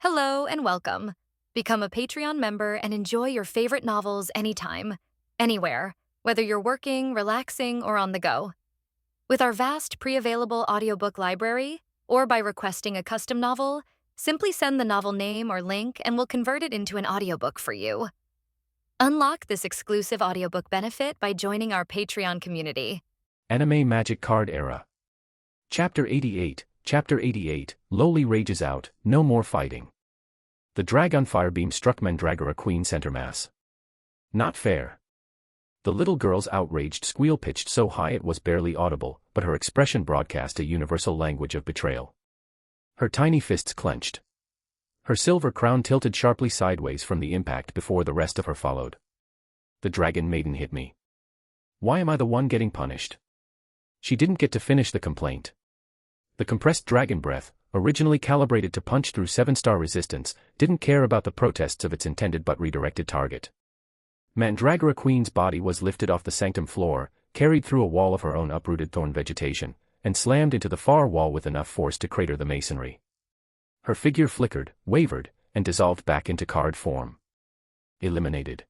Hello and welcome. Become a Patreon member and enjoy your favorite novels anytime, anywhere, whether you're working, relaxing, or on the go. With our vast pre-available audiobook library, or by requesting a custom novel, simply send the novel name or link and we'll convert it into an audiobook for you. Unlock this exclusive audiobook benefit by joining our Patreon community. Anime Magic Card Era. Chapter 88, Loli rages out, no more fighting. The Dragon Firebeam struck Mandragora Queen center mass. Not fair. The little girl's outraged squeal pitched so high it was barely audible, but her expression broadcast a universal language of betrayal. Her tiny fists clenched. Her silver crown tilted sharply sideways from the impact before the rest of her followed. The Dragon Maiden hit me. Why am I the one getting punished? She didn't get to finish the complaint. The compressed dragon breath, originally calibrated to punch through 7-star resistance, didn't care about the protests of its intended but redirected target. Mandragora Queen's body was lifted off the sanctum floor, carried through a wall of her own uprooted thorn vegetation, and slammed into the far wall with enough force to crater the masonry. Her figure flickered, wavered, and dissolved back into card form. Eliminated.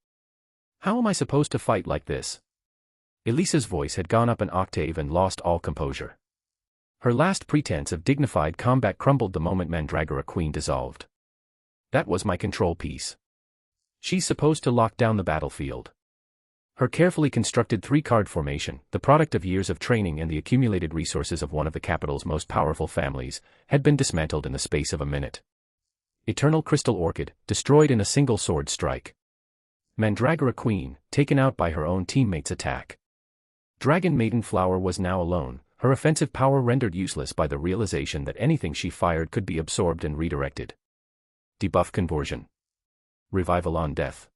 How am I supposed to fight like this? Elisa's voice had gone up an octave and lost all composure. Her last pretense of dignified combat crumbled the moment Mandragora Queen dissolved. That was my control piece. She's supposed to lock down the battlefield. Her carefully constructed 3-card formation, the product of years of training and the accumulated resources of one of the capital's most powerful families, had been dismantled in the space of a minute. Eternal Crystal Orchid, destroyed in a single sword strike. Mandragora Queen, taken out by her own teammates' attack. Dragon Maiden Flower was now alone, her offensive power rendered useless by the realization that anything she fired could be absorbed and redirected. Debuff conversion. Revival on death.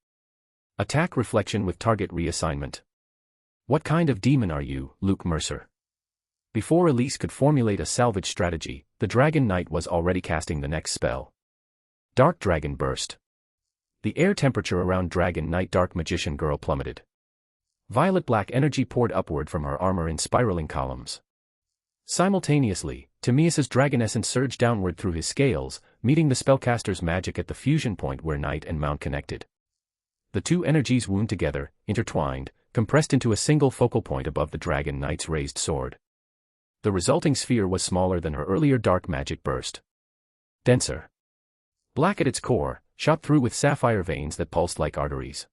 Attack reflection with target reassignment. What kind of demon are you, Luke Mercer? Before Elise could formulate a salvage strategy, the Dragon Knight was already casting the next spell. Dark Dragon Burst. The air temperature around Dragon Knight Dark Magician Girl plummeted. Violet-black energy poured upward from her armor in spiraling columns. Simultaneously, Timaeus' dragon essence surged downward through his scales, meeting the spellcaster's magic at the fusion point where Knight and Mount connected. The two energies wound together, intertwined, compressed into a single focal point above the Dragon Knight's raised sword. The resulting sphere was smaller than her earlier dark magic burst. Denser. Black at its core, shot through with sapphire veins that pulsed like arteries.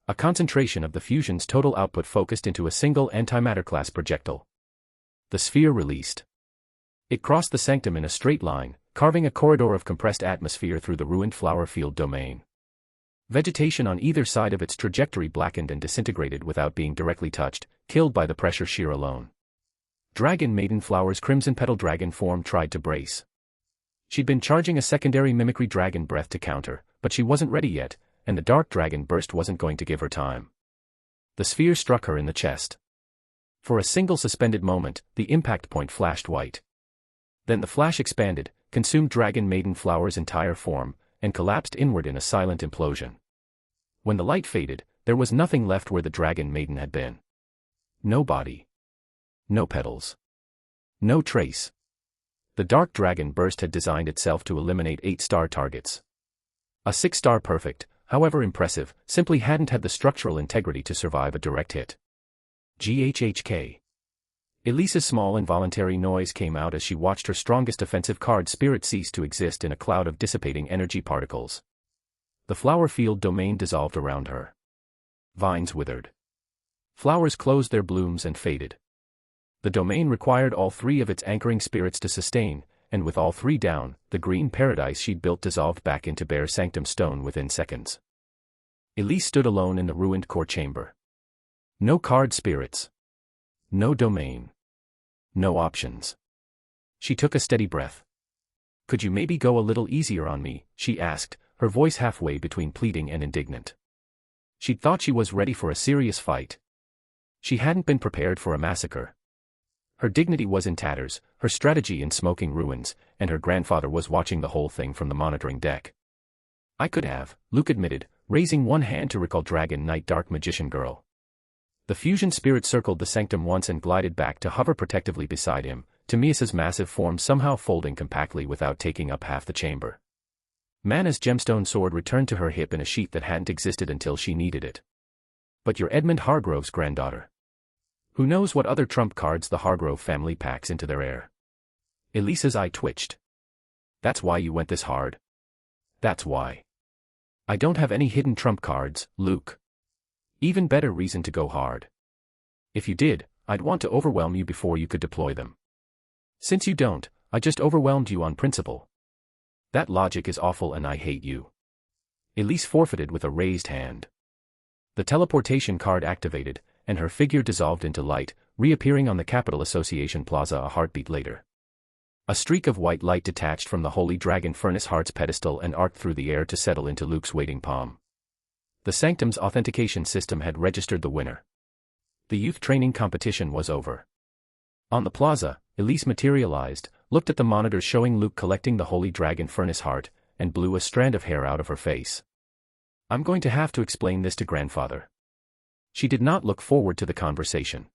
A concentration of the fusion's total output focused into a single antimatter-class projectile. The sphere released. It crossed the sanctum in a straight line, carving a corridor of compressed atmosphere through the ruined flower field domain. Vegetation on either side of its trajectory blackened and disintegrated without being directly touched, killed by the pressure shear alone. Dragon Maiden Flower's crimson petal dragon form tried to brace. She'd been charging a secondary mimicry dragon breath to counter, but she wasn't ready yet, and the dark dragon burst wasn't going to give her time. The sphere struck her in the chest. For a single suspended moment, the impact point flashed white. Then the flash expanded, consumed Dragon Maiden Flower's entire form, and collapsed inward in a silent implosion. When the light faded, there was nothing left where the Dragon Maiden had been. No body. No petals. No trace. The Dark Dragon Burst had designed itself to eliminate 8-star targets. A 6-star perfect, however impressive, simply hadn't had the structural integrity to survive a direct hit. GHHK. Elisa's small involuntary noise came out as she watched her strongest offensive card Spirit cease to exist in a cloud of dissipating energy particles. The flower field domain dissolved around her. Vines withered. Flowers closed their blooms and faded. The domain required all 3 of its anchoring spirits to sustain, and with all 3 down, the green paradise she'd built dissolved back into bare sanctum stone within seconds. Elise stood alone in the ruined core chamber. No card spirits. No domain. No options. She took a steady breath. Could you maybe go a little easier on me, she asked, her voice halfway between pleading and indignant. She'd thought she was ready for a serious fight. She hadn't been prepared for a massacre. Her dignity was in tatters, her strategy in smoking ruins, and her grandfather was watching the whole thing from the monitoring deck. I could have, Luke admitted, raising one hand to recall Dragon Knight Dark Magician Girl. The fusion spirit circled the sanctum once and glided back to hover protectively beside him, Timaeus' massive form somehow folding compactly without taking up half the chamber. Mana's gemstone sword returned to her hip in a sheath that hadn't existed until she needed it. But you're Edmund Hargrove's granddaughter. Who knows what other trump cards the Hargrove family packs into their heir? Elisa's eye twitched. That's why you went this hard? That's why. I don't have any hidden trump cards, Luke. Even better reason to go hard. If you did, I'd want to overwhelm you before you could deploy them. Since you don't, I just overwhelmed you on principle. That logic is awful and I hate you. Elise forfeited with a raised hand. The teleportation card activated, and her figure dissolved into light, reappearing on the Capital Association Plaza a heartbeat later. A streak of white light detached from the Holy Dragon Furnace Heart's pedestal and arced through the air to settle into Luke's waiting palm. The Sanctum's authentication system had registered the winner. The youth training competition was over. On the plaza, Elise materialized, looked at the monitors showing Luke collecting the Holy Dragon Furnace Heart, and blew a strand of hair out of her face. I'm going to have to explain this to grandfather. She did not look forward to the conversation.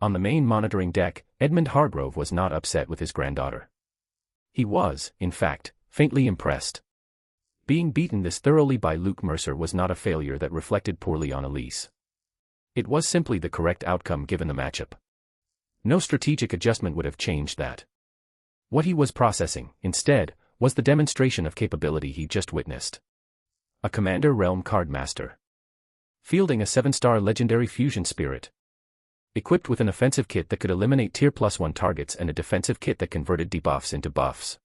On the main monitoring deck, Edmund Hargrove was not upset with his granddaughter. He was, in fact, faintly impressed. Being beaten this thoroughly by Luke Mercer was not a failure that reflected poorly on Elise. It was simply the correct outcome given the matchup. No strategic adjustment would have changed that. What he was processing, instead, was the demonstration of capability he just witnessed. A Commander Realm card master. Fielding a 7-star legendary fusion spirit. Equipped with an offensive kit that could eliminate tier +1 targets and a defensive kit that converted debuffs into buffs.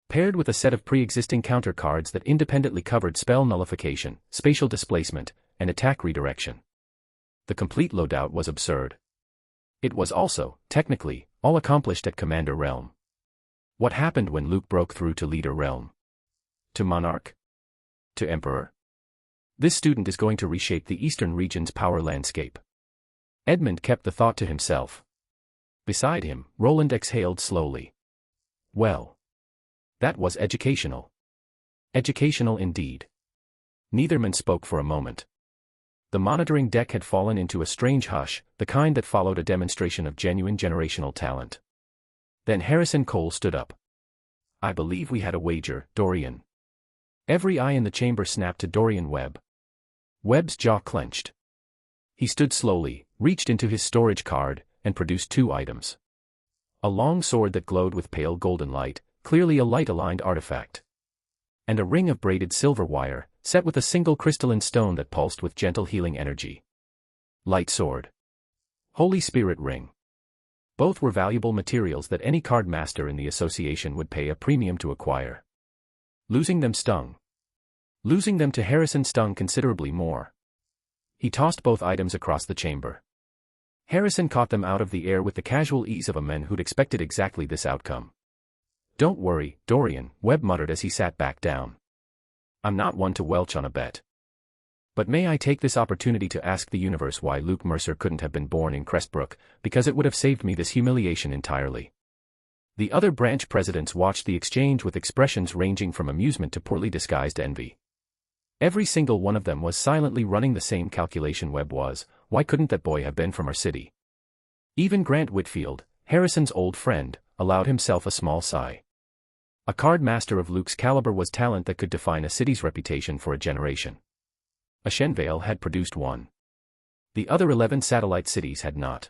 Paired with a set of pre-existing counter cards that independently covered spell nullification, spatial displacement, and attack redirection. The complete loadout was absurd. It was also, technically, all accomplished at Commander Realm. What happened when Luke broke through to Leader Realm? To Monarch? To Emperor? This student is going to reshape the Eastern region's power landscape. Edmund kept the thought to himself. Beside him, Roland exhaled slowly. Well. That was educational. Educational indeed. Neither man spoke for a moment. The monitoring deck had fallen into a strange hush, the kind that followed a demonstration of genuine generational talent. Then Harrison Cole stood up. I believe we had a wager, Dorian. Every eye in the chamber snapped to Dorian Webb. Webb's jaw clenched. He stood slowly, reached into his storage card, and produced 2 items. A long sword that glowed with pale golden light, clearly a light-aligned artifact. And a ring of braided silver wire, set with a single crystalline stone that pulsed with gentle healing energy. Light sword. Holy Spirit ring. Both were valuable materials that any card master in the association would pay a premium to acquire. Losing them stung. Losing them to Harrison stung considerably more. He tossed both items across the chamber. Harrison caught them out of the air with the casual ease of a man who'd expected exactly this outcome. Don't worry, Dorian, Webb muttered as he sat back down. I'm not one to welch on a bet. But may I take this opportunity to ask the universe why Luke Mercer couldn't have been born in Crestbrook, because it would have saved me this humiliation entirely. The other branch presidents watched the exchange with expressions ranging from amusement to poorly disguised envy. Every single one of them was silently running the same calculation Webb was. Why couldn't that boy have been from our city? Even Grant Whitfield, Harrison's old friend, allowed himself a small sigh. A card master of Luke's caliber was talent that could define a city's reputation for a generation. Ashenvale had produced one. The other 11 satellite cities had not.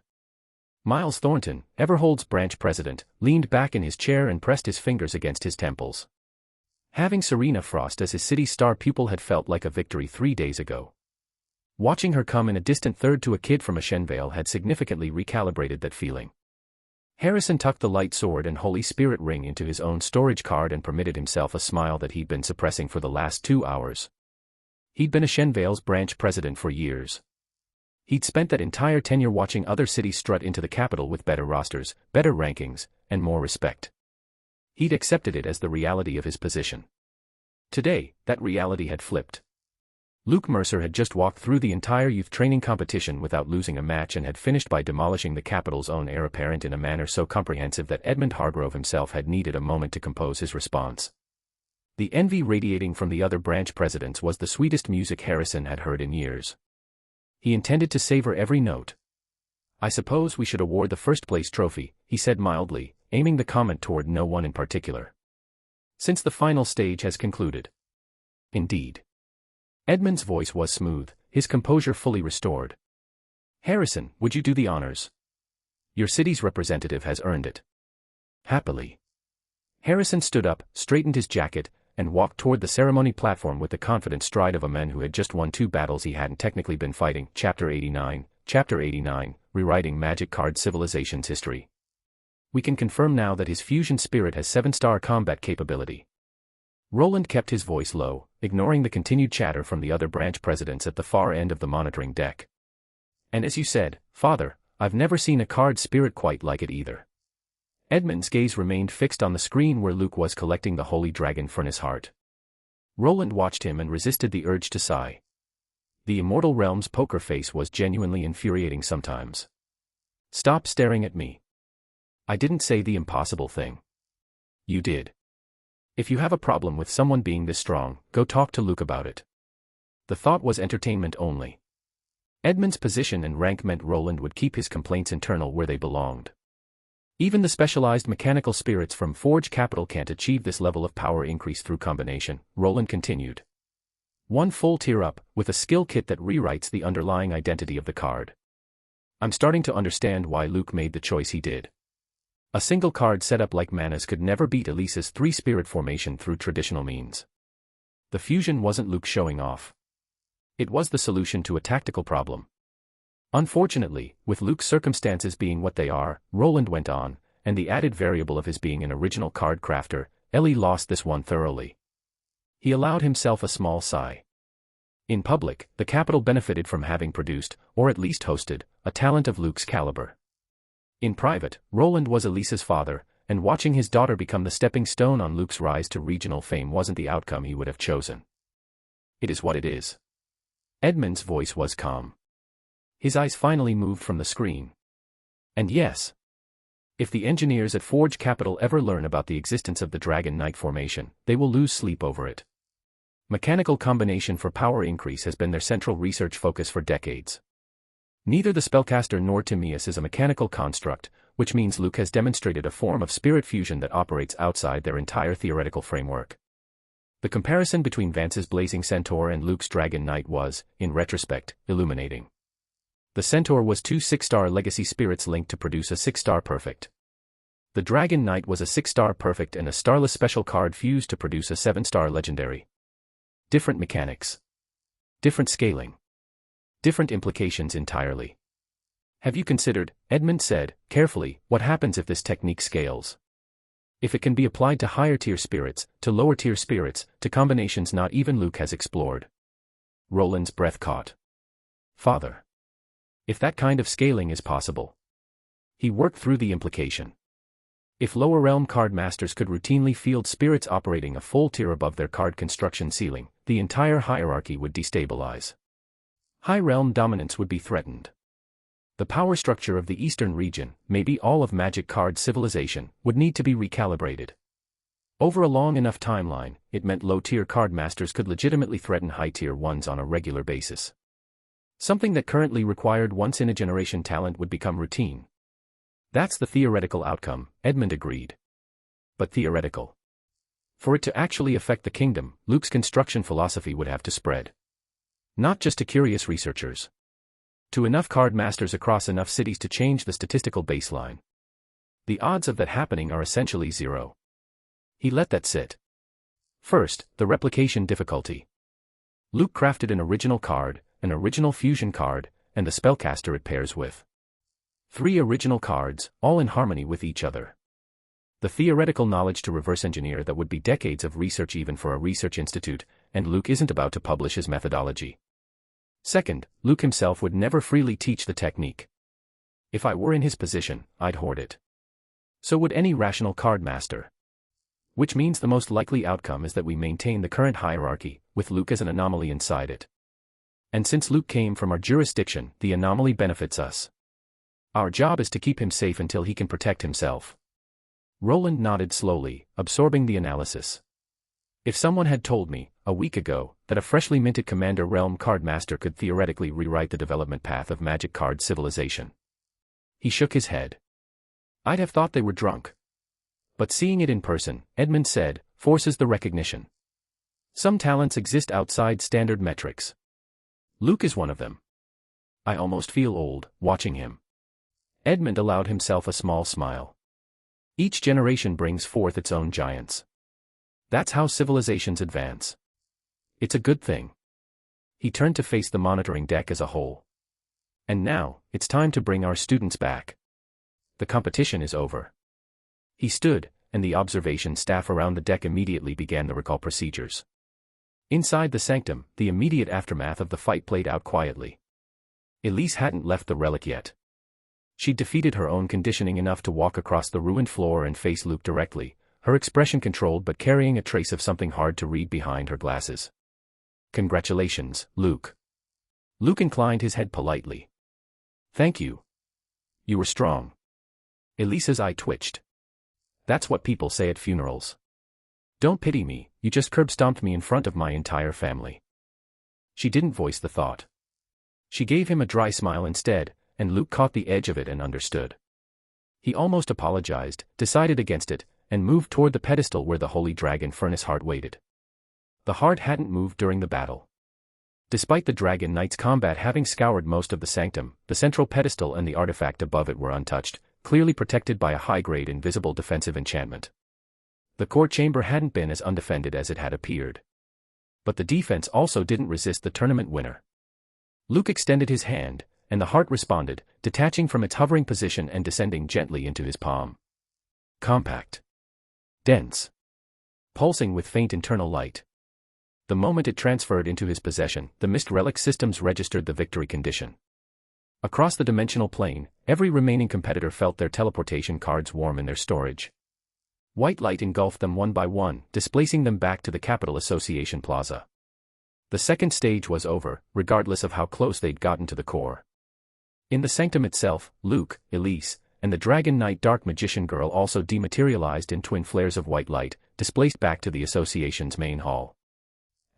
Miles Thornton, Everhold's branch president, leaned back in his chair and pressed his fingers against his temples. Having Serena Frost as his city's star pupil had felt like a victory 3 days ago. Watching her come in a distant third to a kid from Ashenvale had significantly recalibrated that feeling. Harrison tucked the light sword and Holy Spirit ring into his own storage card and permitted himself a smile that he'd been suppressing for the last 2 hours. He'd been Ashenvale's branch president for years. He'd spent that entire tenure watching other cities strut into the capital with better rosters, better rankings, and more respect. He'd accepted it as the reality of his position. Today, that reality had flipped. Luke Mercer had just walked through the entire youth training competition without losing a match and had finished by demolishing the capital's own heir apparent in a manner so comprehensive that Edmund Hargrove himself had needed a moment to compose his response. The envy radiating from the other branch presidents was the sweetest music Harrison had heard in years. He intended to savor every note. I suppose we should award the first-place trophy, he said mildly, aiming the comment toward no one in particular. since the final stage has concluded. Indeed. Edmund's voice was smooth, his composure fully restored. Harrison, would you do the honors? Your city's representative has earned it. Happily. Harrison stood up, straightened his jacket, and walked toward the ceremony platform with the confident stride of a man who had just won 2 battles he hadn't technically been fighting. Chapter 89, Rewriting Magic Card Civilization's History. We can confirm now that his fusion spirit has 7-star combat capability. Roland kept his voice low, ignoring the continued chatter from the other branch presidents at the far end of the monitoring deck. And as you said, Father, I've never seen a card spirit quite like it either. Edmund's gaze remained fixed on the screen where Luke was collecting the Holy Dragon Furnace Heart. Roland watched him and resisted the urge to sigh. The Immortal Realm's poker face was genuinely infuriating sometimes. Stop staring at me. I didn't say the impossible thing. You did. If you have a problem with someone being this strong, go talk to Luke about it. The thought was entertainment only. Edmund's position and rank meant Roland would keep his complaints internal where they belonged. Even the specialized mechanical spirits from Forge Capital can't achieve this level of power increase through combination, Roland continued. 1 full tier up, with a skill kit that rewrites the underlying identity of the card. I'm starting to understand why Luke made the choice he did. A single card setup like Mana's could never beat Elisa's 3-spirit formation through traditional means. The fusion wasn't Luke showing off. It was the solution to a tactical problem. Unfortunately, with Luke's circumstances being what they are, Roland went on, and the added variable of his being an original card crafter, Ellie lost this one thoroughly. He allowed himself a small sigh. In public, the capital benefited from having produced, or at least hosted, a talent of Luke's caliber. In private, Roland was Elisa's father, and watching his daughter become the stepping stone on Luke's rise to regional fame wasn't the outcome he would have chosen. It is what it is. Edmund's voice was calm. His eyes finally moved from the screen. And yes. If the engineers at Forge Capital ever learn about the existence of the Dragon Knight formation, they will lose sleep over it. Mechanical combination for power increase has been their central research focus for decades. Neither the spellcaster nor Timaeus is a mechanical construct, which means Luke has demonstrated a form of spirit fusion that operates outside their entire theoretical framework. The comparison between Vance's Blazing Centaur and Luke's Dragon Knight was, in retrospect, illuminating. The Centaur was 2 6-star legacy spirits linked to produce a 6-star perfect. The Dragon Knight was a 6-star perfect and a starless special card fused to produce a 7-star legendary. Different mechanics. Different scaling. Different implications entirely. Have you considered, Edmund said, carefully, what happens if this technique scales? If it can be applied to higher-tier spirits, to lower-tier spirits, to combinations not even Luke has explored. Roland's breath caught. Father. If that kind of scaling is possible. He worked through the implication. If lower realm card masters could routinely field spirits operating a full tier above their card construction ceiling, the entire hierarchy would destabilize. High realm dominance would be threatened. The power structure of the eastern region, maybe all of Magic Card civilization, would need to be recalibrated. Over a long enough timeline, it meant low-tier card masters could legitimately threaten high-tier ones on a regular basis. Something that currently required once-in-a-generation talent would become routine. That's the theoretical outcome, Edmund agreed. But theoretical. For it to actually affect the kingdom, Luke's construction philosophy would have to spread. Not just to curious researchers. To enough card masters across enough cities to change the statistical baseline. The odds of that happening are essentially zero. He let that sit. First, the replication difficulty. Luke crafted an original card, an original fusion card, and the spellcaster it pairs with. 3 original cards, all in harmony with each other. The theoretical knowledge to reverse engineer that would be decades of research even for a research institute, and Luke isn't about to publish his methodology. Second, Luke himself would never freely teach the technique. If I were in his position, I'd hoard it. So would any rational card master. Which means the most likely outcome is that we maintain the current hierarchy, with Luke as an anomaly inside it. And since Luke came from our jurisdiction, the anomaly benefits us. Our job is to keep him safe until he can protect himself. Roland nodded slowly, absorbing the analysis. If someone had told me, a week ago, that a freshly minted Commander Realm card master could theoretically rewrite the development path of Magic Card civilization. He shook his head. I'd have thought they were drunk. But seeing it in person, Edmund said, forces the recognition. Some talents exist outside standard metrics. Luke is one of them. I almost feel old, watching him. Edmund allowed himself a small smile. Each generation brings forth its own giants. That's how civilizations advance. It's a good thing. He turned to face the monitoring deck as a whole. And now, it's time to bring our students back. The competition is over. He stood, and the observation staff around the deck immediately began the recall procedures. Inside the sanctum, the immediate aftermath of the fight played out quietly. Elise hadn't left the relic yet. She'd defeated her own conditioning enough to walk across the ruined floor and face Luke directly, her expression controlled but carrying a trace of something hard to read behind her glasses. Congratulations, Luke. Luke inclined his head politely. Thank you. You were strong. Elise's eye twitched. That's what people say at funerals. Don't pity me, you just curb-stomped me in front of my entire family. She didn't voice the thought. She gave him a dry smile instead, and Luke caught the edge of it and understood. He almost apologized, decided against it, and moved toward the pedestal where the holy dragon furnace heart waited. The heart hadn't moved during the battle. Despite the Dragon Knight's combat having scoured most of the sanctum, the central pedestal and the artifact above it were untouched, clearly protected by a high-grade invisible defensive enchantment. The core chamber hadn't been as undefended as it had appeared. But the defense also didn't resist the tournament winner. Luke extended his hand, and the heart responded, detaching from its hovering position and descending gently into his palm. Compact. Dense. Pulsing with faint internal light. The moment it transferred into his possession, the Mist Relic systems registered the victory condition. Across the dimensional plane, every remaining competitor felt their teleportation cards warm in their storage. White light engulfed them one by one, displacing them back to the Capital Association Plaza. The second stage was over, regardless of how close they'd gotten to the core. In the sanctum itself, Luke, Elise, and the Dragon Knight Dark Magician Girl also dematerialized in twin flares of white light, displaced back to the association's main hall.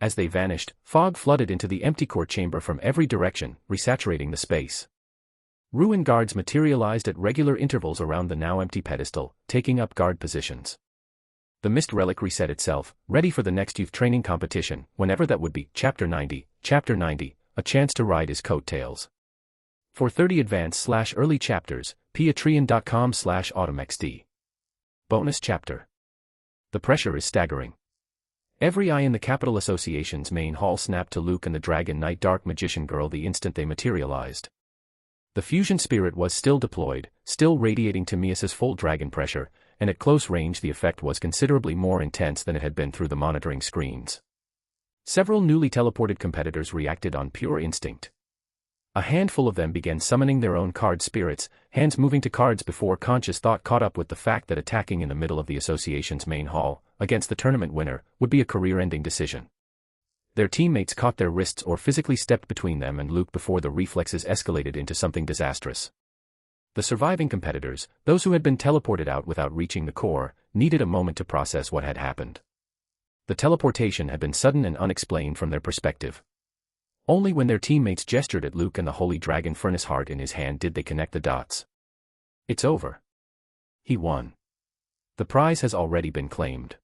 As they vanished, fog flooded into the empty core chamber from every direction, resaturating the space. Ruin guards materialized at regular intervals around the now empty pedestal, taking up guard positions. The Mist Relic reset itself, ready for the next youth training competition, whenever that would be. Chapter 90, a chance to ride his coattails. For 30 advanced/early chapters, patreon.com/automxd. Bonus chapter. The pressure is staggering. Every eye in the Capital Association's main hall snapped to Luke and the Dragon Knight Dark Magician Girl the instant they materialized. The fusion spirit was still deployed, still radiating Timaeus' full dragon pressure, and at close range the effect was considerably more intense than it had been through the monitoring screens. Several newly teleported competitors reacted on pure instinct. A handful of them began summoning their own card spirits, hands moving to cards before conscious thought caught up with the fact that attacking in the middle of the association's main hall, against the tournament winner, would be a career-ending decision. Their teammates caught their wrists or physically stepped between them and Luke before the reflexes escalated into something disastrous. The surviving competitors, those who had been teleported out without reaching the core, needed a moment to process what had happened. The teleportation had been sudden and unexplained from their perspective. Only when their teammates gestured at Luke and the Holy Dragon Furnace Heart in his hand did they connect the dots. It's over. He won. The prize has already been claimed.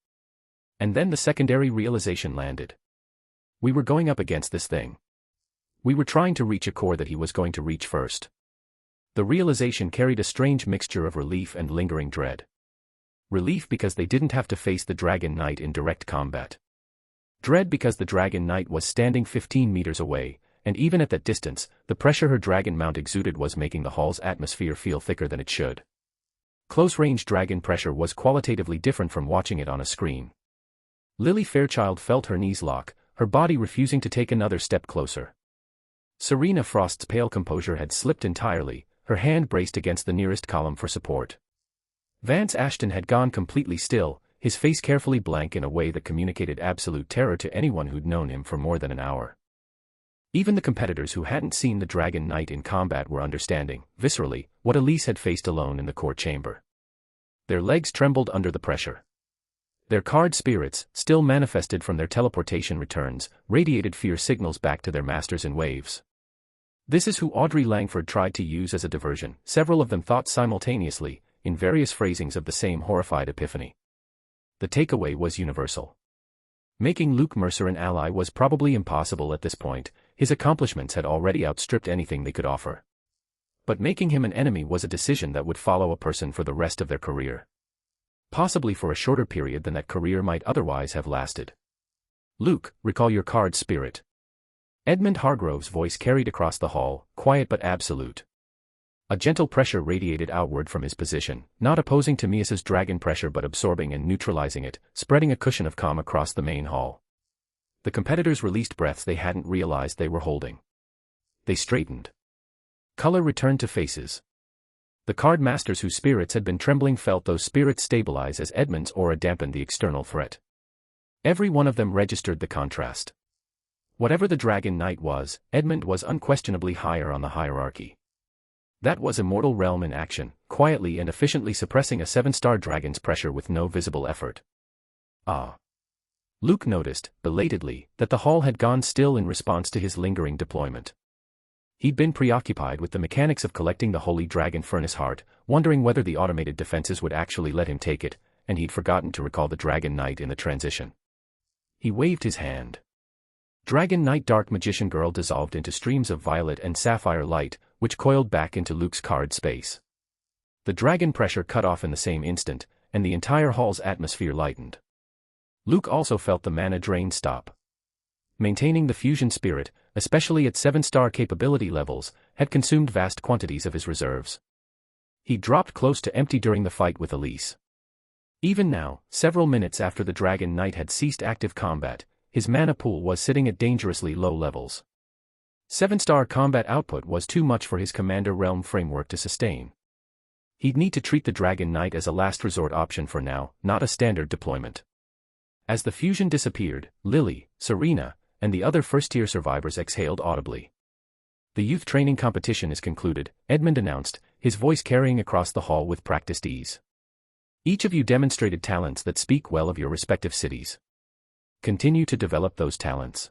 And then the secondary realization landed. We were going up against this thing. We were trying to reach a core that he was going to reach first. The realization carried a strange mixture of relief and lingering dread. Relief because they didn't have to face the Dragon Knight in direct combat. Dread because the Dragon Knight was standing 15 meters away, and even at that distance, the pressure her dragon mount exuded was making the hall's atmosphere feel thicker than it should. Close-range dragon pressure was qualitatively different from watching it on a screen. Lily Fairchild felt her knees lock, her body refusing to take another step closer. Serena Frost's pale composure had slipped entirely, her hand braced against the nearest column for support. Vance Ashton had gone completely still, his face carefully blank in a way that communicated absolute terror to anyone who'd known him for more than an hour. Even the competitors who hadn't seen the Dragon Knight in combat were understanding, viscerally, what Elise had faced alone in the core chamber. Their legs trembled under the pressure. Their card spirits, still manifested from their teleportation returns, radiated fear signals back to their masters in waves. This is who Audrey Langford tried to use as a diversion, several of them thought simultaneously, in various phrasings of the same horrified epiphany. The takeaway was universal. Making Luke Mercer an ally was probably impossible at this point, his accomplishments had already outstripped anything they could offer. But making him an enemy was a decision that would follow a person for the rest of their career. Possibly for a shorter period than that career might otherwise have lasted. Luke, recall your card's spirit. Edmund Hargrove's voice carried across the hall, quiet but absolute. A gentle pressure radiated outward from his position, not opposing Timaeus's dragon pressure but absorbing and neutralizing it, spreading a cushion of calm across the main hall. The competitors released breaths they hadn't realized they were holding. They straightened. Color returned to faces. The card masters whose spirits had been trembling felt those spirits stabilize as Edmund's aura dampened the external threat. Every one of them registered the contrast. Whatever the Dragon Knight was, Edmund was unquestionably higher on the hierarchy. That was Immortal Realm in action, quietly and efficiently suppressing a 7-star dragon's pressure with no visible effort. Ah. Luke noticed, belatedly, that the hall had gone still in response to his lingering deployment. He'd been preoccupied with the mechanics of collecting the Holy Dragon Furnace Heart, wondering whether the automated defenses would actually let him take it, and he'd forgotten to recall the Dragon Knight in the transition. He waved his hand. Dragon Knight Dark Magician Girl dissolved into streams of violet and sapphire light, which coiled back into Luke's card space. The dragon pressure cut off in the same instant, and the entire hall's atmosphere lightened. Luke also felt the mana drain stop. Maintaining the fusion spirit, especially at 7-star capability levels, had consumed vast quantities of his reserves. He dropped close to empty during the fight with Elise. Even now, several minutes after the Dragon Knight had ceased active combat, his mana pool was sitting at dangerously low levels. 7-star combat output was too much for his Commander Realm framework to sustain. He'd need to treat the Dragon Knight as a last resort option for now, not a standard deployment. As the fusion disappeared, Lily, Serena, and the other first-tier survivors exhaled audibly. The youth training competition is concluded, Edmund announced, his voice carrying across the hall with practiced ease. Each of you demonstrated talents that speak well of your respective cities. Continue to develop those talents.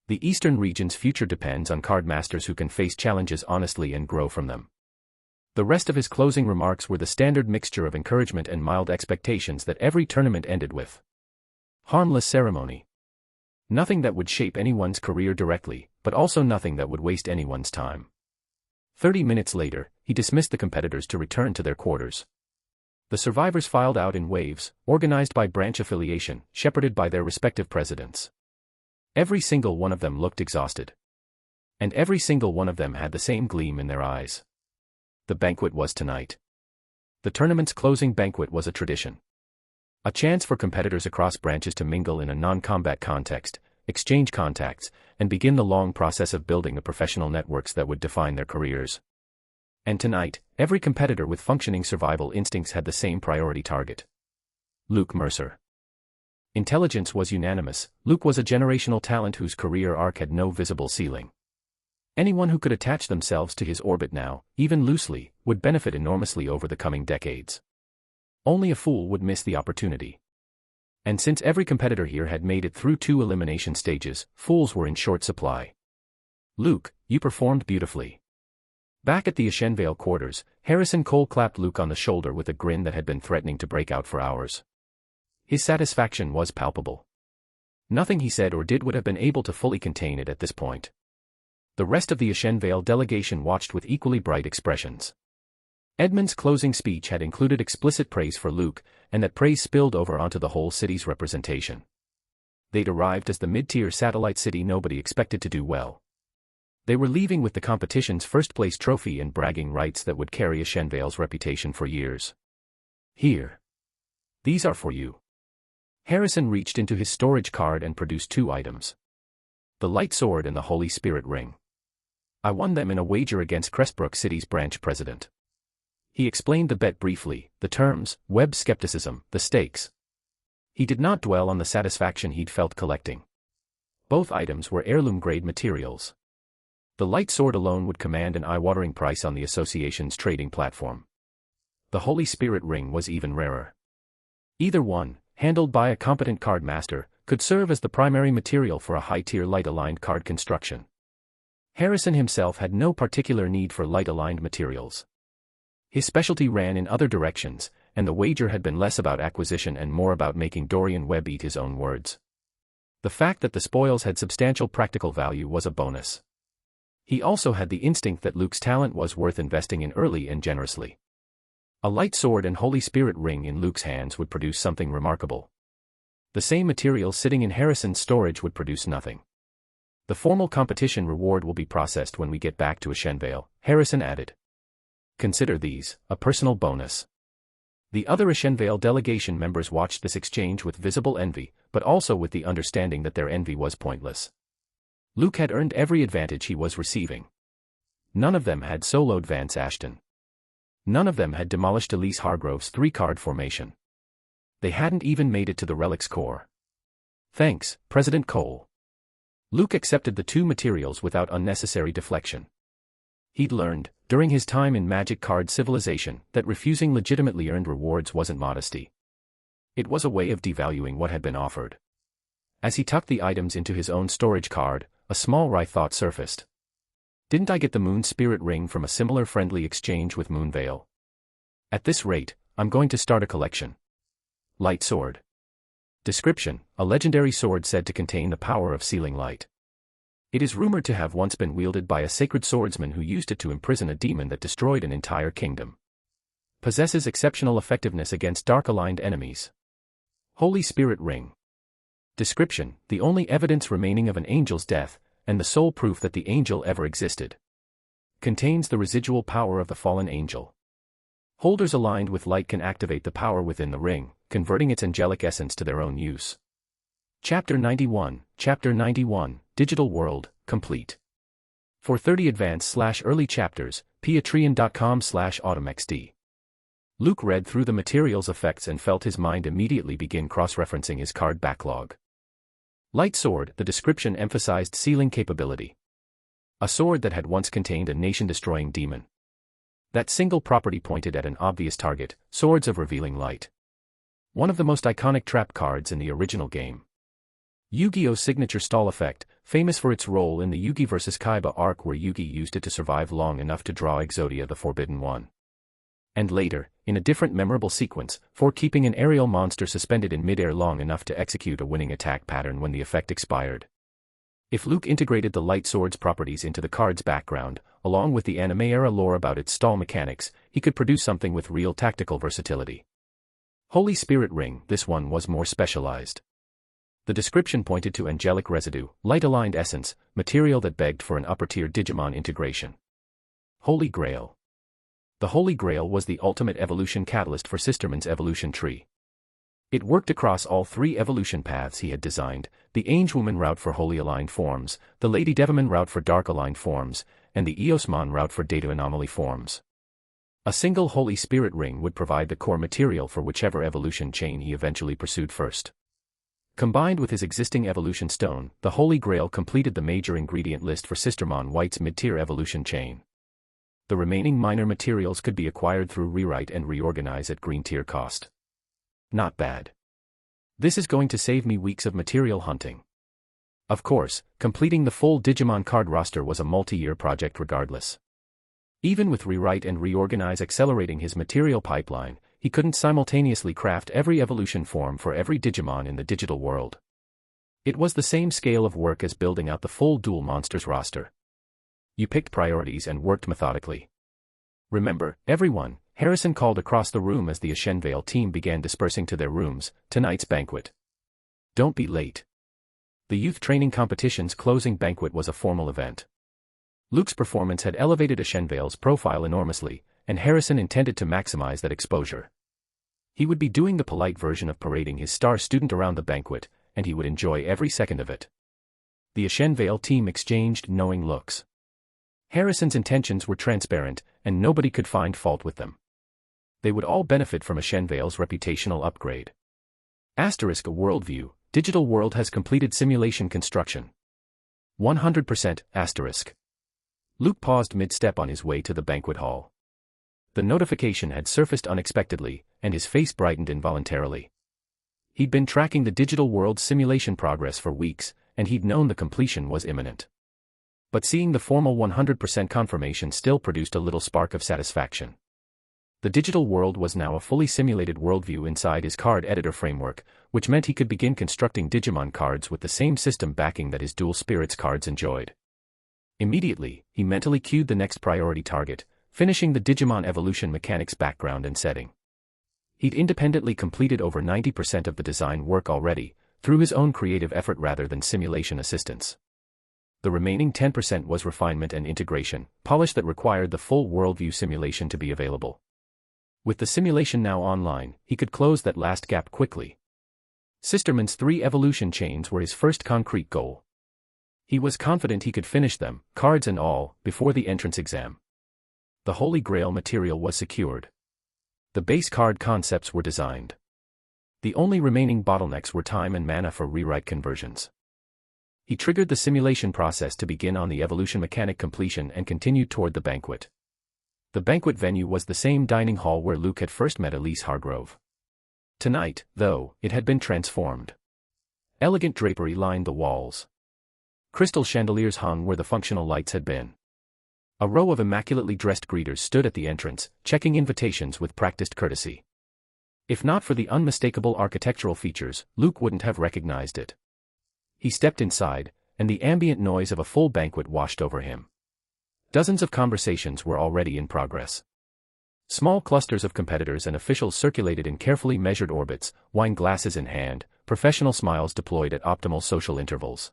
The Eastern region's future depends on card masters who can face challenges honestly and grow from them. The rest of his closing remarks were the standard mixture of encouragement and mild expectations that every tournament ended with. Harmless ceremony. Nothing that would shape anyone's career directly, but also nothing that would waste anyone's time. 30 minutes later, he dismissed the competitors to return to their quarters. The survivors filed out in waves, organized by branch affiliation, shepherded by their respective presidents. Every single one of them looked exhausted. And every single one of them had the same gleam in their eyes. The banquet was tonight. The tournament's closing banquet was a tradition. A chance for competitors across branches to mingle in a non-combat context, exchange contacts, and begin the long process of building the professional networks that would define their careers. And tonight, every competitor with functioning survival instincts had the same priority target. Luke Mercer. Intelligence was unanimous. Luke was a generational talent whose career arc had no visible ceiling. Anyone who could attach themselves to his orbit now, even loosely, would benefit enormously over the coming decades. Only a fool would miss the opportunity. And since every competitor here had made it through 2 elimination stages, fools were in short supply. Luke, you performed beautifully. Back at the Ashenvale quarters, Harrison Cole clapped Luke on the shoulder with a grin that had been threatening to break out for hours. His satisfaction was palpable. Nothing he said or did would have been able to fully contain it at this point. The rest of the Ashenvale delegation watched with equally bright expressions. Edmund's closing speech had included explicit praise for Luke, and that praise spilled over onto the whole city's representation. They'd arrived as the mid-tier satellite city nobody expected to do well. They were leaving with the competition's first-place trophy and bragging rights that would carry Ashenvale's reputation for years. Here. These are for you. Harrison reached into his storage card and produced 2 items. The light sword and the Holy Spirit ring. I won them in a wager against Crestbrook City's branch president. He explained the bet briefly, the terms, web skepticism, the stakes. He did not dwell on the satisfaction he'd felt collecting. Both items were heirloom-grade materials. The light sword alone would command an eye-watering price on the association's trading platform. The Holy Spirit ring was even rarer. Either one, handled by a competent card master, could serve as the primary material for a high-tier light-aligned card construction. Harrison himself had no particular need for light-aligned materials. His specialty ran in other directions, and the wager had been less about acquisition and more about making Dorian Webb eat his own words. The fact that the spoils had substantial practical value was a bonus. He also had the instinct that Luke's talent was worth investing in early and generously. A light sword and Holy Spirit ring in Luke's hands would produce something remarkable. The same material sitting in Harrison's storage would produce nothing. The formal competition reward will be processed when we get back to Ashenvale, Harrison added. Consider these a personal bonus. The other Ashenvale delegation members watched this exchange with visible envy, but also with the understanding that their envy was pointless. Luke had earned every advantage he was receiving. None of them had soloed Vance Ashton. None of them had demolished Elise Hargrove's 3-card formation. They hadn't even made it to the Relic's core. Thanks, President Cole. Luke accepted the 2 materials without unnecessary deflection. He'd learned, during his time in Magic Card Civilization, that refusing legitimately earned rewards wasn't modesty. It was a way of devaluing what had been offered. As he tucked the items into his own storage card, a small wry thought surfaced. Didn't I get the Moon Spirit ring from a similar friendly exchange with Moonvale? At this rate, I'm going to start a collection. Light sword. Description: a legendary sword said to contain the power of sealing light. It is rumored to have once been wielded by a sacred swordsman who used it to imprison a demon that destroyed an entire kingdom. Possesses exceptional effectiveness against dark-aligned enemies. Holy Spirit ring. Description: the only evidence remaining of an angel's death, and the sole proof that the angel ever existed. Contains the residual power of the fallen angel. Holders aligned with light can activate the power within the ring, converting its angelic essence to their own use. Chapter 91, Digital World, complete. For 30 advanced/early chapters, patreon.com/autumnxd. Luke read through the material's effects and felt his mind immediately begin cross-referencing his card backlog. Light sword, the description emphasized sealing capability. A sword that had once contained a nation-destroying demon. That single property pointed at an obvious target, swords of revealing light. One of the most iconic trap cards in the original game. Yu-Gi-Oh's signature stall effect, famous for its role in the Yugi vs. Kaiba arc where Yugi used it to survive long enough to draw Exodia the Forbidden One. And later, in a different memorable sequence, for keeping an aerial monster suspended in midair long enough to execute a winning attack pattern when the effect expired. If Luke integrated the light sword's properties into the card's background, along with the anime-era lore about its stall mechanics, he could produce something with real tactical versatility. Holy Spirit ring, this one was more specialized. The description pointed to angelic residue, light-aligned essence, material that begged for an upper-tier Digimon integration. Holy Grail. The Holy Grail was the ultimate evolution catalyst for Sisterman's evolution tree. It worked across all 3 evolution paths he had designed, the Angewoman route for Holy Aligned forms, the Lady Devimon route for Dark Aligned forms, and the Eosmon route for Data Anomaly forms. A single Holy Spirit ring would provide the core material for whichever evolution chain he eventually pursued first. Combined with his existing evolution stone, the Holy Grail completed the major ingredient list for Sistermon White's mid-tier evolution chain. The remaining minor materials could be acquired through rewrite and reorganize at green tier cost. Not bad. This is going to save me weeks of material hunting. Of course, completing the full Digimon card roster was a multi-year project regardless. Even with rewrite and reorganize accelerating his material pipeline, he couldn't simultaneously craft every evolution form for every Digimon in the digital world. It was the same scale of work as building out the full Duel Monsters roster. You picked priorities and worked methodically. Remember, everyone, Harrison called across the room as the Ashenvale team began dispersing to their rooms, tonight's banquet. Don't be late. The youth training competition's closing banquet was a formal event. Luke's performance had elevated Ashenvale's profile enormously, and Harrison intended to maximize that exposure. He would be doing the polite version of parading his star student around the banquet, and he would enjoy every second of it. The Ashenvale team exchanged knowing looks. Harrison's intentions were transparent, and nobody could find fault with them. They would all benefit from Ashenvale's reputational upgrade. Asterisk a worldview, Digital World has completed simulation construction. 100%, asterisk. Luke paused mid-step on his way to the banquet hall. The notification had surfaced unexpectedly, and his face brightened involuntarily. He'd been tracking the Digital World's simulation progress for weeks, and he'd known the completion was imminent. But seeing the formal 100% confirmation still produced a little spark of satisfaction. The digital world was now a fully simulated worldview inside his card editor framework, which meant he could begin constructing Digimon cards with the same system backing that his Dual Spirits cards enjoyed. Immediately, he mentally cued the next priority target, finishing the Digimon evolution mechanics background and setting. He'd independently completed over 90% of the design work already, through his own creative effort rather than simulation assistance. The remaining 10% was refinement and integration, polish that required the full worldview simulation to be available. With the simulation now online, he could close that last gap quickly. Sisterman's 3 evolution chains were his first concrete goal. He was confident he could finish them, cards and all, before the entrance exam. The Holy Grail material was secured. The base card concepts were designed. The only remaining bottlenecks were time and mana for rewrite conversions. He triggered the simulation process to begin on the evolution mechanic completion and continued toward the banquet. The banquet venue was the same dining hall where Luke had first met Elise Hargrove. Tonight, though, it had been transformed. Elegant drapery lined the walls. Crystal chandeliers hung where the functional lights had been. A row of immaculately dressed greeters stood at the entrance, checking invitations with practiced courtesy. If not for the unmistakable architectural features, Luke wouldn't have recognized it. He stepped inside, and the ambient noise of a full banquet washed over him. Dozens of conversations were already in progress. Small clusters of competitors and officials circulated in carefully measured orbits, wine glasses in hand, professional smiles deployed at optimal social intervals.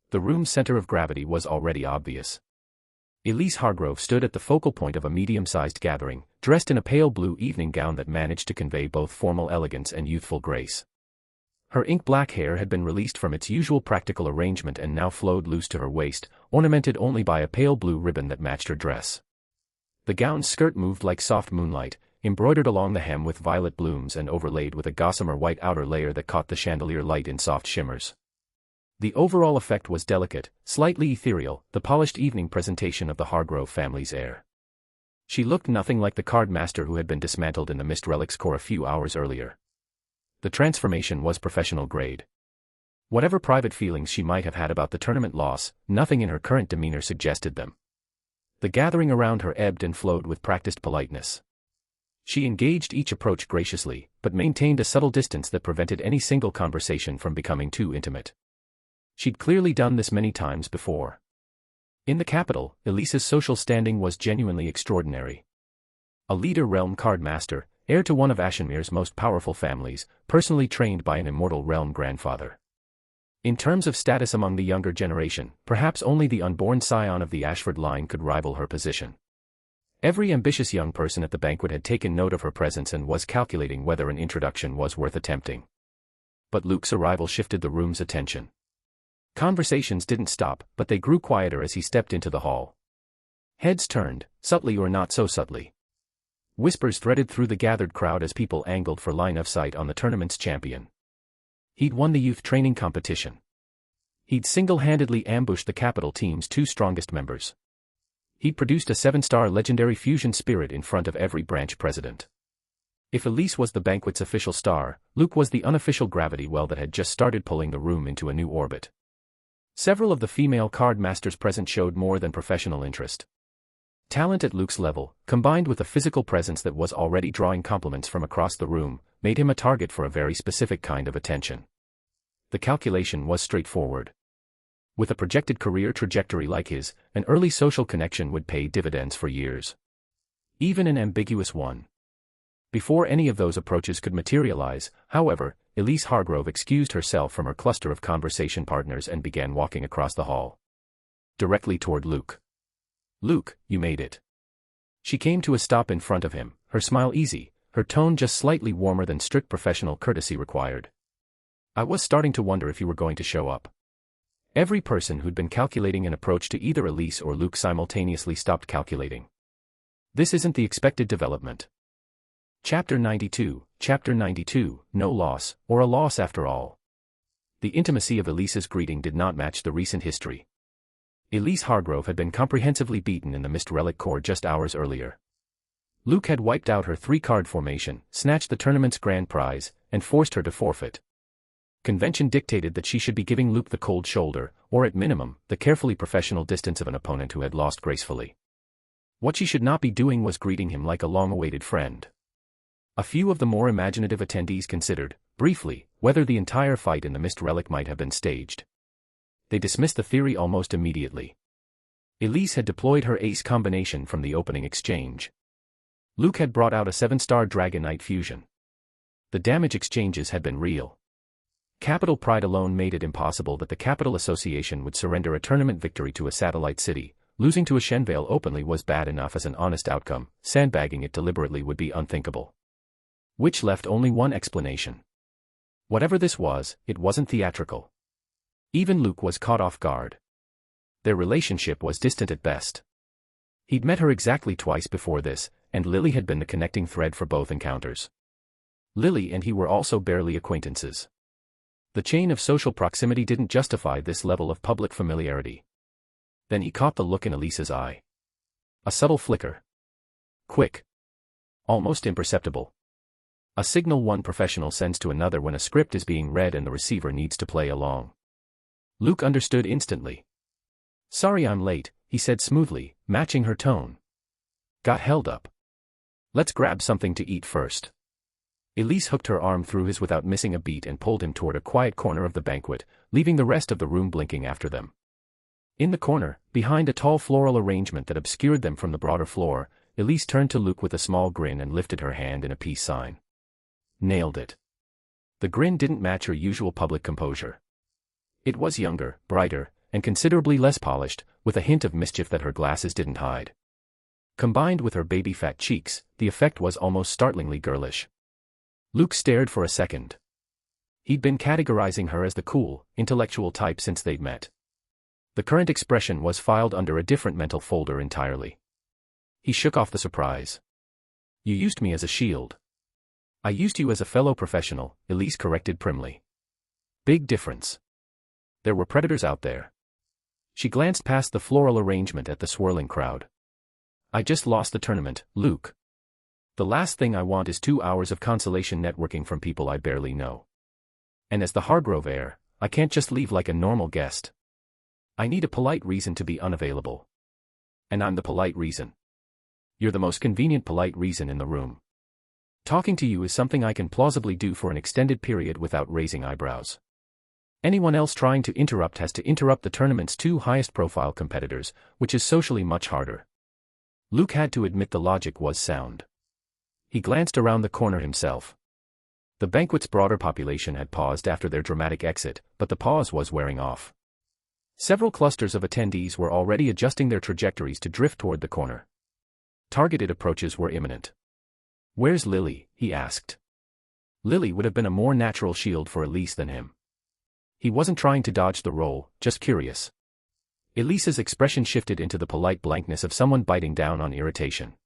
The room's center of gravity was already obvious. Elise Hargrove stood at the focal point of a medium-sized gathering, dressed in a pale blue evening gown that managed to convey both formal elegance and youthful grace. Her ink-black hair had been released from its usual practical arrangement and now flowed loose to her waist, ornamented only by a pale blue ribbon that matched her dress. The gown's skirt moved like soft moonlight, embroidered along the hem with violet blooms and overlaid with a gossamer white outer layer that caught the chandelier light in soft shimmers. The overall effect was delicate, slightly ethereal, the polished evening presentation of the Hargrove family's heir. She looked nothing like the card master who had been dismantled in the Mist Relics Core a few hours earlier. The transformation was professional grade. Whatever private feelings she might have had about the tournament loss, nothing in her current demeanor suggested them. The gathering around her ebbed and flowed with practiced politeness. She engaged each approach graciously, but maintained a subtle distance that prevented any single conversation from becoming too intimate. She'd clearly done this many times before. In the capital, Elise's social standing was genuinely extraordinary. A leader realm card master, heir to one of Ashenmir's most powerful families, personally trained by an immortal realm grandfather. In terms of status among the younger generation, perhaps only the unborn scion of the Ashford line could rival her position. Every ambitious young person at the banquet had taken note of her presence and was calculating whether an introduction was worth attempting. But Luke's arrival shifted the room's attention. Conversations didn't stop, but they grew quieter as he stepped into the hall. Heads turned, subtly or not so subtly. Whispers threaded through the gathered crowd as people angled for line of sight on the tournament's champion. He'd won the youth training competition. He'd single-handedly ambushed the capital team's 2 strongest members. He'd produced a 7-star legendary fusion spirit in front of every branch president. If Elise was the banquet's official star, Luke was the unofficial gravity well that had just started pulling the room into a new orbit. Several of the female card masters present showed more than professional interest. Talent at Luke's level, combined with a physical presence that was already drawing compliments from across the room, made him a target for a very specific kind of attention. The calculation was straightforward. With a projected career trajectory like his, an early social connection would pay dividends for years. Even an ambiguous one. Before any of those approaches could materialize, however, Elise Hargrove excused herself from her cluster of conversation partners and began walking across the hall. Directly toward Luke. "Luke, you made it." She came to a stop in front of him, her smile easy, her tone just slightly warmer than strict professional courtesy required. "I was starting to wonder if you were going to show up." Every person who'd been calculating an approach to either Elise or Luke simultaneously stopped calculating. This isn't the expected development. Chapter 92, No Loss, or a Loss After All. The intimacy of Elise's greeting did not match the recent history. Elise Hargrove had been comprehensively beaten in the Mist Relic Core just hours earlier. Luke had wiped out her 3-card formation, snatched the tournament's grand prize, and forced her to forfeit. Convention dictated that she should be giving Luke the cold shoulder, or at minimum, the carefully professional distance of an opponent who had lost gracefully. What she should not be doing was greeting him like a long-awaited friend. A few of the more imaginative attendees considered, briefly, whether the entire fight in the Mist Relic might have been staged. They dismissed the theory almost immediately. Elise had deployed her ace combination from the opening exchange. Luke had brought out a 7-star Dragonite fusion. The damage exchanges had been real. Capital pride alone made it impossible that the Capital Association would surrender a tournament victory to a satellite city. Losing to a Shenvale openly was bad enough as an honest outcome, sandbagging it deliberately would be unthinkable. Which left only one explanation. Whatever this was, it wasn't theatrical. Even Luke was caught off guard. Their relationship was distant at best. He'd met her exactly twice before this, and Lily had been the connecting thread for both encounters. Lily and he were also barely acquaintances. The chain of social proximity didn't justify this level of public familiarity. Then he caught the look in Elise's eye. A subtle flicker. Quick. Almost imperceptible. A signal one professional sends to another when a script is being read and the receiver needs to play along. Luke understood instantly. "Sorry I'm late," he said smoothly, matching her tone. "Got held up. Let's grab something to eat first." Elise hooked her arm through his without missing a beat and pulled him toward a quiet corner of the banquet, leaving the rest of the room blinking after them. In the corner, behind a tall floral arrangement that obscured them from the broader floor, Elise turned to Luke with a small grin and lifted her hand in a peace sign. Nailed it. The grin didn't match her usual public composure. It was younger, brighter, and considerably less polished, with a hint of mischief that her glasses didn't hide. Combined with her baby-fat cheeks, the effect was almost startlingly girlish. Luke stared for a second. He'd been categorizing her as the cool, intellectual type since they'd met. The current expression was filed under a different mental folder entirely. He shook off the surprise. "You used me as a shield." "I used you as a fellow professional," Elise corrected primly. "Big difference. There were predators out there." She glanced past the floral arrangement at the swirling crowd. "I just lost the tournament, Luke. The last thing I want is 2 hours of consolation networking from people I barely know. And as the Hargrove heir, I can't just leave like a normal guest. I need a polite reason to be unavailable. And I'm the polite reason. You're the most convenient polite reason in the room. Talking to you is something I can plausibly do for an extended period without raising eyebrows. Anyone else trying to interrupt has to interrupt the tournament's 2 highest-profile competitors, which is socially much harder." Luke had to admit the logic was sound. He glanced around the corner himself. The banquet's broader population had paused after their dramatic exit, but the pause was wearing off. Several clusters of attendees were already adjusting their trajectories to drift toward the corner. Targeted approaches were imminent. "Where's Lily?" he asked. Lily would have been a more natural shield for Elise than him. He wasn't trying to dodge the role, just curious. Elise's expression shifted into the polite blankness of someone biting down on irritation.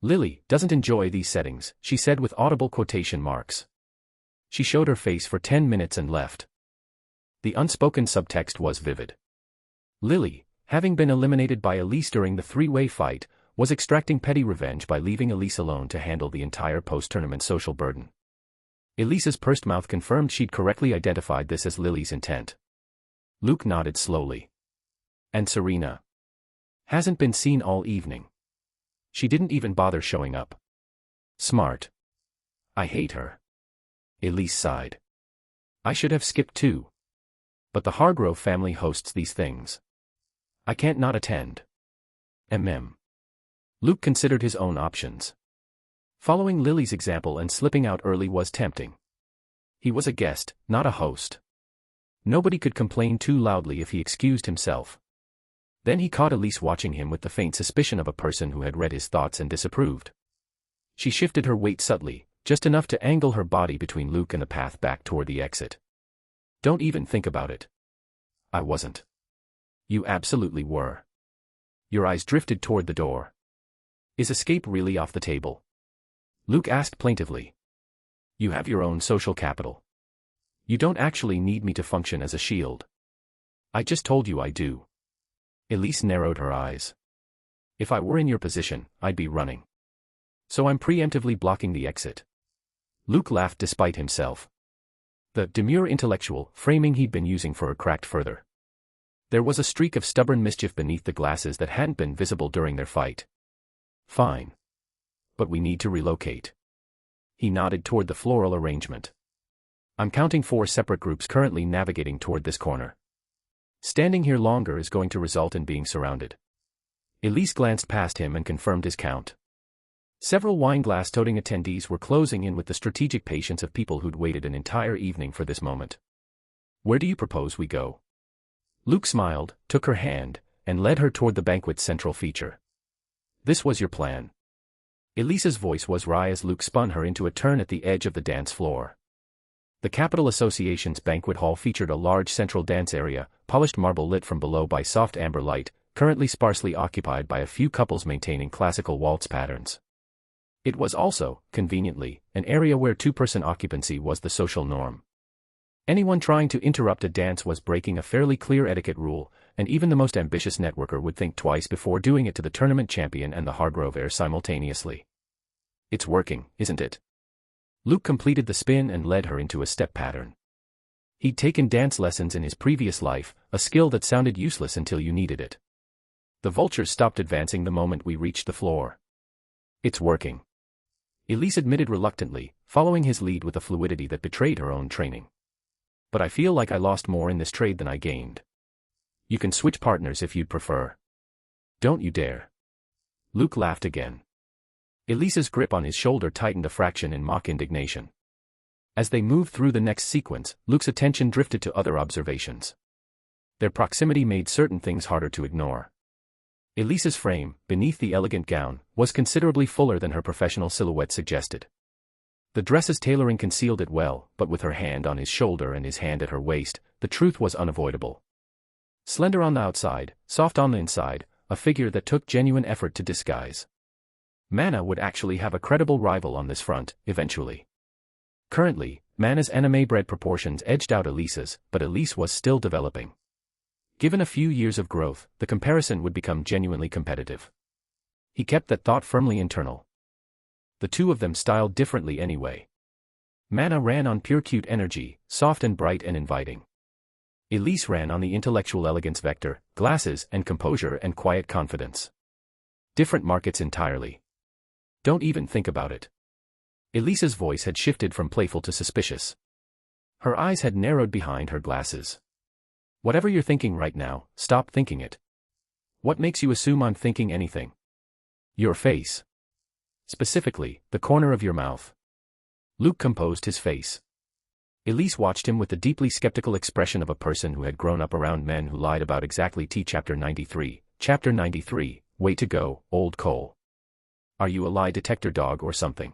"Lily doesn't enjoy these settings," she said with audible quotation marks. She showed her face for 10 minutes and left. The unspoken subtext was vivid. Lily, having been eliminated by Elise during the 3-way fight, was extracting petty revenge by leaving Elise alone to handle the entire post-tournament social burden. Elise's pursed mouth confirmed she'd correctly identified this as Lily's intent. Luke nodded slowly. "And Serena hasn't been seen all evening. She didn't even bother showing up. Smart. I hate her." Elise sighed. "I should have skipped too. But the Hargrove family hosts these things. I can't not attend." Luke considered his own options. Following Lily's example and slipping out early was tempting. He was a guest, not a host. Nobody could complain too loudly if he excused himself. Then he caught Elise watching him with the faint suspicion of a person who had read his thoughts and disapproved. She shifted her weight subtly, just enough to angle her body between Luke and the path back toward the exit. "Don't even think about it." "I wasn't." "You absolutely were." Your eyes drifted toward the door. "Is escape really off the table?" Luke asked plaintively. "You have your own social capital. You don't actually need me to function as a shield." "I just told you I do." Elise narrowed her eyes. "If I were in your position, I'd be running. So I'm preemptively blocking the exit." Luke laughed despite himself. The demure intellectual framing he'd been using for her cracked further. There was a streak of stubborn mischief beneath the glasses that hadn't been visible during their fight. Fine. But we need to relocate. He nodded toward the floral arrangement. I'm counting 4 separate groups currently navigating toward this corner. Standing here longer is going to result in being surrounded. Elise glanced past him and confirmed his count. Several wine-glass-toting attendees were closing in with the strategic patience of people who'd waited an entire evening for this moment. Where do you propose we go? Luke smiled, took her hand, and led her toward the banquet's central feature. This was your plan. Elise's voice was wry as Luke spun her into a turn at the edge of the dance floor. The Capital Association's banquet hall featured a large central dance area, polished marble lit from below by soft amber light, currently sparsely occupied by a few couples maintaining classical waltz patterns. It was also, conveniently, an area where 2-person occupancy was the social norm. Anyone trying to interrupt a dance was breaking a fairly clear etiquette rule, and even the most ambitious networker would think twice before doing it to the tournament champion and the Hargrove heir simultaneously. It's working, isn't it? Luke completed the spin and led her into a step pattern. He'd taken dance lessons in his previous life, a skill that sounded useless until you needed it. The vultures stopped advancing the moment we reached the floor. It's working. Elise admitted reluctantly, following his lead with a fluidity that betrayed her own training. But I feel like I lost more in this trade than I gained. You can switch partners if you'd prefer. Don't you dare. Luke laughed again. Elise's grip on his shoulder tightened a fraction in mock indignation. As they moved through the next sequence, Luke's attention drifted to other observations. Their proximity made certain things harder to ignore. Elise's frame, beneath the elegant gown, was considerably fuller than her professional silhouette suggested. The dress's tailoring concealed it well, but with her hand on his shoulder and his hand at her waist, the truth was unavoidable. Slender on the outside, soft on the inside, a figure that took genuine effort to disguise. Mana would actually have a credible rival on this front, eventually. Currently, Mana's anime-bred proportions edged out Elise's, but Elise was still developing. Given a few years of growth, the comparison would become genuinely competitive. He kept that thought firmly internal. The two of them styled differently anyway. Mana ran on pure cute energy, soft and bright and inviting. Elise ran on the intellectual elegance vector, glasses and composure and quiet confidence. Different markets entirely. Don't even think about it. Elise's voice had shifted from playful to suspicious. Her eyes had narrowed behind her glasses. Whatever you're thinking right now, stop thinking it. What makes you assume I'm thinking anything? Your face. Specifically, the corner of your mouth. Luke composed his face. Elise watched him with the deeply skeptical expression of a person who had grown up around men who lied about exactly Chapter 93. Chapter 93, way to go, old Cole. Are you a lie detector dog or something?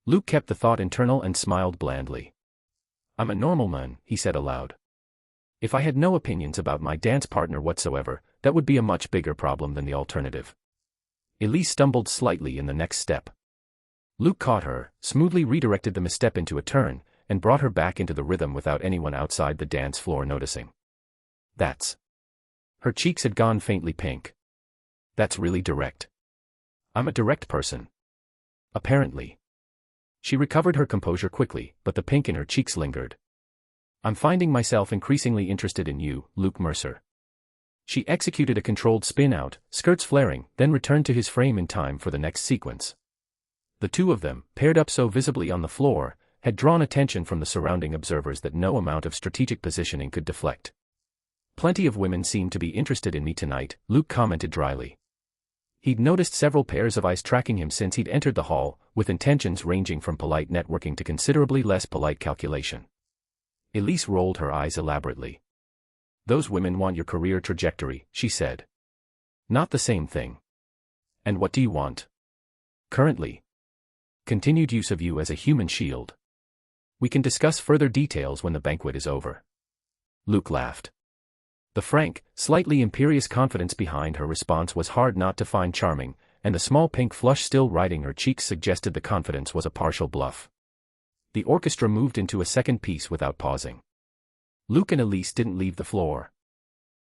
Luke kept the thought internal and smiled blandly. I'm a normal man, he said aloud. If I had no opinions about my dance partner whatsoever, that would be a much bigger problem than the alternative. Elise stumbled slightly in the next step. Luke caught her, smoothly redirected the misstep into a turn, and brought her back into the rhythm without anyone outside the dance floor noticing. That's. Her cheeks had gone faintly pink. That's really direct. I'm a direct person. Apparently. She recovered her composure quickly, but the pink in her cheeks lingered. I'm finding myself increasingly interested in you, Luke Mercer. She executed a controlled spin out, skirts flaring, then returned to his frame in time for the next sequence. The two of them, paired up so visibly on the floor, had drawn attention from the surrounding observers that no amount of strategic positioning could deflect. Plenty of women seemed to be interested in me tonight, Luke commented dryly. He'd noticed several pairs of eyes tracking him since he'd entered the hall, with intentions ranging from polite networking to considerably less polite calculation. Elise rolled her eyes elaborately. Those women want your career trajectory, she said. Not the same thing. And what do you want? Currently. Continued use of you as a human shield. We can discuss further details when the banquet is over. Luke laughed. The frank, slightly imperious confidence behind her response was hard not to find charming, and the small pink flush still riding her cheeks suggested the confidence was a partial bluff. The orchestra moved into a second piece without pausing. Luke and Elise didn't leave the floor.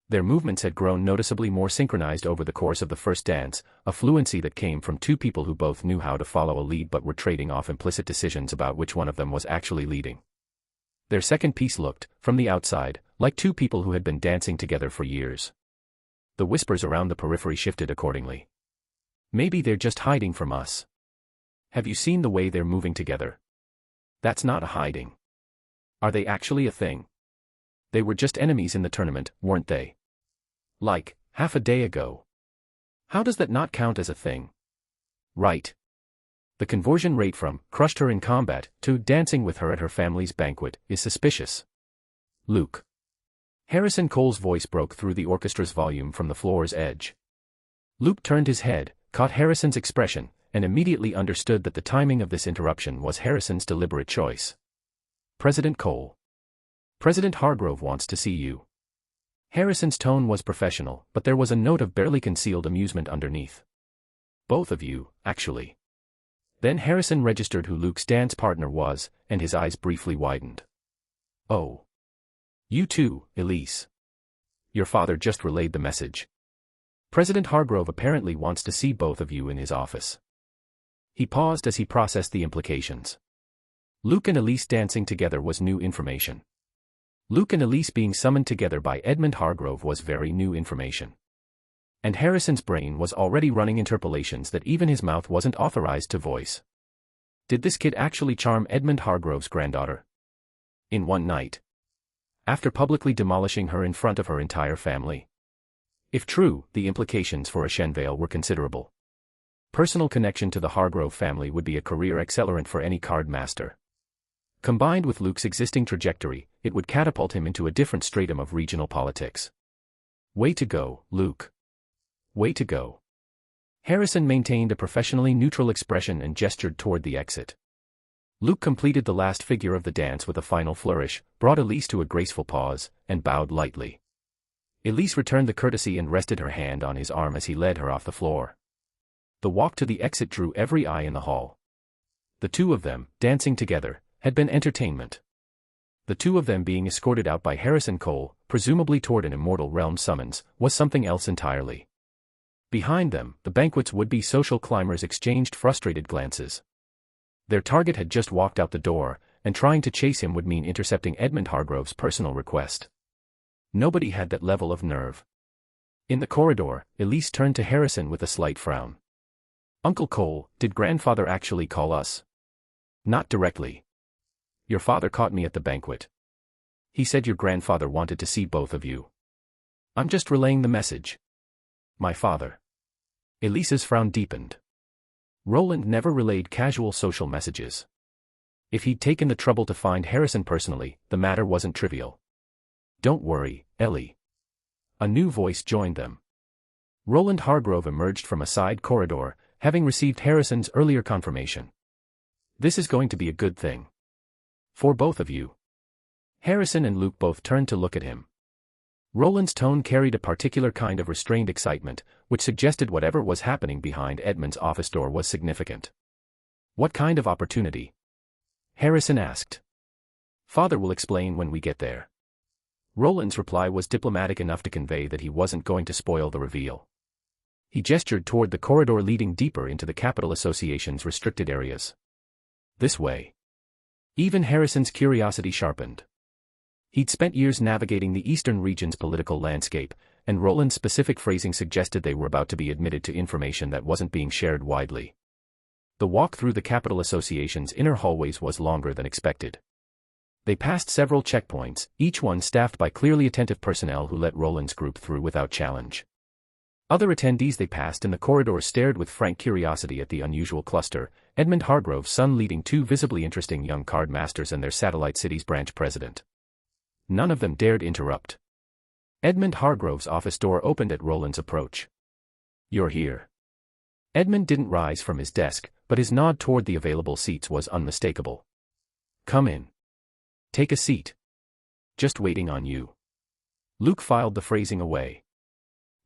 Their movements had grown noticeably more synchronized over the course of the first dance, a fluency that came from two people who both knew how to follow a lead but were trading off implicit decisions about which one of them was actually leading. Their second piece looked, from the outside, like two people who had been dancing together for years. The whispers around the periphery shifted accordingly. Maybe they're just hiding from us. Have you seen the way they're moving together? That's not a hiding. Are they actually a thing? They were just enemies in the tournament, weren't they? Like, half a day ago. How does that not count as a thing? Right. The conversion rate from crushed her in combat to dancing with her at her family's banquet is suspicious. Luke. Harrison Cole's voice broke through the orchestra's volume from the floor's edge. Luke turned his head, caught Harrison's expression, and immediately understood that the timing of this interruption was Harrison's deliberate choice. President Cole. President Hargrove wants to see you. Harrison's tone was professional, but there was a note of barely concealed amusement underneath. Both of you, actually. Then Harrison registered who Luke's dance partner was, and his eyes briefly widened. Oh. You too, Elise. Your father just relayed the message. President Hargrove apparently wants to see both of you in his office. He paused as he processed the implications. Luke and Elise dancing together was new information. Luke and Elise being summoned together by Edmund Hargrove was very new information. And Harrison's brain was already running interpolations that even his mouth wasn't authorized to voice. Did this kid actually charm Edmund Hargrove's granddaughter? In one night. After publicly demolishing her in front of her entire family. If true, the implications for Ashenvale were considerable. Personal connection to the Hargrove family would be a career accelerant for any card master. Combined with Luke's existing trajectory, it would catapult him into a different stratum of regional politics. Way to go, Luke. Way to go. Harrison maintained a professionally neutral expression and gestured toward the exit. Luke completed the last figure of the dance with a final flourish, brought Elise to a graceful pause, and bowed lightly. Elise returned the courtesy and rested her hand on his arm as he led her off the floor. The walk to the exit drew every eye in the hall. The two of them, dancing together, had been entertainment. The two of them being escorted out by Harrison Cole, presumably toward an Immortal Realm summons, was something else entirely. Behind them, the banquet's would-be social climbers exchanged frustrated glances. Their target had just walked out the door, and trying to chase him would mean intercepting Edmund Hargrove's personal request. Nobody had that level of nerve. In the corridor, Elise turned to Harrison with a slight frown. Uncle Cole, did grandfather actually call us? Not directly. Your father caught me at the banquet. He said your grandfather wanted to see both of you. I'm just relaying the message. My father. Elise's frown deepened. Roland never relayed casual social messages. If he'd taken the trouble to find Harrison personally, the matter wasn't trivial. Don't worry, Ellie. A new voice joined them. Roland Hargrove emerged from a side corridor, having received Harrison's earlier confirmation. This is going to be a good thing. For both of you. Harrison and Luke both turned to look at him. Roland's tone carried a particular kind of restrained excitement, which suggested whatever was happening behind Edmund's office door was significant. What kind of opportunity? Harrison asked. Father will explain when we get there. Roland's reply was diplomatic enough to convey that he wasn't going to spoil the reveal. He gestured toward the corridor leading deeper into the Capital Association's restricted areas. This way. Even Harrison's curiosity sharpened. He'd spent years navigating the eastern region's political landscape, and Roland's specific phrasing suggested they were about to be admitted to information that wasn't being shared widely. The walk through the Capital Association's inner hallways was longer than expected. They passed several checkpoints, each one staffed by clearly attentive personnel who let Roland's group through without challenge. Other attendees they passed in the corridor stared with frank curiosity at the unusual cluster, Edmund Hargrove's son leading two visibly interesting young card masters and their satellite city's branch president. None of them dared interrupt. Edmund Hargrove's office door opened at Roland's approach. You're here. Edmund didn't rise from his desk, but his nod toward the available seats was unmistakable. Come in. Take a seat. Just waiting on you. Luke filed the phrasing away.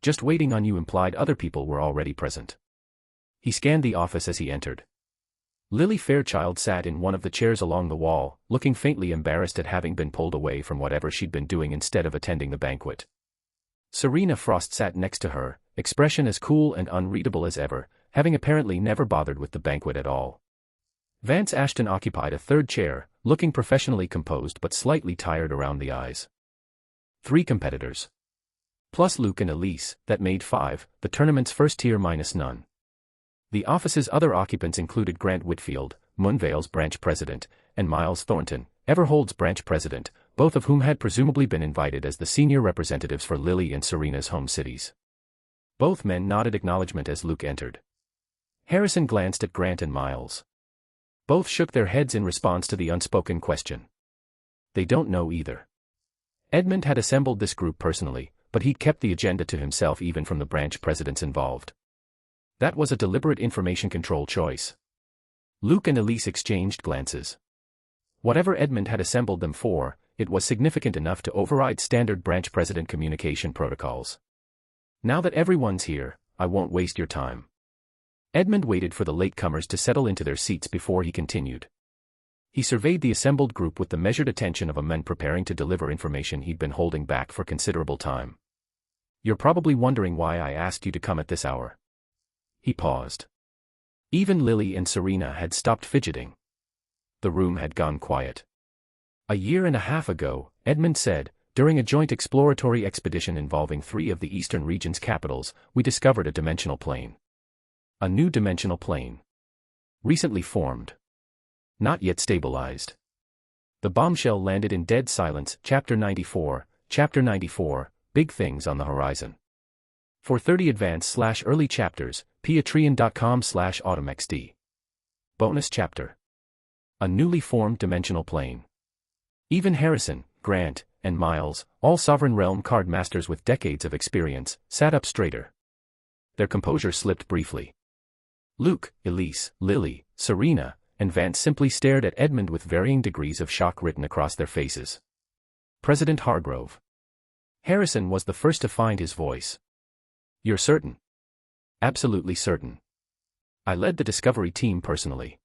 Just waiting on you implied other people were already present. He scanned the office as he entered. Lily Fairchild sat in one of the chairs along the wall, looking faintly embarrassed at having been pulled away from whatever she'd been doing instead of attending the banquet. Serena Frost sat next to her, expression as cool and unreadable as ever, having apparently never bothered with the banquet at all. Vance Ashton occupied a third chair, looking professionally composed but slightly tired around the eyes. 3 competitors. Plus Luke and Elise, that made 5, the tournament's first tier minus none. The office's other occupants included Grant Whitfield, Moonvale's branch president, and Miles Thornton, Everhold's branch president, both of whom had presumably been invited as the senior representatives for Lily and Serena's home cities. Both men nodded acknowledgement as Luke entered. Harrison glanced at Grant and Miles. Both shook their heads in response to the unspoken question. They don't know either. Edmund had assembled this group personally, but he'd kept the agenda to himself even from the branch presidents involved. That was a deliberate information control choice. Luke and Elise exchanged glances. Whatever Edmund had assembled them for, it was significant enough to override standard branch president communication protocols. Now that everyone's here, I won't waste your time. Edmund waited for the latecomers to settle into their seats before he continued. He surveyed the assembled group with the measured attention of a man preparing to deliver information he'd been holding back for considerable time. You're probably wondering why I asked you to come at this hour. He paused. Even Lily and Serena had stopped fidgeting. The room had gone quiet. A year and a half ago, Edmund said, during a joint exploratory expedition involving 3 of the eastern region's capitals, we discovered a dimensional plane. A new dimensional plane. Recently formed. Not yet stabilized. The bombshell landed in dead silence. Chapter 94, Big Things on the Horizon. For 30 advanced/early chapters, patreon.com/automxd. Bonus chapter. A newly formed dimensional plane. Even Harrison, Grant, and Miles, all Sovereign Realm card masters with decades of experience, sat up straighter. Their composure slipped briefly. Luke, Elise, Lily, Serena, and Vance simply stared at Edmund with varying degrees of shock written across their faces. President Hargrove. Harrison was the first to find his voice. You're certain? Absolutely certain. I led the discovery team personally.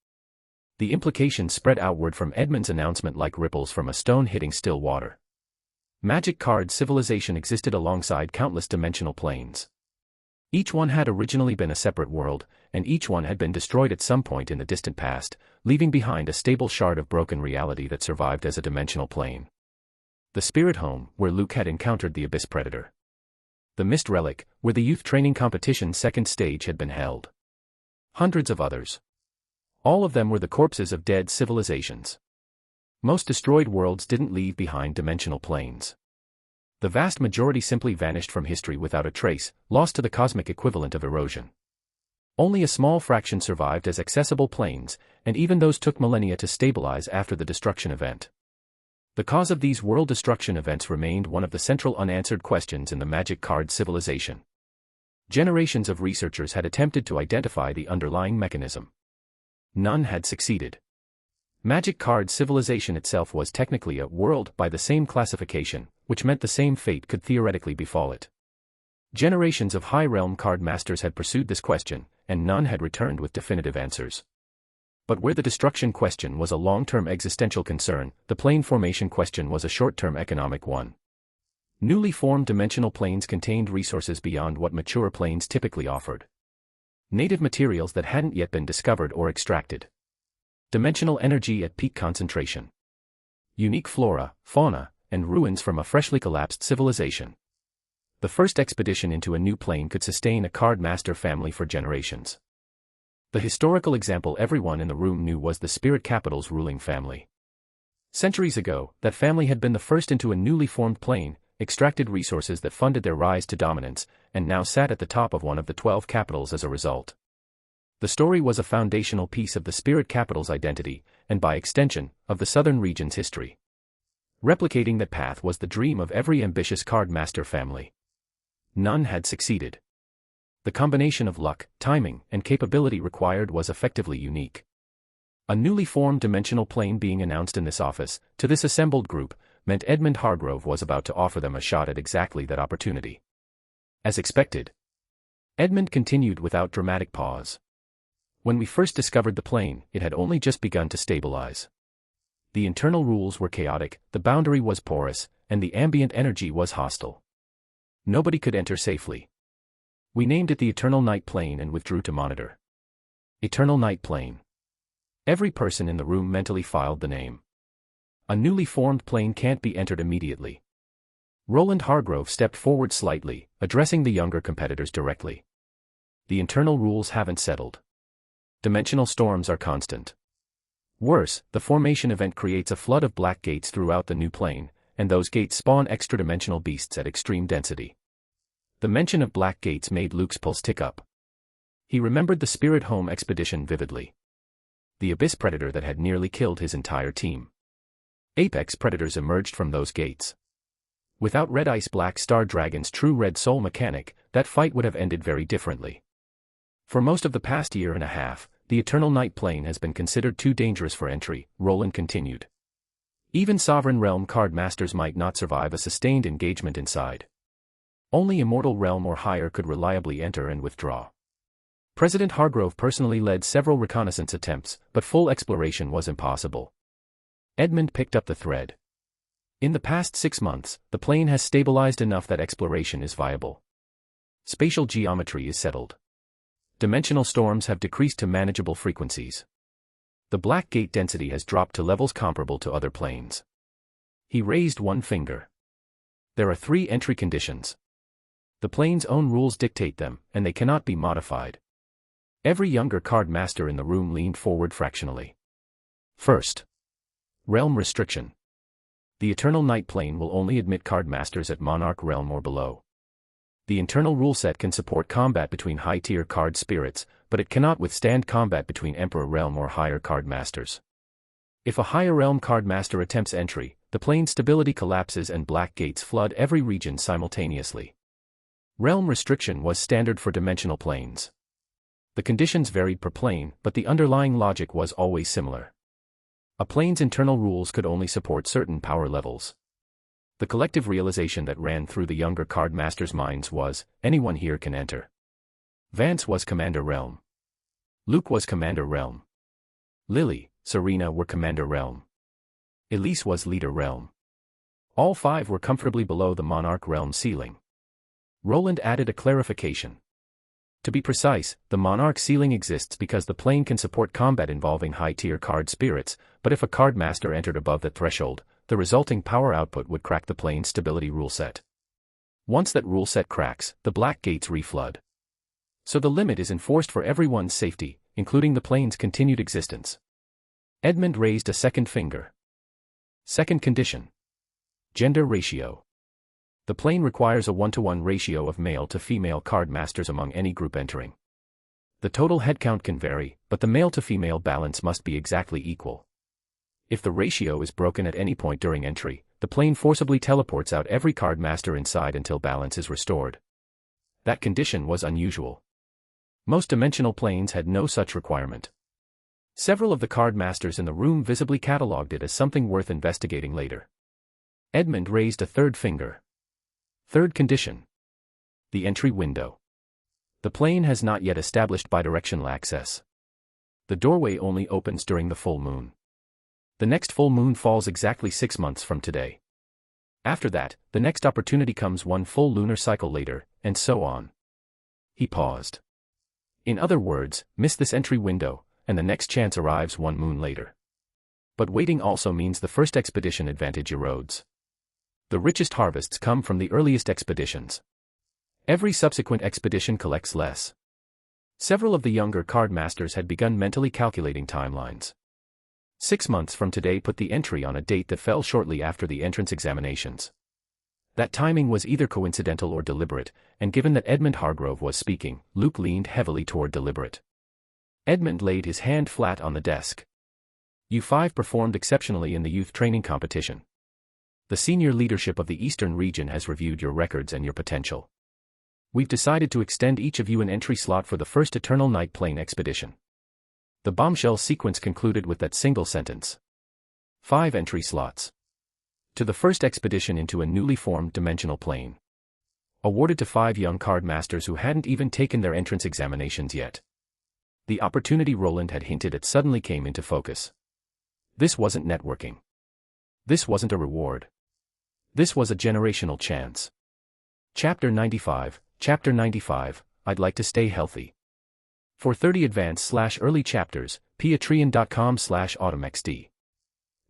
The implications spread outward from Edmund's announcement like ripples from a stone hitting still water. Magic card civilization existed alongside countless dimensional planes. Each one had originally been a separate world, and each one had been destroyed at some point in the distant past, leaving behind a stable shard of broken reality that survived as a dimensional plane. The Spirit Home, where Luke had encountered the Abyss Predator. The Mist Relic, where the youth training competition's second stage had been held. Hundreds of others. All of them were the corpses of dead civilizations. Most destroyed worlds didn't leave behind dimensional planes. The vast majority simply vanished from history without a trace, lost to the cosmic equivalent of erosion. Only a small fraction survived as accessible planes, and even those took millennia to stabilize after the destruction event. The cause of these world destruction events remained one of the central unanswered questions in the magic card civilization. Generations of researchers had attempted to identify the underlying mechanism. None had succeeded. Magic card civilization itself was technically a world by the same classification, which meant the same fate could theoretically befall it. Generations of high realm card masters had pursued this question, and none had returned with definitive answers. But where the destruction question was a long-term existential concern, the plane formation question was a short-term economic one. Newly formed dimensional planes contained resources beyond what mature planes typically offered. Native materials that hadn't yet been discovered or extracted. Dimensional energy at peak concentration. Unique flora, fauna, and ruins from a freshly collapsed civilization. The first expedition into a new plane could sustain a card master family for generations. The historical example everyone in the room knew was the Spirit Capital's ruling family. Centuries ago, that family had been the first into a newly formed plane, extracted resources that funded their rise to dominance, and now sat at the top of one of the 12 capitals as a result. The story was a foundational piece of the Spirit Capital's identity, and by extension, of the southern region's history. Replicating that path was the dream of every ambitious card master family. None had succeeded. The combination of luck, timing, and capability required was effectively unique. A newly formed dimensional plane being announced in this office, to this assembled group, meant Edmund Hargrove was about to offer them a shot at exactly that opportunity. As expected. Edmund continued without dramatic pause. When we first discovered the plane, it had only just begun to stabilize. The internal rules were chaotic, the boundary was porous, and the ambient energy was hostile. Nobody could enter safely. We named it the Eternal Night Plane and withdrew to monitor. Eternal Night Plane. Every person in the room mentally filed the name. A newly formed plane can't be entered immediately. Roland Hargrove stepped forward slightly, addressing the younger competitors directly. The internal rules haven't settled. Dimensional storms are constant. Worse, the formation event creates a flood of black gates throughout the new plane, and those gates spawn extra-dimensional beasts at extreme density. The mention of black gates made Luke's pulse tick up. He remembered the Spirit Home expedition vividly. The abyss predator that had nearly killed his entire team. Apex predators emerged from those gates. Without Red Ice Black Star Dragon's true Red Soul mechanic, that fight would have ended very differently. For most of the past year and a half, the Eternal Night Plane has been considered too dangerous for entry, Roland continued. Even Sovereign Realm card masters might not survive a sustained engagement inside. Only Immortal Realm or higher could reliably enter and withdraw. President Hargrove personally led several reconnaissance attempts, but full exploration was impossible. Edmund picked up the thread. In the past 6 months, the plane has stabilized enough that exploration is viable. Spatial geometry is settled. Dimensional storms have decreased to manageable frequencies. The black gate density has dropped to levels comparable to other planes. He raised one finger. There are 3 entry conditions. The plane's own rules dictate them, and they cannot be modified. Every younger card master in the room leaned forward fractionally. First, realm restriction. The Eternal Night Plane will only admit card masters at Monarch Realm or below. The internal rule set can support combat between high-tier card spirits, but it cannot withstand combat between Emperor Realm or higher card masters. If a higher realm card master attempts entry, the plane's stability collapses and black gates flood every region simultaneously. Realm restriction was standard for dimensional planes. The conditions varied per plane, but the underlying logic was always similar. A plane's internal rules could only support certain power levels. The collective realization that ran through the younger card masters' minds was, anyone here can enter. Vance was Commander Realm. Luke was Commander Realm. Lily, Serena were Commander Realm. Elise was Leader Realm. All 5 were comfortably below the Monarch Realm ceiling. Roland added a clarification. To be precise, the Monarch ceiling exists because the plane can support combat involving high-tier card spirits, but if a card master entered above that threshold, the resulting power output would crack the plane's stability rule set. Once that rule set cracks, the black gates reflood. So the limit is enforced for everyone's safety, including the plane's continued existence. Edmund raised a second finger. Second condition. Gender ratio. The plane requires a 1-to-1 ratio of male to female card masters among any group entering. The total headcount can vary, but the male to female balance must be exactly equal. If the ratio is broken at any point during entry, the plane forcibly teleports out every card master inside until balance is restored. That condition was unusual. Most dimensional planes had no such requirement. Several of the card masters in the room visibly catalogued it as something worth investigating later. Edmund raised a third finger. Third condition. The entry window. The plane has not yet established bidirectional access. The doorway only opens during the full moon. The next full moon falls exactly 6 months from today. After that, the next opportunity comes 1 full lunar cycle later, and so on. He paused. In other words, miss this entry window, and the next chance arrives 1 moon later. But waiting also means the first expedition advantage erodes. The richest harvests come from the earliest expeditions. Every subsequent expedition collects less. Several of the younger card masters had begun mentally calculating timelines. 6 months from today put the entry on a date that fell shortly after the entrance examinations. That timing was either coincidental or deliberate, and given that Edmund Hargrove was speaking, Luke leaned heavily toward deliberate. Edmund laid his hand flat on the desk. You 5 performed exceptionally in the youth training competition. The senior leadership of the Eastern region has reviewed your records and your potential. We've decided to extend each of you an entry slot for the first Eternal Night Plane expedition. The bombshell sequence concluded with that single sentence. 5 entry slots. To the first expedition into a newly formed dimensional plane. Awarded to 5 young card masters who hadn't even taken their entrance examinations yet. The opportunity Roland had hinted at suddenly came into focus. This wasn't networking. This wasn't a reward. This was a generational chance. Chapter 95, I'd like to stay healthy. For 30 advanced/early chapters, patreon.com/autumnxd.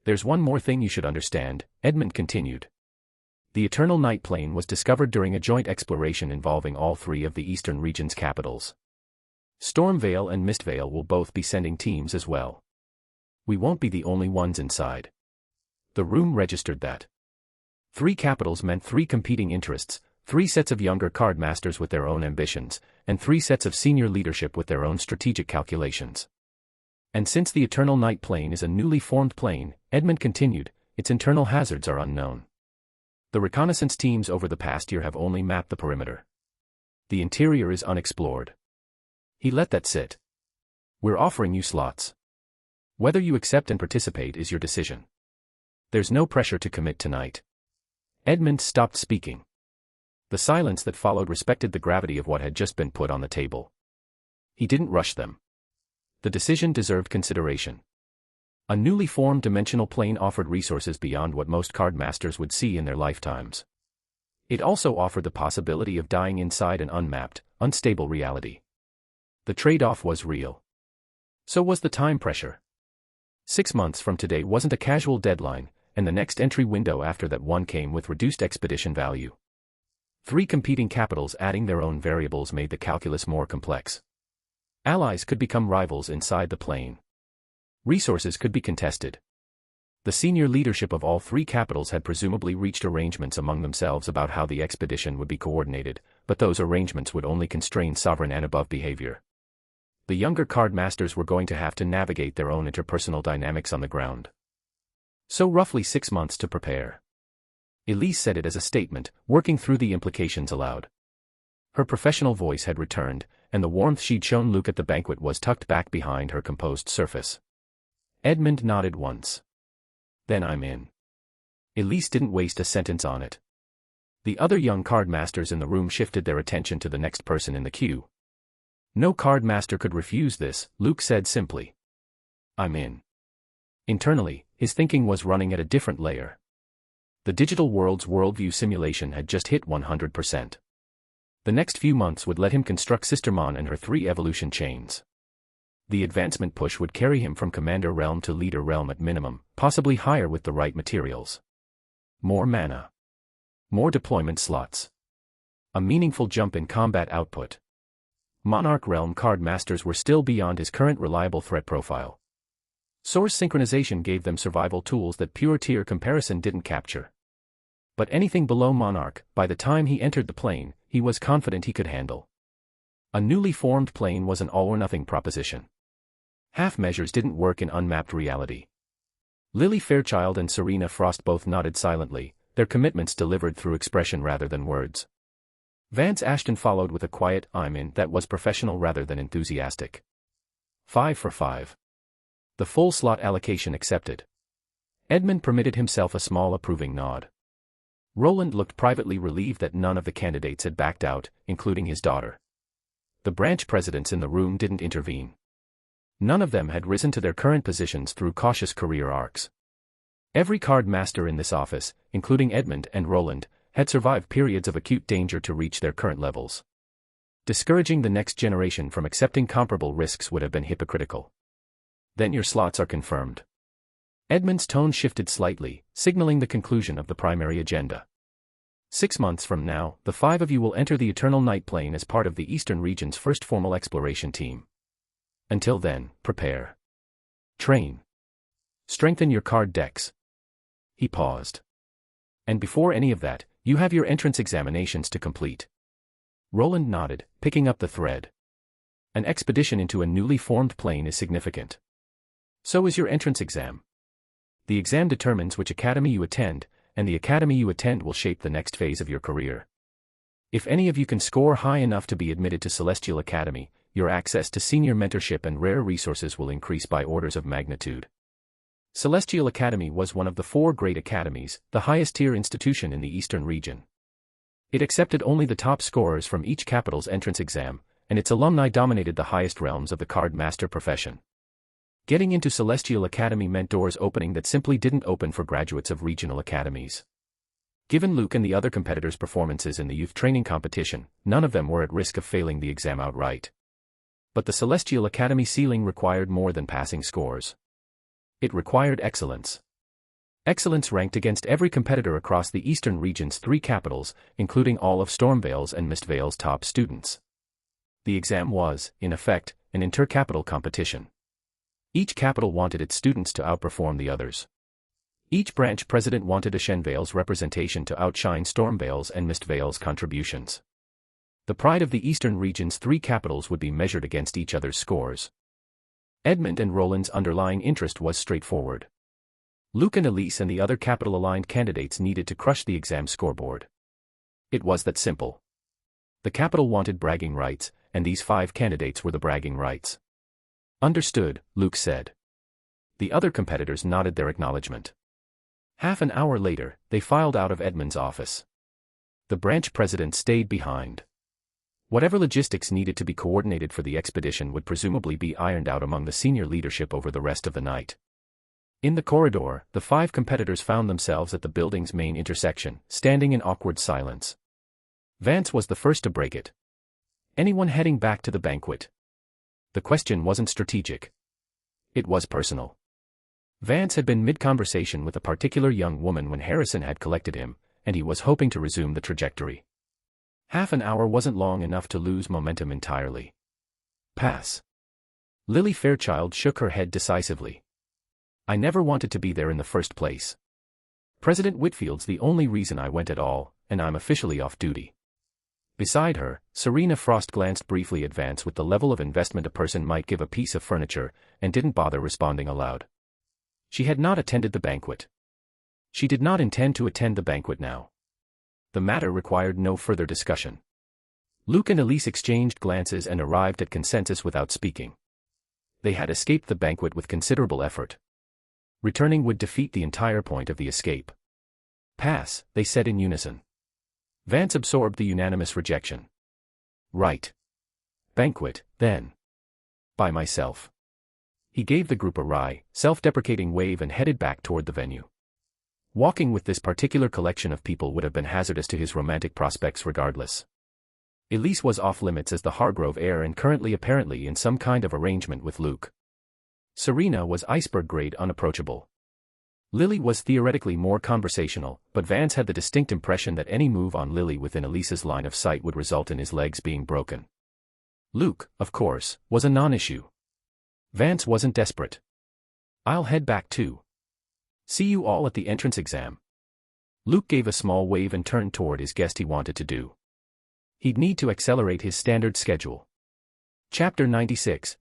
There's one more thing you should understand, Edmund continued. The Eternal Night Plane was discovered during a joint exploration involving all 3 of the Eastern region's capitals. Stormvale and Mistvale will both be sending teams as well. We won't be the only ones inside. The room registered that. 3 capitals meant 3 competing interests, 3 sets of younger card masters with their own ambitions, and 3 sets of senior leadership with their own strategic calculations. And since the Eternal Night plane is a newly formed plane, Edmund continued, its internal hazards are unknown. The reconnaissance teams over the past year have only mapped the perimeter. The interior is unexplored. He let that sit. We're offering you slots. Whether you accept and participate is your decision. There's no pressure to commit tonight. Edmund stopped speaking. The silence that followed respected the gravity of what had just been put on the table. He didn't rush them. The decision deserved consideration. A newly formed dimensional plane offered resources beyond what most card masters would see in their lifetimes. It also offered the possibility of dying inside an unmapped, unstable reality. The trade-off was real. So was the time pressure. 6 months from today wasn't a casual deadline, and the next entry window after that one came with reduced expedition value. 3 competing capitals adding their own variables made the calculus more complex. Allies could become rivals inside the plane. Resources could be contested. The senior leadership of all 3 capitals had presumably reached arrangements among themselves about how the expedition would be coordinated, but those arrangements would only constrain sovereign and above behavior. The younger card masters were going to have to navigate their own interpersonal dynamics on the ground. So roughly 6 months to prepare. Elise said it as a statement, working through the implications aloud. Her professional voice had returned, and the warmth she'd shown Luke at the banquet was tucked back behind her composed surface. Edmund nodded once. Then I'm in. Elise didn't waste a sentence on it. The other young card masters in the room shifted their attention to the next person in the queue. No card master could refuse this, Luke said simply. I'm in. Internally, his thinking was running at a different layer. The digital world's worldview simulation had just hit 100%. The next few months would let him construct Sistermon and her 3 evolution chains. The advancement push would carry him from Commander Realm to Leader Realm at minimum, possibly higher with the right materials. More mana. More deployment slots. A meaningful jump in combat output. Monarch Realm card masters were still beyond his current reliable threat profile. Source synchronization gave them survival tools that pure tier comparison didn't capture. But anything below Monarch, by the time he entered the plane, he was confident he could handle. A newly formed plane was an all-or-nothing proposition. Half measures didn't work in unmapped reality. Lily Fairchild and Serena Frost both nodded silently, their commitments delivered through expression rather than words. Vance Ashton followed with a quiet "I'm in" that was professional rather than enthusiastic. 5 for 5. The full slot allocation accepted. Edmund permitted himself a small approving nod. Roland looked privately relieved that none of the candidates had backed out, including his daughter. The branch presidents in the room didn't intervene. None of them had risen to their current positions through cautious career arcs. Every card master in this office, including Edmund and Roland, had survived periods of acute danger to reach their current levels. Discouraging the next generation from accepting comparable risks would have been hypocritical. Then your slots are confirmed. Edmund's tone shifted slightly, signaling the conclusion of the primary agenda. 6 months from now, the 5 of you will enter the Eternal Night plane as part of the Eastern region's first formal exploration team. Until then, prepare. Train. Strengthen your card decks. He paused. And before any of that, you have your entrance examinations to complete. Roland nodded, picking up the thread. An expedition into a newly formed plane is significant. So is your entrance exam. The exam determines which academy you attend, and the academy you attend will shape the next phase of your career. If any of you can score high enough to be admitted to Celestial Academy, your access to senior mentorship and rare resources will increase by orders of magnitude. Celestial Academy was one of the 4 great academies, the highest-tier institution in the Eastern region. It accepted only the top scorers from each capital's entrance exam, and its alumni dominated the highest realms of the card master profession. Getting into Celestial Academy meant doors opening that simply didn't open for graduates of regional academies. Given Luke and the other competitors' performances in the youth training competition, none of them were at risk of failing the exam outright. But the Celestial Academy ceiling required more than passing scores. It required excellence. Excellence ranked against every competitor across the Eastern region's 3 capitals, including all of Stormvale's and Mistvale's top students. The exam was, in effect, an intercapital competition. Each capital wanted its students to outperform the others. Each branch president wanted Ashenvale's representation to outshine Stormvale's and Mistvale's contributions. The pride of the Eastern region's 3 capitals would be measured against each other's scores. Edmund and Roland's underlying interest was straightforward. Luke and Elise and the other capital-aligned candidates needed to crush the exam scoreboard. It was that simple. The capital wanted bragging rights, and these 5 candidates were the bragging rights. Understood, Luke said. The other competitors nodded their acknowledgement. Half an hour later, they filed out of Edmund's office. The branch president stayed behind. Whatever logistics needed to be coordinated for the expedition would presumably be ironed out among the senior leadership over the rest of the night. In the corridor, the 5 competitors found themselves at the building's main intersection, standing in awkward silence. Vance was the first to break it. Anyone heading back to the banquet? The question wasn't strategic. It was personal. Vance had been mid-conversation with a particular young woman when Harrison had collected him, and he was hoping to resume the trajectory. Half an hour wasn't long enough to lose momentum entirely. Pass. Lily Fairchild shook her head decisively. I never wanted to be there in the first place. President Whitfield's the only reason I went at all, and I'm officially off duty. Beside her, Serena Frost glanced briefly at Vance with the level of investment a person might give a piece of furniture, and didn't bother responding aloud. She had not attended the banquet. She did not intend to attend the banquet now. The matter required no further discussion. Luke and Elise exchanged glances and arrived at consensus without speaking. They had escaped the banquet with considerable effort. Returning would defeat the entire point of the escape. Pass, they said in unison. Vance absorbed the unanimous rejection. Right. Banquet, then. By myself. He gave the group a wry, self-deprecating wave and headed back toward the venue. Walking with this particular collection of people would have been hazardous to his romantic prospects regardless. Elise was off-limits as the Hargrove heir and currently apparently in some kind of arrangement with Luke. Serena was iceberg-grade unapproachable. Lily was theoretically more conversational, but Vance had the distinct impression that any move on Lily within Elise's line of sight would result in his legs being broken. Luke, of course, was a non-issue. Vance wasn't desperate. I'll head back too. See you all at the entrance exam. Luke gave a small wave and turned toward his guest. He wanted to do. He'd need to accelerate his standard schedule. Chapter 96,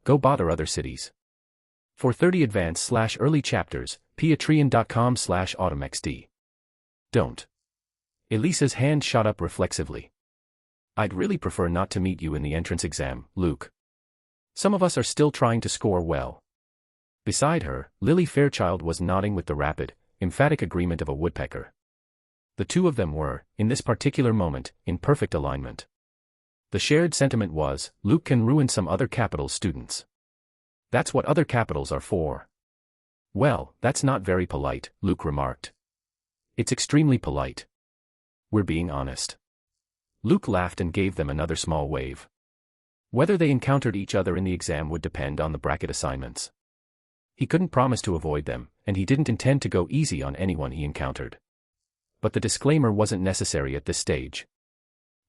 Go Bother Other Cities. For 30 advanced/early chapters, patreon.com/autumnxd. Don't. Elisa's hand shot up reflexively. I'd really prefer not to meet you in the entrance exam, Luke. Some of us are still trying to score well. Beside her, Lily Fairchild was nodding with the rapid, emphatic agreement of a woodpecker. The two of them were, in this particular moment, in perfect alignment. The shared sentiment was, Luke can ruin some other capital's students. That's what other capitals are for. Well, that's not very polite, Luke remarked. It's extremely polite. We're being honest. Luke laughed and gave them another small wave. Whether they encountered each other in the exam would depend on the bracket assignments. He couldn't promise to avoid them, and he didn't intend to go easy on anyone he encountered. But the disclaimer wasn't necessary at this stage.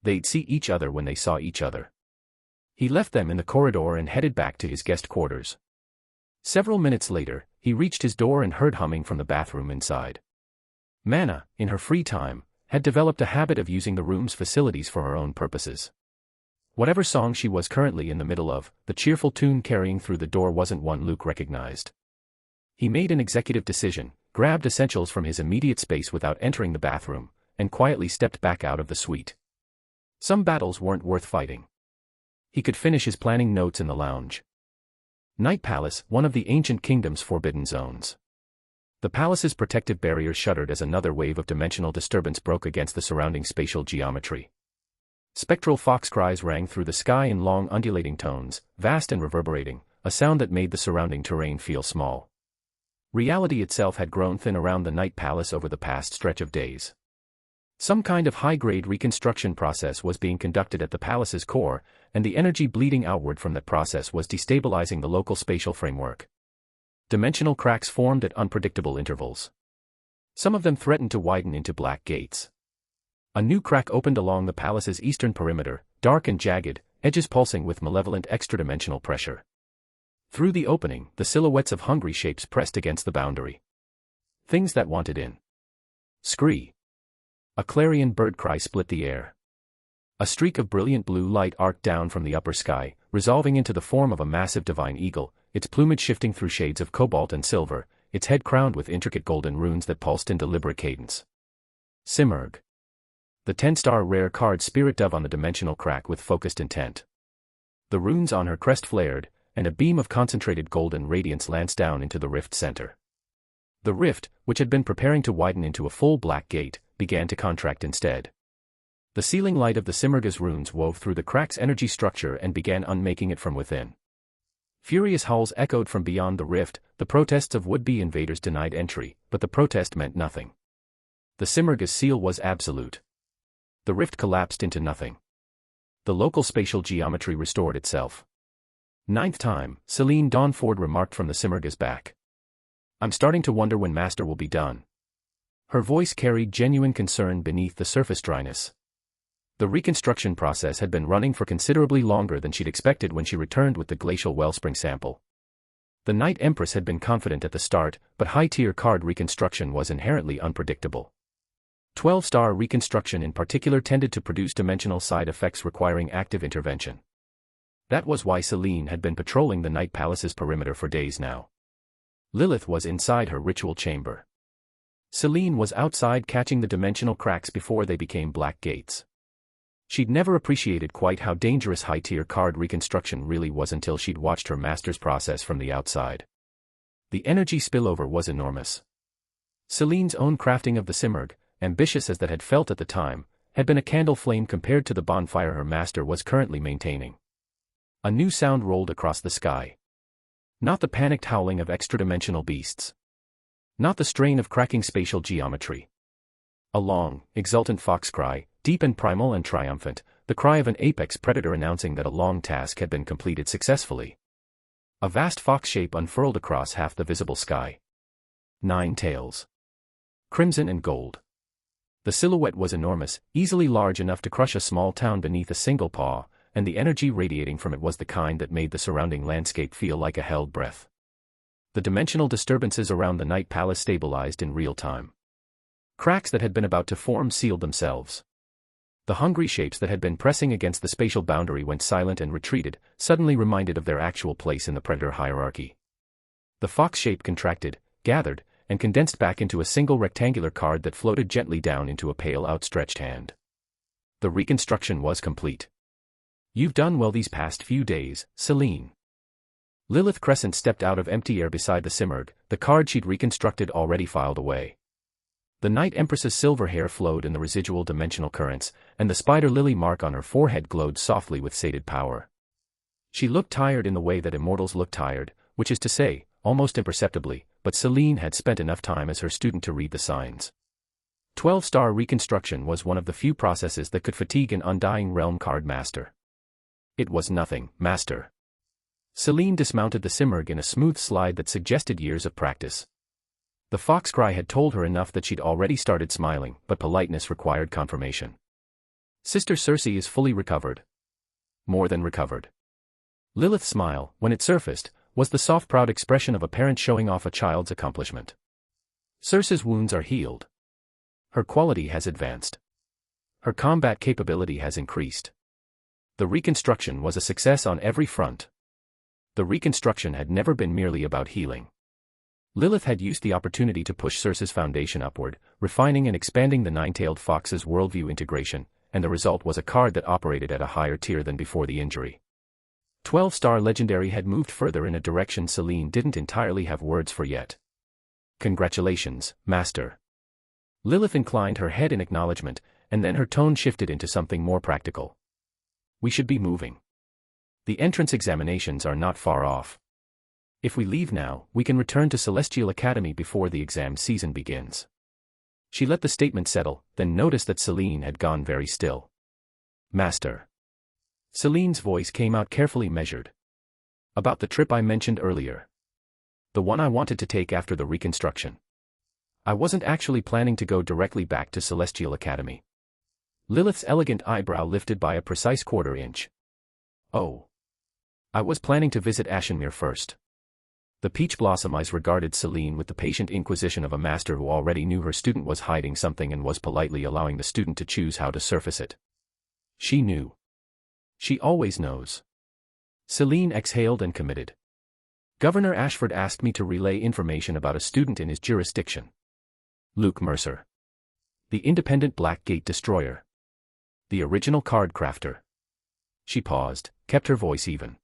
They'd see each other when they saw each other. He left them in the corridor and headed back to his guest quarters. Several minutes later, he reached his door and heard humming from the bathroom inside. Mana, in her free time, had developed a habit of using the room's facilities for her own purposes. Whatever song she was currently in the middle of, the cheerful tune carrying through the door wasn't one Luke recognized. He made an executive decision, grabbed essentials from his immediate space without entering the bathroom, and quietly stepped back out of the suite. Some battles weren't worth fighting. He could finish his planning notes in the lounge. Night Palace, one of the ancient kingdom's forbidden zones. The palace's protective barrier shuddered as another wave of dimensional disturbance broke against the surrounding spatial geometry. Spectral fox cries rang through the sky in long undulating tones, vast and reverberating, a sound that made the surrounding terrain feel small. Reality itself had grown thin around the Night Palace over the past stretch of days. Some kind of high-grade reconstruction process was being conducted at the palace's core, and the energy bleeding outward from that process was destabilizing the local spatial framework. Dimensional cracks formed at unpredictable intervals. Some of them threatened to widen into black gates. A new crack opened along the palace's eastern perimeter, dark and jagged, edges pulsing with malevolent extra-dimensional pressure. Through the opening, the silhouettes of hungry shapes pressed against the boundary. Things that wanted in. Scree. A clarion bird cry split the air. A streak of brilliant blue light arced down from the upper sky, resolving into the form of a massive divine eagle, its plumage shifting through shades of cobalt and silver, its head crowned with intricate golden runes that pulsed in deliberate cadence. Simurgh. The 10-star rare card spirit dove on the dimensional crack with focused intent. The runes on her crest flared, and a beam of concentrated golden radiance lanced down into the rift's center. The rift, which had been preparing to widen into a full black gate, began to contract instead. The sealing light of the Simurgh's runes wove through the crack's energy structure and began unmaking it from within. Furious howls echoed from beyond the rift, the protests of would-be invaders denied entry, but the protest meant nothing. The Simurgh's seal was absolute. The rift collapsed into nothing. The local spatial geometry restored itself. Ninth time, Celine Dawnford remarked from the Simurgh's back. I'm starting to wonder when Master will be done. Her voice carried genuine concern beneath the surface dryness. The reconstruction process had been running for considerably longer than she'd expected when she returned with the glacial wellspring sample. The Night Empress had been confident at the start, but high-tier card reconstruction was inherently unpredictable. 12-star reconstruction in particular tended to produce dimensional side effects requiring active intervention. That was why Celine had been patrolling the Night Palace's perimeter for days now. Lilith was inside her ritual chamber. Celine was outside catching the dimensional cracks before they became black gates. She'd never appreciated quite how dangerous high-tier card reconstruction really was until she'd watched her master's process from the outside. The energy spillover was enormous. Celine's own crafting of the Simurgh, ambitious as that had felt at the time, had been a candle flame compared to the bonfire her master was currently maintaining. A new sound rolled across the sky. Not the panicked howling of extra-dimensional beasts. Not the strain of cracking spatial geometry. A long, exultant fox cry, deep and primal and triumphant, the cry of an apex predator announcing that a long task had been completed successfully. A vast fox shape unfurled across half the visible sky. 9 tails. Crimson and gold. The silhouette was enormous, easily large enough to crush a small town beneath a single paw, and the energy radiating from it was the kind that made the surrounding landscape feel like a held breath. The dimensional disturbances around the Night Palace stabilized in real time. Cracks that had been about to form sealed themselves. The hungry shapes that had been pressing against the spatial boundary went silent and retreated, suddenly reminded of their actual place in the predator hierarchy. The fox shape contracted, gathered, and condensed back into a single rectangular card that floated gently down into a pale outstretched hand. The reconstruction was complete. You've done well these past few days, Celine. Lilith Crescent stepped out of empty air beside the Simurgh, the card she'd reconstructed already filed away. The Night Empress's silver hair flowed in the residual dimensional currents, and the spider lily mark on her forehead glowed softly with sated power. She looked tired in the way that immortals look tired, which is to say, almost imperceptibly, but Celine had spent enough time as her student to read the signs. 12-star reconstruction was one of the few processes that could fatigue an undying realm card master. It was nothing, master. Celine dismounted the Simurgh in a smooth slide that suggested years of practice. The fox cry had told her enough that she'd already started smiling, but politeness required confirmation. Sister Circe is fully recovered. More than recovered. Lilith's smile, when it surfaced, was the soft proud expression of a parent showing off a child's accomplishment. Circe's wounds are healed. Her quality has advanced. Her combat capability has increased. The reconstruction was a success on every front. The reconstruction had never been merely about healing. Lilith had used the opportunity to push Circe's foundation upward, refining and expanding the nine-tailed fox's worldview integration, and the result was a card that operated at a higher tier than before the injury. 12-star legendary had moved further in a direction Celine didn't entirely have words for yet. Congratulations, Master. Lilith inclined her head in acknowledgement, and then her tone shifted into something more practical. We should be moving. The entrance examinations are not far off. If we leave now, we can return to Celestial Academy before the exam season begins. She let the statement settle, then noticed that Celine had gone very still. Master. Celine's voice came out carefully measured. About the trip I mentioned earlier. The one I wanted to take after the reconstruction. I wasn't actually planning to go directly back to Celestial Academy. Lilith's elegant eyebrow lifted by a precise quarter-inch. Oh. I was planning to visit Ashenmere first. The peach blossom eyes regarded Celine with the patient inquisition of a master who already knew her student was hiding something and was politely allowing the student to choose how to surface it. She knew. She always knows. Celine exhaled and committed. Governor Ashford asked me to relay information about a student in his jurisdiction. Luke Mercer. The independent Blackgate destroyer. The original card crafter. She paused, kept her voice even.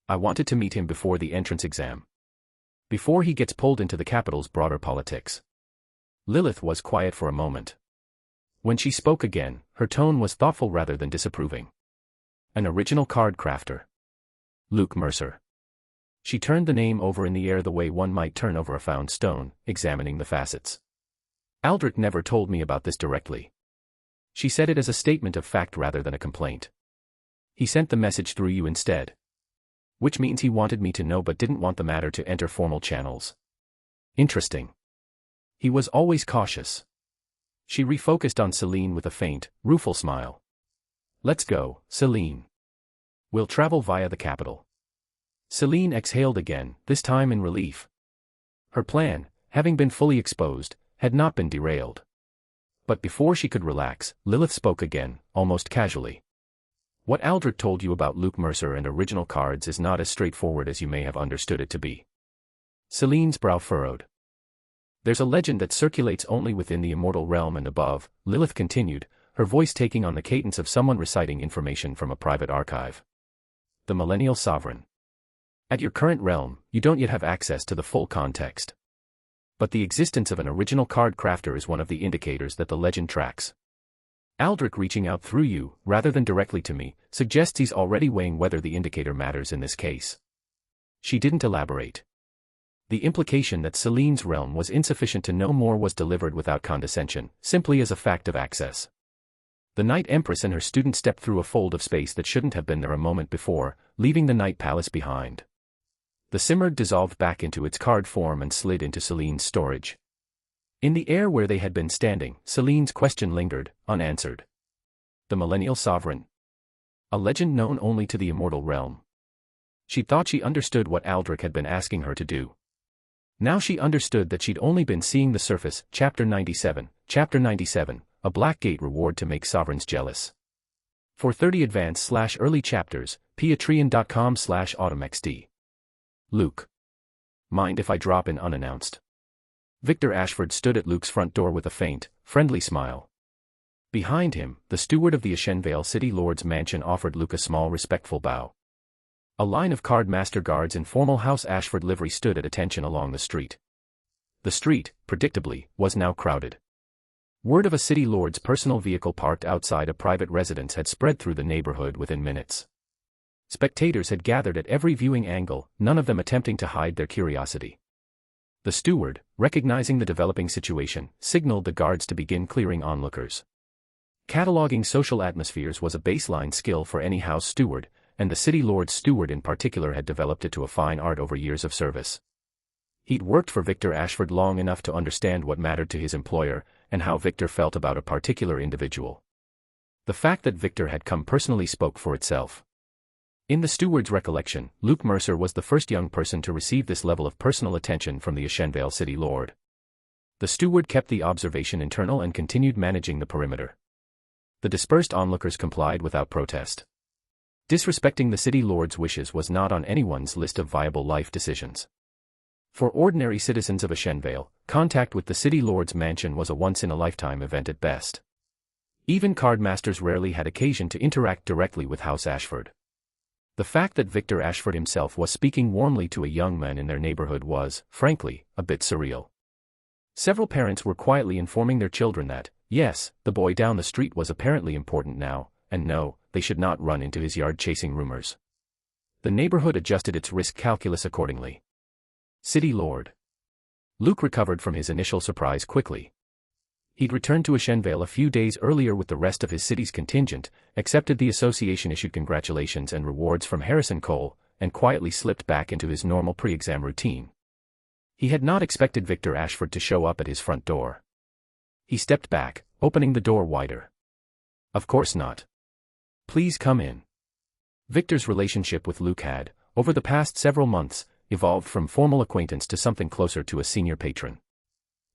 I wanted to meet him before the entrance exam. Before he gets pulled into the capital's broader politics. Lilith was quiet for a moment. When she spoke again, her tone was thoughtful rather than disapproving. An original card crafter. Luke Mercer. She turned the name over in the air the way one might turn over a found stone, examining the facets. Aldrich never told me about this directly. She said it as a statement of fact rather than a complaint. He sent the message through you instead. Which means he wanted me to know but didn't want the matter to enter formal channels. Interesting. He was always cautious. She refocused on Celine with a faint, rueful smile. Let's go, Celine. We'll travel via the capital. Celine exhaled again, this time in relief. Her plan, having been fully exposed, had not been derailed. But before she could relax, Lilith spoke again, almost casually. What Aldrich told you about Luke Mercer and original cards is not as straightforward as you may have understood it to be. Celine's brow furrowed. There's a legend that circulates only within the immortal realm and above, Lilith continued, her voice taking on the cadence of someone reciting information from a private archive. The Millennial Sovereign. At your current realm, you don't yet have access to the full context. But the existence of an original card crafter is one of the indicators that the legend tracks. Aldrich reaching out through you, rather than directly to me, suggests he's already weighing whether the indicator matters in this case. She didn't elaborate. The implication that Celine's realm was insufficient to know more was delivered without condescension, simply as a fact of access. The Night Empress and her student stepped through a fold of space that shouldn't have been there a moment before, leaving the Night Palace behind. The Simurgh dissolved back into its card form and slid into Celine's storage. In the air where they had been standing, Celine's question lingered, unanswered. The Millennial Sovereign. A legend known only to the immortal realm. She thought she understood what Aldrich had been asking her to do. Now she understood that she'd only been seeing the surface. Chapter 97, a Blackgate reward to make sovereigns jealous. For 30 advanced/early chapters, patreon.com/autumnxd. Luke. Mind if I drop in unannounced? Victor Ashford stood at Luke's front door with a faint, friendly smile. Behind him, the steward of the Ashenvale City Lord's mansion offered Luke a small respectful bow. A line of card master guards in formal House Ashford livery stood at attention along the street. The street, predictably, was now crowded. Word of a city lord's personal vehicle parked outside a private residence had spread through the neighborhood within minutes. Spectators had gathered at every viewing angle, none of them attempting to hide their curiosity. The steward, recognizing the developing situation, signaled the guards to begin clearing onlookers. Cataloging social atmospheres was a baseline skill for any house steward, and the city lord's steward in particular had developed it to a fine art over years of service. He'd worked for Victor Ashford long enough to understand what mattered to his employer, and how Victor felt about a particular individual. The fact that Victor had come personally spoke for itself. In the steward's recollection, Luke Mercer was the first young person to receive this level of personal attention from the Ashenvale City Lord. The steward kept the observation internal and continued managing the perimeter. The dispersed onlookers complied without protest. Disrespecting the City Lord's wishes was not on anyone's list of viable life decisions. For ordinary citizens of Ashenvale, contact with the City Lord's mansion was a once-in-a-lifetime event at best. Even cardmasters rarely had occasion to interact directly with House Ashford. The fact that Victor Ashford himself was speaking warmly to a young man in their neighborhood was, frankly, a bit surreal. Several parents were quietly informing their children that, yes, the boy down the street was apparently important now, and no, they should not run into his yard chasing rumors. The neighborhood adjusted its risk calculus accordingly. City Lord. Luke recovered from his initial surprise quickly. He'd returned to Ashenvale a few days earlier with the rest of his city's contingent, accepted the association-issued congratulations and rewards from Harrison Cole, and quietly slipped back into his normal pre-exam routine. He had not expected Victor Ashford to show up at his front door. He stepped back, opening the door wider. Of course not. Please come in. Victor's relationship with Luke had, over the past several months, evolved from formal acquaintance to something closer to a senior patron.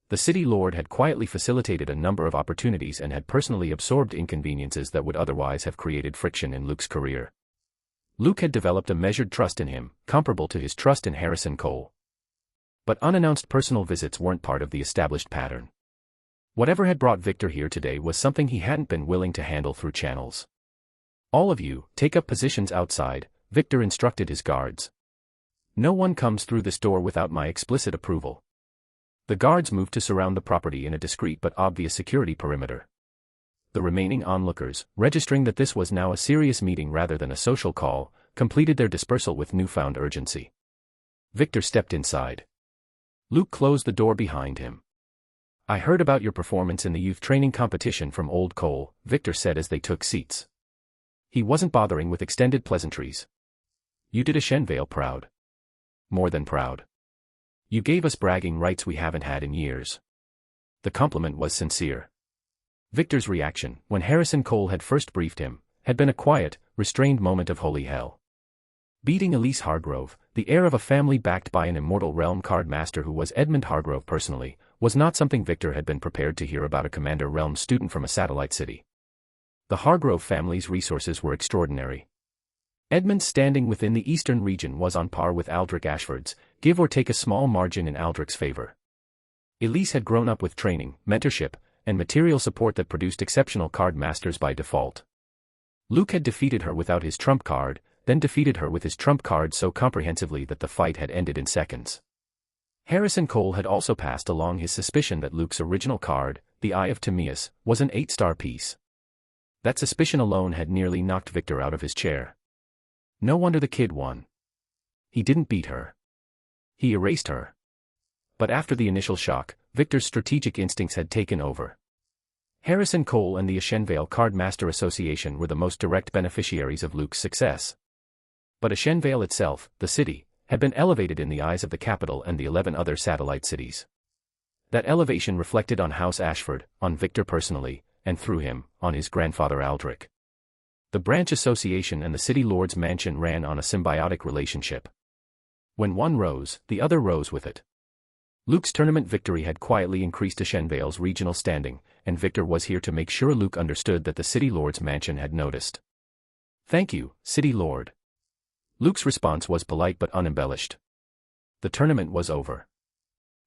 The city lord had quietly facilitated a number of opportunities and had personally absorbed inconveniences that would otherwise have created friction in Luke's career. Luke had developed a measured trust in him, comparable to his trust in Harrison Cole. But unannounced personal visits weren't part of the established pattern. Whatever had brought Victor here today was something he hadn't been willing to handle through channels. All of you, take up positions outside, Victor instructed his guards. No one comes through this door without my explicit approval. The guards moved to surround the property in a discreet but obvious security perimeter. The remaining onlookers, registering that this was now a serious meeting rather than a social call, completed their dispersal with newfound urgency. Victor stepped inside. Luke closed the door behind him. I heard about your performance in the youth training competition from Old Cole, Victor said as they took seats. He wasn't bothering with extended pleasantries. You did Ashenvale proud. More than proud. You gave us bragging rights we haven't had in years. The compliment was sincere. Victor's reaction, when Harrison Cole had first briefed him, had been a quiet, restrained moment of holy hell. Beating Elise Hargrove, the heir of a family backed by an immortal realm card master who was Edmund Hargrove personally, was not something Victor had been prepared to hear about a Commander Realm student from a satellite city. The Hargrove family's resources were extraordinary. Edmund's standing within the eastern region was on par with Aldrich Ashford's, give or take a small margin in Aldrich's favor. Elise had grown up with training, mentorship, and material support that produced exceptional card masters by default. Luke had defeated her without his trump card, then defeated her with his trump card so comprehensively that the fight had ended in seconds. Harrison Cole had also passed along his suspicion that Luke's original card, the Eye of Timaeus, was an 8-star piece. That suspicion alone had nearly knocked Victor out of his chair. No wonder the kid won. He didn't beat her. He erased her. But after the initial shock, Victor's strategic instincts had taken over. Harrison Cole and the Ashenvale Card Master Association were the most direct beneficiaries of Luke's success. But Ashenvale itself, the city, had been elevated in the eyes of the capital and the 11 other satellite cities. That elevation reflected on House Ashford, on Victor personally, and through him, on his grandfather Aldrich. The branch association and the city lord's mansion ran on a symbiotic relationship. When one rose, the other rose with it. Luke's tournament victory had quietly increased Ashenvale's regional standing, and Victor was here to make sure Luke understood that the city lord's mansion had noticed. Thank you, city lord. Luke's response was polite but unembellished. The tournament was over.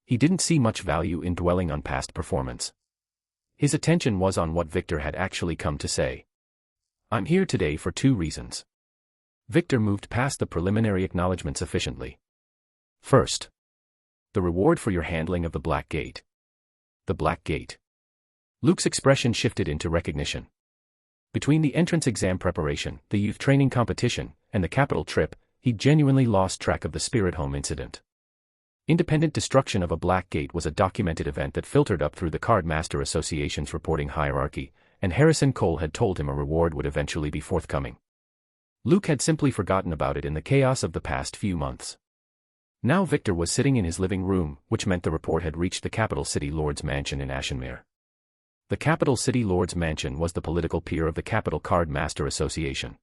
He didn't see much value in dwelling on past performance. His attention was on what Victor had actually come to say. I'm here today for 2 reasons. Victor moved past the preliminary acknowledgement sufficiently. First, the reward for your handling of the Black Gate. The Black Gate. Luke's expression shifted into recognition. Between the entrance exam preparation, the youth training competition, and the capital trip, he genuinely lost track of the Spirit Home incident. Independent destruction of a Black Gate was a documented event that filtered up through the Card Master Association's reporting hierarchy, and Harrison Cole had told him a reward would eventually be forthcoming. Luke had simply forgotten about it in the chaos of the past few months. Now Victor was sitting in his living room, which meant the report had reached the capital city lord's mansion in Ashenmere. The capital city lord's mansion was the political peer of the Capital Card Master Association.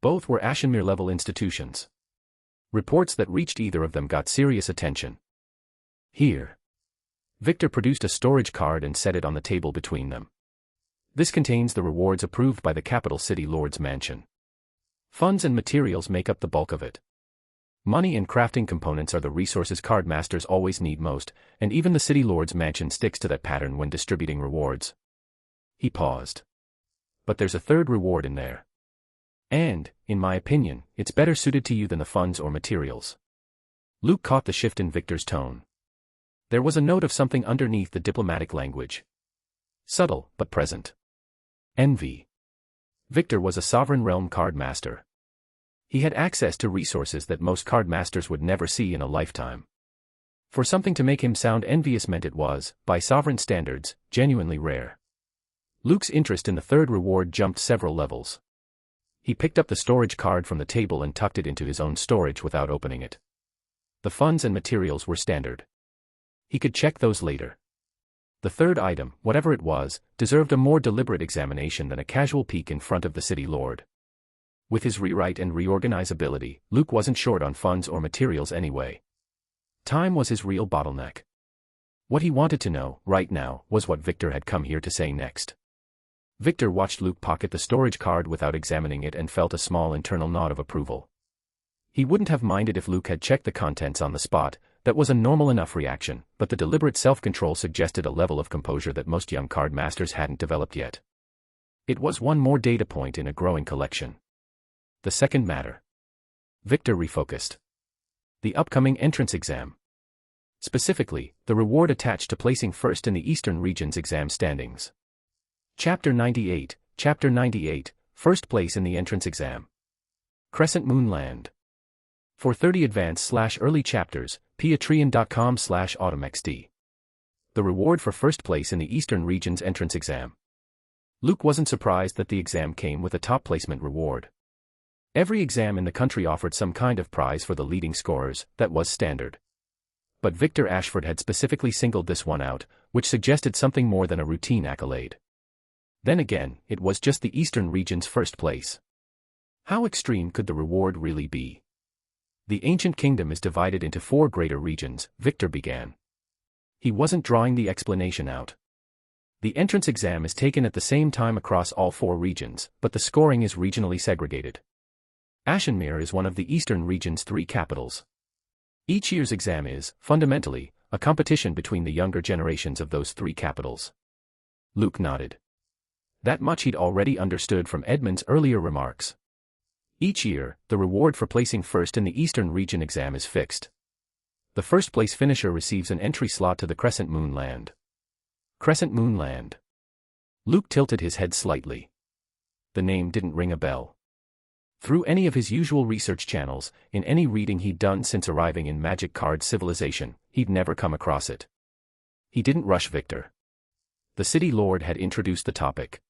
Both were Ashenmere-level institutions. Reports that reached either of them got serious attention. Here. Victor produced a storage card and set it on the table between them. This contains the rewards approved by the capital city lord's mansion. Funds and materials make up the bulk of it. Money and crafting components are the resources card masters always need most, and even the city lord's mansion sticks to that pattern when distributing rewards. He paused. But there's a third reward in there. And, in my opinion, it's better suited to you than the funds or materials. Luke caught the shift in Victor's tone. There was a note of something underneath the diplomatic language. Subtle, but present. Envy. Victor was a sovereign realm card master. He had access to resources that most card masters would never see in a lifetime. For something to make him sound envious meant it was, by sovereign standards, genuinely rare. Luke's interest in the third reward jumped several levels. He picked up the storage card from the table and tucked it into his own storage without opening it. The funds and materials were standard. He could check those later. The third item, whatever it was, deserved a more deliberate examination than a casual peek in front of the city lord. With his rewrite and reorganize ability, Luke wasn't short on funds or materials anyway. Time was his real bottleneck. What he wanted to know, right now, was what Victor had come here to say next. Victor watched Luke pocket the storage card without examining it and felt a small internal nod of approval. He wouldn't have minded if Luke had checked the contents on the spot. That was a normal enough reaction, but the deliberate self-control suggested a level of composure that most young card masters hadn't developed yet. It was one more data point in a growing collection. The second matter. Victor refocused. The upcoming entrance exam. Specifically, the reward attached to placing first in the Eastern Region's exam standings. Chapter 98, First place in the entrance exam. Crescent Moon Land. For 30 advanced/early chapters, patreon.com/autumnxd. The reward for first place in the Eastern Region's entrance exam. Luke wasn't surprised that the exam came with a top placement reward. Every exam in the country offered some kind of prize for the leading scorers, that was standard. But Victor Ashford had specifically singled this one out, which suggested something more than a routine accolade. Then again, it was just the Eastern Region's first place. How extreme could the reward really be? The ancient kingdom is divided into 4 greater regions, Victor began. He wasn't drawing the explanation out. The entrance exam is taken at the same time across all 4 regions, but the scoring is regionally segregated. Ashenmere is one of the Eastern Region's 3 capitals. Each year's exam is, fundamentally, a competition between the younger generations of those 3 capitals. Luke nodded. That much he'd already understood from Edmund's earlier remarks. Each year, the reward for placing first in the Eastern Region exam is fixed. The first place finisher receives an entry slot to the Crescent Moon Land. Crescent Moon Land. Luke tilted his head slightly. The name didn't ring a bell. Through any of his usual research channels, in any reading he'd done since arriving in Magic Card Civilization, he'd never come across it. He didn't rush Victor. The city lord had introduced the topic.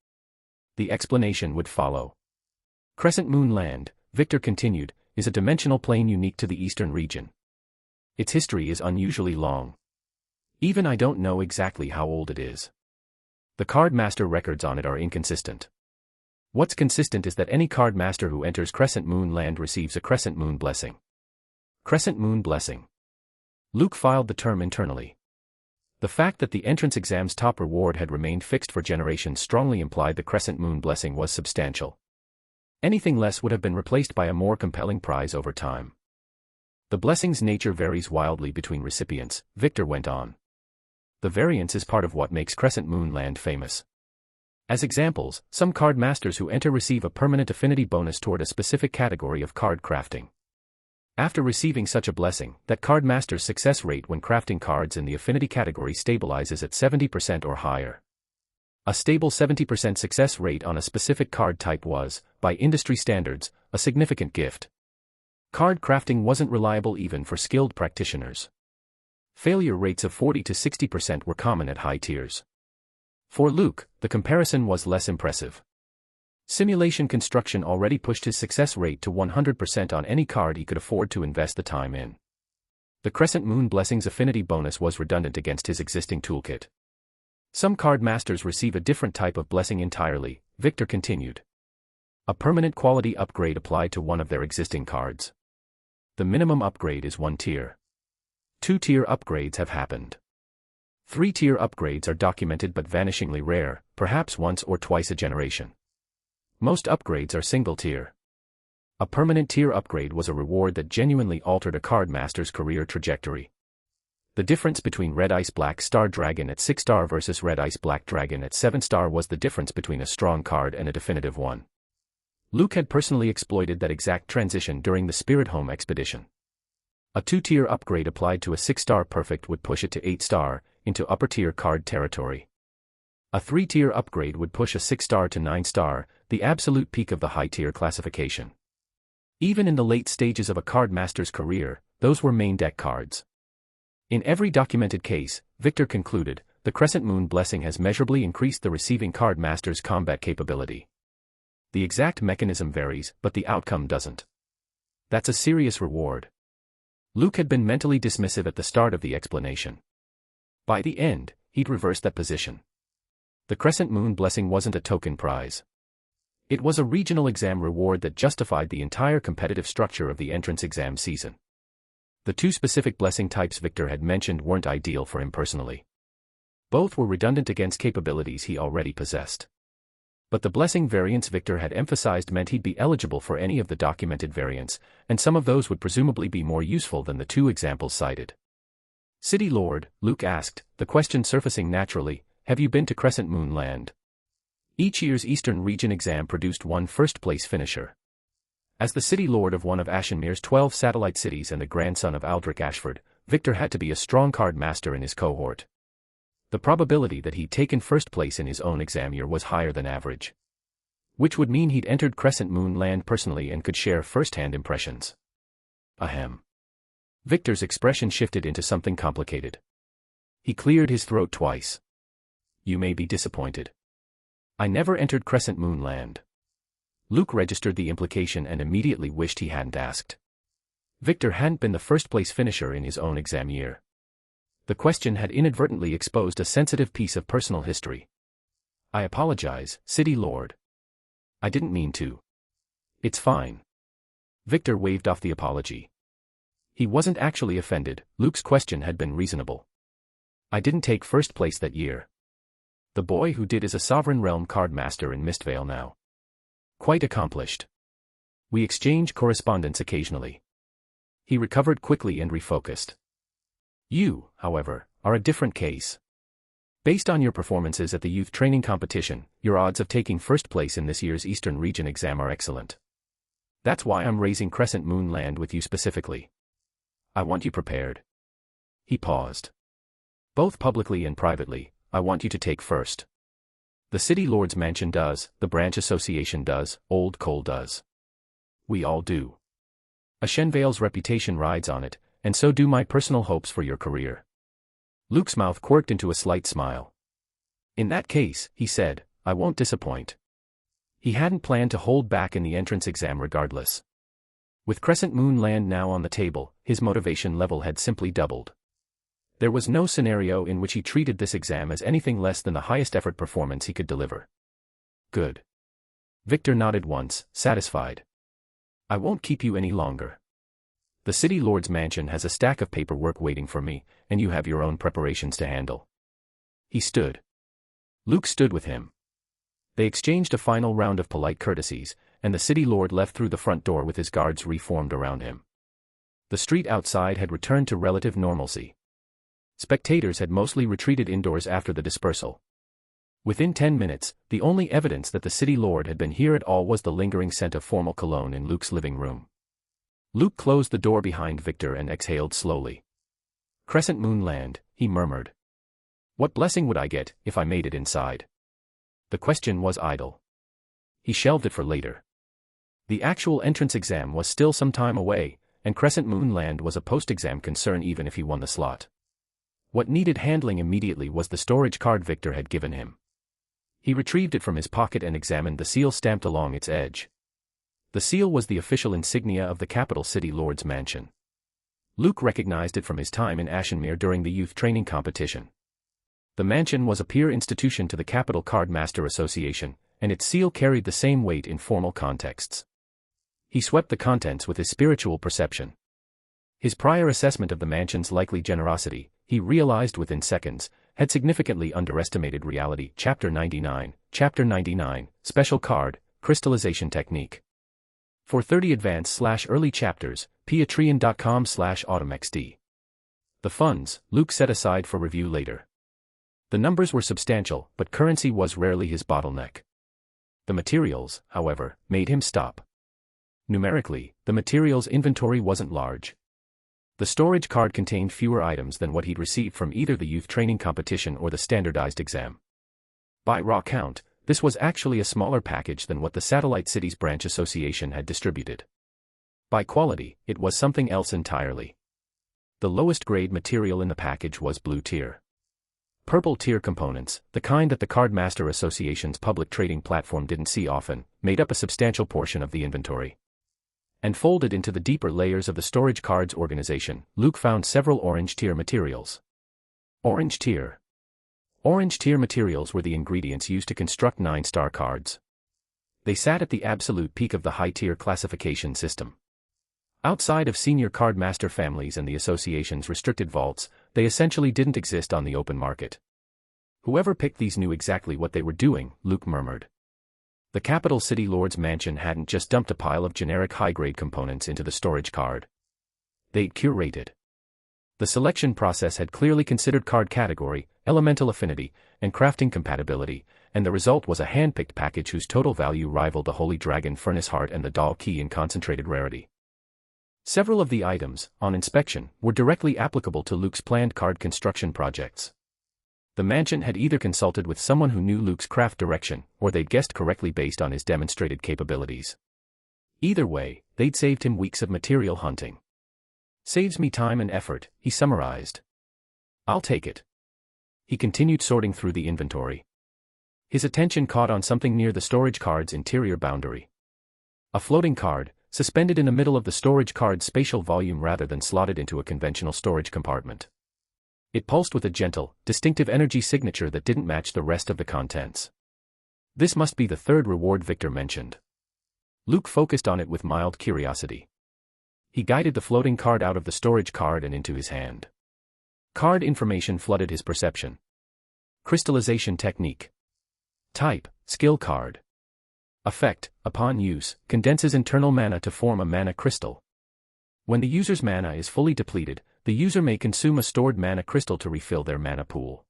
The explanation would follow. Crescent Moon Land, Victor continued, is a dimensional plane unique to the Eastern Region. Its history is unusually long. Even I don't know exactly how old it is. The card master records on it are inconsistent. What's consistent is that any card master who enters Crescent Moon Land receives a Crescent Moon Blessing. Crescent Moon Blessing. Luke filed the term internally. The fact that the entrance exam's top reward had remained fixed for generations strongly implied the Crescent Moon Blessing was substantial. Anything less would have been replaced by a more compelling prize over time. The blessing's nature varies wildly between recipients, Victor went on. The variance is part of what makes Crescent Moon Land famous. As examples, some card masters who enter receive a permanent affinity bonus toward a specific category of card crafting. After receiving such a blessing, that card master's success rate when crafting cards in the affinity category stabilizes at 70% or higher. A stable 70% success rate on a specific card type was, by industry standards, a significant gift. Card crafting wasn't reliable even for skilled practitioners. Failure rates of 40 to 60% were common at high tiers. For Luke, the comparison was less impressive. Simulation construction already pushed his success rate to 100% on any card he could afford to invest the time in. The Crescent Moon Blessing's affinity bonus was redundant against his existing toolkit. Some card masters receive a different type of blessing entirely, Victor continued. A permanent quality upgrade applied to one of their existing cards. The minimum upgrade is 1 tier. 2-tier upgrades have happened. 3-tier upgrades are documented but vanishingly rare, perhaps once or twice a generation. Most upgrades are single-tier. A permanent tier upgrade was a reward that genuinely altered a card master's career trajectory. The difference between Red Ice Black Star Dragon at 6-star versus Red Ice Black Dragon at 7-star was the difference between a strong card and a definitive one. Luke had personally exploited that exact transition during the Spirit Home expedition. A 2-tier upgrade applied to a 6-star perfect would push it to 8-star, into upper-tier card territory. A 3-tier upgrade would push a 6-star to 9-star, the absolute peak of the high-tier classification. Even in the late stages of a card master's career, those were main deck cards. In every documented case, Victor concluded, the Crescent Moon Blessing has measurably increased the receiving card master's combat capability. The exact mechanism varies, but the outcome doesn't. That's a serious reward. Luke had been mentally dismissive at the start of the explanation. By the end, he'd reverse that position. The Crescent Moon Blessing wasn't a token prize. It was a regional exam reward that justified the entire competitive structure of the entrance exam season. The two specific blessing types Victor had mentioned weren't ideal for him personally. Both were redundant against capabilities he already possessed. But the blessing variants Victor had emphasized meant he'd be eligible for any of the documented variants, and some of those would presumably be more useful than the two examples cited. City Lord, Luke asked, the question surfacing naturally, have you been to Crescent Moon Land? Each year's Eastern Region exam produced one first-place finisher. As the City Lord of one of Ashenmere's 12 satellite cities and the grandson of Aldrich Ashford, Victor had to be a strong card master in his cohort. The probability that he'd taken first place in his own exam year was higher than average. Which would mean he'd entered Crescent Moon Land personally and could share first-hand impressions. Ahem. Victor's expression shifted into something complicated. He cleared his throat twice. You may be disappointed. I never entered Crescent Moon Land. Luke registered the implication and immediately wished he hadn't asked. Victor hadn't been the first-place finisher in his own exam year. The question had inadvertently exposed a sensitive piece of personal history. I apologize, City Lord. I didn't mean to. It's fine. Victor waved off the apology. He wasn't actually offended. Luke's question had been reasonable. I didn't take first place that year. The boy who did is a Sovereign Realm card master in Mistvale now. Quite accomplished. We exchange correspondence occasionally. He recovered quickly and refocused. You, however, are a different case. Based on your performances at the youth training competition, your odds of taking first place in this year's Eastern Region exam are excellent. That's why I'm raising Crescent Moon Land with you specifically. I want you prepared. He paused. Both publicly and privately, I want you to take first. The City Lord's Mansion does, the Branch Association does, Old Cole does. We all do. Ashenvale's reputation rides on it, and so do my personal hopes for your career. Luke's mouth quirked into a slight smile. In that case, he said, I won't disappoint. He hadn't planned to hold back in the entrance exam regardless. With Crescent Moon Land now on the table, his motivation level had simply doubled. There was no scenario in which he treated this exam as anything less than the highest effort performance he could deliver. Good. Victor nodded once, satisfied. I won't keep you any longer. The City Lord's Mansion has a stack of paperwork waiting for me, and you have your own preparations to handle. He stood. Luke stood with him. They exchanged a final round of polite courtesies, and the City Lord left through the front door with his guards reformed around him. The street outside had returned to relative normalcy. Spectators had mostly retreated indoors after the dispersal. Within 10 minutes, the only evidence that the City Lord had been here at all was the lingering scent of formal cologne in Luke's living room. Luke closed the door behind Victor and exhaled slowly. Crescent Moon Land, he murmured. What blessing would I get if I made it inside? The question was idle. He shelved it for later. The actual entrance exam was still some time away, and Crescent Moon Land was a post-exam concern even if he won the slot. What needed handling immediately was the storage card Victor had given him. He retrieved it from his pocket and examined the seal stamped along its edge. The seal was the official insignia of the capital City Lord's Mansion. Luke recognized it from his time in Ashenmere during the youth training competition. The mansion was a peer institution to the Capital Card Master Association, and its seal carried the same weight in formal contexts. He swept the contents with his spiritual perception. His prior assessment of the mansion's likely generosity, he realized within seconds, had significantly underestimated reality. Chapter 99, Special Card, Crystallization Technique. For 30 advanced/early chapters, patreon.com/autumnxd. The funds, Luke set aside for review later. The numbers were substantial, but currency was rarely his bottleneck. The materials, however, made him stop. Numerically, the materials inventory wasn't large. The storage card contained fewer items than what he'd received from either the youth training competition or the standardized exam. By raw count, this was actually a smaller package than what the Satellite Cities Branch Association had distributed. By quality, it was something else entirely. The lowest grade material in the package was blue tier. Purple tier components, the kind that the Card Master Association's public trading platform didn't see often, made up a substantial portion of the inventory. And folded into the deeper layers of the storage cards organization, Luke found several orange tier materials. Orange tier. Orange tier materials were the ingredients used to construct 9-star cards. They sat at the absolute peak of the high-tier classification system. Outside of senior card master families and the association's restricted vaults, they essentially didn't exist on the open market. Whoever picked these knew exactly what they were doing, Luke murmured. The capital city lord's mansion hadn't just dumped a pile of generic high-grade components into the storage card. They'd curated. The selection process had clearly considered card category, elemental affinity, and crafting compatibility, and the result was a hand-picked package whose total value rivaled the Holy Dragon Furnace Heart and the Doll Key in concentrated rarity. Several of the items, on inspection, were directly applicable to Luke's planned card construction projects. The mansion had either consulted with someone who knew Luke's craft direction, or they'd guessed correctly based on his demonstrated capabilities. Either way, they'd saved him weeks of material hunting. "Saves me time and effort," he summarized. "I'll take it." He continued sorting through the inventory. His attention caught on something near the storage card's interior boundary. A floating card, suspended in the middle of the storage card's spatial volume rather than slotted into a conventional storage compartment. It pulsed with a gentle, distinctive energy signature that didn't match the rest of the contents. This must be the third reward Victor mentioned. Luke focused on it with mild curiosity. He guided the floating card out of the storage card and into his hand. Card information flooded his perception. Crystallization technique. Type, skill card. Effect, upon use, condenses internal mana to form a mana crystal. When the user's mana is fully depleted, the user may consume a stored mana crystal to refill their mana pool.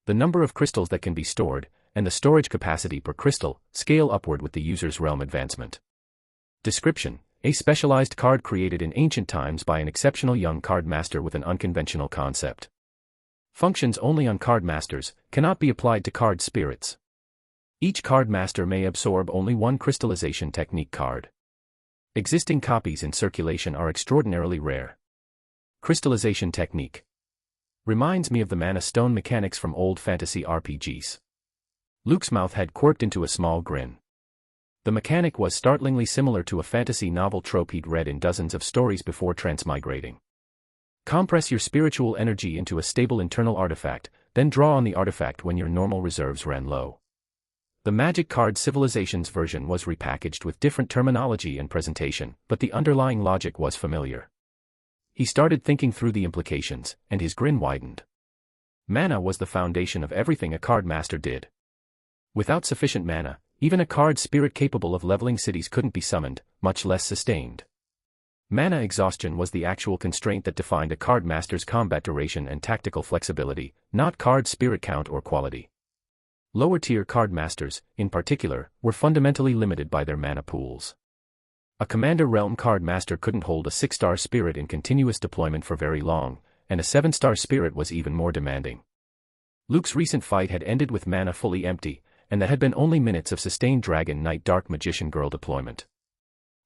The number of crystals that can be stored, and the storage capacity per crystal, scale upward with the user's realm advancement. Description: a specialized card created in ancient times by an exceptional young card master with an unconventional concept. Functions only on card masters, cannot be applied to card spirits. Each card master may absorb only one crystallization technique card. Existing copies in circulation are extraordinarily rare. Crystallization technique. Reminds me of the mana stone mechanics from old fantasy RPGs. Luke's mouth had quirked into a small grin. The mechanic was startlingly similar to a fantasy novel trope he'd read in dozens of stories before transmigrating. Compress your spiritual energy into a stable internal artifact, then draw on the artifact when your normal reserves ran low. The Magic Card Civilizations version was repackaged with different terminology and presentation, but the underlying logic was familiar. He started thinking through the implications, and his grin widened. Mana was the foundation of everything a card master did. Without sufficient mana, even a card spirit capable of leveling cities couldn't be summoned, much less sustained. Mana exhaustion was the actual constraint that defined a card master's combat duration and tactical flexibility, not card spirit count or quality. Lower-tier card masters, in particular, were fundamentally limited by their mana pools. A Commander Realm card master couldn't hold a 6-star spirit in continuous deployment for very long, and a 7-star spirit was even more demanding. Luke's recent fight had ended with mana fully empty, and that had been only minutes of sustained Dragon Knight Dark Magician Girl deployment.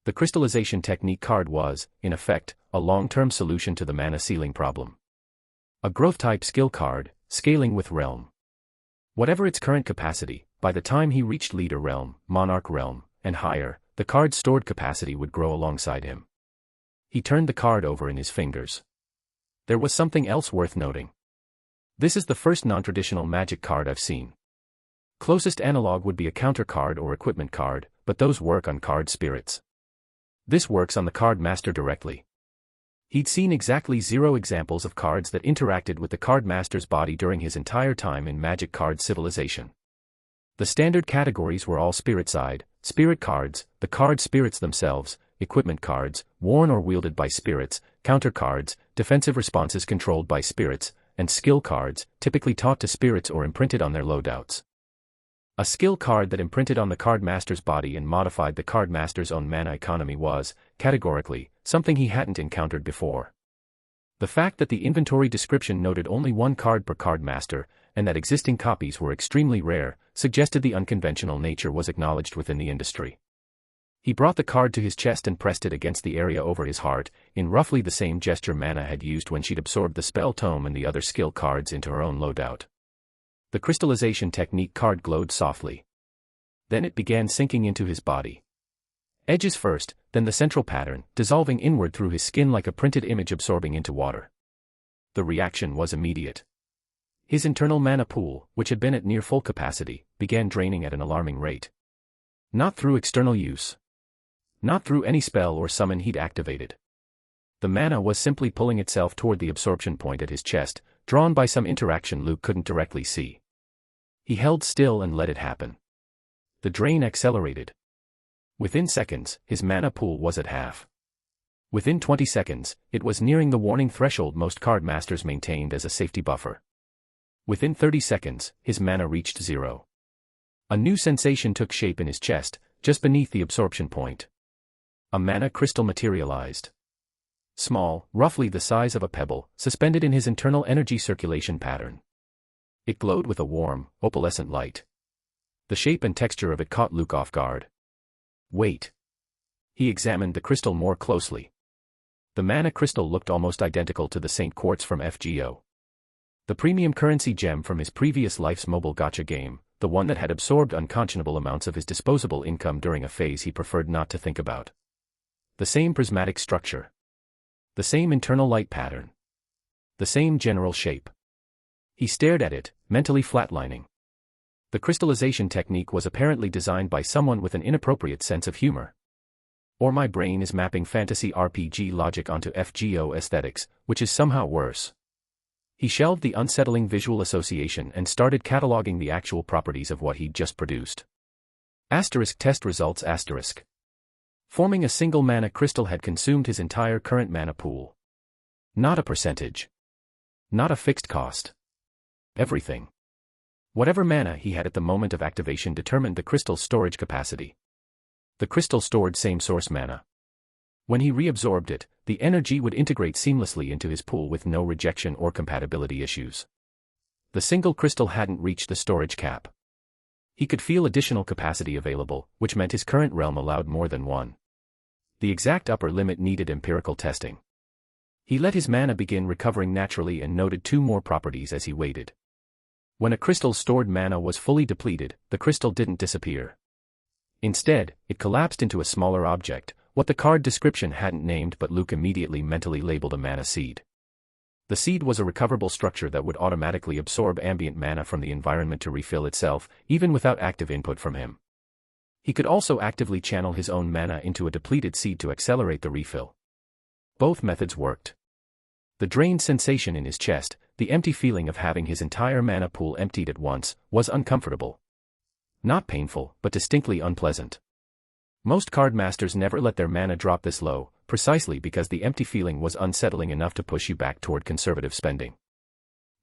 The crystallization technique card was, in effect, a long-term solution to the mana ceiling problem. A growth-type skill card, scaling with Realm. Whatever its current capacity, by the time he reached Leader Realm, Monarch Realm, and higher, the card's stored capacity would grow alongside him. He turned the card over in his fingers. There was something else worth noting. This is the first non-traditional magic card I've seen. Closest analog would be a counter card or equipment card, but those work on card spirits. This works on the card master directly. He'd seen exactly 0 examples of cards that interacted with the card master's body during his entire time in Magic Card Civilization. The standard categories were all spirit side, spirit cards, the card spirits themselves, equipment cards, worn or wielded by spirits, counter cards, defensive responses controlled by spirits, and skill cards, typically taught to spirits or imprinted on their loadouts. A skill card that imprinted on the card master's body and modified the card master's own mana economy was, categorically, something he hadn't encountered before. The fact that the inventory description noted only one card per card master, and that existing copies were extremely rare, suggested the unconventional nature was acknowledged within the industry. He brought the card to his chest and pressed it against the area over his heart, in roughly the same gesture Mana had used when she'd absorbed the spell tome and the other skill cards into her own loadout. The crystallization technique card glowed softly. Then it began sinking into his body. Edges first, then the central pattern, dissolving inward through his skin like a printed image absorbing into water. The reaction was immediate. His internal mana pool, which had been at near full capacity, began draining at an alarming rate. Not through external use. Not through any spell or summon he'd activated. The mana was simply pulling itself toward the absorption point at his chest, drawn by some interaction Luke couldn't directly see. He held still and let it happen. The drain accelerated. Within seconds, his mana pool was at half. Within 20 seconds, it was nearing the warning threshold most card masters maintained as a safety buffer. Within 30 seconds, his mana reached zero. A new sensation took shape in his chest, just beneath the absorption point. A mana crystal materialized. Small, roughly the size of a pebble, suspended in his internal energy circulation pattern. It glowed with a warm, opalescent light. The shape and texture of it caught Luke off guard. Wait. He examined the crystal more closely. The mana crystal looked almost identical to the Saint Quartz from FGO. The premium currency gem from his previous life's mobile gacha game, the one that had absorbed unconscionable amounts of his disposable income during a phase he preferred not to think about. The same prismatic structure. The same internal light pattern. The same general shape. He stared at it, mentally flatlining. The crystallization technique was apparently designed by someone with an inappropriate sense of humor. Or my brain is mapping fantasy RPG logic onto FGO aesthetics, which is somehow worse. He shelved the unsettling visual association and started cataloging the actual properties of what he'd just produced. Asterisk test results asterisk. Forming a single mana crystal had consumed his entire current mana pool. Not a percentage. Not a fixed cost. Everything. Whatever mana he had at the moment of activation determined the crystal's storage capacity. The crystal stored same source mana. When he reabsorbed it, the energy would integrate seamlessly into his pool with no rejection or compatibility issues. The single crystal hadn't reached the storage cap. He could feel additional capacity available, which meant his current realm allowed more than one. The exact upper limit needed empirical testing. He let his mana begin recovering naturally and noted two more properties as he waited. When a crystal's stored mana was fully depleted, the crystal didn't disappear. Instead, it collapsed into a smaller object, what the card description hadn't named but Luke immediately mentally labeled a mana seed. The seed was a recoverable structure that would automatically absorb ambient mana from the environment to refill itself, even without active input from him. He could also actively channel his own mana into a depleted seed to accelerate the refill. Both methods worked. The drained sensation in his chest, the empty feeling of having his entire mana pool emptied at once, was uncomfortable. Not painful, but distinctly unpleasant. Most card masters never let their mana drop this low, precisely because the empty feeling was unsettling enough to push you back toward conservative spending.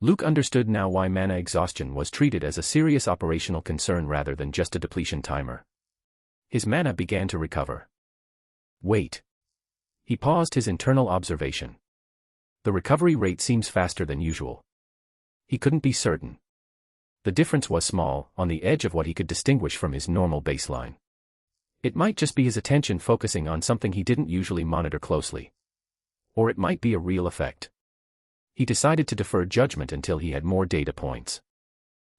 Luke understood now why mana exhaustion was treated as a serious operational concern rather than just a depletion timer. His mana began to recover. Wait. He paused his internal observation. The recovery rate seems faster than usual. He couldn't be certain. The difference was small, on the edge of what he could distinguish from his normal baseline. It might just be his attention focusing on something he didn't usually monitor closely. Or it might be a real effect. He decided to defer judgment until he had more data points.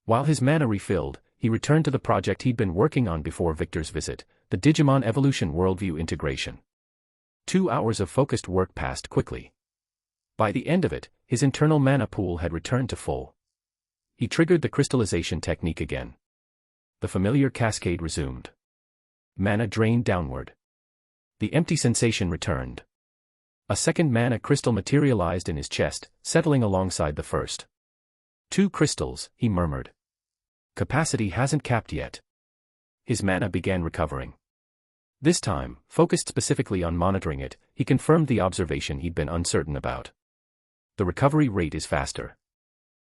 While his mana refilled, he returned to the project he'd been working on before Victor's visit, the Digimon Evolution worldview integration. 2 hours of focused work passed quickly. By the end of it, his internal mana pool had returned to full. He triggered the crystallization technique again. The familiar cascade resumed. Mana drained downward. The empty sensation returned. A second mana crystal materialized in his chest, settling alongside the first. 2 crystals, he murmured. Capacity hasn't capped yet. His mana began recovering. This time, focused specifically on monitoring it, he confirmed the observation he'd been uncertain about. The recovery rate is faster.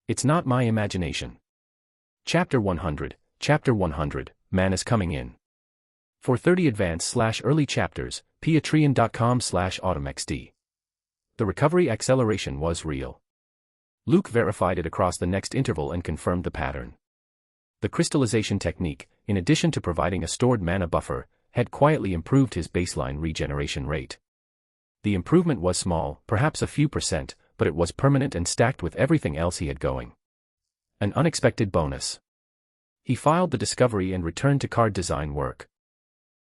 It's not my imagination. Chapter 100, Mana's coming in. For 30 advanced/early chapters, patreon.com/autumnxd. The recovery acceleration was real. Luke verified it across the next interval and confirmed the pattern. The crystallization technique, in addition to providing a stored mana buffer, had quietly improved his baseline regeneration rate. The improvement was small, perhaps a few percent, but it was permanent and stacked with everything else he had going. An unexpected bonus. He filed the discovery and returned to card design work.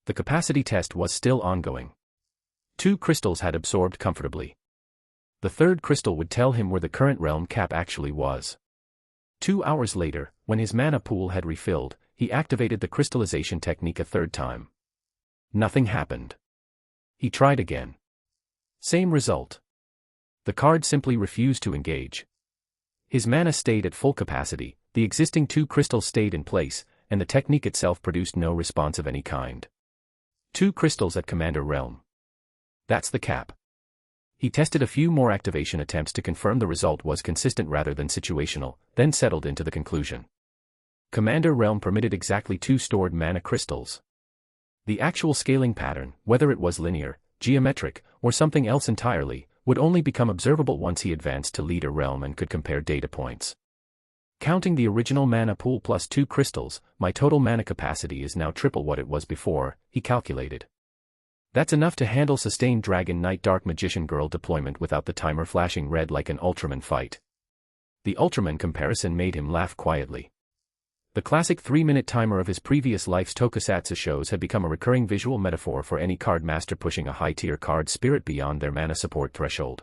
The capacity test was still ongoing. 2 crystals had absorbed comfortably. The third crystal would tell him where the current realm cap actually was. 2 hours later, when his mana pool had refilled, he activated the crystallization technique a third time. Nothing happened. He tried again. Same result. The card simply refused to engage. His mana stayed at full capacity, the existing 2 crystals stayed in place, and the technique itself produced no response of any kind. 2 crystals at Commander Realm. That's the cap. He tested a few more activation attempts to confirm the result was consistent rather than situational, then settled into the conclusion. Commander Realm permitted exactly 2 stored mana crystals. The actual scaling pattern, whether it was linear, geometric, or something else entirely, would only become observable once he advanced to Leader Realm and could compare data points. Counting the original mana pool plus 2 crystals, my total mana capacity is now triple what it was before, he calculated. That's enough to handle sustained Dragon Knight Dark Magician Girl deployment without the timer flashing red like an Ultraman fight. The Ultraman comparison made him laugh quietly. The classic 3-minute timer of his previous life's tokusatsu shows had become a recurring visual metaphor for any card master pushing a high-tier card spirit beyond their mana support threshold.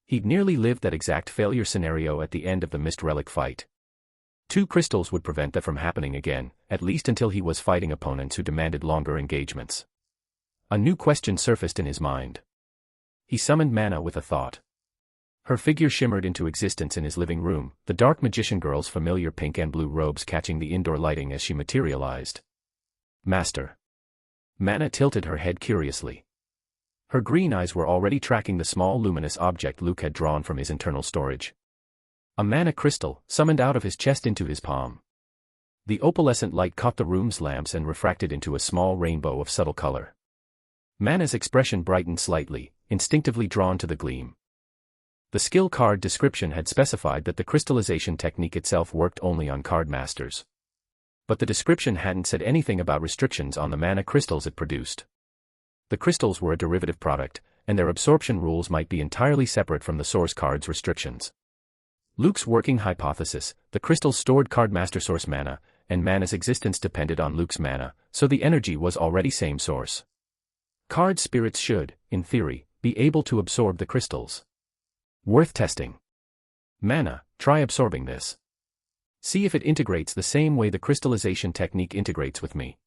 He'd nearly lived that exact failure scenario at the end of the Mist Relic fight. 2 crystals would prevent that from happening again, at least until he was fighting opponents who demanded longer engagements. A new question surfaced in his mind. He summoned mana with a thought. Her figure shimmered into existence in his living room, the Dark Magician Girl's familiar pink and blue robes catching the indoor lighting as she materialized. Master. Mana tilted her head curiously. Her green eyes were already tracking the small luminous object Luke had drawn from his internal storage. A mana crystal, summoned out of his chest into his palm. The opalescent light caught the room's lamps and refracted into a small rainbow of subtle color. Mana's expression brightened slightly, instinctively drawn to the gleam. The skill card description had specified that the crystallization technique itself worked only on card masters. But the description hadn't said anything about restrictions on the mana crystals it produced. The crystals were a derivative product, and their absorption rules might be entirely separate from the source card's restrictions. Luke's working hypothesis, the crystals stored cardmaster source mana, and mana's existence depended on Luke's mana, so the energy was already same source. Card spirits should, in theory, be able to absorb the crystals. Worth testing. Mana, try absorbing this. See if it integrates the same way the crystallization technique integrates with me.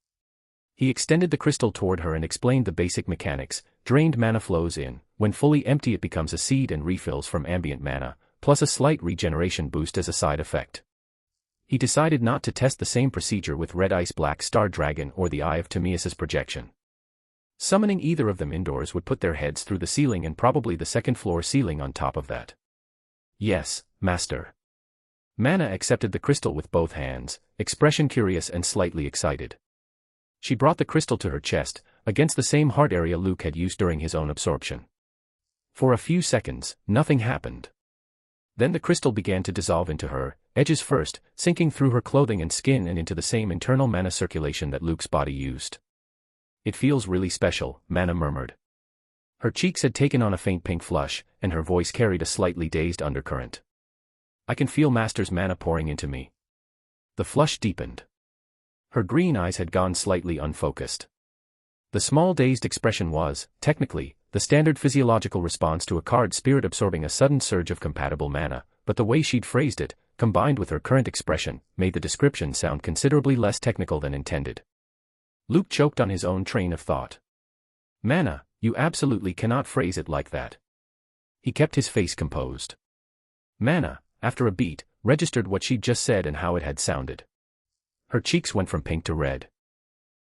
He extended the crystal toward her and explained the basic mechanics. Drained mana flows in, when fully empty it becomes a seed and refills from ambient mana, plus a slight regeneration boost as a side effect. He decided not to test the same procedure with Red Ice Black Star Dragon or the Eye of Timaeus' projection. Summoning either of them indoors would put their heads through the ceiling and probably the second-floor ceiling on top of that. Yes, Master. Mana accepted the crystal with both hands, expression curious and slightly excited. She brought the crystal to her chest, against the same heart area Luke had used during his own absorption. For a few seconds, nothing happened. Then the crystal began to dissolve into her, edges first, sinking through her clothing and skin and into the same internal mana circulation that Luke's body used. It feels really special, Mana murmured. Her cheeks had taken on a faint pink flush, and her voice carried a slightly dazed undercurrent. I can feel Master's mana pouring into me. The flush deepened. Her green eyes had gone slightly unfocused. The small dazed expression was, technically, the standard physiological response to a card spirit absorbing a sudden surge of compatible mana, but the way she'd phrased it, combined with her current expression, made the description sound considerably less technical than intended. Luke choked on his own train of thought. Mana, you absolutely cannot phrase it like that. He kept his face composed. Mana, after a beat, registered what she'd just said and how it had sounded. Her cheeks went from pink to red.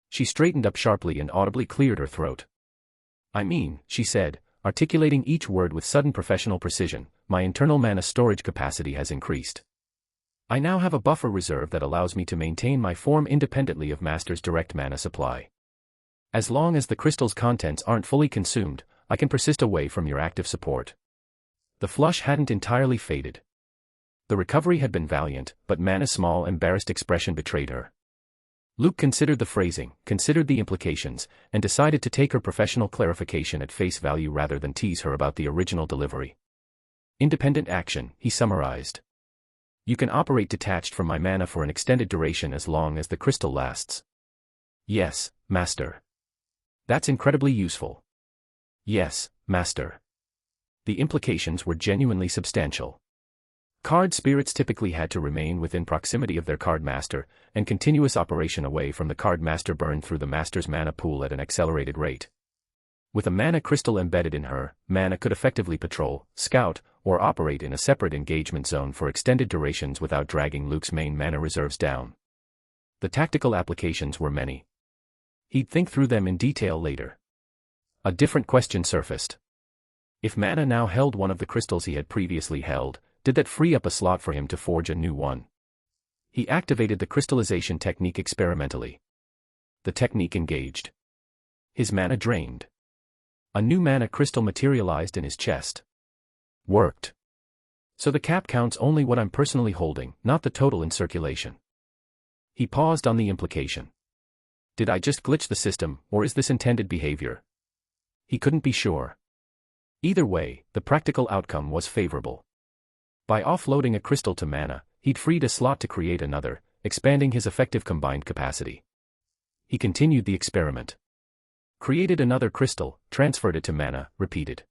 She straightened up sharply and audibly cleared her throat. I mean, she said, articulating each word with sudden professional precision, my internal mana storage capacity has increased. I now have a buffer reserve that allows me to maintain my form independently of Master's direct mana supply. As long as the crystal's contents aren't fully consumed, I can persist away from your active support. The flush hadn't entirely faded. The recovery had been valiant, but Mana's small, embarrassed expression betrayed her. Luke considered the phrasing, considered the implications, and decided to take her professional clarification at face value rather than tease her about the original delivery. Independent action, he summarized. You can operate detached from my mana for an extended duration as long as the crystal lasts. Yes, Master. That's incredibly useful. Yes, Master. The implications were genuinely substantial. Card spirits typically had to remain within proximity of their card master, and continuous operation away from the card master burned through the master's mana pool at an accelerated rate. With a mana crystal embedded in her, Mana could effectively patrol, scout, or operate in a separate engagement zone for extended durations without dragging Luke's main mana reserves down. The tactical applications were many. He'd think through them in detail later. A different question surfaced. If Mana now held one of the crystals he had previously held, did that free up a slot for him to forge a new one? He activated the crystallization technique experimentally. The technique engaged. His mana drained. A new mana crystal materialized in his chest. Worked. So the cap counts only what I'm personally holding, not the total in circulation. He paused on the implication. Did I just glitch the system, or is this intended behavior? He couldn't be sure. Either way, the practical outcome was favorable. By offloading a crystal to Mana, he'd freed a slot to create another, expanding his effective combined capacity. He continued the experiment. Created another crystal, transferred it to Mana, repeated.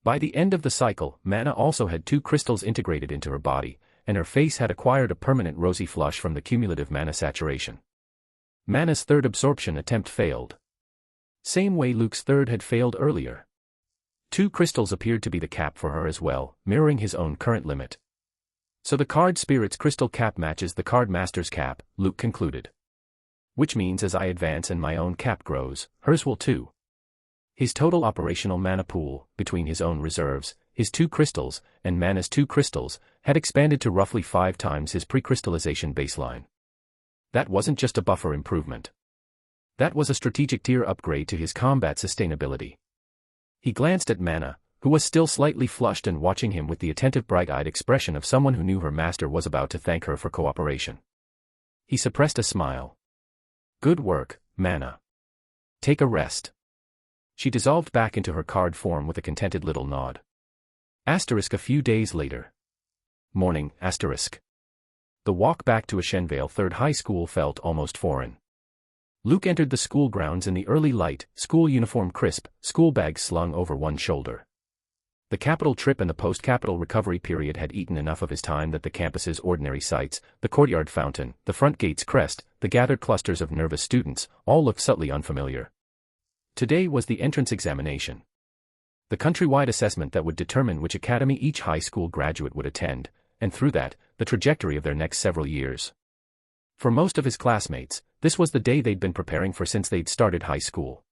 By the end of the cycle, Mana also had 2 crystals integrated into her body, and her face had acquired a permanent rosy flush from the cumulative mana saturation. Mana's third absorption attempt failed. Same way Luke's third had failed earlier. 2 crystals appeared to be the cap for her as well, mirroring his own current limit. So the card spirit's crystal cap matches the card master's cap, Luke concluded. Which means as I advance and my own cap grows, hers will too. His total operational mana pool, between his own reserves, his 2 crystals, and Mana's 2 crystals, had expanded to roughly 5 times his pre-crystallization baseline. That wasn't just a buffer improvement. That was a strategic tier upgrade to his combat sustainability. He glanced at Mana, who was still slightly flushed and watching him with the attentive bright-eyed expression of someone who knew her master was about to thank her for cooperation. He suppressed a smile. Good work, Mana. Take a rest. She dissolved back into her card form with a contented little nod. Asterisk a few days later. Morning, asterisk. The walk back to Ashenvale Third High School felt almost foreign. Luke entered the school grounds in the early light, school uniform crisp, school bag slung over one shoulder. The capital trip and the post-capital recovery period had eaten enough of his time that the campus's ordinary sights, the courtyard fountain, the front gate's crest, the gathered clusters of nervous students, all looked subtly unfamiliar. Today was the entrance examination. The countrywide assessment that would determine which academy each high school graduate would attend, and through that, the trajectory of their next several years. For most of his classmates, this was the day they'd been preparing for since they'd started high school.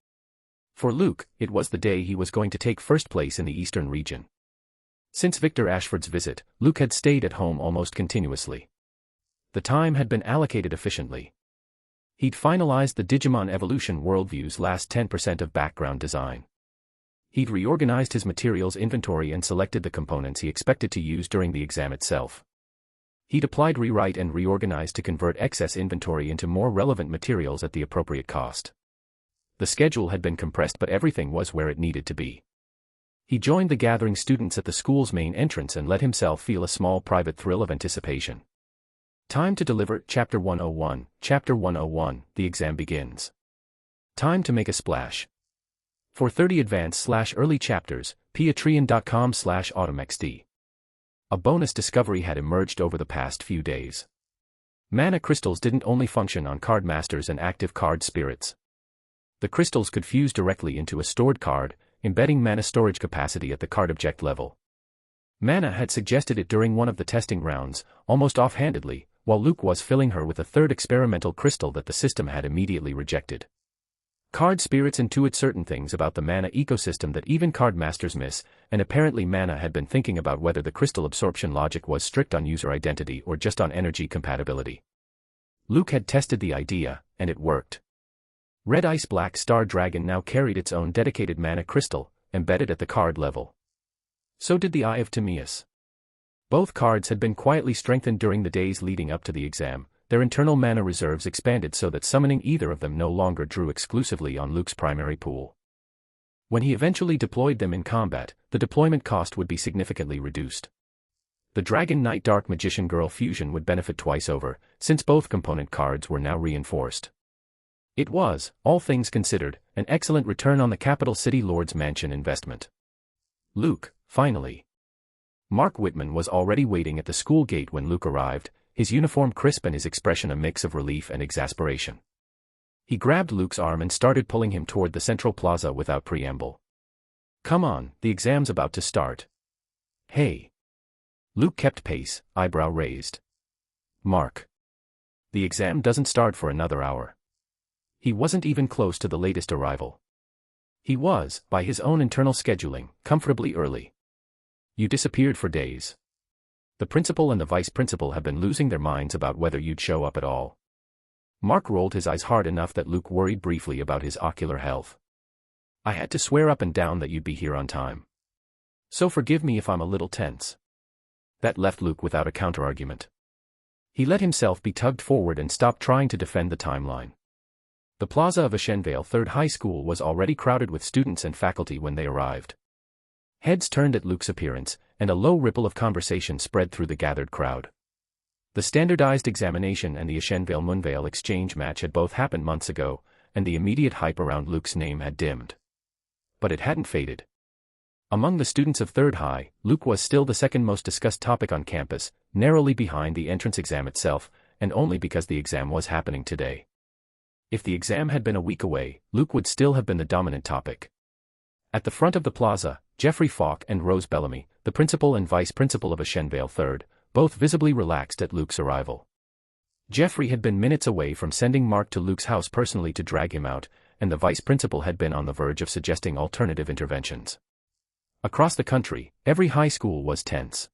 For Luke, it was the day he was going to take first place in the Eastern region. Since Victor Ashford's visit, Luke had stayed at home almost continuously. The time had been allocated efficiently. He'd finalized the Digimon Evolution Worldview's last 10% of background design. He'd reorganized his materials inventory and selected the components he expected to use during the exam itself. He'd applied rewrite and reorganized to convert excess inventory into more relevant materials at the appropriate cost. The schedule had been compressed, but everything was where it needed to be. He joined the gathering students at the school's main entrance and let himself feel a small private thrill of anticipation. Time to deliver Chapter 101. Chapter 101, the exam begins. Time to make a splash. For 30 advanced/early chapters, patreon.com/autumnxd. A bonus discovery had emerged over the past few days. Mana crystals didn't only function on card masters and active card spirits. The crystals could fuse directly into a stored card, embedding mana storage capacity at the card object level. Mana had suggested it during one of the testing rounds, almost offhandedly, while Luke was filling her with a third experimental crystal that the system had immediately rejected. Card spirits intuit certain things about the mana ecosystem that even card masters miss, and apparently Mana had been thinking about whether the crystal absorption logic was strict on user identity or just on energy compatibility. Luke had tested the idea, and it worked. Red Ice Black Star Dragon now carried its own dedicated mana crystal, embedded at the card level. So did the Eye of Timaeus. Both cards had been quietly strengthened during the days leading up to the exam, their internal mana reserves expanded so that summoning either of them no longer drew exclusively on Luke's primary pool. When he eventually deployed them in combat, the deployment cost would be significantly reduced. The Dragon Knight Dark Magician Girl fusion would benefit twice over, since both component cards were now reinforced. It was, all things considered, an excellent return on the capital city lord's mansion investment. Luke, finally. Mark Whitman was already waiting at the school gate when Luke arrived, his uniform crisp and his expression a mix of relief and exasperation. He grabbed Luke's arm and started pulling him toward the central plaza without preamble. "Come on, the exam's about to start." "Hey." Luke kept pace, eyebrow raised. "Mark. The exam doesn't start for another hour." He wasn't even close to the latest arrival. He was, by his own internal scheduling, comfortably early. "You disappeared for days. The principal and the vice principal have been losing their minds about whether you'd show up at all." Mark rolled his eyes hard enough that Luke worried briefly about his ocular health. "I had to swear up and down that you'd be here on time. So forgive me if I'm a little tense." That left Luke without a counterargument. He let himself be tugged forward and stopped trying to defend the timeline. The plaza of Ashenvale Third High School was already crowded with students and faculty when they arrived. Heads turned at Luke's appearance, and a low ripple of conversation spread through the gathered crowd. The standardized examination and the Ashenvale-Munvale exchange match had both happened months ago, and the immediate hype around Luke's name had dimmed. But it hadn't faded. Among the students of Third High, Luke was still the second most discussed topic on campus, narrowly behind the entrance exam itself, and only because the exam was happening today. If the exam had been a week away, Luke would still have been the dominant topic. At the front of the plaza, Jeffrey Falk and Rose Bellamy, the principal and vice principal of Ashenvale Third, both visibly relaxed at Luke's arrival. Jeffrey had been minutes away from sending Mark to Luke's house personally to drag him out, and the vice principal had been on the verge of suggesting alternative interventions. Across the country, every high school was tense.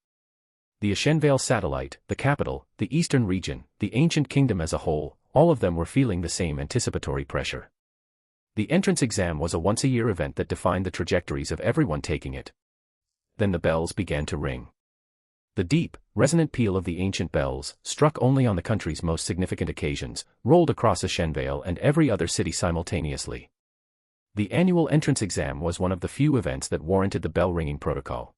The Ashenvale satellite, the capital, the eastern region, the ancient kingdom as a whole, all of them were feeling the same anticipatory pressure. The entrance exam was a once-a-year event that defined the trajectories of everyone taking it. Then the bells began to ring. The deep, resonant peal of the ancient bells, struck only on the country's most significant occasions, rolled across Ashenvale and every other city simultaneously. The annual entrance exam was one of the few events that warranted the bell-ringing protocol.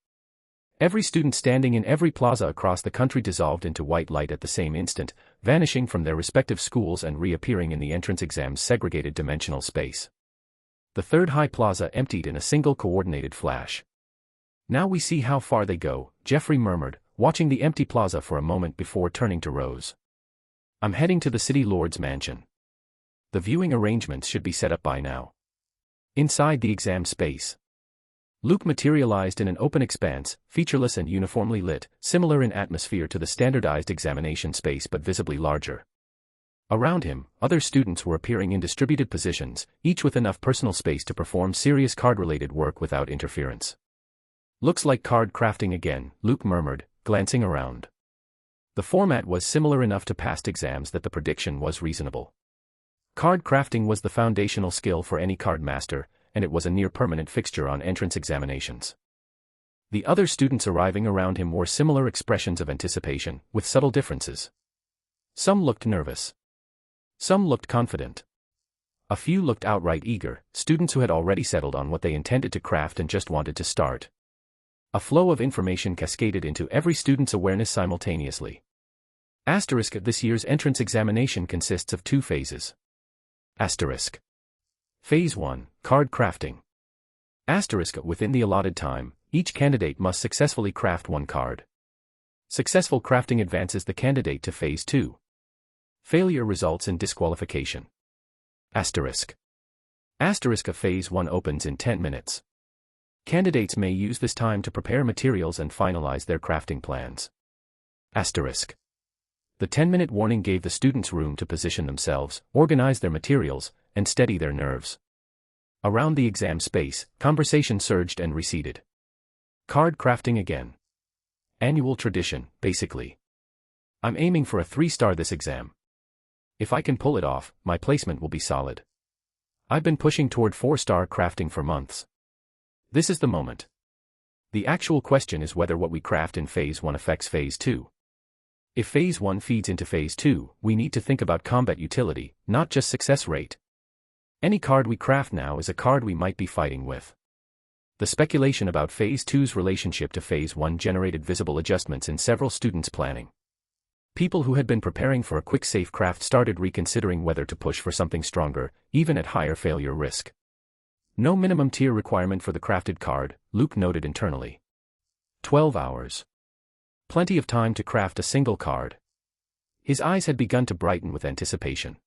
Every student standing in every plaza across the country dissolved into white light at the same instant, vanishing from their respective schools and reappearing in the entrance exam's segregated dimensional space. The Third High Plaza emptied in a single coordinated flash. "Now we see how far they go," Jeffrey murmured, watching the empty plaza for a moment before turning to Rose. "I'm heading to the city lord's mansion. The viewing arrangements should be set up by now." Inside the exam space, Luke materialized in an open expanse, featureless and uniformly lit, similar in atmosphere to the standardized examination space but visibly larger. Around him, other students were appearing in distributed positions, each with enough personal space to perform serious card-related work without interference. "Looks like card crafting again," Luke murmured, glancing around. The format was similar enough to past exams that the prediction was reasonable. Card crafting was the foundational skill for any card master, and it was a near-permanent fixture on entrance examinations. The other students arriving around him wore similar expressions of anticipation, with subtle differences. Some looked nervous. Some looked confident. A few looked outright eager, students who had already settled on what they intended to craft and just wanted to start. A flow of information cascaded into every student's awareness simultaneously. Asterisk: this year's entrance examination consists of 2 phases. Asterisk. Phase 1, Card Crafting. Asterisk: within the allotted time, each candidate must successfully craft 1 card. Successful crafting advances the candidate to Phase 2. Failure results in disqualification. Asterisk. Asterisk: Phase 1 opens in 10 minutes. Candidates may use this time to prepare materials and finalize their crafting plans. Asterisk. The 10-minute warning gave the students room to position themselves, organize their materials, and steady their nerves. Around the exam space, conversation surged and receded. Card crafting again. Annual tradition, basically. I'm aiming for a 3-star this exam. If I can pull it off, my placement will be solid. I've been pushing toward 4-star crafting for months. This is the moment. The actual question is whether what we craft in Phase 1 affects Phase 2. If Phase 1 feeds into Phase 2, we need to think about combat utility, not just success rate. Any card we craft now is a card we might be fighting with. The speculation about Phase 2's relationship to Phase 1 generated visible adjustments in several students' planning. People who had been preparing for a quick safe craft started reconsidering whether to push for something stronger, even at higher failure risk. No minimum tier requirement for the crafted card, Luke noted internally. 12 hours. Plenty of time to craft a single card. His eyes had begun to brighten with anticipation.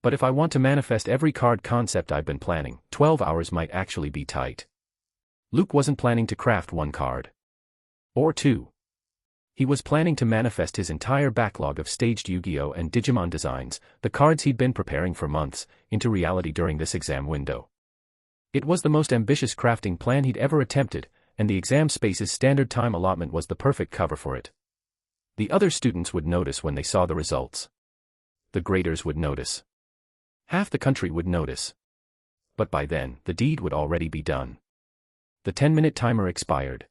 But if I want to manifest every card concept I've been planning, 12 hours might actually be tight. Luke wasn't planning to craft one card. Or two. He was planning to manifest his entire backlog of staged Yu-Gi-Oh! And Digimon designs, the cards he'd been preparing for months, into reality during this exam window. It was the most ambitious crafting plan he'd ever attempted, and the exam space's standard time allotment was the perfect cover for it. The other students would notice when they saw the results. The graders would notice. Half the country would notice. But by then, the deed would already be done. The 10-minute timer expired.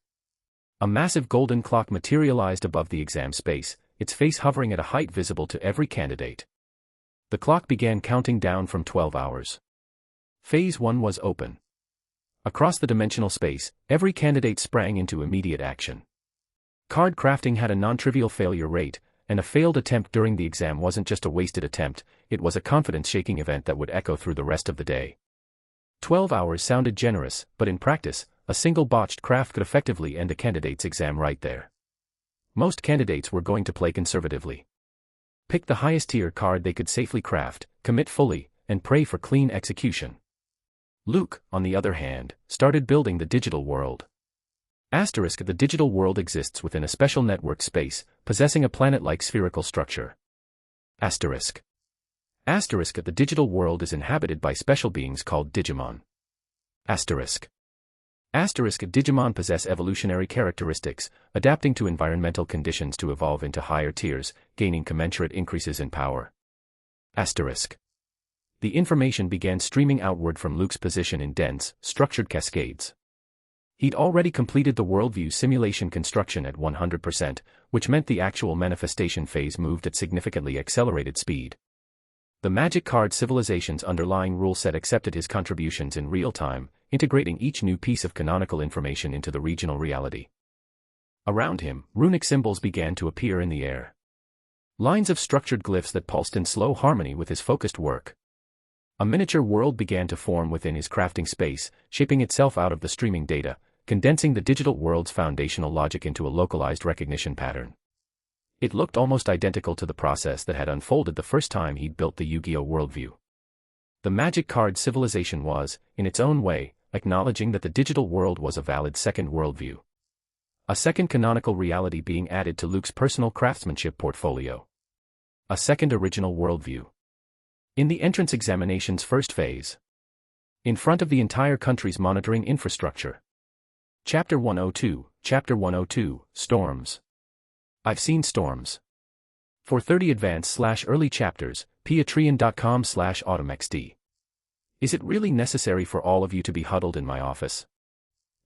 A massive golden clock materialized above the exam space, its face hovering at a height visible to every candidate. The clock began counting down from 12 hours. Phase 1 was open. Across the dimensional space, every candidate sprang into immediate action. Card crafting had a non-trivial failure rate, and a failed attempt during the exam wasn't just a wasted attempt, it was a confidence-shaking event that would echo through the rest of the day. 12 hours sounded generous, but in practice, a single botched craft could effectively end a candidate's exam right there. Most candidates were going to play conservatively. Pick the highest tier card they could safely craft, commit fully, and pray for clean execution. Luke, on the other hand, started building the digital world. The digital world exists within a special network space, possessing a planet-like spherical structure. The digital world is inhabited by special beings called Digimon. Digimon possess evolutionary characteristics, adapting to environmental conditions to evolve into higher tiers, gaining commensurate increases in power. The information began streaming outward from Luke's position in dense, structured cascades. He'd already completed the worldview simulation construction at 100%, which meant the actual manifestation phase moved at significantly accelerated speed. The Magic Card Civilization's underlying rule set accepted his contributions in real time, integrating each new piece of canonical information into the regional reality. Around him, runic symbols began to appear in the air. Lines of structured glyphs that pulsed in slow harmony with his focused work. A miniature world began to form within his crafting space, shaping itself out of the streaming data, condensing the digital world's foundational logic into a localized recognition pattern. It looked almost identical to the process that had unfolded the first time he'd built the Yu-Gi-Oh! Worldview. The Magic Card Civilization was, in its own way, acknowledging that the digital world was a valid second worldview. A second canonical reality being added to Luke's personal craftsmanship portfolio. A second original worldview. In the entrance examination's first phase. In front of the entire country's monitoring infrastructure. Chapter 102, Storms. I've seen storms. For 30 advanced/early chapters, patreon.com/automxd. Is it really necessary for all of you to be huddled in my office?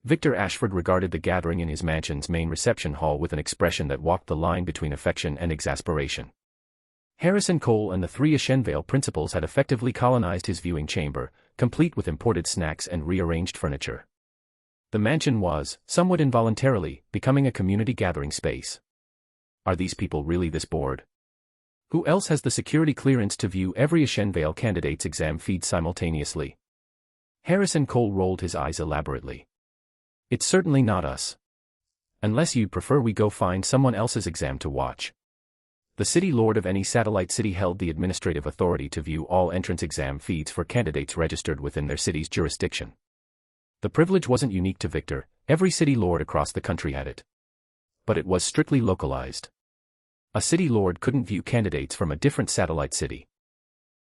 Victor Ashford regarded the gathering in his mansion's main reception hall with an expression that walked the line between affection and exasperation. Harrison Cole and the three Ashenvale principals had effectively colonized his viewing chamber, complete with imported snacks and rearranged furniture. The mansion was, somewhat involuntarily, becoming a community gathering space. Are these people really this bored? Who else has the security clearance to view every Ashenvale candidate's exam feed simultaneously? Harrison Cole rolled his eyes elaborately. It's certainly not us. Unless you'd prefer we go find someone else's exam to watch. The city lord of any satellite city held the administrative authority to view all entrance exam feeds for candidates registered within their city's jurisdiction. The privilege wasn't unique to Victor, every city lord across the country had it. But it was strictly localized. A city lord couldn't view candidates from a different satellite city.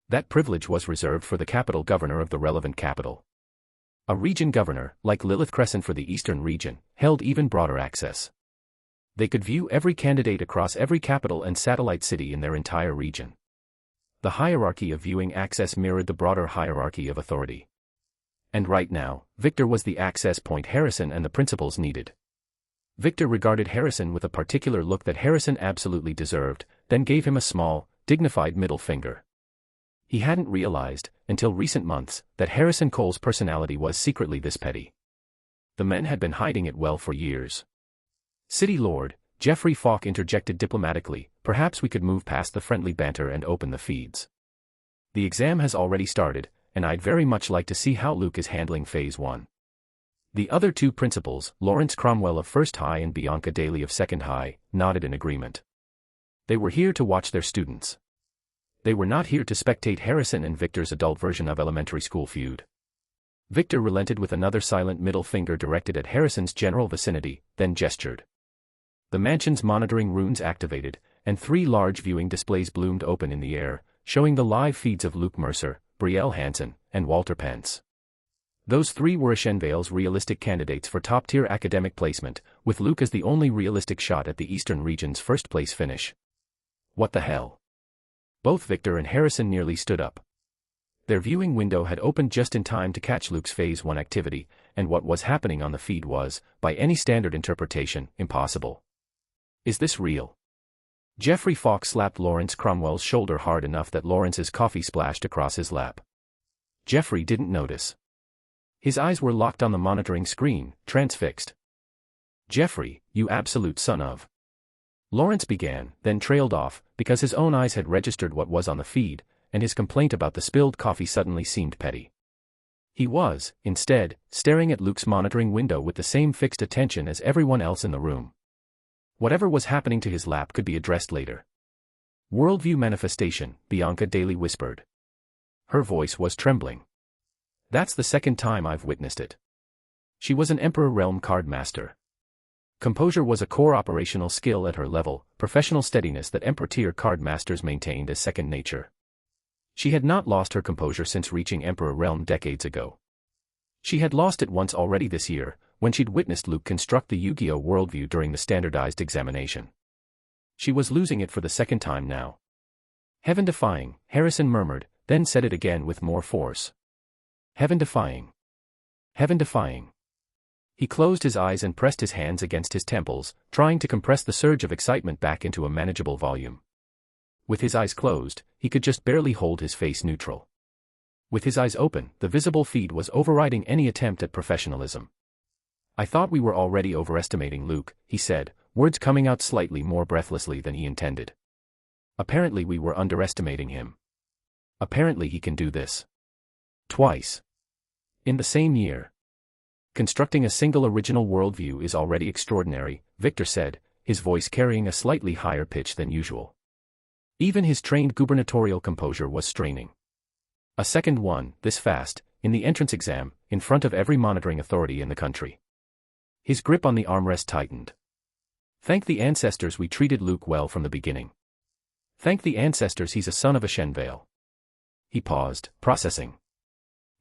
That privilege was reserved for the capital governor of the relevant capital. A region governor, like Lilith Crescent for the eastern region, held even broader access. They could view every candidate across every capital and satellite city in their entire region. The hierarchy of viewing access mirrored the broader hierarchy of authority. And right now, Victor was the access point Harrison and the principals needed. Victor regarded Harrison with a particular look that Harrison absolutely deserved, then gave him a small, dignified middle finger. He hadn't realized, until recent months, that Harrison Cole's personality was secretly this petty. The men had been hiding it well for years. City Lord, Jeffrey Falk interjected diplomatically, perhaps we could move past the friendly banter and open the feeds. The exam has already started, and I'd very much like to see how Luke is handling Phase 1. The other two principals, Lawrence Cromwell of First High and Bianca Daly of Second High, nodded in agreement. They were here to watch their students. They were not here to spectate Harrison and Victor's adult version of elementary school feud. Victor relented with another silent middle finger directed at Harrison's general vicinity, then gestured. The mansion's monitoring runes activated, and 3 large viewing displays bloomed open in the air, showing the live feeds of Luke Mercer, Brielle Hansen, and Walter Pence. Those 3 were Ashenvale's realistic candidates for top-tier academic placement, with Luke as the only realistic shot at the Eastern region's first-place finish. What the hell? Both Victor and Harrison nearly stood up. Their viewing window had opened just in time to catch Luke's Phase 1 activity, and what was happening on the feed was, by any standard interpretation, impossible. Is this real? Geoffrey Fawkes slapped Lawrence Cromwell's shoulder hard enough that Lawrence's coffee splashed across his lap. Geoffrey didn't notice. His eyes were locked on the monitoring screen, transfixed. "Geoffrey, you absolute son of..." Lawrence began, then trailed off, because his own eyes had registered what was on the feed, and his complaint about the spilled coffee suddenly seemed petty. He was, instead, staring at Luke's monitoring window with the same fixed attention as everyone else in the room. Whatever was happening to his lap could be addressed later. "Worldview manifestation," Bianca Daly whispered. Her voice was trembling. "That's the second time I've witnessed it." She was an Emperor Realm card master. Composure was a core operational skill at her level, professional steadiness that Emperor-tier card masters maintained as second nature. She had not lost her composure since reaching Emperor Realm decades ago. She had lost it once already this year, when she'd witnessed Luke construct the Yu-Gi-Oh! Worldview during the standardized examination. She was losing it for the second time now. "Heaven-defying," Harrison murmured, then said it again with more force. "Heaven-defying. Heaven-defying." He closed his eyes and pressed his hands against his temples, trying to compress the surge of excitement back into a manageable volume. With his eyes closed, he could just barely hold his face neutral. With his eyes open, the visible feed was overriding any attempt at professionalism. "I thought we were already overestimating Luke," he said, words coming out slightly more breathlessly than he intended. "Apparently we were underestimating him. Apparently he can do this. Twice. In the same year. Constructing a single original worldview is already extraordinary," Victor said, his voice carrying a slightly higher pitch than usual. Even his trained gubernatorial composure was straining. A second one, this fast, in the entrance exam, in front of every monitoring authority in the country. His grip on the armrest tightened. "Thank the ancestors we treated Luke well from the beginning. Thank the ancestors he's a son of Ashenvale." He paused, processing.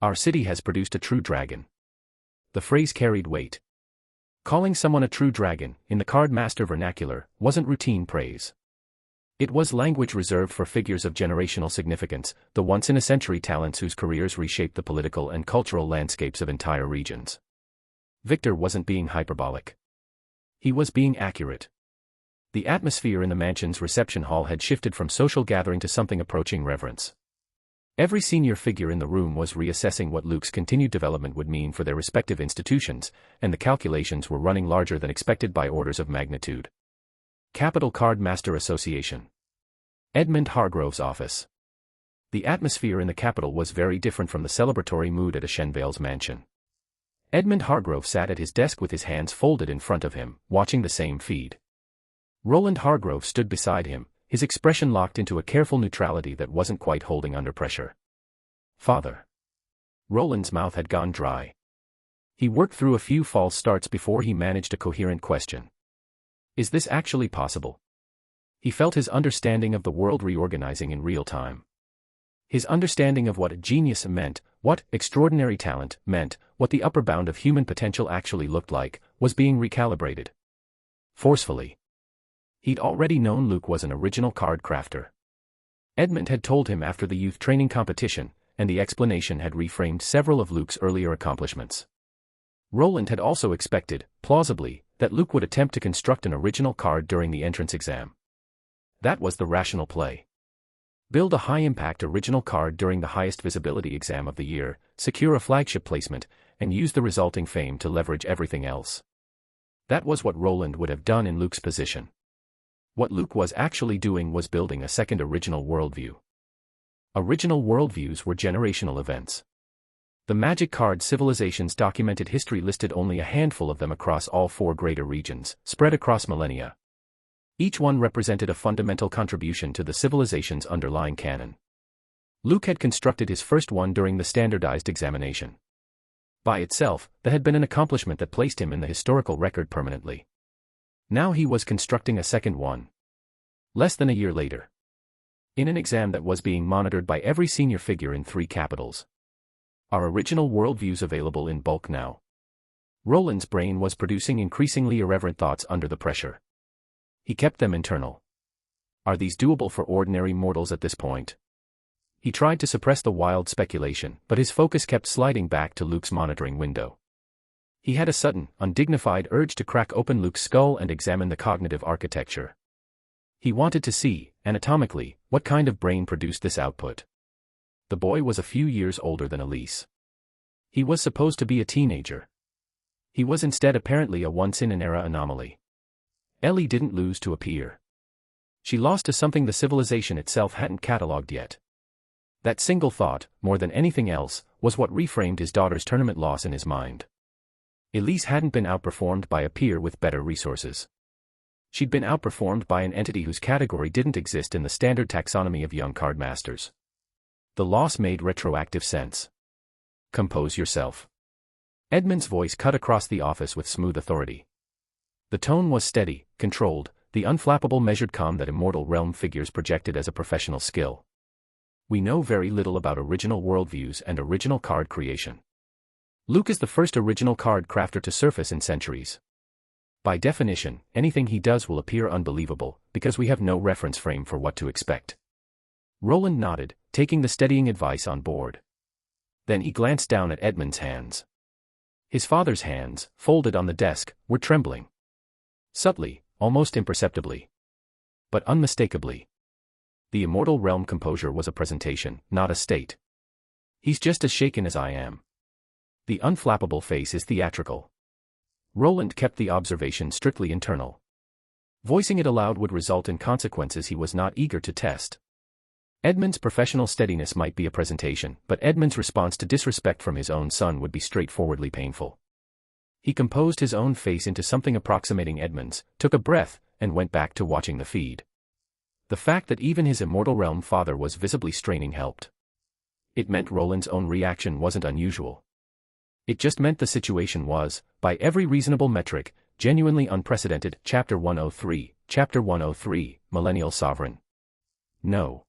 "Our city has produced a true dragon." The phrase carried weight. Calling someone a true dragon, in the card master vernacular, wasn't routine praise. It was language reserved for figures of generational significance, the once-in-a-century talents whose careers reshaped the political and cultural landscapes of entire regions. Victor wasn't being hyperbolic. He was being accurate. The atmosphere in the mansion's reception hall had shifted from social gathering to something approaching reverence. Every senior figure in the room was reassessing what Luke's continued development would mean for their respective institutions, and the calculations were running larger than expected by orders of magnitude. Capital Card Master Association. Edmund Hargrove's office. The atmosphere in the capital was very different from the celebratory mood at Ashenvale's mansion. Edmund Hargrove sat at his desk with his hands folded in front of him, watching the same feed. Roland Hargrove stood beside him, his expression locked into a careful neutrality that wasn't quite holding under pressure. "Father." Roland's mouth had gone dry. He worked through a few false starts before he managed a coherent question. "Is this actually possible?" He felt his understanding of the world reorganizing in real time. His understanding of what a genius meant, what extraordinary talent meant, what the upper bound of human potential actually looked like, was being recalibrated. Forcefully. He'd already known Luke was an original card crafter. Edmund had told him after the youth training competition, and the explanation had reframed several of Luke's earlier accomplishments. Roland had also expected, plausibly, that Luke would attempt to construct an original card during the entrance exam. That was the rational play. Build a high-impact original card during the highest visibility exam of the year, secure a flagship placement, and use the resulting fame to leverage everything else. That was what Roland would have done in Luke's position. What Luke was actually doing was building a second original worldview. Original worldviews were generational events. The magic card civilization's documented history listed only a handful of them across all 4 greater regions, spread across millennia. Each one represented a fundamental contribution to the civilization's underlying canon. Luke had constructed his first one during the standardized examination. By itself, that had been an accomplishment that placed him in the historical record permanently. Now he was constructing a second one. Less than a year later. In an exam that was being monitored by every senior figure in 3 capitals. Are original worldviews available in bulk now? Roland's brain was producing increasingly irreverent thoughts under the pressure. He kept them internal. Are these doable for ordinary mortals at this point? He tried to suppress the wild speculation, but his focus kept sliding back to Luke's monitoring window. He had a sudden, undignified urge to crack open Luke's skull and examine the cognitive architecture. He wanted to see, anatomically, what kind of brain produced this output. The boy was a few years older than Elise. He was supposed to be a teenager. He was instead apparently a once-in-an-era anomaly. Ellie didn't lose to a peer. She lost to something the civilization itself hadn't catalogued yet. That single thought, more than anything else, was what reframed his daughter's tournament loss in his mind. Elise hadn't been outperformed by a peer with better resources. She'd been outperformed by an entity whose category didn't exist in the standard taxonomy of young card masters. The loss made retroactive sense. Compose yourself. Edmund's voice cut across the office with smooth authority. The tone was steady, controlled, the unflappable measured calm that immortal realm figures projected as a professional skill. We know very little about original worldviews and original card creation. Luke is the first original card crafter to surface in centuries. By definition, anything he does will appear unbelievable, because we have no reference frame for what to expect. Roland nodded, taking the steadying advice on board. Then he glanced down at Edmund's hands. His father's hands, folded on the desk, were trembling. Subtly, almost imperceptibly. But unmistakably. The immortal realm composure was a presentation, not a state. He's just as shaken as I am. The unflappable face is theatrical. Roland kept the observation strictly internal. Voicing it aloud would result in consequences he was not eager to test. Edmund's professional steadiness might be a presentation, but Edmund's response to disrespect from his own son would be straightforwardly painful. He composed his own face into something approximating Edmund's, took a breath, and went back to watching the feed. The fact that even his immortal realm father was visibly straining helped. It meant Roland's own reaction wasn't unusual. It just meant the situation was, by every reasonable metric, genuinely unprecedented. Chapter 103, Millennial Sovereign. No.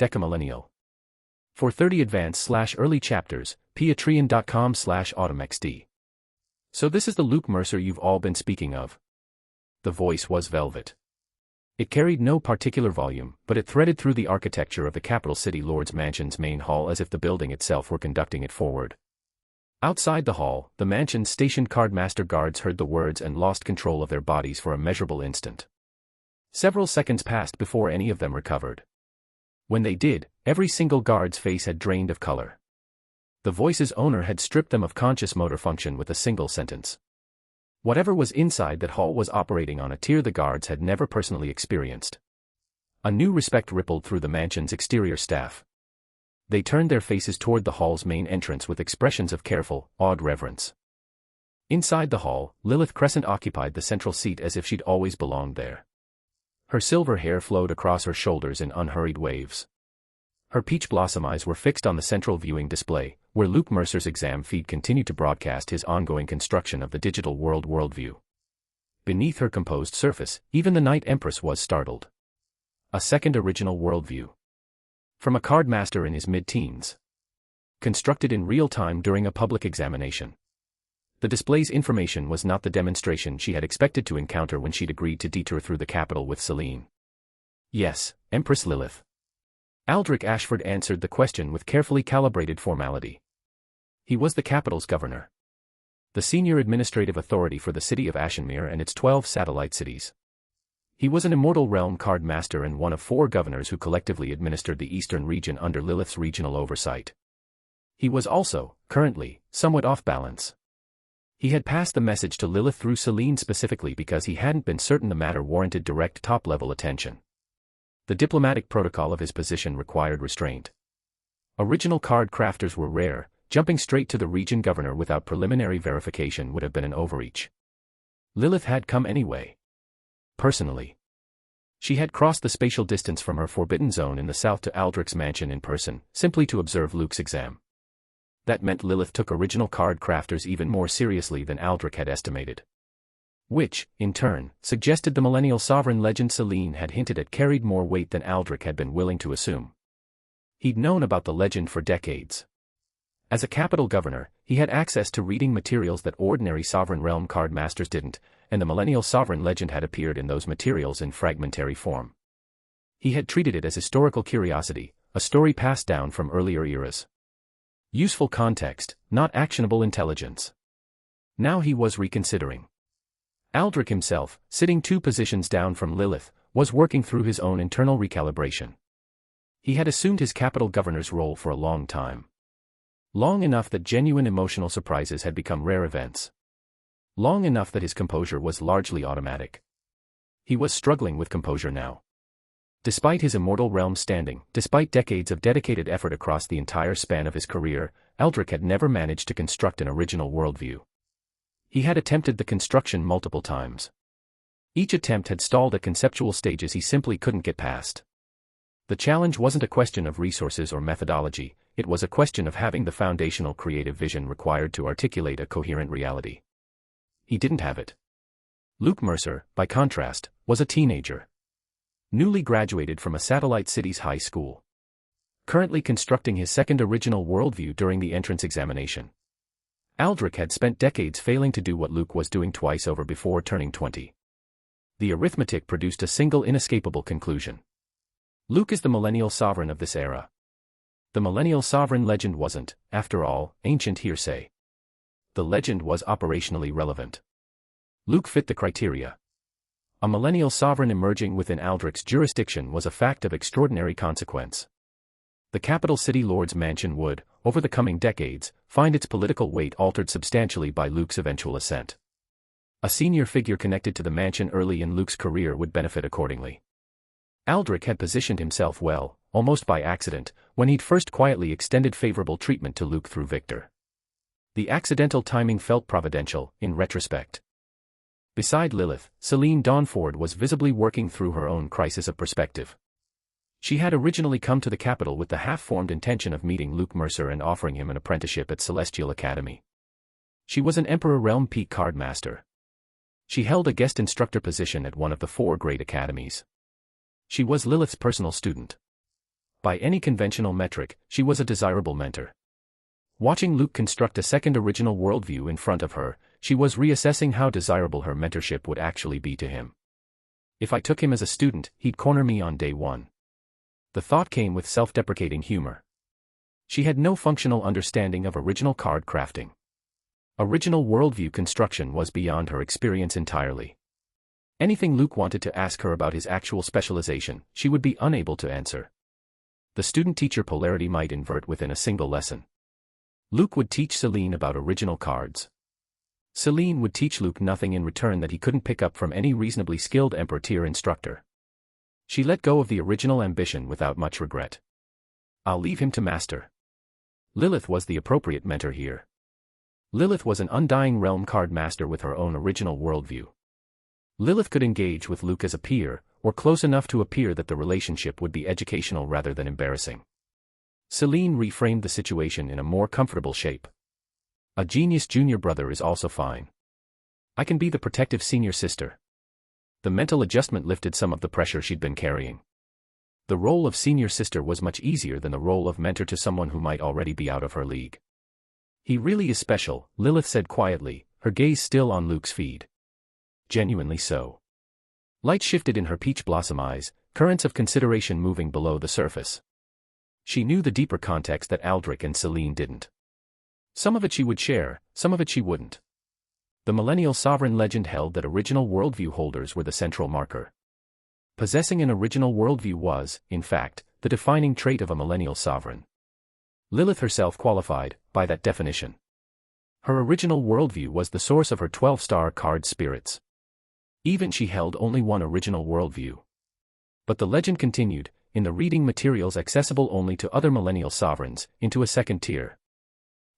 Decamillennial. For 30 advanced/early chapters, patreon.com/autumnxd. So this is the Luke Mercer you've all been speaking of. The voice was velvet. It carried no particular volume, but it threaded through the architecture of the capital city lord's mansion's main hall as if the building itself were conducting it forward. Outside the hall, the mansion's stationed cardmaster guards heard the words and lost control of their bodies for a measurable instant. Several seconds passed before any of them recovered. When they did, every single guard's face had drained of color. The voice's owner had stripped them of conscious motor function with a single sentence. Whatever was inside that hall was operating on a tier the guards had never personally experienced. A new respect rippled through the mansion's exterior staff. They turned their faces toward the hall's main entrance with expressions of careful, awed reverence. Inside the hall, Lilith Crescent occupied the central seat as if she'd always belonged there. Her silver hair flowed across her shoulders in unhurried waves. Her peach blossom eyes were fixed on the central viewing display, where Luke Mercer's exam feed continued to broadcast his ongoing construction of the digital worldview. Beneath her composed surface, even the Night Empress was startled. A second original worldview. From a card master in his mid-teens. Constructed in real time during a public examination. The display's information was not the demonstration she had expected to encounter when she'd agreed to detour through the capital with Celine. Yes, Empress Lilith. Aldrich Ashford answered the question with carefully calibrated formality. He was the capital's governor. The senior administrative authority for the city of Ashenmere and its 12 satellite cities. He was an immortal realm card master and one of 4 governors who collectively administered the eastern region under Lilith's regional oversight. He was also, currently, somewhat off balance. He had passed the message to Lilith through Celine specifically because he hadn't been certain the matter warranted direct top-level attention. The diplomatic protocol of his position required restraint. Original card crafters were rare, Jumping straight to the region governor without preliminary verification would have been an overreach. Lilith had come anyway. Personally. She had crossed the spatial distance from her forbidden zone in the south to Aldrich's mansion in person, simply to observe Luke's exam. That meant Lilith took original card crafters even more seriously than Aldrich had estimated. Which, in turn, suggested the millennial sovereign legend Celine had hinted at carried more weight than Aldrich had been willing to assume. He'd known about the legend for decades. As a capital governor, he had access to reading materials that ordinary sovereign realm card masters didn't, and the millennial sovereign legend had appeared in those materials in fragmentary form. He had treated it as historical curiosity, a story passed down from earlier eras. Useful context, not actionable intelligence. Now he was reconsidering. Aldrich himself, sitting 2 positions down from Lilith, was working through his own internal recalibration. He had assumed his capital governor's role for a long time. Long enough that genuine emotional surprises had become rare events. Long enough that his composure was largely automatic. He was struggling with composure now. Despite his immortal realm standing, despite decades of dedicated effort across the entire span of his career, Aldrich had never managed to construct an original worldview. He had attempted the construction multiple times. Each attempt had stalled at conceptual stages he simply couldn't get past. The challenge wasn't a question of resources or methodology, it was a question of having the foundational creative vision required to articulate a coherent reality. He didn't have it. Luke Mercer, by contrast, was a teenager. Newly graduated from a satellite city's high school. Currently constructing his second original worldview during the entrance examination. Aldrich had spent decades failing to do what Luke was doing twice over before turning 20. The arithmetic produced a single inescapable conclusion. Luke is the millennial sovereign of this era. The millennial sovereign legend wasn't, after all, ancient hearsay. The legend was operationally relevant. Luke fit the criteria. A millennial sovereign emerging within Aldrich's jurisdiction was a fact of extraordinary consequence. The capital city lord's mansion would, over the coming decades, find its political weight altered substantially by Luke's eventual ascent. A senior figure connected to the mansion early in Luke's career would benefit accordingly. Aldrich had positioned himself well, almost by accident, when he'd first quietly extended favorable treatment to Luke through Victor. The accidental timing felt providential, in retrospect. Beside Lilith, Celine Dawnford was visibly working through her own crisis of perspective. She had originally come to the capital with the half-formed intention of meeting Luke Mercer and offering him an apprenticeship at Celestial Academy. She was an Emperor Realm Peak card master. She held a guest instructor position at one of the 4 great academies. She was Lilith's personal student. By any conventional metric, she was a desirable mentor. Watching Luke construct a second original worldview in front of her, she was reassessing how desirable her mentorship would actually be to him. If I took him as a student, he'd corner me on day 1. The thought came with self-deprecating humor. She had no functional understanding of original card crafting. Original worldview construction was beyond her experience entirely. Anything Luke wanted to ask her about his actual specialization, she would be unable to answer. The student-teacher polarity might invert within a single lesson. Luke would teach Celine about original cards. Celine would teach Luke nothing in return that he couldn't pick up from any reasonably skilled Emperor-tier instructor. She let go of the original ambition without much regret. I'll leave him to master. Lilith was the appropriate mentor here. Lilith was an undying realm card master with her own original worldview. Lilith could engage with Luke as a peer, or close enough to appear that the relationship would be educational rather than embarrassing. Celine reframed the situation in a more comfortable shape. A genius junior brother is also fine. I can be the protective senior sister. The mental adjustment lifted some of the pressure she'd been carrying. The role of senior sister was much easier than the role of mentor to someone who might already be out of her league. He really is special, Lilith said quietly, her gaze still on Luke's feed. Genuinely so. Light shifted in her peach blossom eyes, currents of consideration moving below the surface. She knew the deeper context that Aldrich and Celine didn't. Some of it she would share, some of it she wouldn't. The millennial sovereign legend held that original worldview holders were the central marker. Possessing an original worldview was, in fact, the defining trait of a millennial sovereign. Lilith herself qualified, by that definition. Her original worldview was the source of her 12-star card spirits. Even she held only one original worldview. But the legend continued, in the reading materials accessible only to other millennial sovereigns, into a second tier.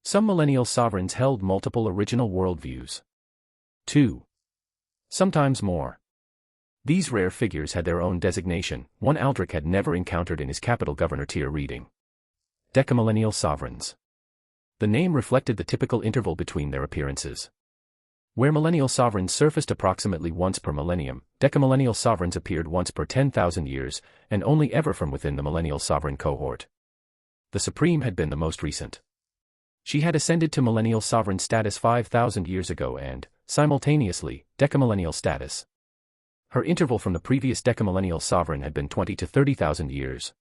Some millennial sovereigns held multiple original worldviews. 2. Sometimes more. These rare figures had their own designation, one Aldrich had never encountered in his Capital Governor tier reading. Decamillennial sovereigns. The name reflected the typical interval between their appearances. Where millennial sovereigns surfaced approximately once per millennium, decamillennial sovereigns appeared once per 10,000 years, and only ever from within the millennial sovereign cohort. The Supreme had been the most recent. She had ascended to millennial sovereign status 5,000 years ago and, simultaneously, decamillennial status. Her interval from the previous decamillennial sovereign had been 20 to 30,000 years.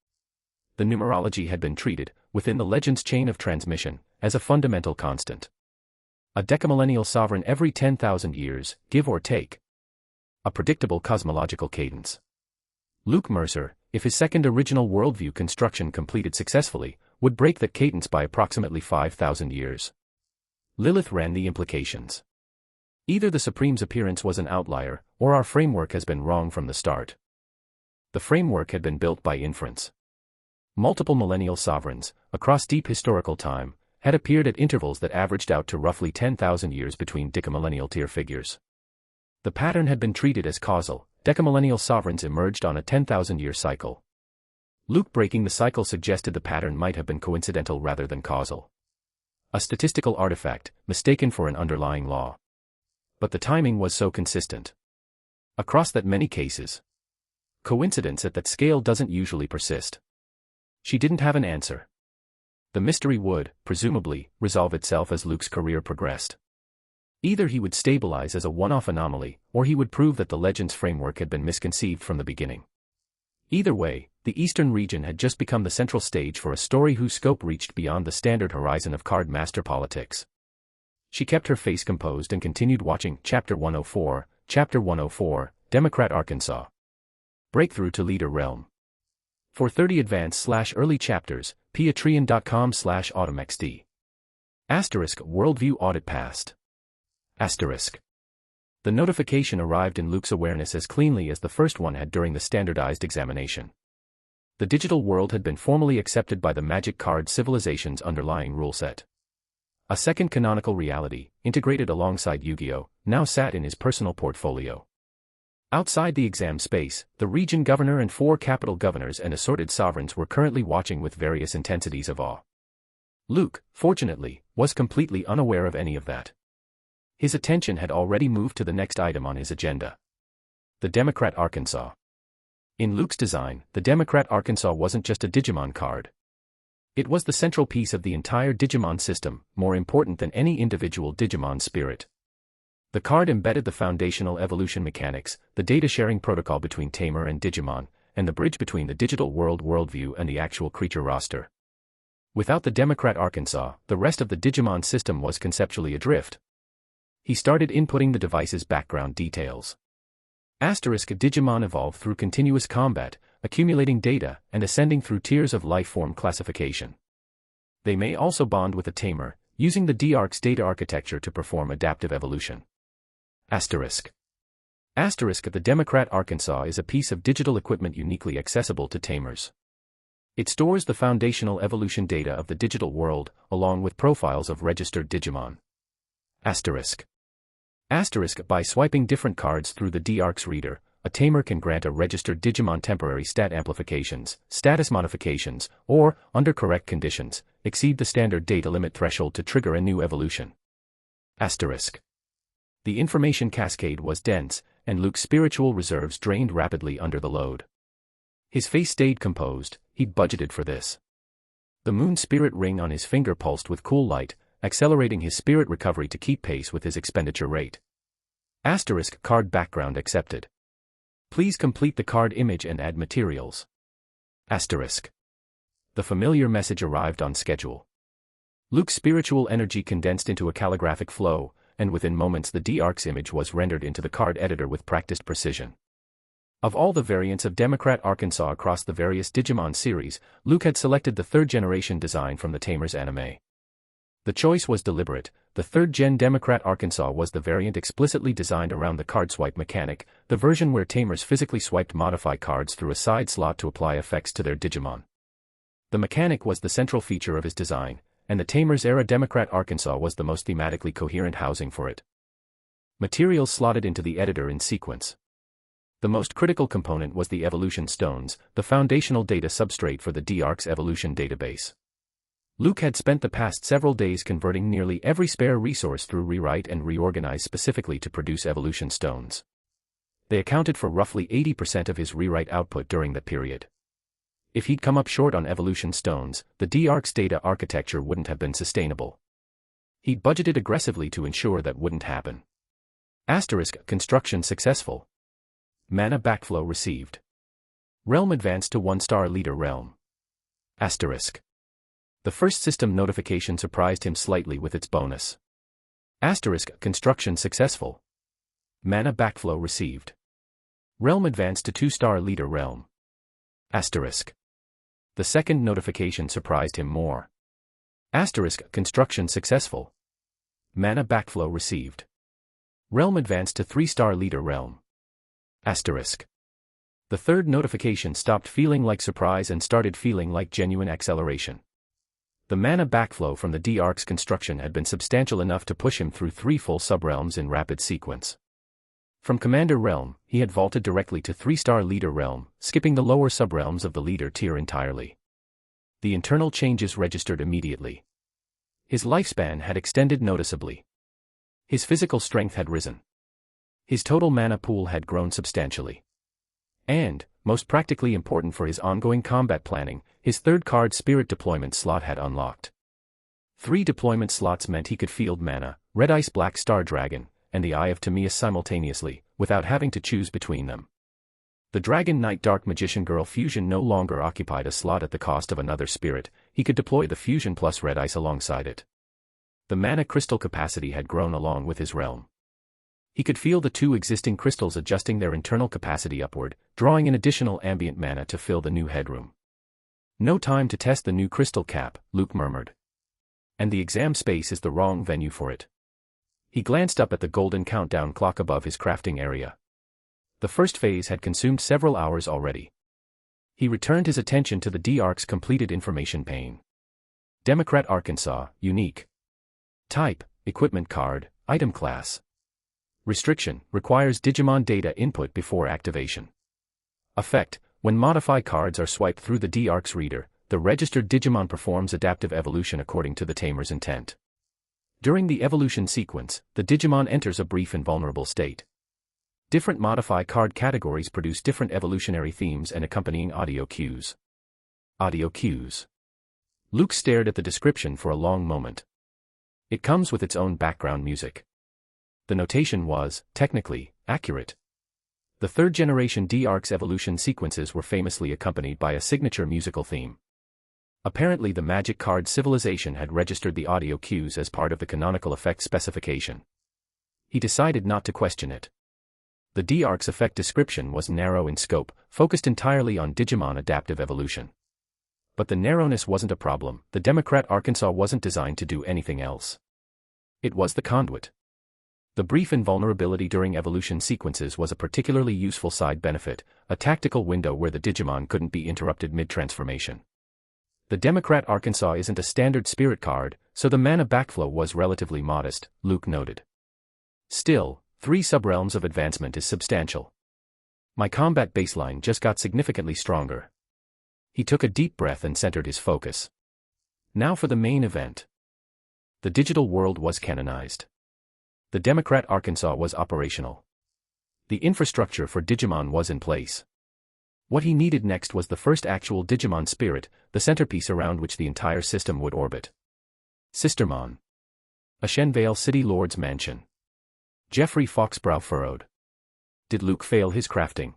The numerology had been treated, within the legend's chain of transmission, as a fundamental constant. A decamillennial sovereign every 10,000 years, give or take. A predictable cosmological cadence. Luke Mercer, if his second original worldview construction completed successfully, would break that cadence by approximately 5,000 years. Lilith ran the implications. Either the Supreme's appearance was an outlier, or our framework has been wrong from the start. The framework had been built by inference. Multiple millennial sovereigns, across deep historical time, had appeared at intervals that averaged out to roughly 10,000 years between decamillennial tier figures. The pattern had been treated as causal, decamillennial sovereigns emerged on a 10,000-year cycle. Luke breaking the cycle suggested the pattern might have been coincidental rather than causal. A statistical artifact, mistaken for an underlying law. But the timing was so consistent. Across that many cases. Coincidence at that scale doesn't usually persist. She didn't have an answer. The mystery would, presumably, resolve itself as Luke's career progressed. Either he would stabilize as a one-off anomaly, or he would prove that the legend's framework had been misconceived from the beginning. Either way, the Eastern region had just become the central stage for a story whose scope reached beyond the standard horizon of card master politics. She kept her face composed and continued watching Chapter 104, Chapter 104, Democrat Arkansas. Breakthrough to Leader Realm. For 30 advanced/early chapters, patreon.com/automxd. Asterisk Worldview Audit Passed. Asterisk. The notification arrived in Luke's awareness as cleanly as the first one had during the standardized examination. The digital world had been formally accepted by the Magic Card civilization's underlying rule set. A second canonical reality, integrated alongside Yu-Gi-Oh!, now sat in his personal portfolio. Outside the exam space, the region governor and 4 capital governors and assorted sovereigns were currently watching with various intensities of awe. Luke, fortunately, was completely unaware of any of that. His attention had already moved to the next item on his agenda. The Democrat Arkansas. In Luke's design, the Democrat Arkansas wasn't just a Digimon card. It was the central piece of the entire Digimon system, more important than any individual Digimon spirit. The card embedded the foundational evolution mechanics, the data-sharing protocol between Tamer and Digimon, and the bridge between the digital world worldview and the actual creature roster. Without the Democrat Arkansas, the rest of the Digimon system was conceptually adrift. He started inputting the device's background details. Asterisk Digimon evolve through continuous combat, accumulating data, and ascending through tiers of life-form classification. They may also bond with a Tamer, using the D-Ark's data architecture to perform adaptive evolution. Asterisk. Asterisk The Democrat Arkansas is a piece of digital equipment uniquely accessible to Tamers. It stores the foundational evolution data of the digital world, along with profiles of registered Digimon. Asterisk. Asterisk By swiping different cards through the D-Ark's reader, a Tamer can grant a registered Digimon temporary stat amplifications, status modifications, or, under correct conditions, exceed the standard data limit threshold to trigger a new evolution. Asterisk. The information cascade was dense, and Luke's spiritual reserves drained rapidly under the load. His face stayed composed, he'd budgeted for this. The moon spirit ring on his finger pulsed with cool light, accelerating his spirit recovery to keep pace with his expenditure rate. Asterisk Card background accepted. Please complete the card image and add materials. Asterisk. The familiar message arrived on schedule. Luke's spiritual energy condensed into a calligraphic flow, and within moments the D-Ark's image was rendered into the card editor with practiced precision. Of all the variants of Democrat Arkansas across the various Digimon series, Luke had selected the third-generation design from the Tamers anime. The choice was deliberate. The third-gen Democrat Arkansas was the variant explicitly designed around the card swipe mechanic, the version where Tamers physically swiped modify cards through a side slot to apply effects to their Digimon. The mechanic was the central feature of his design, and the Tamers-era Democrat Arkansas was the most thematically coherent housing for it. Materials slotted into the editor in sequence. The most critical component was the evolution stones, the foundational data substrate for the D-ARC's evolution database. Luke had spent the past several days converting nearly every spare resource through rewrite and reorganize specifically to produce evolution stones. They accounted for roughly 80% of his rewrite output during that period. If he'd come up short on evolution stones, the D-ARC's data architecture wouldn't have been sustainable. He'd budgeted aggressively to ensure that wouldn't happen. Construction successful. Mana backflow received. Realm advanced to 1-star leader realm. The first system notification surprised him slightly with its bonus. Construction successful. Mana backflow received. Realm advanced to 2-star leader realm. The second notification surprised him more. Construction successful. Mana backflow received. Realm advanced to 3-star leader realm. The third notification stopped feeling like surprise and started feeling like genuine acceleration. The mana backflow from the D-ARC's construction had been substantial enough to push him through 3 full subrealms in rapid sequence. From Commander Realm, he had vaulted directly to 3-star Leader Realm, skipping the lower subrealms of the Leader tier entirely. The internal changes registered immediately. His lifespan had extended noticeably. His physical strength had risen. His total mana pool had grown substantially. And, most practically important for his ongoing combat planning, his third card Spirit deployment slot had unlocked. 3 deployment slots meant he could field mana, Red Ice Black Star Dragon, and the Eye of Timaeus simultaneously, without having to choose between them. The Dragon Knight Dark Magician Girl fusion no longer occupied a slot at the cost of another spirit, he could deploy the fusion plus Red Ice alongside it. The mana crystal capacity had grown along with his realm. He could feel the 2 existing crystals adjusting their internal capacity upward, drawing in additional ambient mana to fill the new headroom. No time to test the new crystal cap, Luke murmured. And the exam space is the wrong venue for it. He glanced up at the golden countdown clock above his crafting area. The first phase had consumed several hours already. He returned his attention to the D-ARC's completed information pane. Democrat Arkansas, unique. Type, equipment card, item class. Restriction, requires Digimon data input before activation. Effect, when modify cards are swiped through the D-ARC's reader, the registered Digimon performs adaptive evolution according to the tamer's intent. During the evolution sequence, the Digimon enters a brief invulnerable state. Different modify card categories produce different evolutionary themes and accompanying audio cues. Audio cues. Luke stared at the description for a long moment. It comes with its own background music. The notation was, technically, accurate. The third-generation D-ARC's evolution sequences were famously accompanied by a signature musical theme. Apparently the magic card Civilization had registered the audio cues as part of the canonical effect specification. He decided not to question it. The D-ARC's effect description was narrow in scope, focused entirely on Digimon adaptive evolution. But the narrowness wasn't a problem, the Democrat Arkansas wasn't designed to do anything else. It was the conduit. The brief invulnerability during evolution sequences was a particularly useful side benefit, a tactical window where the Digimon couldn't be interrupted mid-transformation. The Democrat Arkansas isn't a standard spirit card, so the mana backflow was relatively modest, Luke noted. Still, 3 subrealms of advancement is substantial. My combat baseline just got significantly stronger. He took a deep breath and centered his focus. Now for the main event. The digital world was canonized. The Democrat Arkansas was operational. The infrastructure for Digimon was in place. What he needed next was the first actual Digimon spirit, the centerpiece around which the entire system would orbit. Sistermon. Ashenvale City Lord's Mansion. Jeffrey Foxbrow furrowed. Did Luke fail his crafting?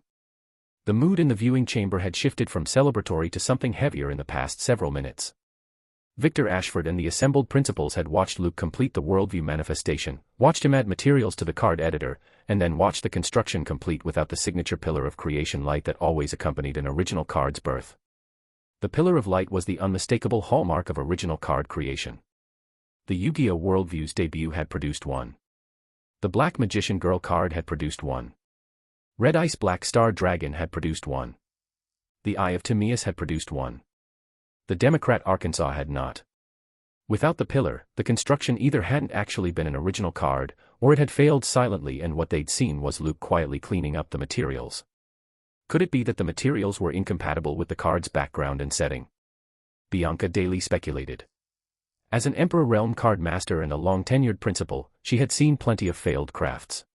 The mood in the viewing chamber had shifted from celebratory to something heavier in the past several minutes. Victor Ashford and the assembled principals had watched Luke complete the worldview manifestation, watched him add materials to the card editor, and then watched the construction complete without the signature pillar of creation light that always accompanied an original card's birth. The pillar of light was the unmistakable hallmark of original card creation. The Yu-Gi-Oh! Worldview's debut had produced one. The Black Magician Girl card had produced one. Red Ice Black Star Dragon had produced one. The Eye of Timaeus had produced one. The Democrat Arkansas had not. Without the pillar, the construction either hadn't actually been an original card, or it had failed silently and what they'd seen was Luke quietly cleaning up the materials. Could it be that the materials were incompatible with the card's background and setting? Bianca daily speculated. As an Emperor Realm card master and a long-tenured principal, she had seen plenty of failed crafts.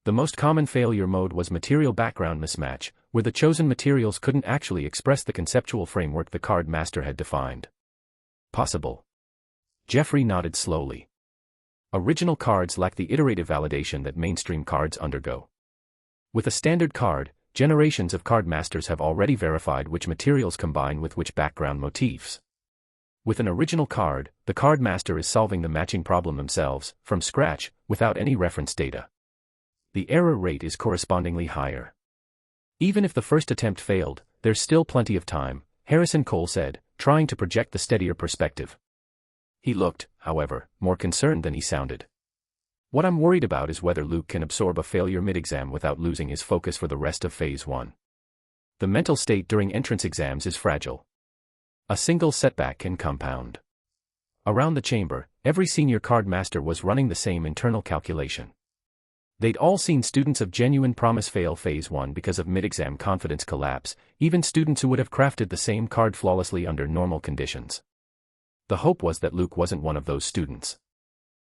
The most common failure mode was material background mismatch, where the chosen materials couldn't actually express the conceptual framework the card master had defined. Possible. Jeffrey nodded slowly. Original cards lack the iterative validation that mainstream cards undergo. With a standard card, generations of card masters have already verified which materials combine with which background motifs. With an original card, the card master is solving the matching problem themselves, from scratch, without any reference data. The error rate is correspondingly higher. Even if the first attempt failed, there's still plenty of time, Harrison Cole said, trying to project the steadier perspective. He looked, however, more concerned than he sounded. What I'm worried about is whether Luke can absorb a failure mid-exam without losing his focus for the rest of Phase 1. The mental state during entrance exams is fragile. A single setback can compound. Around the chamber, every senior card master was running the same internal calculation. They'd all seen students of genuine promise fail Phase 1 because of mid-exam confidence collapse, even students who would have crafted the same card flawlessly under normal conditions. The hope was that Luke wasn't one of those students.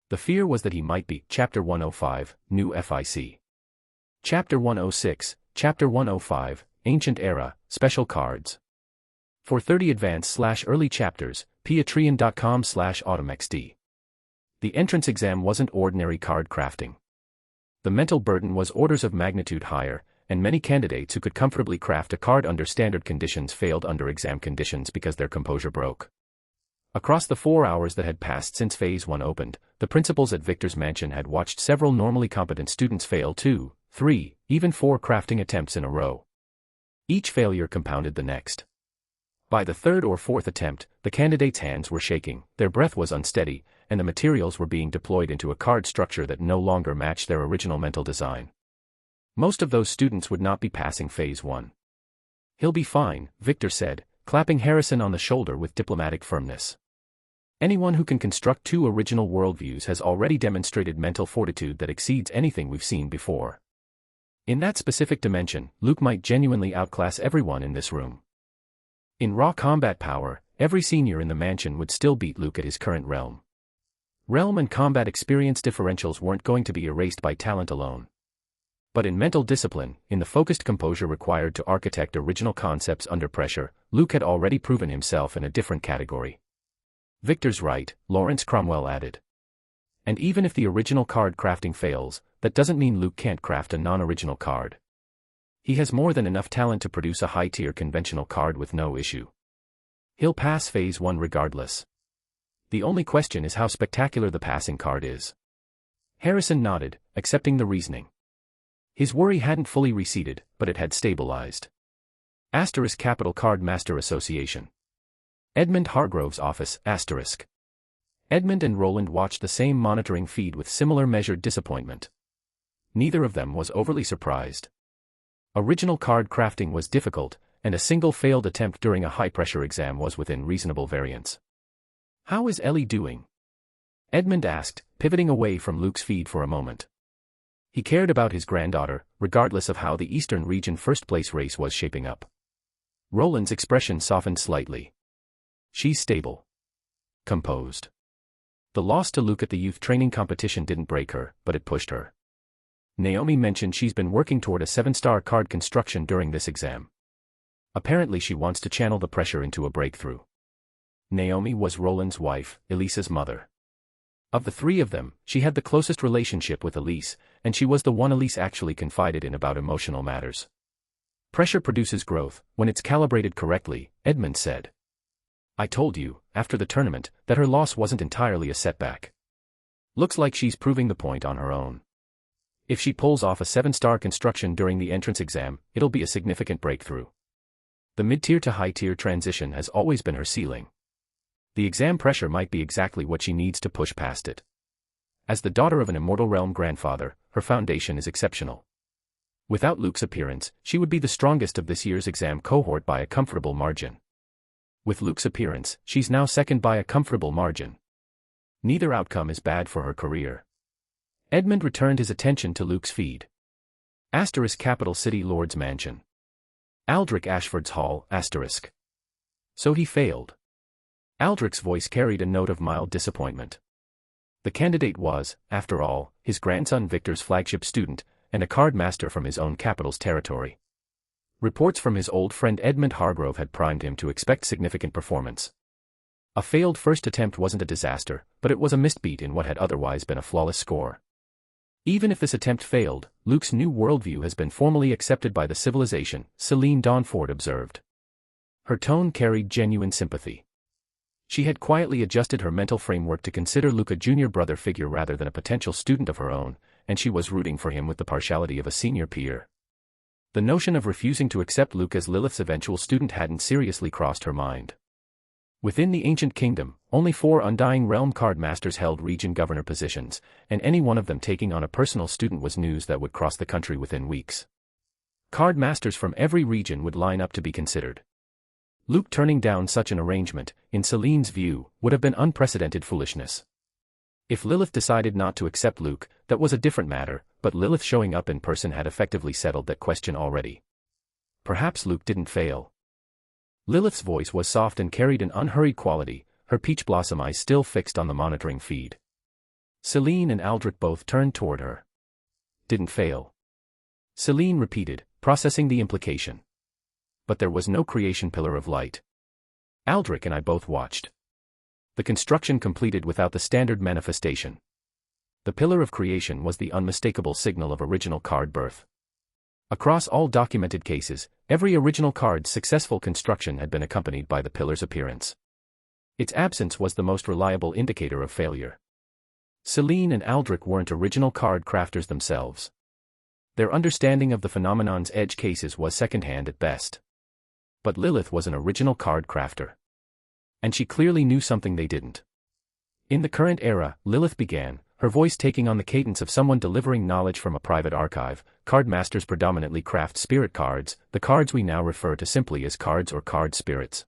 The fear was that he might be. Chapter 105, New FIC. Chapter 106, Chapter 105, Ancient Era, Special Cards. For 30 advanced/early chapters, patreon.com/autumnxd. The entrance exam wasn't ordinary card crafting. The mental burden was orders of magnitude higher, and many candidates who could comfortably craft a card under standard conditions failed under exam conditions because their composure broke. Across the 4 hours that had passed since Phase 1 opened, the principals at Victor's mansion had watched several normally competent students fail 2, 3, even 4 crafting attempts in a row. Each failure compounded the next. By the 3rd or 4th attempt, the candidates' hands were shaking, their breath was unsteady, and the materials were being deployed into a card structure that no longer matched their original mental design. Most of those students would not be passing Phase 1. "He'll be fine," Victor said, clapping Harrison on the shoulder with diplomatic firmness. "Anyone who can construct 2 original worldviews has already demonstrated mental fortitude that exceeds anything we've seen before. In that specific dimension, Luke might genuinely outclass everyone in this room. In raw combat power, every senior in the mansion would still beat Luke at his current realm. Realm and combat experience differentials weren't going to be erased by talent alone. But in mental discipline, in the focused composure required to architect original concepts under pressure, Luke had already proven himself in a different category." "Victor's right," Lawrence Cromwell added. "And even if the original card crafting fails, that doesn't mean Luke can't craft a non-original card. He has more than enough talent to produce a high-tier conventional card with no issue. He'll pass Phase 1 regardless. The only question is how spectacular the passing card is." Harrison nodded, accepting the reasoning. His worry hadn't fully receded, but it had stabilized. Capital Card Master Association. Edmund Hargrove's office, **. Edmund and Roland watched the same monitoring feed with similar measured disappointment. Neither of them was overly surprised. Original card crafting was difficult, and a single failed attempt during a high-pressure exam was within reasonable variance. "How is Ellie doing?" Edmund asked, pivoting away from Luke's feed for a moment. He cared about his granddaughter, regardless of how the Eastern region first-place race was shaping up. Roland's expression softened slightly. "She's stable. Composed. The loss to Luke at the youth training competition didn't break her, but it pushed her. Naomi mentioned she's been working toward a 7-star card construction during this exam. Apparently she wants to channel the pressure into a breakthrough." Naomi was Roland's wife, Elisa's mother. Of the 3 of them, she had the closest relationship with Elise, and she was the one Elise actually confided in about emotional matters. "Pressure produces growth, when it's calibrated correctly," Edmund said. "I told you, after the tournament, that her loss wasn't entirely a setback. Looks like she's proving the point on her own. If she pulls off a 7-star construction during the entrance exam, it'll be a significant breakthrough. The mid-tier to high-tier transition has always been her ceiling. The exam pressure might be exactly what she needs to push past it. As the daughter of an Immortal Realm grandfather, her foundation is exceptional. Without Luke's appearance, she would be the strongest of this year's exam cohort by a comfortable margin. With Luke's appearance, she's now second by a comfortable margin. Neither outcome is bad for her career. Edmund returned his attention to Luke's feed. Asterisk capital city lord's mansion. Aldrich Ashford's hall, asterisk. So he failed. Aldrich's voice carried a note of mild disappointment. The candidate was, after all, his grandson Victor's flagship student, and a card master from his own capital's territory. Reports from his old friend Edmund Hargrove had primed him to expect significant performance. A failed first attempt wasn't a disaster, but it was a missed beat in what had otherwise been a flawless score. Even if this attempt failed, Luke's new worldview has been formally accepted by the civilization, Celine Dawnford observed. Her tone carried genuine sympathy. She had quietly adjusted her mental framework to consider Luke a junior brother figure rather than a potential student of her own, and she was rooting for him with the partiality of a senior peer. The notion of refusing to accept Luke as Lilith's eventual student hadn't seriously crossed her mind. Within the ancient kingdom, only 4 Undying Realm card masters held region governor positions, and any one of them taking on a personal student was news that would cross the country within weeks. Card masters from every region would line up to be considered. Luke turning down such an arrangement, in Celine's view, would have been unprecedented foolishness. If Lilith decided not to accept Luke, that was a different matter, but Lilith showing up in person had effectively settled that question already. Perhaps Luke didn't fail. Lilith's voice was soft and carried an unhurried quality, her peach blossom eyes still fixed on the monitoring feed. Celine and Aldrich both turned toward her. Didn't fail. Celine repeated, processing the implication. But there was no creation pillar of light. Aldrich and I both watched. The construction completed without the standard manifestation. The pillar of creation was the unmistakable signal of original card birth. Across all documented cases, every original card's successful construction had been accompanied by the pillar's appearance. Its absence was the most reliable indicator of failure. Celine and Aldrich weren't original card crafters themselves. Their understanding of the phenomenon's edge cases was secondhand at best. But Lilith was an original card crafter. And she clearly knew something they didn't. In the current era, Lilith began, her voice taking on the cadence of someone delivering knowledge from a private archive. Card masters predominantly craft spirit cards, the cards we now refer to simply as cards or card spirits.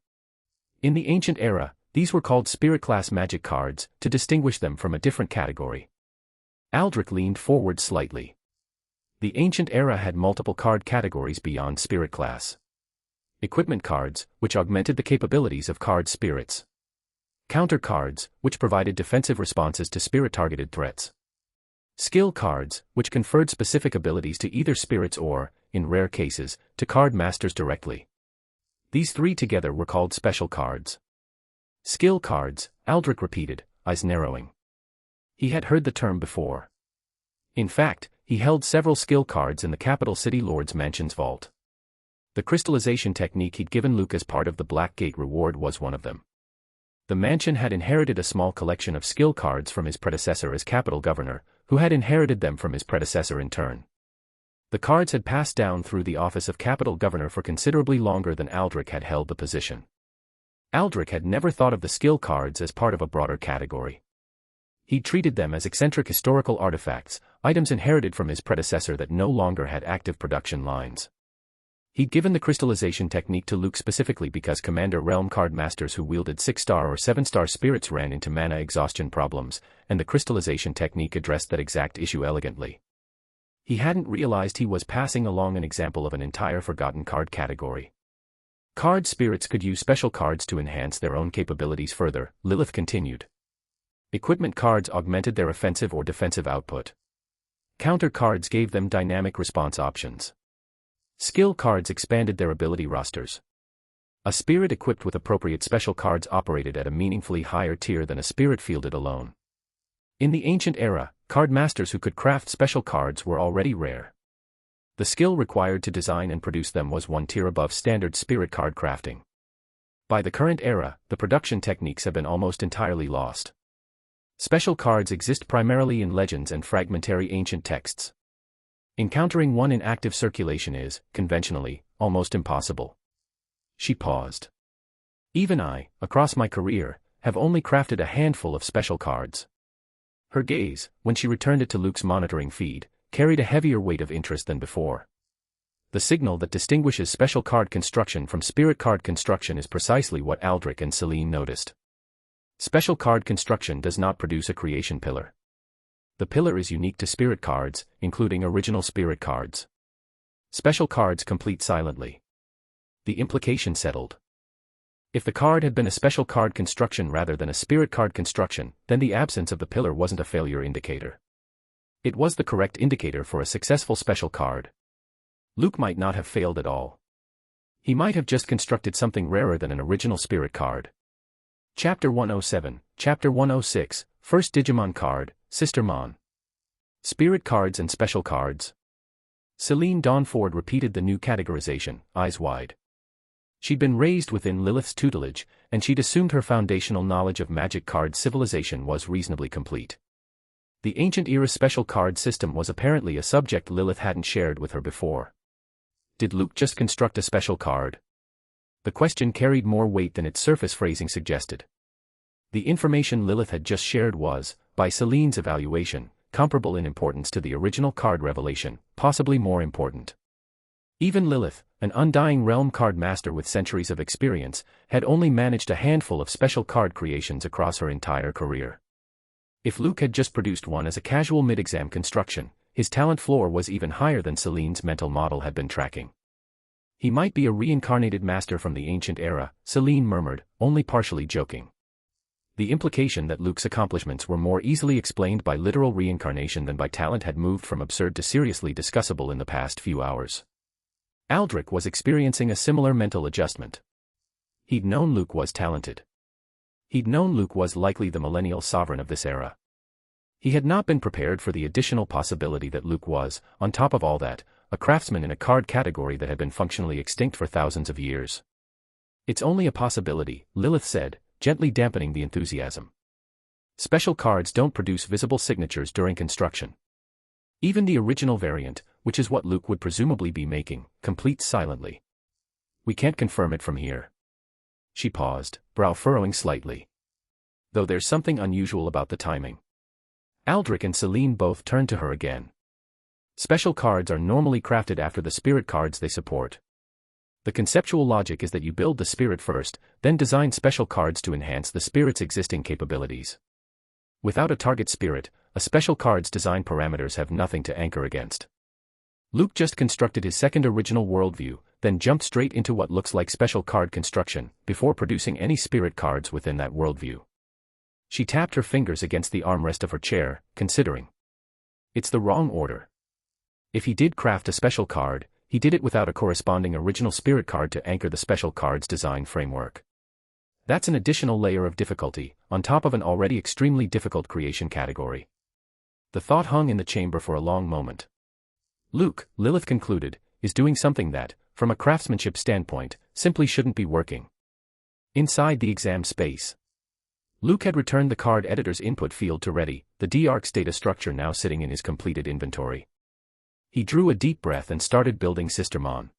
In the ancient era, these were called spirit-class magic cards, to distinguish them from a different category. Aldrich leaned forward slightly. The ancient era had multiple card categories beyond spirit class. Equipment cards, which augmented the capabilities of card spirits. Counter cards, which provided defensive responses to spirit-targeted threats. Skill cards, which conferred specific abilities to either spirits or, in rare cases, to card masters directly. These 3 together were called special cards. Skill cards, Aldrich repeated, eyes narrowing. He had heard the term before. In fact, he held several skill cards in the capital city lord's mansion's vault. The crystallization technique he'd given Luke as part of the Black Gate reward was one of them. The mansion had inherited a small collection of skill cards from his predecessor as capital governor, who had inherited them from his predecessor in turn. The cards had passed down through the office of capital governor for considerably longer than Aldrich had held the position. Aldrich had never thought of the skill cards as part of a broader category. He treated them as eccentric historical artifacts, items inherited from his predecessor that no longer had active production lines. He'd given the crystallization technique to Luke specifically because Commander Realm card masters who wielded 6-star or 7-star spirits ran into mana exhaustion problems, and the crystallization technique addressed that exact issue elegantly. He hadn't realized he was passing along an example of an entire forgotten card category. Card spirits could use special cards to enhance their own capabilities further, Lilith continued. Equipment cards augmented their offensive or defensive output. Counter cards gave them dynamic response options. Skill cards expanded their ability rosters. A spirit equipped with appropriate special cards operated at a meaningfully higher tier than a spirit fielded alone. In the ancient era, card masters who could craft special cards were already rare. The skill required to design and produce them was 1 tier above standard spirit card crafting. By the current era, the production techniques have been almost entirely lost. Special cards exist primarily in legends and fragmentary ancient texts. Encountering one in active circulation is, conventionally, almost impossible. She paused. Even I, across my career, have only crafted a handful of special cards. Her gaze, when she returned it to Luke's monitoring feed, carried a heavier weight of interest than before. The signal that distinguishes special card construction from spirit card construction is precisely what Aldrich and Celine noticed. Special card construction does not produce a creation pillar. The pillar is unique to spirit cards, including original spirit cards. Special cards complete silently. The implication settled. If the card had been a special card construction rather than a spirit card construction, then the absence of the pillar wasn't a failure indicator. It was the correct indicator for a successful special card. Luke might not have failed at all. He might have just constructed something rarer than an original spirit card. Chapter 107, Chapter 106, First Digimon Card, Sister Mon. Spirit Cards and Special Cards. Celine Dawnford repeated the new categorization, eyes wide. She'd been raised within Lilith's tutelage, and she'd assumed her foundational knowledge of magic card civilization was reasonably complete. The ancient era special card system was apparently a subject Lilith hadn't shared with her before. Did Luke just construct a special card? The question carried more weight than its surface phrasing suggested. The information Lilith had just shared was, by Celine's evaluation, comparable in importance to the original card revelation, possibly more important. Even Lilith, an undying realm card master with centuries of experience, had only managed a handful of special card creations across her entire career. If Luke had just produced one as a casual mid-exam construction, his talent floor was even higher than Celine's mental model had been tracking. He might be a reincarnated master from the ancient era, Celine murmured, only partially joking. The implication that Luke's accomplishments were more easily explained by literal reincarnation than by talent had moved from absurd to seriously discussable in the past few hours. Aldrich was experiencing a similar mental adjustment. He'd known Luke was talented. He'd known Luke was likely the millennial sovereign of this era. He had not been prepared for the additional possibility that Luke was, on top of all that, a craftsman in a card category that had been functionally extinct for thousands of years. It's only a possibility, Lilith said, gently dampening the enthusiasm. Special cards don't produce visible signatures during construction. Even the original variant, which is what Luke would presumably be making, completes silently. We can't confirm it from here. She paused, brow furrowing slightly. Though there's something unusual about the timing. Aldrich and Celine both turned to her again. Special cards are normally crafted after the spirit cards they support. The conceptual logic is that you build the spirit first, then design special cards to enhance the spirit's existing capabilities. Without a target spirit, a special card's design parameters have nothing to anchor against. Luke just constructed his second original worldview, then jumped straight into what looks like special card construction, before producing any spirit cards within that worldview. She tapped her fingers against the armrest of her chair, considering. It's the wrong order. If he did craft a special card, he did it without a corresponding original spirit card to anchor the special card's design framework. That's an additional layer of difficulty, on top of an already extremely difficult creation category. The thought hung in the chamber for a long moment. Luke, Lilith concluded, is doing something that, from a craftsmanship standpoint, simply shouldn't be working. Inside the exam space. Luke had returned the card editor's input field to ready, the DArcs data structure now sitting in his completed inventory. He drew a deep breath and started building Sister Mon.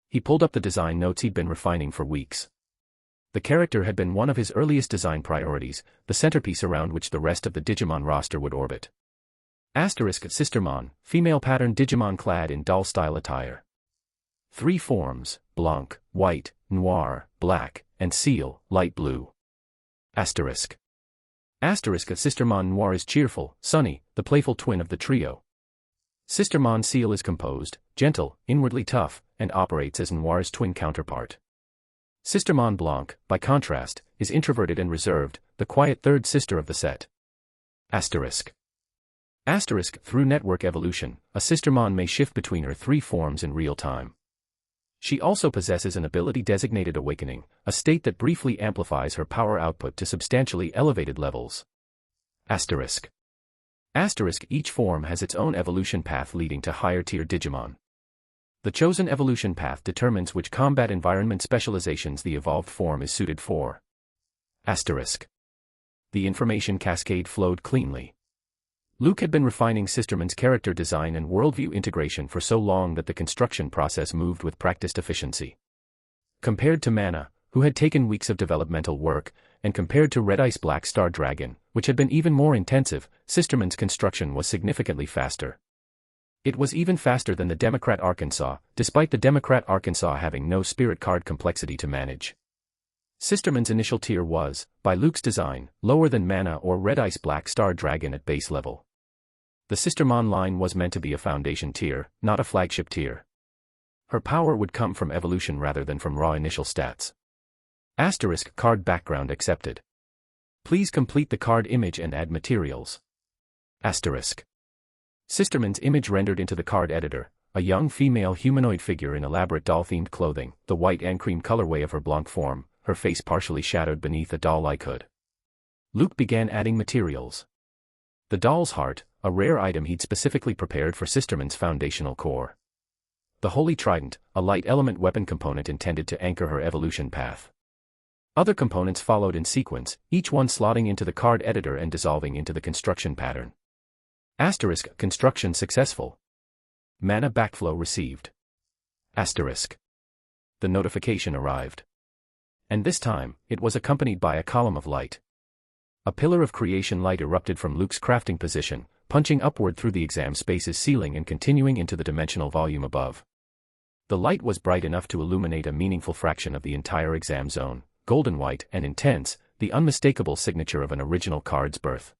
He pulled up the design notes he'd been refining for weeks. The character had been one of his earliest design priorities, the centerpiece around which the rest of the Digimon roster would orbit. Asterisk Sister Mon, female pattern Digimon clad in doll-style attire. 3 forms, Blanc, white, noir, black, and Seal, light blue. Asterisk. Asterisk Sister Mon Noir is cheerful, sunny, the playful twin of the trio. Sister Mon Seal is composed, gentle, inwardly tough, and operates as Noir's twin counterpart. Sister Mon Blanc, by contrast, is introverted and reserved, the quiet third sister of the set. Asterisk. Asterisk through network evolution, a Sister Mon may shift between her 3 forms in real time. She also possesses an ability designated Awakening, a state that briefly amplifies her power output to substantially elevated levels. Asterisk. Asterisk each form has its own evolution path leading to higher-tier Digimon. The chosen evolution path determines which combat environment specializations the evolved form is suited for. Asterisk. The information cascade flowed cleanly. Luke had been refining Sister Mon's character design and worldview integration for so long that the construction process moved with practiced efficiency. Compared to Mana, who had taken weeks of developmental work, and compared to Red Ice Black Star Dragon, which had been even more intensive, Sister Mon's construction was significantly faster. It was even faster than the Democrat Arkansas, despite the Democrat Arkansas having no spirit card complexity to manage. Sisterman's initial tier was, by Luke's design, lower than Mana or Red Ice Black Star Dragon at base level. The Sistermon line was meant to be a foundation tier, not a flagship tier. Her power would come from evolution rather than from raw initial stats. Asterisk card background accepted. Please complete the card image and add materials. Asterisk. Sisterman's image rendered into the card editor, a young female humanoid figure in elaborate doll-themed clothing, the white and cream colorway of her blanc form, her face partially shadowed beneath a doll-like hood. Luke began adding materials. The doll's heart, a rare item he'd specifically prepared for Sisterman's foundational core. The Holy Trident, a light element weapon component intended to anchor her evolution path. Other components followed in sequence, each one slotting into the card editor and dissolving into the construction pattern. Asterisk construction successful. Mana backflow received. Asterisk. The notification arrived. And this time, it was accompanied by a column of light. A pillar of creation light erupted from Luke's crafting position, punching upward through the exam space's ceiling and continuing into the dimensional volume above. The light was bright enough to illuminate a meaningful fraction of the entire exam zone, golden white and intense, the unmistakable signature of an original card's birth.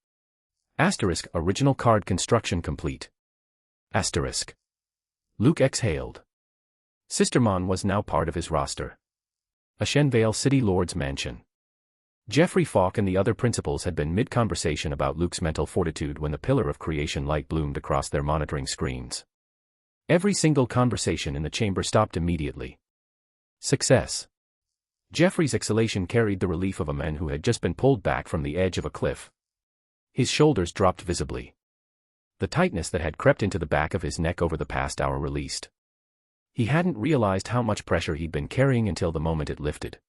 Asterisk original card construction complete. Asterisk. Luke exhaled. Sistermon was now part of his roster. A Shenvale City Lord's mansion. Jeffrey Falk and the other principals had been mid-conversation about Luke's mental fortitude when the pillar of creation light bloomed across their monitoring screens. Every single conversation in the chamber stopped immediately. Success. Jeffrey's exhalation carried the relief of a man who had just been pulled back from the edge of a cliff. His shoulders dropped visibly. The tightness that had crept into the back of his neck over the past hour released. He hadn't realized how much pressure he'd been carrying until the moment it lifted.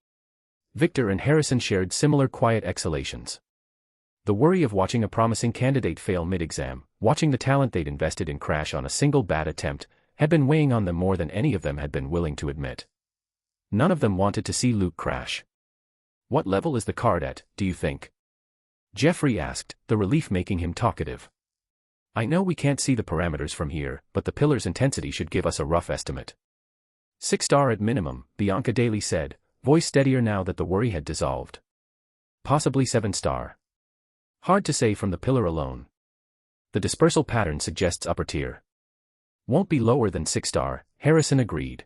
Victor and Harrison shared similar quiet exhalations. The worry of watching a promising candidate fail mid-exam, watching the talent they'd invested in crash on a single bad attempt, had been weighing on them more than any of them had been willing to admit. None of them wanted to see Luke crash. What level is the card at, do you think? Jeffrey asked, the relief making him talkative. I know we can't see the parameters from here, but the pillar's intensity should give us a rough estimate. 6-star at minimum, Bianca Daly said, voice steadier now that the worry had dissolved. Possibly 7-star. Hard to say from the pillar alone. The dispersal pattern suggests upper tier. Won't be lower than 6-star, Harrison agreed.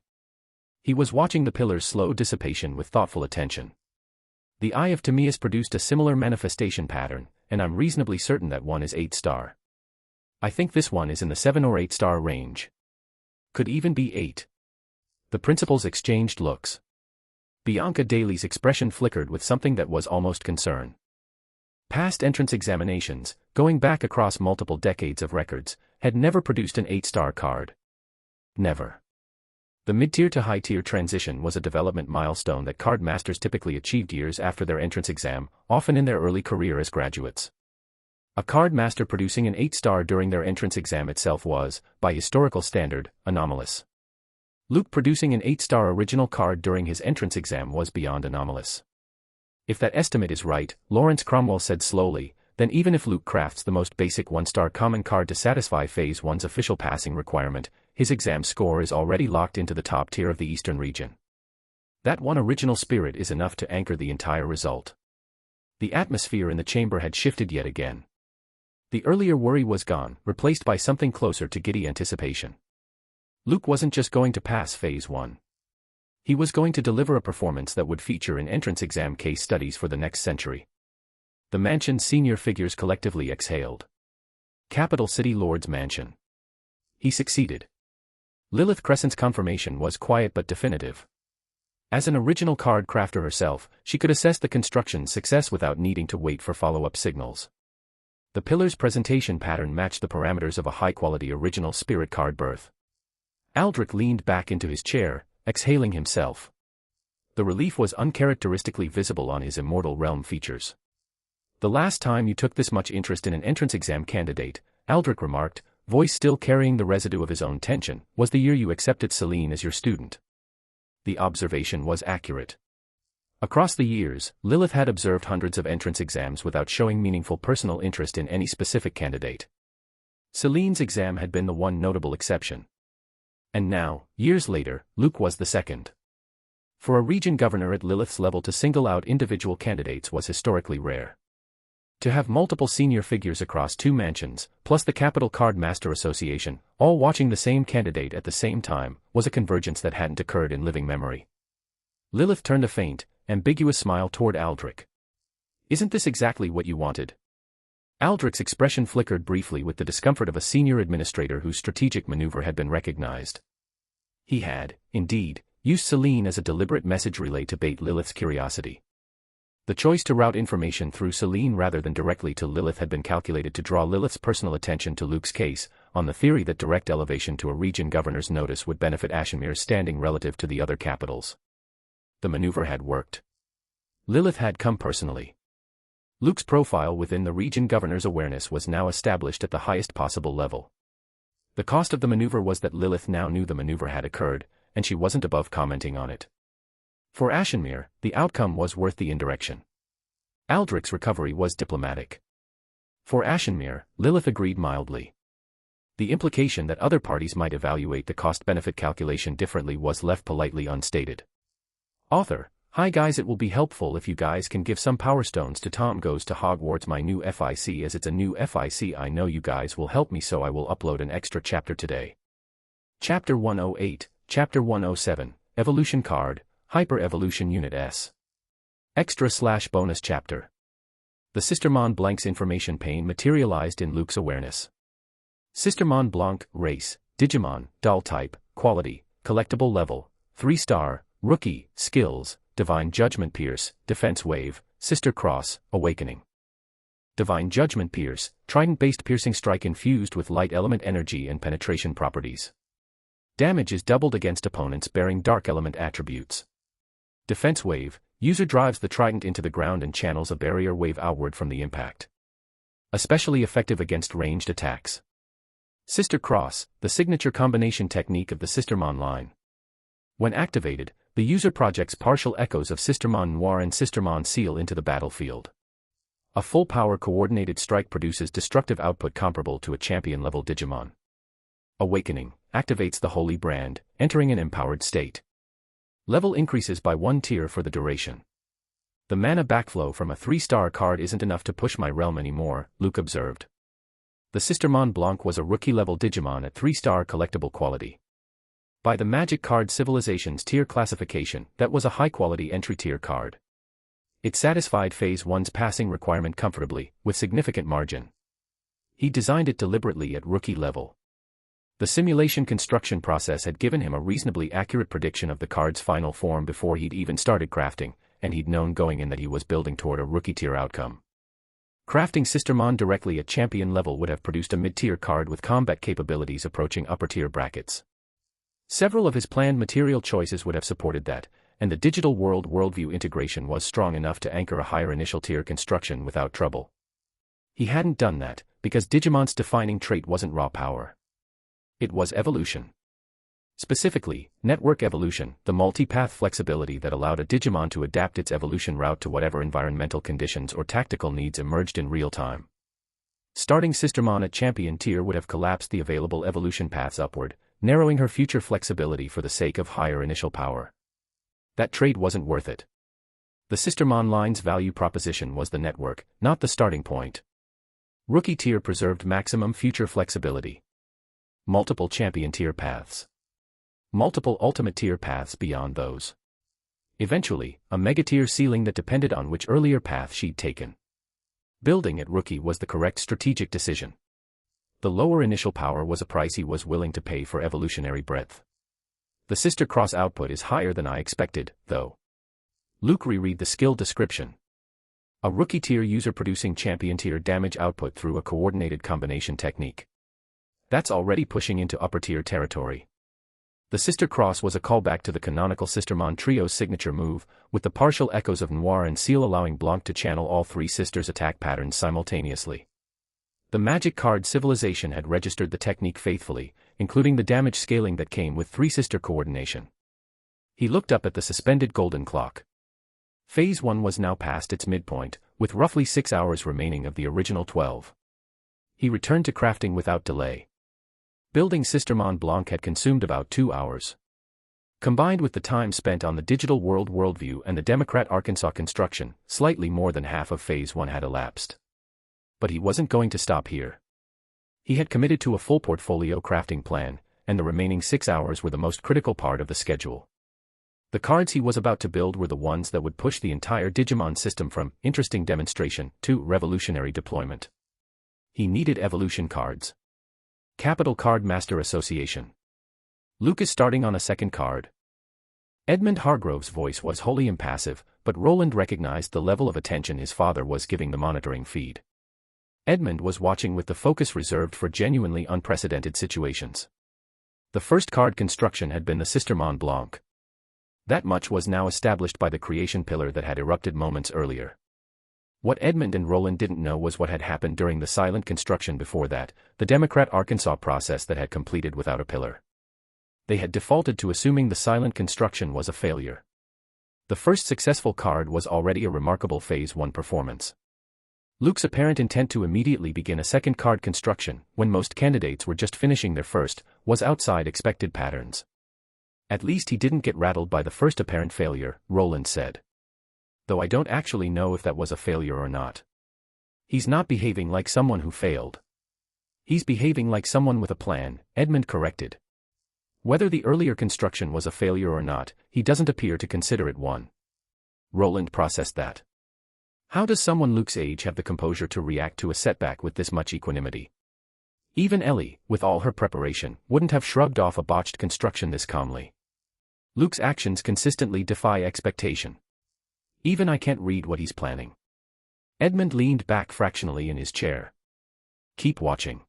He was watching the pillar's slow dissipation with thoughtful attention. The Eye of Timaeus produced a similar manifestation pattern, and I'm reasonably certain that one is 8-star. I think this one is in the 7 or 8-star range. Could even be 8. The principals exchanged looks. Bianca Daly's expression flickered with something that was almost concern. Past entrance examinations, going back across multiple decades of records, had never produced an 8-star card. Never. The mid-tier to high-tier transition was a development milestone that card masters typically achieved years after their entrance exam, often in their early career as graduates. A card master producing an 8-star during their entrance exam itself was, by historical standard, anomalous. Luke producing an 8-star original card during his entrance exam was beyond anomalous. If that estimate is right, Lawrence Cromwell said slowly, then even if Luke crafts the most basic 1-star common card to satisfy Phase 1's official passing requirement, his exam score is already locked into the top tier of the Eastern region. That one original spirit is enough to anchor the entire result. The atmosphere in the chamber had shifted yet again. The earlier worry was gone, replaced by something closer to giddy anticipation. Luke wasn't just going to pass Phase 1. He was going to deliver a performance that would feature in entrance exam case studies for the next century. The mansion's senior figures collectively exhaled. Capital City Lord's mansion. He succeeded. Lilith Crescent's confirmation was quiet but definitive. As an original card crafter herself, she could assess the construction's success without needing to wait for follow-up signals. The pillar's presentation pattern matched the parameters of a high-quality original spirit card birth. Aldrich leaned back into his chair, exhaling himself. The relief was uncharacteristically visible on his immortal realm features. The last time you took this much interest in an entrance exam candidate, Aldrich remarked, voice still carrying the residue of his own tension, was the year you accepted Celine as your student. The observation was accurate. Across the years, Lilith had observed hundreds of entrance exams without showing meaningful personal interest in any specific candidate. Celine's exam had been the one notable exception. And now, years later, Luke was the second. For a region governor at Lilith's level to single out individual candidates was historically rare. To have multiple senior figures across 2 mansions, plus the Capital Card Master Association, all watching the same candidate at the same time, was a convergence that hadn't occurred in living memory. Lilith turned a faint, ambiguous smile toward Aldrich. "Isn't this exactly what you wanted?" Aldrich's expression flickered briefly with the discomfort of a senior administrator whose strategic maneuver had been recognized. He had, indeed, used Celine as a deliberate message relay to bait Lilith's curiosity. The choice to route information through Celine rather than directly to Lilith had been calculated to draw Lilith's personal attention to Luke's case, on the theory that direct elevation to a region governor's notice would benefit Ashenmir's standing relative to the other capitals. The maneuver had worked. Lilith had come personally. Luke's profile within the region governor's awareness was now established at the highest possible level. The cost of the maneuver was that Lilith now knew the maneuver had occurred, and she wasn't above commenting on it. For Ashenmir, the outcome was worth the indirection. Aldrich's recovery was diplomatic. For Ashenmir, Lilith agreed mildly. The implication that other parties might evaluate the cost-benefit calculation differently was left politely unstated. Author: "Hi guys, it will be helpful if you guys can give some power stones to Tom Goes to Hogwarts, my new FIC, as it's a new FIC. I know you guys will help me, so I will upload an extra chapter today." Chapter 108, Chapter 107, Evolution Card, Hyper Evolution Unit S. Extra/bonus chapter. The Sister Mont Blanc's information pane materialized in Luke's awareness. Sister Mont Blanc, race, Digimon, doll type, quality, collectible level, 3-star, rookie, skills, Divine Judgment Pierce, Defense Wave, Sister Cross, Awakening. Divine Judgment Pierce, Trident-based piercing strike infused with light element energy and penetration properties. Damage is doubled against opponents bearing dark element attributes. Defense Wave, user drives the trident into the ground and channels a barrier wave outward from the impact. Especially effective against ranged attacks. Sister Cross, the signature combination technique of the Sister Mont line. When activated, the user projects partial echoes of Sister Mont Noir and Sister Mont Seal into the battlefield. A full-power coordinated strike produces destructive output comparable to a champion-level Digimon. Awakening, activates the Holy Brand, entering an empowered state. Level increases by 1 tier for the duration. The mana backflow from a 3-star card isn't enough to push my realm anymore, Luke observed. The Sister Mont Blanc was a rookie-level Digimon at 3-star collectible quality. By the Magic Card Civilization's tier classification, that was a high-quality entry-tier card. It satisfied Phase 1's passing requirement comfortably, with significant margin. He designed it deliberately at rookie level. The simulation construction process had given him a reasonably accurate prediction of the card's final form before he'd even started crafting, and he'd known going in that he was building toward a rookie-tier outcome. Crafting Sister Mont directly at champion level would have produced a mid-tier card with combat capabilities approaching upper-tier brackets. Several of his planned material choices would have supported that, and the digital worldview integration was strong enough to anchor a higher initial tier construction without trouble. He hadn't done that, because Digimon's defining trait wasn't raw power. It was evolution. Specifically, network evolution, the multi-path flexibility that allowed a Digimon to adapt its evolution route to whatever environmental conditions or tactical needs emerged in real time. Starting Sister Mont at champion tier would have collapsed the available evolution paths upward, narrowing her future flexibility for the sake of higher initial power. That trade wasn't worth it. The Sister Mont line's value proposition was the network, not the starting point. Rookie tier preserved maximum future flexibility. Multiple champion tier paths. Multiple ultimate tier paths beyond those. Eventually, a mega-tier ceiling that depended on which earlier path she'd taken. Building at rookie was the correct strategic decision. The lower initial power was a price he was willing to pay for evolutionary breadth. The Sister Cross output is higher than I expected, though. Luke reread the skill description. A rookie tier user producing champion tier damage output through a coordinated combination technique. That's already pushing into upper tier territory. The Sister Cross was a callback to the canonical Sister Mont trio's signature move, with the partial echoes of Noir and Seal allowing Blanc to channel all 3 sisters' attack patterns simultaneously. The Magic Card Civilization had registered the technique faithfully, including the damage scaling that came with 3-sister coordination. He looked up at the suspended golden clock. Phase 1 was now past its midpoint, with roughly 6 hours remaining of the original 12. He returned to crafting without delay. Building Sister Mont Blanc had consumed about 2 hours. Combined with the time spent on the digital world worldview and the Democrat Arkansas construction, slightly more than half of Phase 1 had elapsed. But he wasn't going to stop here. He had committed to a full portfolio crafting plan, and the remaining 6 hours were the most critical part of the schedule. The cards he was about to build were the ones that would push the entire Digimon system from interesting demonstration to revolutionary deployment. He needed evolution cards. Capital Card Master Association. Luke is starting on a second card. Edmund Hargrove's voice was wholly impassive, but Roland recognized the level of attention his father was giving the monitoring feed. Edmund was watching with the focus reserved for genuinely unprecedented situations. The first card construction had been the Sister Mont Blanc. That much was now established by the creation pillar that had erupted moments earlier. What Edmund and Roland didn't know was what had happened during the silent construction before that, the Democrat Arkansas process that had completed without a pillar. They had defaulted to assuming the silent construction was a failure. The first successful card was already a remarkable Phase 1 performance. Luke's apparent intent to immediately begin a second card construction, when most candidates were just finishing their first, was outside expected patterns. At least he didn't get rattled by the first apparent failure, Roland said. Though I don't actually know if that was a failure or not. He's not behaving like someone who failed. He's behaving like someone with a plan, Edmund corrected. Whether the earlier construction was a failure or not, he doesn't appear to consider it one. Roland processed that. How does someone Luke's age have the composure to react to a setback with this much equanimity? Even Ellie, with all her preparation, wouldn't have shrugged off a botched construction this calmly. Luke's actions consistently defy expectation. Even I can't read what he's planning. Edmund leaned back fractionally in his chair. Keep watching.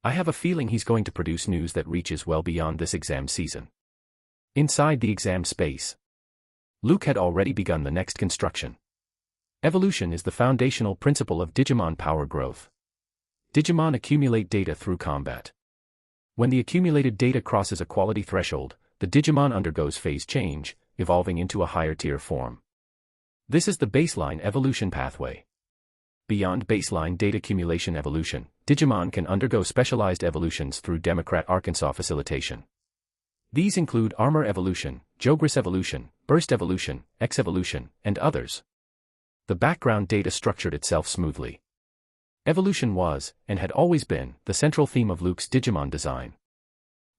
I have a feeling he's going to produce news that reaches well beyond this exam season. Inside the exam space, Luke had already begun the next construction. Evolution is the foundational principle of Digimon power growth. Digimon accumulate data through combat. When the accumulated data crosses a quality threshold, the Digimon undergoes phase change, evolving into a higher tier form. This is the baseline evolution pathway. Beyond baseline data accumulation evolution, Digimon can undergo specialized evolutions through Democrat Arkansas facilitation. These include Armor Evolution, Jogris Evolution, Burst Evolution, X Evolution, and others. The background data structured itself smoothly. Evolution was, and had always been, the central theme of Luke's Digimon design.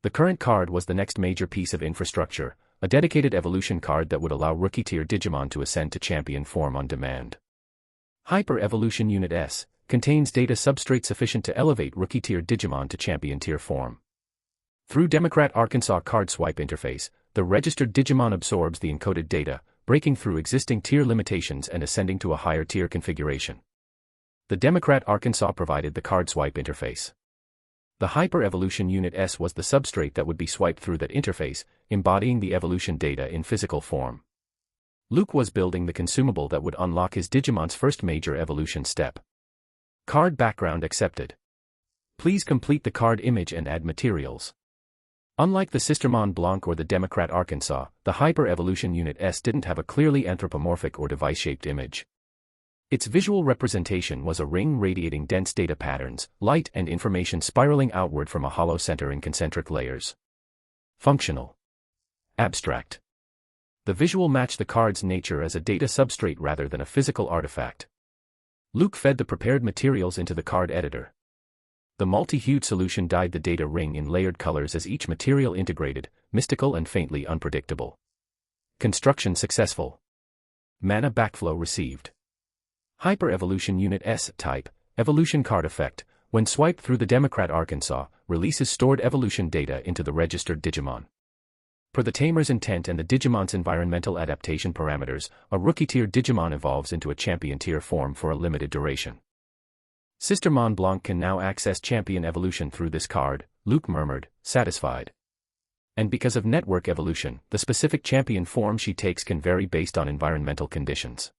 The current card was the next major piece of infrastructure, a dedicated evolution card that would allow rookie-tier Digimon to ascend to champion form on demand. Hyper Evolution Unit S contains data substrate sufficient to elevate rookie-tier Digimon to champion-tier form. Through Democrat Arkansas card swipe interface, the registered Digimon absorbs the encoded data, breaking through existing tier limitations and ascending to a higher tier configuration. The Democrat Arkansas provided the card swipe interface. The Hyper Evolution Unit S was the substrate that would be swiped through that interface, embodying the evolution data in physical form. Luke was building the consumable that would unlock his Digimon's first major evolution step. Card background accepted. Please complete the card image and add materials. Unlike the Sister Mont Blanc or the Democrat Arkansas, the Hyper Evolution Unit S didn't have a clearly anthropomorphic or device-shaped image. Its visual representation was a ring radiating dense data patterns, light and information spiraling outward from a hollow center in concentric layers. Functional. Abstract. The visual matched the card's nature as a data substrate rather than a physical artifact. Luke fed the prepared materials into the card editor. The multi-hued solution dyed the data ring in layered colors as each material integrated, mystical and faintly unpredictable. Construction successful. Mana backflow received. Hyper Evolution Unit S type, evolution card effect, when swiped through the Democrat Arkansas, releases stored evolution data into the registered Digimon. Per the tamer's intent and the Digimon's environmental adaptation parameters, a rookie-tier Digimon evolves into a champion-tier form for a limited duration. Sister Mont Blanc can now access champion evolution through this card, Luke murmured, satisfied. And because of network evolution, the specific champion form she takes can vary based on environmental conditions.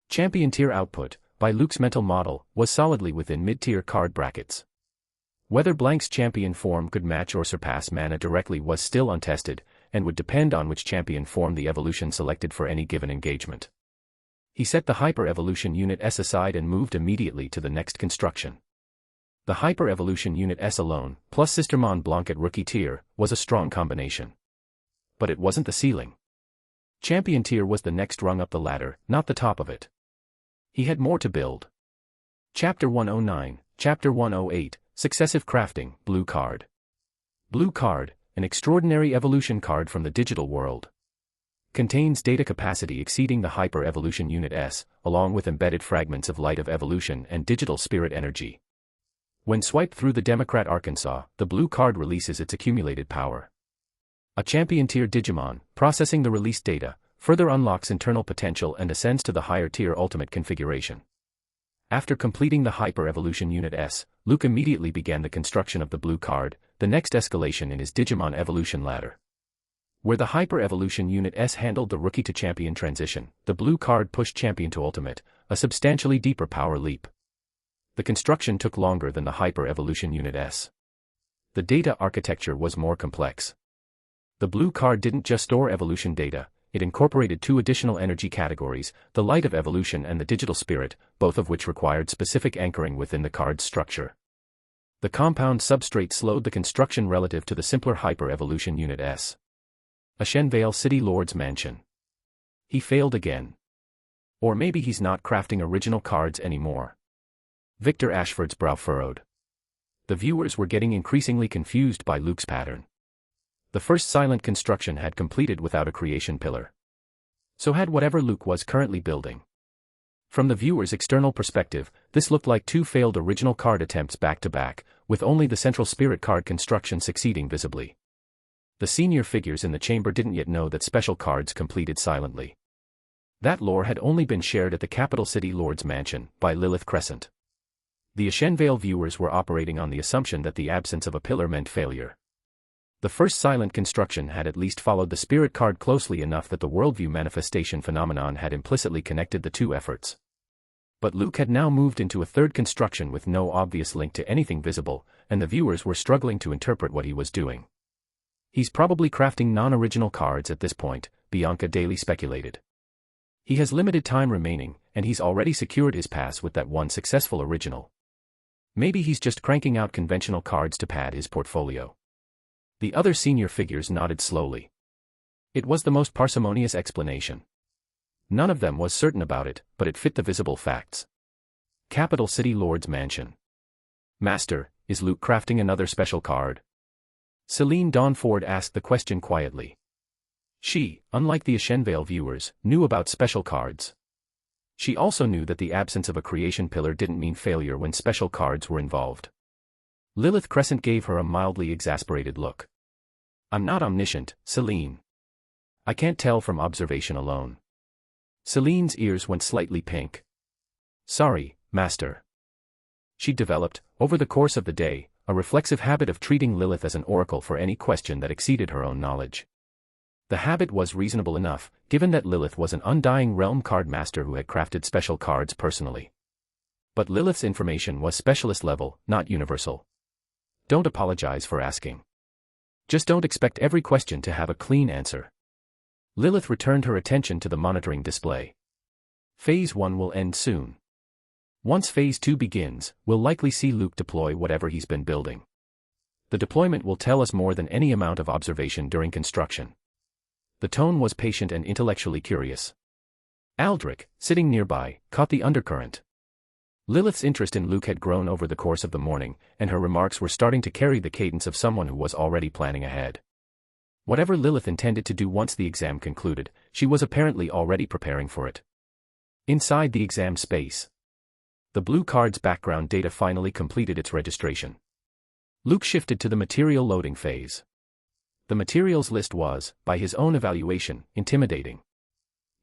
Champion tier output, by Luke's mental model, was solidly within mid-tier card brackets. Whether Blank's champion form could match or surpass Mana directly was still untested, and would depend on which champion form the evolution selected for any given engagement. He set the Hyper Evolution Unit S aside and moved immediately to the next construction. The Hyper Evolution Unit S alone, plus Sister Mont Blanc at rookie tier, was a strong combination. But it wasn't the ceiling. Champion tier was the next rung up the ladder, not the top of it. He had more to build. Chapter 109, Chapter 108, Successive Crafting, Blue Card. Blue Card, an extraordinary evolution card from the digital world. Contains data capacity exceeding the Hyper-Evolution Unit S, along with embedded fragments of Light of Evolution and digital spirit energy. When swiped through the Democrat Arkansas, the blue card releases its accumulated power. A champion-tier Digimon, processing the released data, further unlocks internal potential and ascends to the higher-tier ultimate configuration. After completing the Hyper-Evolution Unit S, Luke immediately began the construction of the blue card, the next escalation in his Digimon evolution ladder. Where the Hyper-Evolution Unit S handled the rookie to champion transition, the blue card pushed champion to ultimate, a substantially deeper power leap. The construction took longer than the Hyper-Evolution Unit S. The data architecture was more complex. The blue card didn't just store evolution data, it incorporated two additional energy categories, the Light of Evolution and the Digital Spirit, both of which required specific anchoring within the card's structure. The compound substrate slowed the construction relative to the simpler Hyper-Evolution Unit S. Ashenvale City Lord's Mansion. He failed again. Or maybe he's not crafting original cards anymore. Victor Ashford's brow furrowed. The viewers were getting increasingly confused by Luke's pattern. The first silent construction had completed without a creation pillar. So had whatever Luke was currently building. From the viewer's external perspective, this looked like two failed original card attempts back to back, with only the central spirit card construction succeeding visibly. The senior figures in the chamber didn't yet know that special cards completed silently. That lore had only been shared at the capital city Lord's Mansion, by Lilith Crescent. The Ashenvale viewers were operating on the assumption that the absence of a pillar meant failure. The first silent construction had at least followed the spirit card closely enough that the worldview manifestation phenomenon had implicitly connected the two efforts. But Luke had now moved into a third construction with no obvious link to anything visible, and the viewers were struggling to interpret what he was doing. He's probably crafting non-original cards at this point, Bianca daily speculated. He has limited time remaining, and he's already secured his pass with that one successful original. Maybe he's just cranking out conventional cards to pad his portfolio. The other senior figures nodded slowly. It was the most parsimonious explanation. None of them was certain about it, but it fit the visible facts. Capital City Lord's Mansion. Master, is Luke crafting another special card? Celine Dawnford asked the question quietly. She, unlike the Ashenvale viewers, knew about special cards. She also knew that the absence of a creation pillar didn't mean failure when special cards were involved. Lilith Crescent gave her a mildly exasperated look. I'm not omniscient, Celine. I can't tell from observation alone. Celine's ears went slightly pink. Sorry, Master. She developed, over the course of the day, a reflexive habit of treating Lilith as an oracle for any question that exceeded her own knowledge. The habit was reasonable enough, given that Lilith was an undying realm card master who had crafted special cards personally. But Lilith's information was specialist level, not universal. Don't apologize for asking. Just don't expect every question to have a clean answer. Lilith returned her attention to the monitoring display. Phase 1 will end soon. Once Phase 2 begins, we'll likely see Luke deploy whatever he's been building. The deployment will tell us more than any amount of observation during construction. The tone was patient and intellectually curious. Aldrich, sitting nearby, caught the undercurrent. Lilith's interest in Luke had grown over the course of the morning, and her remarks were starting to carry the cadence of someone who was already planning ahead. Whatever Lilith intended to do once the exam concluded, she was apparently already preparing for it. Inside the exam space, the blue card's background data finally completed its registration. Luke shifted to the material loading phase. The materials list was, by his own evaluation, intimidating.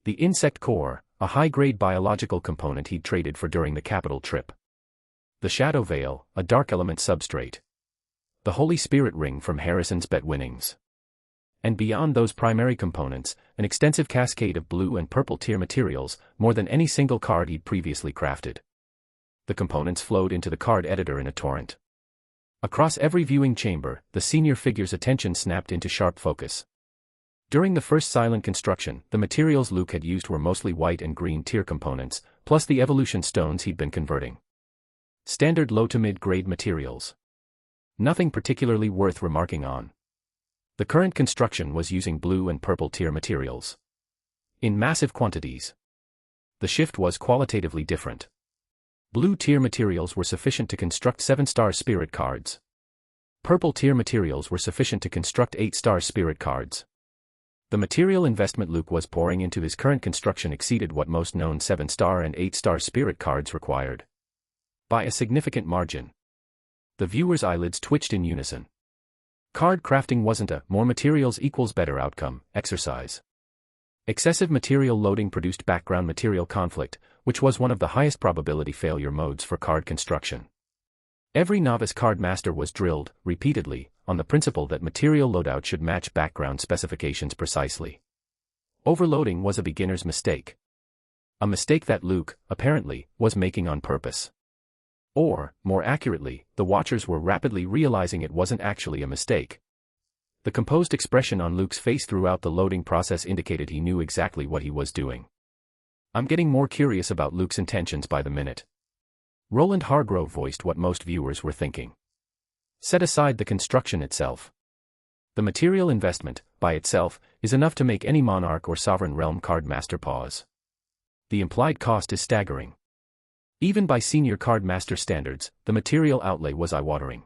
The insect core, a high-grade biological component he'd traded for during the capital trip. The shadow veil, a dark element substrate. The Holy Spirit ring from Harrison's bet winnings. And beyond those primary components, an extensive cascade of blue and purple tier materials, more than any single card he'd previously crafted. The components flowed into the card editor in a torrent. Across every viewing chamber, the senior figure's attention snapped into sharp focus. During the first silent construction, the materials Luke had used were mostly white and green tier components, plus the evolution stones he'd been converting. Standard low to mid-grade materials. Nothing particularly worth remarking on. The current construction was using blue and purple tier materials in massive quantities. The shift was qualitatively different. Blue tier materials were sufficient to construct 7-star spirit cards. Purple tier materials were sufficient to construct 8-star spirit cards. The material investment Luke was pouring into his current construction exceeded what most known 7-star and 8-star spirit cards required, by a significant margin. The viewer's eyelids twitched in unison. Card crafting wasn't a more materials equals better outcome exercise. Excessive material loading produced background material conflict, which was one of the highest probability failure modes for card construction. Every novice card master was drilled, repeatedly, on the principle that material loadout should match background specifications precisely. Overloading was a beginner's mistake. A mistake that Luke, apparently, was making on purpose. Or, more accurately, the watchers were rapidly realizing it wasn't actually a mistake. The composed expression on Luke's face throughout the loading process indicated he knew exactly what he was doing. I'm getting more curious about Luke's intentions by the minute. Roland Hargrove voiced what most viewers were thinking. Set aside the construction itself. The material investment, by itself, is enough to make any monarch or sovereign realm card master pause. The implied cost is staggering. Even by senior card master standards, the material outlay was eye-watering.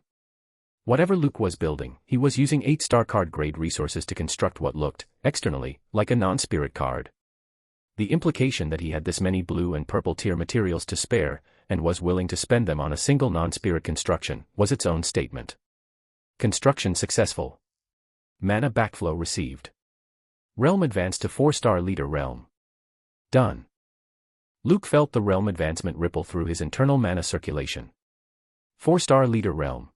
Whatever Luke was building, he was using 8-star card grade resources to construct what looked, externally, like a non-spirit card. The implication that he had this many blue and purple tier materials to spare, and was willing to spend them on a single non-spirit construction, was its own statement. Construction successful. Mana backflow received. Realm advanced to 4-star leader realm. Done. Luke felt the realm advancement ripple through his internal mana circulation. 4-star leader realm.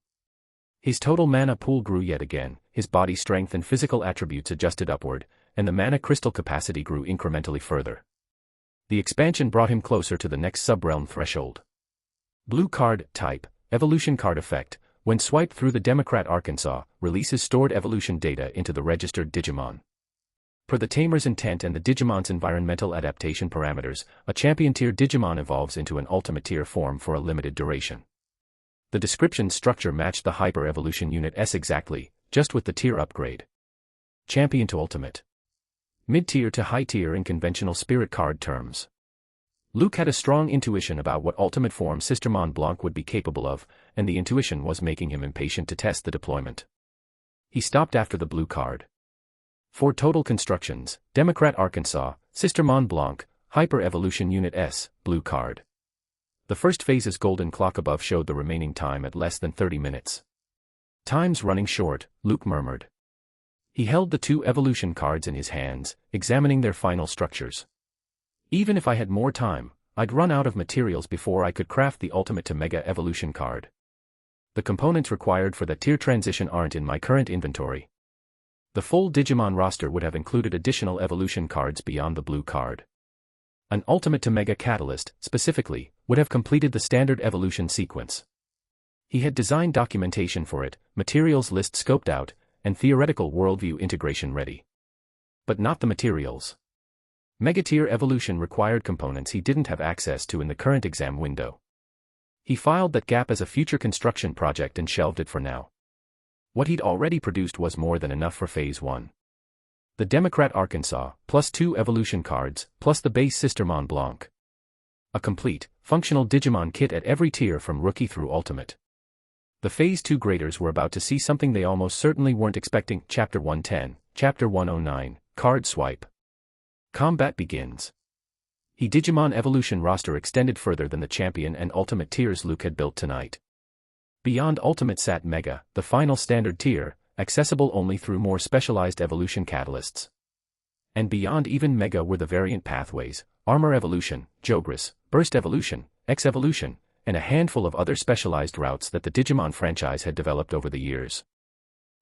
His total mana pool grew yet again, his body strength and physical attributes adjusted upward, and the mana crystal capacity grew incrementally further. The expansion brought him closer to the next sub-realm threshold. Blue card, type, evolution card effect, when swiped through the Democrat Arkansas, releases stored evolution data into the registered Digimon. Per the tamer's intent and the Digimon's environmental adaptation parameters, a champion tier Digimon evolves into an ultimate tier form for a limited duration. The description structure matched the Hyper Evolution Unit S exactly, just with the tier upgrade. Champion to Ultimate. Mid-tier to high tier in conventional spirit card terms. Luke had a strong intuition about what ultimate form Sistermon Blanc would be capable of, and the intuition was making him impatient to test the deployment. He stopped after the blue card. 4 total constructions, Democrat Arkansas, Sistermon Blanc, Hyper Evolution Unit S, blue card. The first phase's golden clock above showed the remaining time at less than 30 minutes. Time's running short, Luke murmured. He held the 2 evolution cards in his hands, examining their final structures. Even if I had more time, I'd run out of materials before I could craft the ultimate to mega evolution card. The components required for the tier transition aren't in my current inventory. The full Digimon roster would have included additional evolution cards beyond the blue card. An ultimate to mega catalyst, specifically, would have completed the standard evolution sequence. He had designed documentation for it, materials list scoped out, and theoretical worldview integration ready. But not the materials. Megatier evolution required components he didn't have access to in the current exam window. He filed that gap as a future construction project and shelved it for now. What he'd already produced was more than enough for Phase 1. The Democrat Arkansas, plus 2 evolution cards, plus the base Sistermon Blanc. A complete, functional Digimon kit at every tier from Rookie through Ultimate. The Phase 2 graders were about to see something they almost certainly weren't expecting. Chapter 110, Chapter 109, Card Swipe. Combat begins. The Digimon evolution roster extended further than the Champion and Ultimate tiers Luke had built tonight. Beyond Ultimate sat Mega, the final standard tier, accessible only through more specialized evolution catalysts. And beyond even Mega were the variant pathways, Armor Evolution, Jogris, Burst Evolution, X-Evolution, and a handful of other specialized routes that the Digimon franchise had developed over the years.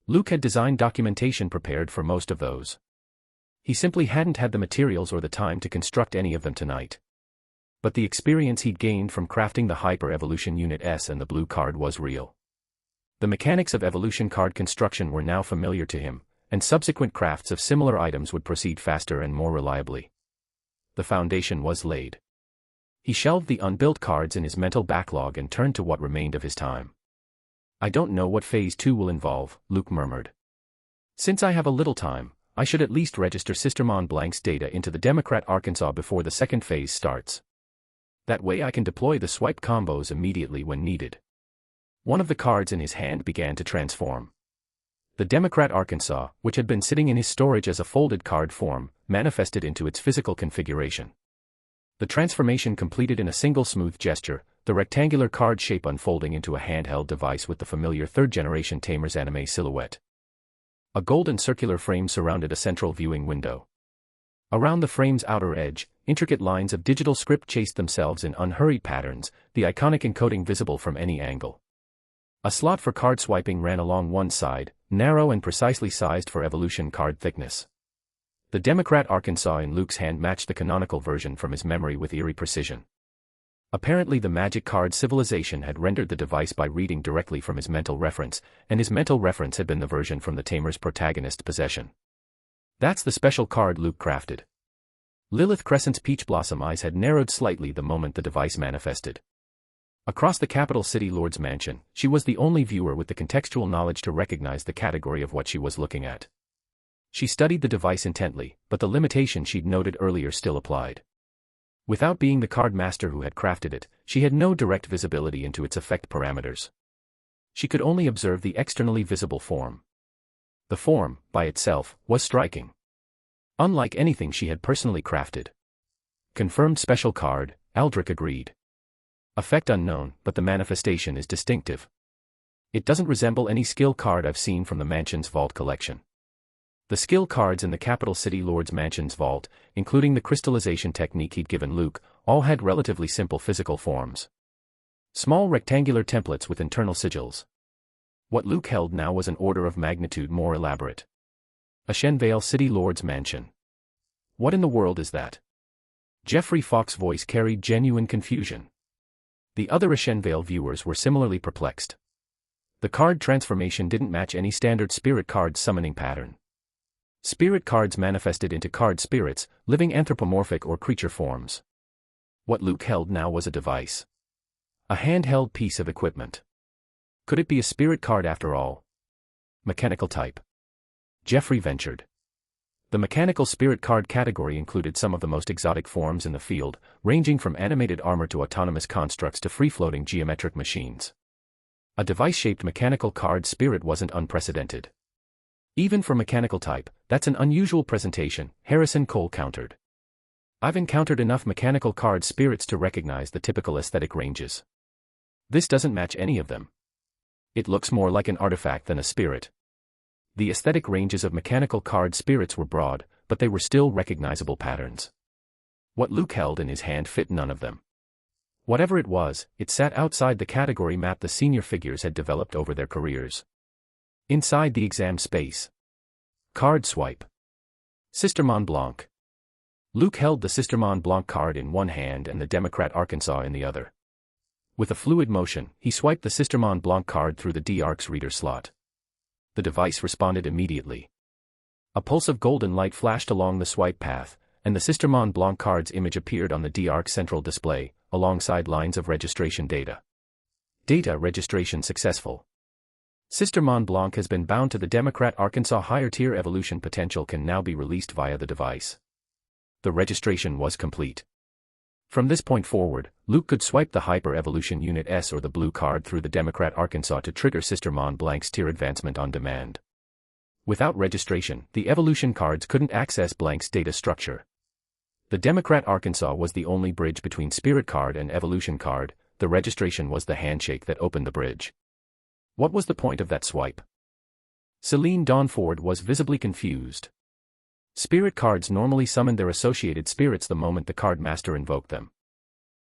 Luke had designed documentation prepared for most of those. He simply hadn't had the materials or the time to construct any of them tonight. But the experience he'd gained from crafting the Hyper Evolution Unit S and the blue card was real. The mechanics of evolution card construction were now familiar to him, and subsequent crafts of similar items would proceed faster and more reliably. The foundation was laid. He shelved the unbuilt cards in his mental backlog and turned to what remained of his time. I don't know what Phase 2 will involve, Luke murmured. Since I have a little time, I should at least register Sister Mont Blanc's data into the Democrat Arkansas before the second phase starts. That way I can deploy the swipe combos immediately when needed. One of the cards in his hand began to transform. The Democrat Arkansas, which had been sitting in his storage as a folded card form, manifested into its physical configuration. The transformation completed in a single smooth gesture, the rectangular card shape unfolding into a handheld device with the familiar third-generation Tamer's anime silhouette. A golden circular frame surrounded a central viewing window. Around the frame's outer edge, intricate lines of digital script chased themselves in unhurried patterns, the iconic encoding visible from any angle. A slot for card swiping ran along one side, narrow and precisely sized for evolution card thickness. The Democrat Arkansas in Luke's hand matched the canonical version from his memory with eerie precision. Apparently the magic card civilization had rendered the device by reading directly from his mental reference, and his mental reference had been the version from the Tamer's protagonist's possession. That's the special card Luke crafted. Lilith Crescent's peach blossom eyes had narrowed slightly the moment the device manifested. Across the capital city lord's mansion, she was the only viewer with the contextual knowledge to recognize the category of what she was looking at. She studied the device intently, but the limitation she'd noted earlier still applied. Without being the card master who had crafted it, she had no direct visibility into its effect parameters. She could only observe the externally visible form. The form, by itself, was striking. Unlike anything she had personally crafted. Confirmed special card, Aldrich agreed. Effect unknown, but the manifestation is distinctive. It doesn't resemble any skill card I've seen from the mansion's vault collection. The skill cards in the capital city lord's mansion's vault, including the crystallization technique he'd given Luke, all had relatively simple physical forms. Small rectangular templates with internal sigils. What Luke held now was an order of magnitude more elaborate. A Shenvale city lord's mansion. What in the world is that? Geoffrey Fawkes' voice carried genuine confusion. The other Ashenvale viewers were similarly perplexed. The card transformation didn't match any standard spirit card summoning pattern. Spirit cards manifested into card spirits, living anthropomorphic or creature forms. What Luke held now was a device. A handheld piece of equipment. Could it be a spirit card after all? Mechanical type. Geoffrey ventured. The mechanical spirit card category included some of the most exotic forms in the field, ranging from animated armor to autonomous constructs to free-floating geometric machines. A device-shaped mechanical card spirit wasn't unprecedented. Even for mechanical type, that's an unusual presentation, Harrison Cole countered. I've encountered enough mechanical card spirits to recognize the typical aesthetic ranges. This doesn't match any of them. It looks more like an artifact than a spirit. The aesthetic ranges of mechanical card spirits were broad, but they were still recognizable patterns. What Luke held in his hand fit none of them. Whatever it was, it sat outside the category map the senior figures had developed over their careers. Inside the exam space. Card swipe. Sister Mont Blanc. Luke held the Sister Mont Blanc card in one hand and the Democrat Arkansas in the other. With a fluid motion, he swiped the Sister Mont Blanc card through the D-Arc's reader slot. The device responded immediately. A pulse of golden light flashed along the swipe path, and the Sister Mont Blanc card's image appeared on the D-Arc's central display, alongside lines of registration data. Data registration successful. Sister Mont Blanc has been bound to the Democrat Arkansas higher tier evolution potential can now be released via the device. The registration was complete. From this point forward, Luke could swipe the Hyper Evolution Unit S or the blue card through the Democrat Arkansas to trigger Sister Mont Blanc's tier advancement on demand. Without registration, the evolution cards couldn't access Blanc's data structure. The Democrat Arkansas was the only bridge between Spirit card and Evolution card, the registration was the handshake that opened the bridge. What was the point of that swipe? Celine Dawnford was visibly confused. Spirit cards normally summoned their associated spirits the moment the card master invoked them.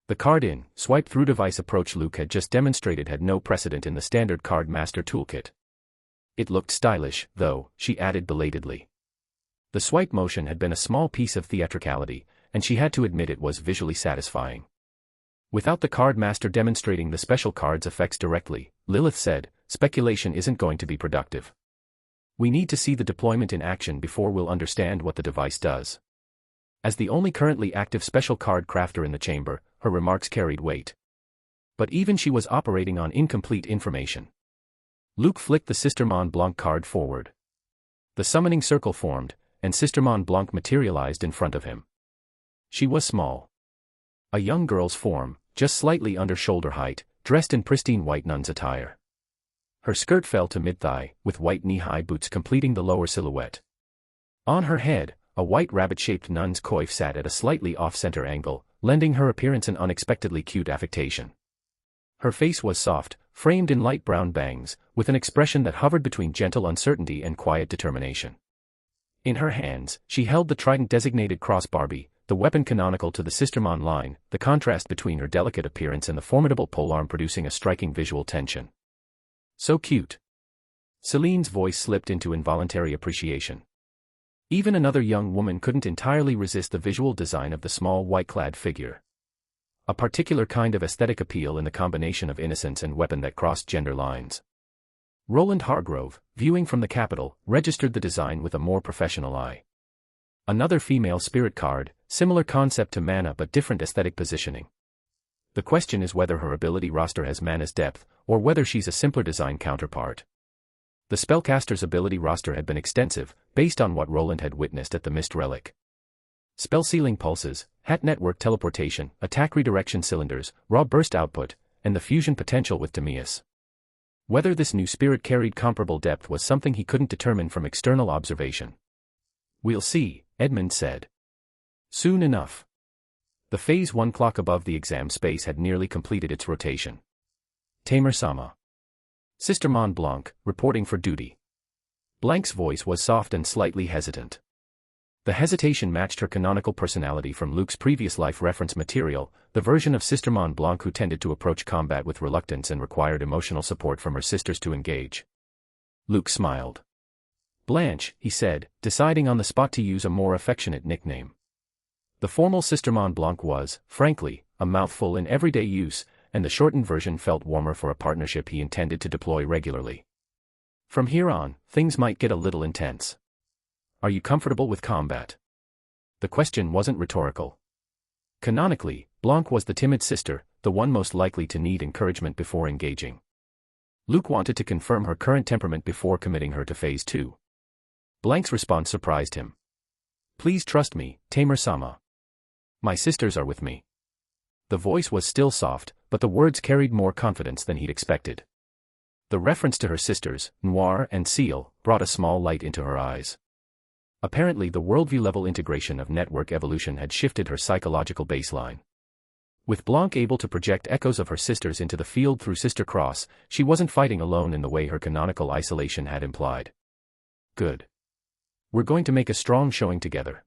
The card in, swipe through device approach Luke had just demonstrated had no precedent in the standard card master toolkit. It looked stylish, though, she added belatedly. The swipe motion had been a small piece of theatricality, and she had to admit it was visually satisfying. Without the card master demonstrating the special card's effects directly, Lilith said, speculation isn't going to be productive. We need to see the deployment in action before we'll understand what the device does. As the only currently active special card crafter in the chamber, her remarks carried weight. But even she was operating on incomplete information. Luke flicked the Sister Mont Blanc card forward. The summoning circle formed, and Sister Mont Blanc materialized in front of him. She was small. A young girl's form, just slightly under shoulder height, dressed in pristine white nun's attire. Her skirt fell to mid-thigh, with white knee-high boots completing the lower silhouette. On her head, a white rabbit-shaped nun's coif sat at a slightly off-center angle, lending her appearance an unexpectedly cute affectation. Her face was soft, framed in light brown bangs, with an expression that hovered between gentle uncertainty and quiet determination. In her hands, she held the trident-designated cross Barbie, the weapon canonical to the Sister Mont line, the contrast between her delicate appearance and the formidable polearm producing a striking visual tension. So cute. Celine's voice slipped into involuntary appreciation. Even another young woman couldn't entirely resist the visual design of the small white-clad figure. A particular kind of aesthetic appeal in the combination of innocence and weapon that crossed gender lines. Roland Hargrove, viewing from the Capitol, registered the design with a more professional eye. Another female spirit card, similar concept to mana but different aesthetic positioning. The question is whether her ability roster has mana's depth, or whether she's a simpler design counterpart. The spellcaster's ability roster had been extensive, based on what Roland had witnessed at the Mist Relic. Spell sealing pulses, hat network teleportation, attack redirection cylinders, raw burst output, and the fusion potential with Timaeus. Whether this new spirit carried comparable depth was something he couldn't determine from external observation. "We'll see," Edmund said. Soon enough. The Phase 1 clock above the exam space had nearly completed its rotation. Tamer-sama. Sister Mont Blanc, reporting for duty. Blanc's voice was soft and slightly hesitant. The hesitation matched her canonical personality from Luke's previous life reference material, the version of Sister Mont Blanc who tended to approach combat with reluctance and required emotional support from her sisters to engage. Luke smiled. "Blanche," he said, deciding on the spot to use a more affectionate nickname. The formal Sister Mont Blanc was, frankly, a mouthful in everyday use, and the shortened version felt warmer for a partnership he intended to deploy regularly. From here on, things might get a little intense. "Are you comfortable with combat?" The question wasn't rhetorical. Canonically, Blanc was the timid sister, the one most likely to need encouragement before engaging. Luke wanted to confirm her current temperament before committing her to Phase 2. Blanc's response surprised him. "Please trust me, Tamer-sama. My sisters are with me." The voice was still soft, but the words carried more confidence than he'd expected. The reference to her sisters, Noir and Seal, brought a small light into her eyes. Apparently the worldview-level integration of network evolution had shifted her psychological baseline. With Blanc able to project echoes of her sisters into the field through Sister Cross, she wasn't fighting alone in the way her canonical isolation had implied. "Good. We're going to make a strong showing together."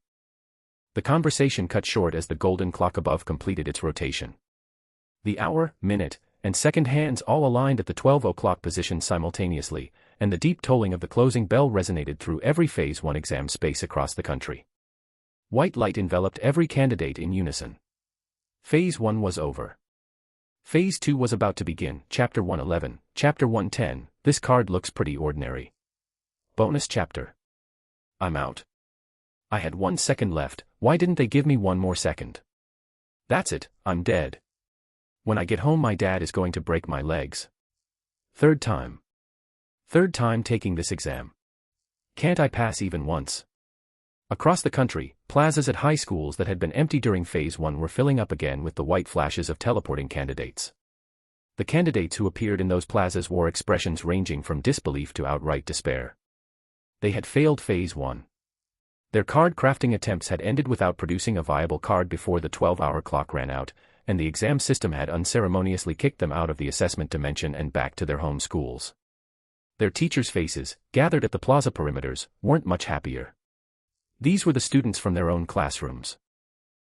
The conversation cut short as the golden clock above completed its rotation. The hour, minute, and second hands all aligned at the 12 o'clock position simultaneously, and the deep tolling of the closing bell resonated through every Phase 1 exam space across the country. White light enveloped every candidate in unison. Phase 1 was over. Phase 2 was about to begin. Chapter 111, Chapter 110, this card looks pretty ordinary. Bonus chapter. I'm out. I had 1 second left, why didn't they give me 1 more second? That's it, I'm dead. When I get home my dad is going to break my legs. Third time taking this exam. Can't I pass even once? Across the country, plazas at high schools that had been empty during Phase 1 were filling up again with the white flashes of teleporting candidates. The candidates who appeared in those plazas wore expressions ranging from disbelief to outright despair. They had failed Phase 1. Their card crafting attempts had ended without producing a viable card before the 12-hour clock ran out, and the exam system had unceremoniously kicked them out of the assessment dimension and back to their home schools. Their teachers' faces, gathered at the plaza perimeters, weren't much happier. These were the students from their own classrooms.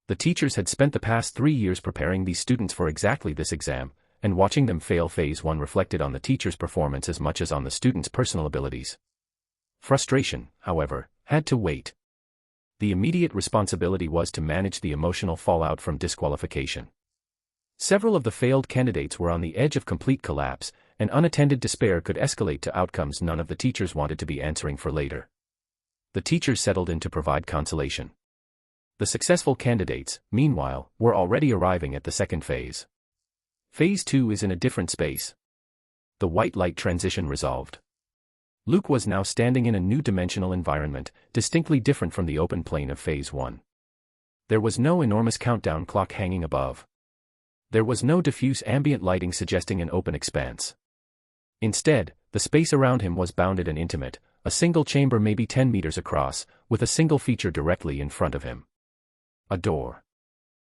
The teachers had spent the past 3 years preparing these students for exactly this exam, and watching them fail Phase 1 reflected on the teacher's performance as much as on the students' personal abilities. Frustration, however, had to wait. The immediate responsibility was to manage the emotional fallout from disqualification. Several of the failed candidates were on the edge of complete collapse, and unattended despair could escalate to outcomes none of the teachers wanted to be answering for later. The teachers settled in to provide consolation. The successful candidates, meanwhile, were already arriving at the second phase. Phase 2 is in a different space. The white light transition resolved. Luke was now standing in a new dimensional environment, distinctly different from the open plane of Phase 1. There was no enormous countdown clock hanging above. There was no diffuse ambient lighting suggesting an open expanse. Instead, the space around him was bounded and intimate, a single chamber maybe 10 meters across, with a single feature directly in front of him. A door.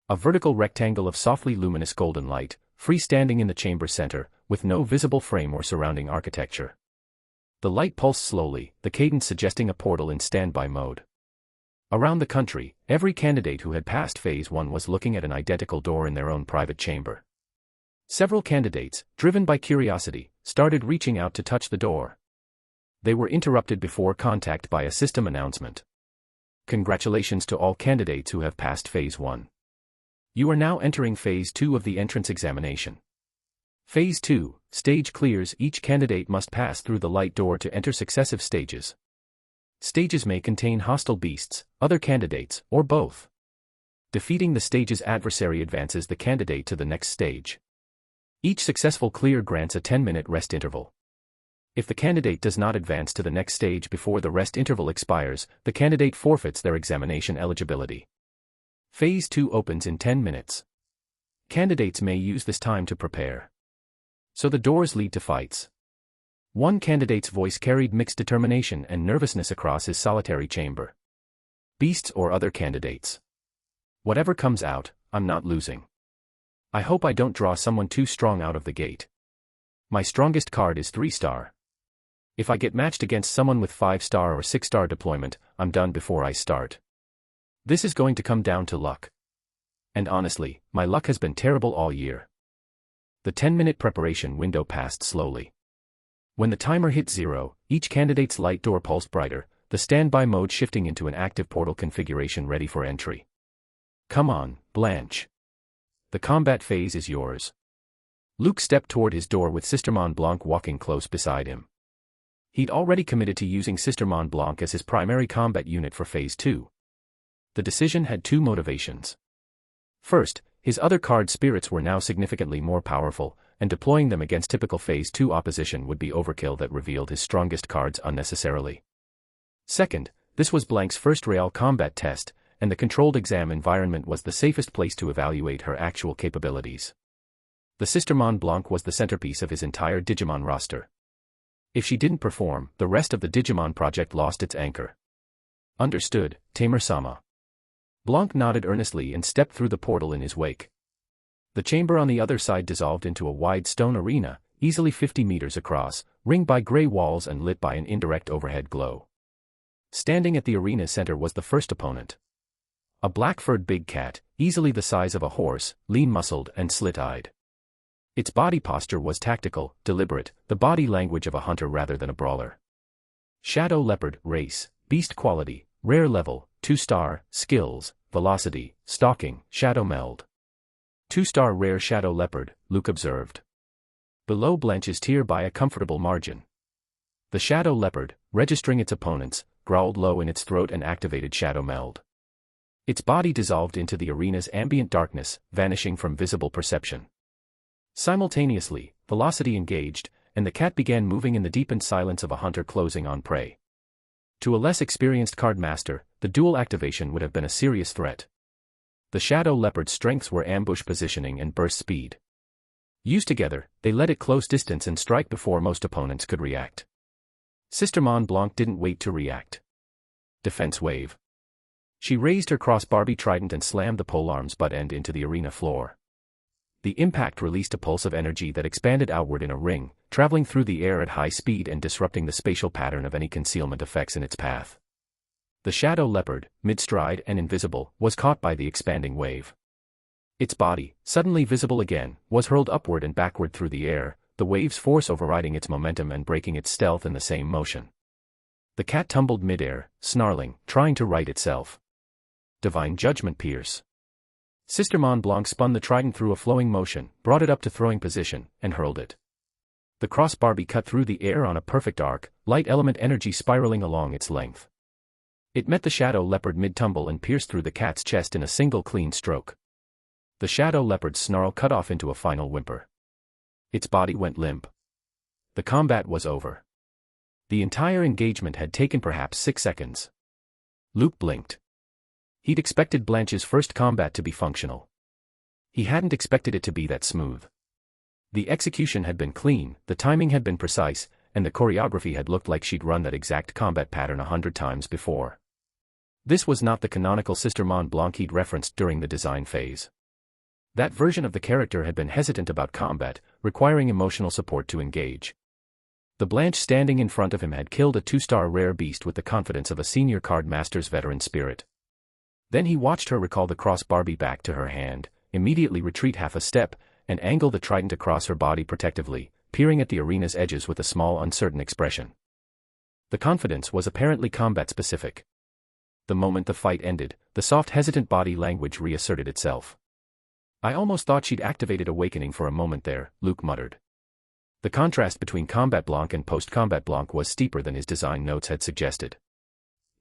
A vertical rectangle of softly luminous golden light, freestanding in the chamber center, with no visible frame or surrounding architecture. The light pulsed slowly, the cadence suggesting a portal in standby mode. Around the country, every candidate who had passed Phase 1 was looking at an identical door in their own private chamber. Several candidates, driven by curiosity, started reaching out to touch the door. They were interrupted before contact by a system announcement. Congratulations to all candidates who have passed Phase 1. You are now entering Phase 2 of the entrance examination. Phase 2, stage clears. Each candidate must pass through the light door to enter successive stages. Stages may contain hostile beasts, other candidates, or both. Defeating the stage's adversary advances the candidate to the next stage. Each successful clear grants a 10-minute rest interval. If the candidate does not advance to the next stage before the rest interval expires, the candidate forfeits their examination eligibility. Phase 2 opens in 10 minutes. Candidates may use this time to prepare. So the doors lead to fights. One candidate's voice carried mixed determination and nervousness across his solitary chamber. Beasts or other candidates. Whatever comes out, I'm not losing. I hope I don't draw someone too strong out of the gate. My strongest card is 3-star. If I get matched against someone with 5-star or 6-star deployment, I'm done before I start. This is going to come down to luck. And honestly, my luck has been terrible all year. The 10-minute preparation window passed slowly. When the timer hit 0, each candidate's light door pulsed brighter, the standby mode shifting into an active portal configuration ready for entry. Come on, Blanche. The combat phase is yours. Luke stepped toward his door with Sister Mont Blanc walking close beside him. He'd already committed to using Sister Mont Blanc as his primary combat unit for Phase 2. The decision had two motivations. First, his other card spirits were now significantly more powerful, and deploying them against typical Phase 2 opposition would be overkill that revealed his strongest cards unnecessarily. Second, this was Blanc's first real combat test, and the controlled exam environment was the safest place to evaluate her actual capabilities. The Sister Mont Blanc was the centerpiece of his entire Digimon roster. If she didn't perform, the rest of the Digimon project lost its anchor. Understood, Tamer-sama. Blanc nodded earnestly and stepped through the portal in his wake. The chamber on the other side dissolved into a wide stone arena, easily 50 meters across, ringed by gray walls and lit by an indirect overhead glow. Standing at the arena's center was the first opponent. A black-furred big cat, easily the size of a horse, lean-muscled and slit-eyed. Its body posture was tactical, deliberate, the body language of a hunter rather than a brawler. Shadow Leopard, race, beast quality, rare level, 2-star, skills, velocity, stalking, shadow meld. 2-star rare Shadow Leopard, Luke observed. Below Blanche's tier by a comfortable margin. The Shadow Leopard, registering its opponents, growled low in its throat and activated Shadow Meld. Its body dissolved into the arena's ambient darkness, vanishing from visible perception. Simultaneously, velocity engaged, and the cat began moving in the deepened silence of a hunter closing on prey. To a less experienced card master, the dual activation would have been a serious threat. The Shadow Leopard's strengths were ambush positioning and burst speed. Used together, they led at close distance and strike before most opponents could react. Sister Mont Blanc didn't wait to react. Defense wave. She raised her cross-Barbie trident and slammed the polearm's butt end into the arena floor. The impact released a pulse of energy that expanded outward in a ring, traveling through the air at high speed and disrupting the spatial pattern of any concealment effects in its path. The Shadow Leopard, mid-stride and invisible, was caught by the expanding wave. Its body, suddenly visible again, was hurled upward and backward through the air, the wave's force overriding its momentum and breaking its stealth in the same motion. The cat tumbled mid-air, snarling, trying to right itself. Divine Judgment Pierce. Sister Mont Blanc spun the trident through a flowing motion, brought it up to throwing position, and hurled it. The cross-Barbie cut through the air on a perfect arc, light element energy spiraling along its length. It met the Shadow Leopard mid-tumble and pierced through the cat's chest in a single clean stroke. The Shadow Leopard's snarl cut off into a final whimper. Its body went limp. The combat was over. The entire engagement had taken perhaps 6 seconds. Luke blinked. He'd expected Blanche's first combat to be functional. He hadn't expected it to be that smooth. The execution had been clean, the timing had been precise, and the choreography had looked like she'd run that exact combat pattern 100 times before. This was not the canonical Sister Mont Blanc he'd referenced during the design phase. That version of the character had been hesitant about combat, requiring emotional support to engage. The Blanche standing in front of him had killed a 2-star rare beast with the confidence of a senior card master's veteran spirit. Then he watched her recall the cross Barbie back to her hand, immediately retreat half a step, and angle the trident across her body protectively, peering at the arena's edges with a small uncertain expression. The confidence was apparently combat-specific. The moment the fight ended, the soft hesitant body language reasserted itself. "I almost thought she'd activated Awakening for a moment there," Luke muttered. The contrast between Combat Blanc and Post-Combat Blanc was steeper than his design notes had suggested.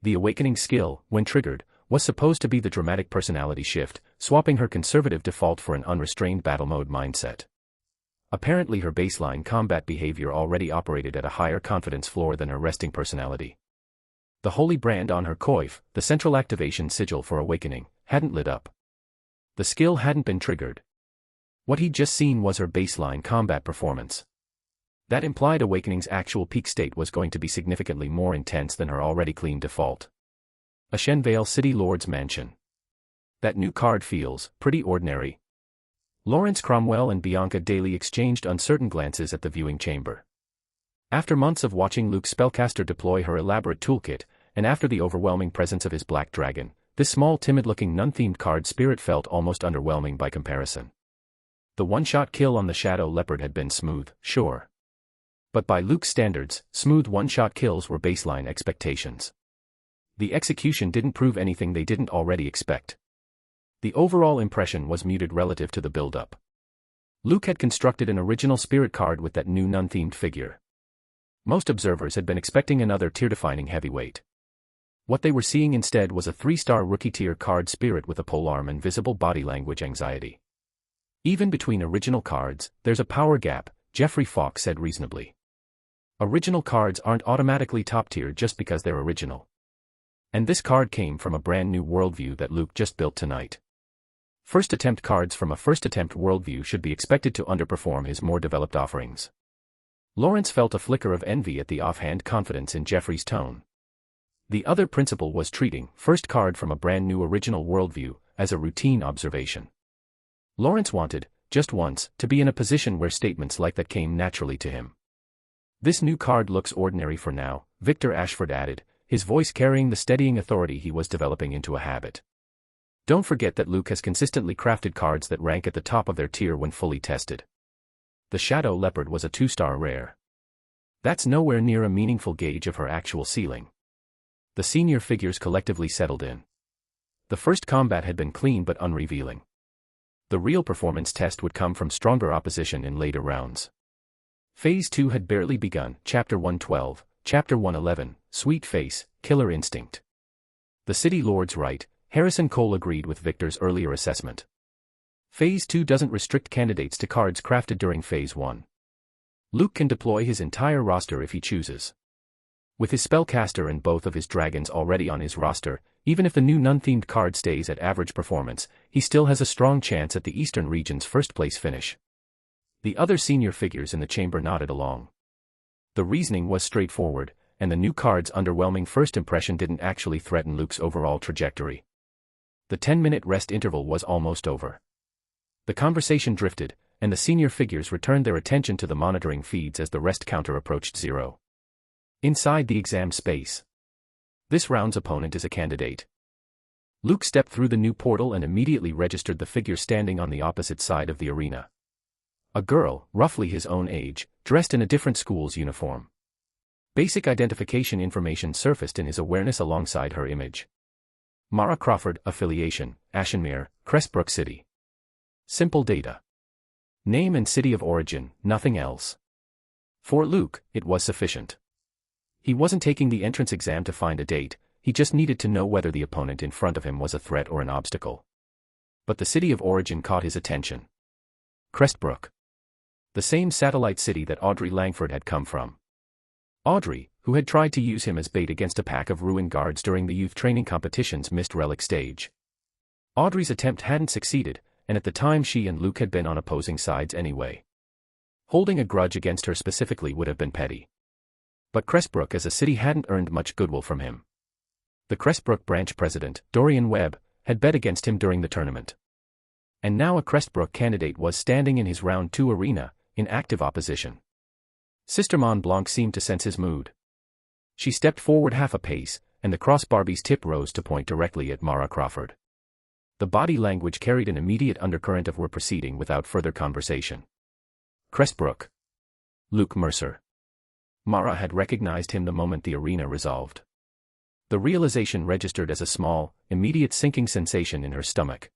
The Awakening skill, when triggered, was supposed to be the dramatic personality shift, swapping her conservative default for an unrestrained battle mode mindset. Apparently her baseline combat behavior already operated at a higher confidence floor than her resting personality. The holy brand on her coif, the central activation sigil for Awakening, hadn't lit up. The skill hadn't been triggered. What he'd just seen was her baseline combat performance. That implied Awakening's actual peak state was going to be significantly more intense than her already clean default. A Shenvale City Lord's mansion. That new card feels pretty ordinary. Lawrence Cromwell and Bianca Daly exchanged uncertain glances at the viewing chamber. After months of watching Luke's spellcaster deploy her elaborate toolkit, and after the overwhelming presence of his black dragon, this small timid-looking nun-themed card spirit felt almost underwhelming by comparison. The one-shot kill on the Shadow Leopard had been smooth, sure. But by Luke's standards, smooth one-shot kills were baseline expectations. The execution didn't prove anything they didn't already expect. The overall impression was muted relative to the build-up. Luke had constructed an original spirit card with that new nun-themed figure. Most observers had been expecting another tier-defining heavyweight. What they were seeing instead was a 3-star rookie-tier card spirit with a polearm and visible body language anxiety. Even between original cards, there's a power gap, Jeffrey Falk said reasonably. Original cards aren't automatically top-tier just because they're original. And this card came from a brand new worldview that Luke just built tonight. First-attempt cards from a first-attempt worldview should be expected to underperform his more developed offerings. Lawrence felt a flicker of envy at the offhand confidence in Jeffrey's tone. The other principle was treating first card from a brand new original worldview as a routine observation. Lawrence wanted, just once, to be in a position where statements like that came naturally to him. "This new card looks ordinary for now," Victor Ashford added, his voice carrying the steadying authority he was developing into a habit. Don't forget that Luke has consistently crafted cards that rank at the top of their tier when fully tested. The Shadow Leopard was a 2-star rare. That's nowhere near a meaningful gauge of her actual ceiling. The senior figures collectively settled in. The first combat had been clean but unrevealing. The real performance test would come from stronger opposition in later rounds. Phase 2 had barely begun, Chapter 112, Chapter 111, Sweet Face, Killer Instinct. The City Lord's right, Harrison Cole agreed with Victor's earlier assessment. Phase 2 doesn't restrict candidates to cards crafted during Phase 1. Luke can deploy his entire roster if he chooses. With his spellcaster and both of his dragons already on his roster, even if the new nun-themed card stays at average performance, he still has a strong chance at the Eastern region's first-place finish. The other senior figures in the chamber nodded along. The reasoning was straightforward, and the new card's underwhelming first impression didn't actually threaten Luke's overall trajectory. The 10-minute rest interval was almost over. The conversation drifted, and the senior figures returned their attention to the monitoring feeds as the rest counter approached 0. Inside the exam space. This round's opponent is a candidate. Luke stepped through the new portal and immediately registered the figure standing on the opposite side of the arena. A girl, roughly his own age, dressed in a different school's uniform. Basic identification information surfaced in his awareness alongside her image. Mara Crawford, affiliation, Ashenmere, Crestbrook City. Simple data. Name and city of origin, nothing else. For Luke, it was sufficient. He wasn't taking the entrance exam to find a date, he just needed to know whether the opponent in front of him was a threat or an obstacle. But the city of origin caught his attention. Crestbrook. The same satellite city that Audrey Langford had come from. Audrey, who had tried to use him as bait against a pack of ruined guards during the youth training competition's missed relic stage. Audrey's attempt hadn't succeeded, and at the time she and Luke had been on opposing sides anyway. Holding a grudge against her specifically would have been petty. But Crestbrook as a city hadn't earned much goodwill from him. The Crestbrook branch president, Dorian Webb, had bet against him during the tournament. And now a Crestbrook candidate was standing in his round 2 arena, in active opposition. Sister Mont Blanc seemed to sense his mood. She stepped forward half a pace, and the crossbarbie's tip rose to point directly at Mara Crawford. The body language carried an immediate undercurrent of we're proceeding without further conversation. Crestbrook. Luke Mercer. Mara had recognized him the moment the arena resolved. The realization registered as a small, immediate sinking sensation in her stomach.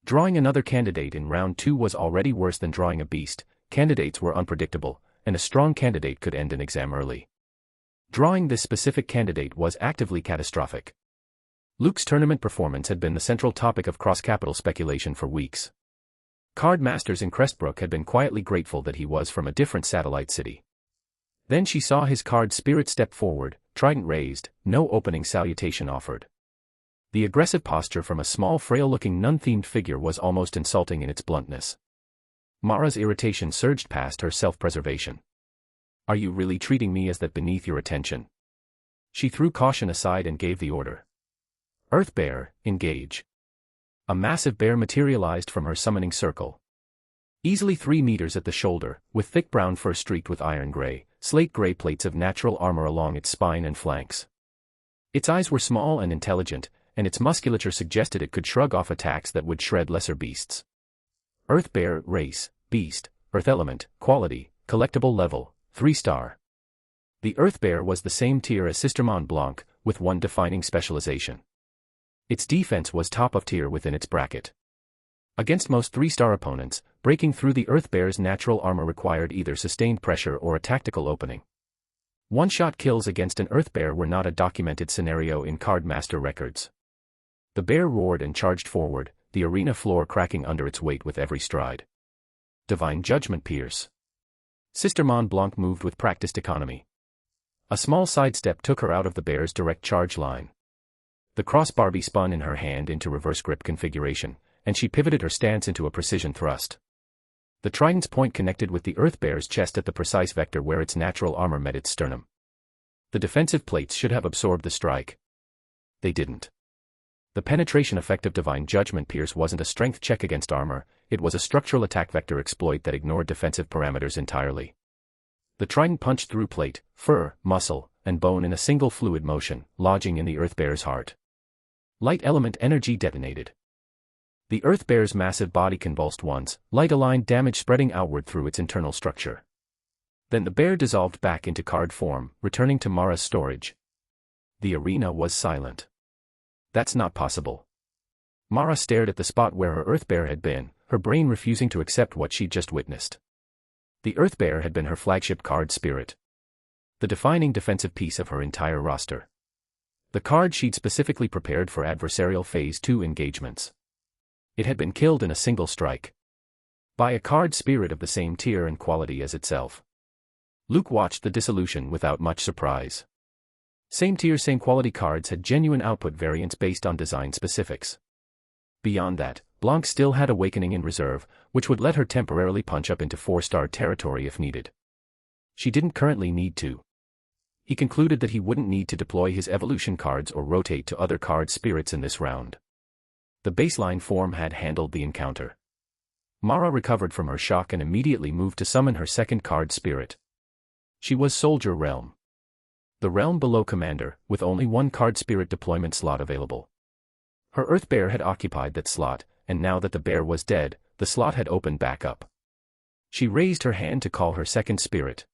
Drawing another candidate in round 2 was already worse than drawing a beast. Candidates were unpredictable, and a strong candidate could end an exam early. Drawing this specific candidate was actively catastrophic. Luke's tournament performance had been the central topic of cross-capital speculation for weeks. Card masters in Crestbrook had been quietly grateful that he was from a different satellite city. Then she saw his card spirit step forward, trident raised, no opening salutation offered. The aggressive posture from a small frail-looking nun-themed figure was almost insulting in its bluntness. Mara's irritation surged past her self-preservation. Are you really treating me as that beneath your attention? She threw caution aside and gave the order. Earth Bear, engage. A massive bear materialized from her summoning circle. Easily 3 meters at the shoulder, with thick brown fur streaked with iron gray, slate gray plates of natural armor along its spine and flanks. Its eyes were small and intelligent, and its musculature suggested it could shrug off attacks that would shred lesser beasts. Earth Bear, race, beast, earth element, quality, collectible level, 3-star. The Earth Bear was the same tier as Sister Mont Blanc, with one defining specialization. Its defense was top of tier within its bracket. Against most 3-star opponents, breaking through the Earth Bear's natural armor required either sustained pressure or a tactical opening. One-shot kills against an Earth Bear were not a documented scenario in Card Master records. The bear roared and charged forward, the arena floor cracking under its weight with every stride. Divine Judgment Pierce. Sister Mont Blanc moved with practiced economy. A small sidestep took her out of the bear's direct charge line. The cross-barbie spun in her hand into reverse grip configuration, and she pivoted her stance into a precision thrust. The trident's point connected with the Earth Bear's chest at the precise vector where its natural armor met its sternum. The defensive plates should have absorbed the strike. They didn't. The penetration effect of Divine Judgment Pierce wasn't a strength check against armor, it was a structural attack vector exploit that ignored defensive parameters entirely. The trident punched through plate, fur, muscle, and bone in a single fluid motion, lodging in the Earth Bear's heart. Light element energy detonated. The Earth Bear's massive body convulsed once, light-aligned damage spreading outward through its internal structure. Then the bear dissolved back into card form, returning to Mara's storage. The arena was silent. That's not possible. Mara stared at the spot where her Earth Bear had been, her brain refusing to accept what she'd just witnessed. The Earth Bear had been her flagship card spirit. The defining defensive piece of her entire roster. The card she'd specifically prepared for adversarial Phase 2 engagements. It had been killed in a single strike. By a card spirit of the same tier and quality as itself. Luke watched the dissolution without much surprise. Same tier, same quality cards had genuine output variance based on design specifics. Beyond that, Blanc still had Awakening in reserve, which would let her temporarily punch up into 4-star territory if needed. She didn't currently need to. He concluded that he wouldn't need to deploy his evolution cards or rotate to other card spirits in this round. The baseline form had handled the encounter. Mara recovered from her shock and immediately moved to summon her second card spirit. She was Soldier Realm. The realm below Commander, with only one card spirit deployment slot available. Her Earth Bear had occupied that slot, and now that the bear was dead, the slot had opened back up. She raised her hand to call her second spirit.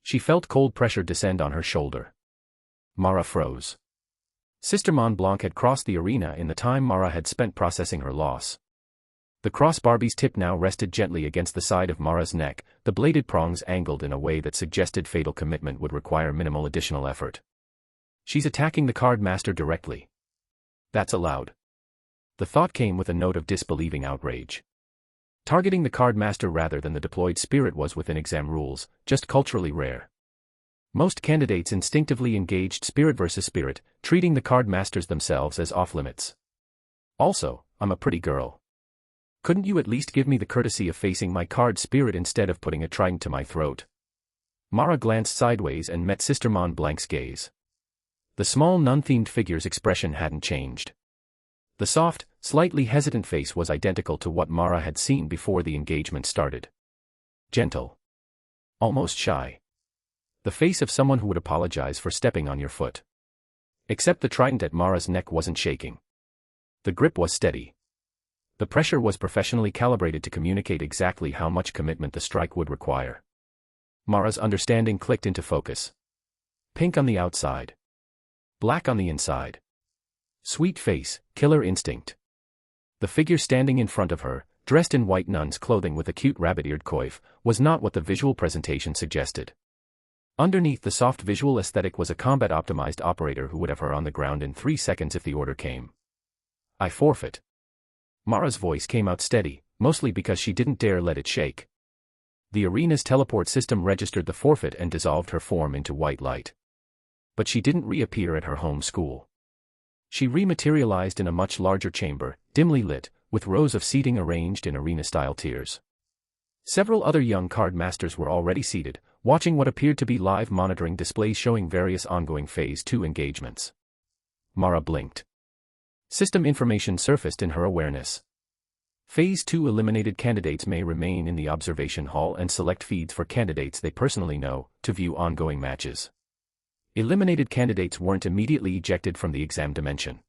She felt cold pressure descend on her shoulder. Mara froze. Sister Mont Blanc had crossed the arena in the time Mara had spent processing her loss. The crossbarbie's tip now rested gently against the side of Mara's neck, the bladed prongs angled in a way that suggested fatal commitment would require minimal additional effort. She's attacking the card master directly. That's allowed. The thought came with a note of disbelieving outrage. Targeting the card master rather than the deployed spirit was within exam rules, just culturally rare. Most candidates instinctively engaged spirit versus spirit, treating the card masters themselves as off-limits. Also, I'm a pretty girl. Couldn't you at least give me the courtesy of facing my card spirit instead of putting a trident to my throat? Mara glanced sideways and met Sister Mont Blanc's gaze. The small nun-themed figure's expression hadn't changed. The soft, slightly hesitant face was identical to what Mara had seen before the engagement started. Gentle. Almost shy. The face of someone who would apologize for stepping on your foot. Except the trident at Mara's neck wasn't shaking. The grip was steady. The pressure was professionally calibrated to communicate exactly how much commitment the strike would require. Mara's understanding clicked into focus. Pink on the outside. Black on the inside. Sweet face, killer instinct. The figure standing in front of her, dressed in white nun's clothing with a cute rabbit-eared coif, was not what the visual presentation suggested. Underneath the soft visual aesthetic was a combat-optimized operator who would have her on the ground in 3 seconds if the order came. I forfeit. Mara's voice came out steady, mostly because she didn't dare let it shake. The arena's teleport system registered the forfeit and dissolved her form into white light. But she didn't reappear at her home school. She rematerialized in a much larger chamber, dimly lit, with rows of seating arranged in arena-style tiers. Several other young card masters were already seated, watching what appeared to be live monitoring displays showing various ongoing Phase 2 engagements. Mara blinked. System information surfaced in her awareness. Phase 2 eliminated candidates may remain in the observation hall and select feeds for candidates they personally know, to view ongoing matches. Eliminated candidates weren't immediately ejected from the exam dimension.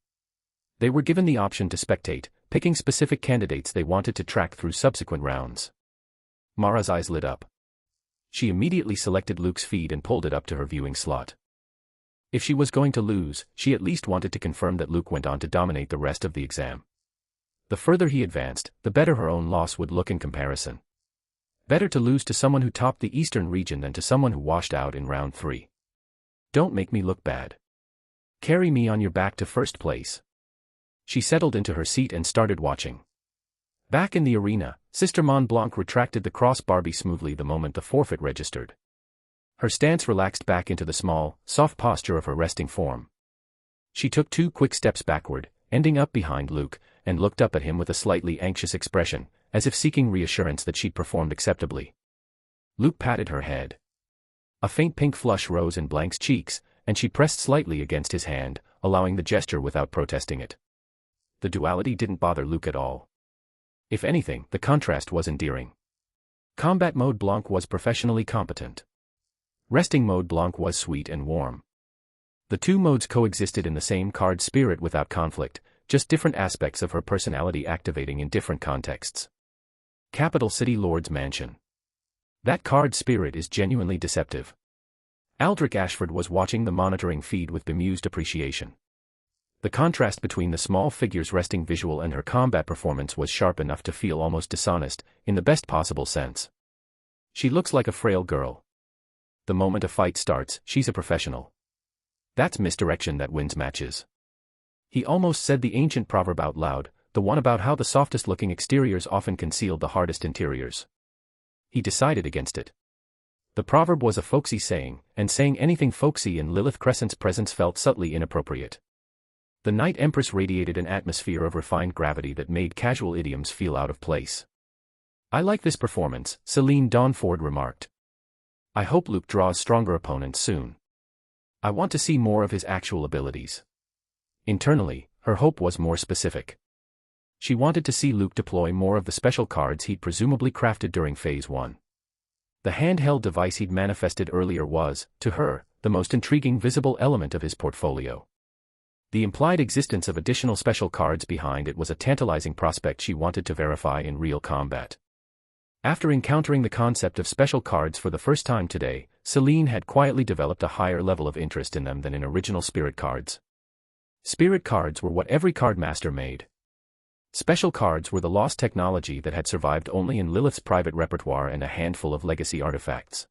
They were given the option to spectate, picking specific candidates they wanted to track through subsequent rounds. Mara's eyes lit up. She immediately selected Luke's feed and pulled it up to her viewing slot. If she was going to lose, she at least wanted to confirm that Luke went on to dominate the rest of the exam. The further he advanced, the better her own loss would look in comparison. Better to lose to someone who topped the Eastern region than to someone who washed out in round 3. Don't make me look bad. Carry me on your back to first place. She settled into her seat and started watching. Back in the arena, Sister Mont Blanc retracted the cross Barbie smoothly the moment the forfeit registered. Her stance relaxed back into the small, soft posture of her resting form. She took 2 quick steps backward, ending up behind Luke, and looked up at him with a slightly anxious expression, as if seeking reassurance that she'd performed acceptably. Luke patted her head. A faint pink flush rose in Blanc's cheeks, and she pressed slightly against his hand, allowing the gesture without protesting it. The duality didn't bother Luke at all. If anything, the contrast was endearing. Combat mode Blanc was professionally competent. Resting mode Blanc was sweet and warm. The 2 modes coexisted in the same card spirit without conflict, just different aspects of her personality activating in different contexts. Capital City Lord's Mansion. That card spirit is genuinely deceptive. Aldrich Ashford was watching the monitoring feed with bemused appreciation. The contrast between the small figure's resting visual and her combat performance was sharp enough to feel almost dishonest, in the best possible sense. She looks like a frail girl. The moment a fight starts, she's a professional. That's misdirection that wins matches. He almost said the ancient proverb out loud, the one about how the softest-looking exteriors often conceal the hardest interiors. He decided against it. The proverb was a folksy saying, and saying anything folksy in Lilith Crescent's presence felt subtly inappropriate. The Night Empress radiated an atmosphere of refined gravity that made casual idioms feel out of place. I like this performance, Celine Dawnford remarked. I hope Luke draws stronger opponents soon. I want to see more of his actual abilities. Internally, her hope was more specific. She wanted to see Luke deploy more of the special cards he'd presumably crafted during Phase 1. The handheld device he'd manifested earlier was, to her, the most intriguing visible element of his portfolio. The implied existence of additional special cards behind it was a tantalizing prospect she wanted to verify in real combat. After encountering the concept of special cards for the first time today, Celine had quietly developed a higher level of interest in them than in original spirit cards. Spirit cards were what every card master made. Special cards were the lost technology that had survived only in Lilith's private repertoire and a handful of legacy artifacts.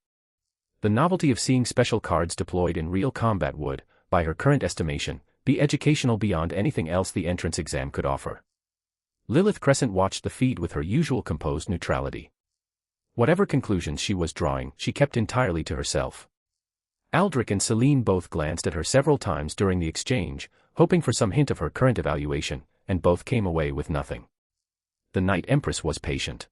The novelty of seeing special cards deployed in real combat would, by her current estimation, be educational beyond anything else the entrance exam could offer. Lilith Crescent watched the feed with her usual composed neutrality. Whatever conclusions she was drawing, she kept entirely to herself. Aldrich and Celine both glanced at her several times during the exchange, hoping for some hint of her current evaluation, and both came away with nothing. The Night Empress was patient.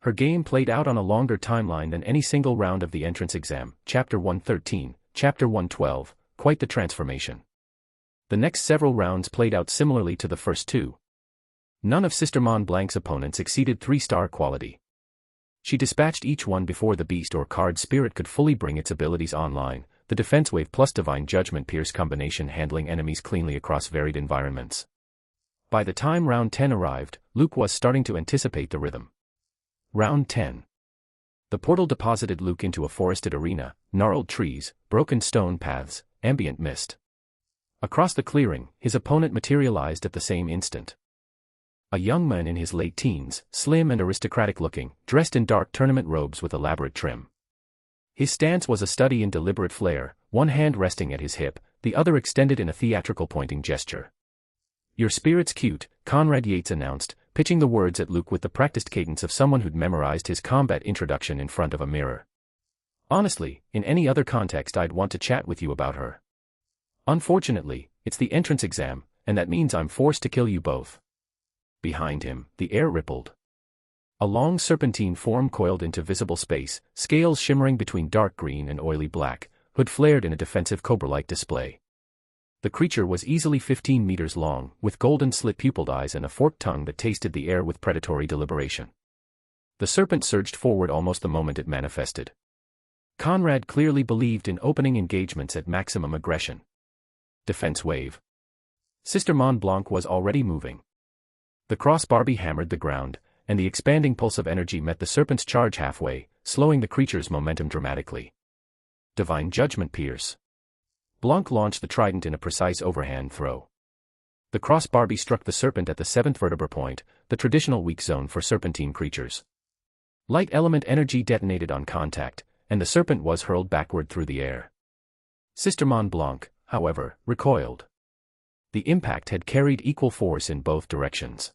Her game played out on a longer timeline than any single round of the entrance exam, Chapter 113, Chapter 112, quite the transformation. The next several rounds played out similarly to the first two. None of Sister Mont Blanc's opponents exceeded 3-star quality. She dispatched each one before the beast or card spirit could fully bring its abilities online, the Defense Wave plus Divine Judgment Pierce combination handling enemies cleanly across varied environments. By the time round 10 arrived, Luke was starting to anticipate the rhythm. Round 10. The portal deposited Luke into a forested arena, gnarled trees, broken stone paths, ambient mist. Across the clearing, his opponent materialized at the same instant. A young man in his late teens, slim and aristocratic-looking, dressed in dark tournament robes with elaborate trim. His stance was a study in deliberate flair, one hand resting at his hip, the other extended in a theatrical pointing gesture. "Your spirit's cute," Conrad Yates announced, pitching the words at Luke with the practiced cadence of someone who'd memorized his combat introduction in front of a mirror. "Honestly, in any other context I'd want to chat with you about her. Unfortunately, it's the entrance exam, and that means I'm forced to kill you both." Behind him, the air rippled. A long serpentine form coiled into visible space, scales shimmering between dark green and oily black, hood flared in a defensive cobra-like display. The creature was easily 15 meters long, with golden slit-pupilled eyes and a forked tongue that tasted the air with predatory deliberation. The serpent surged forward almost the moment it manifested. Conrad clearly believed in opening engagements at maximum aggression. Defense wave. Sister Mont Blanc was already moving. The crossbar hammered the ground, and the expanding pulse of energy met the serpent's charge halfway, slowing the creature's momentum dramatically. Divine Judgment Pierce. Blanc launched the trident in a precise overhand throw. The crossbar struck the serpent at the 7th vertebra point, the traditional weak zone for serpentine creatures. Light element energy detonated on contact, and the serpent was hurled backward through the air. Sister Mont Blanc, however, recoiled. The impact had carried equal force in both directions.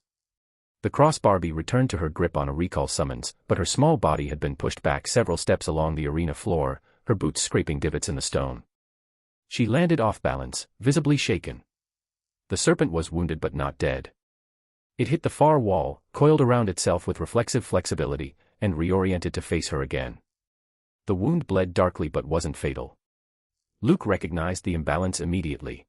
The crossbar returned to her grip on a recall summons, but her small body had been pushed back several steps along the arena floor, her boots scraping divots in the stone. She landed off balance, visibly shaken. The serpent was wounded but not dead. It hit the far wall, coiled around itself with reflexive flexibility, and reoriented to face her again. The wound bled darkly but wasn't fatal. Luke recognized the imbalance immediately.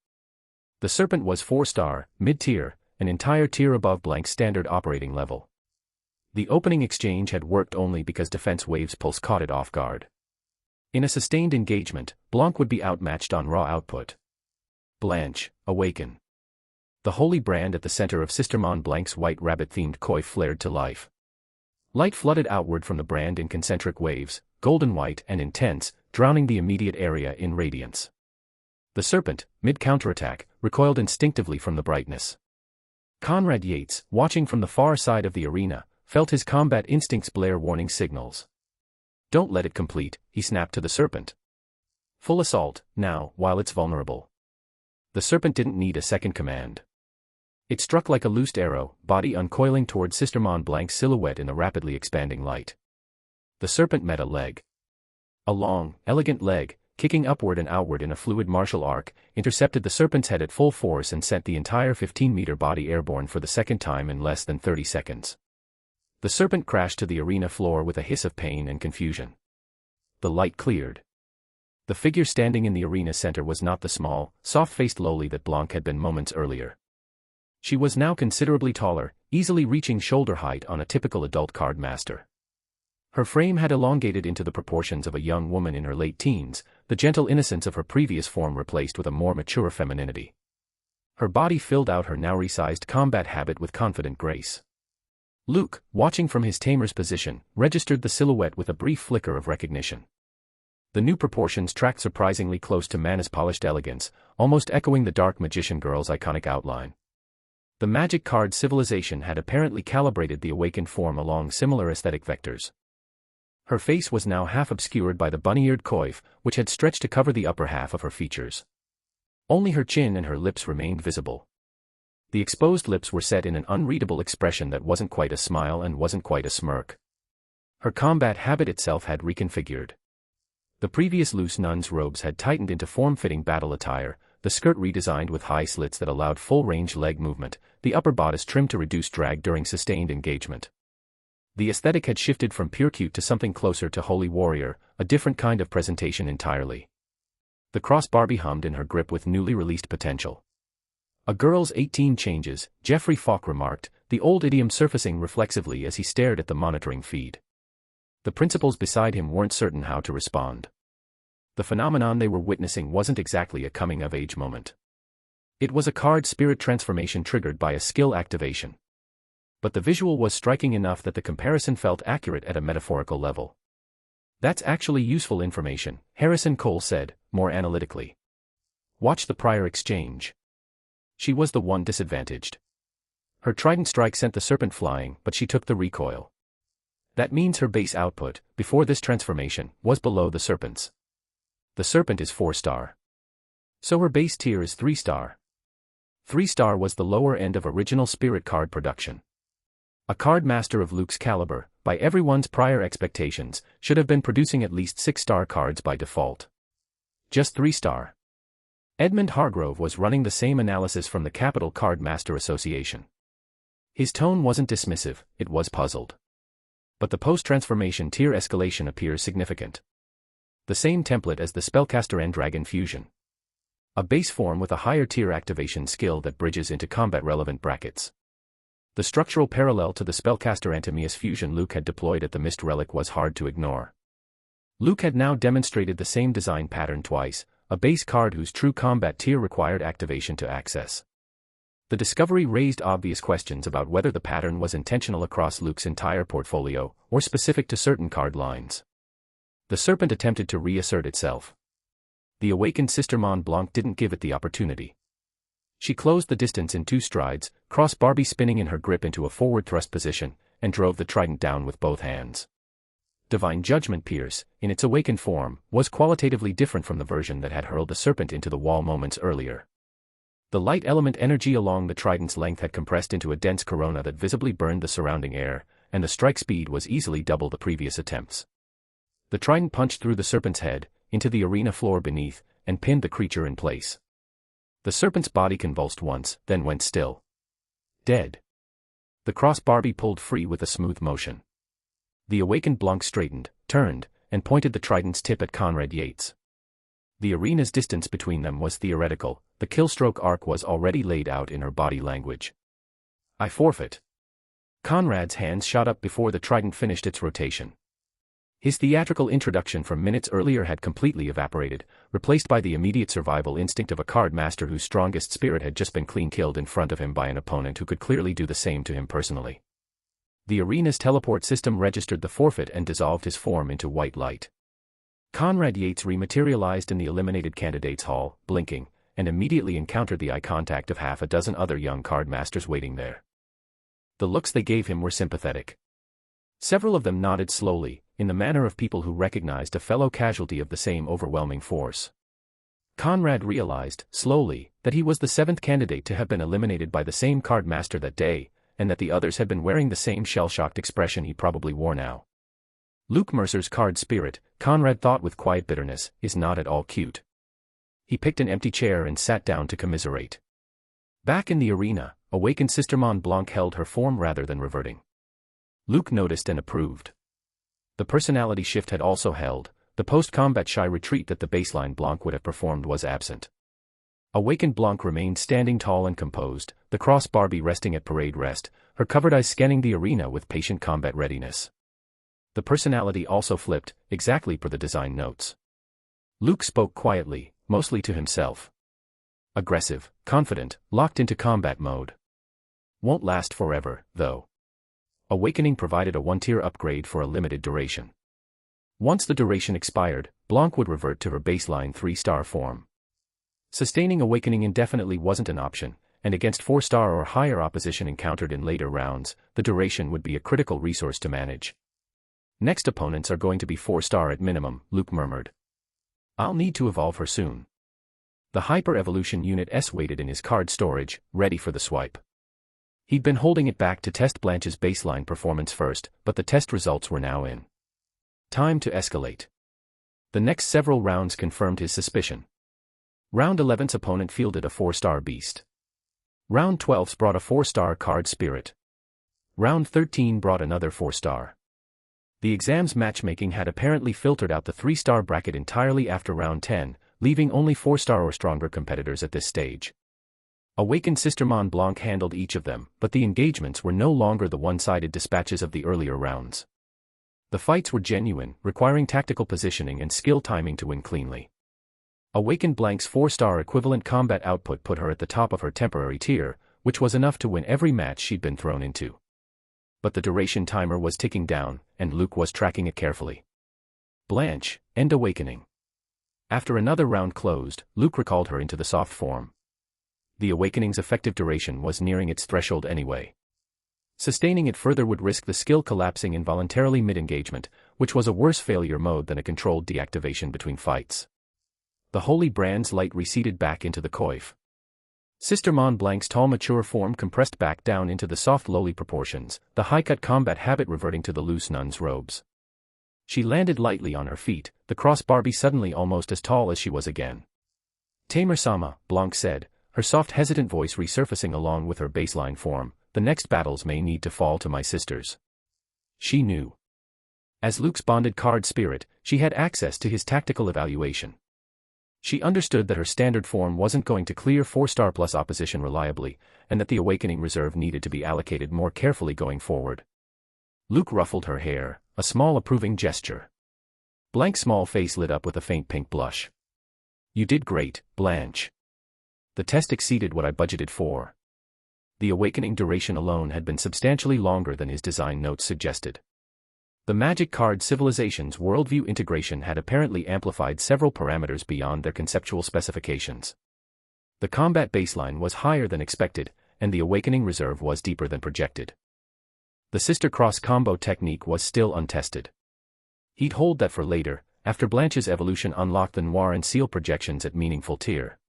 The serpent was 4-star, mid-tier, an entire tier above Blanc's standard operating level. The opening exchange had worked only because Defense Wave's pulse caught it off guard. In a sustained engagement, Blanc would be outmatched on raw output. Blanche, awaken. The holy brand at the center of Sister Mont Blanc's white rabbit-themed coif flared to life. Light flooded outward from the brand in concentric waves, golden white and intense, drowning the immediate area in radiance. The serpent, mid-counterattack, recoiled instinctively from the brightness. Conrad Yates, watching from the far side of the arena, felt his combat instincts blare warning signals. "Don't let it complete," he snapped to the serpent. "Full assault, now, while it's vulnerable." The serpent didn't need a second command. It struck like a loosed arrow, body uncoiling toward Sister Mont Blanc's silhouette in the rapidly expanding light. The serpent met a leg. A long, elegant leg, kicking upward and outward in a fluid martial arc, intercepted the serpent's head at full force and sent the entire 15-meter body airborne for the second time in less than 30 seconds. The serpent crashed to the arena floor with a hiss of pain and confusion. The light cleared. The figure standing in the arena center was not the small, soft-faced lowly that Blanc had been moments earlier. She was now considerably taller, easily reaching shoulder height on a typical adult card master. Her frame had elongated into the proportions of a young woman in her late teens, the gentle innocence of her previous form replaced with a more mature femininity. Her body filled out her now resized combat habit with confident grace. Luke, watching from his tamer's position, registered the silhouette with a brief flicker of recognition. The new proportions tracked surprisingly close to Mana's polished elegance, almost echoing the dark magician girl's iconic outline. The magic card civilization had apparently calibrated the awakened form along similar aesthetic vectors. Her face was now half obscured by the bunny-eared coif, which had stretched to cover the upper half of her features. Only her chin and her lips remained visible. The exposed lips were set in an unreadable expression that wasn't quite a smile and wasn't quite a smirk. Her combat habit itself had reconfigured. The previous loose nun's robes had tightened into form-fitting battle attire, the skirt redesigned with high slits that allowed full-range leg movement, the upper bodice trimmed to reduce drag during sustained engagement. The aesthetic had shifted from pure cute to something closer to holy warrior, a different kind of presentation entirely. The cross Barbie hummed in her grip with newly released potential. A girl's 18 changes, Jeffrey Falk remarked, the old idiom surfacing reflexively as he stared at the monitoring feed. The principals beside him weren't certain how to respond. The phenomenon they were witnessing wasn't exactly a coming-of-age moment. It was a card spirit transformation triggered by a skill activation. But the visual was striking enough that the comparison felt accurate at a metaphorical level. That's actually useful information, Harrison Cole said, more analytically. Watch the prior exchange. She was the one disadvantaged. Her trident strike sent the serpent flying, but she took the recoil. That means her base output, before this transformation, was below the serpent's. The serpent is 4-star. So her base tier is 3-star. 3-star was the lower end of original spirit card production. A card master of Luke's caliber, by everyone's prior expectations, should have been producing at least 6-star cards by default. Just 3-star. Edmund Hargrove was running the same analysis from the Capital Card Master Association. His tone wasn't dismissive, it was puzzled. But the post-transformation tier escalation appears significant. The same template as the Spellcaster and Dragon fusion. A base form with a higher tier activation skill that bridges into combat-relevant brackets. The structural parallel to the Spellcaster Antemius fusion Luke had deployed at the Mist Relic was hard to ignore. Luke had now demonstrated the same design pattern twice, a base card whose true combat tier required activation to access. The discovery raised obvious questions about whether the pattern was intentional across Luke's entire portfolio, or specific to certain card lines. The serpent attempted to reassert itself. The awakened Sister Mont Blanc didn't give it the opportunity. She closed the distance in 2 strides, cross Barbie spinning in her grip into a forward thrust position, and drove the trident down with both hands. Divine Judgment Pierce, in its awakened form, was qualitatively different from the version that had hurled the serpent into the wall moments earlier. The light element energy along the trident's length had compressed into a dense corona that visibly burned the surrounding air, and the strike speed was easily double the previous attempts. The trident punched through the serpent's head, into the arena floor beneath, and pinned the creature in place. The serpent's body convulsed once, then went still. Dead. The cross Barbie pulled free with a smooth motion. The awakened Blanc straightened, turned, and pointed the trident's tip at Conrad Yates. The arena's distance between them was theoretical, the killstroke arc was already laid out in her body language. I forfeit. Conrad's hands shot up before the trident finished its rotation. His theatrical introduction from minutes earlier had completely evaporated, replaced by the immediate survival instinct of a card master whose strongest spirit had just been clean killed in front of him by an opponent who could clearly do the same to him personally. The arena's teleport system registered the forfeit and dissolved his form into white light. Conrad Yates rematerialized in the eliminated candidates hall, blinking, and immediately encountered the eye contact of half a dozen other young card masters waiting there. The looks they gave him were sympathetic. Several of them nodded slowly, in the manner of people who recognized a fellow casualty of the same overwhelming force. Conrad realized, slowly, that he was the 7th candidate to have been eliminated by the same card master that day, and that the others had been wearing the same shell-shocked expression he probably wore now. Luke Mercer's card spirit, Conrad thought with quiet bitterness, is not at all cute. He picked an empty chair and sat down to commiserate. Back in the arena, awakened Sister Mont Blanc held her form rather than reverting. Luke noticed and approved. The personality shift had also held, the post-combat shy retreat that the baseline Blanc would have performed was absent. Awakened Blanc remained standing tall and composed, the cross Barbie resting at parade rest, her covered eyes scanning the arena with patient combat readiness. The personality also flipped, exactly per the design notes. Luke spoke quietly, mostly to himself. Aggressive, confident, locked into combat mode. Won't last forever, though. Awakening provided a 1-tier upgrade for a limited duration. Once the duration expired, Blanc would revert to her baseline 3-star form. Sustaining Awakening indefinitely wasn't an option, and against 4-star or higher opposition encountered in later rounds, the duration would be a critical resource to manage. Next opponents are going to be 4-star at minimum, Luke murmured. I'll need to evolve her soon. The Hyper-Evolution Unit S waited in his card storage, ready for the swipe. He'd been holding it back to test Blanche's baseline performance first, but the test results were now in. Time to escalate. The next several rounds confirmed his suspicion. Round 11's opponent fielded a 4-star beast. Round 12's brought a 4-star card spirit. Round 13 brought another 4-star. The exam's matchmaking had apparently filtered out the 3-star bracket entirely after round 10, leaving only 4-star or stronger competitors at this stage. Awakened Sister Mont Blanc handled each of them, but the engagements were no longer the one-sided dispatches of the earlier rounds. The fights were genuine, requiring tactical positioning and skill timing to win cleanly. Awakened Blanc's 4-star equivalent combat output put her at the top of her temporary tier, which was enough to win every match she'd been thrown into. But the duration timer was ticking down, and Luke was tracking it carefully. Blanche, end awakening. After another round closed, Luke recalled her into the soft form. The awakening's effective duration was nearing its threshold anyway. Sustaining it further would risk the skill collapsing involuntarily mid-engagement, which was a worse failure mode than a controlled deactivation between fights. The Holy Brand's light receded back into the coif. Sister Mont Blanc's tall mature form compressed back down into the soft lowly proportions, the high-cut combat habit reverting to the loose nun's robes. She landed lightly on her feet, the cross Barbie suddenly almost as tall as she was again. Tamer-sama, Blanc said, her soft hesitant voice resurfacing along with her baseline form, the next battles may need to fall to my sisters. She knew. As Luke's bonded card spirit, she had access to his tactical evaluation. She understood that her standard form wasn't going to clear 4-star plus opposition reliably, and that the awakening reserve needed to be allocated more carefully going forward. Luke ruffled her hair, a small approving gesture. Blanc's small face lit up with a faint pink blush. You did great, Blanche. The test exceeded what I budgeted for. The awakening duration alone had been substantially longer than his design notes suggested. The Magic Card Civilization's worldview integration had apparently amplified several parameters beyond their conceptual specifications. The combat baseline was higher than expected, and the awakening reserve was deeper than projected. The Sister Cross combo technique was still untested. He'd hold that for later, after Blanche's evolution unlocked the Noir and Seal projections at meaningful tier.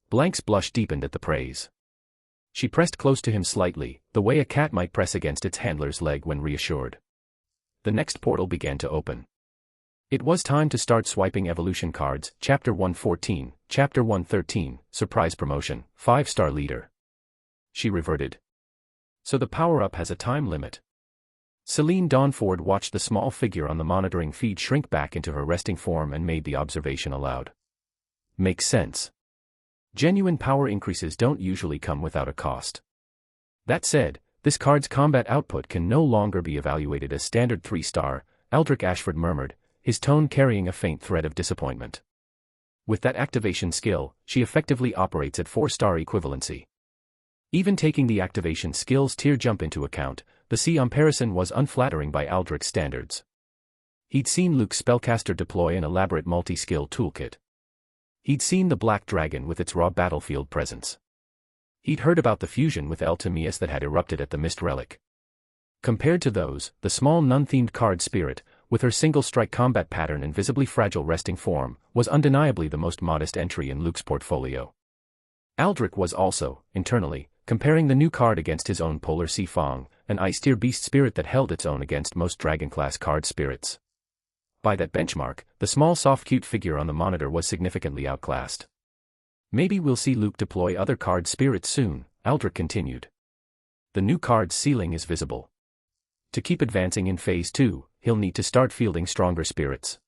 Blanc's blush deepened at the praise. She pressed close to him slightly, the way a cat might press against its handler's leg when reassured. The next portal began to open. It was time to start swiping evolution cards. Chapter 114, Chapter 113, Surprise Promotion, 5-star leader. She reverted. So the power-up has a time limit. Celine Dawnford watched the small figure on the monitoring feed shrink back into her resting form and made the observation aloud. Makes sense. Genuine power increases don't usually come without a cost. That said, this card's combat output can no longer be evaluated as standard 3-star, Aldrich Ashford murmured, his tone carrying a faint thread of disappointment. With that activation skill, she effectively operates at 4-star equivalency. Even taking the activation skill's tier jump into account, the comparison was unflattering by Aldrich's standards. He'd seen Luke's spellcaster deploy an elaborate multi-skill toolkit. He'd seen the Black Dragon with its raw battlefield presence. He'd heard about the fusion with El Tamias that had erupted at the Mist Relic. Compared to those, the small nun-themed card spirit, with her single-strike combat pattern and visibly fragile resting form, was undeniably the most modest entry in Luke's portfolio. Aldrich was also, internally, comparing the new card against his own Polar Sea Fong, an ice-tier beast spirit that held its own against most Dragon-class card spirits. By that benchmark, the small soft cute figure on the monitor was significantly outclassed. Maybe we'll see Luke deploy other card spirits soon, Aldrich continued. The new card's ceiling is visible. To keep advancing in Phase 2, he'll need to start fielding stronger spirits.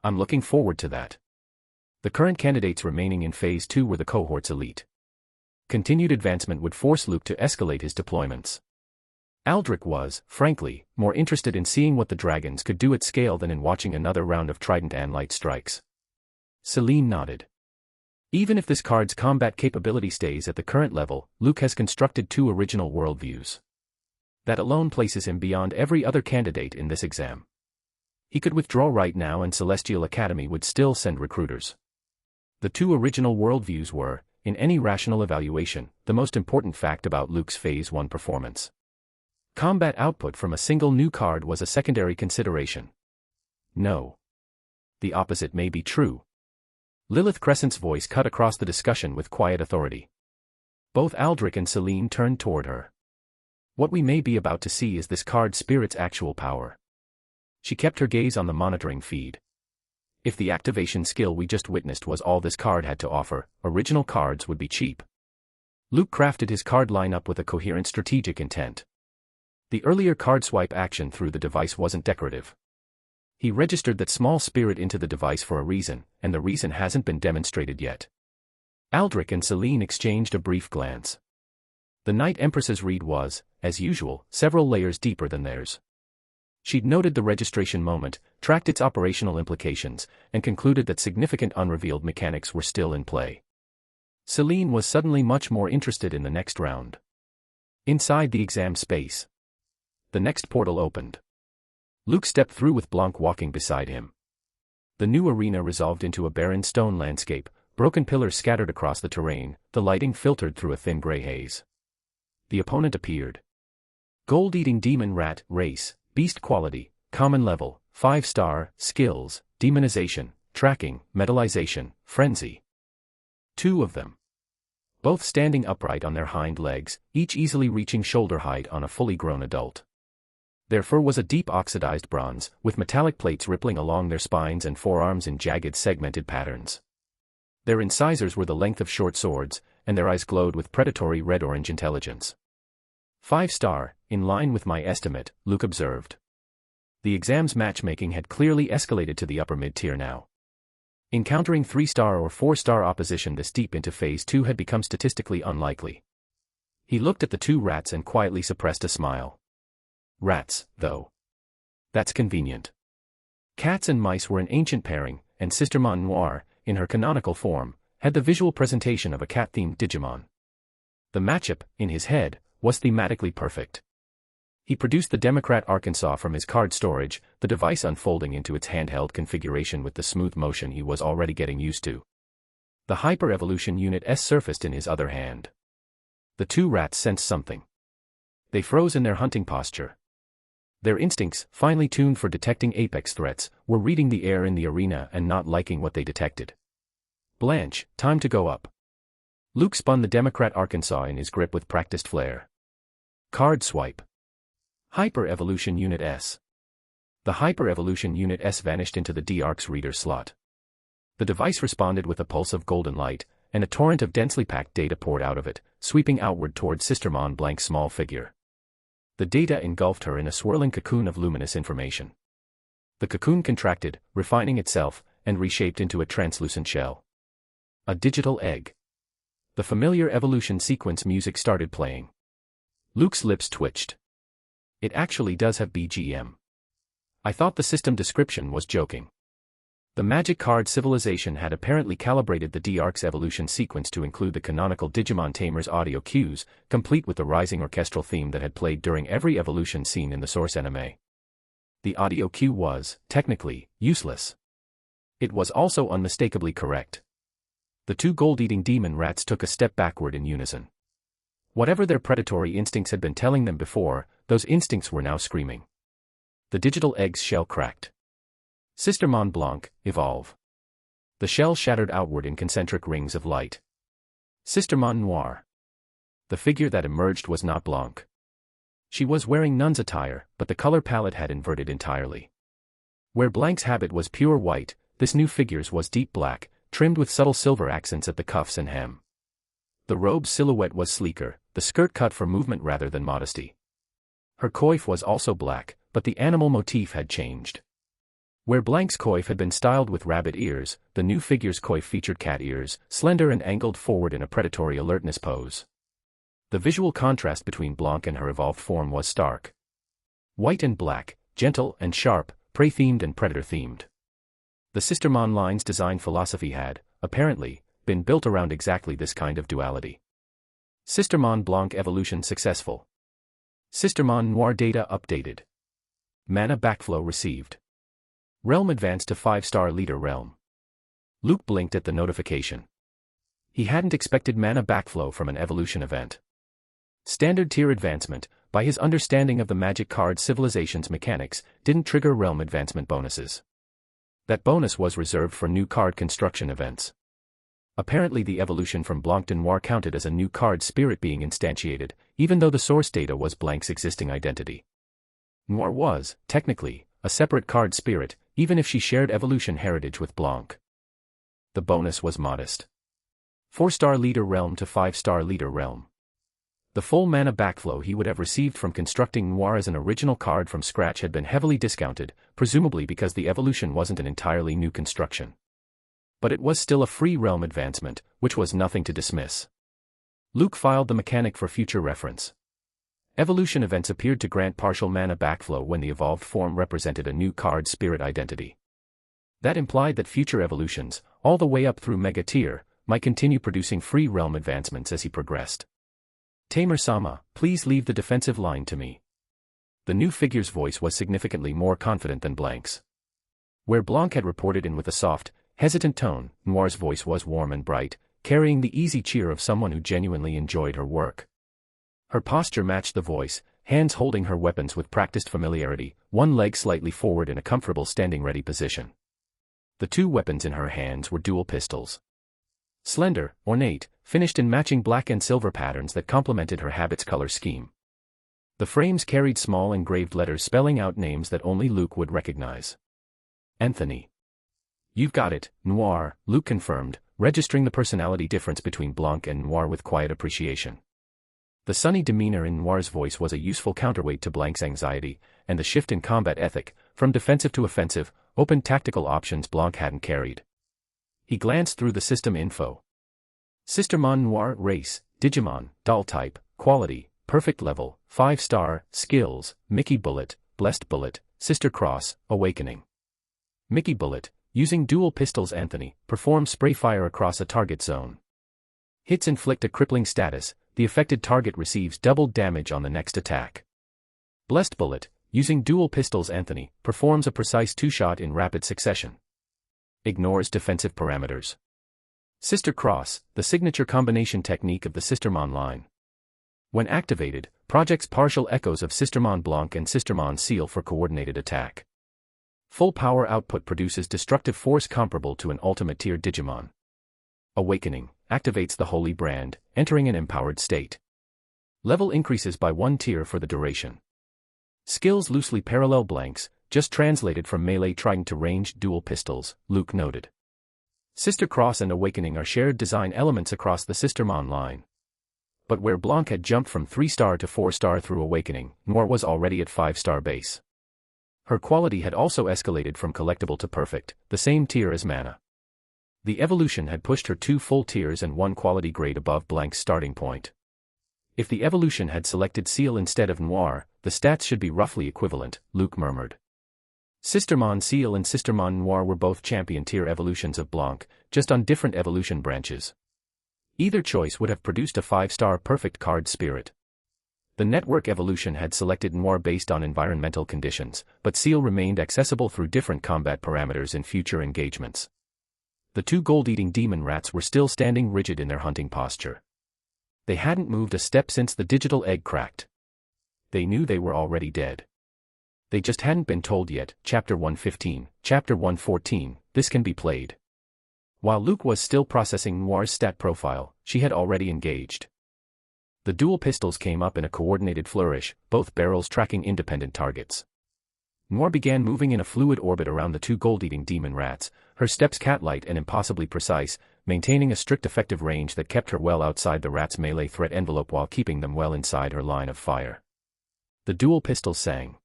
I'm looking forward to that. The current candidates remaining in Phase 2 were the cohort's elite. Continued advancement would force Luke to escalate his deployments. Aldrich was, frankly, more interested in seeing what the dragons could do at scale than in watching another round of Trident and Light strikes. Celine nodded. Even if this card's combat capability stays at the current level, Luke has constructed 2 original worldviews. That alone places him beyond every other candidate in this exam. He could withdraw right now and Celestial Academy would still send recruiters. The 2 original worldviews were, in any rational evaluation, the most important fact about Luke's Phase 1 performance. Combat output from a single new card was a secondary consideration. No. The opposite may be true. Lilith Crescent's voice cut across the discussion with quiet authority. Both Aldrich and Celine turned toward her. What we may be about to see is this card spirit's actual power. She kept her gaze on the monitoring feed. If the activation skill we just witnessed was all this card had to offer, original cards would be cheap. Luke crafted his card lineup with a coherent strategic intent. The earlier card swipe action through the device wasn't decorative. He registered that small spirit into the device for a reason, and the reason hasn't been demonstrated yet. Aldrich and Celine exchanged a brief glance. The Night Empress's read was, as usual, several layers deeper than theirs. She'd noted the registration moment, tracked its operational implications, and concluded that significant unrevealed mechanics were still in play. Celine was suddenly much more interested in the next round. Inside the exam space, the next portal opened. Luke stepped through with Blanc walking beside him. The new arena resolved into a barren stone landscape, broken pillars scattered across the terrain, the lighting filtered through a thin gray haze. The opponent appeared. Gold-eating demon rat, race, beast quality, common level, 5-star, skills, demonization, tracking, metallization, frenzy. 2 of them. Both standing upright on their hind legs, each easily reaching shoulder height on a fully grown adult. Their fur was a deep oxidized bronze, with metallic plates rippling along their spines and forearms in jagged segmented patterns. Their incisors were the length of short swords, and their eyes glowed with predatory red-orange intelligence. 5-star, in line with my estimate, Luke observed. The exam's matchmaking had clearly escalated to the upper mid-tier now. Encountering 3-star or 4-star opposition this deep into Phase 2 had become statistically unlikely. He looked at the 2 rats and quietly suppressed a smile. Rats, though. That's convenient. Cats and mice were an ancient pairing, and Sister Mon Noir, in her canonical form, had the visual presentation of a cat-themed Digimon. The matchup, in his head, was thematically perfect. He produced the Democrat Arkansas from his card storage, the device unfolding into its handheld configuration with the smooth motion he was already getting used to. The Hyper-Evolution Unit S surfaced in his other hand. The 2 rats sensed something. They froze in their hunting posture. Their instincts, finely tuned for detecting apex threats, were reading the air in the arena and not liking what they detected. Blanche, time to go up. Luke spun the Democrat Arkansas in his grip with practiced flair. Card swipe. Hyper-Evolution Unit S. The Hyper-Evolution Unit S vanished into the D-Arc's reader slot. The device responded with a pulse of golden light, and a torrent of densely packed data poured out of it, sweeping outward toward Sister Mon Blanc's small figure. The data engulfed her in a swirling cocoon of luminous information. The cocoon contracted, refining itself, and reshaped into a translucent shell. A digital egg. The familiar evolution sequence music started playing. Luke's lips twitched. It actually does have BGM. I thought the system description was joking. The Magic Card Civilization had apparently calibrated the D-Arc's evolution sequence to include the canonical Digimon Tamer's audio cues, complete with the rising orchestral theme that had played during every evolution scene in the source anime. The audio cue was, technically, useless. It was also unmistakably correct. The 2 gold-eating demon rats took a step backward in unison. Whatever their predatory instincts had been telling them before, those instincts were now screaming. The digital egg's shell cracked. Sister Mon Blanc, evolve. The shell shattered outward in concentric rings of light. Sister Mon Noir. The figure that emerged was not Blanc. She was wearing nun's attire, but the color palette had inverted entirely. Where Blanc's habit was pure white, this new figure's was deep black, trimmed with subtle silver accents at the cuffs and hem. The robe's silhouette was sleeker, the skirt cut for movement rather than modesty. Her coif was also black, but the animal motif had changed. Where Blanc's coif had been styled with rabbit ears, the new figure's coif featured cat ears, slender and angled forward in a predatory alertness pose. The visual contrast between Blanc and her evolved form was stark. White and black, gentle and sharp, prey-themed and predator-themed. The Sister Mon line's design philosophy had, apparently, been built around exactly this kind of duality. Sister Mon Blanc evolution successful. Sister Mon Noir data updated. Mana backflow received. Realm advanced to 5-star leader realm. Luke blinked at the notification. He hadn't expected mana backflow from an evolution event. Standard tier advancement, by his understanding of the Magic Card Civilization's mechanics, didn't trigger realm advancement bonuses. That bonus was reserved for new card construction events. Apparently the evolution from Blanc de Noir counted as a new card spirit being instantiated, even though the source data was Blanc's existing identity. Noir was, technically, a separate card spirit, even if she shared evolution heritage with Blanc. The bonus was modest. 4-star leader realm to 5-star leader realm. The full mana backflow he would have received from constructing Noir as an original card from scratch had been heavily discounted, presumably because the evolution wasn't an entirely new construction. But it was still a free realm advancement, which was nothing to dismiss. Luke filed the mechanic for future reference. Evolution events appeared to grant partial mana backflow when the evolved form represented a new card's spirit identity. That implied that future evolutions, all the way up through Mega Tier, might continue producing free realm advancements as he progressed. Tamer-sama, please leave the defensive line to me. The new figure's voice was significantly more confident than Blanc's. Where Blanc had reported in with a soft, hesitant tone, Noir's voice was warm and bright, carrying the easy cheer of someone who genuinely enjoyed her work. Her posture matched the voice, hands holding her weapons with practiced familiarity, one leg slightly forward in a comfortable standing ready position. The two weapons in her hands were dual pistols. Slender, ornate, finished in matching black and silver patterns that complemented her habit's color scheme. The frames carried small engraved letters spelling out names that only Luke would recognize. Anthony. You've got it, Noir, Luke confirmed, registering the personality difference between Blanc and Noir with quiet appreciation. The sunny demeanor in Noir's voice was a useful counterweight to Blanc's anxiety, and the shift in combat ethic, from defensive to offensive, opened tactical options Blanc hadn't carried. He glanced through the system info. Sistermon Noir race, Digimon, doll type, quality, perfect level, 5-star, skills, Mickey Bullet, Blessed Bullet, Sister Cross, Awakening. Mickey Bullet, using dual pistols Anthony, perform spray fire across a target zone. Hits inflict a crippling status, the affected target receives doubled damage on the next attack. Blessed Bullet, using dual pistols Anthony, performs a precise 2-shot in rapid succession. Ignores defensive parameters. Sister Cross, the signature combination technique of the Sistermon line. When activated, projects partial echoes of Sistermon Blanc and Sistermon Seal for coordinated attack. Full power output produces destructive force comparable to an ultimate tier Digimon. Awakening, activates the Holy Brand, entering an empowered state. Level increases by 1 tier for the duration. Skills loosely parallel Blanc's, just translated from melee trident to ranged dual pistols, Luke noted. Sister Cross and Awakening are shared design elements across the Sistermon line. But where Blanc had jumped from 3-star to 4-star through Awakening, Noir was already at 5-star base. Her quality had also escalated from collectible to perfect, the same tier as mana. The evolution had pushed her 2 full tiers and 1 quality grade above Blanc's starting point. If the evolution had selected Seal instead of Noir, the stats should be roughly equivalent, Luke murmured. Sistermon Seal and Sistermon Noir were both champion tier evolutions of Blanc, just on different evolution branches. Either choice would have produced a 5-star perfect card spirit. The network evolution had selected Noir based on environmental conditions, but Seal remained accessible through different combat parameters in future engagements. The 2 gold-eating demon rats were still standing rigid in their hunting posture. They hadn't moved a step since the digital egg cracked. They knew they were already dead. They just hadn't been told yet. Chapter 115, Chapter 114, this can be played. While Luke was still processing Noir's stat profile, she had already engaged. The dual pistols came up in a coordinated flourish, both barrels tracking independent targets. Noir began moving in a fluid orbit around the 2 gold-eating demon rats, her steps cat-like and impossibly precise, maintaining a strict effective range that kept her well outside the rats' melee threat envelope while keeping them well inside her line of fire. The dual pistols sang.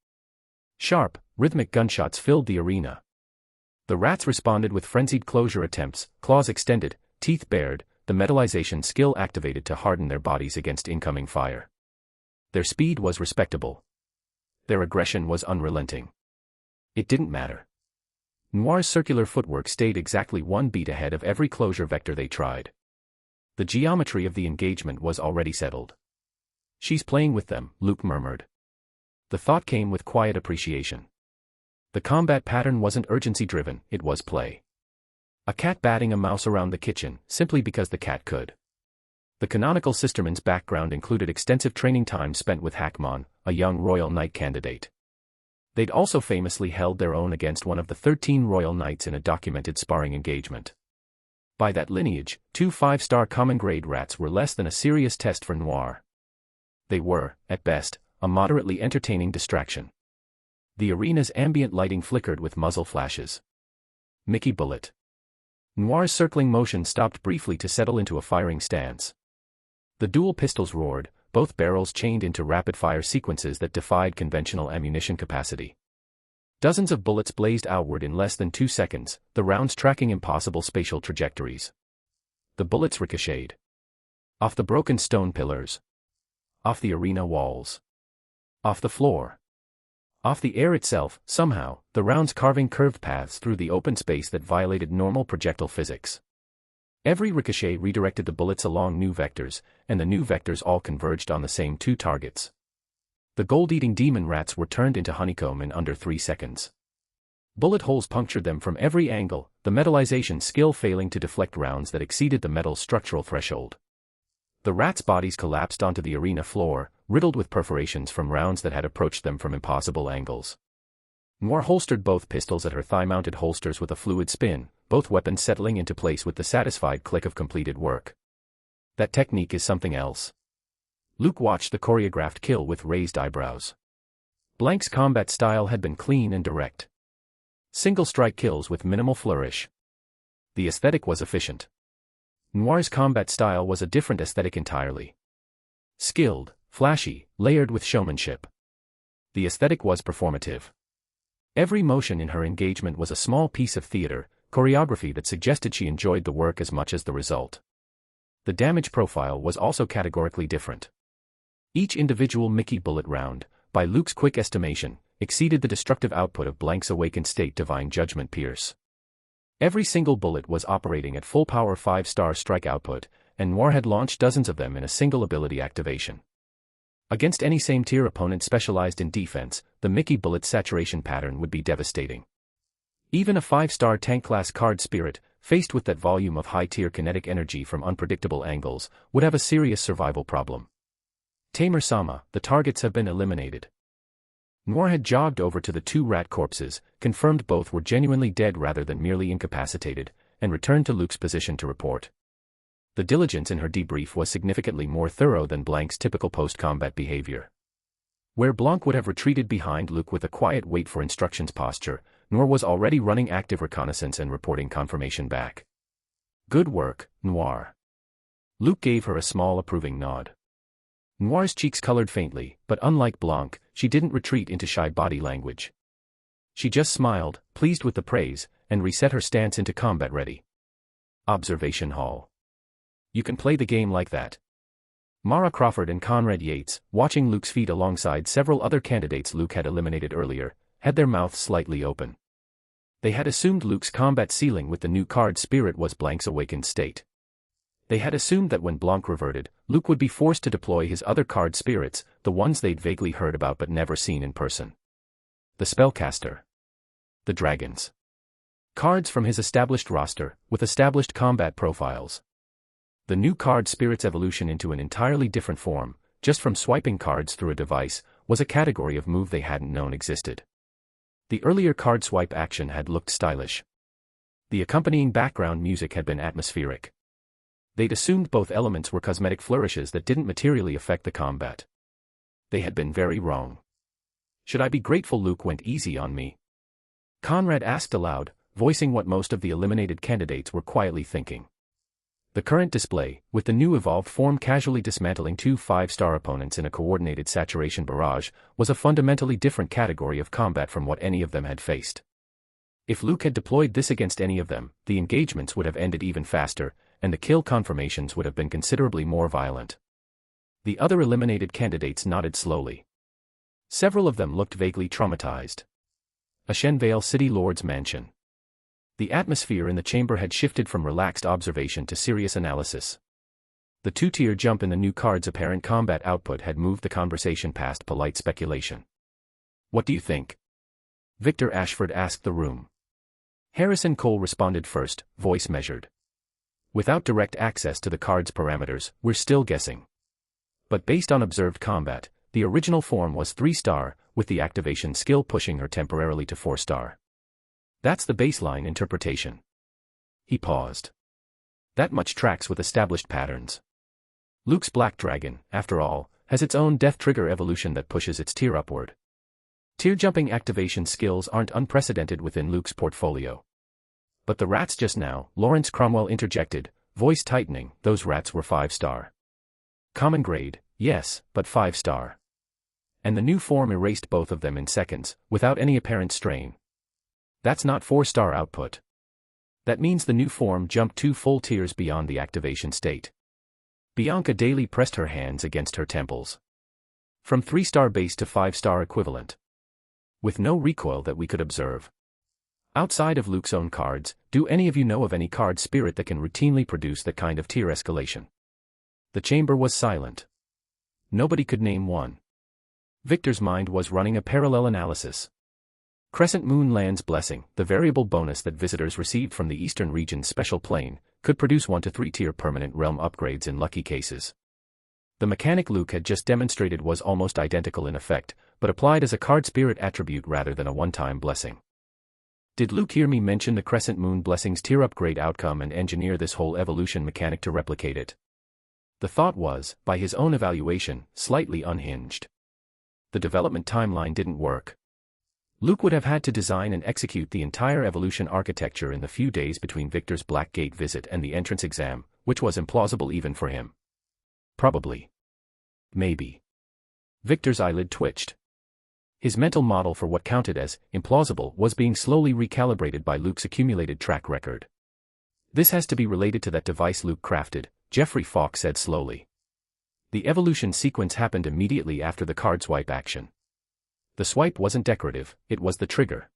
Sharp, rhythmic gunshots filled the arena. The rats responded with frenzied closure attempts, claws extended, teeth bared, the metallization skill activated to harden their bodies against incoming fire. Their speed was respectable. Their aggression was unrelenting. It didn't matter. Noir's circular footwork stayed exactly 1 beat ahead of every closure vector they tried. The geometry of the engagement was already settled. She's playing with them, Luke murmured. The thought came with quiet appreciation. The combat pattern wasn't urgency-driven, it was play. A cat batting a mouse around the kitchen, simply because the cat could. The canonical Sisterman's background included extensive training time spent with Hackmon, a young Royal Knight candidate. They'd also famously held their own against one of the 13 Royal Knights in a documented sparring engagement. By that lineage, 2 5-star common-grade rats were less than a serious test for Noir. They were, at best, a moderately entertaining distraction. The arena's ambient lighting flickered with muzzle flashes. Mickey bullet. Noir's circling motion stopped briefly to settle into a firing stance. The dual pistols roared, both barrels chained into rapid-fire sequences that defied conventional ammunition capacity. Dozens of bullets blazed outward in less than 2 seconds, the rounds tracking impossible spatial trajectories. The bullets ricocheted. Off the broken stone pillars. Off the arena walls. Off the floor. Off the air itself, somehow, the rounds carving curved paths through the open space that violated normal projectile physics. Every ricochet redirected the bullets along new vectors, and the new vectors all converged on the same 2 targets. The gold-eating demon rats were turned into honeycomb in under 3 seconds. Bullet holes punctured them from every angle, the metallization skill failing to deflect rounds that exceeded the metal's structural threshold. The rats' bodies collapsed onto the arena floor, riddled with perforations from rounds that had approached them from impossible angles. Noir holstered both pistols at her thigh-mounted holsters with a fluid spin, both weapons settling into place with the satisfied click of completed work. That technique is something else. Luke watched the choreographed kill with raised eyebrows. Blank's combat style had been clean and direct. Single-strike kills with minimal flourish. The aesthetic was efficient. Noir's combat style was a different aesthetic entirely. Skilled, flashy, layered with showmanship. The aesthetic was performative. Every motion in her engagement was a small piece of theater, choreography that suggested she enjoyed the work as much as the result. The damage profile was also categorically different. Each individual Mickey bullet round, by Luke's quick estimation, exceeded the destructive output of Blank's awakened state Divine Judgment Pierce. Every single bullet was operating at full power 5-star strike output, and Noir had launched dozens of them in a single ability activation. Against any same-tier opponent specialized in defense, the Mickey bullet saturation pattern would be devastating. Even a 5-star tank-class card spirit, faced with that volume of high-tier kinetic energy from unpredictable angles, would have a serious survival problem. Tamer-sama, the targets have been eliminated. Noir had jogged over to the 2 rat corpses, confirmed both were genuinely dead rather than merely incapacitated, and returned to Luke's position to report. The diligence in her debrief was significantly more thorough than Blank's typical post-combat behavior. Where Blanc would have retreated behind Luke with a quiet wait for instructions posture, Noir was already running active reconnaissance and reporting confirmation back. Good work, Noir. Luke gave her a small approving nod. Noir's cheeks colored faintly, but unlike Blanc, she didn't retreat into shy body language. She just smiled, pleased with the praise, and reset her stance into combat ready. Observation Hall. You can play the game like that. Mara Crawford and Conrad Yates, watching Luke's feat alongside several other candidates Luke had eliminated earlier, had their mouths slightly open. They had assumed Luke's combat ceiling with the new card spirit was Blank's awakened state. They had assumed that when Blanc reverted, Luke would be forced to deploy his other card spirits, the ones they'd vaguely heard about but never seen in person. The Spellcaster. The Dragons. Cards from his established roster, with established combat profiles. The new card spirit's evolution into an entirely different form, just from swiping cards through a device, was a category of move they hadn't known existed. The earlier card swipe action had looked stylish. The accompanying background music had been atmospheric. They'd assumed both elements were cosmetic flourishes that didn't materially affect the combat. They had been very wrong. Should I be grateful Luke went easy on me? Conrad asked aloud, voicing what most of the eliminated candidates were quietly thinking. The current display, with the new evolved form casually dismantling 2 5-star opponents in a coordinated saturation barrage, was a fundamentally different category of combat from what any of them had faced. If Luke had deployed this against any of them, the engagements would have ended even faster, and the kill confirmations would have been considerably more violent. The other eliminated candidates nodded slowly. Several of them looked vaguely traumatized. A Shenvale City Lord's mansion. The atmosphere in the chamber had shifted from relaxed observation to serious analysis. The 2-tier jump in the new card's apparent combat output had moved the conversation past polite speculation. What do you think? Victor Ashford asked the room. Harrison Cole responded first, voice measured. Without direct access to the card's parameters, we're still guessing. But based on observed combat, the original form was 3-star, with the activation skill pushing her temporarily to 4-star. That's the baseline interpretation. He paused. That much tracks with established patterns. Luke's Black Dragon, after all, has its own death trigger evolution that pushes its tier upward. Tier-jumping activation skills aren't unprecedented within Luke's portfolio. But the rats just now, Lawrence Cromwell interjected, voice tightening, those rats were 5-star. Common grade, yes, but 5-star. And the new form erased both of them in seconds, without any apparent strain. That's not 4-star output. That means the new form jumped 2 full tiers beyond the activation state. Bianca Daly pressed her hands against her temples. From 3-star base to 5-star equivalent. With no recoil that we could observe. Outside of Luke's own cards, do any of you know of any card spirit that can routinely produce that kind of tier escalation? The chamber was silent. Nobody could name one. Victor's mind was running a parallel analysis. Crescent Moon Land's Blessing, the variable bonus that visitors received from the Eastern region's special plane, could produce 1 to 3 tier permanent realm upgrades in lucky cases. The mechanic Luke had just demonstrated was almost identical in effect, but applied as a card spirit attribute rather than a one-time blessing. Did Luke hear me mention the Crescent Moon Blessing's tier upgrade outcome and engineer this whole evolution mechanic to replicate it? The thought was, by his own evaluation, slightly unhinged. The development timeline didn't work. Luke would have had to design and execute the entire evolution architecture in the few days between Victor's Black Gate visit and the entrance exam, which was implausible even for him. Probably. Maybe. Victor's eyelid twitched. His mental model for what counted as implausible was being slowly recalibrated by Luke's accumulated track record. This has to be related to that device Luke crafted, Jeffrey Falk said slowly. The evolution sequence happened immediately after the card swipe action. The swipe wasn't decorative, it was the trigger.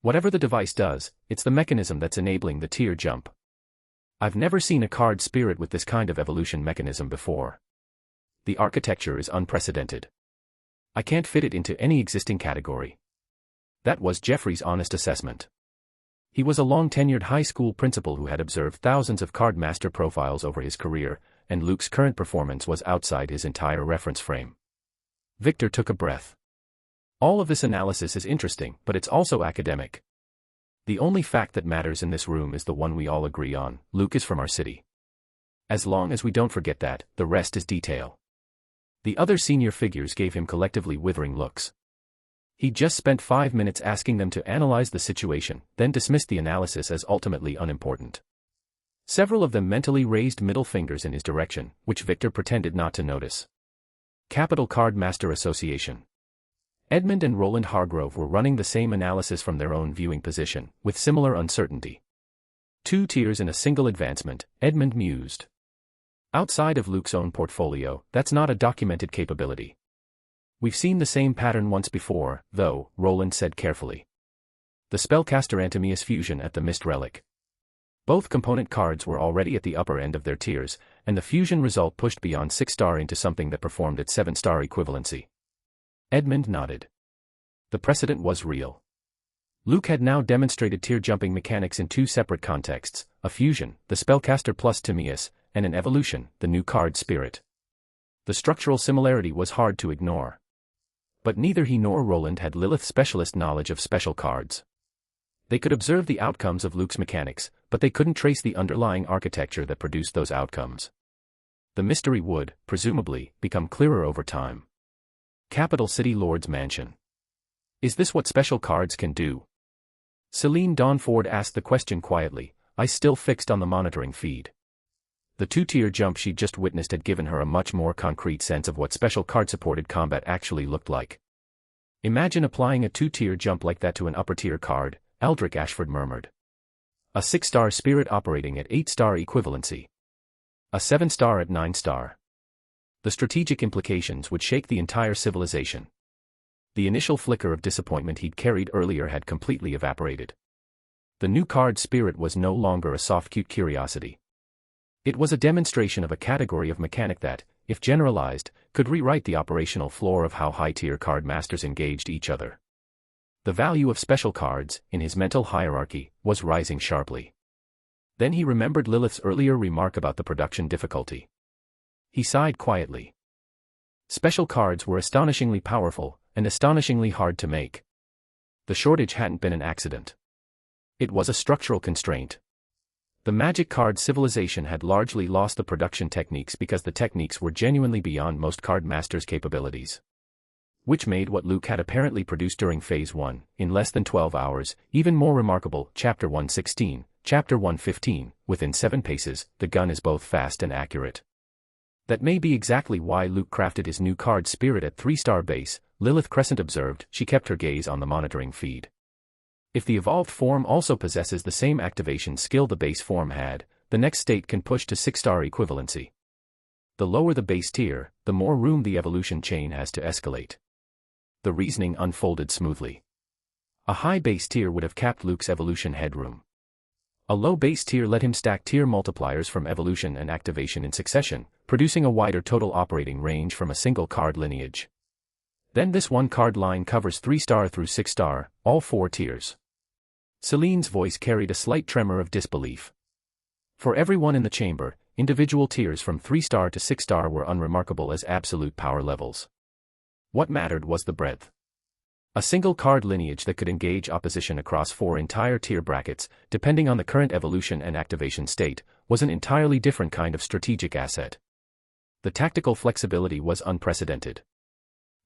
Whatever the device does, it's the mechanism that's enabling the tier jump. I've never seen a card spirit with this kind of evolution mechanism before. The architecture is unprecedented. I can't fit it into any existing category. That was Jeffrey's honest assessment. He was a long-tenured high school principal who had observed thousands of card master profiles over his career, and Luke's current performance was outside his entire reference frame. Victor took a breath. All of this analysis is interesting, but it's also academic. The only fact that matters in this room is the one we all agree on: Luke is from our city. As long as we don't forget that, the rest is detail. The other senior figures gave him collectively withering looks. He'd just spent 5 minutes asking them to analyze the situation, then dismissed the analysis as ultimately unimportant. Several of them mentally raised middle fingers in his direction, which Victor pretended not to notice. Capital Card Master Association. Edmund and Roland Hargrove were running the same analysis from their own viewing position, with similar uncertainty. 2 tiers in a single advancement, Edmund mused. Outside of Luke's own portfolio, that's not a documented capability. We've seen the same pattern once before, though, Roland said carefully. The spellcaster Antimius fusion at the Mist Relic. Both component cards were already at the upper end of their tiers, and the fusion result pushed beyond 6-star into something that performed at 7-star equivalency. Edmund nodded. The precedent was real. Luke had now demonstrated tier-jumping mechanics in 2 separate contexts: a fusion, the spellcaster plus Timaeus, and an evolution, the new card spirit. The structural similarity was hard to ignore. But neither he nor Roland had Lilith's specialist knowledge of special cards. They could observe the outcomes of Luke's mechanics, but they couldn't trace the underlying architecture that produced those outcomes. The mystery would, presumably, become clearer over time. Capital City Lord's Mansion. Is this what special cards can do? Celine Dawnford asked the question quietly, eyes still fixed on the monitoring feed. The 2-tier jump she'd just witnessed had given her a much more concrete sense of what special card-supported combat actually looked like. Imagine applying a 2-tier jump like that to an upper-tier card, Aldrich Ashford murmured. A 6-star spirit operating at 8-star equivalency. A 7-star at 9-star. The strategic implications would shake the entire civilization. The initial flicker of disappointment he'd carried earlier had completely evaporated. The new card spirit was no longer a soft cute curiosity. It was a demonstration of a category of mechanic that, if generalized, could rewrite the operational floor of how high-tier card masters engaged each other. The value of special cards, in his mental hierarchy, was rising sharply. Then he remembered Lilith's earlier remark about the production difficulty. He sighed quietly. Special cards were astonishingly powerful, and astonishingly hard to make. The shortage hadn't been an accident. It was a structural constraint. The magic card civilization had largely lost the production techniques because the techniques were genuinely beyond most card masters' capabilities. which made what Luke had apparently produced during Phase 1, in less than 12 hours, even more remarkable. Chapter 116, Chapter 115, within 7 paces, the gun is both fast and accurate. That may be exactly why Luke crafted his new card Spirit at 3-star base, Lilith Crescent observed. She kept her gaze on the monitoring feed. If the evolved form also possesses the same activation skill the base form had, the next state can push to 6-star equivalency. The lower the base tier, the more room the evolution chain has to escalate. The reasoning unfolded smoothly. A high base tier would have capped Luke's evolution headroom. A low base tier let him stack tier multipliers from evolution and activation in succession, producing a wider total operating range from a single card lineage. Then this one card line covers 3-star through 6-star, all 4 tiers. Celine's voice carried a slight tremor of disbelief. For everyone in the chamber, individual tiers from 3-star to 6-star were unremarkable as absolute power levels. What mattered was the breadth. A single card lineage that could engage opposition across 4 entire tier brackets, depending on the current evolution and activation state, was an entirely different kind of strategic asset. The tactical flexibility was unprecedented.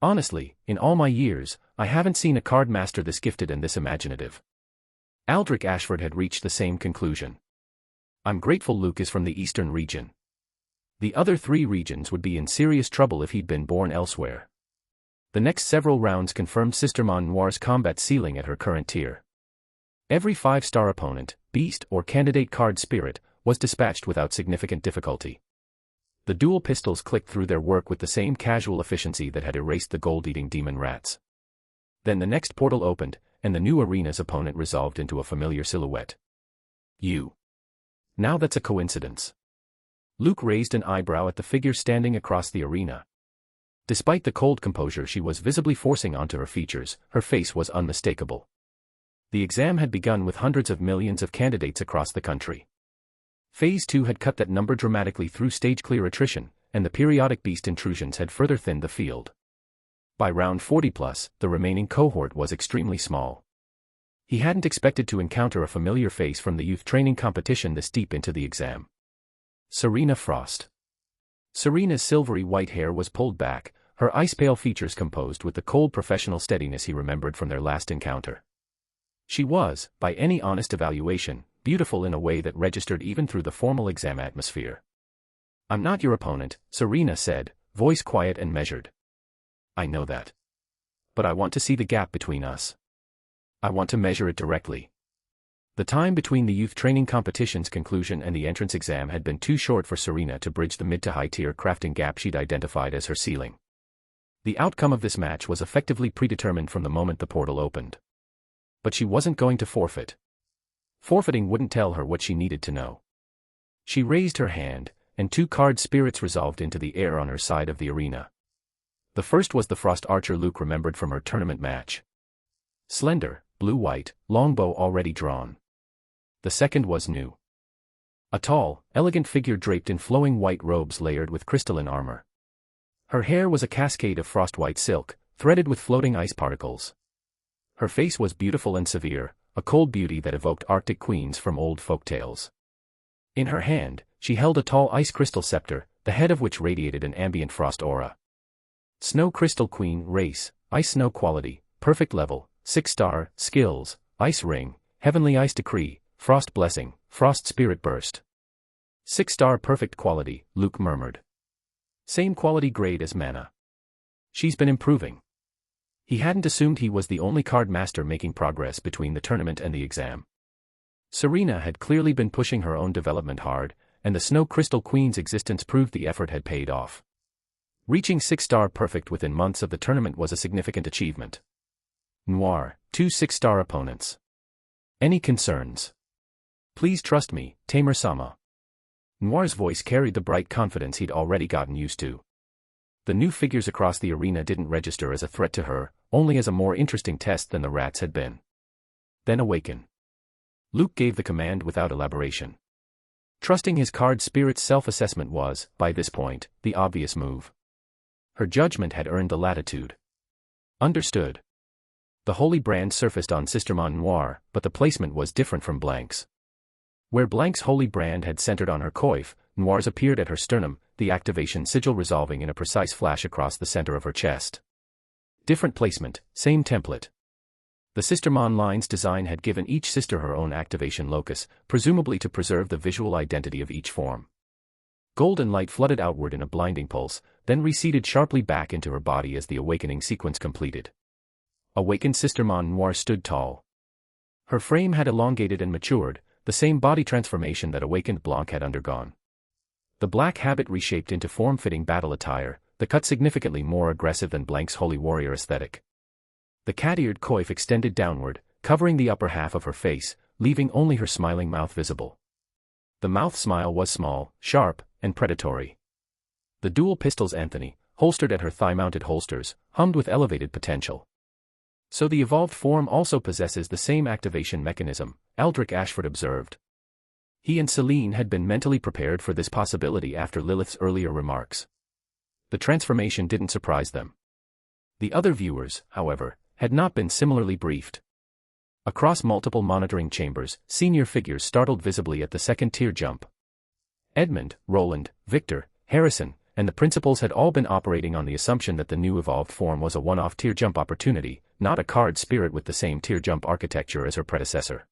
Honestly, in all my years, I haven't seen a card master this gifted and this imaginative. Aldrich Ashford had reached the same conclusion. I'm grateful Luke is from the Eastern region. The other 3 regions would be in serious trouble if he'd been born elsewhere. The next several rounds confirmed Sister Mon Noir's combat ceiling at her current tier. Every 5-star opponent, beast or candidate card Spirit, was dispatched without significant difficulty. The dual pistols clicked through their work with the same casual efficiency that had erased the gold-eating demon rats. Then the next portal opened, and the new arena's opponent resolved into a familiar silhouette. You. Now that's a coincidence. Luke raised an eyebrow at the figure standing across the arena. Despite the cold composure she was visibly forcing onto her features, her face was unmistakable. The exam had begun with hundreds of millions of candidates across the country. Phase 2 had cut that number dramatically through stage-clear attrition, and the periodic beast intrusions had further thinned the field. By round 40+, the remaining cohort was extremely small. He hadn't expected to encounter a familiar face from the youth training competition this deep into the exam. Serena Frost. Serena's silvery white hair was pulled back, her ice-pale features composed with the cold professional steadiness he remembered from their last encounter. She was, by any honest evaluation, beautiful in a way that registered even through the formal exam atmosphere. I'm not your opponent, Serena said, voice quiet and measured. I know that. But I want to see the gap between us. I want to measure it directly. The time between the youth training competition's conclusion and the entrance exam had been too short for Serena to bridge the mid to high tier crafting gap she'd identified as her ceiling. The outcome of this match was effectively predetermined from the moment the portal opened. But she wasn't going to forfeit. Forfeiting wouldn't tell her what she needed to know. She raised her hand, and 2 card spirits resolved into the air on her side of the arena. The first was the Frost Archer Luke remembered from her tournament match. Slender, blue-white, longbow already drawn. The second was new. A tall, elegant figure draped in flowing white robes layered with crystalline armor. Her hair was a cascade of frost-white silk, threaded with floating ice particles. Her face was beautiful and severe, a cold beauty that evoked Arctic queens from old folktales. In her hand, she held a tall ice crystal scepter, the head of which radiated an ambient frost aura. Snow Crystal Queen, race, ice snow quality, perfect level, 6-star, skills, ice ring, heavenly ice decree, frost blessing, frost spirit burst. 6-star perfect quality, Luke murmured. Same quality grade as mana. She's been improving. He hadn't assumed he was the only card master making progress between the tournament and the exam. Serena had clearly been pushing her own development hard, and the Snow Crystal Queen's existence proved the effort had paid off. Reaching 6-star perfect within months of the tournament was a significant achievement. Noir, 2 6-star opponents. Any concerns? Please trust me, Tamer-sama. Noir's voice carried the bright confidence he'd already gotten used to. The new figures across the arena didn't register as a threat to her, only as a more interesting test than the rats had been. Then awaken. Luke gave the command without elaboration. Trusting his card spirit's self-assessment was, by this point, the obvious move. Her judgment had earned the latitude. Understood. The holy brand surfaced on Sister Mon Noir, but the placement was different from Blank's. Where Blank's holy brand had centered on her coif, Noir's appeared at her sternum, the activation sigil resolving in a precise flash across the center of her chest. Different placement, same template. The Sistermon line's design had given each sister her own activation locus, presumably to preserve the visual identity of each form. Golden light flooded outward in a blinding pulse, then receded sharply back into her body as the awakening sequence completed. Awakened Sistermon Noir stood tall. Her frame had elongated and matured, the same body transformation that awakened Blanc had undergone. The black habit reshaped into form-fitting battle attire, the cut significantly more aggressive than Blanc's holy warrior aesthetic. The cat-eared coif extended downward, covering the upper half of her face, leaving only her smiling mouth visible. The mouth smile was small, sharp, and predatory. The dual pistols Anthony, holstered at her thigh-mounted holsters, hummed with elevated potential. So the evolved form also possesses the same activation mechanism, Aldrich Ashford observed. He and Celine had been mentally prepared for this possibility after Lilith's earlier remarks. The transformation didn't surprise them. The other viewers, however, had not been similarly briefed. Across multiple monitoring chambers, senior figures startled visibly at the second-tier jump. Edmund, Roland, Victor, Harrison, and the principals had all been operating on the assumption that the new evolved form was a one-off tier jump opportunity, not a card spirit with the same tier jump architecture as her predecessor.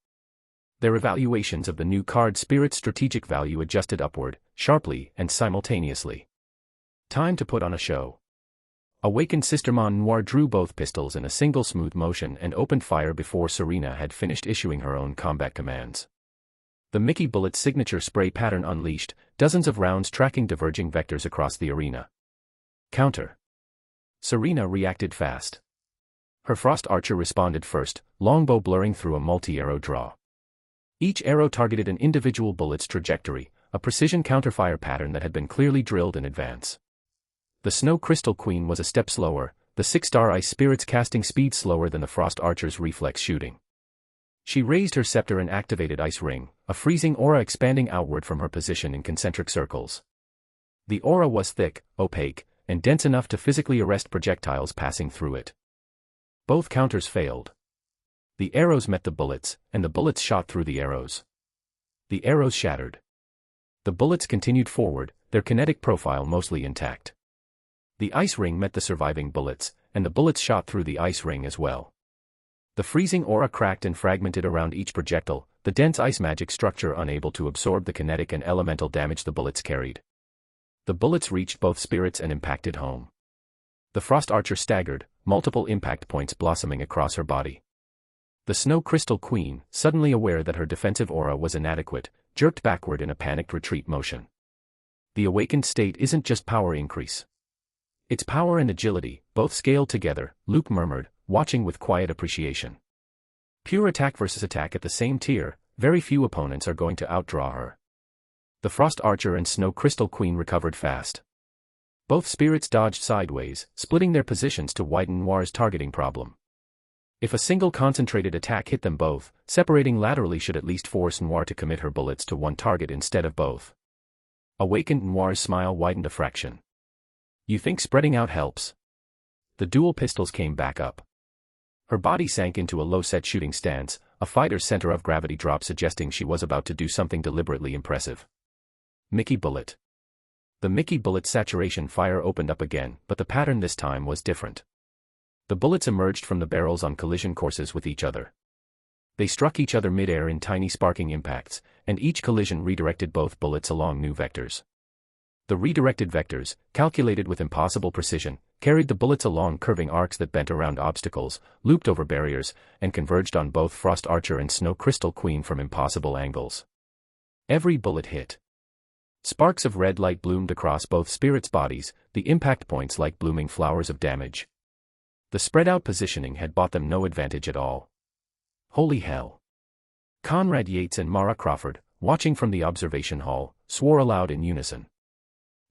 Their evaluations of the new card spirit's strategic value adjusted upward, sharply and simultaneously. Time to put on a show. Awakened Sistermon Noir drew both pistols in a single smooth motion and opened fire before Serena had finished issuing her own combat commands. The Mickey Bullet's signature spray pattern unleashed, dozens of rounds tracking diverging vectors across the arena. Counter. Serena reacted fast. Her Frost Archer responded first, longbow blurring through a multi-arrow draw. Each arrow targeted an individual bullet's trajectory, a precision counterfire pattern that had been clearly drilled in advance. The Snow Crystal Queen was a step slower, the 6-star Ice Spirit's casting speed slower than the Frost Archer's reflex shooting. She raised her scepter and activated Ice Ring, a freezing aura expanding outward from her position in concentric circles. The aura was thick, opaque, and dense enough to physically arrest projectiles passing through it. Both counters failed. The arrows met the bullets, and the bullets shot through the arrows. The arrows shattered. The bullets continued forward, their kinetic profile mostly intact. The ice ring met the surviving bullets, and the bullets shot through the ice ring as well. The freezing aura cracked and fragmented around each projectile, the dense ice magic structure unable to absorb the kinetic and elemental damage the bullets carried. The bullets reached both spirits and impacted home. The Frost Archer staggered, multiple impact points blossoming across her body. The Snow Crystal Queen, suddenly aware that her defensive aura was inadequate, jerked backward in a panicked retreat motion. The awakened state isn't just power increase. It's power and agility, both scaled together, Luke murmured, watching with quiet appreciation. Pure attack versus attack at the same tier, very few opponents are going to outdraw her. The Frost Archer and Snow Crystal Queen recovered fast. Both spirits dodged sideways, splitting their positions to widen Noir's targeting problem. If a single concentrated attack hit them both, separating laterally should at least force Noir to commit her bullets to one target instead of both. Awakened Noir's smile widened a fraction. You think spreading out helps? The dual pistols came back up. Her body sank into a low-set shooting stance, a fighter's center of gravity drop suggesting she was about to do something deliberately impressive. Mickey Bullet. The Mickey Bullet's saturation fire opened up again, but the pattern this time was different. The bullets emerged from the barrels on collision courses with each other. They struck each other mid-air in tiny sparking impacts, and each collision redirected both bullets along new vectors. The redirected vectors, calculated with impossible precision, carried the bullets along curving arcs that bent around obstacles, looped over barriers, and converged on both Frost Archer and Snow Crystal Queen from impossible angles. Every bullet hit. Sparks of red light bloomed across both spirits' bodies, the impact points like blooming flowers of damage. The spread-out positioning had bought them no advantage at all. Holy hell. Conrad Yates and Mara Crawford, watching from the observation hall, swore aloud in unison.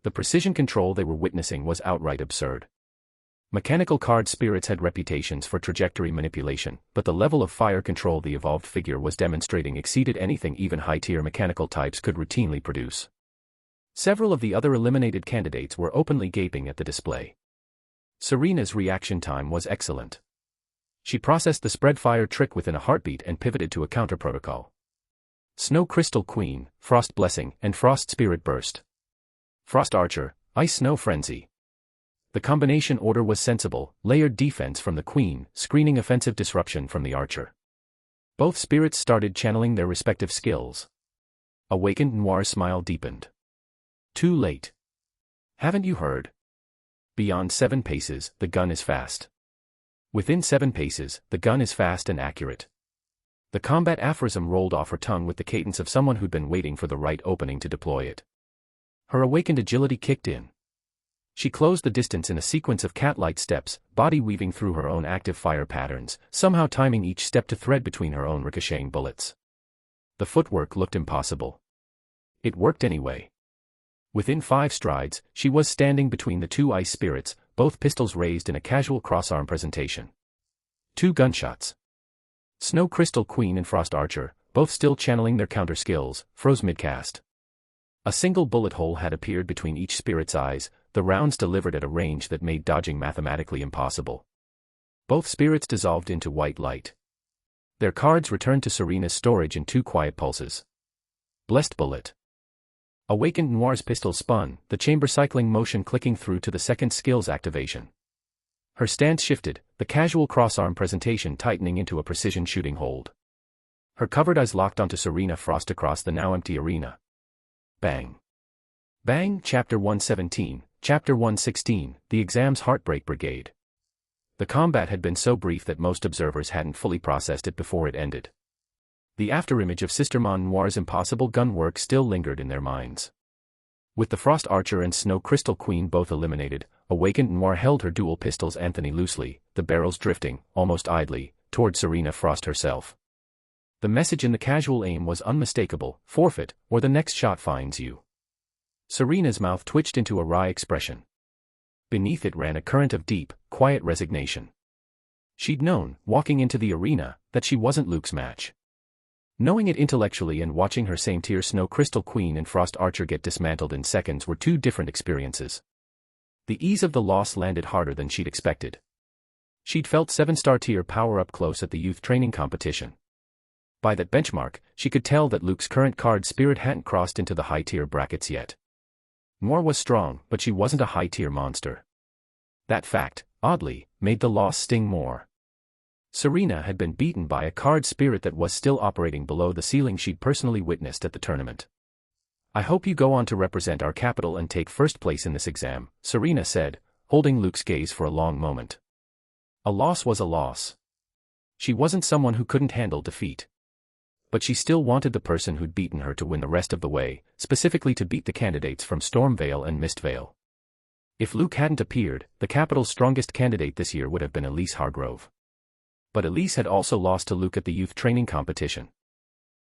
The precision control they were witnessing was outright absurd. Mechanical card spirits had reputations for trajectory manipulation, but the level of fire control the evolved figure was demonstrating exceeded anything even high-tier mechanical types could routinely produce. Several of the other eliminated candidates were openly gaping at the display. Serena's reaction time was excellent. She processed the spread fire trick within a heartbeat and pivoted to a counter protocol. Snow Crystal Queen, Frost Blessing, and Frost Spirit Burst. Frost Archer, Ice Snow Frenzy. The combination order was sensible: layered defense from the queen, screening offensive disruption from the archer. Both spirits started channeling their respective skills. Awakened Noir's smile deepened. Too late. Haven't you heard? Beyond 7 paces, the gun is fast. Within 7 paces, the gun is fast and accurate. The combat aphorism rolled off her tongue with the cadence of someone who'd been waiting for the right opening to deploy it. Her awakened agility kicked in. She closed the distance in a sequence of cat-like steps, body weaving through her own active fire patterns, somehow timing each step to thread between her own ricocheting bullets. The footwork looked impossible. It worked anyway. Within 5 strides, she was standing between the 2 ice spirits, both pistols raised in a casual cross-arm presentation. 2 gunshots. Snow Crystal Queen and Frost Archer, both still channeling their counter skills, froze mid-cast. A single bullet hole had appeared between each spirit's eyes, the rounds delivered at a range that made dodging mathematically impossible. Both spirits dissolved into white light. Their cards returned to Serena's storage in 2 quiet pulses. Blessed bullet. Awakened Noir's pistol spun, the chamber cycling motion clicking through to the second skill's activation. Her stance shifted, the casual cross-arm presentation tightening into a precision shooting hold. Her covered eyes locked onto Serena Frost across the now empty arena. Bang. Bang. Chapter 117, Chapter 116, The Exam's Heartbreak Brigade. The combat had been so brief that most observers hadn't fully processed it before it ended. The afterimage of Sister Mon Noir's impossible gun work still lingered in their minds. With the Frost Archer and Snow Crystal Queen both eliminated, Awakened Noir held her dual pistols Anthony loosely, the barrels drifting, almost idly, toward Serena Frost herself. The message in the casual aim was unmistakable: forfeit, or the next shot finds you. Serena's mouth twitched into a wry expression. Beneath it ran a current of deep, quiet resignation. She'd known, walking into the arena, that she wasn't Luke's match. Knowing it intellectually and watching her same-tier Snow Crystal Queen and Frost Archer get dismantled in seconds were 2 different experiences. The ease of the loss landed harder than she'd expected. She'd felt 7-star tier power up close at the youth training competition. By that benchmark, she could tell that Luke's current card spirit hadn't crossed into the high-tier brackets yet. Noir was strong, but she wasn't a high-tier monster. That fact, oddly, made the loss sting more. Serena had been beaten by a card spirit that was still operating below the ceiling she'd personally witnessed at the tournament. "I hope you go on to represent our capital and take first place in this exam," Serena said, holding Luke's gaze for a long moment. A loss was a loss. She wasn't someone who couldn't handle defeat. But she still wanted the person who'd beaten her to win the rest of the way, specifically to beat the candidates from Stormvale and Mistvale. If Luke hadn't appeared, the capital's strongest candidate this year would have been Elise Hargrove. But Elise had also lost to Luke at the youth training competition.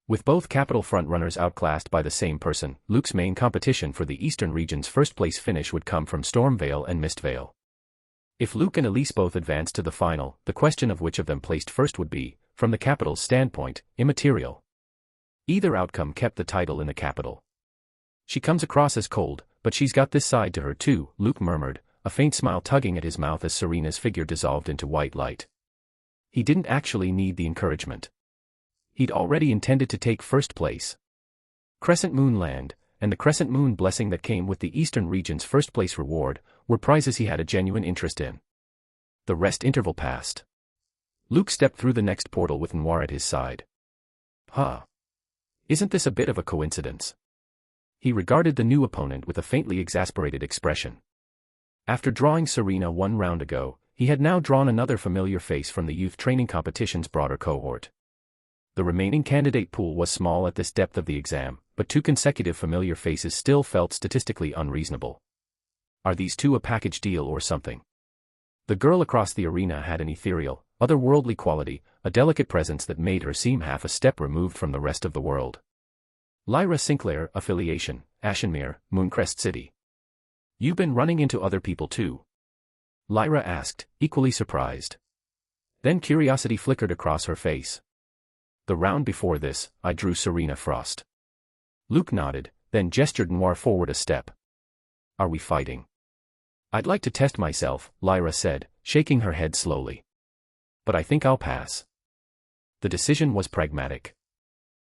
With both capital frontrunners outclassed by the same person, Luke's main competition for the Eastern region's first-place finish would come from Stormvale and Mistvale. If Luke and Elise both advanced to the final, the question of which of them placed first would be, from the capital's standpoint, immaterial. Either outcome kept the title in the capital. "She comes across as cold, but she's got this side to her too," Luke murmured, a faint smile tugging at his mouth as Serena's figure dissolved into white light. He didn't actually need the encouragement. He'd already intended to take first place. Crescent Moon Land, and the Crescent Moon blessing that came with the Eastern region's first-place reward, were prizes he had a genuine interest in. The rest interval passed. Luke stepped through the next portal with Noir at his side. "Huh. Isn't this a bit of a coincidence?" He regarded the new opponent with a faintly exasperated expression. After drawing Serena 1 round ago, he had now drawn another familiar face from the youth training competition's broader cohort. The remaining candidate pool was small at this depth of the exam, but 2 consecutive familiar faces still felt statistically unreasonable. Are these 2 a package deal or something? The girl across the arena had an ethereal, otherworldly quality, a delicate presence that made her seem half a step removed from the rest of the world. Lyra Sinclair, affiliation, Ashenmere, Mooncrest City. "You been running into other people too?" Lyra asked, equally surprised. Then curiosity flickered across her face. "The round before this, I drew Serena Frost." Luke nodded, then gestured Noir forward a step. "Are we fighting?" "I'd like to test myself," Lyra said, shaking her head slowly. "But I think I'll pass." The decision was pragmatic.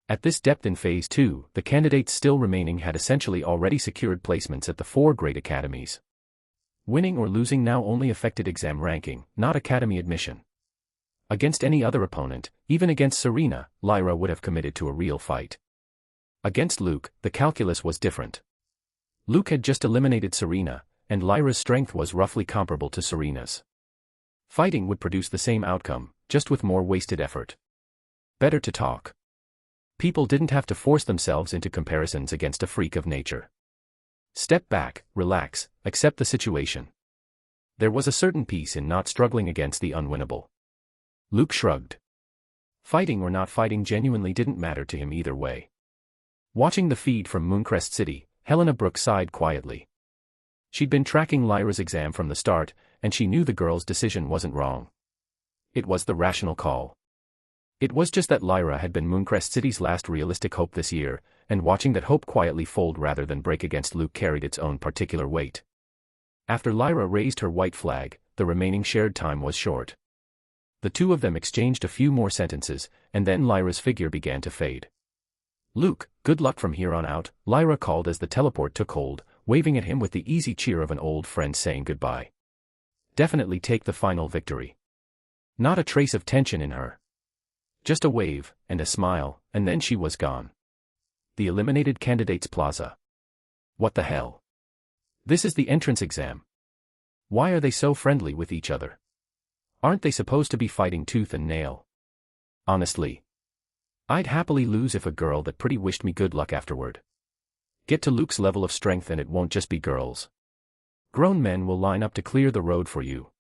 At this depth in Phase 2, the candidates still remaining had essentially already secured placements at the 4 great academies. Winning or losing now only affected exam ranking, not academy admission. Against any other opponent, even against Serena, Lyra would have committed to a real fight. Against Luke, the calculus was different. Luke had just eliminated Serena, and Lyra's strength was roughly comparable to Serena's. Fighting would produce the same outcome, just with more wasted effort. Better to talk. People didn't have to force themselves into comparisons against a freak of nature. Step back, relax, accept the situation. There was a certain peace in not struggling against the unwinnable. Luke shrugged. Fighting or not fighting genuinely didn't matter to him either way. Watching the feed from Mooncrest City, Helena Brooks sighed quietly. She'd been tracking Lyra's exam from the start, and she knew the girl's decision wasn't wrong. It was the rational call. It was just that Lyra had been Mooncrest City's last realistic hope this year, and watching that hope quietly fold rather than break against Luke carried its own particular weight. After Lyra raised her white flag, the remaining shared time was short. The two of them exchanged a few more sentences, and then Lyra's figure began to fade. "Luke, good luck from here on out," Lyra called as the teleport took hold, waving at him with the easy cheer of an old friend saying goodbye. Definitely take the final victory. Not a trace of tension in her. Just a wave, and a smile, and then she was gone. The eliminated candidates plaza. What the hell? This is the entrance exam. Why are they so friendly with each other? Aren't they supposed to be fighting tooth and nail? Honestly, I'd happily lose if a girl that pretty wished me good luck afterward. Get to Luke's level of strength and it won't just be girls. Grown men will line up to clear the road for you.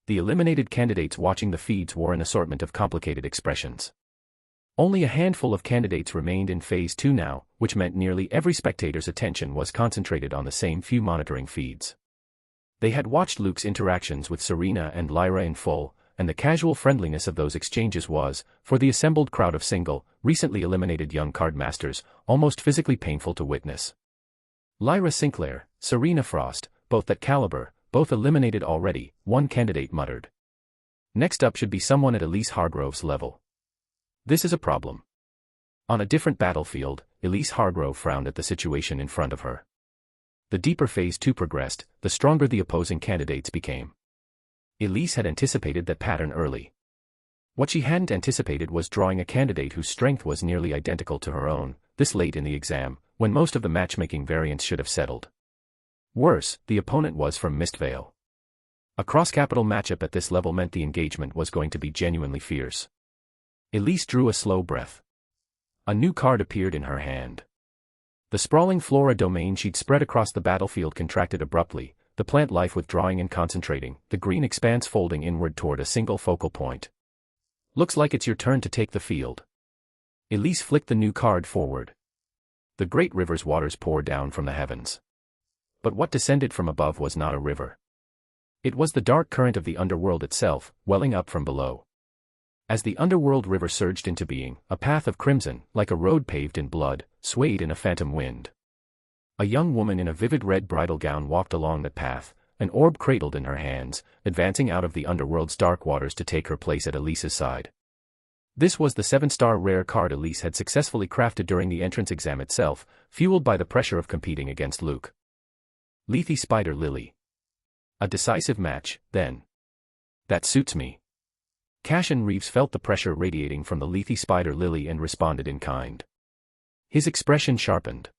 The eliminated candidates watching the feeds wore an assortment of complicated expressions. Only a handful of candidates remained in Phase 2 now, which meant nearly every spectator's attention was concentrated on the same few monitoring feeds. They had watched Luke's interactions with Serena and Lyra in full, and the casual friendliness of those exchanges was, for the assembled crowd of single, recently eliminated young card masters, almost physically painful to witness. Lyra Sinclair, Serena Frost, both that caliber, both eliminated already, one candidate muttered. Next up should be someone at Elise Hargrove's level. This is a problem. On a different battlefield, Elise Hargrove frowned at the situation in front of her. The deeper Phase 2 progressed, the stronger the opposing candidates became. Elise had anticipated that pattern early. What she hadn't anticipated was drawing a candidate whose strength was nearly identical to her own, this late in the exam, when most of the matchmaking variants should have settled. Worse, the opponent was from Mistvale. A cross-capital matchup at this level meant the engagement was going to be genuinely fierce. Elise drew a slow breath. A new card appeared in her hand. The sprawling flora domain she'd spread across the battlefield contracted abruptly, the plant life withdrawing and concentrating, the green expanse folding inward toward a single focal point. "Looks like it's your turn to take the field." Elise flicked the new card forward. The great river's waters poured down from the heavens. But what descended from above was not a river. It was the dark current of the underworld itself, welling up from below. As the underworld river surged into being, a path of crimson, like a road paved in blood, swayed in a phantom wind. A young woman in a vivid red bridal gown walked along that path, an orb cradled in her hands, advancing out of the underworld's dark waters to take her place at Elise's side. This was the 7-star rare card Elise had successfully crafted during the entrance exam itself, fueled by the pressure of competing against Luke. Lethe Spider Lily. A decisive match, then. That suits me. Cassian Reeves felt the pressure radiating from the Lethe Spider Lily and responded in kind. His expression sharpened.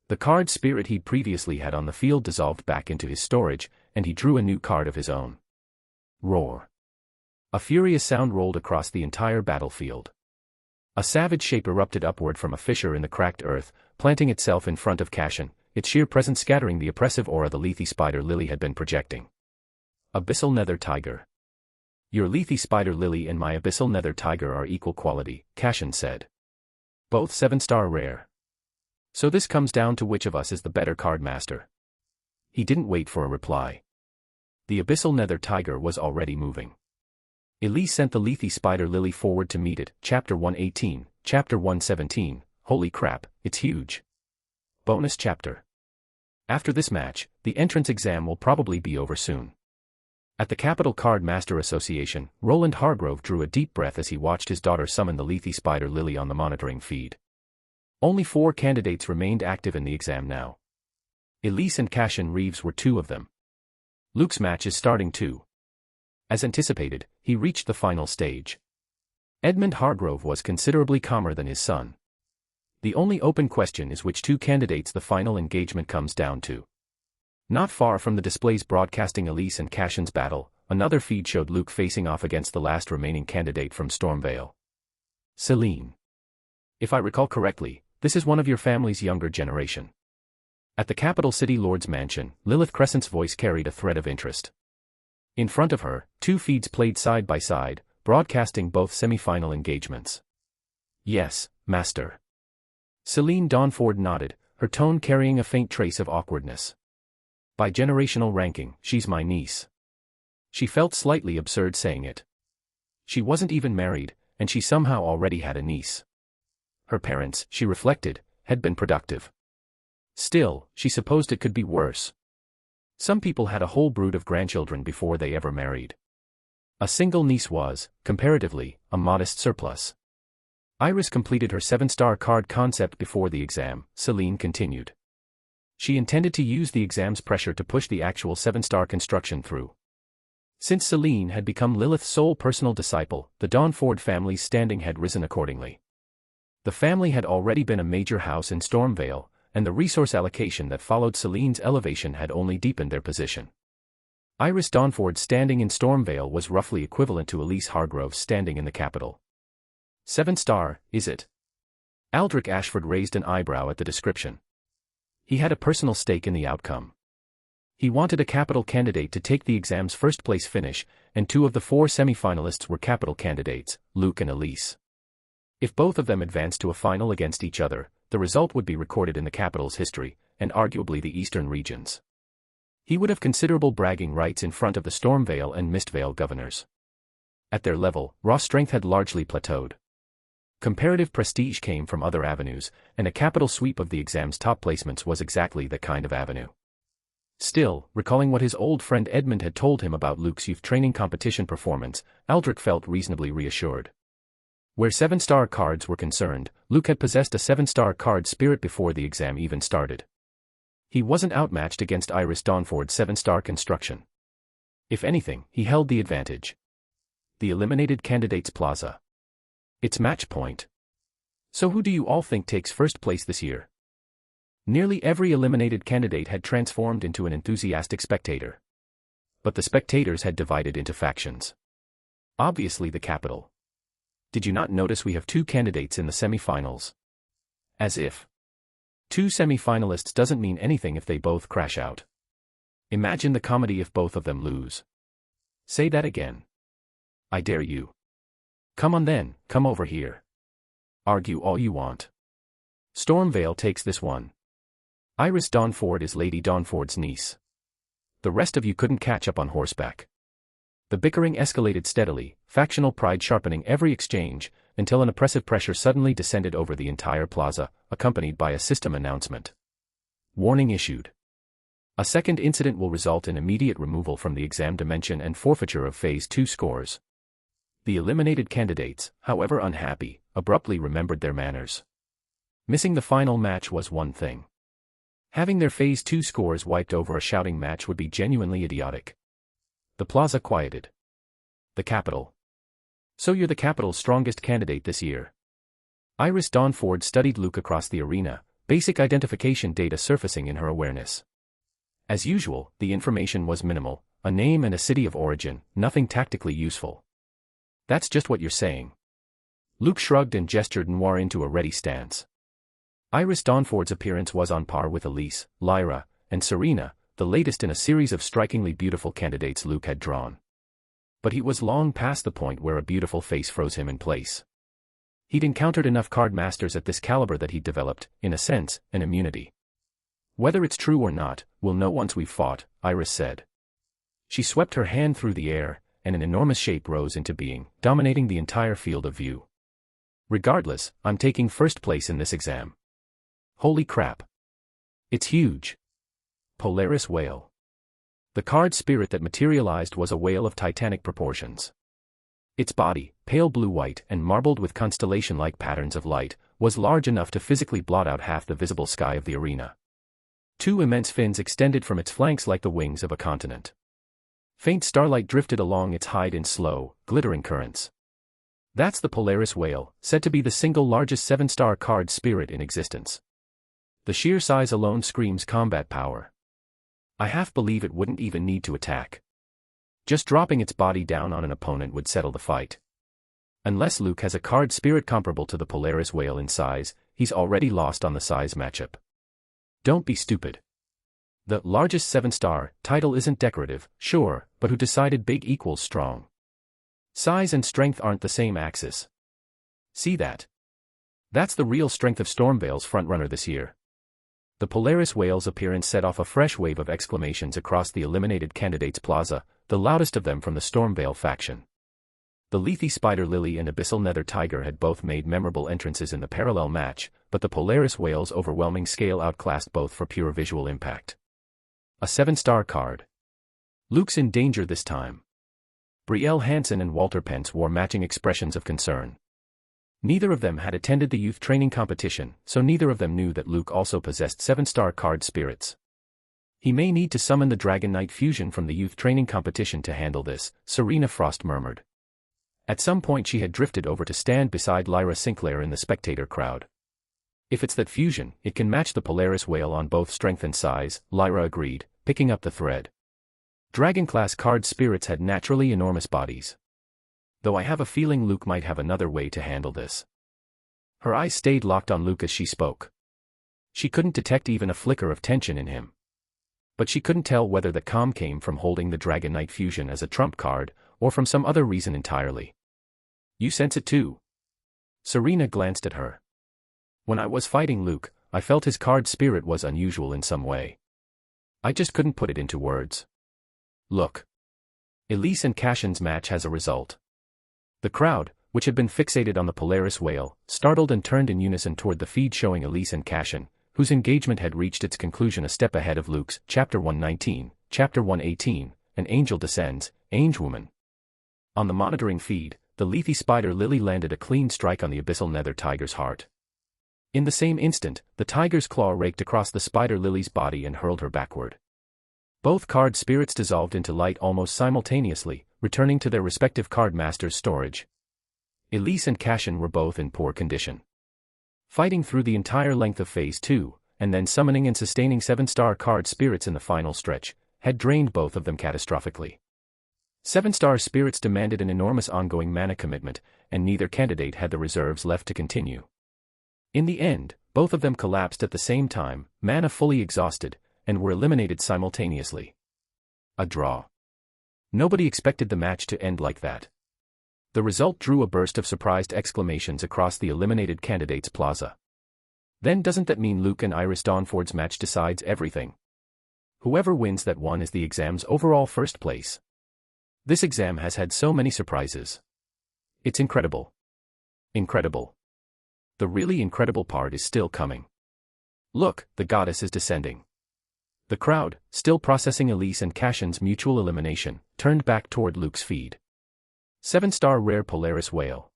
The card spirit he'd previously had on the field dissolved back into his storage, and he drew a new card of his own. Roar. A furious sound rolled across the entire battlefield. A savage shape erupted upward from a fissure in the cracked earth, planting itself in front of Cassian, its sheer presence scattering the oppressive aura the Lethe Spider Lily had been projecting. Abyssal Nether Tiger. Your Lethe Spider Lily and my Abyssal Nether Tiger are equal quality, Cassian said. Both 7-star rare. So this comes down to which of us is the better card master. He didn't wait for a reply. The Abyssal Nether Tiger was already moving. Elise sent the Lethe Spider Lily forward to meet it, Chapter 118, Chapter 117, holy crap, it's huge. Bonus chapter. After this match, the entrance exam will probably be over soon. At the Capital Card Master Association, Roland Hargrove drew a deep breath as he watched his daughter summon the Lethe Spider Lily on the monitoring feed. Only 4 candidates remained active in the exam now. Elise and Cassian Reeves were 2 of them. Luke's match is starting too. As anticipated, he reached the final stage. Edmund Hargrove was considerably calmer than his son. The only open question is which two candidates the final engagement comes down to. Not far from the displays broadcasting Elise and Cassion's battle, another feed showed Luke facing off against the last remaining candidate from Stormvale. Celine. If I recall correctly, this is one of your family's younger generation. At the capital city lord's mansion, Lilith Crescent's voice carried a thread of interest. In front of her, two feeds played side by side, broadcasting both semi-final engagements. Yes, master. Celine Dawnford nodded, her tone carrying a faint trace of awkwardness. By generational ranking, she's my niece. She felt slightly absurd saying it. She wasn't even married, and she somehow already had a niece. Her parents, she reflected, had been productive. Still, she supposed it could be worse. Some people had a whole brood of grandchildren before they ever married. A single niece was, comparatively, a modest surplus. Iris completed her 7-star card concept before the exam, Celine continued. She intended to use the exam's pressure to push the actual 7-star construction through. Since Celine had become Lilith's sole personal disciple, the Dawnford family's standing had risen accordingly. The family had already been a major house in Stormvale, and the resource allocation that followed Celine's elevation had only deepened their position. Iris Dawnford's standing in Stormvale was roughly equivalent to Elise Hargrove's standing in the capital. 7-star, is it? Aldrich Ashford raised an eyebrow at the description. He had a personal stake in the outcome. He wanted a capital candidate to take the exam's first-place finish, and 2 of the 4 semi-finalists were capital candidates, Luke and Elise. If both of them advanced to a final against each other, the result would be recorded in the capital's history, and arguably the eastern regions. He would have considerable bragging rights in front of the Stormvale and Mistvale governors. At their level, raw strength had largely plateaued. Comparative prestige came from other avenues, and a capital sweep of the exam's top placements was exactly that kind of avenue. Still, recalling what his old friend Edmund had told him about Luke's youth training competition performance, Aldrich felt reasonably reassured. Where 7-star cards were concerned, Luke had possessed a 7-star card spirit before the exam even started. He wasn't outmatched against Iris Dawnford's 7-star construction. If anything, he held the advantage. The eliminated candidates plaza. It's match point. So who do you all think takes first place this year? Nearly every eliminated candidate had transformed into an enthusiastic spectator. But the spectators had divided into factions. Obviously the capital. Did you not notice we have 2 candidates in the semi-finals? As if. 2 semi-finalists doesn't mean anything if they both crash out. Imagine the comedy if both of them lose. Say that again. I dare you. Come on then, come over here. Argue all you want. Stormvale takes this one. Iris Dawnford is Lady Dawnford's niece. The rest of you couldn't catch up on horseback. The bickering escalated steadily, factional pride sharpening every exchange, until an oppressive pressure suddenly descended over the entire plaza, accompanied by a system announcement. Warning issued. A second incident will result in immediate removal from the exam dimension and forfeiture of Phase 2 scores. The eliminated candidates, however unhappy, abruptly remembered their manners. Missing the final match was one thing. Having their Phase 2 scores wiped over a shouting match would be genuinely idiotic. The plaza quieted. The capital. So you're the capital's strongest candidate this year. Iris Dawnford studied Luke across the arena, basic identification data surfacing in her awareness. As usual, the information was minimal, a name and a city of origin, nothing tactically useful. That's just what you're saying. Luke shrugged and gestured Noir into a ready stance. Iris Dawnford's appearance was on par with Elise, Lyra, and Serena, the latest in a series of strikingly beautiful candidates Luke had drawn. But he was long past the point where a beautiful face froze him in place. He'd encountered enough card masters at this caliber that he'd developed, in a sense, an immunity. Whether it's true or not, we'll know once we've fought, Iris said. She swept her hand through the air, and an enormous shape rose into being, dominating the entire field of view. Regardless, I'm taking first place in this exam. Holy crap. It's huge. Polaris whale. The card spirit that materialized was a whale of titanic proportions. Its body, pale blue-white and marbled with constellation-like patterns of light, was large enough to physically blot out half the visible sky of the arena. 2 immense fins extended from its flanks like the wings of a continent. Faint starlight drifted along its hide in slow, glittering currents. That's the Polaris whale, said to be the single largest 7-star card spirit in existence. The sheer size alone screams combat power. I half believe it wouldn't even need to attack. Just dropping its body down on an opponent would settle the fight. Unless Luke has a card spirit comparable to the Polaris whale in size, he's already lost on the size matchup. Don't be stupid. The largest 7-star title isn't decorative, sure, but who decided big equals strong? Size and strength aren't the same axis. See that? That's the real strength of Stormveil's frontrunner this year. The Polaris whale's appearance set off a fresh wave of exclamations across the eliminated candidates' plaza, the loudest of them from the Stormveil faction. The Lethe Spider Lily and Abyssal Nether Tiger had both made memorable entrances in the parallel match, but the Polaris whale's overwhelming scale outclassed both for pure visual impact. A 7-star card. Luke's in danger this time. Brielle Hansen and Walter Pence wore matching expressions of concern. Neither of them had attended the youth training competition, so neither of them knew that Luke also possessed 7-star card spirits. He may need to summon the Dragon Knight fusion from the youth training competition to handle this, Serena Frost murmured. At some point she had drifted over to stand beside Lyra Sinclair in the spectator crowd. If it's that fusion, it can match the Polaris whale on both strength and size, Lyra agreed, picking up the thread. Dragon-class card spirits had naturally enormous bodies. Though I have a feeling Luke might have another way to handle this. Her eyes stayed locked on Luke as she spoke. She couldn't detect even a flicker of tension in him. But she couldn't tell whether the calm came from holding the Dragon Knight fusion as a trump card, or from some other reason entirely. You sense it too? Serena glanced at her. When I was fighting Luke, I felt his card spirit was unusual in some way. I just couldn't put it into words. Look. Elise and Cassion's match has a result. The crowd, which had been fixated on the Polaris whale, startled and turned in unison toward the feed showing Elise and Cassion, whose engagement had reached its conclusion a step ahead of Luke's. Chapter 119, Chapter 118, An Angel Descends, Angewoman. On the monitoring feed, the Lethe Spider Lily landed a clean strike on the Abyssal Nether Tiger's heart. In the same instant, the tiger's claw raked across the Spider Lily's body and hurled her backward. Both card spirits dissolved into light almost simultaneously, returning to their respective card masters' storage. Elise and Cassion were both in poor condition. Fighting through the entire length of Phase 2, and then summoning and sustaining 7-star card spirits in the final stretch, had drained both of them catastrophically. 7-star spirits demanded an enormous ongoing mana commitment, and neither candidate had the reserves left to continue. In the end, both of them collapsed at the same time, mana fully exhausted, and were eliminated simultaneously. A draw. Nobody expected the match to end like that. The result drew a burst of surprised exclamations across the eliminated candidates' plaza. Then doesn't that mean Luke and Iris Dawnford's match decides everything? Whoever wins that one is the exam's overall first place. This exam has had so many surprises. It's incredible. Incredible. The really incredible part is still coming. Look, the goddess is descending. The crowd, still processing Elise and Cassion's mutual elimination, turned back toward Luke's feed. 7-star rare Polaris whale.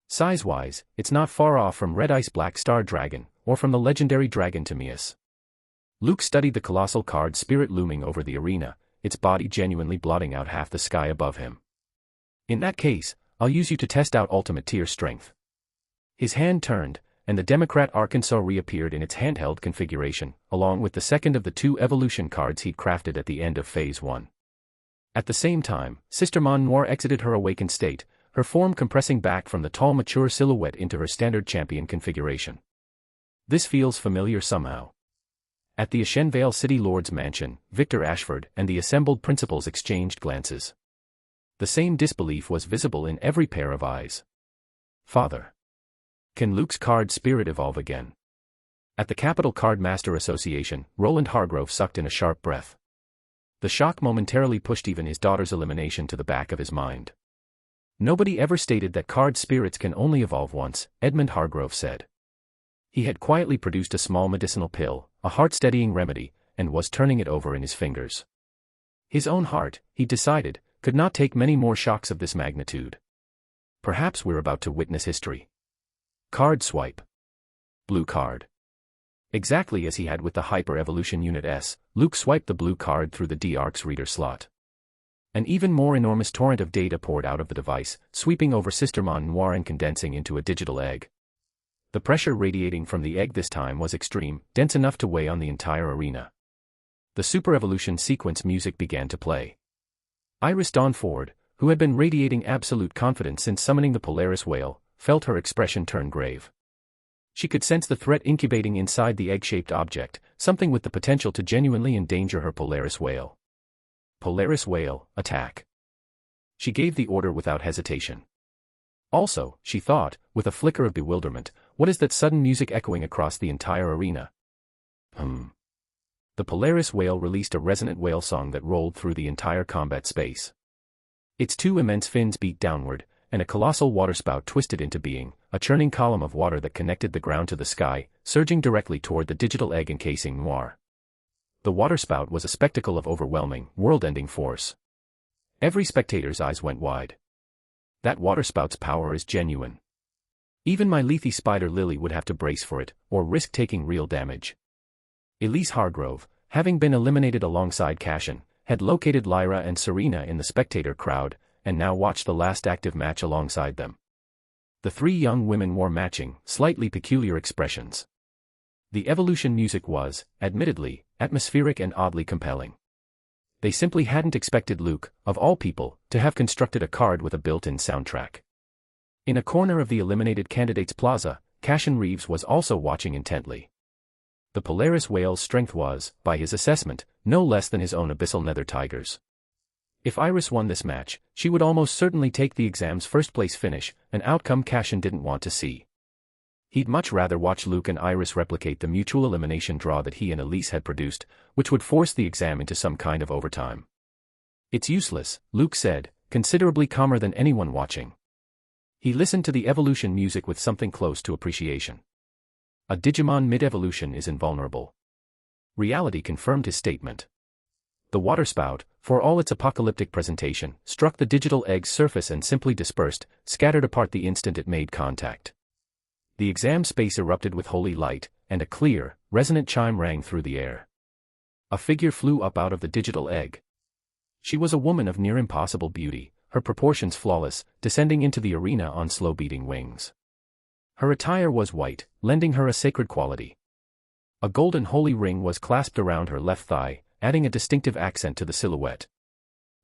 Size-wise, it's not far off from Red Ice Black Star Dragon, or from the legendary Dragon Timaeus. Luke studied the colossal card spirit looming over the arena, its body genuinely blotting out half the sky above him. In that case, I'll use you to test out ultimate tier strength. His hand turned, and the Democrat Arkansas reappeared in its handheld configuration, along with the second of the 2 evolution cards he'd crafted at the end of Phase 1. At the same time, Sister Mon Noir exited her awakened state, her form compressing back from the tall mature silhouette into her standard champion configuration. This feels familiar somehow. At the Ashenvale City Lord's mansion, Victor Ashford and the assembled principals exchanged glances. The same disbelief was visible in every pair of eyes. Father. Can Luke's card spirit evolve again? At the Capital Card Master Association, Roland Hargrove sucked in a sharp breath. The shock momentarily pushed even his daughter's elimination to the back of his mind. Nobody ever stated that card spirits can only evolve once, Edmund Hargrove said. He had quietly produced a small medicinal pill, a heart-steadying remedy, and was turning it over in his fingers. His own heart, he decided, could not take many more shocks of this magnitude. Perhaps we're about to witness history. Card swipe. Blue card. Exactly as he had with the Hyper Evolution Unit S, Luke swiped the blue card through the D-Arc's reader slot. An even more enormous torrent of data poured out of the device, sweeping over Sistermont Noir and condensing into a digital egg. The pressure radiating from the egg this time was extreme, dense enough to weigh on the entire arena. The super evolution sequence music began to play. Iris Dawn Ford, who had been radiating absolute confidence since summoning the Polaris whale, felt her expression turn grave. She could sense the threat incubating inside the egg-shaped object, something with the potential to genuinely endanger her Polaris whale. Polaris whale, attack. She gave the order without hesitation. Also, she thought, with a flicker of bewilderment, what is that sudden music echoing across the entire arena? The Polaris whale released a resonant whale song that rolled through the entire combat space. Its two immense fins beat downward, and a colossal waterspout twisted into being, a churning column of water that connected the ground to the sky, surging directly toward the digital egg encasing Noir. The waterspout was a spectacle of overwhelming, world-ending force. Every spectator's eyes went wide. That waterspout's power is genuine. Even my Lethe spider Lily would have to brace for it, or risk taking real damage. Elise Hargrove, having been eliminated alongside Cashin, had located Lyra and Serena in the spectator crowd, and now watched the last active match alongside them. The three young women wore matching, slightly peculiar expressions. The evolution music was, admittedly, atmospheric and oddly compelling. They simply hadn't expected Luke, of all people, to have constructed a card with a built-in soundtrack. In a corner of the eliminated candidates plaza, Cashin Reeves was also watching intently. The Polaris whale's strength was, by his assessment, no less than his own abyssal nether tiger's. If Iris won this match, she would almost certainly take the exam's first-place finish, an outcome Cashin didn't want to see. He'd much rather watch Luke and Iris replicate the mutual elimination draw that he and Elise had produced, which would force the exam into some kind of overtime. "It's useless," Luke said, considerably calmer than anyone watching. He listened to the evolution music with something close to appreciation. A Digimon mid-evolution is invulnerable. Reality confirmed his statement. The waterspout, for all its apocalyptic presentation, struck the digital egg's surface and simply dispersed, scattered apart the instant it made contact. The exam space erupted with holy light, and a clear, resonant chime rang through the air. A figure flew up out of the digital egg. She was a woman of near impossible beauty, her proportions flawless, descending into the arena on slow-beating wings. Her attire was white, lending her a sacred quality. A golden holy ring was clasped around her left thigh, adding a distinctive accent to the silhouette.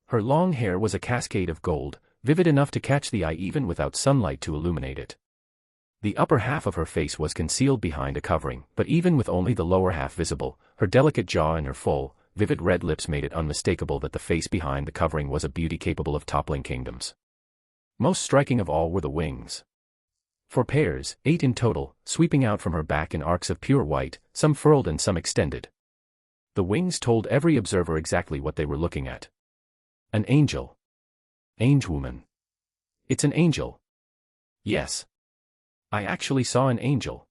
Her long hair was a cascade of gold, vivid enough to catch the eye even without sunlight to illuminate it. The upper half of her face was concealed behind a covering, but even with only the lower half visible, her delicate jaw and her full, vivid red lips made it unmistakable that the face behind the covering was a beauty capable of toppling kingdoms. Most striking of all were the wings. 4 pairs, 8 in total, sweeping out from her back in arcs of pure white, some furled and some extended. The wings told every observer exactly what they were looking at. An angel. Angewoman. It's an angel. Yes. I actually saw an angel.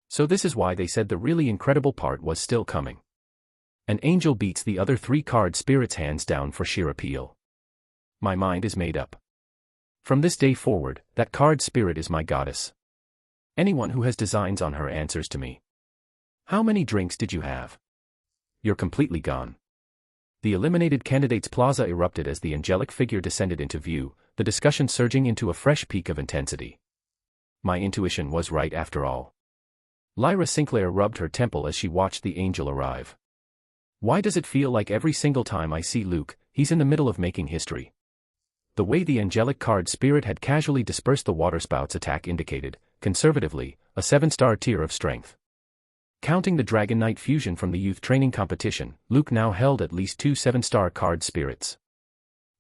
So this is why they said the really incredible part was still coming. An angel beats the other 3 card spirits hands down for sheer appeal. My mind is made up. From this day forward, that card spirit is my goddess. Anyone who has designs on her answers to me. How many drinks did you have? You're completely gone. The eliminated candidates plaza erupted as the angelic figure descended into view, the discussion surging into a fresh peak of intensity. My intuition was right after all. Lyra Sinclair rubbed her temple as she watched the angel arrive. Why does it feel like every single time I see Luke, he's in the middle of making history? The way the angelic card spirit had casually dispersed the waterspout's attack indicated, conservatively, a 7-star tier of strength. Counting the Dragon Knight fusion from the youth training competition, Luke now held at least 2 7-star card spirits.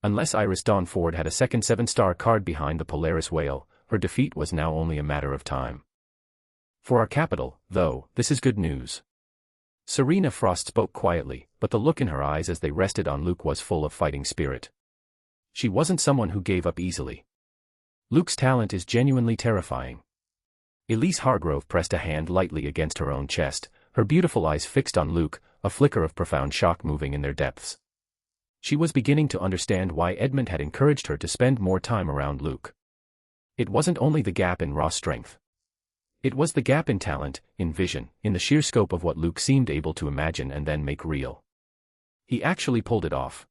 Unless Iris Dawn Ford had a second 7-star card behind the Polaris whale, her defeat was now only a matter of time. For our capital, though, this is good news. Serena Frost spoke quietly, but the look in her eyes as they rested on Luke was full of fighting spirit. She wasn't someone who gave up easily. Luke's talent is genuinely terrifying. Elise Hargrove pressed a hand lightly against her own chest, her beautiful eyes fixed on Luke, a flicker of profound shock moving in their depths. She was beginning to understand why Edmund had encouraged her to spend more time around Luke. It wasn't only the gap in raw strength. It was the gap in talent, in vision, in the sheer scope of what Luke seemed able to imagine and then make real. He actually pulled it off.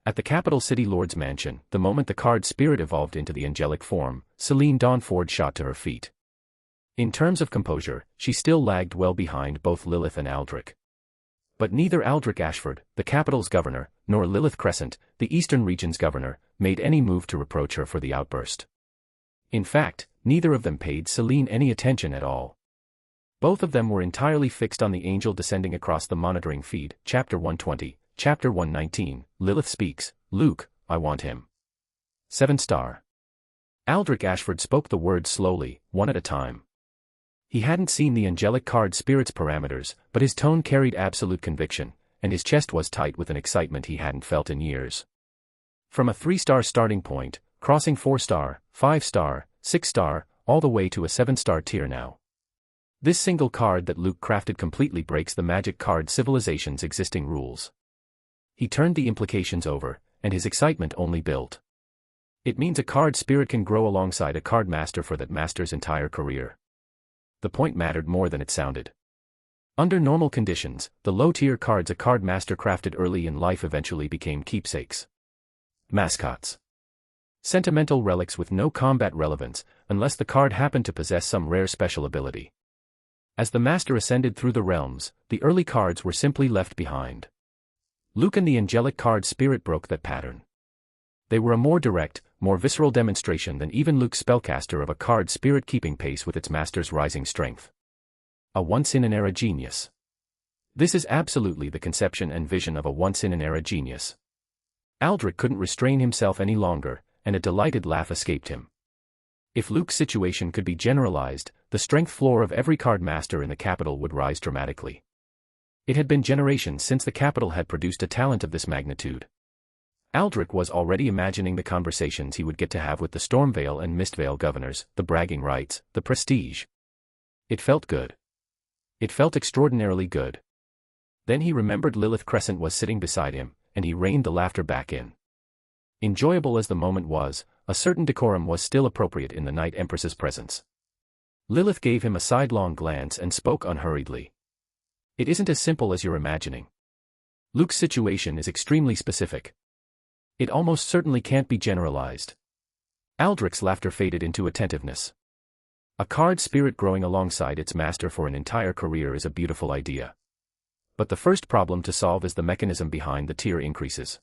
At the capital city lord's mansion, the moment the card spirit evolved into the angelic form, Celine Dawnford shot to her feet. In terms of composure, she still lagged well behind both Lilith and Aldrich. But neither Aldrich Ashford, the capital's governor, nor Lilith Crescent, the eastern region's governor, made any move to reproach her for the outburst. In fact, neither of them paid Celine any attention at all. Both of them were entirely fixed on the angel descending across the monitoring feed. Chapter 120, Chapter 119, Lilith speaks, Luke, I want him. 7-star. Aldrich Ashford spoke the words slowly, one at a time. He hadn't seen the angelic card spirit's parameters, but his tone carried absolute conviction, and his chest was tight with an excitement he hadn't felt in years. From a 3-star starting point, crossing 4-star, 5-star, 6-star, all the way to a 7-star tier now. This single card that Luke crafted completely breaks the magic card civilization's existing rules. He turned the implications over, and his excitement only built. It means a card spirit can grow alongside a card master for that master's entire career. The point mattered more than it sounded. Under normal conditions, the low-tier cards a card master crafted early in life eventually became keepsakes. Mascots. Sentimental relics with no combat relevance, unless the card happened to possess some rare special ability. As the master ascended through the realms, the early cards were simply left behind. Luke and the angelic card spirit broke that pattern. They were a more direct, more visceral demonstration than even Luke's spellcaster of a card spirit keeping pace with its master's rising strength. A once-in-an-era genius. This is absolutely the conception and vision of a once-in-an-era genius. Aldrich couldn't restrain himself any longer, and a delighted laugh escaped him. If Luke's situation could be generalized, the strength floor of every card master in the capital would rise dramatically. It had been generations since the capital had produced a talent of this magnitude. Aldrich was already imagining the conversations he would get to have with the Stormvale and Mistvale governors, the bragging rights, the prestige. It felt good. It felt extraordinarily good. Then he remembered Lilith Crescent was sitting beside him, and he reined the laughter back in. Enjoyable as the moment was, a certain decorum was still appropriate in the Night Empress's presence. Lilith gave him a sidelong glance and spoke unhurriedly. It isn't as simple as you're imagining. Luke's situation is extremely specific. It almost certainly can't be generalized. Aldrich's laughter faded into attentiveness. A card spirit growing alongside its master for an entire career is a beautiful idea. But the first problem to solve is the mechanism behind the tier increases.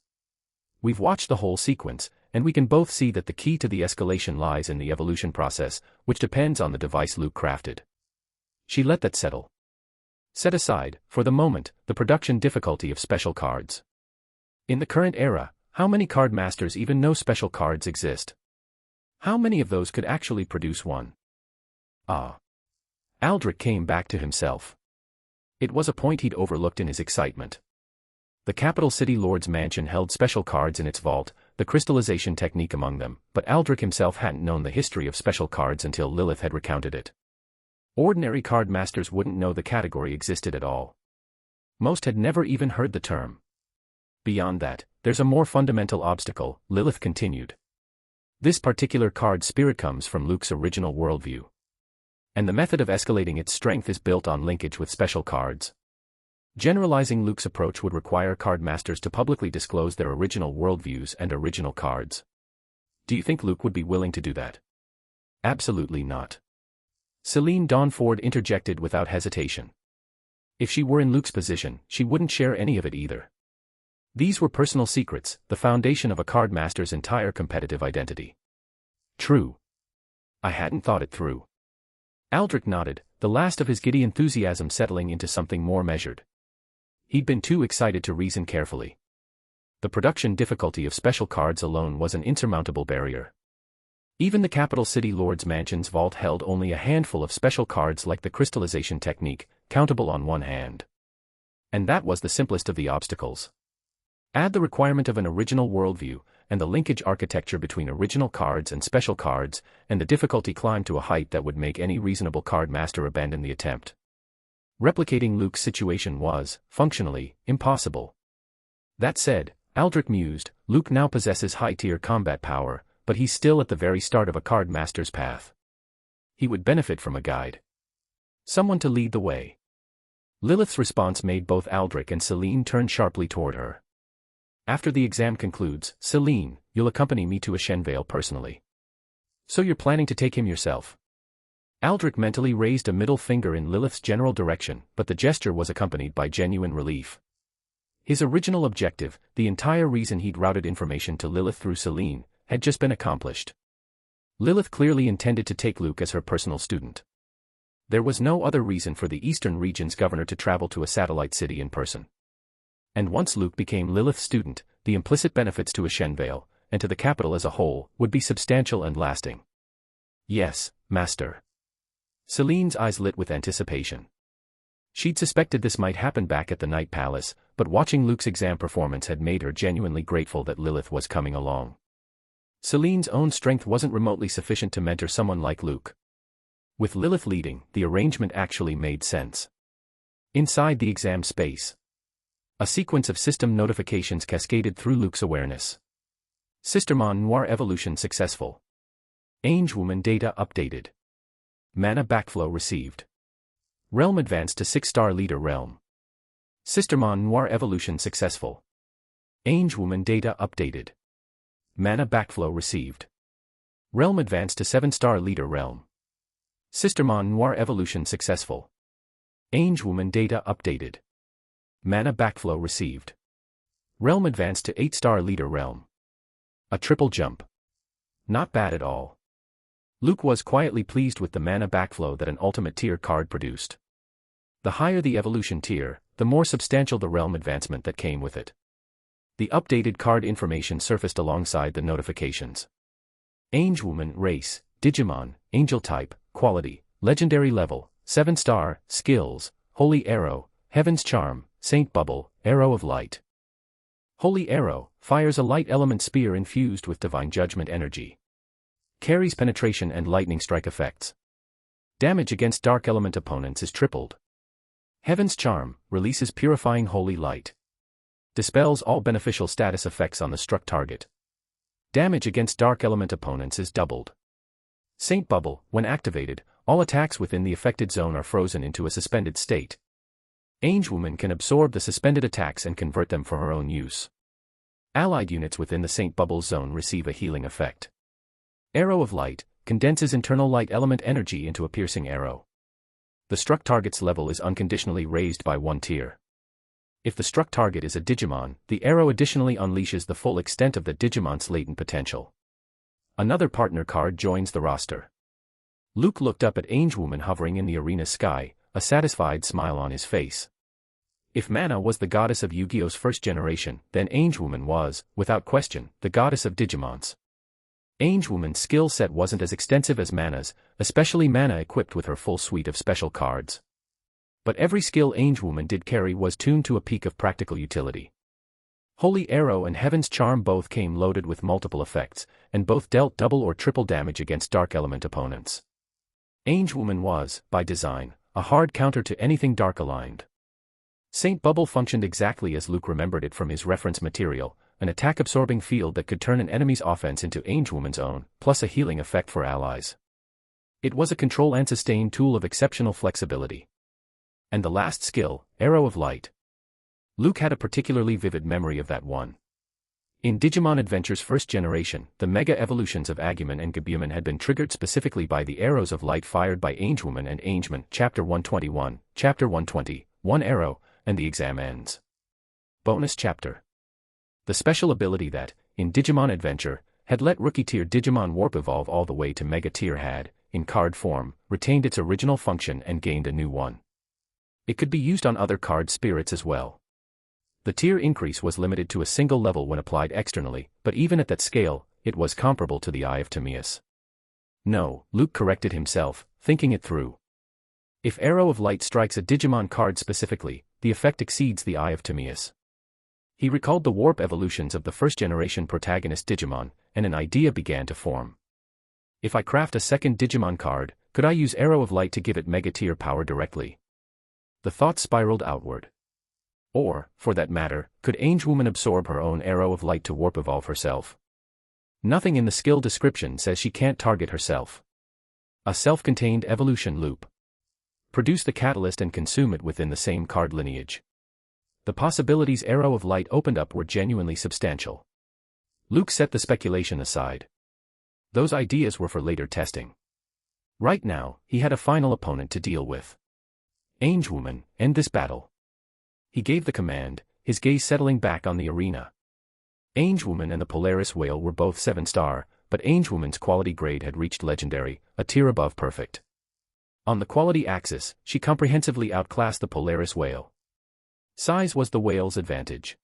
We've watched the whole sequence, and we can both see that the key to the escalation lies in the evolution process, which depends on the device Luke crafted. She let that settle. Set aside, for the moment, the production difficulty of special cards. In the current era, how many card masters even know special cards exist? How many of those could actually produce one? Aldrich came back to himself. It was a point he'd overlooked in his excitement. The capital city lord's mansion held special cards in its vault, the crystallization technique among them, but Aldrich himself hadn't known the history of special cards until Lilith had recounted it. Ordinary card masters wouldn't know the category existed at all. Most had never even heard the term. Beyond that, there's a more fundamental obstacle, Lilith continued. This particular card spirit comes from Luke's original worldview. And the method of escalating its strength is built on linkage with special cards. Generalizing Luke's approach would require card masters to publicly disclose their original worldviews and original cards. Do you think Luke would be willing to do that? Absolutely not. Celine Dawnford interjected without hesitation. If she were in Luke's position, she wouldn't share any of it either. These were personal secrets, the foundation of a card master's entire competitive identity. True. I hadn't thought it through. Aldrich nodded, the last of his giddy enthusiasm settling into something more measured. He'd been too excited to reason carefully. The production difficulty of special cards alone was an insurmountable barrier. Even the capital city lord's mansion's vault held only a handful of special cards like the crystallization technique, countable on one hand. And that was the simplest of the obstacles. Add the requirement of an original worldview, and the linkage architecture between original cards and special cards, and the difficulty climbed to a height that would make any reasonable card master abandon the attempt. Replicating Luke's situation was, functionally, impossible. That said, Aldrich mused, Luke now possesses high-tier combat power, but he's still at the very start of a card master's path. He would benefit from a guide. Someone to lead the way. Lilith's response made both Aldrich and Celine turn sharply toward her. After the exam concludes, Celine, you'll accompany me to Ashenvale personally. So you're planning to take him yourself? Aldrich mentally raised a middle finger in Lilith's general direction, but the gesture was accompanied by genuine relief. His original objective, the entire reason he'd routed information to Lilith through Celine, had just been accomplished. Lilith clearly intended to take Luke as her personal student. There was no other reason for the Eastern region's governor to travel to a satellite city in person. And once Luke became Lilith's student, the implicit benefits to Ashenvale, and to the capital as a whole, would be substantial and lasting. Yes, Master. Celine's eyes lit with anticipation. She'd suspected this might happen back at the Night Palace, but watching Luke's exam performance had made her genuinely grateful that Lilith was coming along. Celine's own strength wasn't remotely sufficient to mentor someone like Luke. With Lilith leading, the arrangement actually made sense. Inside the exam space, a sequence of system notifications cascaded through Luke's awareness. Sistermon Noir evolution successful. Angewoman data updated. Mana backflow received. Realm advanced to 6-star leader realm. Sistermon Noir evolution successful. Angewoman data updated. Mana backflow received. Realm advanced to 7-star leader realm. Sistermon Noir evolution successful. Angewoman data updated. Mana backflow received. Realm advanced to 8-star leader realm. A triple jump. Not bad at all. Luke was quietly pleased with the mana backflow that an ultimate tier card produced. The higher the evolution tier, the more substantial the realm advancement that came with it. The updated card information surfaced alongside the notifications. Angewoman race, Digimon, Angel type, quality, legendary level, 7-star, skills, Holy Arrow, Heaven's Charm, Saint Bubble, Arrow of Light. Holy Arrow fires a light element spear infused with divine judgment energy. Carries penetration and lightning strike effects. Damage against dark element opponents is tripled. Heaven's Charm releases purifying holy light. Dispels all beneficial status effects on the struck target. Damage against dark element opponents is doubled. Saint Bubble, when activated, all attacks within the affected zone are frozen into a suspended state. Angewoman can absorb the suspended attacks and convert them for her own use. Allied units within the Saint Bubble zone receive a healing effect. Arrow of Light condenses internal light element energy into a piercing arrow. The struck target's level is unconditionally raised by 1 tier. If the struck target is a Digimon, the arrow additionally unleashes the full extent of the Digimon's latent potential. Another partner card joins the roster. Luke looked up at Angewoman hovering in the arena sky, a satisfied smile on his face. If Mana was the goddess of Yu-Gi-Oh's first generation, then Angewoman was, without question, the goddess of Digimons. Angewoman's skill set wasn't as extensive as Mana's, especially Mana equipped with her full suite of special cards. But every skill Angewoman did carry was tuned to a peak of practical utility. Holy Arrow and Heaven's Charm both came loaded with multiple effects, and both dealt double or triple damage against dark element opponents. Angewoman was, by design, a hard counter to anything dark aligned. Saint Bubble functioned exactly as Luke remembered it from his reference material, an attack-absorbing field that could turn an enemy's offense into Angewoman's own, plus a healing effect for allies. It was a control and sustain tool of exceptional flexibility. And the last skill, Arrow of Light. Luke had a particularly vivid memory of that one. In Digimon Adventure's first generation, the mega evolutions of Agumon and Gabuman had been triggered specifically by the arrows of light fired by Angewoman and Angemon, Chapter 121, Chapter 120, 1 arrow, and the exam ends. Bonus Chapter. The special ability that, in Digimon Adventure, had let rookie-tier Digimon warp evolve all the way to mega-tier had, in card form, retained its original function and gained a new one. It could be used on other card spirits as well. The tier increase was limited to a single level when applied externally, but even at that scale, it was comparable to the Eye of Timaeus. No, Luke corrected himself, thinking it through. If Arrow of Light strikes a Digimon card specifically, the effect exceeds the Eye of Timaeus. He recalled the warp evolutions of the first-generation protagonist Digimon, and an idea began to form. If I craft a second Digimon card, could I use Arrow of Light to give it mega-tier power directly? The thought spiraled outward. Or, for that matter, could Angewoman absorb her own Arrow of Light to warp evolve herself? Nothing in the skill description says she can't target herself. A self-contained evolution loop. Produce the catalyst and consume it within the same card lineage. The possibilities arrow of light opened up were genuinely substantial. Luke set the speculation aside. Those ideas were for later testing. Right now, he had a final opponent to deal with. Angewoman, end this battle. He gave the command, his gaze settling back on the arena. Angewoman and the Polaris whale were both 7-star, but Angewoman's quality grade had reached legendary, a tier above perfect. On the quality axis, she comprehensively outclassed the Polaris whale. Size was the whale's advantage.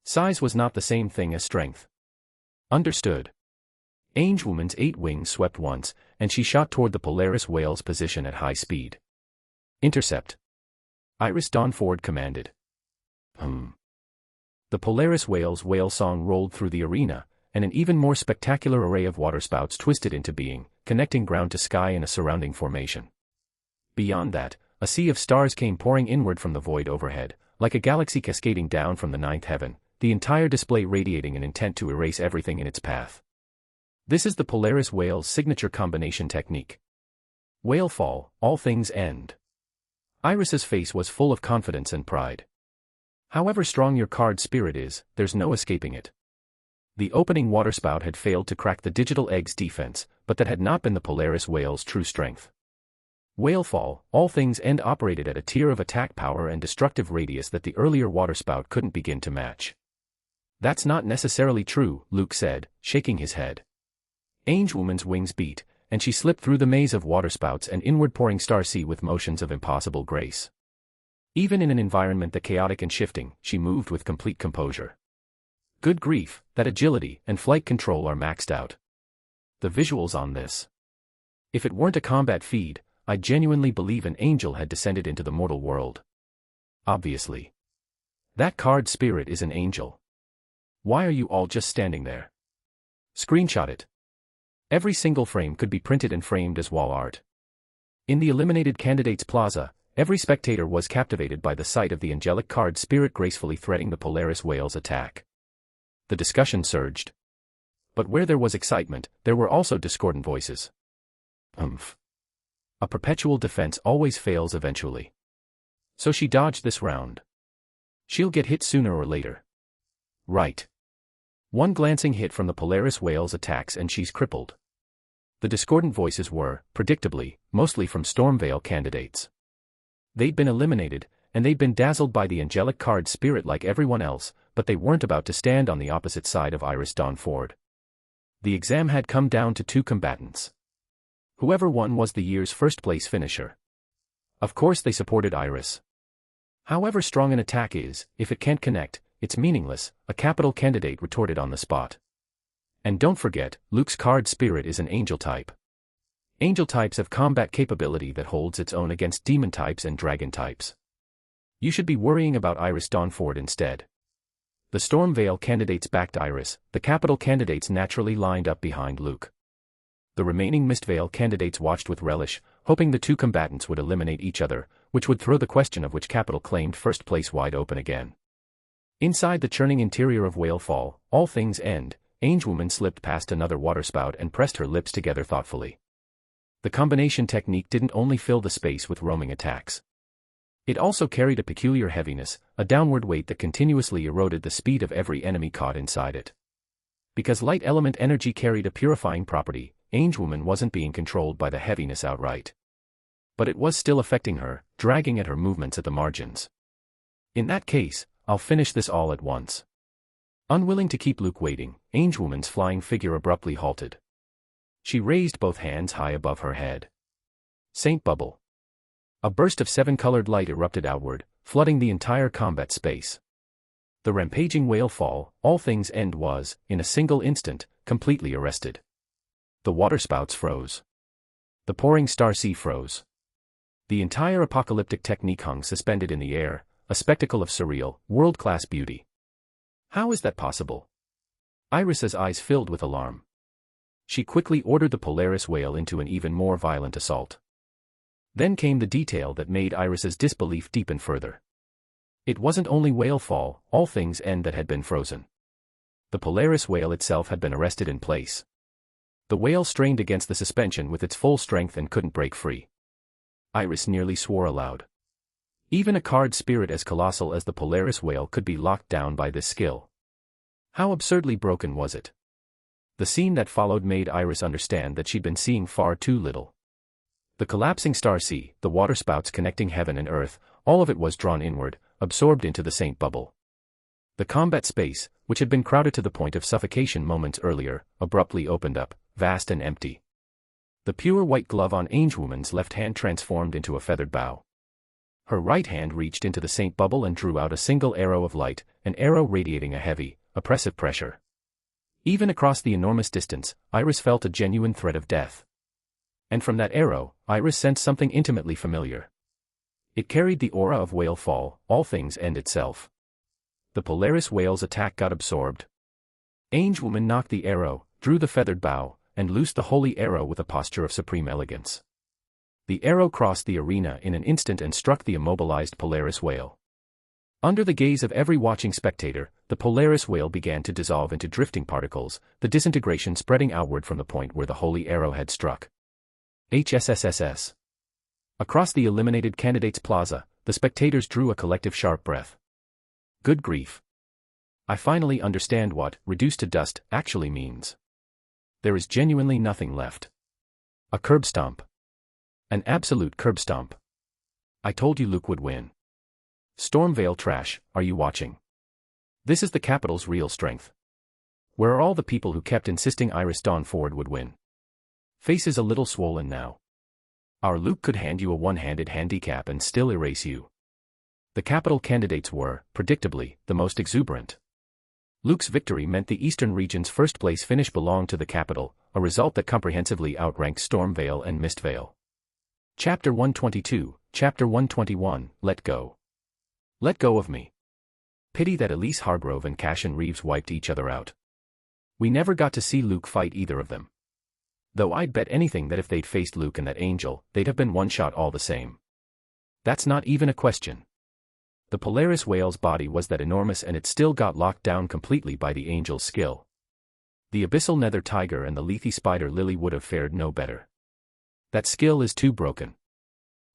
Size was not the same thing as strength. Understood. Angewoman's 8 wings swept once, and she shot toward the Polaris whale's position at high speed. Intercept. Iris Dawnford commanded. The Polaris whale's whale song rolled through the arena, and an even more spectacular array of waterspouts twisted into being, connecting ground to sky in a surrounding formation. Beyond that, a sea of stars came pouring inward from the void overhead, like a galaxy cascading down from the ninth heaven, the entire display radiating an intent to erase everything in its path. This is the Polaris whale's signature combination technique. Whale fall, all things end. Iris's face was full of confidence and pride. However strong your card spirit is, there's no escaping it. The opening waterspout had failed to crack the digital egg's defense, but that had not been the Polaris whale's true strength. Whalefall, all things end operated at a tier of attack power and destructive radius that the earlier waterspout couldn't begin to match. That's not necessarily true, Luke said, shaking his head. Angewoman's wings beat, and she slipped through the maze of waterspouts and inward-pouring starseed with motions of impossible grace. Even in an environment that chaotic and shifting, she moved with complete composure. Good grief, that agility and flight control are maxed out. The visuals on this. If it weren't a combat feed, I genuinely believe an angel had descended into the mortal world. Obviously. That card spirit is an angel. Why are you all just standing there? Screenshot it. Every single frame could be printed and framed as wall art. In the eliminated candidates plaza, every spectator was captivated by the sight of the angelic card spirit gracefully threading the Polaris whale's attack. The discussion surged. But where there was excitement, there were also discordant voices. A perpetual defense always fails eventually. So she dodged this round. She'll get hit sooner or later. Right. One glancing hit from the Polaris whale's attacks and she's crippled. The discordant voices were, predictably, mostly from Stormveil candidates. They'd been eliminated, and they'd been dazzled by the angelic card spirit like everyone else, but they weren't about to stand on the opposite side of Iris Dawnford. The exam had come down to 2 combatants. Whoever won was the year's first-place finisher. Of course they supported Iris. However strong an attack is, if it can't connect, it's meaningless, a capital candidate retorted on the spot. And don't forget, Luke's card spirit is an angel type. Angel types have combat capability that holds its own against demon types and dragon types. You should be worrying about Iris Dawnford instead. The Stormveil candidates backed Iris, the capital candidates naturally lined up behind Luke. The remaining Mistveil candidates watched with relish, hoping the 2 combatants would eliminate each other, which would throw the question of which capital claimed first place wide open again. Inside the churning interior of Whalefall, all things end, Angewoman slipped past another waterspout and pressed her lips together thoughtfully. The combination technique didn't only fill the space with roaming attacks. It also carried a peculiar heaviness, a downward weight that continuously eroded the speed of every enemy caught inside it. Because light element energy carried a purifying property, Angewoman wasn't being controlled by the heaviness outright. But it was still affecting her, dragging at her movements at the margins. In that case, I'll finish this all at once. Unwilling to keep Luke waiting, Angewoman's flying figure abruptly halted. She raised both hands high above her head. Saint Bubble. A burst of 7-colored light erupted outward, flooding the entire combat space. The rampaging Whalefall, all things end was, in a single instant, completely arrested. The waterspouts froze. The pouring starseed froze. The entire apocalyptic technique hung suspended in the air, a spectacle of surreal, world-class beauty. How is that possible? Iris's eyes filled with alarm. She quickly ordered the Polaris whale into an even more violent assault. Then came the detail that made Iris's disbelief deepen further. It wasn't only Whalefall, all things end that had been frozen. The Polaris whale itself had been arrested in place. The whale strained against the suspension with its full strength and couldn't break free. Iris nearly swore aloud. Even a card spirit as colossal as the Polaris whale could be locked down by this skill. How absurdly broken was it? The scene that followed made Iris understand that she'd been seeing far too little. The collapsing star sea, the waterspouts connecting heaven and earth, all of it was drawn inward, absorbed into the Saint bubble. The combat space, which had been crowded to the point of suffocation moments earlier, abruptly opened up, vast and empty. The pure white glove on Angewoman's left hand transformed into a feathered bow. Her right hand reached into the Saint bubble and drew out a single arrow of light, an arrow radiating a heavy, oppressive pressure. Even across the enormous distance, Iris felt a genuine threat of death. And from that arrow, Iris sensed something intimately familiar. It carried the aura of whale fall, all things end itself. The Polaris whale's attack got absorbed. Angewoman knocked the arrow, drew the feathered bow, and loosed the holy arrow with a posture of supreme elegance. The arrow crossed the arena in an instant and struck the immobilized Polaris whale. Under the gaze of every watching spectator, the Polaris whale began to dissolve into drifting particles, the disintegration spreading outward from the point where the holy arrow had struck. HSSSS. Across the eliminated candidates' plaza, the spectators drew a collective sharp breath. Good grief. I finally understand what reduced to dust actually means. There is genuinely nothing left. A curb stomp. An absolute curb stomp. I told you Luke would win. Stormveil trash, are you watching? This is the capital's real strength. Where are all the people who kept insisting Iris Dawn Ford would win? Face is a little swollen now. Our Luke could hand you a one-handed handicap and still erase you. The capital candidates were, predictably, the most exuberant. Luke's victory meant the Eastern region's first-place finish belonged to the capital, a result that comprehensively outranked Stormveil and Mistvale. Chapter 122, Chapter 121, Let Go. Let go of me. Pity that Elise Hargrove and Cassian Reeves wiped each other out. We never got to see Luke fight either of them. Though I'd bet anything that if they'd faced Luke and that angel, they'd have been one shot all the same. That's not even a question. The Polaris whale's body was that enormous and it still got locked down completely by the angel's skill. The abyssal nether tiger and the lethe spider lily would have fared no better. That skill is too broken.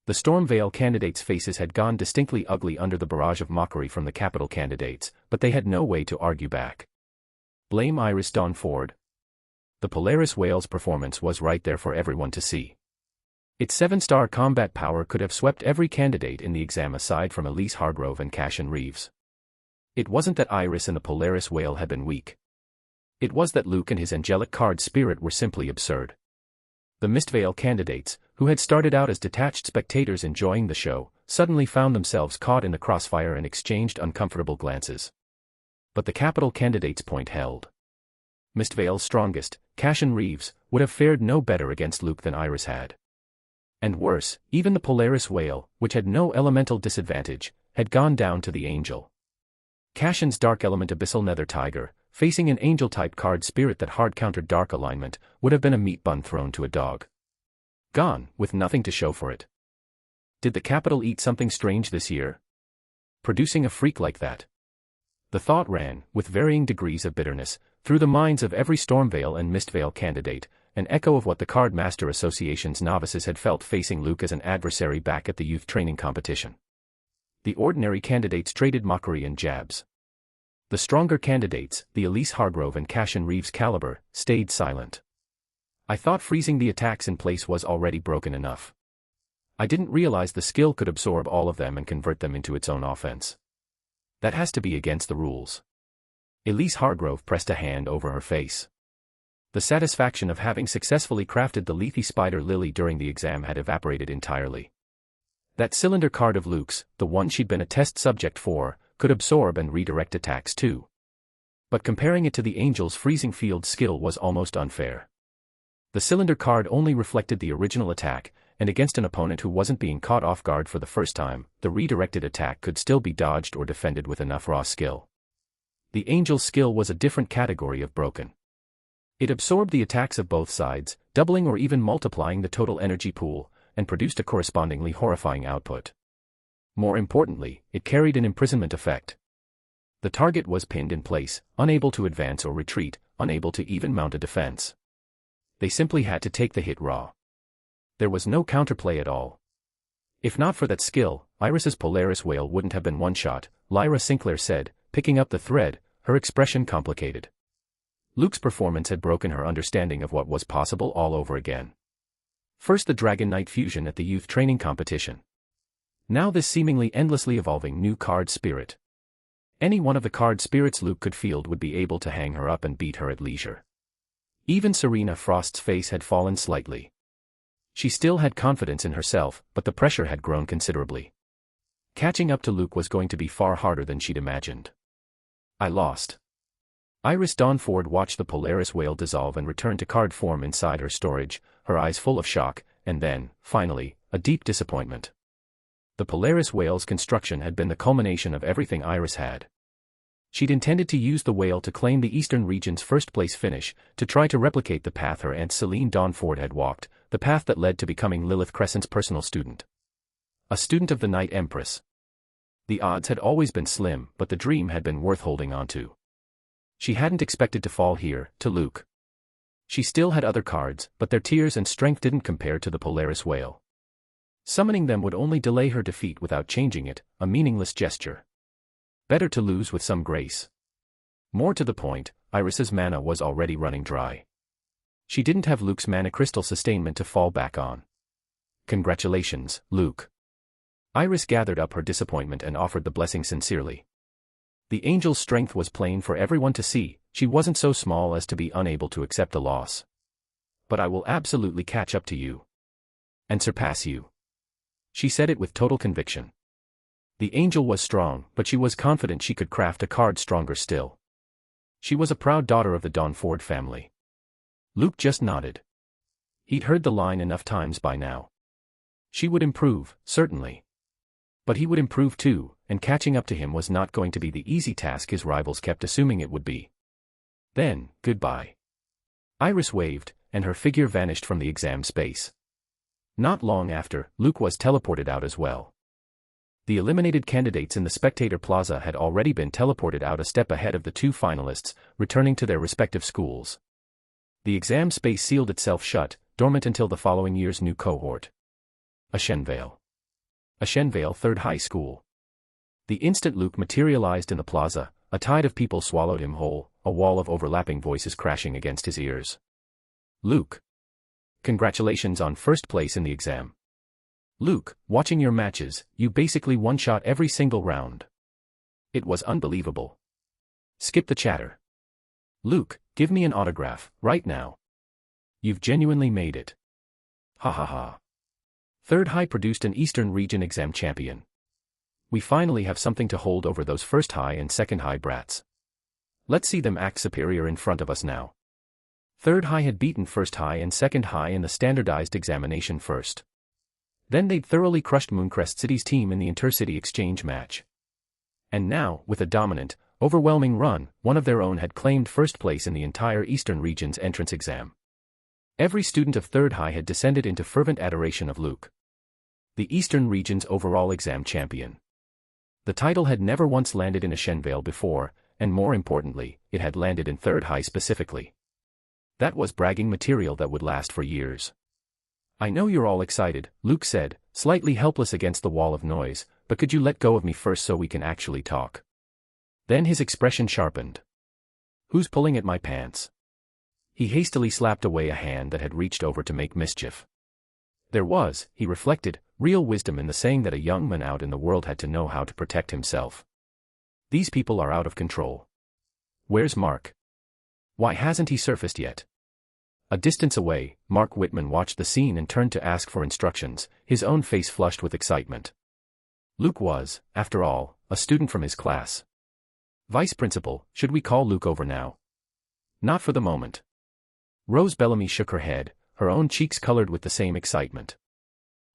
The Stormveil candidates' faces had gone distinctly ugly under the barrage of mockery from the capital candidates, but they had no way to argue back. Blame Iris Dawn Ford. The Polaris whale's performance was right there for everyone to see. Its 7-star combat power could have swept every candidate in the exam aside from Elise Hargrove and Cassian Reeves. It wasn't that Iris and the Polaris whale had been weak. It was that Luke and his angelic card spirit were simply absurd. The Mistvale candidates, who had started out as detached spectators enjoying the show, suddenly found themselves caught in the crossfire and exchanged uncomfortable glances. But the capital candidates' point held. Mistvale's strongest, Cassian Reeves, would have fared no better against Luke than Iris had. And worse, even the Polaris whale, which had no elemental disadvantage, had gone down to the angel. Cassian's dark element abyssal nether tiger, facing an angel-type card spirit that hard-countered dark alignment, would have been a meat bun thrown to a dog. Gone, with nothing to show for it. Did the capital eat something strange this year? Producing a freak like that? The thought ran, with varying degrees of bitterness, through the minds of every Stormveil and Mistvale candidate, an echo of what the Card Master Association's novices had felt facing Luke as an adversary back at the youth training competition. The ordinary candidates traded mockery and jabs. The stronger candidates, the Elise Hargrove and Cassian Reeves caliber, stayed silent. I thought freezing the attacks in place was already broken enough. I didn't realize the skill could absorb all of them and convert them into its own offense. That has to be against the rules. Elise Hargrove pressed a hand over her face. The satisfaction of having successfully crafted the lethe spider lily during the exam had evaporated entirely. That cylinder card of Luke's, the one she'd been a test subject for, could absorb and redirect attacks too. But comparing it to the angel's freezing field skill was almost unfair. The cylinder card only reflected the original attack, and against an opponent who wasn't being caught off guard for the first time, the redirected attack could still be dodged or defended with enough raw skill. The angel's skill was a different category of broken. It absorbed the attacks of both sides, doubling or even multiplying the total energy pool, and produced a correspondingly horrifying output. More importantly, it carried an imprisonment effect. The target was pinned in place, unable to advance or retreat, unable to even mount a defense. They simply had to take the hit raw. There was no counterplay at all. If not for that skill, Iris's Polaris whale wouldn't have been one-shot, Lyra Sinclair said, picking up the thread, her expression complicated. Luke's performance had broken her understanding of what was possible all over again. First the Dragon Knight fusion at the youth training competition. Now this seemingly endlessly evolving new card spirit. Any one of the card spirits Luke could field would be able to hang her up and beat her at leisure. Even Serena Frost's face had fallen slightly. She still had confidence in herself, but the pressure had grown considerably. Catching up to Luke was going to be far harder than she'd imagined. I lost. Iris Dawnford watched the Polaris whale dissolve and return to card form inside her storage, her eyes full of shock, and then, finally, a deep disappointment. The Polaris whale's construction had been the culmination of everything Iris had. She'd intended to use the whale to claim the Eastern region's first-place finish, to try to replicate the path her Aunt Celine Dawnford had walked, the path that led to becoming Lilith Crescent's personal student. A student of the Night Empress. The odds had always been slim, but the dream had been worth holding on to. She hadn't expected to fall here, to Luke. She still had other cards, but their tears and strength didn't compare to the Polaris whale. Summoning them would only delay her defeat without changing it, a meaningless gesture. Better to lose with some grace. More to the point, Iris's mana was already running dry. She didn't have Luke's mana crystal sustainment to fall back on. Congratulations, Luke. Iris gathered up her disappointment and offered the blessing sincerely. The angel's strength was plain for everyone to see, she wasn't so small as to be unable to accept the loss. But I will absolutely catch up to you. And surpass you. She said it with total conviction. The angel was strong, but she was confident she could craft a card stronger still. She was a proud daughter of the Dawnford family. Luke just nodded. He'd heard the line enough times by now. She would improve, certainly. But he would improve too, and catching up to him was not going to be the easy task his rivals kept assuming it would be. Then, goodbye. Iris waved, and her figure vanished from the exam space. Not long after, Luke was teleported out as well. The eliminated candidates in the spectator plaza had already been teleported out a step ahead of the two finalists, returning to their respective schools. The exam space sealed itself shut, dormant until the following year's new cohort. Ashenvale. Ashenvale Third High School. The instant Luke materialized in the plaza, a tide of people swallowed him whole, a wall of overlapping voices crashing against his ears. Luke. Congratulations on first place in the exam. Luke, watching your matches, you basically one-shot every single round. It was unbelievable. Skip the chatter. Luke, give me an autograph, right now. You've genuinely made it. Ha ha ha. Third High produced an Eastern Region exam champion. We finally have something to hold over those First High and Second High brats. Let's see them act superior in front of us now. Third High had beaten First High and Second High in the standardized examination first. Then they'd thoroughly crushed Mooncrest City's team in the intercity exchange match. And now, with a dominant, overwhelming run, one of their own had claimed first place in the entire Eastern Region's entrance exam. Every student of Third High had descended into fervent adoration of Luke. The Eastern Region's overall exam champion. The title had never once landed in Ashenvale before, and more importantly, it had landed in Third High specifically. That was bragging material that would last for years. I know you're all excited, Luke said, slightly helpless against the wall of noise, but could you let go of me first so we can actually talk? Then his expression sharpened. Who's pulling at my pants? He hastily slapped away a hand that had reached over to make mischief. There was, he reflected, real wisdom in the saying that a young man out in the world had to know how to protect himself. These people are out of control. Where's Mark? Why hasn't he surfaced yet? A distance away, Mark Whitman watched the scene and turned to ask for instructions, his own face flushed with excitement. Luke was, after all, a student from his class. Vice Principal, should we call Luke over now? Not for the moment. Rose Bellamy shook her head, her own cheeks colored with the same excitement.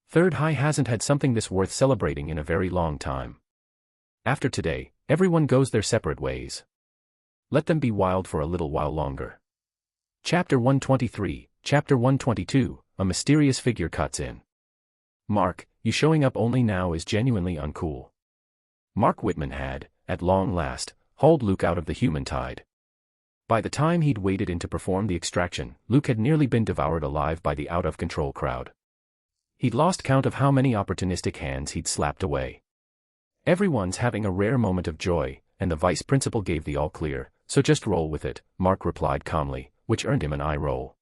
Third High hasn't had something this worth celebrating in a very long time. After today, everyone goes their separate ways. Let them be wild for a little while longer. Chapter 123, Chapter 122, a mysterious figure cuts in. Mark, you showing up only now is genuinely uncool. Mark Whitman had, at long last, hauled Luke out of the human tide. By the time he'd waded in to perform the extraction, Luke had nearly been devoured alive by the out-of-control crowd. He'd lost count of how many opportunistic hands he'd slapped away. Everyone's having a rare moment of joy, and the vice principal gave the all-clear, so just roll with it, Mark replied calmly, which earned him an eye roll.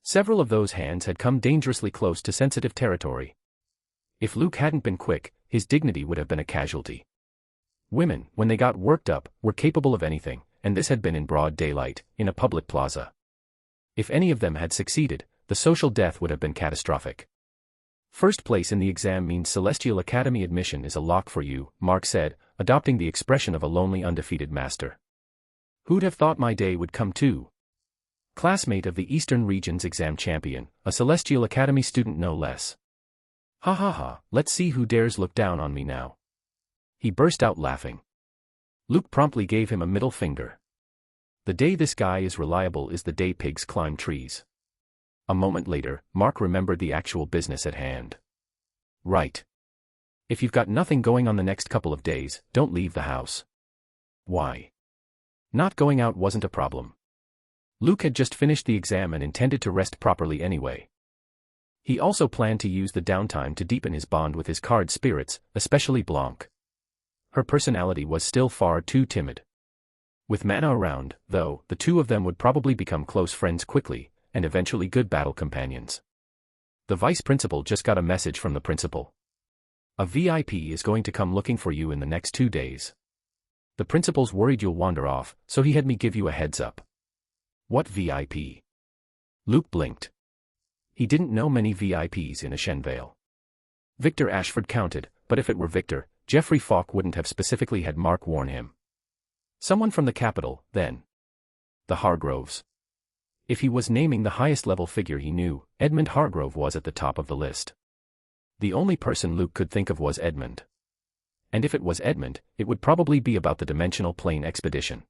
Several of those hands had come dangerously close to sensitive territory. If Luke hadn't been quick, his dignity would have been a casualty. Women, when they got worked up, were capable of anything, and this had been in broad daylight, in a public plaza. If any of them had succeeded, the social death would have been catastrophic. First place in the exam means Celestial Academy admission is a lock for you, Mark said, adopting the expression of a lonely undefeated master. Who'd have thought my day would come too? Classmate of the Eastern Region's exam champion, a Celestial Academy student no less. Ha ha ha, let's see who dares look down on me now. He burst out laughing. Luke promptly gave him a middle finger. The day this guy is reliable is the day pigs climb trees. A moment later, Mark remembered the actual business at hand. Right. If you've got nothing going on the next couple of days, don't leave the house. Why? Not going out wasn't a problem. Luke had just finished the exam and intended to rest properly anyway. He also planned to use the downtime to deepen his bond with his card spirits, especially Blanc. Her personality was still far too timid. With Mana around, though, the two of them would probably become close friends quickly, and eventually good battle companions. The vice principal just got a message from the principal. A VIP is going to come looking for you in the next 2 days. The principal's worried you'll wander off, so he had me give you a heads up. What VIP? Luke blinked. He didn't know many VIPs in Ashenvale. Victor Ashford counted, but if it were Victor, Geoffrey Falk wouldn't have specifically had Mark warn him. Someone from the capital, then. The Hargroves. If he was naming the highest level figure he knew, Edmund Hargrove was at the top of the list. The only person Luke could think of was Edmund. And if it was Edmund, it would probably be about the dimensional plane expedition.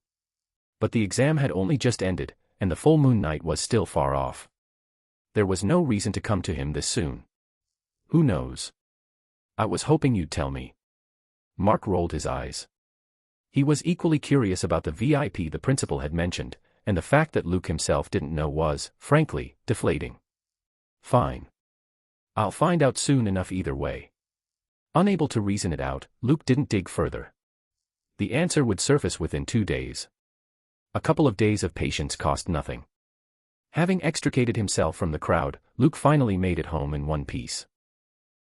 But the exam had only just ended, and the full moon night was still far off. There was no reason to come to him this soon. Who knows? I was hoping you'd tell me. Mark rolled his eyes. He was equally curious about the VIP the principal had mentioned, and the fact that Luke himself didn't know was, frankly, deflating. Fine. I'll find out soon enough either way. Unable to reason it out, Luke didn't dig further. The answer would surface within 2 days. A couple of days of patience cost nothing. Having extricated himself from the crowd, Luke finally made it home in one piece.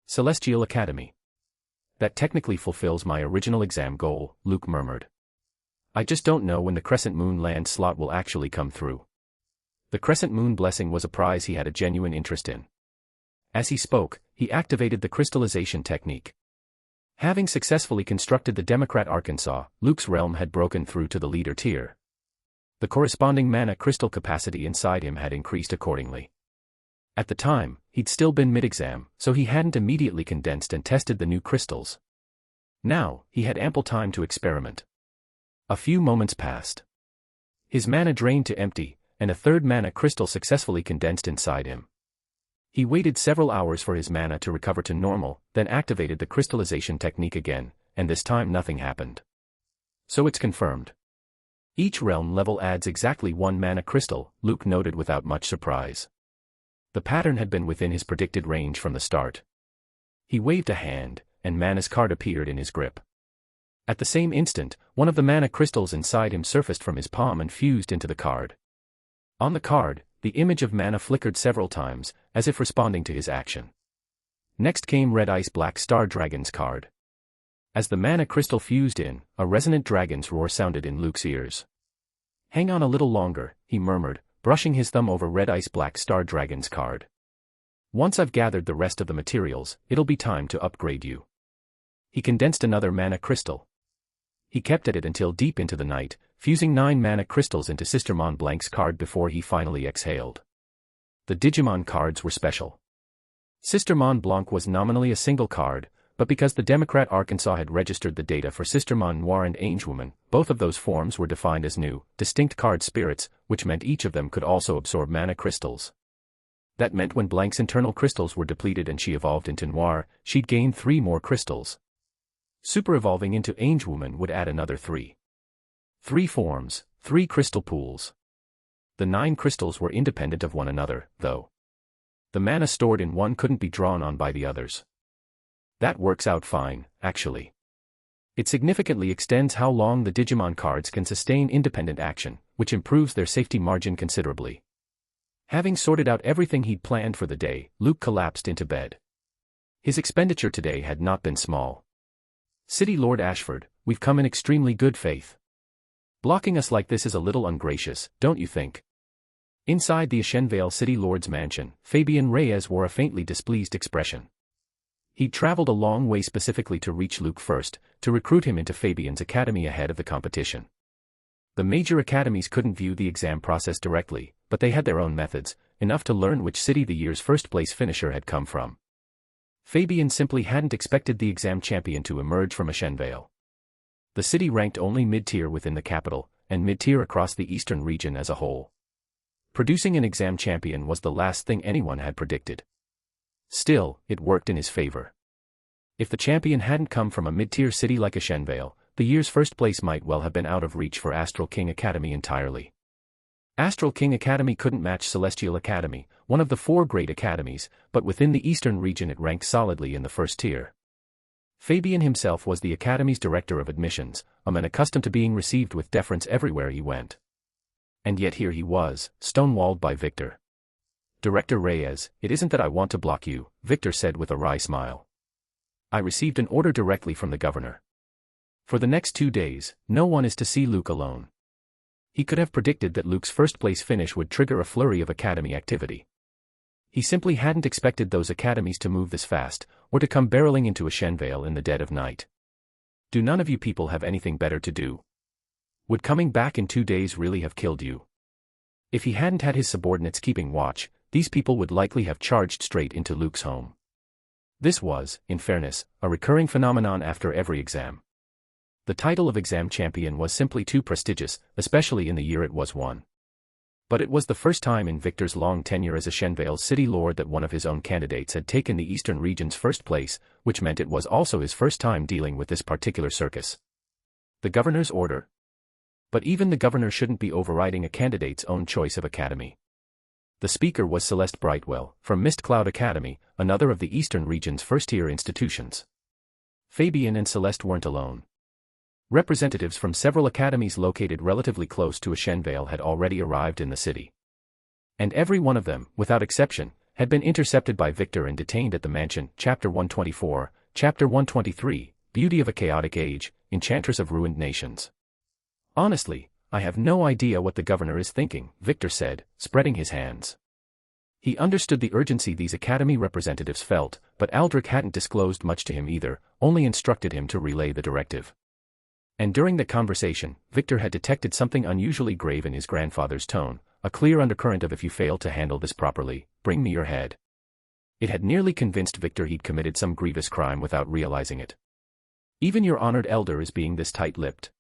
Celestial Academy. That technically fulfills my original exam goal, Luke murmured. I just don't know when the Crescent Moon land slot will actually come through. The Crescent Moon blessing was a prize he had a genuine interest in. As he spoke, he activated the crystallization technique. Having successfully constructed the Democrat Arkansas, Luke's realm had broken through to the leader tier. The corresponding mana crystal capacity inside him had increased accordingly. At the time, he'd still been mid-exam, so he hadn't immediately condensed and tested the new crystals. Now, he had ample time to experiment. A few moments passed. His mana drained to empty, and a third mana crystal successfully condensed inside him. He waited several hours for his mana to recover to normal, then activated the crystallization technique again, and this time nothing happened. So it's confirmed. Each realm level adds exactly 1 mana crystal, Luke noted without much surprise. The pattern had been within his predicted range from the start. He waved a hand, and Mana's card appeared in his grip. At the same instant, one of the mana crystals inside him surfaced from his palm and fused into the card. On the card, the image of Mana flickered several times, as if responding to his action. Next came Red Ice Black Star Dragon's card. As the mana crystal fused in, a resonant dragon's roar sounded in Luke's ears. Hang on a little longer, he murmured, brushing his thumb over Red Ice Black Star Dragon's card. Once I've gathered the rest of the materials, it'll be time to upgrade you. He condensed another mana crystal. He kept at it until deep into the night, fusing 9 mana crystals into Sister Mont Blanc's card before he finally exhaled. The Digimon cards were special. Sister Mont Blanc was nominally a single card, but because the Democrat Arkansas had registered the data for Sister Mont Noir and Angewoman, both of those forms were defined as new, distinct card spirits, which meant each of them could also absorb mana crystals. That meant when Blanc's internal crystals were depleted and she evolved into Noir, she'd gain 3 more crystals. Super evolving into Angewoman would add another 3. 3 forms, 3 crystal pools. The 9 crystals were independent of one another, though. The mana stored in one couldn't be drawn on by the others. That works out fine, actually. It significantly extends how long the Digimon cards can sustain independent action, which improves their safety margin considerably. Having sorted out everything he'd planned for the day, Luke collapsed into bed. His expenditure today had not been small. City Lord Ashford, we've come in extremely good faith. Blocking us like this is a little ungracious, don't you think? Inside the Ashenvale City Lord's mansion, Fabian Reyes wore a faintly displeased expression. He'd traveled a long way specifically to reach Luke first, to recruit him into Fabian's academy ahead of the competition. The major academies couldn't view the exam process directly, but they had their own methods, enough to learn which city the year's first-place finisher had come from. Fabian simply hadn't expected the exam champion to emerge from Ashenvale. The city ranked only mid-tier within the capital, and mid-tier across the eastern region as a whole. Producing an exam champion was the last thing anyone had predicted. Still, it worked in his favor. If the champion hadn't come from a mid-tier city like Ashenvale, the year's first place might well have been out of reach for Astral King Academy entirely. Astral King Academy couldn't match Celestial Academy, one of the 4 great academies, but within the eastern region it ranked solidly in the first tier. Fabian himself was the academy's director of admissions, a man accustomed to being received with deference everywhere he went. And yet here he was, stonewalled by Victor. "Director Reyes, it isn't that I want to block you," Victor said with a wry smile. "I received an order directly from the governor. For the next 2 days, no one is to see Luke alone." He could have predicted that Luke's first-place finish would trigger a flurry of academy activity. He simply hadn't expected those academies to move this fast, or to come barreling into Ashenvale in the dead of night. "Do none of you people have anything better to do? Would coming back in 2 days really have killed you?" If he hadn't had his subordinates keeping watch, these people would likely have charged straight into Luke's home. This was, in fairness, a recurring phenomenon after every exam. The title of exam champion was simply too prestigious, especially in the year it was won. But it was the first time in Victor's long tenure as Ashenvale City Lord that one of his own candidates had taken the Eastern region's first place, which meant it was also his first time dealing with this particular circus. The governor's order? But even the governor shouldn't be overriding a candidate's own choice of academy. The speaker was Celeste Brightwell, from Mist Cloud Academy, another of the Eastern region's first-tier institutions. Fabian and Celeste weren't alone. Representatives from several academies located relatively close to Ashenvale had already arrived in the city. And every one of them, without exception, had been intercepted by Victor and detained at the mansion. Chapter 124, Chapter 123, Beauty of a Chaotic Age, Enchantress of Ruined Nations. "Honestly, I have no idea what the governor is thinking," Victor said, spreading his hands. He understood the urgency these academy representatives felt, but Aldrich hadn't disclosed much to him either, only instructed him to relay the directive. And during the conversation, Victor had detected something unusually grave in his grandfather's tone, a clear undercurrent of "if you fail to handle this properly, bring me your head." It had nearly convinced Victor he'd committed some grievous crime without realizing it. "Even your honored elder is being this tight-lipped."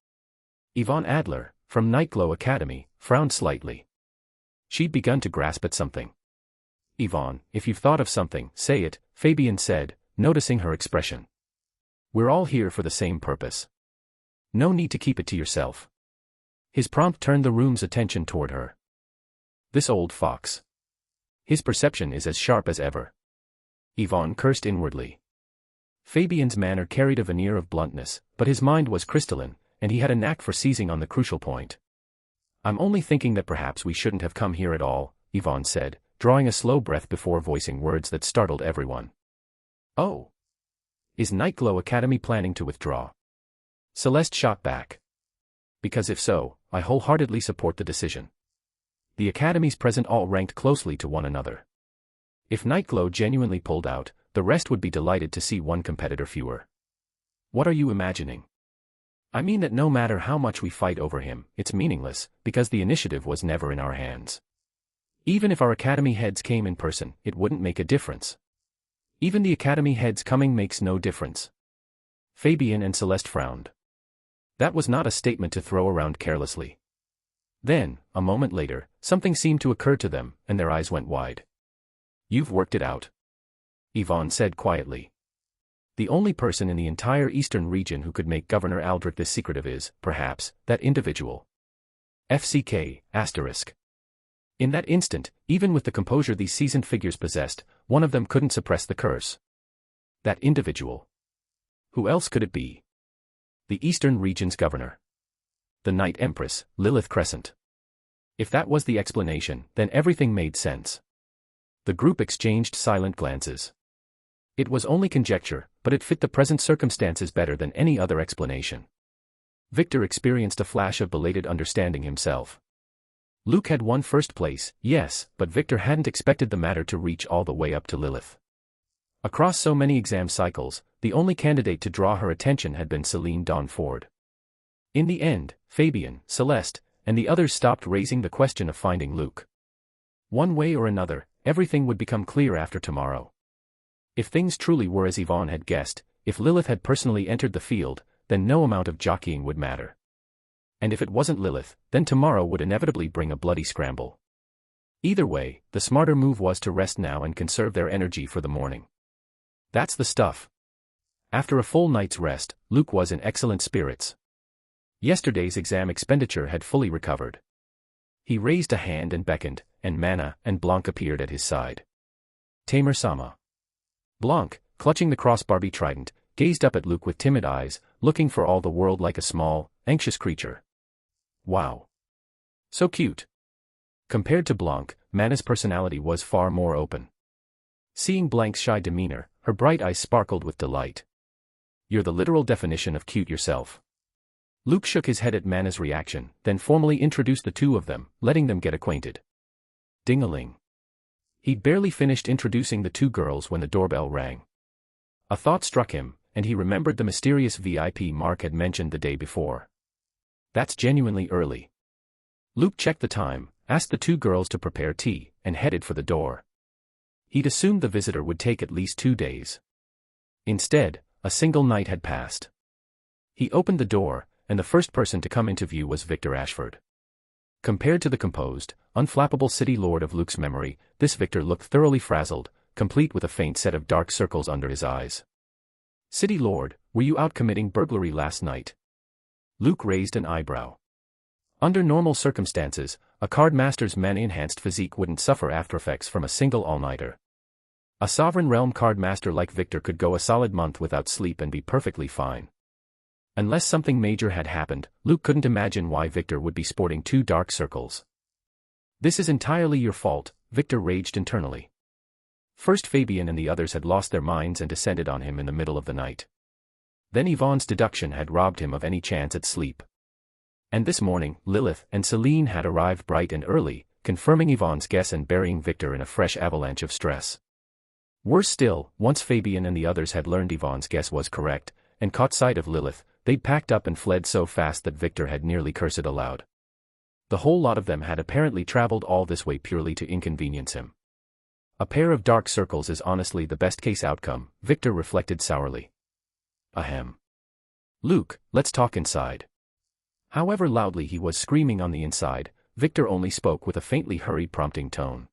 Yvonne Adler, from Nightglow Academy, frowned slightly. She'd begun to grasp at something. "Yvonne, if you've thought of something, say it," Fabian said, noticing her expression. "We're all here for the same purpose. No need to keep it to yourself." His prompt turned the room's attention toward her. This old fox. His perception is as sharp as ever. Yvonne cursed inwardly. Fabian's manner carried a veneer of bluntness, but his mind was crystalline, and he had a knack for seizing on the crucial point. "I'm only thinking that perhaps we shouldn't have come here at all," Yvonne said, drawing a slow breath before voicing words that startled everyone. "Oh. Is Nightglow Academy planning to withdraw?" Celeste shot back. "Because if so, I wholeheartedly support the decision. The academies present all ranked closely to one another. If Nightglow genuinely pulled out, the rest would be delighted to see one competitor fewer." "What are you imagining?" "I mean that no matter how much we fight over him, it's meaningless, because the initiative was never in our hands. Even if our academy heads came in person, it wouldn't make a difference. Even the academy heads coming makes no difference." Fabian and Celeste frowned. That was not a statement to throw around carelessly. Then, a moment later, something seemed to occur to them, and their eyes went wide. "You've worked it out," Yvonne said quietly. "The only person in the entire eastern region who could make Governor Aldrich this secretive is, perhaps, that individual. FCK, *. In that instant, even with the composure these seasoned figures possessed, one of them couldn't suppress the curse. That individual. Who else could it be? The Eastern Region's governor. The Night Empress, Lilith Crescent. If that was the explanation, then everything made sense. The group exchanged silent glances. It was only conjecture, but it fit the present circumstances better than any other explanation. Victor experienced a flash of belated understanding himself. Luke had won first place, yes, but Victor hadn't expected the matter to reach all the way up to Lilith. Across so many exam cycles, the only candidate to draw her attention had been Celine Dawn Ford. In the end, Fabian, Celeste, and the others stopped raising the question of finding Luke. One way or another, everything would become clear after tomorrow. If things truly were as Yvonne had guessed, if Lilith had personally entered the field, then no amount of jockeying would matter. And if it wasn't Lilith, then tomorrow would inevitably bring a bloody scramble. Either way, the smarter move was to rest now and conserve their energy for the morning. That's the stuff. After a full night's rest, Luke was in excellent spirits. Yesterday's exam expenditure had fully recovered. He raised a hand and beckoned, and Mana and Blanc appeared at his side. Tamer-sama. Blanc, clutching the cross-Barbie trident, gazed up at Luke with timid eyes, looking for all the world like a small, anxious creature. Wow. So cute. Compared to Blanc, Mana's personality was far more open. Seeing Blanc's shy demeanor, her bright eyes sparkled with delight. You're the literal definition of cute yourself. Luke shook his head at Mana's reaction, then formally introduced the two of them, letting them get acquainted. Ding-a-ling. He'd barely finished introducing the two girls when the doorbell rang. A thought struck him, and he remembered the mysterious VIP Mark had mentioned the day before. That's genuinely early. Luke checked the time, asked the two girls to prepare tea, and headed for the door. He'd assumed the visitor would take at least 2 days. Instead, a single night had passed. He opened the door, and the first person to come into view was Victor Ashford. Compared to the composed, unflappable city lord of Luke's memory, this Victor looked thoroughly frazzled, complete with a faint set of dark circles under his eyes. City lord, were you out committing burglary last night? Luke raised an eyebrow. Under normal circumstances, a card master's mana-enhanced physique wouldn't suffer aftereffects from a single all-nighter. A sovereign realm card master like Victor could go a solid month without sleep and be perfectly fine. Unless something major had happened, Luke couldn't imagine why Victor would be sporting 2 dark circles. This is entirely your fault, Victor raged internally. First Fabian and the others had lost their minds and descended on him in the middle of the night. Then Yvonne's deduction had robbed him of any chance at sleep. And this morning, Lilith and Celine had arrived bright and early, confirming Yvonne's guess and burying Victor in a fresh avalanche of stress. Worse still, once Fabian and the others had learned Yvonne's guess was correct, and caught sight of Lilith, they'd packed up and fled so fast that Victor had nearly cursed aloud. The whole lot of them had apparently traveled all this way purely to inconvenience him. A pair of dark circles is honestly the best-case outcome, Victor reflected sourly. Ahem. Luke, let's talk inside. However loudly he was screaming on the inside, Victor only spoke with a faintly hurried prompting tone.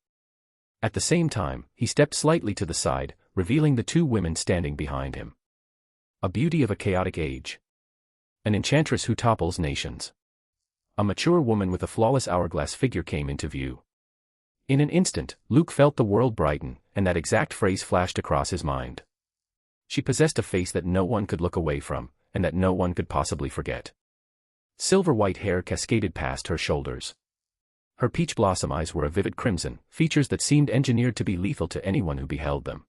At the same time, he stepped slightly to the side, revealing the 2 women standing behind him. A beauty of a chaotic age. An enchantress who topples nations. A mature woman with a flawless hourglass figure came into view. In an instant, Luke felt the world brighten, and that exact phrase flashed across his mind. She possessed a face that no one could look away from, and that no one could possibly forget. Silver-white hair cascaded past her shoulders. Her peach blossom eyes were a vivid crimson, features that seemed engineered to be lethal to anyone who beheld them.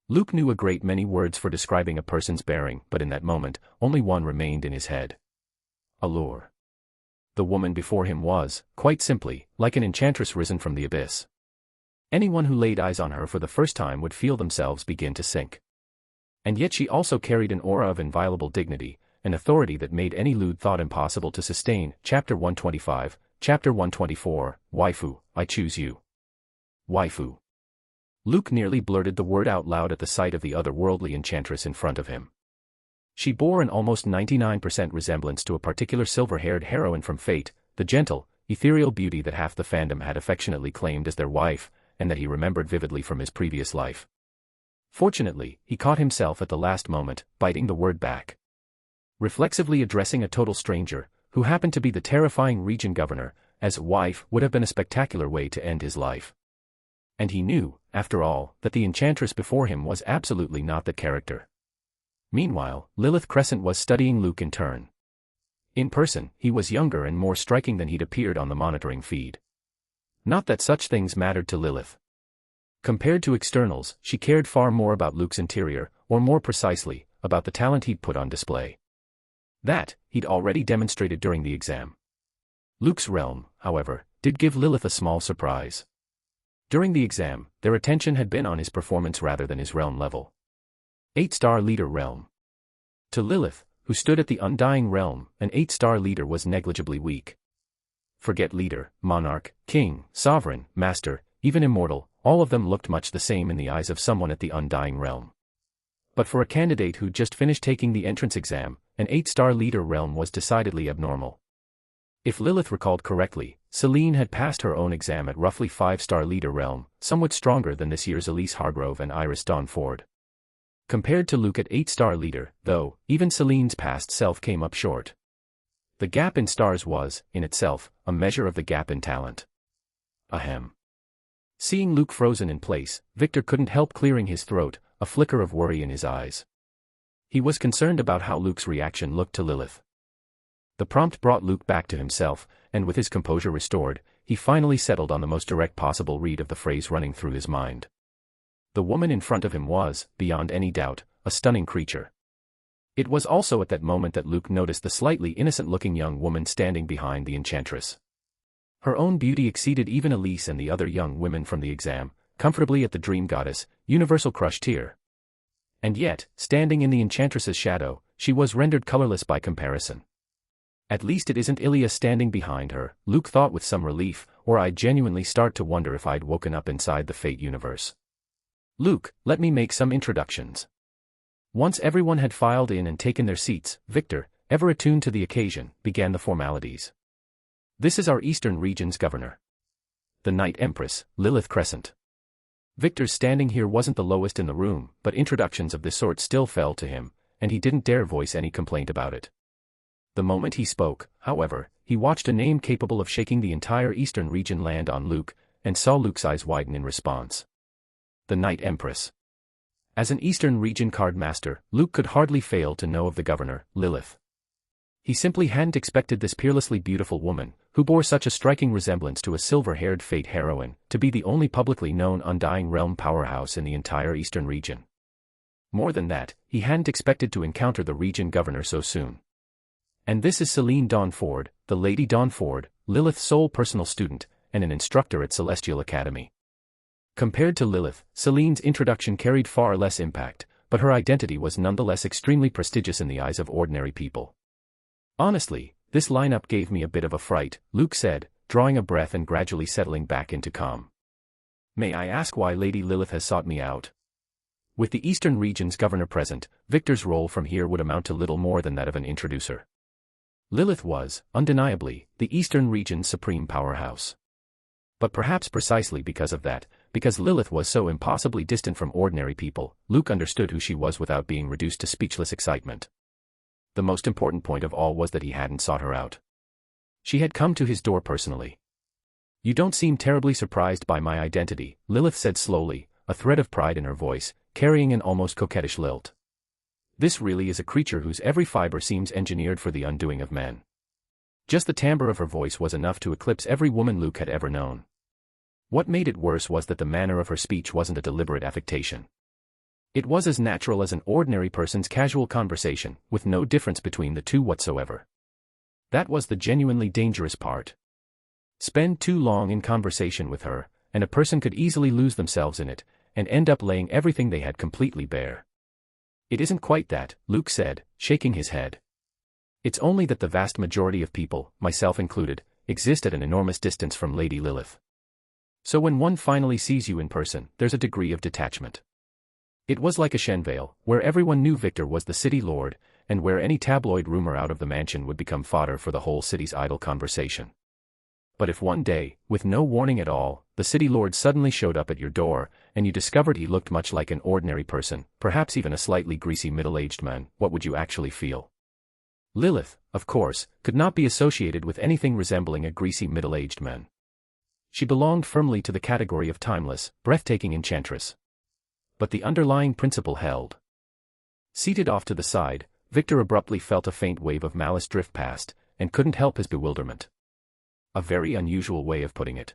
Luke knew a great many words for describing a person's bearing, but in that moment, only one remained in his head. Allure. The woman before him was, quite simply, like an enchantress risen from the abyss. Anyone who laid eyes on her for the first time would feel themselves begin to sink. And yet she also carried an aura of inviolable dignity, an authority that made any lewd thought impossible to sustain. Chapter 125, Chapter 124, Waifu, I choose you. Waifu. Luke nearly blurted the word out loud at the sight of the otherworldly enchantress in front of him. She bore an almost 99% resemblance to a particular silver-haired heroine from Fate, the gentle, ethereal beauty that half the fandom had affectionately claimed as their wife, and that he remembered vividly from his previous life. Fortunately, he caught himself at the last moment, biting the word back. Reflexively addressing a total stranger, who happened to be the terrifying region governor, as a wife would have been a spectacular way to end his life. And he knew, after all, that the enchantress before him was absolutely not that character. Meanwhile, Lilith Crescent was studying Luke in turn. In person, he was younger and more striking than he'd appeared on the monitoring feed. Not that such things mattered to Lilith. Compared to externals, she cared far more about Luke's interior, or more precisely, about the talent he'd put on display. That, he'd already demonstrated during the exam. Luke's realm, however, did give Lilith a small surprise. During the exam, their attention had been on his performance rather than his realm level. 8-star leader realm. To Lilith, who stood at the undying realm, an 8-star leader was negligibly weak. Forget leader, monarch, king, sovereign, master, even immortal, all of them looked much the same in the eyes of someone at the undying realm. But for a candidate who'd just finished taking the entrance exam, an 8-star leader realm was decidedly abnormal. If Lilith recalled correctly, Celine had passed her own exam at roughly 5-star leader realm, somewhat stronger than this year's Elise Hargrove and Iris Dawn Ford. Compared to Luke at 8-star leader, though, even Celine's past self came up short. The gap in stars was, in itself, a measure of the gap in talent. Ahem. Seeing Luke frozen in place, Victor couldn't help clearing his throat, a flicker of worry in his eyes. He was concerned about how Luke's reaction looked to Lilith. The prompt brought Luke back to himself, and with his composure restored, he finally settled on the most direct possible read of the phrase running through his mind. The woman in front of him was, beyond any doubt, a stunning creature. It was also at that moment that Luke noticed the slightly innocent-looking young woman standing behind the enchantress. Her own beauty exceeded even Elise and the other young women from the exam, comfortably at the dream goddess, universal crush tier. And yet, standing in the enchantress's shadow, she was rendered colorless by comparison. At least it isn't Ilya standing behind her, Luke thought with some relief, or I'd genuinely start to wonder if I'd woken up inside the Fate universe. Luke, let me make some introductions. Once everyone had filed in and taken their seats, Victor, ever attuned to the occasion, began the formalities. This is our Eastern Region's governor. The Night Empress, Lilith Crescent. Victor's standing here wasn't the lowest in the room, but introductions of this sort still fell to him, and he didn't dare voice any complaint about it. The moment he spoke, however, he watched a name capable of shaking the entire Eastern Region land on Luke, and saw Luke's eyes widen in response. The Night Empress. As an Eastern Region card master, Luke could hardly fail to know of the governor, Lilith. He simply hadn't expected this peerlessly beautiful woman, who bore such a striking resemblance to a silver-haired Fate heroine, to be the only publicly known Undying Realm powerhouse in the entire Eastern Region. More than that, he hadn't expected to encounter the region governor so soon. And this is Celine Dawn Ford, the Lady Dawn Ford, Lilith's sole personal student, and an instructor at Celestial Academy. Compared to Lilith, Celine's introduction carried far less impact, but her identity was nonetheless extremely prestigious in the eyes of ordinary people. Honestly, this lineup gave me a bit of a fright, Luke said, drawing a breath and gradually settling back into calm. May I ask why Lady Lilith has sought me out? With the Eastern Region's governor present, Victor's role from here would amount to little more than that of an introducer. Lilith was, undeniably, the Eastern Region's supreme powerhouse. But perhaps precisely because of that, because Lilith was so impossibly distant from ordinary people, Luke understood who she was without being reduced to speechless excitement. The most important point of all was that he hadn't sought her out. She had come to his door personally. You don't seem terribly surprised by my identity, Lilith said slowly, a thread of pride in her voice, carrying an almost coquettish lilt. This really is a creature whose every fiber seems engineered for the undoing of men. Just the timbre of her voice was enough to eclipse every woman Luke had ever known. What made it worse was that the manner of her speech wasn't a deliberate affectation. It was as natural as an ordinary person's casual conversation, with no difference between the two whatsoever. That was the genuinely dangerous part. Spend too long in conversation with her, and a person could easily lose themselves in it, and end up laying everything they had completely bare. It isn't quite that, Luke said, shaking his head. It's only that the vast majority of people, myself included, exist at an enormous distance from Lady Lilith. So when one finally sees you in person, there's a degree of detachment. It was like a Shenvale, where everyone knew Victor was the city lord, and where any tabloid rumor out of the mansion would become fodder for the whole city's idle conversation. But if one day, with no warning at all, the city lord suddenly showed up at your door, and you discovered he looked much like an ordinary person, perhaps even a slightly greasy middle-aged man, what would you actually feel? Lilith, of course, could not be associated with anything resembling a greasy middle-aged man. She belonged firmly to the category of timeless, breathtaking enchantress. But the underlying principle held. Seated off to the side, Victor abruptly felt a faint wave of malice drift past, and couldn't help his bewilderment. A very unusual way of putting it.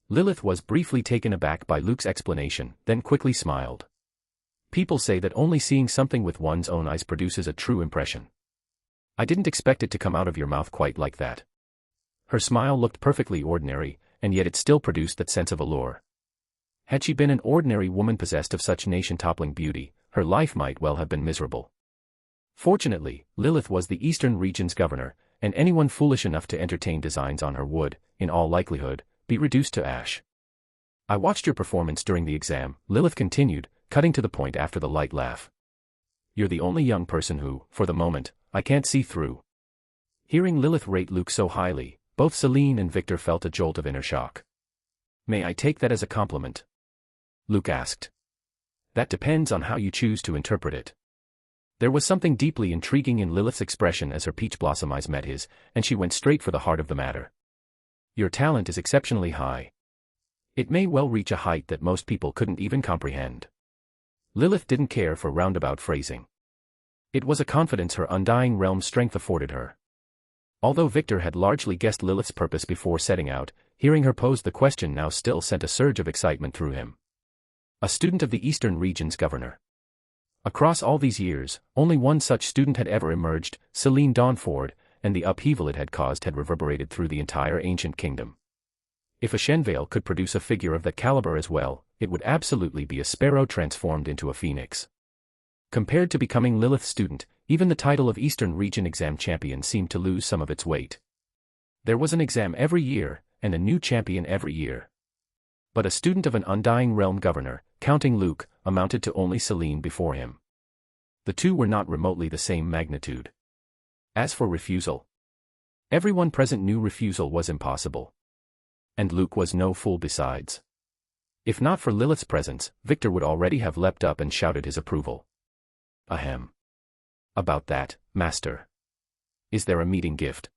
Lilith was briefly taken aback by Luke's explanation, then quickly smiled. People say that only seeing something with one's own eyes produces a true impression. I didn't expect it to come out of your mouth quite like that. Her smile looked perfectly ordinary, and yet it still produced that sense of allure. Had she been an ordinary woman possessed of such nation-toppling beauty, her life might well have been miserable. Fortunately, Lilith was the Eastern region's governor, and anyone foolish enough to entertain designs on her would, in all likelihood, be reduced to ash. I watched your performance during the exam, Lilith continued, cutting to the point after the light laugh. You're the only young person who, for the moment, I can't see through. Hearing Lilith rate Luke so highly, both Celine and Victor felt a jolt of inner shock. May I take that as a compliment? Luke asked. That depends on how you choose to interpret it. There was something deeply intriguing in Lilith's expression as her peach blossom eyes met his, and she went straight for the heart of the matter. Your talent is exceptionally high. It may well reach a height that most people couldn't even comprehend. Lilith didn't care for roundabout phrasing. It was a confidence her undying realm's strength afforded her. Although Victor had largely guessed Lilith's purpose before setting out, hearing her pose the question now still sent a surge of excitement through him. A student of the Eastern region's governor. Across all these years, only one such student had ever emerged, Celine Dawnford, and the upheaval it had caused had reverberated through the entire ancient kingdom. If a Shenvale could produce a figure of that caliber as well, it would absolutely be a sparrow transformed into a phoenix. Compared to becoming Lilith's student, even the title of Eastern Region Exam Champion seemed to lose some of its weight. There was an exam every year, and a new champion every year. But a student of an undying realm governor, counting Luke, amounted to only Celine before him. The two were not remotely the same magnitude. As for refusal, everyone present knew refusal was impossible. And Luke was no fool besides. If not for Lilith's presence, Victor would already have leapt up and shouted his approval. Ahem. About that, Master. Is there a meeting gift?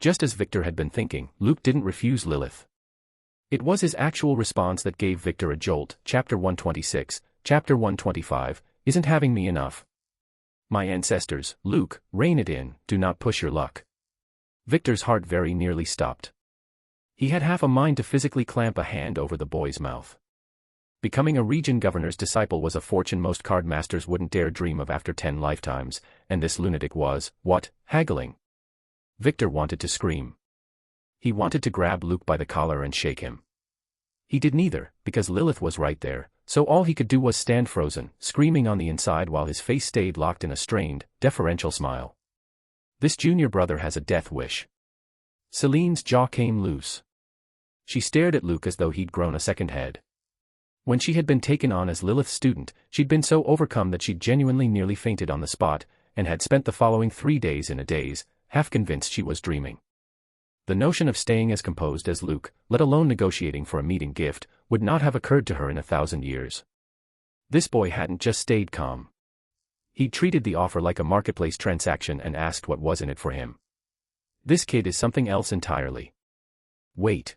Just as Victor had been thinking, Luke didn't refuse Lilith. It was his actual response that gave Victor a jolt. Chapter 126, Chapter 125, Isn't having me enough? My ancestors, Luke, rein it in, do not push your luck. Victor's heart very nearly stopped. He had half a mind to physically clamp a hand over the boy's mouth. Becoming a region governor's disciple was a fortune most card masters wouldn't dare dream of after 10 lifetimes, and this lunatic was, what, haggling? Victor wanted to scream. He wanted to grab Luke by the collar and shake him. He did neither, because Lilith was right there, so all he could do was stand frozen, screaming on the inside while his face stayed locked in a strained, deferential smile. This junior brother has a death wish. Celine's jaw came loose. She stared at Luke as though he'd grown a second head. When she had been taken on as Lilith's student, she'd been so overcome that she'd genuinely nearly fainted on the spot, and had spent the following 3 days in a daze, half convinced she was dreaming. The notion of staying as composed as Luke, let alone negotiating for a meeting gift, would not have occurred to her in 1,000 years. This boy hadn't just stayed calm. He'd treated the offer like a marketplace transaction and asked what was in it for him. This kid is something else entirely. Wait.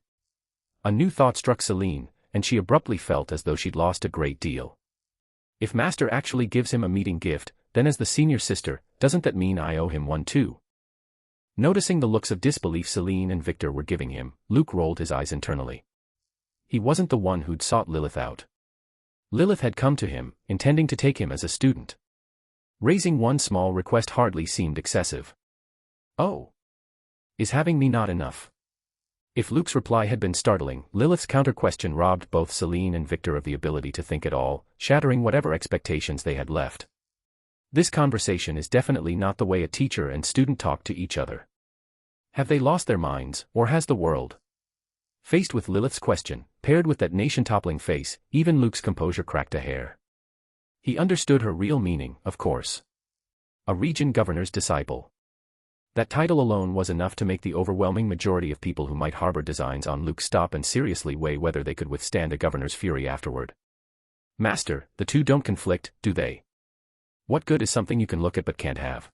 A new thought struck Celine, and she abruptly felt as though she'd lost a great deal. If Master actually gives him a meeting gift, then as the senior sister, doesn't that mean I owe him one too? Noticing the looks of disbelief Celine and Victor were giving him, Luke rolled his eyes internally. He wasn't the one who'd sought Lilith out. Lilith had come to him, intending to take him as a student. Raising one small request hardly seemed excessive. Oh. Is having me not enough? If Luke's reply had been startling, Lilith's counter-question robbed both Celine and Victor of the ability to think at all, shattering whatever expectations they had left. This conversation is definitely not the way a teacher and student talk to each other. Have they lost their minds, or has the world? Faced with Lilith's question, paired with that nation-toppling face, even Luke's composure cracked a hair. He understood her real meaning, of course. A region governor's disciple. That title alone was enough to make the overwhelming majority of people who might harbor designs on Luke stop and seriously weigh whether they could withstand a governor's fury afterward. Master, the two don't conflict, do they? What good is something you can look at but can't have?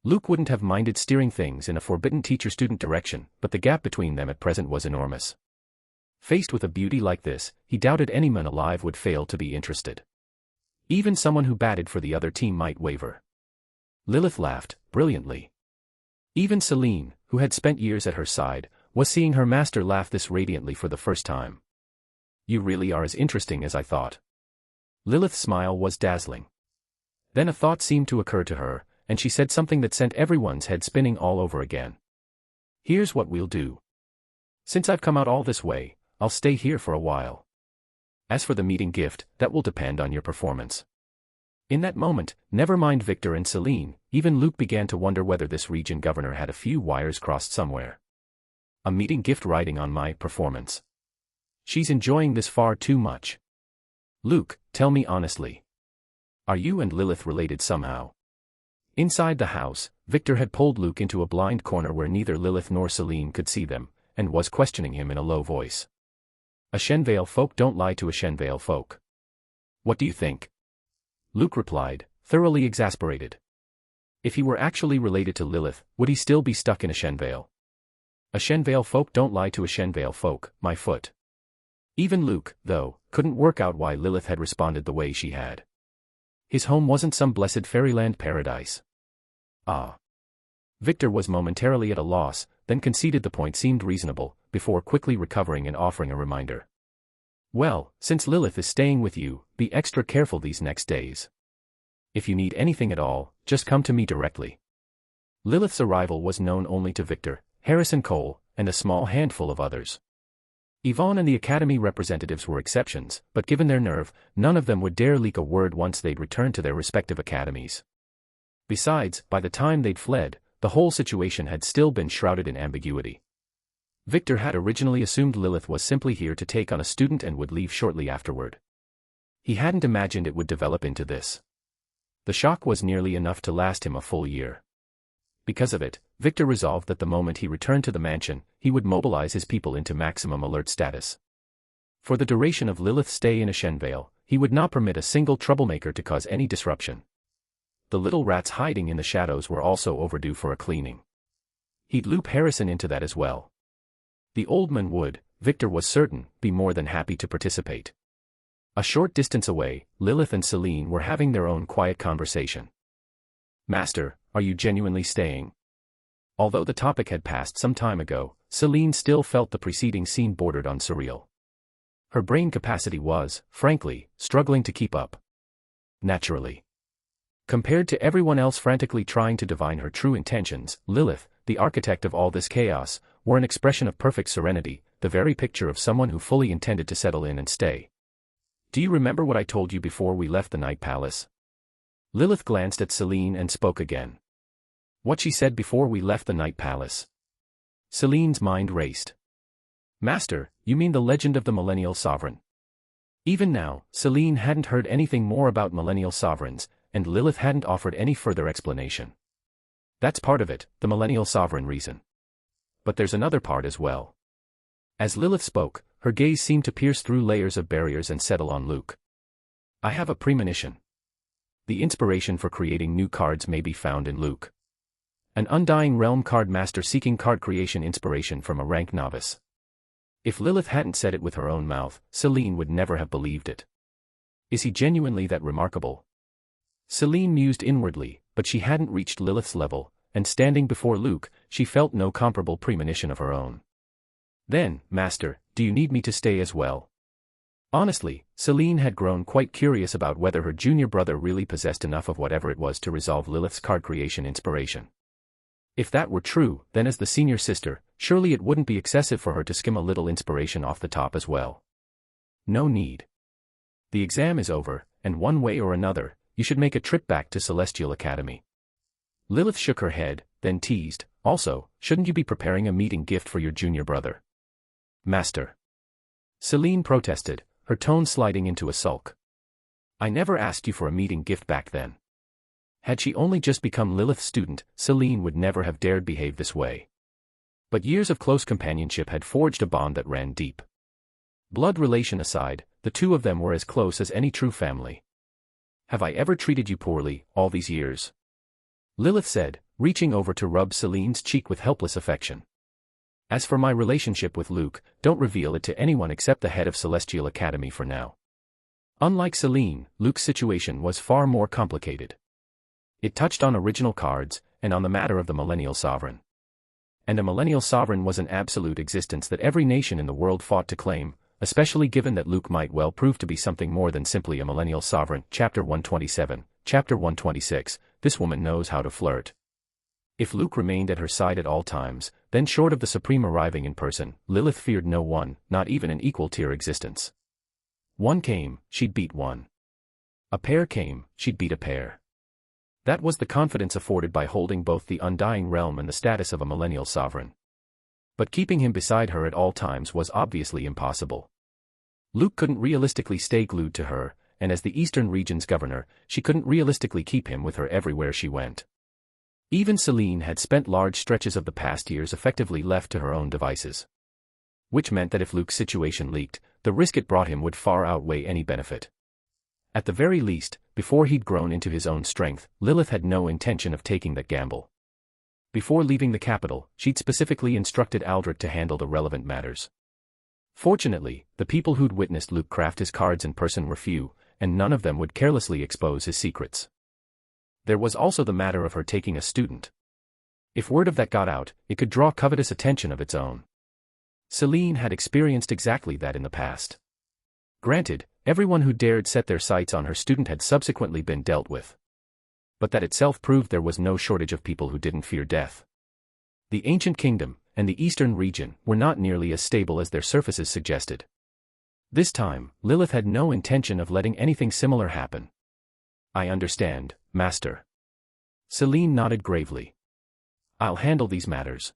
Luke wouldn't have minded steering things in a forbidden teacher-student direction, but the gap between them at present was enormous. Faced with a beauty like this, he doubted any man alive would fail to be interested. Even someone who batted for the other team might waver. Lilith laughed, brilliantly. Even Celine, who had spent years at her side, was seeing her master laugh this radiantly for the first time. You really are as interesting as I thought. Lilith's smile was dazzling. Then a thought seemed to occur to her, and she said something that sent everyone's head spinning all over again. Here's what we'll do. Since I've come out all this way, I'll stay here for a while. As for the meeting gift, that will depend on your performance. In that moment, never mind Victor and Celine, even Luke began to wonder whether this region governor had a few wires crossed somewhere. A meeting gift riding on my performance. She's enjoying this far too much. Luke, tell me honestly. Are you and Lilith related somehow? Inside the house, Victor had pulled Luke into a blind corner where neither Lilith nor Celine could see them, and was questioning him in a low voice. Ashenvale folk don't lie to Ashenvale folk. What do you think? Luke replied, thoroughly exasperated. If he were actually related to Lilith, would he still be stuck in Ashenvale? Ashenvale folk don't lie to Ashenvale folk, my foot. Even Luke, though, couldn't work out why Lilith had responded the way she had. His home wasn't some blessed fairyland paradise. Ah. Victor was momentarily at a loss, then conceded the point seemed reasonable, before quickly recovering and offering a reminder. Well, since Lilith is staying with you, be extra careful these next days. If you need anything at all, just come to me directly. Lilith's arrival was known only to Victor, Harrison Cole, and a small handful of others. Yvonne and the Academy representatives were exceptions, but given their nerve, none of them would dare leak a word once they'd returned to their respective academies. Besides, by the time they'd fled, the whole situation had still been shrouded in ambiguity. Victor had originally assumed Lilith was simply here to take on a student and would leave shortly afterward. He hadn't imagined it would develop into this. The shock was nearly enough to last him a full year. Because of it, Victor resolved that the moment he returned to the mansion, he would mobilize his people into maximum alert status. For the duration of Lilith's stay in Ashenvale, he would not permit a single troublemaker to cause any disruption. The little rats hiding in the shadows were also overdue for a cleaning. He'd loop Harrison into that as well. The old man would, Victor was certain, be more than happy to participate. A short distance away, Lilith and Celine were having their own quiet conversation. Master, are you genuinely staying? Although the topic had passed some time ago, Celine still felt the preceding scene bordered on surreal. Her brain capacity was, frankly, struggling to keep up. Naturally. Compared to everyone else frantically trying to divine her true intentions, Lilith, the architect of all this chaos, wore an expression of perfect serenity, the very picture of someone who fully intended to settle in and stay. Do you remember what I told you before we left the Night Palace? Lilith glanced at Celine and spoke again. What she said before we left the Night Palace. Celine's mind raced. Master, you mean the legend of the Millennial Sovereign? Even now, Celine hadn't heard anything more about Millennial Sovereigns, and Lilith hadn't offered any further explanation. That's part of it, the Millennial Sovereign reason. But there's another part as well. As Lilith spoke, her gaze seemed to pierce through layers of barriers and settle on Luke. I have a premonition. The inspiration for creating new cards may be found in Luke. An undying realm card master seeking card creation inspiration from a rank novice. If Lilith hadn't said it with her own mouth, Celine would never have believed it. Is he genuinely that remarkable? Celine mused inwardly, but she hadn't reached Lilith's level, and standing before Luke, she felt no comparable premonition of her own. Then, Master, do you need me to stay as well? Honestly, Celine had grown quite curious about whether her junior brother really possessed enough of whatever it was to resolve Lilith's card creation inspiration. If that were true, then as the senior sister, surely it wouldn't be excessive for her to skim a little inspiration off the top as well. No need. The exam is over, and one way or another, you should make a trip back to Celestial Academy. Lilith shook her head, then teased, also, shouldn't you be preparing a meeting gift for your junior brother? Master. Celine protested, her tone sliding into a sulk. I never asked you for a meeting gift back then. Had she only just become Lilith's student, Celine would never have dared behave this way. But years of close companionship had forged a bond that ran deep. Blood relation aside, the two of them were as close as any true family. Have I ever treated you poorly, all these years? Lilith said, reaching over to rub Celine's cheek with helpless affection. As for my relationship with Luke, don't reveal it to anyone except the head of Celestial Academy for now. Unlike Celine, Luke's situation was far more complicated. It touched on original cards, and on the matter of the Millennial Sovereign. And a Millennial Sovereign was an absolute existence that every nation in the world fought to claim, especially given that Luke might well prove to be something more than simply a Millennial Sovereign. Chapter 127, Chapter 126, This woman knows how to flirt. If Luke remained at her side at all times, then short of the Supreme arriving in person, Lilith feared no one, not even an equal-tier existence. One came, she'd beat one. A pair came, she'd beat a pair. That was the confidence afforded by holding both the Undying Realm and the status of a Millennial Sovereign. But keeping him beside her at all times was obviously impossible. Luke couldn't realistically stay glued to her, and as the Eastern region's governor, she couldn't realistically keep him with her everywhere she went. Even Celine had spent large stretches of the past years effectively left to her own devices. Which meant that if Luke's situation leaked, the risk it brought him would far outweigh any benefit. At the very least, before he'd grown into his own strength, Lilith had no intention of taking that gamble. Before leaving the capital, she'd specifically instructed Aldrich to handle the relevant matters. Fortunately, the people who'd witnessed Luke craft his cards in person were few, and none of them would carelessly expose his secrets. There was also the matter of her taking a student. If word of that got out, it could draw covetous attention of its own. Celine had experienced exactly that in the past. Granted, everyone who dared set their sights on her student had subsequently been dealt with. But that itself proved there was no shortage of people who didn't fear death. The ancient kingdom, and the eastern region, were not nearly as stable as their surfaces suggested. This time, Lilith had no intention of letting anything similar happen. I understand, Master. Celine nodded gravely. I'll handle these matters.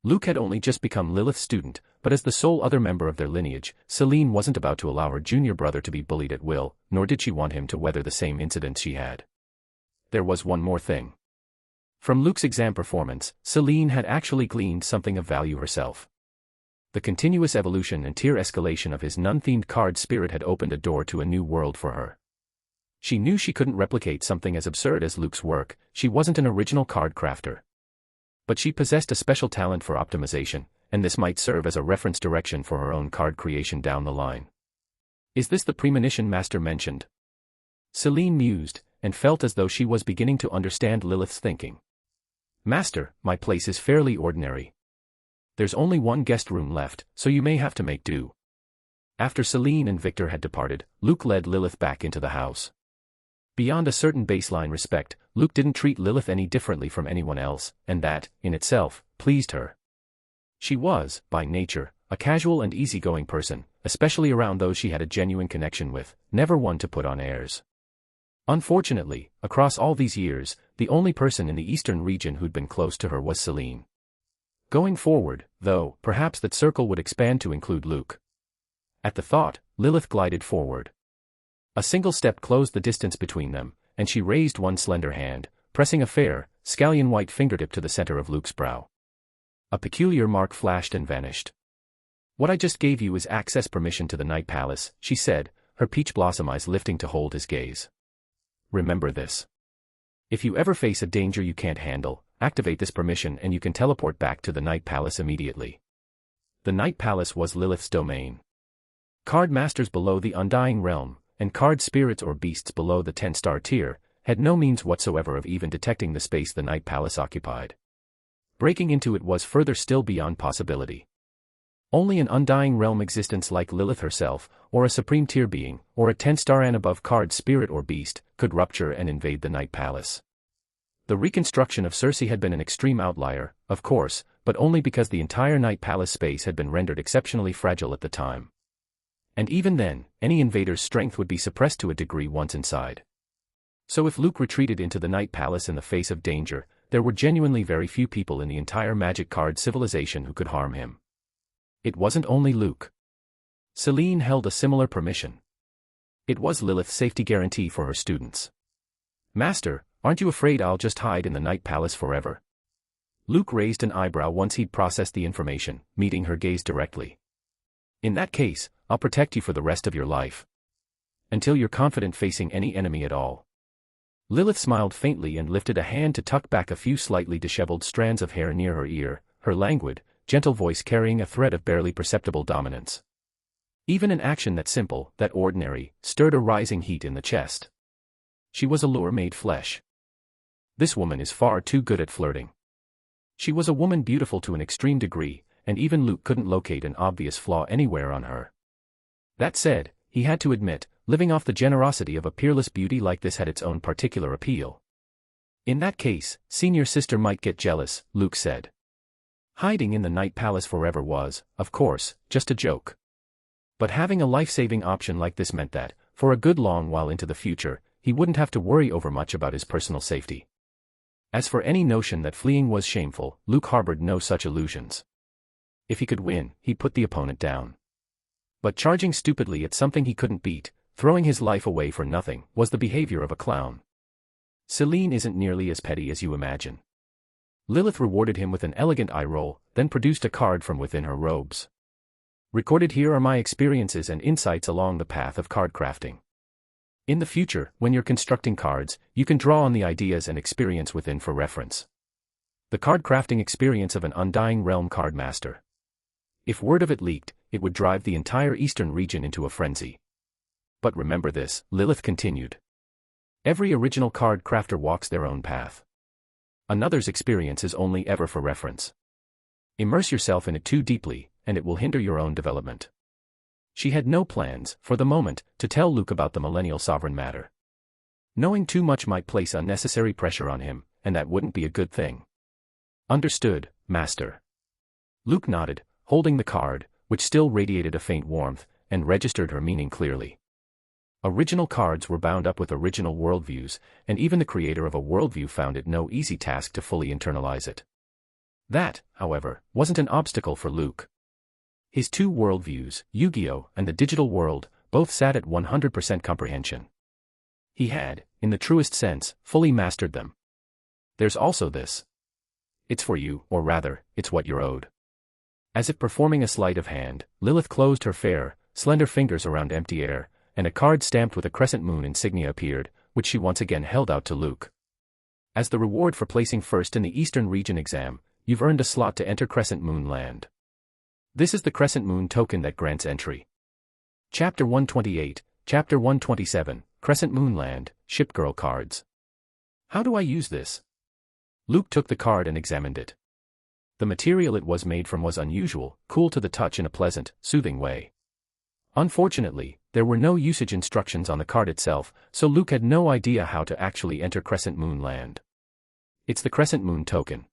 Luke had only just become Lilith's student, but as the sole other member of their lineage, Celine wasn't about to allow her junior brother to be bullied at will, nor did she want him to weather the same incidents she had. There was one more thing. From Luke's exam performance, Celine had actually gleaned something of value herself. The continuous evolution and tier escalation of his nun-themed card spirit had opened a door to a new world for her. She knew she couldn't replicate something as absurd as Luke's work, she wasn't an original card crafter. But she possessed a special talent for optimization, and this might serve as a reference direction for her own card creation down the line. Is this the premonition Master mentioned? Celine mused, and felt as though she was beginning to understand Lilith's thinking. Master, my place is fairly ordinary. There's only one guest room left, so you may have to make do. After Celine and Victor had departed, Luke led Lilith back into the house. Beyond a certain baseline respect, Luke didn't treat Lilith any differently from anyone else, and that, in itself, pleased her. She was, by nature, a casual and easygoing person, especially around those she had a genuine connection with, never one to put on airs. Unfortunately, across all these years, the only person in the eastern region who'd been close to her was Celine. Going forward, though, perhaps that circle would expand to include Luke. At the thought, Lilith glided forward. A single step closed the distance between them, and she raised one slender hand, pressing a fair, scallion-white fingertip to the center of Luke's brow. A peculiar mark flashed and vanished. What I just gave you is access permission to the Night Palace, she said, her peach blossom eyes lifting to hold his gaze. Remember this. If you ever face a danger you can't handle, activate this permission and you can teleport back to the Night Palace immediately. The Night Palace was Lilith's domain. Card masters below the Undying Realm, and card spirits or beasts below the 10-star tier, had no means whatsoever of even detecting the space the Night Palace occupied. Breaking into it was further still beyond possibility. Only an Undying Realm existence like Lilith herself, or a supreme tier being, or a 10-star and above card spirit or beast, could rupture and invade the Night Palace. The reconstruction of Circe had been an extreme outlier, of course, but only because the entire Night Palace space had been rendered exceptionally fragile at the time. And even then, any invader's strength would be suppressed to a degree once inside. So if Luke retreated into the Night Palace in the face of danger, there were genuinely very few people in the entire magic card civilization who could harm him. It wasn't only Luke. Celine held a similar permission. It was Lilith's safety guarantee for her students. Master, aren't you afraid I'll just hide in the Night Palace forever? Luke raised an eyebrow once he'd processed the information, meeting her gaze directly. In that case, I'll protect you for the rest of your life. Until you're confident facing any enemy at all. Lilith smiled faintly and lifted a hand to tuck back a few slightly disheveled strands of hair near her ear, her languid, gentle voice carrying a thread of barely perceptible dominance. Even an action that simple, that ordinary, stirred a rising heat in the chest. She was a lure made flesh. This woman is far too good at flirting. She was a woman beautiful to an extreme degree, and even Luke couldn't locate an obvious flaw anywhere on her. That said, he had to admit, living off the generosity of a peerless beauty like this had its own particular appeal. In that case, Senior Sister might get jealous, Luke said. Hiding in the Night Palace forever was, of course, just a joke. But having a life-saving option like this meant that, for a good long while into the future, he wouldn't have to worry over much about his personal safety. As for any notion that fleeing was shameful, Luke harbored no such illusions. If he could win, he'd put the opponent down. But charging stupidly at something he couldn't beat, throwing his life away for nothing, was the behavior of a clown. Celine isn't nearly as petty as you imagine. Lilith rewarded him with an elegant eye roll, then produced a card from within her robes. Recorded here are my experiences and insights along the path of card crafting. In the future, when you're constructing cards, you can draw on the ideas and experience within for reference. The card crafting experience of an Undying Realm card master. If word of it leaked, it would drive the entire eastern region into a frenzy. But remember this, Lilith continued. Every original card crafter walks their own path. Another's experience is only ever for reference. Immerse yourself in it too deeply, and it will hinder your own development. She had no plans, for the moment, to tell Luke about the Millennial Sovereign matter. Knowing too much might place unnecessary pressure on him, and that wouldn't be a good thing. Understood, Master. Luke nodded, holding the card, which still radiated a faint warmth, and registered her meaning clearly. Original cards were bound up with original worldviews, and even the creator of a worldview found it no easy task to fully internalize it. That, however, wasn't an obstacle for Luke. His two worldviews, Yu-Gi-Oh! And the digital world, both sat at 100% comprehension. He had, in the truest sense, fully mastered them. There's also this. It's for you, or rather, it's what you're owed. As if performing a sleight of hand, Lilith closed her fair, slender fingers around empty air, and a card stamped with a crescent moon insignia appeared, which she once again held out to Luke. As the reward for placing first in the Eastern Region exam, you've earned a slot to enter Crescent Moon Land. This is the Crescent Moon token that grants entry. Chapter 128, Chapter 127, Crescent Moon Land, Shipgirl cards. How do I use this? Luke took the card and examined it. The material it was made from was unusual, cool to the touch in a pleasant, soothing way. Unfortunately, there were no usage instructions on the card itself, so Luke had no idea how to actually enter Crescent Moon Land. It's the Crescent Moon token.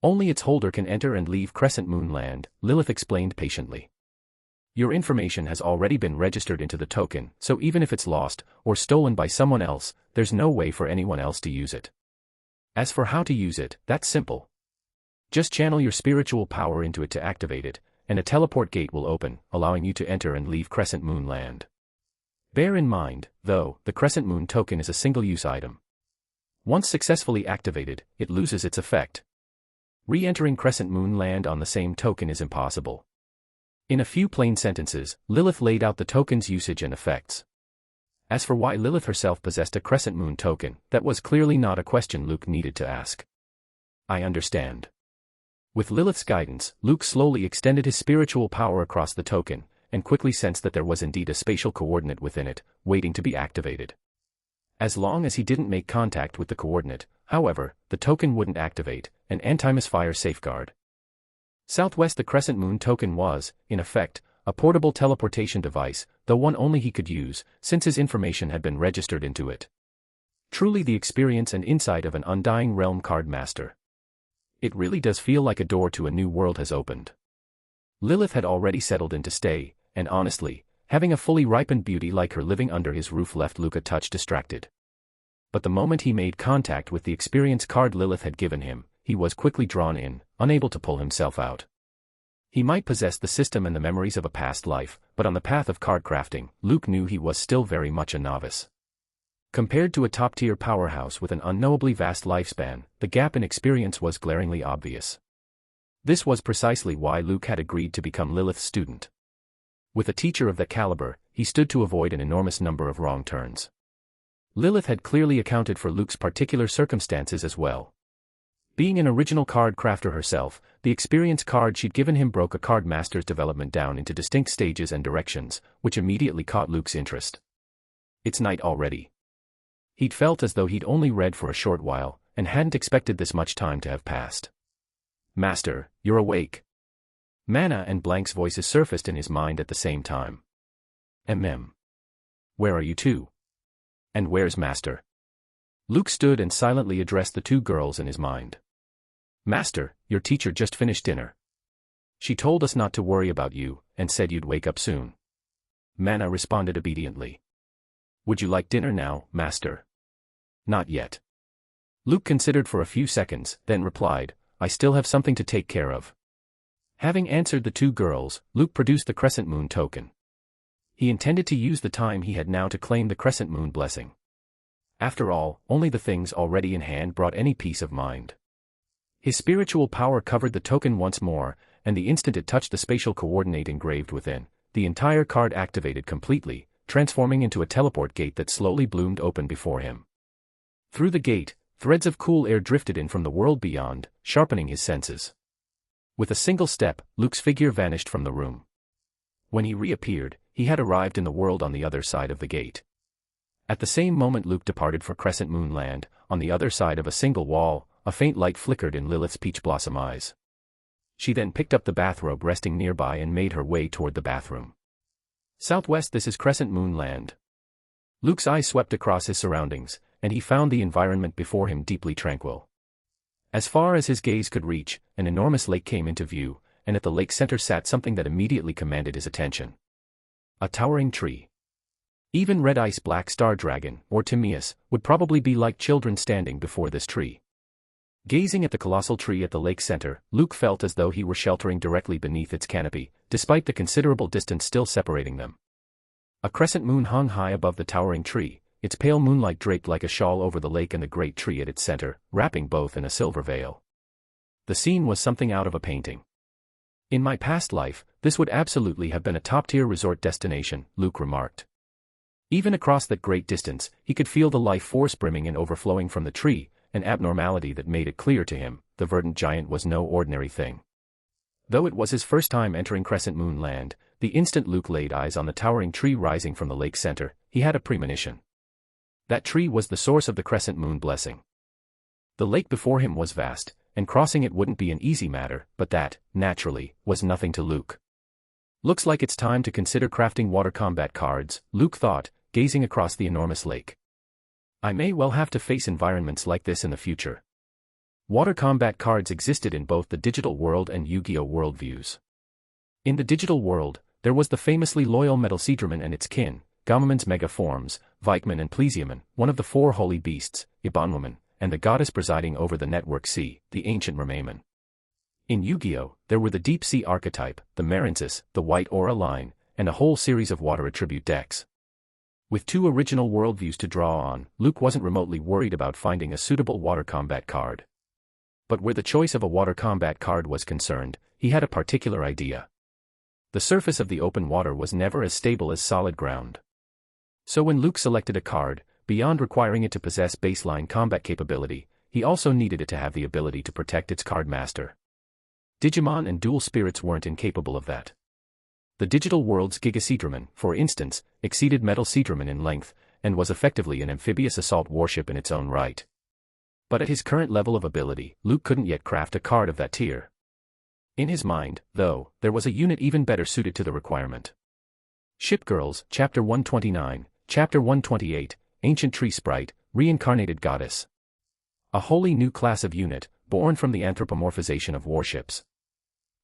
Only its holder can enter and leave Crescent Moon Land, Lilith explained patiently. Your information has already been registered into the token, so even if it's lost, or stolen by someone else, there's no way for anyone else to use it. As for how to use it, that's simple. Just channel your spiritual power into it to activate it, and a teleport gate will open, allowing you to enter and leave Crescent Moon Land. Bear in mind, though, the Crescent Moon token is a single-use item. Once successfully activated, it loses its effect. Re-entering Crescent Moon Land on the same token is impossible. In a few plain sentences, Lilith laid out the token's usage and effects. As for why Lilith herself possessed a Crescent Moon token, that was clearly not a question Luke needed to ask. I understand. With Lilith's guidance, Luke slowly extended his spiritual power across the token, and quickly sensed that there was indeed a spatial coordinate within it, waiting to be activated. As long as he didn't make contact with the coordinate, however, the token wouldn't activate, an anti-misfire safeguard. Southwest the Crescent Moon token was, in effect, a portable teleportation device, though one only he could use, since his information had been registered into it. Truly the experience and insight of an Undying Realm card master. It really does feel like a door to a new world has opened. Lilith had already settled in to stay, and honestly, having a fully ripened beauty like her living under his roof left Luke a touch distracted. But the moment he made contact with the experience card Lilith had given him, he was quickly drawn in, unable to pull himself out. He might possess the system and the memories of a past life, but on the path of card crafting, Luke knew he was still very much a novice. Compared to a top-tier powerhouse with an unknowably vast lifespan, the gap in experience was glaringly obvious. This was precisely why Luke had agreed to become Lilith's student. With a teacher of that caliber, he stood to avoid an enormous number of wrong turns. Lilith had clearly accounted for Luke's particular circumstances as well. Being an original card crafter herself, the experience card she'd given him broke a card master's development down into distinct stages and directions, which immediately caught Luke's interest. It's night already. He'd felt as though he'd only read for a short while, and hadn't expected this much time to have passed. Master, you're awake. Mana and Blank's voices surfaced in his mind at the same time. Where are you two? And where's Master? Luke stood and silently addressed the two girls in his mind. Master, your teacher just finished dinner. She told us not to worry about you, and said you'd wake up soon. Mana responded obediently. Would you like dinner now, Master? Not yet. Luke considered for a few seconds, then replied, I still have something to take care of. Having answered the two girls, Luke produced the crescent moon token. He intended to use the time he had now to claim the crescent moon blessing. After all, only the things already in hand brought any peace of mind. His spiritual power covered the token once more, and the instant it touched the spatial coordinate engraved within, the entire card activated completely, transforming into a teleport gate that slowly bloomed open before him. Through the gate, threads of cool air drifted in from the world beyond, sharpening his senses. With a single step, Luke's figure vanished from the room. When he reappeared, he had arrived in the world on the other side of the gate. At the same moment Luke departed for Crescent Moon Land, on the other side of a single wall, a faint light flickered in Lilith's peach blossom eyes. She then picked up the bathrobe resting nearby and made her way toward the bathroom. Southwest, this is Crescent Moon Land. Luke's eyes swept across his surroundings, and he found the environment before him deeply tranquil. As far as his gaze could reach, an enormous lake came into view, and at the lake center sat something that immediately commanded his attention. A towering tree. Even Red Ice Black Star Dragon, or Timaeus, would probably be like children standing before this tree. Gazing at the colossal tree at the lake center, Luke felt as though he were sheltering directly beneath its canopy, despite the considerable distance still separating them. A crescent moon hung high above the towering tree, its pale moonlight draped like a shawl over the lake and the great tree at its center, wrapping both in a silver veil. The scene was something out of a painting. In my past life, this would absolutely have been a top-tier resort destination, Luke remarked. Even across that great distance, he could feel the life force brimming and overflowing from the tree, an abnormality that made it clear to him, the verdant giant was no ordinary thing. Though it was his first time entering Crescent Moon Land, the instant Luke laid eyes on the towering tree rising from the lake center, he had a premonition. That tree was the source of the Crescent Moon blessing. The lake before him was vast, and crossing it wouldn't be an easy matter, but that, naturally, was nothing to Luke. Looks like it's time to consider crafting water combat cards, Luke thought, gazing across the enormous lake. I may well have to face environments like this in the future. Water combat cards existed in both the digital world and Yu-Gi-Oh! Worldviews. In the digital world, there was the famously loyal Metalcedramon and its kin, Gamamon's mega forms, Vikemon and Plesiomon, one of the four holy beasts, Ibanwamon, and the goddess presiding over the network sea, the ancient Mermaimon. In Yu-Gi-Oh!, there were the deep sea archetype, the Marensis, the white aura line, and a whole series of water attribute decks. With two original worldviews to draw on, Luke wasn't remotely worried about finding a suitable water combat card. But where the choice of a water combat card was concerned, he had a particular idea. The surface of the open water was never as stable as solid ground. So when Luke selected a card, beyond requiring it to possess baseline combat capability, he also needed it to have the ability to protect its card master. Digimon and dual spirits weren't incapable of that. The digital world's Gigasedramon, for instance, exceeded Metalcedramon in length, and was effectively an amphibious assault warship in its own right. But at his current level of ability, Luke couldn't yet craft a card of that tier. In his mind, though, there was a unit even better suited to the requirement. Shipgirls, Chapter 129, Chapter 128, Ancient Tree Sprite, Reincarnated Goddess. A wholly new class of unit, born from the anthropomorphization of warships.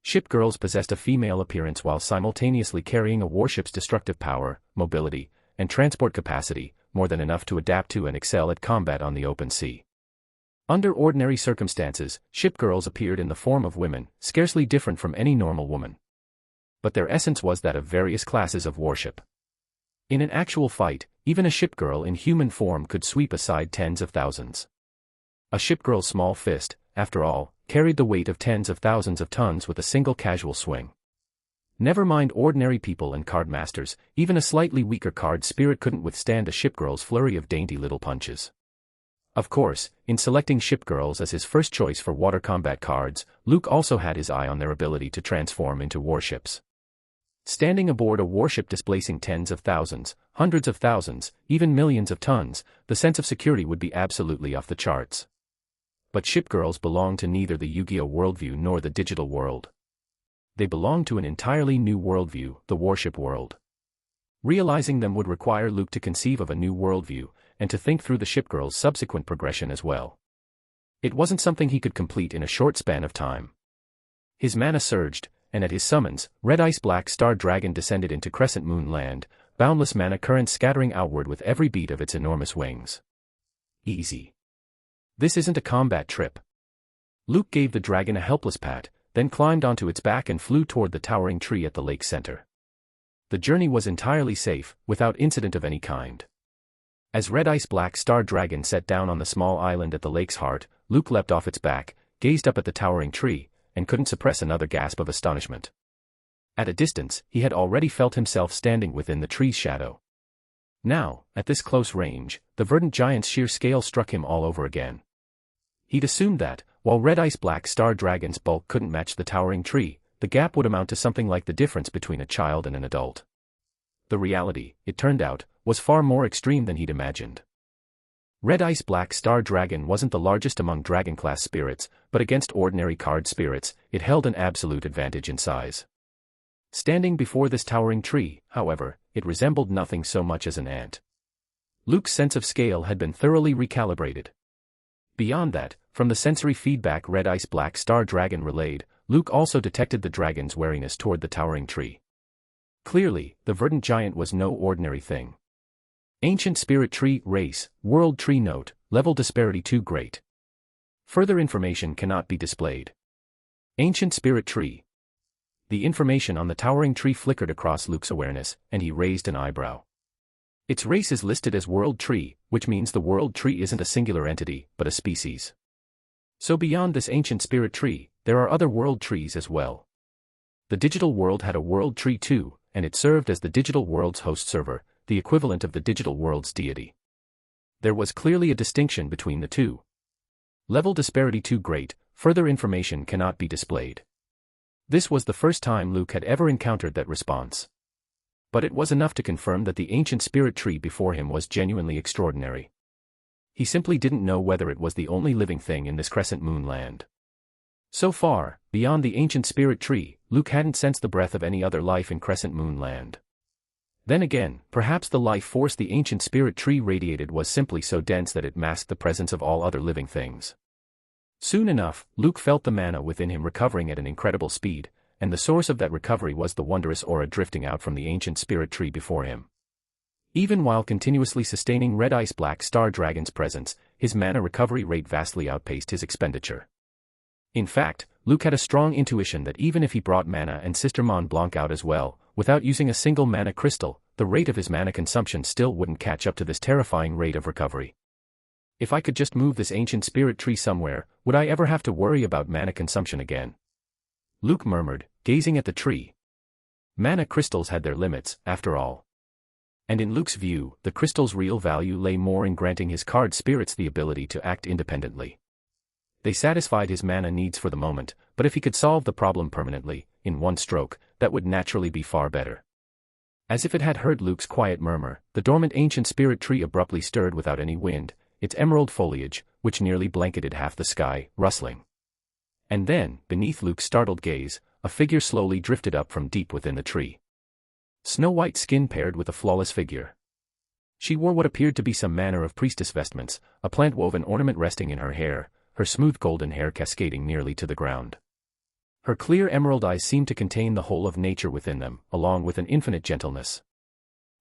Shipgirls possessed a female appearance while simultaneously carrying a warship's destructive power, mobility, and transport capacity, more than enough to adapt to and excel at combat on the open sea. Under ordinary circumstances, shipgirls appeared in the form of women, scarcely different from any normal woman. But their essence was that of various classes of warship. In an actual fight, even a shipgirl in human form could sweep aside tens of thousands. A shipgirl's small fist, after all, carried the weight of tens of thousands of tons with a single casual swing. Never mind ordinary people and card masters, even a slightly weaker card spirit couldn't withstand a shipgirl's flurry of dainty little punches. Of course, in selecting shipgirls as his first choice for water combat cards, Luke also had his eye on their ability to transform into warships. Standing aboard a warship displacing tens of thousands, hundreds of thousands, even millions of tons, the sense of security would be absolutely off the charts. But shipgirls belong to neither the Yu-Gi-Oh worldview nor the digital world. They belong to an entirely new worldview, the warship world. Realizing them would require Luke to conceive of a new worldview, and to think through the shipgirl's subsequent progression as well. It wasn't something he could complete in a short span of time. His mana surged, and at his summons, Red Ice Black Star Dragon descended into Crescent Moon Land, boundless mana currents scattering outward with every beat of its enormous wings. Easy. This isn't a combat trip. Luke gave the dragon a helpless pat, then climbed onto its back and flew toward the towering tree at the lake's center. The journey was entirely safe, without incident of any kind. As Red Ice Black Star Dragon set down on the small island at the lake's heart, Luke leapt off its back, gazed up at the towering tree, and couldn't suppress another gasp of astonishment. At a distance, he had already felt himself standing within the tree's shadow. Now, at this close range, the verdant giant's sheer scale struck him all over again. He'd assumed that, while Red Ice Black Star Dragon's bulk couldn't match the towering tree, the gap would amount to something like the difference between a child and an adult. The reality, it turned out, was far more extreme than he'd imagined. Red Ice Black Star Dragon wasn't the largest among dragon-class spirits, but against ordinary card spirits, it held an absolute advantage in size. Standing before this towering tree, however, it resembled nothing so much as an ant. Luke's sense of scale had been thoroughly recalibrated. Beyond that, from the sensory feedback Red Ice Black Star Dragon relayed, Luke also detected the dragon's wariness toward the towering tree. Clearly, the verdant giant was no ordinary thing. Ancient Spirit Tree, Race, World Tree Note, Level Disparity Too Great. Further information cannot be displayed. Ancient Spirit Tree. The information on the towering tree flickered across Luke's awareness, and he raised an eyebrow. Its race is listed as World Tree, which means the World Tree isn't a singular entity, but a species. So beyond this Ancient Spirit Tree, there are other World Trees as well. The digital world had a World Tree too, and it served as the digital world's host server, the equivalent of the digital world's deity. There was clearly a distinction between the two. Level disparity too great, further information cannot be displayed. This was the first time Luke had ever encountered that response. But it was enough to confirm that the ancient spirit tree before him was genuinely extraordinary. He simply didn't know whether it was the only living thing in this Crescent Moon land. So far, beyond the ancient spirit tree, Luke hadn't sensed the breath of any other life in Crescent Moon land. Then again, perhaps the life force the ancient spirit tree radiated was simply so dense that it masked the presence of all other living things. Soon enough, Luke felt the mana within him recovering at an incredible speed, and the source of that recovery was the wondrous aura drifting out from the ancient spirit tree before him. Even while continuously sustaining Red Ice Black Star Dragon's presence, his mana recovery rate vastly outpaced his expenditure. In fact, Luke had a strong intuition that even if he brought mana and Sister Mont Blanc out as well, without using a single mana crystal, the rate of his mana consumption still wouldn't catch up to this terrifying rate of recovery. If I could just move this ancient spirit tree somewhere, would I ever have to worry about mana consumption again? Luke murmured, gazing at the tree. Mana crystals had their limits, after all. And in Luke's view, the crystal's real value lay more in granting his card spirits the ability to act independently. They satisfied his mana needs for the moment, but if he could solve the problem permanently, in one stroke, that would naturally be far better. As if it had heard Luke's quiet murmur, the dormant ancient spirit tree abruptly stirred without any wind, its emerald foliage, which nearly blanketed half the sky, rustling. And then, beneath Luke's startled gaze, a figure slowly drifted up from deep within the tree. Snow-white skin paired with a flawless figure. She wore what appeared to be some manner of priestess vestments, a plant-woven ornament resting in her hair, her smooth golden hair cascading nearly to the ground. Her clear emerald eyes seemed to contain the whole of nature within them, along with an infinite gentleness.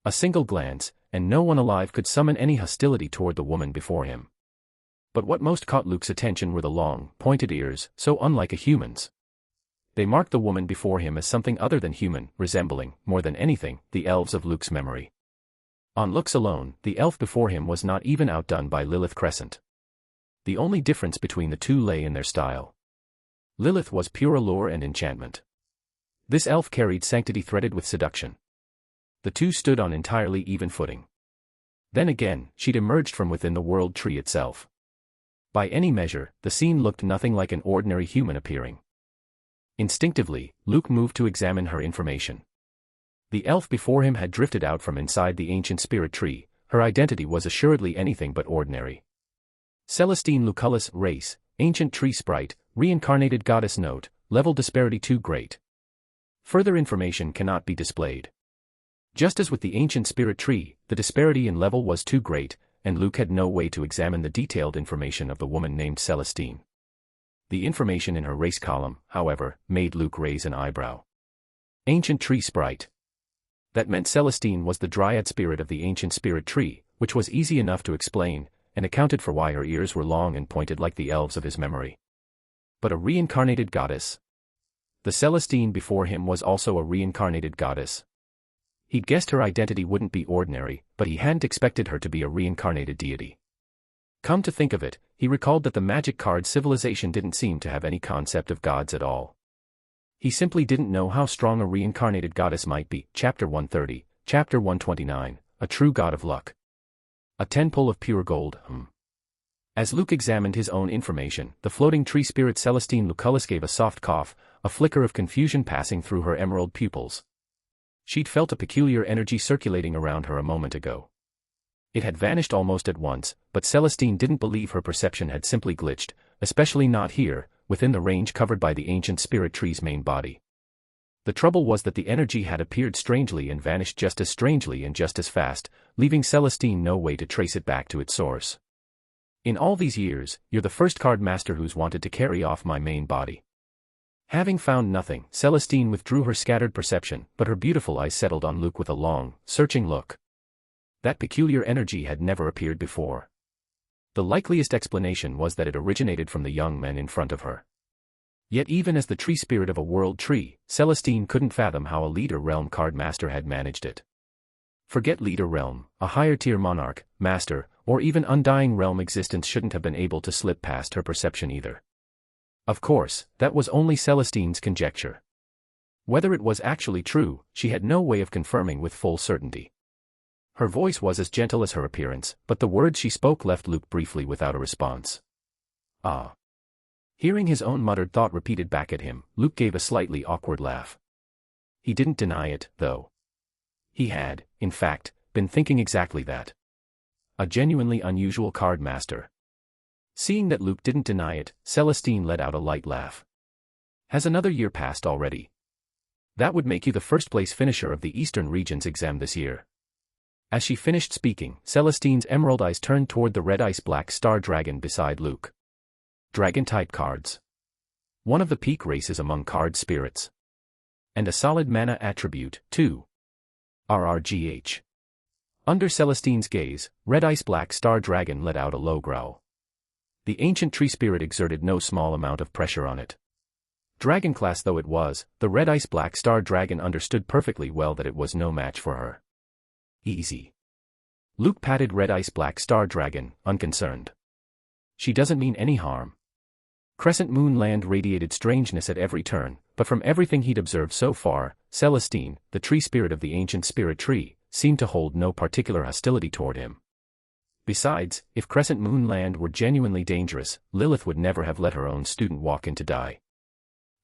A single glance, and no one alive could summon any hostility toward the woman before him. But what most caught Luke's attention were the long, pointed ears, so unlike a human's. They marked the woman before him as something other than human, resembling, more than anything, the elves of Luke's memory. On looks alone, the elf before him was not even outdone by Lilith Crescent. The only difference between the two lay in their style. Lilith was pure allure and enchantment. This elf carried sanctity threaded with seduction. The two stood on entirely even footing. Then again, she'd emerged from within the world tree itself. By any measure, the scene looked nothing like an ordinary human appearing. Instinctively, Luke moved to examine her information. The elf before him had drifted out from inside the ancient spirit tree. Her identity was assuredly anything but ordinary. Celestine Lucullus, race, ancient tree sprite, reincarnated goddess. Note, level disparity too great. Further information cannot be displayed. Just as with the ancient spirit tree, the disparity in level was too great, and Luke had no way to examine the detailed information of the woman named Celestine. The information in her race column, however, made Luke raise an eyebrow. Ancient tree sprite. That meant Celestine was the dryad spirit of the ancient spirit tree, which was easy enough to explain, and accounted for why her ears were long and pointed like the elves of his memory. But a reincarnated goddess. The Celestine before him was also a reincarnated goddess. He'd guessed her identity wouldn't be ordinary, but he hadn't expected her to be a reincarnated deity. Come to think of it, he recalled that the magic card civilization didn't seem to have any concept of gods at all. He simply didn't know how strong a reincarnated goddess might be. Chapter 130, Chapter 129, A True God of Luck. A 10-pull of pure gold, As Luke examined his own information, the floating tree spirit Celestine Lucullus gave a soft cough, a flicker of confusion passing through her emerald pupils. She'd felt a peculiar energy circulating around her a moment ago. It had vanished almost at once, but Celestine didn't believe her perception had simply glitched, especially not here, within the range covered by the ancient spirit tree's main body. The trouble was that the energy had appeared strangely and vanished just as strangely and just as fast, leaving Celestine no way to trace it back to its source. In all these years, you're the first card master who's wanted to carry off my main body. Having found nothing, Celestine withdrew her scattered perception, but her beautiful eyes settled on Luke with a long, searching look. That peculiar energy had never appeared before. The likeliest explanation was that it originated from the young men in front of her. Yet even as the tree spirit of a world tree, Celestine couldn't fathom how a leader realm card master had managed it. Forget leader realm, a higher tier monarch, master, or even undying realm existence shouldn't have been able to slip past her perception either. Of course, that was only Celestine's conjecture. Whether it was actually true, she had no way of confirming with full certainty. Her voice was as gentle as her appearance, but the words she spoke left Luke briefly without a response. Ah. Hearing his own muttered thought repeated back at him, Luke gave a slightly awkward laugh. He didn't deny it, though. He had, in fact, been thinking exactly that. A genuinely unusual card master. Seeing that Luke didn't deny it, Celestine let out a light laugh. Has another year passed already? That would make you the first-place finisher of the Eastern Region's exam this year. As she finished speaking, Celestine's emerald eyes turned toward the red ice black star dragon beside Luke. Dragon-type cards. One of the peak races among card spirits. And a solid mana attribute, too. RRGH. Under Celestine's gaze, red ice black star dragon let out a low growl. The ancient tree spirit exerted no small amount of pressure on it. Dragon class though it was, the red ice black star dragon understood perfectly well that it was no match for her. Easy. Luke patted red ice black star dragon, unconcerned. She doesn't mean any harm. Crescent Moon Land radiated strangeness at every turn, but from everything he'd observed so far, Celestine, the tree spirit of the ancient spirit tree, seemed to hold no particular hostility toward him. Besides, if Crescent Moon Land were genuinely dangerous, Lilith would never have let her own student walk in to die.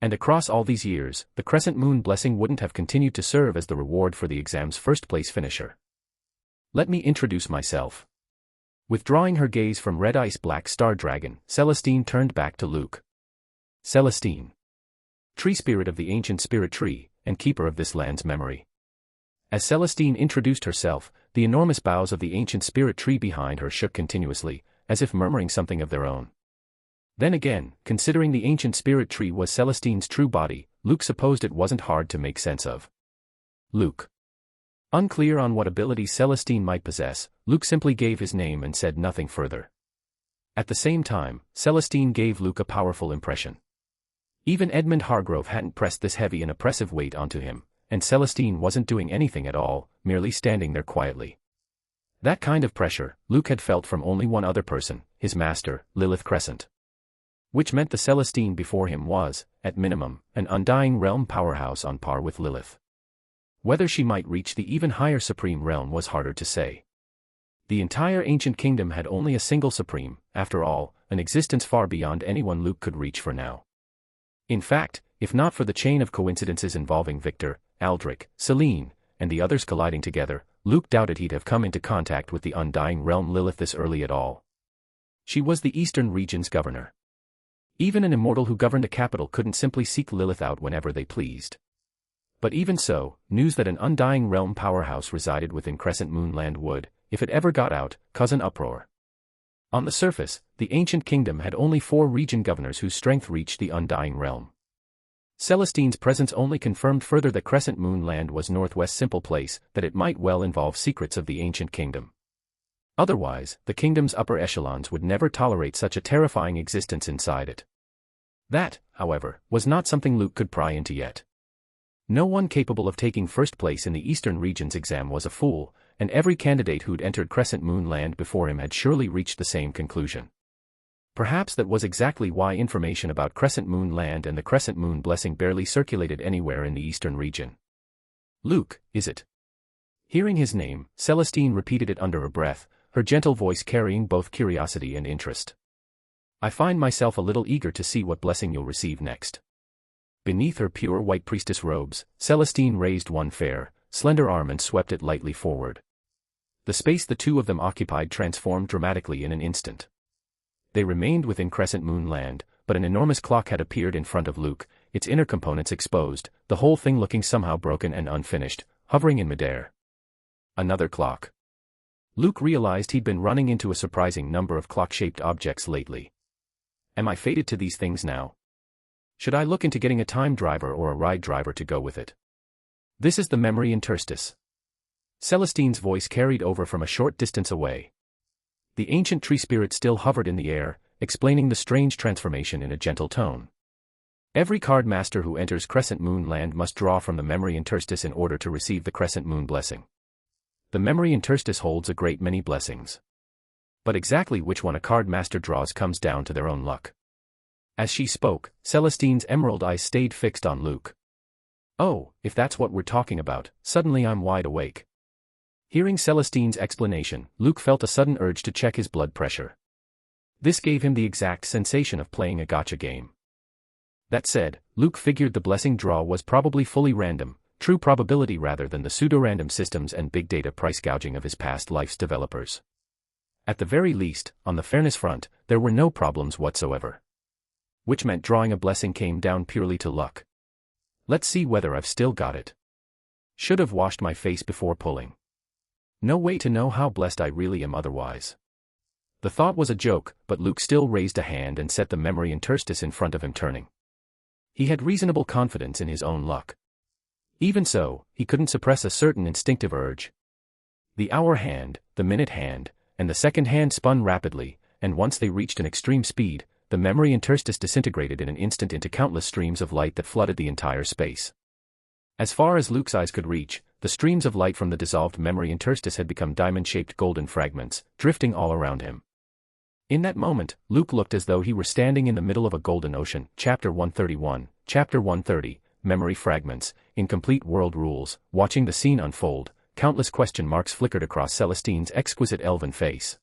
And across all these years, the Crescent Moon blessing wouldn't have continued to serve as the reward for the exam's first-place finisher. Let me introduce myself. Withdrawing her gaze from red ice black star dragon, Celestine turned back to Luke. Celestine. Tree spirit of the ancient spirit tree, and keeper of this land's memory. As Celestine introduced herself, the enormous boughs of the ancient spirit tree behind her shook continuously, as if murmuring something of their own. Then again, considering the ancient spirit tree was Celestine's true body, Luke supposed it wasn't hard to make sense of. Luke. Unclear on what abilities Celestine might possess, Luke simply gave his name and said nothing further. At the same time, Celestine gave Luke a powerful impression. Even Edmund Hargrove hadn't pressed this heavy and oppressive weight onto him, and Celestine wasn't doing anything at all, merely standing there quietly. That kind of pressure, Luke had felt from only one other person, his master, Lilith Crescent. Which meant the Celestine before him was, at minimum, an undying realm powerhouse on par with Lilith. Whether she might reach the even higher supreme realm was harder to say. The entire ancient kingdom had only a single supreme, after all, an existence far beyond anyone Luke could reach for now. In fact, if not for the chain of coincidences involving Victor, Aldrich, Celine, and the others colliding together, Luke doubted he'd have come into contact with the undying realm Lilith this early at all. She was the Eastern region's governor. Even an immortal who governed a capital couldn't simply seek Lilith out whenever they pleased. But even so, news that an undying realm powerhouse resided within Crescent Moon Land would, if it ever got out, cause an uproar. On the surface, the ancient kingdom had only 4 region governors whose strength reached the undying realm. Celestine's presence only confirmed further that Crescent Moon Land was Northwest's simple place, that it might well involve secrets of the ancient kingdom. Otherwise, the kingdom's upper echelons would never tolerate such a terrifying existence inside it. That, however, was not something Luke could pry into yet. No one capable of taking first place in the Eastern region's exam was a fool, and every candidate who'd entered Crescent Moon Land before him had surely reached the same conclusion. Perhaps that was exactly why information about Crescent Moon Land and the Crescent Moon Blessing barely circulated anywhere in the Eastern region. Luke, is it? Hearing his name, Celestine repeated it under her breath, her gentle voice carrying both curiosity and interest. I find myself a little eager to see what blessing you'll receive next. Beneath her pure white priestess robes, Celestine raised one fair, slender arm and swept it lightly forward. The space the two of them occupied transformed dramatically in an instant. They remained within Crescent Moon Land, but an enormous clock had appeared in front of Luke, its inner components exposed, the whole thing looking somehow broken and unfinished, hovering in midair. Another clock. Luke realized he'd been running into a surprising number of clock-shaped objects lately. Am I fated to these things now? Should I look into getting a time driver or a ride driver to go with it? This is the memory interstice. Celestine's voice carried over from a short distance away. The ancient tree spirit still hovered in the air, explaining the strange transformation in a gentle tone. Every card master who enters Crescent Moon Land must draw from the memory interstice in order to receive the Crescent Moon Blessing. The memory interstice holds a great many blessings. But exactly which one a card master draws comes down to their own luck. As she spoke, Celestine's emerald eyes stayed fixed on Luke. Oh, if that's what we're talking about, suddenly I'm wide awake. Hearing Celestine's explanation, Luke felt a sudden urge to check his blood pressure. This gave him the exact sensation of playing a gotcha game. That said, Luke figured the blessing draw was probably fully random, true probability rather than the pseudo-random systems and big data price gouging of his past life's developers. At the very least, on the fairness front, there were no problems whatsoever. Which meant drawing a blessing came down purely to luck. Let's see whether I've still got it. Should have washed my face before pulling. No way to know how blessed I really am otherwise. The thought was a joke, but Luke still raised a hand and set the memory interstice in front of him turning. He had reasonable confidence in his own luck. Even so, he couldn't suppress a certain instinctive urge. The hour hand, the minute hand, and the second hand spun rapidly, and once they reached an extreme speed, the memory interstice disintegrated in an instant into countless streams of light that flooded the entire space. As far as Luke's eyes could reach, the streams of light from the dissolved memory interstice had become diamond-shaped golden fragments, drifting all around him. In that moment, Luke looked as though he were standing in the middle of a golden ocean. Chapter 131, Chapter 130, Memory Fragments, Incomplete World Rules. Watching the scene unfold, countless question marks flickered across Celestine's exquisite elven face.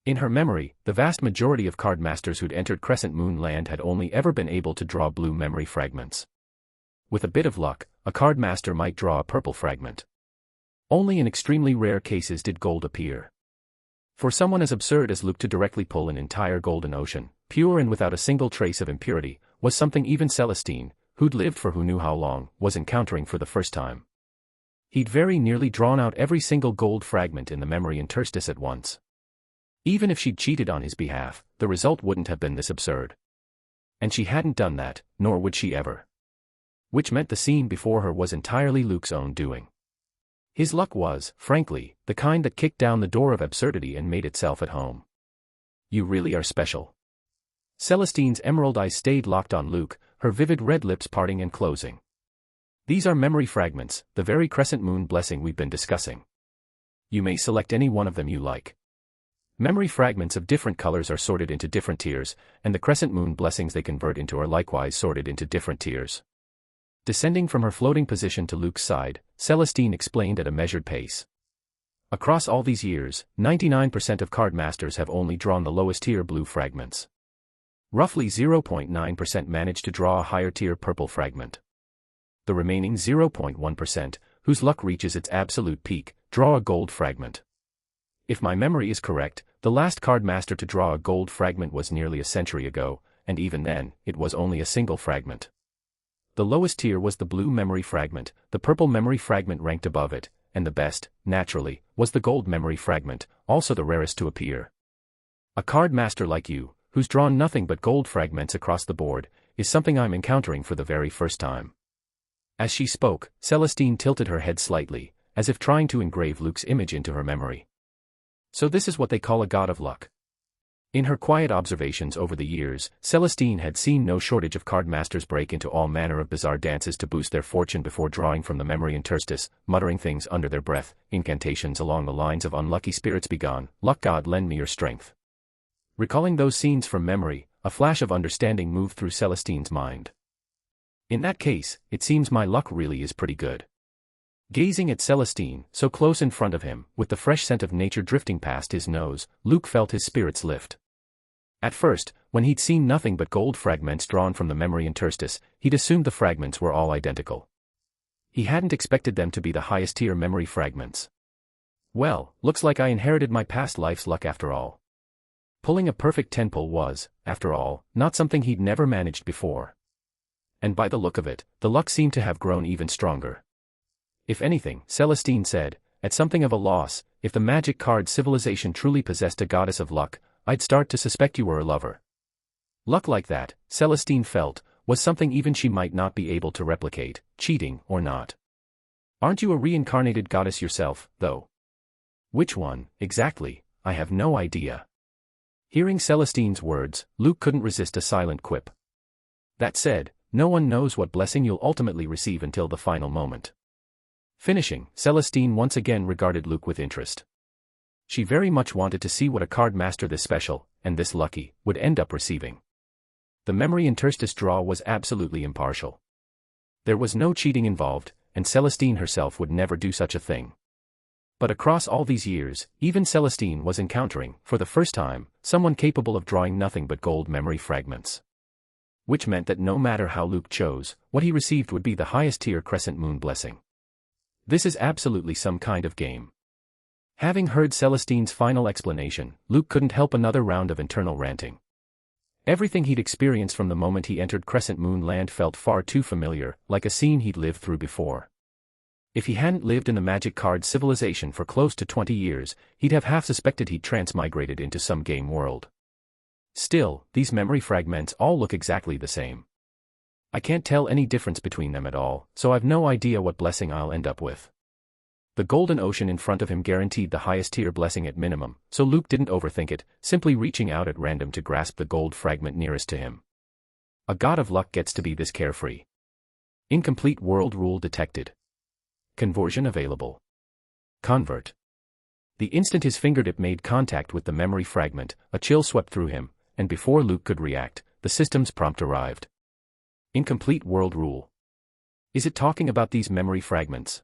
In her memory, the vast majority of card masters who'd entered Crescent Moon Land had only ever been able to draw blue memory fragments. With a bit of luck, a card master might draw a purple fragment. Only in extremely rare cases did gold appear. For someone as absurd as Luke to directly pull an entire golden ocean, pure and without a single trace of impurity, was something even Celestine, who'd lived for who knew how long, was encountering for the first time. He'd very nearly drawn out every single gold fragment in the memory interstice at once. Even if she'd cheated on his behalf, the result wouldn't have been this absurd. And she hadn't done that, nor would she ever. Which meant the scene before her was entirely Luke's own doing. His luck was, frankly, the kind that kicked down the door of absurdity and made itself at home. You really are special. Celestine's emerald eyes stayed locked on Luke, her vivid red lips parting and closing. These are memory fragments, the very Crescent Moon Blessing we've been discussing. You may select any one of them you like. Memory fragments of different colors are sorted into different tiers, and the crescent moon blessings they convert into are likewise sorted into different tiers. Descending from her floating position to Luke's side, Celestine explained at a measured pace. Across all these years, 99% of card masters have only drawn the lowest tier blue fragments. Roughly 0.9% manage to draw a higher tier purple fragment. The remaining 0.1%, whose luck reaches its absolute peak, draw a gold fragment. If my memory is correct, the last card master to draw a gold fragment was nearly a century ago, and even then, it was only a single fragment. The lowest tier was the blue memory fragment, the purple memory fragment ranked above it, and the best, naturally, was the gold memory fragment, also the rarest to appear. A card master like you, who's drawn nothing but gold fragments across the board, is something I'm encountering for the very first time. As she spoke, Celestine tilted her head slightly, as if trying to engrave Luke's image into her memory. So this is what they call a god of luck. In her quiet observations over the years, Celestine had seen no shortage of card masters break into all manner of bizarre dances to boost their fortune before drawing from the memory interstice, muttering things under their breath, incantations along the lines of "unlucky spirits be gone, luck god lend me your strength." Recalling those scenes from memory, a flash of understanding moved through Celestine's mind. In that case, it seems my luck really is pretty good. Gazing at Celestine, so close in front of him, with the fresh scent of nature drifting past his nose, Luke felt his spirits lift. At first, when he'd seen nothing but gold fragments drawn from the memory interstice, he'd assumed the fragments were all identical. He hadn't expected them to be the highest tier memory fragments. Well, looks like I inherited my past life's luck after all. Pulling a perfect 10 pull was, after all, not something he'd never managed before. And by the look of it, the luck seemed to have grown even stronger. If anything, Celestine said, at something of a loss, if the magic card civilization truly possessed a goddess of luck, I'd start to suspect you were a lover. Luck like that, Celestine felt, was something even she might not be able to replicate, cheating or not. Aren't you a reincarnated goddess yourself, though? Which one, exactly, I have no idea. Hearing Celestine's words, Luke couldn't resist a silent quip. That said, no one knows what blessing you'll ultimately receive until the final moment. Finishing, Celestine once again regarded Luke with interest. She very much wanted to see what a card master this special, and this lucky, would end up receiving. The memory interstice draw was absolutely impartial. There was no cheating involved, and Celestine herself would never do such a thing. But across all these years, even Celestine was encountering, for the first time, someone capable of drawing nothing but gold memory fragments. Which meant that no matter how Luke chose, what he received would be the highest tier crescent moon blessing. This is absolutely some kind of game. Having heard Celestine's final explanation, Luke couldn't help another round of internal ranting. Everything he'd experienced from the moment he entered Crescent Moon Land felt far too familiar, like a scene he'd lived through before. If he hadn't lived in the magic card civilization for close to 20 years, he'd have half suspected he'd transmigrated into some game world. Still, these memory fragments all look exactly the same. I can't tell any difference between them at all, so I've no idea what blessing I'll end up with. The golden ocean in front of him guaranteed the highest tier blessing at minimum, so Luke didn't overthink it, simply reaching out at random to grasp the gold fragment nearest to him. A god of luck gets to be this carefree. Incomplete world rule detected. Conversion available. Convert. The instant his fingertip made contact with the memory fragment, a chill swept through him, and before Luke could react, the system's prompt arrived. Incomplete world rule. Is it talking about these memory fragments?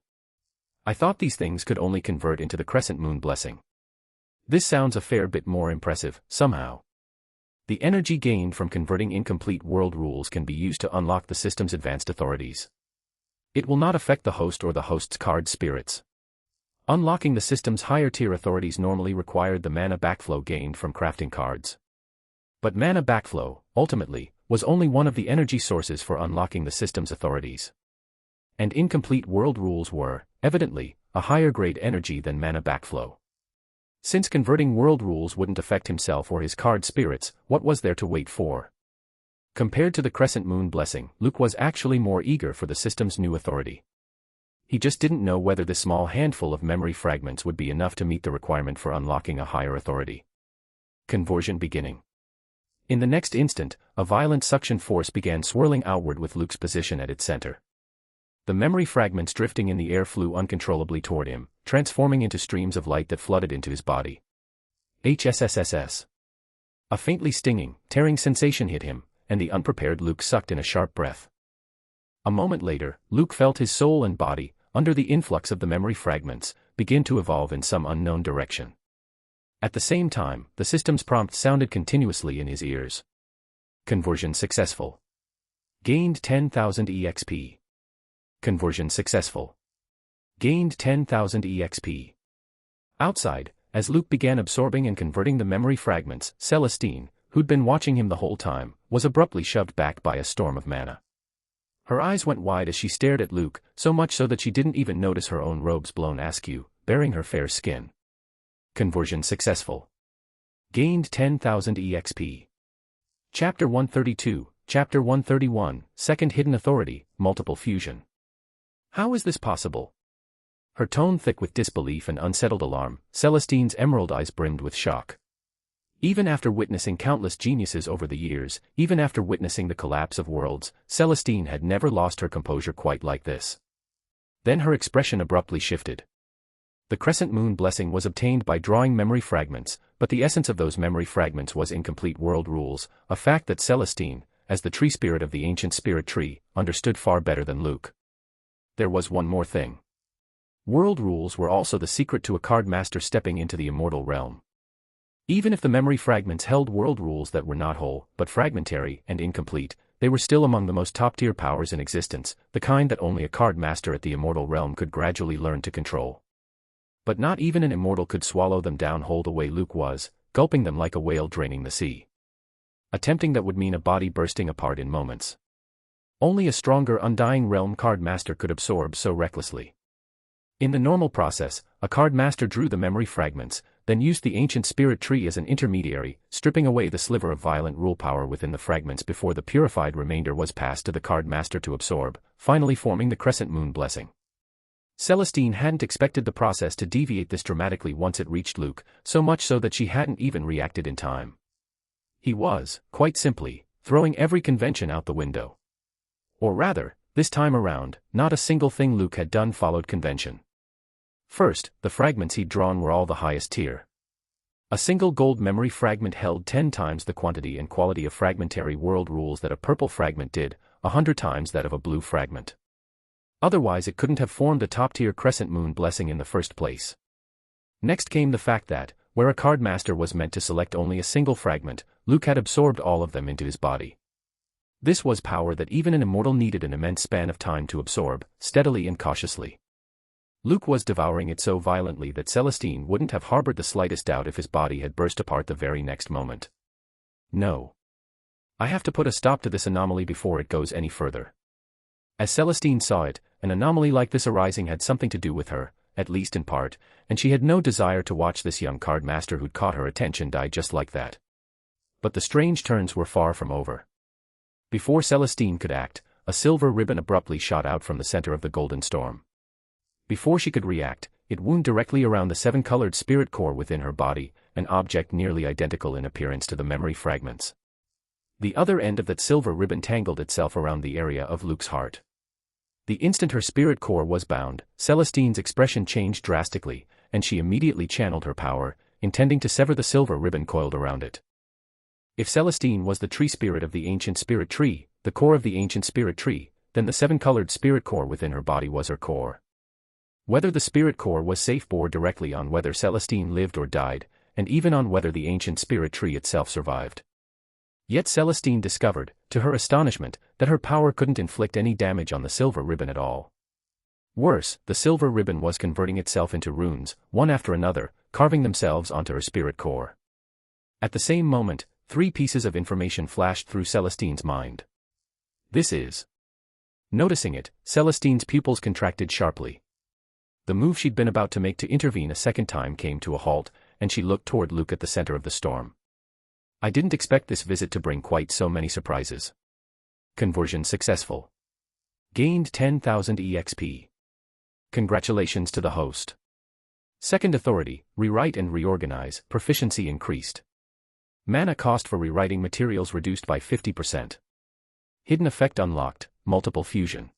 I thought these things could only convert into the crescent moon blessing. This sounds a fair bit more impressive, somehow. The energy gained from converting incomplete world rules can be used to unlock the system's advanced authorities. It will not affect the host or the host's card spirits. Unlocking the system's higher tier authorities normally required the mana backflow gained from crafting cards. But mana backflow, ultimately, was only one of the energy sources for unlocking the system's authorities. And incomplete world rules were, evidently, a higher grade energy than mana backflow. Since converting world rules wouldn't affect himself or his card spirits, what was there to wait for? Compared to the crescent moon blessing, Luke was actually more eager for the system's new authority. He just didn't know whether this small handful of memory fragments would be enough to meet the requirement for unlocking a higher authority. Conversion beginning. In the next instant, a violent suction force began swirling outward with Luke's position at its center. The memory fragments drifting in the air flew uncontrollably toward him, transforming into streams of light that flooded into his body. HSSSS. A faintly stinging, tearing sensation hit him, and the unprepared Luke sucked in a sharp breath. A moment later, Luke felt his soul and body, under the influx of the memory fragments, begin to evolve in some unknown direction. At the same time, the system's prompt sounded continuously in his ears. Conversion successful. Gained 10,000 EXP. Conversion successful. Gained 10,000 EXP. Outside, as Luke began absorbing and converting the memory fragments, Celestine, who'd been watching him the whole time, was abruptly shoved back by a storm of mana. Her eyes went wide as she stared at Luke, so much so that she didn't even notice her own robes blown askew, baring her fair skin. Conversion successful. Gained 10,000 EXP. Chapter 132, Chapter 131, Second Hidden Authority, Multiple Fusion. How is this possible? Her tone thick with disbelief and unsettled alarm, Celestine's emerald eyes brimmed with shock. Even after witnessing countless geniuses over the years, even after witnessing the collapse of worlds, Celestine had never lost her composure quite like this. Then her expression abruptly shifted. The crescent moon blessing was obtained by drawing memory fragments, but the essence of those memory fragments was incomplete world rules, a fact that Celestine, as the tree spirit of the ancient spirit tree, understood far better than Luke. There was one more thing. World rules were also the secret to a card master stepping into the immortal realm. Even if the memory fragments held world rules that were not whole, but fragmentary and incomplete, they were still among the most top-tier powers in existence, the kind that only a card master at the immortal realm could gradually learn to control. But not even an immortal could swallow them down whole the way Luke was, gulping them like a whale draining the sea. Attempting that would mean a body bursting apart in moments. Only a stronger undying realm card master could absorb so recklessly. In the normal process, a card master drew the memory fragments, then used the ancient spirit tree as an intermediary, stripping away the sliver of violent rule power within the fragments before the purified remainder was passed to the card master to absorb, finally forming the crescent moon blessing. Celestine hadn't expected the process to deviate this dramatically once it reached Luke, so much so that she hadn't even reacted in time. He was, quite simply, throwing every convention out the window. Or rather, this time around, not a single thing Luke had done followed convention. First, the fragments he'd drawn were all the highest tier. A single gold memory fragment held 10 times the quantity and quality of fragmentary world rules that a purple fragment did, 100 times that of a blue fragment. Otherwise it couldn't have formed a top-tier crescent moon blessing in the first place. Next came the fact that, where a card master was meant to select only a single fragment, Luke had absorbed all of them into his body. This was power that even an immortal needed an immense span of time to absorb, steadily and cautiously. Luke was devouring it so violently that Celestine wouldn't have harbored the slightest doubt if his body had burst apart the very next moment. No. I have to put a stop to this anomaly before it goes any further. As Celestine saw it, an anomaly like this arising had something to do with her, at least in part, and she had no desire to watch this young card master who'd caught her attention die just like that. But the strange turns were far from over. Before Celestine could act, a silver ribbon abruptly shot out from the center of the golden storm. Before she could react, it wound directly around the 7-colored spirit core within her body, an object nearly identical in appearance to the memory fragments. The other end of that silver ribbon tangled itself around the area of Luke's heart. The instant her spirit core was bound, Celestine's expression changed drastically, and she immediately channeled her power, intending to sever the silver ribbon coiled around it. If Celestine was the tree spirit of the ancient spirit tree, the core of the ancient spirit tree, then the 7-colored spirit core within her body was her core. Whether the spirit core was safe bore directly on whether Celestine lived or died, and even on whether the ancient spirit tree itself survived. Yet Celestine discovered, to her astonishment, that her power couldn't inflict any damage on the silver ribbon at all. Worse, the silver ribbon was converting itself into runes, one after another, carving themselves onto her spirit core. At the same moment, 3 pieces of information flashed through Celestine's mind. This is. Noticing it, Celestine's pupils contracted sharply. The move she'd been about to make to intervene a second time came to a halt, and she looked toward Luke at the center of the storm. I didn't expect this visit to bring quite so many surprises. Conversion successful. Gained 10,000 EXP. Congratulations to the host. Second authority, rewrite and reorganize, proficiency increased. Mana cost for rewriting materials reduced by 50%. Hidden effect unlocked, multiple fusion.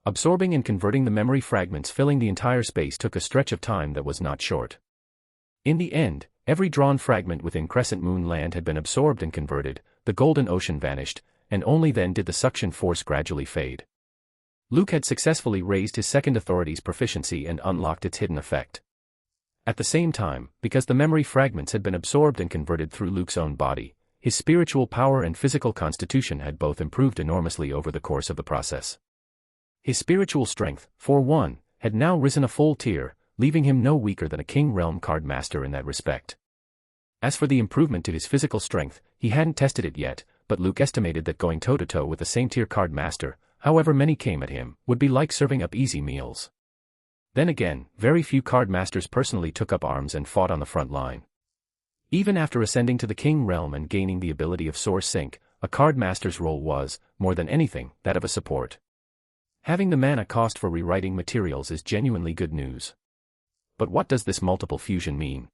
Absorbing and converting the memory fragments filling the entire space took a stretch of time that was not short. In the end, Every drawn fragment within Crescent Moon Land had been absorbed and converted, the golden ocean vanished, and only then did the suction force gradually fade. Luke had successfully raised his second authority's proficiency and unlocked its hidden effect. At the same time, because the memory fragments had been absorbed and converted through Luke's own body, his spiritual power and physical constitution had both improved enormously over the course of the process. His spiritual strength, for one, had now risen a full tier, leaving him no weaker than a King Realm card master in that respect. As for the improvement to his physical strength, he hadn't tested it yet, but Luke estimated that going toe-to-toe with the same tier card master, however many came at him, would be like serving up easy meals. Then again, very few card masters personally took up arms and fought on the front line. Even after ascending to the King Realm and gaining the ability of Source Sync, a card master's role was, more than anything, that of a support. Having the mana cost for rewriting materials is genuinely good news. But what does this multiple fusion mean?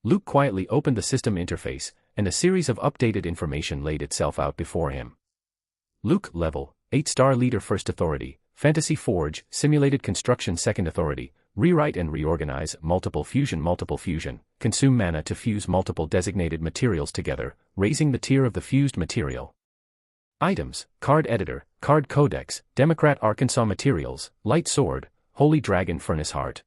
Luke quietly opened the system interface, and a series of updated information laid itself out before him. Luke level, 8-star leader first authority, Fantasy Forge, simulated construction second authority, rewrite and reorganize multiple fusion, consume mana to fuse multiple designated materials together, raising the tier of the fused material. Items, card editor, card codex, Democrat Arkansas materials, light sword, Holy Dragon Furnace Heart.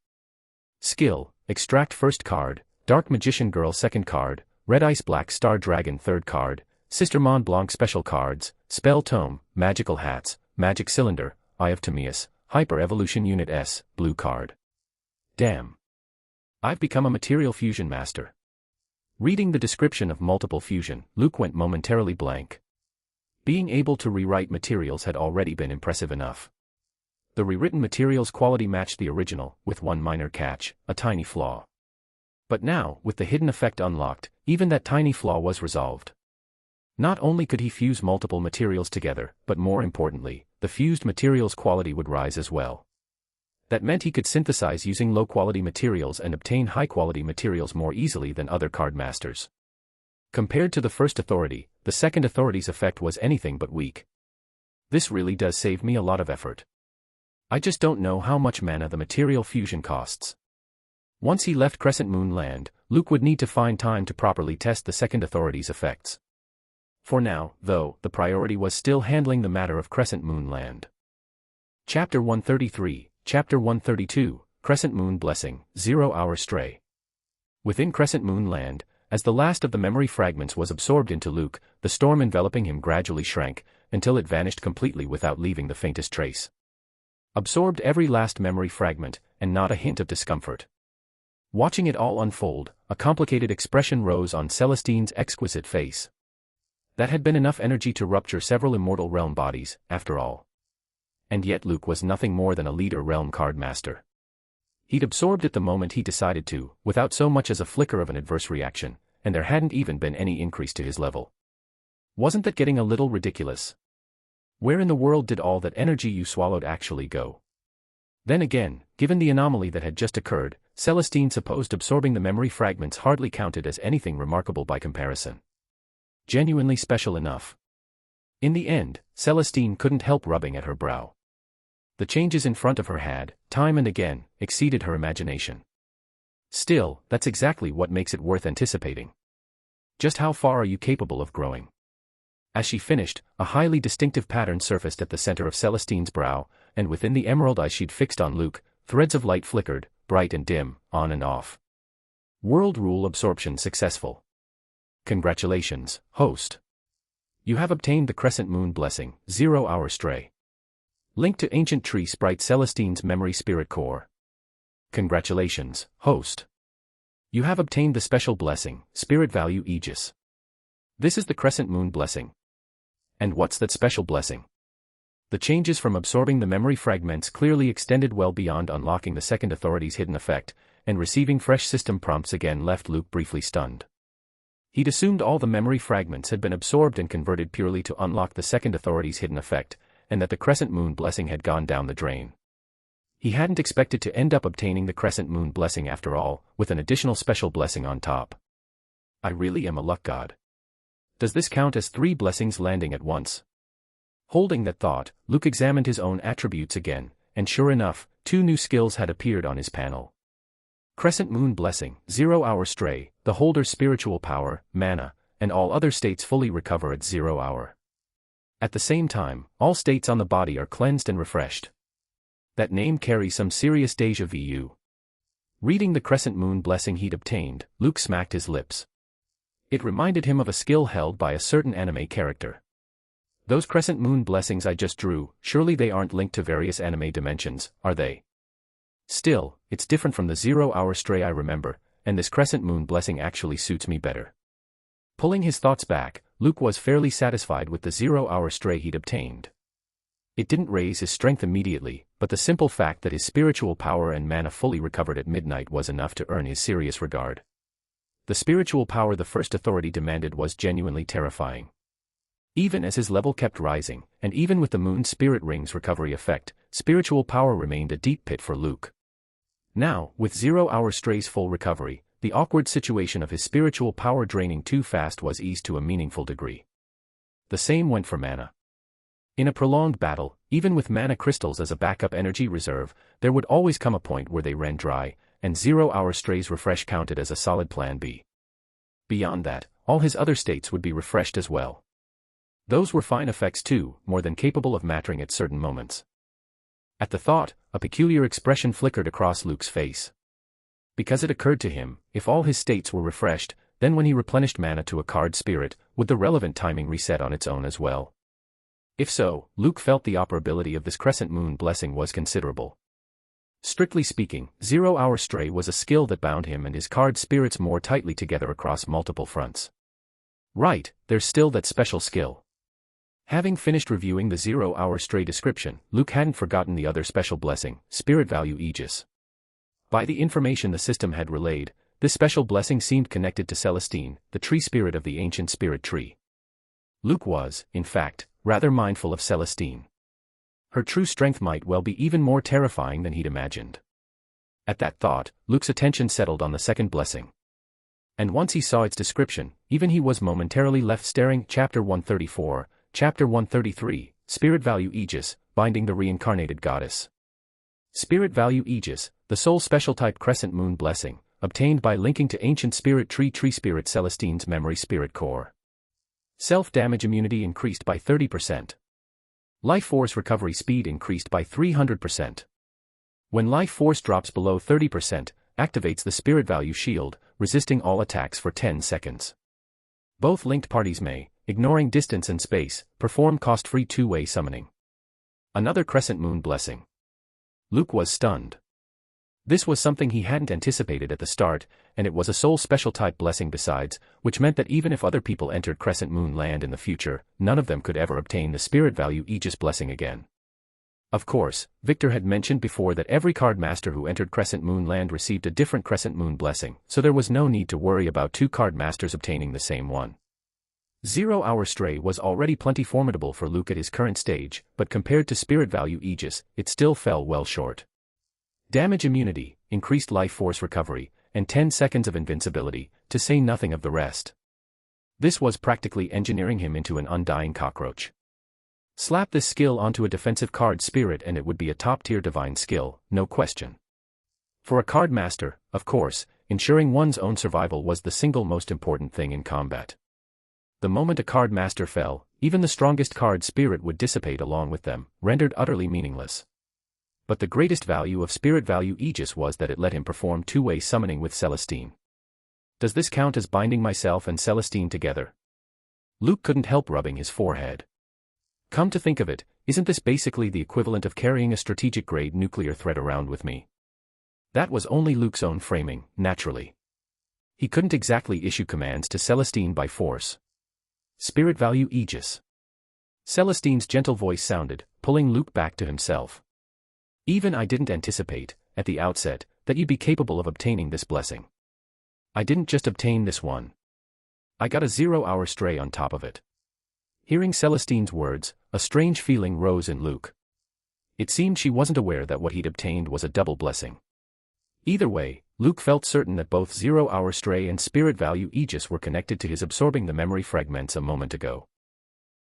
Skill, extract first card, Dark Magician Girl second card, Red Ice Black Star Dragon third card, Sister Mont Blanc special cards, Spell Tome, Magical Hats, Magic Cylinder, Eye of Timaeus, Hyper Evolution Unit S, blue card. Damn. I've become a material fusion master. Reading the description of multiple fusion, Luke went momentarily blank. Being able to rewrite materials had already been impressive enough. The rewritten materials quality matched the original, with one minor catch, a tiny flaw. But now, with the hidden effect unlocked, even that tiny flaw was resolved. Not only could he fuse multiple materials together, but more importantly, the fused materials quality would rise as well. That meant he could synthesize using low-quality materials and obtain high-quality materials more easily than other card masters. Compared to the first authority, the second authority's effect was anything but weak. This really does save me a lot of effort. I just don't know how much mana the material fusion costs. Once he left Crescent Moon Land, Luke would need to find time to properly test the second authority's effects. For now, though, the priority was still handling the matter of Crescent Moon Land. Chapter 133, Chapter 132, Crescent Moon Blessing, 0-Hour Stray. Within Crescent Moon Land, as the last of the memory fragments was absorbed into Luke, the storm enveloping him gradually shrank, until it vanished completely without leaving the faintest trace. Absorbed every last memory fragment, and not a hint of discomfort. Watching it all unfold, a complicated expression rose on Celestine's exquisite face. That had been enough energy to rupture several immortal realm bodies, after all. And yet Luke was nothing more than a leader realm card master. He'd absorbed it the moment he decided to, without so much as a flicker of an adverse reaction, and there hadn't even been any increase to his level. Wasn't that getting a little ridiculous? Where in the world did all that energy you swallowed actually go? Then again, given the anomaly that had just occurred, Celestine supposed absorbing the memory fragments hardly counted as anything remarkable by comparison. Genuinely special enough. In the end, Celestine couldn't help rubbing at her brow. The changes in front of her had, time and again, exceeded her imagination. Still, that's exactly what makes it worth anticipating. Just how far are you capable of growing? As she finished, a highly distinctive pattern surfaced at the center of Celestine's brow, and within the emerald eyes she'd fixed on Luke, threads of light flickered, bright and dim, on and off. World Rule absorption successful. Congratulations, host. You have obtained the Crescent Moon Blessing, 0-Hour Stray. Linked to Ancient Tree Sprite Celestine's Memory Spirit Core. Congratulations, host. You have obtained the special blessing, Spirit Value Aegis. This is the Crescent Moon Blessing. And what's that special blessing? The changes from absorbing the memory fragments clearly extended well beyond unlocking the second authority's hidden effect, and receiving fresh system prompts again left Luke briefly stunned. He'd assumed all the memory fragments had been absorbed and converted purely to unlock the second authority's hidden effect, and that the Crescent Moon Blessing had gone down the drain. He hadn't expected to end up obtaining the Crescent Moon Blessing after all, with an additional special blessing on top. I really am a luck god. Does this count as 3 blessings landing at once? Holding that thought, Luke examined his own attributes again, and sure enough, 2 new skills had appeared on his panel. Crescent Moon Blessing, 0-hour stray, the holder's spiritual power, mana, and all other states fully recover at 0 hour. At the same time, all states on the body are cleansed and refreshed. That name carries some serious déjà vu. Reading the Crescent Moon Blessing he'd obtained, Luke smacked his lips. It reminded him of a skill held by a certain anime character. Those Crescent Moon Blessings I just drew, surely they aren't linked to various anime dimensions, are they? Still, it's different from the 0-hour stray I remember, and this Crescent Moon Blessing actually suits me better. Pulling his thoughts back, Luke was fairly satisfied with the 0-hour stray he'd obtained. It didn't raise his strength immediately, but the simple fact that his spiritual power and mana fully recovered at midnight was enough to earn his serious regard. The spiritual power the First Authority demanded was genuinely terrifying. Even as his level kept rising, and even with the Moon Spirit Ring's recovery effect, spiritual power remained a deep pit for Luke. Now, with 0-hour stray's full recovery, the awkward situation of his spiritual power draining too fast was eased to a meaningful degree. The same went for mana. In a prolonged battle, even with mana crystals as a backup energy reserve, there would always come a point where they ran dry, and 0-hour stray's refresh counted as a solid plan B. Beyond that, all his other states would be refreshed as well. Those were fine effects too, more than capable of mattering at certain moments. At the thought, a peculiar expression flickered across Luke's face. Because it occurred to him, if all his states were refreshed, then when he replenished mana to a card spirit, would the relevant timing reset on its own as well? If so, Luke felt the operability of this Crescent Moon Blessing was considerable. Strictly speaking, 0-hour stray was a skill that bound him and his card spirits more tightly together across multiple fronts. Right, there's still that special skill. Having finished reviewing the 0-hour stray description, Luke hadn't forgotten the other special blessing, Spirit Value Aegis. By the information the system had relayed, this special blessing seemed connected to Celestine, the tree spirit of the ancient spirit tree. Luke was, in fact, rather mindful of Celestine. Her true strength might well be even more terrifying than he'd imagined. At that thought, Luke's attention settled on the second blessing. And once he saw its description, even he was momentarily left staring. Chapter 134, Chapter 133, Spirit Value Aegis, Binding the Reincarnated Goddess. Spirit Value Aegis, the sole special type Crescent Moon Blessing, obtained by linking to ancient spirit tree spirit Celestine's memory spirit core. Self-damage immunity increased by 30%. Life force recovery speed increased by 300%. When life force drops below 30%, activates the Spirit Value Shield, resisting all attacks for 10 seconds. Both linked parties may, ignoring distance and space, perform cost-free two-way summoning. Another Crescent Moon Blessing. Luke was stunned. This was something he hadn't anticipated at the start, and it was a sole special type blessing besides, which meant that even if other people entered Crescent Moon Land in the future, none of them could ever obtain the Spirit Value Aegis blessing again. Of course, Victor had mentioned before that every card master who entered Crescent Moon Land received a different Crescent Moon blessing, so there was no need to worry about two card masters obtaining the same one. 0-hour stray was already plenty formidable for Luke at his current stage, but compared to Spirit Value Aegis, it still fell well short. Damage immunity, increased life force recovery, and 10 seconds of invincibility, to say nothing of the rest. This was practically engineering him into an undying cockroach. Slap this skill onto a defensive card spirit and it would be a top-tier divine skill, no question. For a card master, of course, ensuring one's own survival was the single most important thing in combat. The moment a card master fell, even the strongest card spirit would dissipate along with them, rendered utterly meaningless. But the greatest value of Spirit Value Aegis was that it let him perform two-way summoning with Celestine. Does this count as binding myself and Celestine together? Luke couldn't help rubbing his forehead. Come to think of it, isn't this basically the equivalent of carrying a strategic-grade nuclear threat around with me? That was only Luke's own framing, naturally. He couldn't exactly issue commands to Celestine by force. Spirit Value Aegis. Celestine's gentle voice sounded, pulling Luke back to himself. Even I didn't anticipate, at the outset, that you'd be capable of obtaining this blessing. I didn't just obtain this one. I got a 0-hour stray on top of it. Hearing Celestine's words, a strange feeling rose in Luke. It seemed she wasn't aware that what he'd obtained was a double blessing. Either way, Luke felt certain that both 0-hour stray and Spirit Value Aegis were connected to his absorbing the memory fragments a moment ago.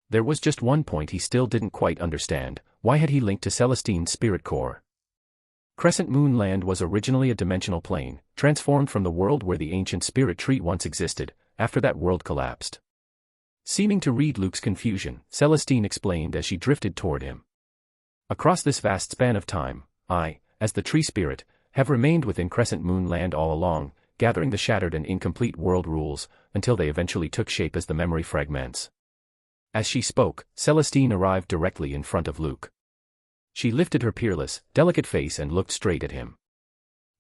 There was just one point he still didn't quite understand: why had he linked to Celestine's spirit core? Crescent Moon Land was originally a dimensional plane, transformed from the world where the ancient spirit tree once existed, after that world collapsed. Seeming to read Luke's confusion, Celestine explained as she drifted toward him. Across this vast span of time, I, as the tree spirit, have remained within Crescent Moon Land all along, gathering the shattered and incomplete world rules, until they eventually took shape as the memory fragments. As she spoke, Celestine arrived directly in front of Luke. She lifted her peerless, delicate face and looked straight at him.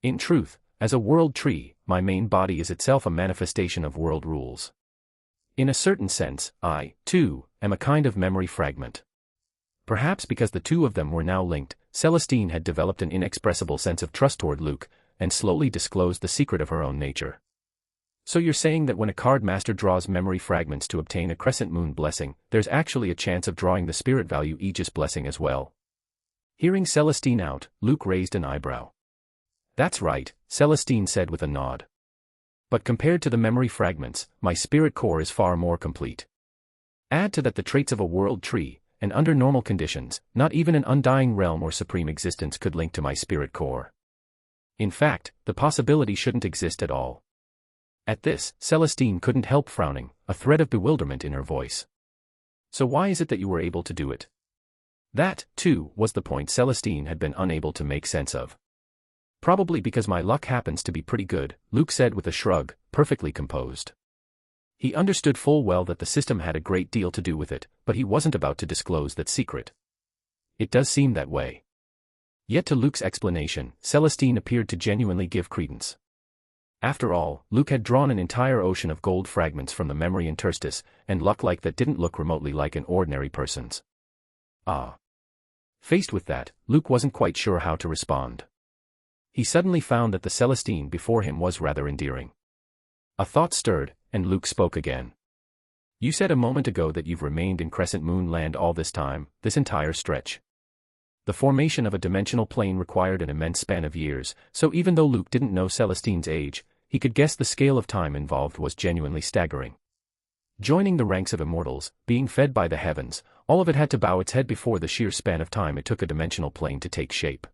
In truth, as a world tree, my main body is itself a manifestation of world rules. In a certain sense, I, too, am a kind of memory fragment. Perhaps because the two of them were now linked, Celestine had developed an inexpressible sense of trust toward Luke, and slowly disclosed the secret of her own nature. So you're saying that when a card master draws memory fragments to obtain a Crescent Moon blessing, there's actually a chance of drawing the spirit value Aegis blessing as well? Hearing Celestine out, Luke raised an eyebrow. That's right, Celestine said with a nod. But compared to the memory fragments, my spirit core is far more complete. Add to that the traits of a world tree, and under normal conditions, not even an undying realm or supreme existence could link to my spirit core. In fact, the possibility shouldn't exist at all. At this, Celestine couldn't help frowning, a thread of bewilderment in her voice. So why is it that you were able to do it? That, too, was the point Celestine had been unable to make sense of. Probably because my luck happens to be pretty good, Luke said with a shrug, perfectly composed. He understood full well that the system had a great deal to do with it, but he wasn't about to disclose that secret. It does seem that way. Yet to Luke's explanation, Celestine appeared to genuinely give credence. After all, Luke had drawn an entire ocean of gold fragments from the memory interstice, and luck like that didn't look remotely like an ordinary person's. Ah. Faced with that, Luke wasn't quite sure how to respond. He suddenly found that the Celestine before him was rather endearing. A thought stirred, and Luke spoke again. You said a moment ago that you've remained in Crescent Moon Land all this time, this entire stretch. The formation of a dimensional plane required an immense span of years, so even though Luke didn't know Celestine's age, he could guess the scale of time involved was genuinely staggering. Joining the ranks of immortals, being fed by the heavens, all of it had to bow its head before the sheer span of time it took a dimensional plane to take shape.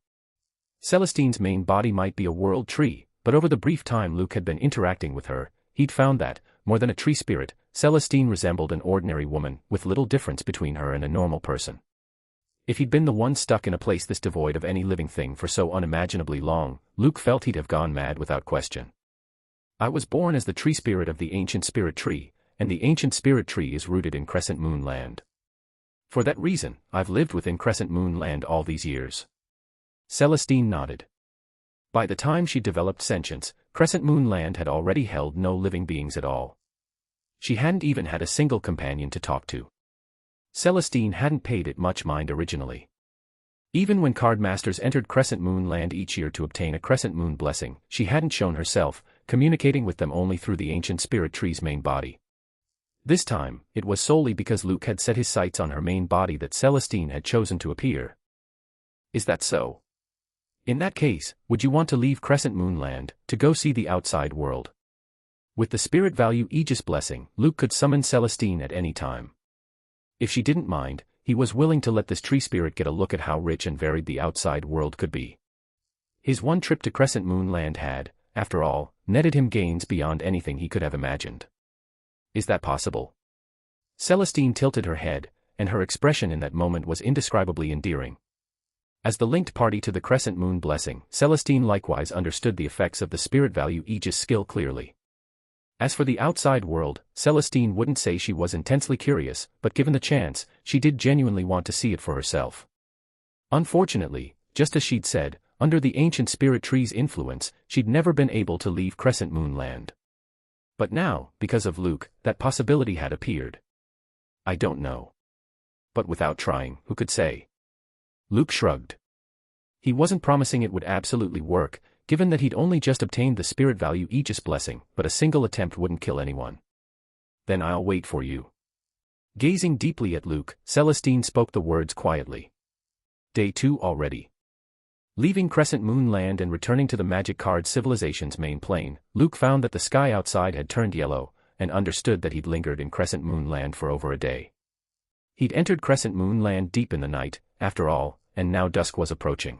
Celestine's main body might be a world tree, but over the brief time Luke had been interacting with her, he'd found that, more than a tree spirit, Celestine resembled an ordinary woman, with little difference between her and a normal person. If he'd been the one stuck in a place this devoid of any living thing for so unimaginably long, Luke felt he'd have gone mad without question. I was born as the tree spirit of the ancient spirit tree, and the ancient spirit tree is rooted in Crescent Moon Land. For that reason, I've lived within Crescent Moon Land all these years. Celestine nodded. By the time she developed sentience, Crescent Moon Land had already held no living beings at all. She hadn't even had a single companion to talk to. Celestine hadn't paid it much mind originally. Even when card masters entered Crescent Moon Land each year to obtain a Crescent Moon blessing, she hadn't shown herself, communicating with them only through the ancient spirit tree's main body. This time, it was solely because Luke had set his sights on her main body that Celestine had chosen to appear. Is that so? In that case, would you want to leave Crescent Moon Land, to go see the outside world? With the spirit value Aegis blessing, Luke could summon Celestine at any time. If she didn't mind, he was willing to let this tree spirit get a look at how rich and varied the outside world could be. His one trip to Crescent Moon Land had, after all, netted him gains beyond anything he could have imagined. Is that possible? Celestine tilted her head, and her expression in that moment was indescribably endearing. As the linked party to the Crescent Moon blessing, Celestine likewise understood the effects of the spirit value Aegis skill clearly. As for the outside world, Celestine wouldn't say she was intensely curious, but given the chance, she did genuinely want to see it for herself. Unfortunately, just as she'd said, under the ancient spirit tree's influence, she'd never been able to leave Crescent Moon Land. But now, because of Luke, that possibility had appeared. I don't know. But without trying, who could say? Luke shrugged. He wasn't promising it would absolutely work, given that he'd only just obtained the spirit value Aegis blessing, but a single attempt wouldn't kill anyone. Then I'll wait for you. Gazing deeply at Luke, Celestine spoke the words quietly. Day 2 already. Leaving Crescent Moon Land and returning to the Magic Card Civilization's main plane, Luke found that the sky outside had turned yellow, and understood that he'd lingered in Crescent Moon Land for over a day. He'd entered Crescent Moon Land deep in the night, after all, and now dusk was approaching.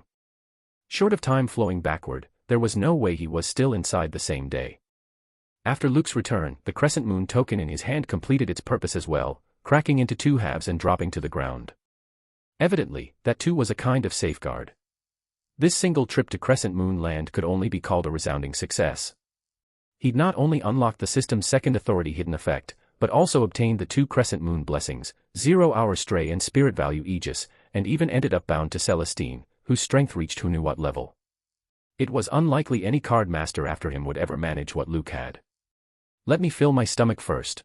Short of time flowing backward, there was no way he was still inside the same day. After Luke's return, the crescent moon token in his hand completed its purpose as well, cracking into two halves and dropping to the ground. Evidently, that too was a kind of safeguard. This single trip to Crescent Moon Land could only be called a resounding success. He'd not only unlocked the system's second authority hidden effect, but also obtained the two Crescent Moon blessings, 0-hour Stray and Spirit Value Aegis, and even ended up bound to Celestine, whose strength reached who knew what level. It was unlikely any card master after him would ever manage what Luke had. Let me fill my stomach first.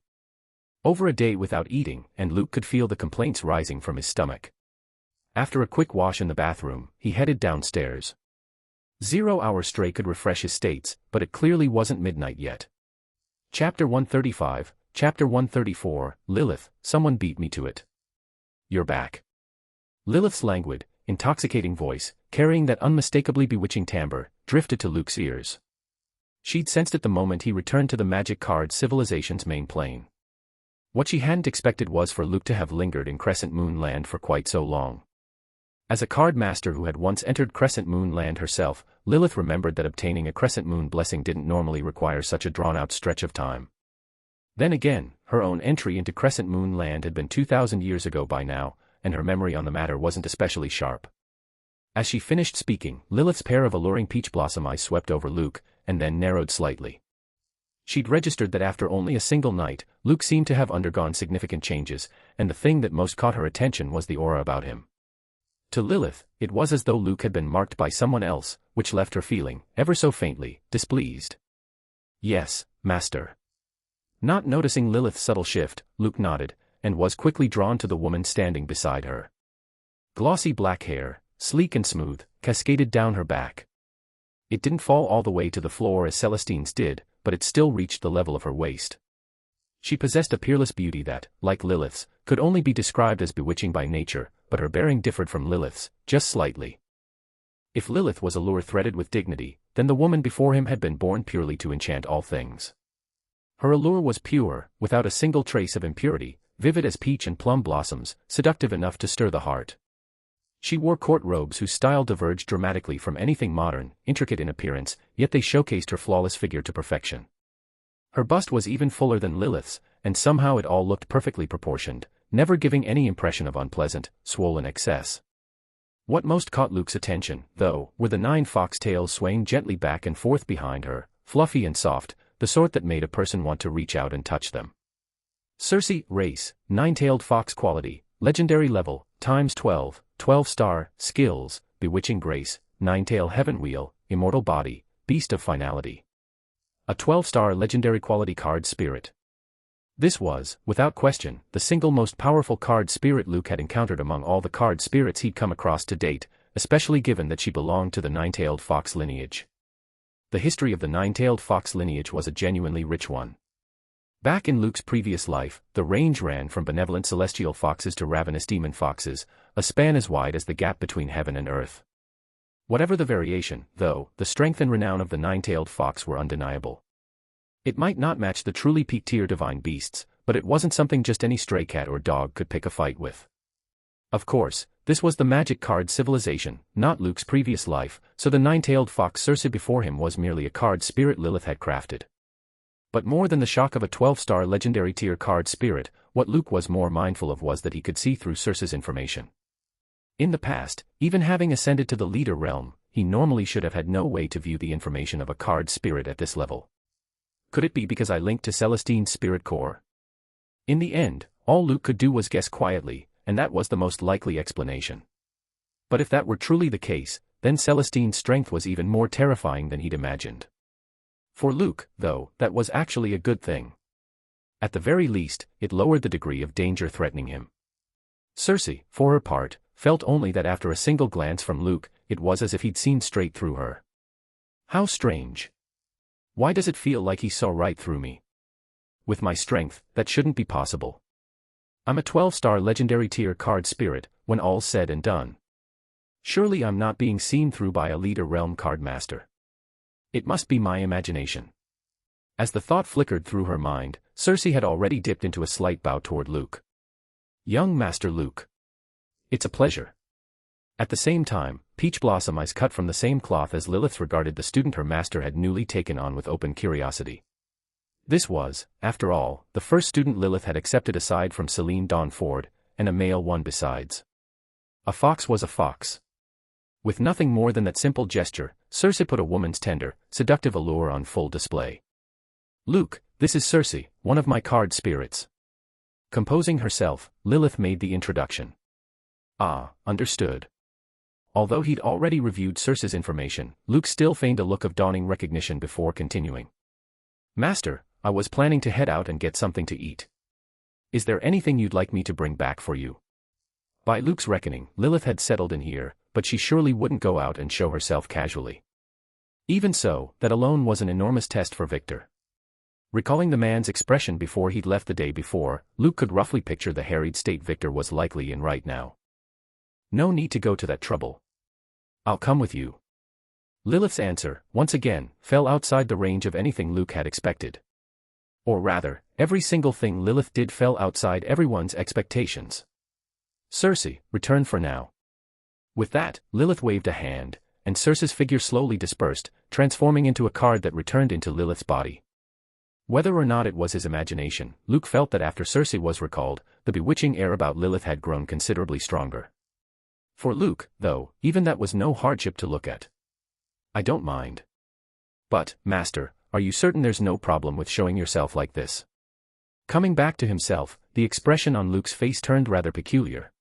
Over a day without eating, and Luke could feel the complaints rising from his stomach. After a quick wash in the bathroom, he headed downstairs. 0-hour Stray could refresh his states, but it clearly wasn't midnight yet. Chapter 135, Chapter 134, Lilith, someone beat me to it. You're back. Lilith's languid, intoxicating voice, carrying that unmistakably bewitching timbre, drifted to Luke's ears. She'd sensed it the moment he returned to the magic card civilization's main plane. What she hadn't expected was for Luke to have lingered in Crescent Moon Land for quite so long. As a card master who had once entered Crescent Moon Land herself, Lilith remembered that obtaining a Crescent Moon blessing didn't normally require such a drawn-out stretch of time. Then again, her own entry into Crescent Moon Land had been 2,000 years ago by now, and her memory on the matter wasn't especially sharp. As she finished speaking, Lilith's pair of alluring peach blossom eyes swept over Luke, and then narrowed slightly. She'd registered that after only a single night, Luke seemed to have undergone significant changes, and the thing that most caught her attention was the aura about him. To Lilith, it was as though Luke had been marked by someone else, which left her feeling, ever so faintly, displeased. Yes, Master. Not noticing Lilith's subtle shift, Luke nodded, and was quickly drawn to the woman standing beside her. Glossy black hair, sleek and smooth, cascaded down her back. It didn't fall all the way to the floor as Celestine's did, but it still reached the level of her waist. She possessed a peerless beauty that, like Lilith's, could only be described as bewitching by nature, but her bearing differed from Lilith's, just slightly. If Lilith was a lure threaded with dignity, then the woman before him had been born purely to enchant all things. Her allure was pure, without a single trace of impurity, vivid as peach and plum blossoms, seductive enough to stir the heart. She wore court robes whose style diverged dramatically from anything modern, intricate in appearance, yet they showcased her flawless figure to perfection. Her bust was even fuller than Lilith's, and somehow it all looked perfectly proportioned, never giving any impression of unpleasant, swollen excess. What most caught Luke's attention, though, were the 9 foxtails swaying gently back and forth behind her, fluffy and soft, the sort that made a person want to reach out and touch them. Circe, race, 9-tailed fox quality, legendary level, times 12, 12-star, skills, bewitching grace, 9-tail heaven wheel, immortal body, beast of finality. A 12-star legendary quality card spirit. This was, without question, the single most powerful card spirit Luke had encountered among all the card spirits he'd come across to date, especially given that she belonged to the 9-tailed fox lineage. The history of the 9-tailed fox lineage was a genuinely rich one. Back in Luke's previous life, the range ran from benevolent celestial foxes to ravenous demon foxes, a span as wide as the gap between heaven and earth. Whatever the variation, though, the strength and renown of the 9-tailed fox were undeniable. It might not match the truly peak-tier divine beasts, but it wasn't something just any stray cat or dog could pick a fight with. Of course, this was the magic card civilization, not Luke's previous life, so the 9-tailed fox Circe before him was merely a card spirit Lilith had crafted. But more than the shock of a 12-star legendary tier card spirit, what Luke was more mindful of was that he could see through Circe's information. In the past, even having ascended to the leader realm, he normally should have had no way to view the information of a card spirit at this level. Could it be because I linked to Celestine's spirit core? In the end, all Luke could do was guess quietly, and that was the most likely explanation. But if that were truly the case, then Celestine's strength was even more terrifying than he'd imagined. For Luke, though, that was actually a good thing. At the very least, it lowered the degree of danger threatening him. Circe, for her part, felt only that after a single glance from Luke, it was as if he'd seen straight through her. How strange. Why does it feel like he saw right through me? With my strength, that shouldn't be possible. I'm a 12-star legendary tier card spirit, when all's said and done. Surely I'm not being seen through by a leader realm card master. It must be my imagination. As the thought flickered through her mind, Circe had already dipped into a slight bow toward Luke. Young Master Luke. It's a pleasure. At the same time, peach blossom eyes cut from the same cloth as Lilith regarded the student her master had newly taken on with open curiosity. This was, after all, the first student Lilith had accepted aside from Celine Dawn Ford, and a male one besides. A fox was a fox. With nothing more than that simple gesture, Circe put a woman's tender, seductive allure on full display. "Luke, this is Circe, one of my card spirits." Composing herself, Lilith made the introduction. "Ah, understood." Although he'd already reviewed Circe's information, Luke still feigned a look of dawning recognition before continuing. "Master, I was planning to head out and get something to eat. Is there anything you'd like me to bring back for you?" By Luke's reckoning, Lilith had settled in here, but she surely wouldn't go out and show herself casually. Even so, that alone was an enormous test for Victor. Recalling the man's expression before he'd left the day before, Luke could roughly picture the harried state Victor was likely in right now. "No need to go to that trouble. I'll come with you." Lilith's answer, once again, fell outside the range of anything Luke had expected. Or rather, every single thing Lilith did fell outside everyone's expectations. "Circe, return for now." With that, Lilith waved a hand, and Circe's figure slowly dispersed, transforming into a card that returned into Lilith's body. Whether or not it was his imagination, Luke felt that after Circe was recalled, the bewitching air about Lilith had grown considerably stronger. For Luke, though, even that was no hardship to look at. "I don't mind. But, Master, are you certain there's no problem with showing yourself like this?" Coming back to himself, the expression on Luke's face turned rather peculiar.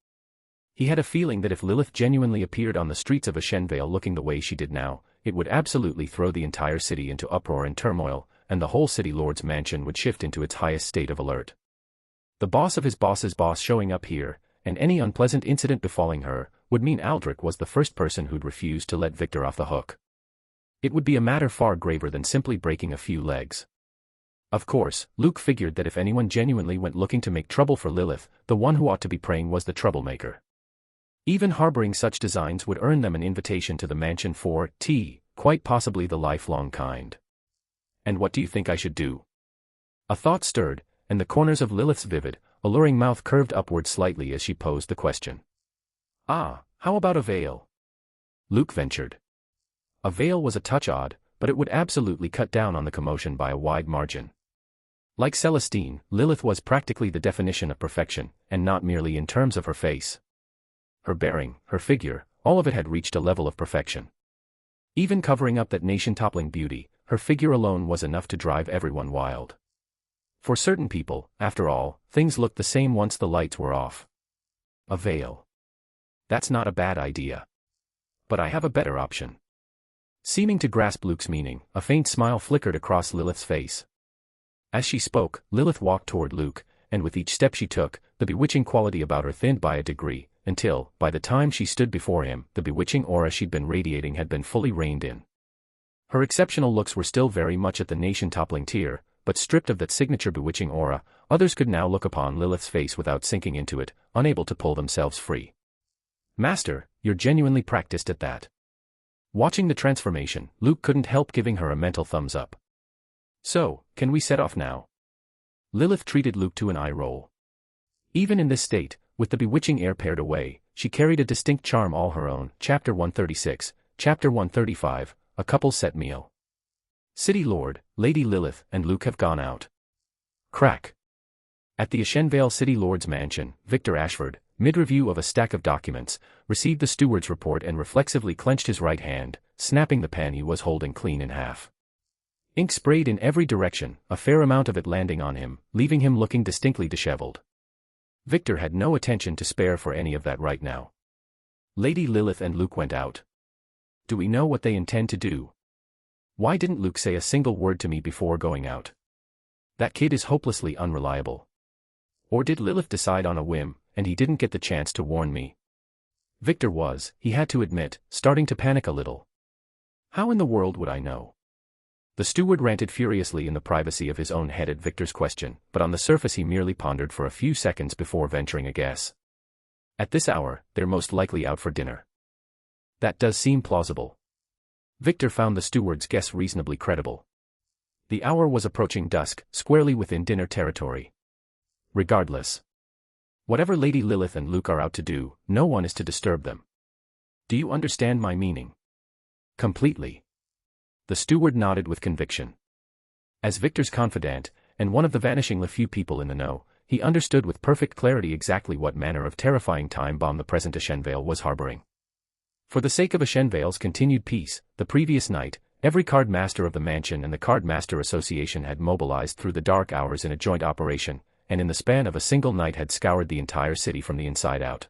He had a feeling that if Lilith genuinely appeared on the streets of Ashenvale looking the way she did now, it would absolutely throw the entire city into uproar and turmoil, and the whole city lord's mansion would shift into its highest state of alert. The boss of his boss's boss showing up here, and any unpleasant incident befalling her, would mean Aldrich was the first person who'd refuse to let Victor off the hook. It would be a matter far graver than simply breaking a few legs. Of course, Luke figured that if anyone genuinely went looking to make trouble for Lilith, the one who ought to be praying was the troublemaker. Even harboring such designs would earn them an invitation to the mansion for tea, quite possibly the lifelong kind. "And what do you think I should do?" A thought stirred, and the corners of Lilith's vivid, alluring mouth curved upward slightly as she posed the question. "Ah, how about a veil?" Luke ventured. A veil was a touch odd, but it would absolutely cut down on the commotion by a wide margin. Like Celestine, Lilith was practically the definition of perfection, and not merely in terms of her face. Her bearing, her figure, all of it had reached a level of perfection. Even covering up that nation-toppling beauty, her figure alone was enough to drive everyone wild. For certain people, after all, things looked the same once the lights were off. A veil. That's not a bad idea. But I have a better option. Seeming to grasp Luke's meaning, a faint smile flickered across Lilith's face. As she spoke, Lilith walked toward Luke, and with each step she took, the bewitching quality about her thinned by a degree, until, by the time she stood before him, the bewitching aura she'd been radiating had been fully reined in. Her exceptional looks were still very much at the nation-toppling tier, but stripped of that signature bewitching aura, others could now look upon Lilith's face without sinking into it, unable to pull themselves free. "Master, you're genuinely practiced at that." Watching the transformation, Luke couldn't help giving her a mental thumbs up. "So, can we set off now?" Lilith treated Luke to an eye roll. Even in this state, with the bewitching air pared away, she carried a distinct charm all her own. Chapter 136, Chapter 135, A Couple's Set Meal. City Lord, Lady Lilith, and Luke have gone out. Crack. At the Ashenvale City Lord's mansion, Victor Ashford, mid-review of a stack of documents, received the steward's report and reflexively clenched his right hand, snapping the pen he was holding clean in half. Ink sprayed in every direction, a fair amount of it landing on him, leaving him looking distinctly disheveled. Victor had no attention to spare for any of that right now. Lady Lilith and Luke went out. Do we know what they intend to do? Why didn't Luke say a single word to me before going out? That kid is hopelessly unreliable. Or did Lilith decide on a whim, and he didn't get the chance to warn me? Victor was, he had to admit, starting to panic a little. How in the world would I know? The steward ranted furiously in the privacy of his own head at Victor's question, but on the surface he merely pondered for a few seconds before venturing a guess. At this hour, they're most likely out for dinner. That does seem plausible. Victor found the steward's guess reasonably credible. The hour was approaching dusk, squarely within dinner territory. Regardless. Whatever Lady Lilith and Luke are out to do, no one is to disturb them. Do you understand my meaning? Completely. The steward nodded with conviction. As Victor's confidant, and one of the vanishingly few people in the know, he understood with perfect clarity exactly what manner of terrifying time bomb the present Ashenvale was harboring. For the sake of Ashenvale's continued peace, the previous night, every card master of the mansion and the Card Master Association had mobilized through the dark hours in a joint operation, and in the span of a single night had scoured the entire city from the inside out.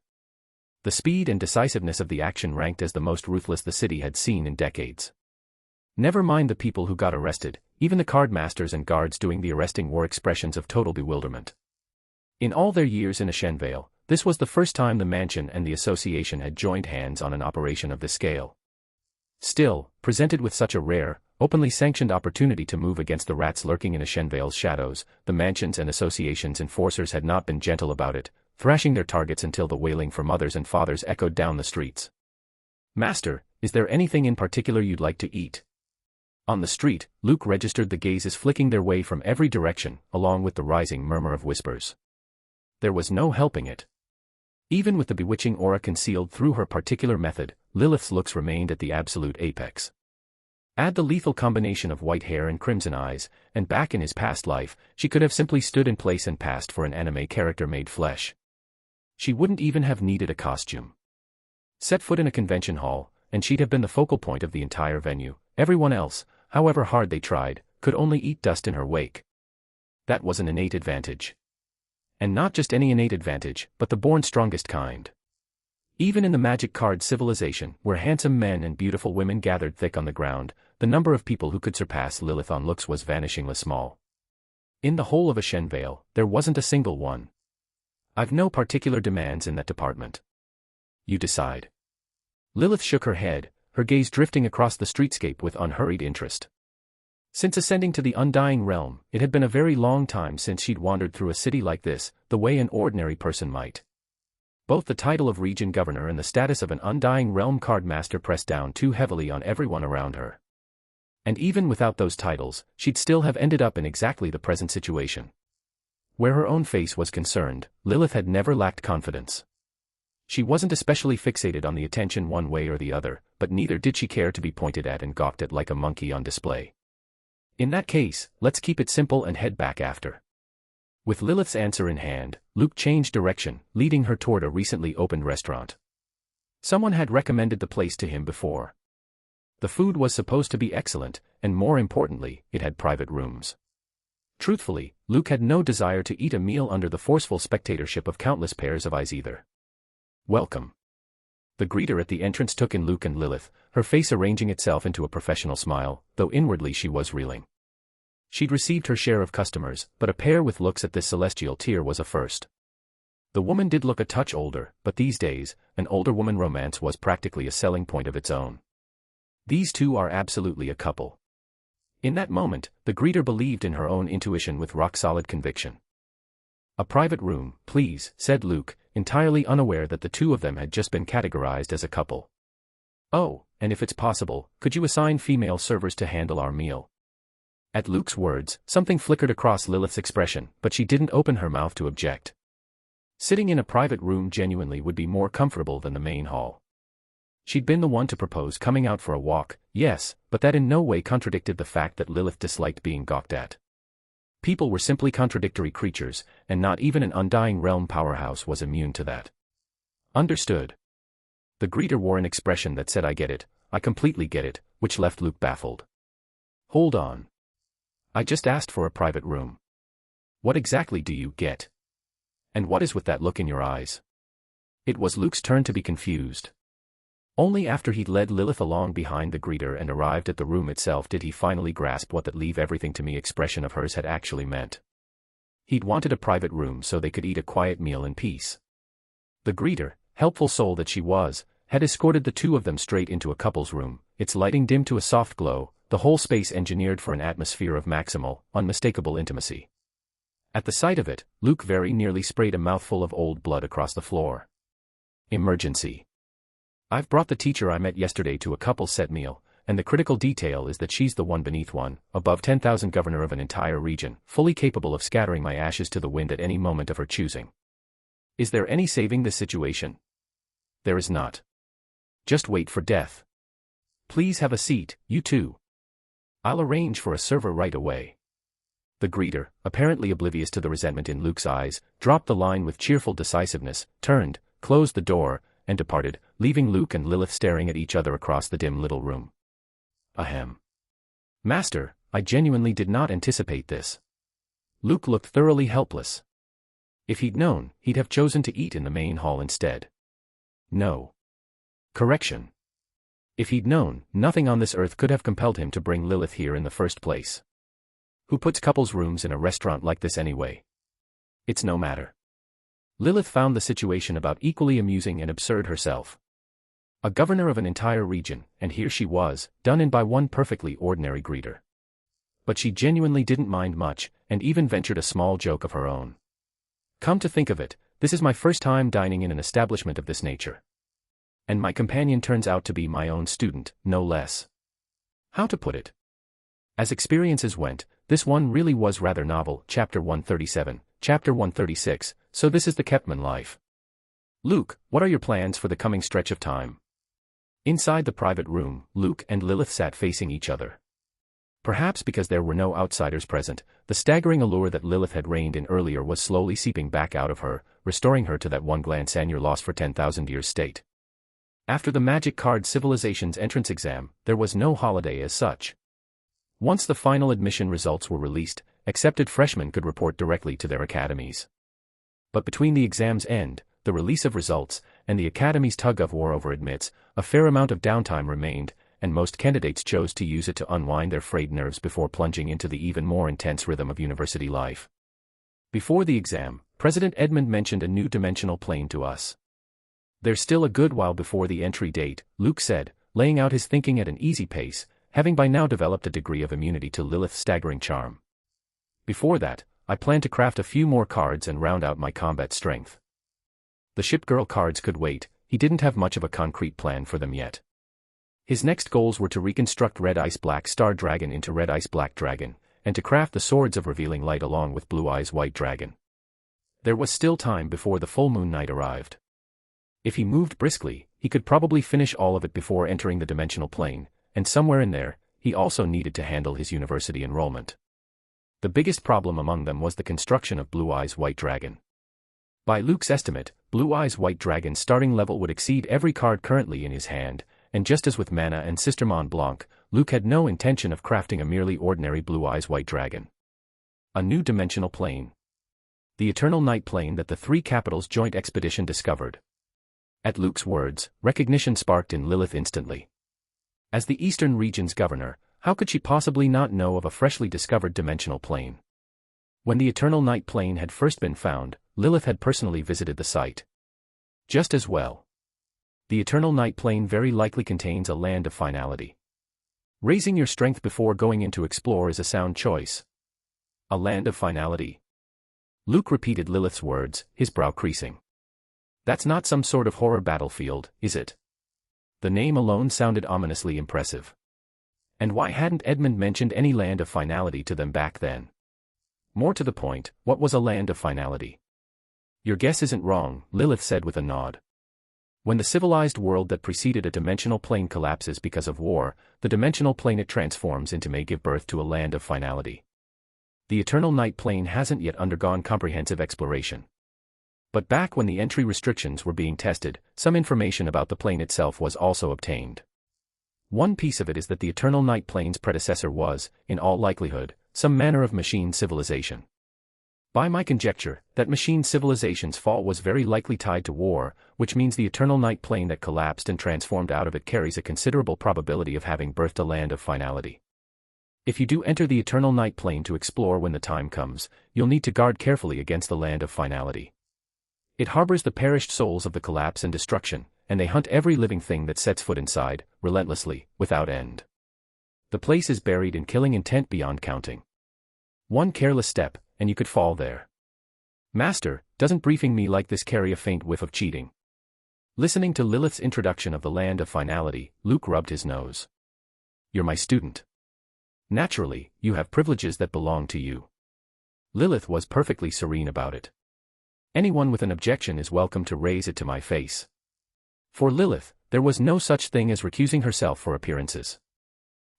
The speed and decisiveness of the action ranked as the most ruthless the city had seen in decades. Never mind the people who got arrested, even the card masters and guards doing the arresting wore expressions of total bewilderment. In all their years in Ashenvale, this was the first time the mansion and the association had joined hands on an operation of this scale. Still, presented with such a rare, openly sanctioned opportunity to move against the rats lurking in Ashenvale's shadows, the mansion's and association's enforcers had not been gentle about it, thrashing their targets until the wailing for mothers and fathers echoed down the streets. "Master, is there anything in particular you'd like to eat?" On the street, Luke registered the gazes flicking their way from every direction, along with the rising murmur of whispers. There was no helping it. Even with the bewitching aura concealed through her particular method, Lilith's looks remained at the absolute apex. Add the lethal combination of white hair and crimson eyes, and back in his past life, she could have simply stood in place and passed for an anime character made flesh. She wouldn't even have needed a costume. Set foot in a convention hall, and she'd have been the focal point of the entire venue. Everyone else, however hard they tried, could only eat dust in her wake. That was an innate advantage. And not just any innate advantage, but the born strongest kind. Even in the magic card civilization, where handsome men and beautiful women gathered thick on the ground, the number of people who could surpass Lilith on looks was vanishingly small. In the whole of Ashenvale, there wasn't a single one. I've no particular demands in that department. You decide. Lilith shook her head, her gaze drifting across the streetscape with unhurried interest. Since ascending to the undying realm, it had been a very long time since she'd wandered through a city like this, the way an ordinary person might. Both the title of region governor and the status of an undying realm card master pressed down too heavily on everyone around her. And even without those titles, she'd still have ended up in exactly the present situation. Where her own face was concerned, Lilith had never lacked confidence. She wasn't especially fixated on the attention one way or the other, but neither did she care to be pointed at and gawked at like a monkey on display. In that case, let's keep it simple and head back after. With Lilith's answer in hand, Luke changed direction, leading her toward a recently opened restaurant. Someone had recommended the place to him before. The food was supposed to be excellent, and more importantly, it had private rooms. Truthfully, Luke had no desire to eat a meal under the forceful spectatorship of countless pairs of eyes either. "Welcome." The greeter at the entrance took in Luke and Lilith, her face arranging itself into a professional smile, though inwardly she was reeling. She'd received her share of customers, but a pair with looks at this celestial tier was a first. The woman did look a touch older, but these days, an older woman romance was practically a selling point of its own. These two are absolutely a couple. In that moment, the greeter believed in her own intuition with rock-solid conviction. "A private room, please," said Luke, entirely unaware that the two of them had just been categorized as a couple. "Oh, and if it's possible, could you assign female servers to handle our meal?" At Luke's words, something flickered across Lilith's expression, but she didn't open her mouth to object. Sitting in a private room genuinely would be more comfortable than the main hall. She'd been the one to propose coming out for a walk, yes, but that in no way contradicted the fact that Lilith disliked being gawked at. People were simply contradictory creatures, and not even an undying realm powerhouse was immune to that. "Understood." The greeter wore an expression that said, "I get it, I completely get it," which left Luke baffled. "Hold on. I just asked for a private room. What exactly do you get? And what is with that look in your eyes?" It was Luke's turn to be confused. Only after he'd led Lilith along behind the greeter and arrived at the room itself did he finally grasp what that "leave everything to me" expression of hers had actually meant. He'd wanted a private room so they could eat a quiet meal in peace. The greeter, helpful soul that she was, had escorted the two of them straight into a couple's room, its lighting dimmed to a soft glow, the whole space engineered for an atmosphere of maximal, unmistakable intimacy. At the sight of it, Luke very nearly sprayed a mouthful of old blood across the floor. Emergency. "I've brought the teacher I met yesterday to a couple set meal, and the critical detail is that she's the one beneath one, above 10,000 governor of an entire region, fully capable of scattering my ashes to the wind at any moment of her choosing. Is there any saving this situation?" "There is not." Just wait for death. Please have a seat, you two. I'll arrange for a server right away. The greeter, apparently oblivious to the resentment in Luke's eyes, dropped the line with cheerful decisiveness, turned, closed the door, and departed, leaving Luke and Lilith staring at each other across the dim little room. Ahem. Master, I genuinely did not anticipate this. Luke looked thoroughly helpless. If he'd known, he'd have chosen to eat in the main hall instead. No. Correction. If he'd known, nothing on this earth could have compelled him to bring Lilith here in the first place. Who puts couples' rooms in a restaurant like this anyway? It's no matter. Lilith found the situation about equally amusing and absurd herself. A governor of an entire region, and here she was, done in by one perfectly ordinary greeter. But she genuinely didn't mind much, and even ventured a small joke of her own. Come to think of it, this is my first time dining in an establishment of this nature. And my companion turns out to be my own student, no less. How to put it? As experiences went, this one really was rather novel. Chapter 137, Chapter 136, so this is the Kepman life. Luke, what are your plans for the coming stretch of time? Inside the private room, Luke and Lilith sat facing each other. Perhaps because there were no outsiders present, the staggering allure that Lilith had reined in earlier was slowly seeping back out of her, restoring her to that one-glance and you're lost for 10,000 years state. After the Magic Card Civilization's entrance exam, there was no holiday as such. Once the final admission results were released, accepted freshmen could report directly to their academies. But between the exam's end, the release of results, and the academy's tug-of-war over admits, a fair amount of downtime remained, and most candidates chose to use it to unwind their frayed nerves before plunging into the even more intense rhythm of university life. Before the exam, President Edmund mentioned a new dimensional plane to us. There's still a good while before the entry date, Luke said, laying out his thinking at an easy pace, having by now developed a degree of immunity to Lilith's staggering charm. Before that, I plan to craft a few more cards and round out my combat strength. The shipgirl cards could wait, he didn't have much of a concrete plan for them yet. His next goals were to reconstruct Red Ice Black Star Dragon into Red Ice Black Dragon, and to craft the Swords of Revealing Light along with Blue Eyes White Dragon. There was still time before the full moon night arrived. If he moved briskly, he could probably finish all of it before entering the dimensional plane, and somewhere in there, he also needed to handle his university enrollment. The biggest problem among them was the construction of Blue Eyes White Dragon. By Luke's estimate, Blue Eyes White Dragon's starting level would exceed every card currently in his hand, and just as with Mana and Sister Mont Blanc, Luke had no intention of crafting a merely ordinary Blue Eyes White Dragon. A new dimensional plane. The Eternal Night Plane that the three capitals joint expedition discovered. At Luke's words, recognition sparked in Lilith instantly. As the Eastern region's governor, how could she possibly not know of a freshly discovered dimensional plane? When the Eternal Night Plane had first been found, Lilith had personally visited the site. Just as well. The Eternal Night Plane very likely contains a land of finality. Raising your strength before going in to explore is a sound choice. A land of finality. Luke repeated Lilith's words, his brow creasing. That's not some sort of horror battlefield, is it? The name alone sounded ominously impressive. And why hadn't Edmund mentioned any land of finality to them back then? More to the point, what was a land of finality? Your guess isn't wrong, Lilith said with a nod. When the civilized world that preceded a dimensional plane collapses because of war, the dimensional plane it transforms into may give birth to a land of finality. The Eternal Night Plane hasn't yet undergone comprehensive exploration. But back when the entry restrictions were being tested, some information about the plane itself was also obtained. One piece of it is that the Eternal Night Plane's predecessor was, in all likelihood, some manner of machine civilization. By my conjecture, that machine civilization's fall was very likely tied to war, which means the Eternal Night Plane that collapsed and transformed out of it carries a considerable probability of having birthed a land of finality. If you do enter the Eternal Night Plane to explore when the time comes, you'll need to guard carefully against the land of finality. It harbors the perished souls of the collapse and destruction, and they hunt every living thing that sets foot inside, relentlessly, without end. The place is buried in killing intent beyond counting. One careless step, and you could fall there. Master, doesn't briefing me like this carry a faint whiff of cheating? Listening to Lilith's introduction of the land of finality, Luke rubbed his nose. You're my student. Naturally, you have privileges that belong to you. Lilith was perfectly serene about it. Anyone with an objection is welcome to raise it to my face. For Lilith, there was no such thing as recusing herself for appearances.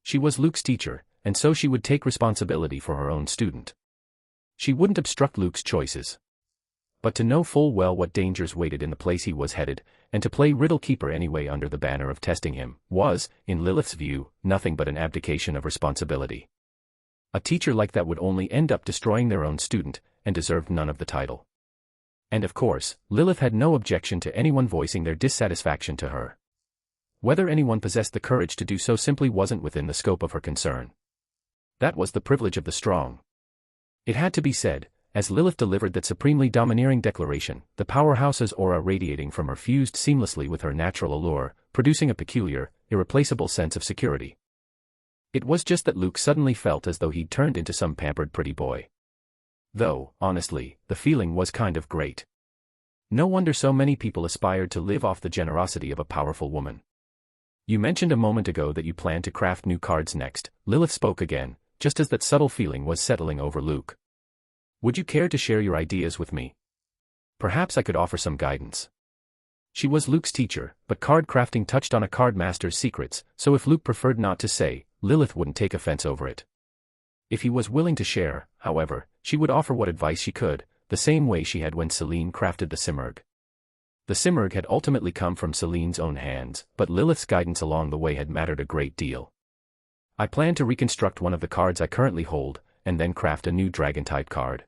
She was Luke's teacher, and so she would take responsibility for her own student. She wouldn't obstruct Luke's choices. But to know full well what dangers waited in the place he was headed, and to play riddle keeper anyway under the banner of testing him, was, in Lilith's view, nothing but an abdication of responsibility. A teacher like that would only end up destroying their own student, and deserved none of the title. And of course, Lilith had no objection to anyone voicing their dissatisfaction to her. Whether anyone possessed the courage to do so simply wasn't within the scope of her concern. That was the privilege of the strong. It had to be said, as Lilith delivered that supremely domineering declaration, the powerhouse's aura radiating from her fused seamlessly with her natural allure, producing a peculiar, irreplaceable sense of security. It was just that Luke suddenly felt as though he'd turned into some pampered pretty boy. Though, honestly, the feeling was kind of great. No wonder so many people aspired to live off the generosity of a powerful woman. You mentioned a moment ago that you planned to craft new cards next, Lilith spoke again, just as that subtle feeling was settling over Luke. Would you care to share your ideas with me? Perhaps I could offer some guidance. She was Luke's teacher, but card crafting touched on a card master's secrets, so if Luke preferred not to say, Lilith wouldn't take offense over it. If he was willing to share, however, she would offer what advice she could, the same way she had when Celine crafted the Simurgh. The Simurgh had ultimately come from Celine's own hands, but Lilith's guidance along the way had mattered a great deal. I plan to reconstruct one of the cards I currently hold, and then craft a new dragon-type card.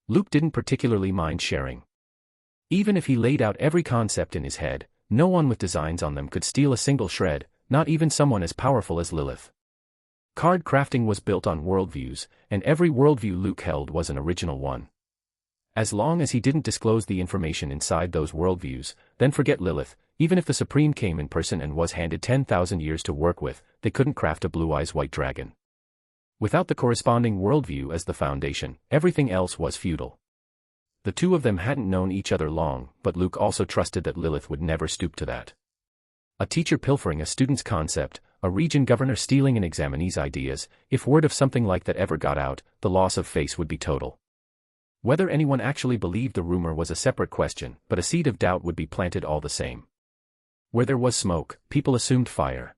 Luke didn't particularly mind sharing. Even if he laid out every concept in his head, no one with designs on them could steal a single shred, not even someone as powerful as Lilith. Card crafting was built on worldviews, and every worldview Luke held was an original one. As long as he didn't disclose the information inside those worldviews, then forget Lilith. Even if the Supreme came in person and was handed 10,000 years to work with, they couldn't craft a blue-eyes white dragon. Without the corresponding worldview as the foundation, everything else was futile. The two of them hadn't known each other long, but Luke also trusted that Lilith would never stoop to that. A teacher pilfering a student's concept, a region governor stealing an examinee's ideas, if word of something like that ever got out, the loss of face would be total. Whether anyone actually believed the rumor was a separate question, but a seed of doubt would be planted all the same. Where there was smoke, people assumed fire.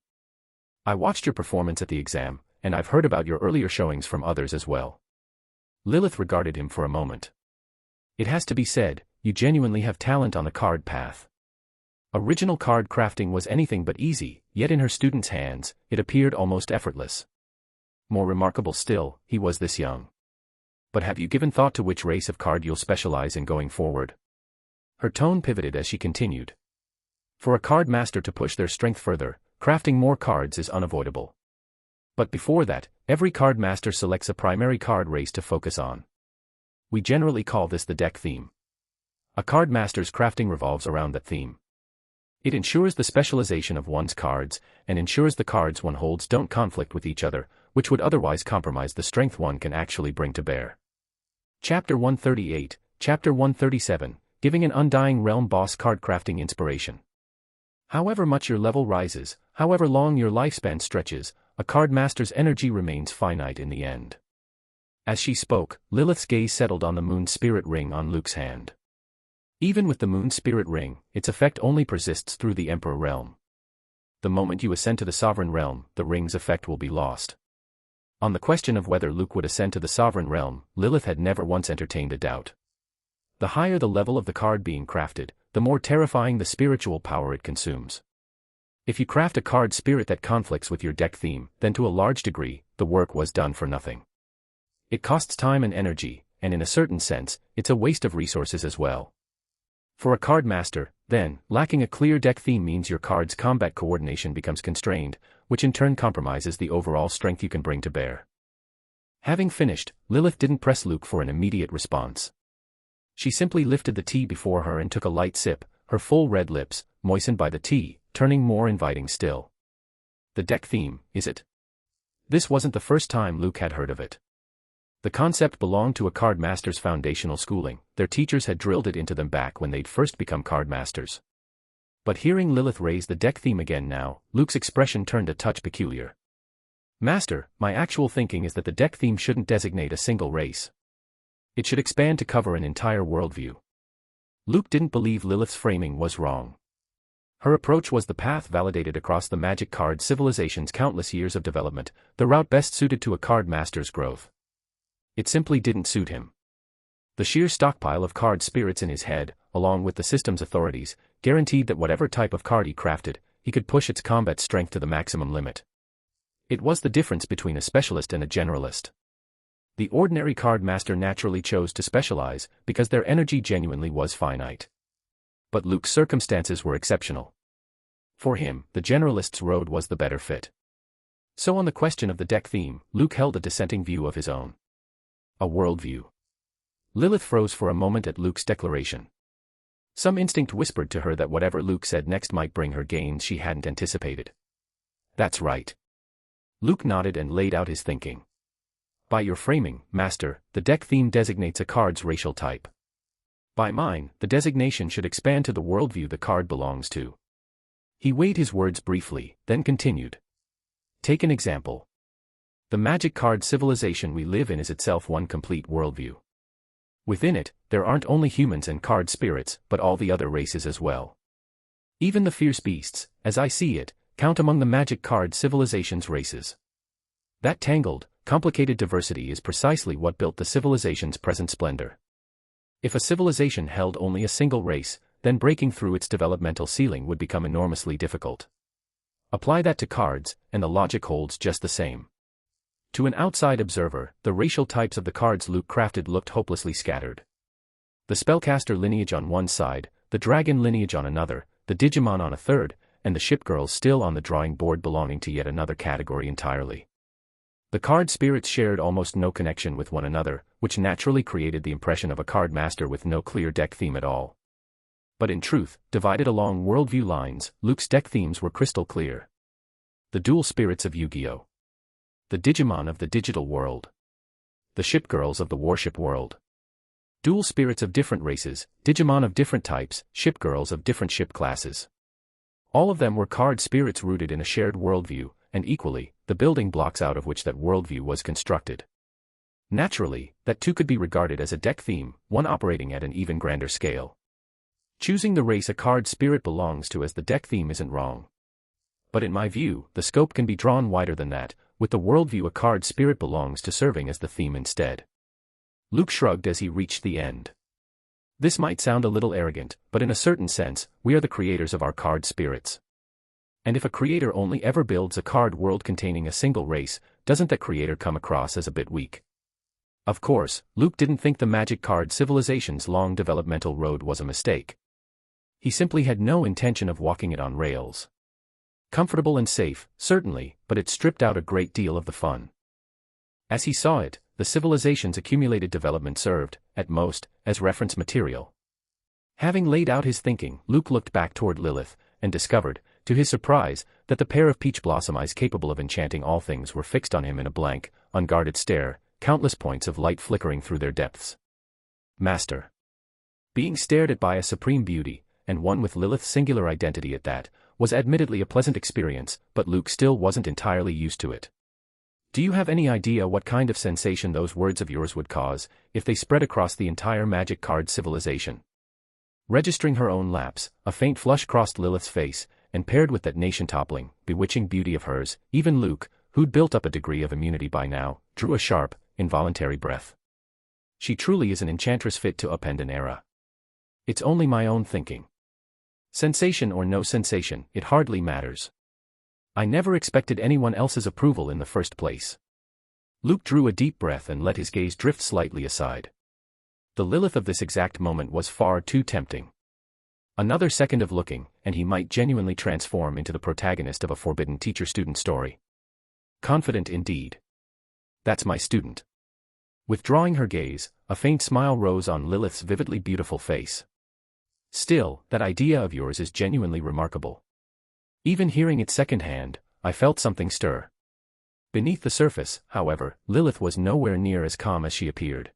I watched your performance at the exam, and I've heard about your earlier showings from others as well. Lilith regarded him for a moment. It has to be said, you genuinely have talent on the card path. Original card crafting was anything but easy, yet in her students' hands, it appeared almost effortless. More remarkable still, he was this young. But have you given thought to which race of card you'll specialize in going forward? Her tone pivoted as she continued. For a card master to push their strength further, crafting more cards is unavoidable. But before that, every card master selects a primary card race to focus on. We generally call this the deck theme. A card master's crafting revolves around that theme. It ensures the specialization of one's cards, and ensures the cards one holds don't conflict with each other, which would otherwise compromise the strength one can actually bring to bear. Chapter 138, Chapter 137, Giving an Undying Realm Boss Card Crafting Inspiration. However much your level rises, however long your lifespan stretches, a card master's energy remains finite in the end. As she spoke, Lilith's gaze settled on the moon spirit ring on Luke's hand. Even with the moon spirit ring, its effect only persists through the Emperor realm. The moment you ascend to the Sovereign realm, the ring's effect will be lost. On the question of whether Luke would ascend to the Sovereign realm, Lilith had never once entertained a doubt. The higher the level of the card being crafted, the more terrifying the spiritual power it consumes. If you craft a card spirit that conflicts with your deck theme, then to a large degree, the work was done for nothing. It costs time and energy, and in a certain sense, it's a waste of resources as well. For a card master, then, lacking a clear deck theme means your card's combat coordination becomes constrained, which in turn compromises the overall strength you can bring to bear. Having finished, Lilith didn't press Luke for an immediate response. She simply lifted the tea before her and took a light sip, her full red lips, moistened by the tea, turning more inviting still. The deck theme, is it? This wasn't the first time Luke had heard of it. The concept belonged to a card master's foundational schooling. Their teachers had drilled it into them back when they'd first become card masters. But hearing Lilith raise the deck theme again now, Luke's expression turned a touch peculiar. Master, my actual thinking is that the deck theme shouldn't designate a single race. It should expand to cover an entire worldview. Luke didn't believe Lilith's framing was wrong. Her approach was the path validated across the magic card civilization's countless years of development, the route best suited to a card master's growth. It simply didn't suit him. The sheer stockpile of card spirits in his head, along with the system's authorities, guaranteed that whatever type of card he crafted, he could push its combat strength to the maximum limit. It was the difference between a specialist and a generalist. The ordinary card master naturally chose to specialize because their energy genuinely was finite. But Luke's circumstances were exceptional. For him, the generalist's road was the better fit. So on the question of the deck theme, Luke held a dissenting view of his own. A worldview. Lilith froze for a moment at Luke's declaration. Some instinct whispered to her that whatever Luke said next might bring her gains she hadn't anticipated. That's right. Luke nodded and laid out his thinking. By your framing, Master, the deck theme designates a card's racial type. By mine, the designation should expand to the worldview the card belongs to. He weighed his words briefly, then continued. Take an example. The magic card civilization we live in is itself one complete worldview. Within it, there aren't only humans and card spirits, but all the other races as well. Even the fierce beasts, as I see it, count among the magic card civilization's races. That tangled, complicated diversity is precisely what built the civilization's present splendor. If a civilization held only a single race, then breaking through its developmental ceiling would become enormously difficult. Apply that to cards, and the logic holds just the same. To an outside observer, the racial types of the cards Luke crafted looked hopelessly scattered. The spellcaster lineage on one side, the dragon lineage on another, the Digimon on a third, and the ship girls still on the drawing board belonging to yet another category entirely. The card spirits shared almost no connection with one another, which naturally created the impression of a card master with no clear deck theme at all. But in truth, divided along worldview lines, Luke's deck themes were crystal clear. The dual spirits of Yu-Gi-Oh! The Digimon of the digital world. The ship girls of the warship world. Dual spirits of different races, Digimon of different types, ship girls of different ship classes. All of them were card spirits rooted in a shared worldview, and equally, the building blocks out of which that worldview was constructed. Naturally, that too could be regarded as a deck theme, one operating at an even grander scale. Choosing the race a card spirit belongs to as the deck theme isn't wrong. But in my view, the scope can be drawn wider than that, with the worldview a card spirit belongs to serving as the theme instead. Luke shrugged as he reached the end. This might sound a little arrogant, but in a certain sense, we are the creators of our card spirits. And if a creator only ever builds a card world containing a single race, doesn't that creator come across as a bit weak? Of course, Luke didn't think the magic card civilization's long developmental road was a mistake. He simply had no intention of walking it on rails. Comfortable and safe, certainly, but it stripped out a great deal of the fun. As he saw it, the civilization's accumulated development served, at most, as reference material. Having laid out his thinking, Luke looked back toward Lilith, and discovered, to his surprise, that the pair of peach blossom eyes capable of enchanting all things were fixed on him in a blank, unguarded stare, countless points of light flickering through their depths. Master. Being stared at by a supreme beauty, and one with Lilith's singular identity at that, was admittedly a pleasant experience, but Luke still wasn't entirely used to it. Do you have any idea what kind of sensation those words of yours would cause, if they spread across the entire magic card civilization? Registering her own lapse, a faint flush crossed Lilith's face, and paired with that nation-toppling, bewitching beauty of hers, even Luke, who'd built up a degree of immunity by now, drew a sharp, involuntary breath. She truly is an enchantress fit to upend an era. It's only my own thinking. Sensation or no sensation, it hardly matters. I never expected anyone else's approval in the first place. Luke drew a deep breath and let his gaze drift slightly aside. The Lilith of this exact moment was far too tempting. Another second of looking, and he might genuinely transform into the protagonist of a forbidden teacher-student story. Confident indeed. That's my student. Withdrawing her gaze, a faint smile rose on Lilith's vividly beautiful face. Still, that idea of yours is genuinely remarkable. Even hearing it secondhand, I felt something stir. Beneath the surface, however, Lilith was nowhere near as calm as she appeared.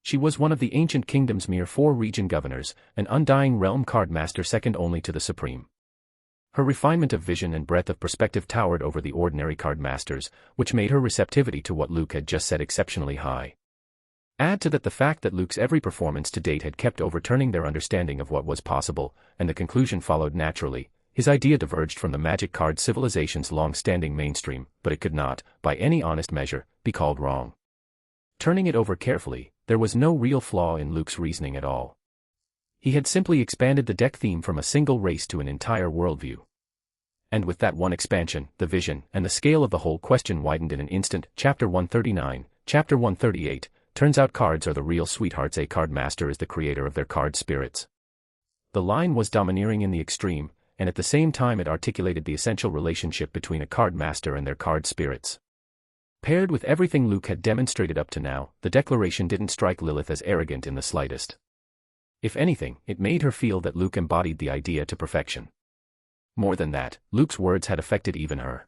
She was one of the ancient kingdom's mere 4 region governors, an undying realm card master second only to the supreme. Her refinement of vision and breadth of perspective towered over the ordinary card masters, which made her receptivity to what Luke had just said exceptionally high. Add to that the fact that Luke's every performance to date had kept overturning their understanding of what was possible, and the conclusion followed naturally, His idea diverged from the magic card civilization's long-standing mainstream, but it could not, by any honest measure, be called wrong. Turning it over carefully, there was no real flaw in Luke's reasoning at all. He had simply expanded the deck theme from a single race to an entire worldview. And with that one expansion, the vision and the scale of the whole question widened in an instant. Chapter 139, Chapter 138, turns out cards are the real sweethearts. A card master is the creator of their card spirits. The line was domineering in the extreme, and at the same time it articulated the essential relationship between a card master and their card spirits. Paired with everything Luke had demonstrated up to now, the declaration didn't strike Lilith as arrogant in the slightest. If anything, it made her feel that Luke embodied the idea to perfection. More than that, Luke's words had affected even her.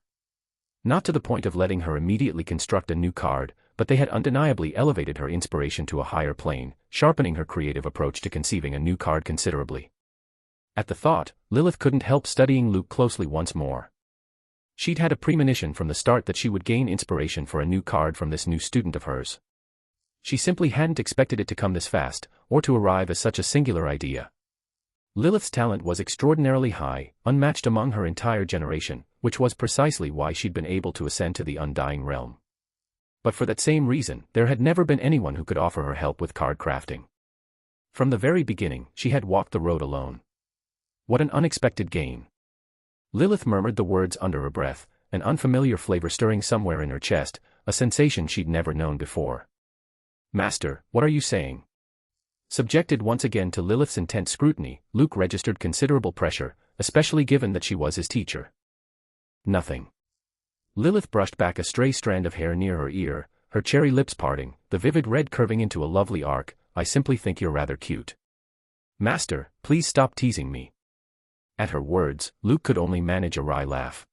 Not to the point of letting her immediately construct a new card, but they had undeniably elevated her inspiration to a higher plane, sharpening her creative approach to conceiving a new card considerably. At the thought, Lilith couldn't help studying Luke closely once more. She'd had a premonition from the start that she would gain inspiration for a new card from this new student of hers. She simply hadn't expected it to come this fast, or to arrive as such a singular idea. Lilith's talent was extraordinarily high, unmatched among her entire generation, which was precisely why she'd been able to ascend to the undying realm. But for that same reason, there had never been anyone who could offer her help with card crafting. From the very beginning, she had walked the road alone. What an unexpected gain. Lilith murmured the words under her breath, an unfamiliar flavor stirring somewhere in her chest, a sensation she'd never known before. "Master, what are you saying?" Subjected once again to Lilith's intense scrutiny, Luke registered considerable pressure, especially given that she was his teacher. "Nothing." Lilith brushed back a stray strand of hair near her ear, her cherry lips parting, the vivid red curving into a lovely arc. "I simply think you're rather cute." "Master, please stop teasing me." At her words, Luke could only manage a wry laugh.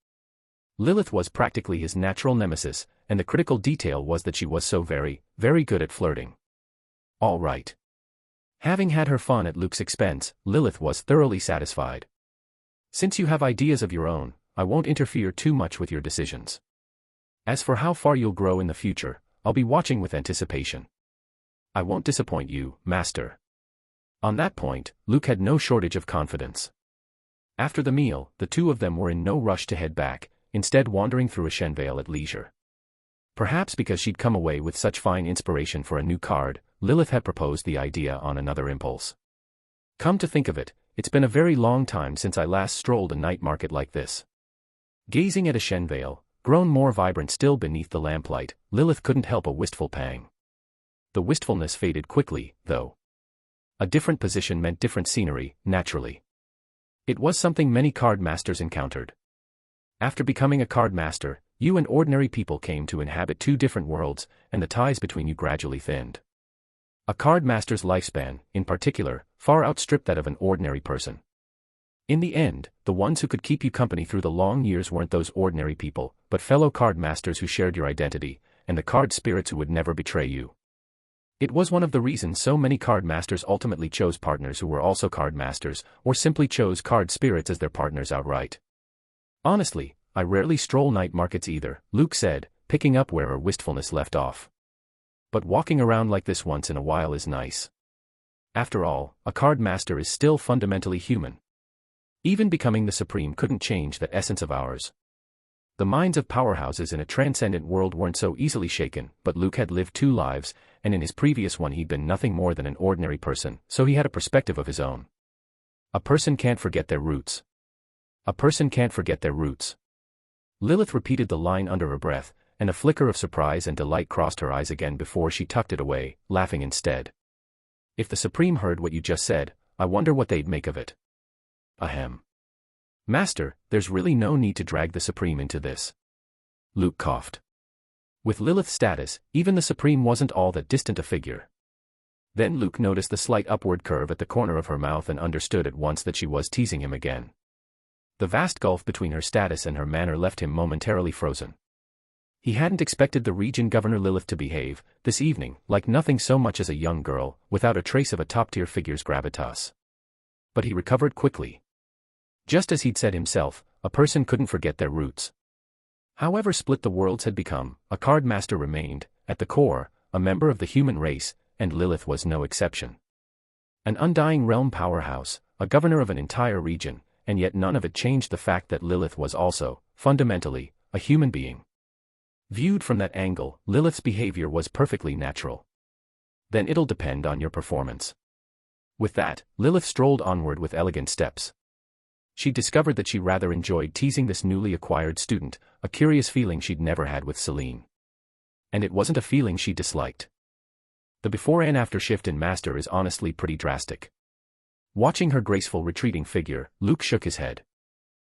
Lilith was practically his natural nemesis, and the critical detail was that she was so very, very good at flirting. All right. Having had her fun at Luke's expense, Lilith was thoroughly satisfied. "Since you have ideas of your own, I won't interfere too much with your decisions. As for how far you'll grow in the future, I'll be watching with anticipation. I won't disappoint you, Master." On that point, Luke had no shortage of confidence. After the meal, the two of them were in no rush to head back, instead wandering through Ashenvale at leisure. Perhaps because she'd come away with such fine inspiration for a new card, Lilith had proposed the idea on another impulse. "Come to think of it, it's been a very long time since I last strolled a night market like this." Gazing at Ashenvale, grown more vibrant still beneath the lamplight, Lilith couldn't help a wistful pang. The wistfulness faded quickly, though. A different position meant different scenery, naturally. It was something many card masters encountered. After becoming a card master, you and ordinary people came to inhabit two different worlds, and the ties between you gradually thinned. A card master's lifespan, in particular, far outstripped that of an ordinary person. In the end, the ones who could keep you company through the long years weren't those ordinary people, but fellow card masters who shared your identity, and the card spirits who would never betray you. It was one of the reasons so many card masters ultimately chose partners who were also card masters, or simply chose card spirits as their partners outright. "Honestly, I rarely stroll night markets either," Luke said, picking up where her wistfulness left off. "But walking around like this once in a while is nice. After all, a card master is still fundamentally human. Even becoming the supreme couldn't change that essence of ours." The minds of powerhouses in a transcendent world weren't so easily shaken, but Luke had lived two lives, and in his previous one he'd been nothing more than an ordinary person, so he had a perspective of his own. A person can't forget their roots. A person can't forget their roots. Lilith repeated the line under her breath, and a flicker of surprise and delight crossed her eyes again before she tucked it away, laughing instead. "If the Supreme heard what you just said, I wonder what they'd make of it." "Ahem. Master, there's really no need to drag the Supreme into this." Luke coughed. With Lilith's status, even the Supreme wasn't all that distant a figure. Then Luke noticed the slight upward curve at the corner of her mouth and understood at once that she was teasing him again. The vast gulf between her status and her manner left him momentarily frozen. He hadn't expected the region governor Lilith to behave, this evening, like nothing so much as a young girl, without a trace of a top-tier figure's gravitas. But he recovered quickly. Just as he'd said himself, a person couldn't forget their roots. However split the worlds had become, a card master remained, at the core, a member of the human race, and Lilith was no exception. An undying realm powerhouse, a governor of an entire region, and yet none of it changed the fact that Lilith was also, fundamentally, a human being. Viewed from that angle, Lilith's behavior was perfectly natural. Then it'll depend on your performance. With that, Lilith strolled onward with elegant steps. She discovered that she rather enjoyed teasing this newly acquired student, a curious feeling she'd never had with Celine. And it wasn't a feeling she disliked. The before and after shift in Master is honestly pretty drastic. Watching her graceful retreating figure, Luke shook his head.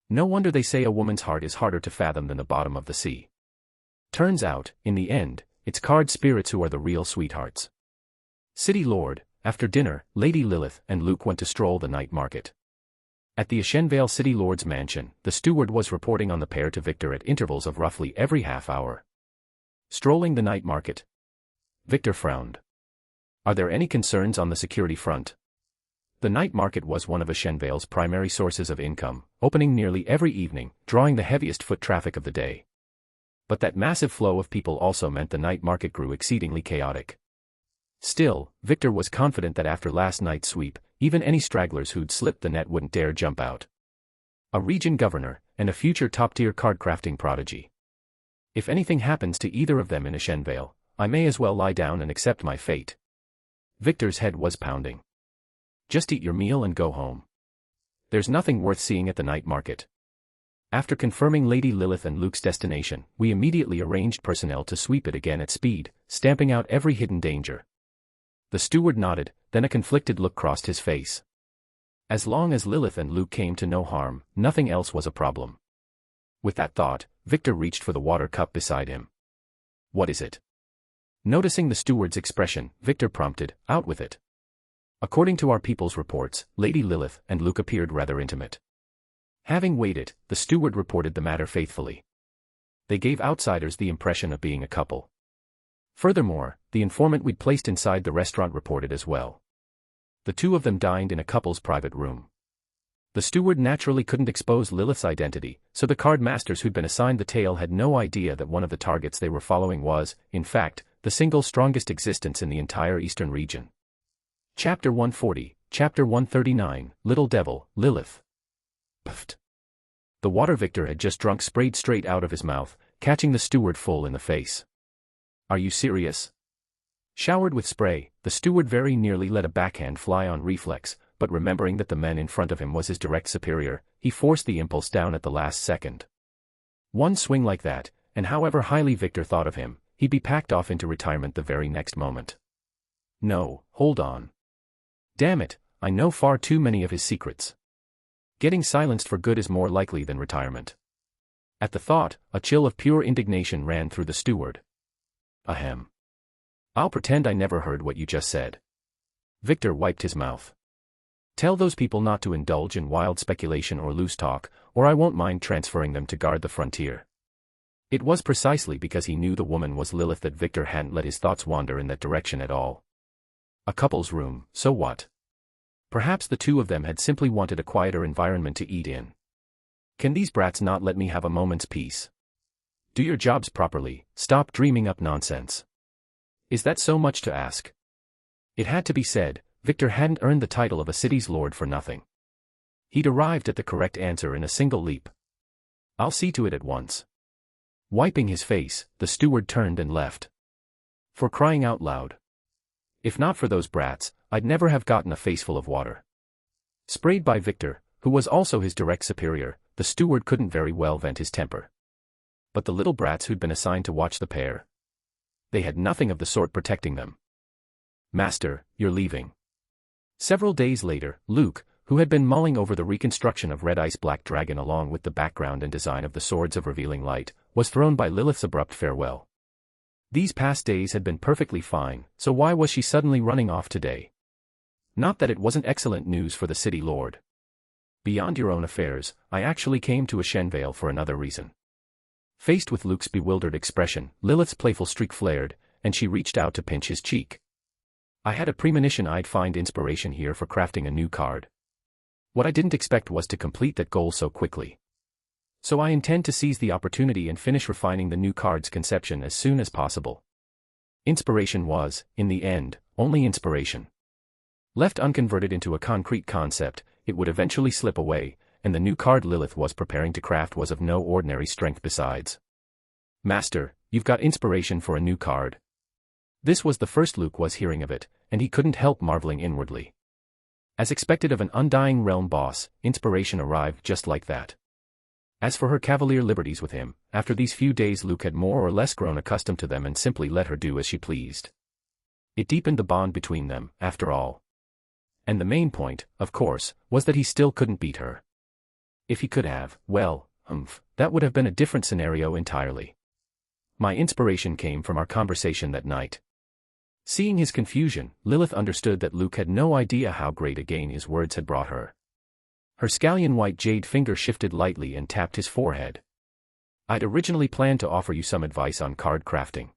No wonder they say a woman's heart is harder to fathom than the bottom of the sea. Turns out, in the end, it's card spirits who are the real sweethearts. City Lord. After dinner, Lady Lilith and Luke went to stroll the night market. At the Ashenvale City Lord's mansion, the steward was reporting on the pair to Victor at intervals of roughly every half hour. Strolling the night market? Victor frowned. Are there any concerns on the security front? The night market was one of Ashenvale's primary sources of income, opening nearly every evening, drawing the heaviest foot traffic of the day. But that massive flow of people also meant the night market grew exceedingly chaotic. Still, Victor was confident that after last night's sweep, even any stragglers who'd slipped the net wouldn't dare jump out. A region governor, and a future top-tier card-crafting prodigy. If anything happens to either of them in Ashenvale, I may as well lie down and accept my fate. Victor's head was pounding. Just eat your meal and go home. There's nothing worth seeing at the night market. After confirming Lady Lilith and Luke's destination, we immediately arranged personnel to sweep it again at speed, stamping out every hidden danger. The steward nodded, then a conflicted look crossed his face. As long as Lilith and Luke came to no harm, nothing else was a problem. With that thought, Victor reached for the water cup beside him. What is it? Noticing the steward's expression, Victor prompted, out with it. According to our people's reports, Lady Lilith and Luke appeared rather intimate. Having waited, the steward reported the matter faithfully. They gave outsiders the impression of being a couple. Furthermore, the informant we'd placed inside the restaurant reported as well. The two of them dined in a couple's private room. The steward naturally couldn't expose Lilith's identity, so the card masters who'd been assigned the tale had no idea that one of the targets they were following was, in fact, the single strongest existence in the entire eastern region. Chapter 140, Chapter 139, Little Devil, Lilith. Puffed. The water Victor had just drunk sprayed straight out of his mouth, catching the steward full in the face. Are you serious? Showered with spray, the steward very nearly let a backhand fly on reflex, but remembering that the man in front of him was his direct superior, he forced the impulse down at the last second. One swing like that, and however highly Victor thought of him, he'd be packed off into retirement the very next moment. No, hold on. Damn it, I know far too many of his secrets. Getting silenced for good is more likely than retirement. At the thought, a chill of pure indignation ran through the steward. Ahem. I'll pretend I never heard what you just said. Victor wiped his mouth. Tell those people not to indulge in wild speculation or loose talk, or I won't mind transferring them to guard the frontier. It was precisely because he knew the woman was Lilith that Victor hadn't let his thoughts wander in that direction at all. A couple's room, so what? Perhaps the two of them had simply wanted a quieter environment to eat in. Can these brats not let me have a moment's peace? Do your jobs properly, stop dreaming up nonsense. Is that so much to ask? It had to be said, Victor hadn't earned the title of a city's lord for nothing. He'd arrived at the correct answer in a single leap. I'll see to it at once. Wiping his face, the steward turned and left. For crying out loud. If not for those brats, I'd never have gotten a faceful of water. Sprayed by Victor, who was also his direct superior, the steward couldn't very well vent his temper. But the little brats who'd been assigned to watch the pair? They had nothing of the sort protecting them. Master, you're leaving. Several days later, Luke, who had been mulling over the reconstruction of Red Ice Black Dragon along with the background and design of the Swords of Revealing Light, was thrown by Lilith's abrupt farewell. These past days had been perfectly fine, so why was she suddenly running off today? Not that it wasn't excellent news for the city lord. Beyond your own affairs, I actually came to Ashenvale for another reason. Faced with Luke's bewildered expression, Lilith's playful streak flared, and she reached out to pinch his cheek. I had a premonition I'd find inspiration here for crafting a new card. What I didn't expect was to complete that goal so quickly. So I intend to seize the opportunity and finish refining the new card's conception as soon as possible. Inspiration was, in the end, only inspiration. Left unconverted into a concrete concept, it would eventually slip away, and the new card Lilith was preparing to craft was of no ordinary strength besides. "Master, you've got inspiration for a new card." This was the first Luke was hearing of it, and he couldn't help marveling inwardly. As expected of an Undying Realm boss, inspiration arrived just like that. As for her cavalier liberties with him, after these few days Luke had more or less grown accustomed to them and simply let her do as she pleased. It deepened the bond between them, after all. And the main point, of course, was that he still couldn't beat her. If he could have, well, that would have been a different scenario entirely. My inspiration came from our conversation that night. Seeing his confusion, Lilith understood that Luke had no idea how great a gain his words had brought her. Her scallion-white jade finger shifted lightly and tapped his forehead. "I'd originally planned to offer you some advice on card crafting.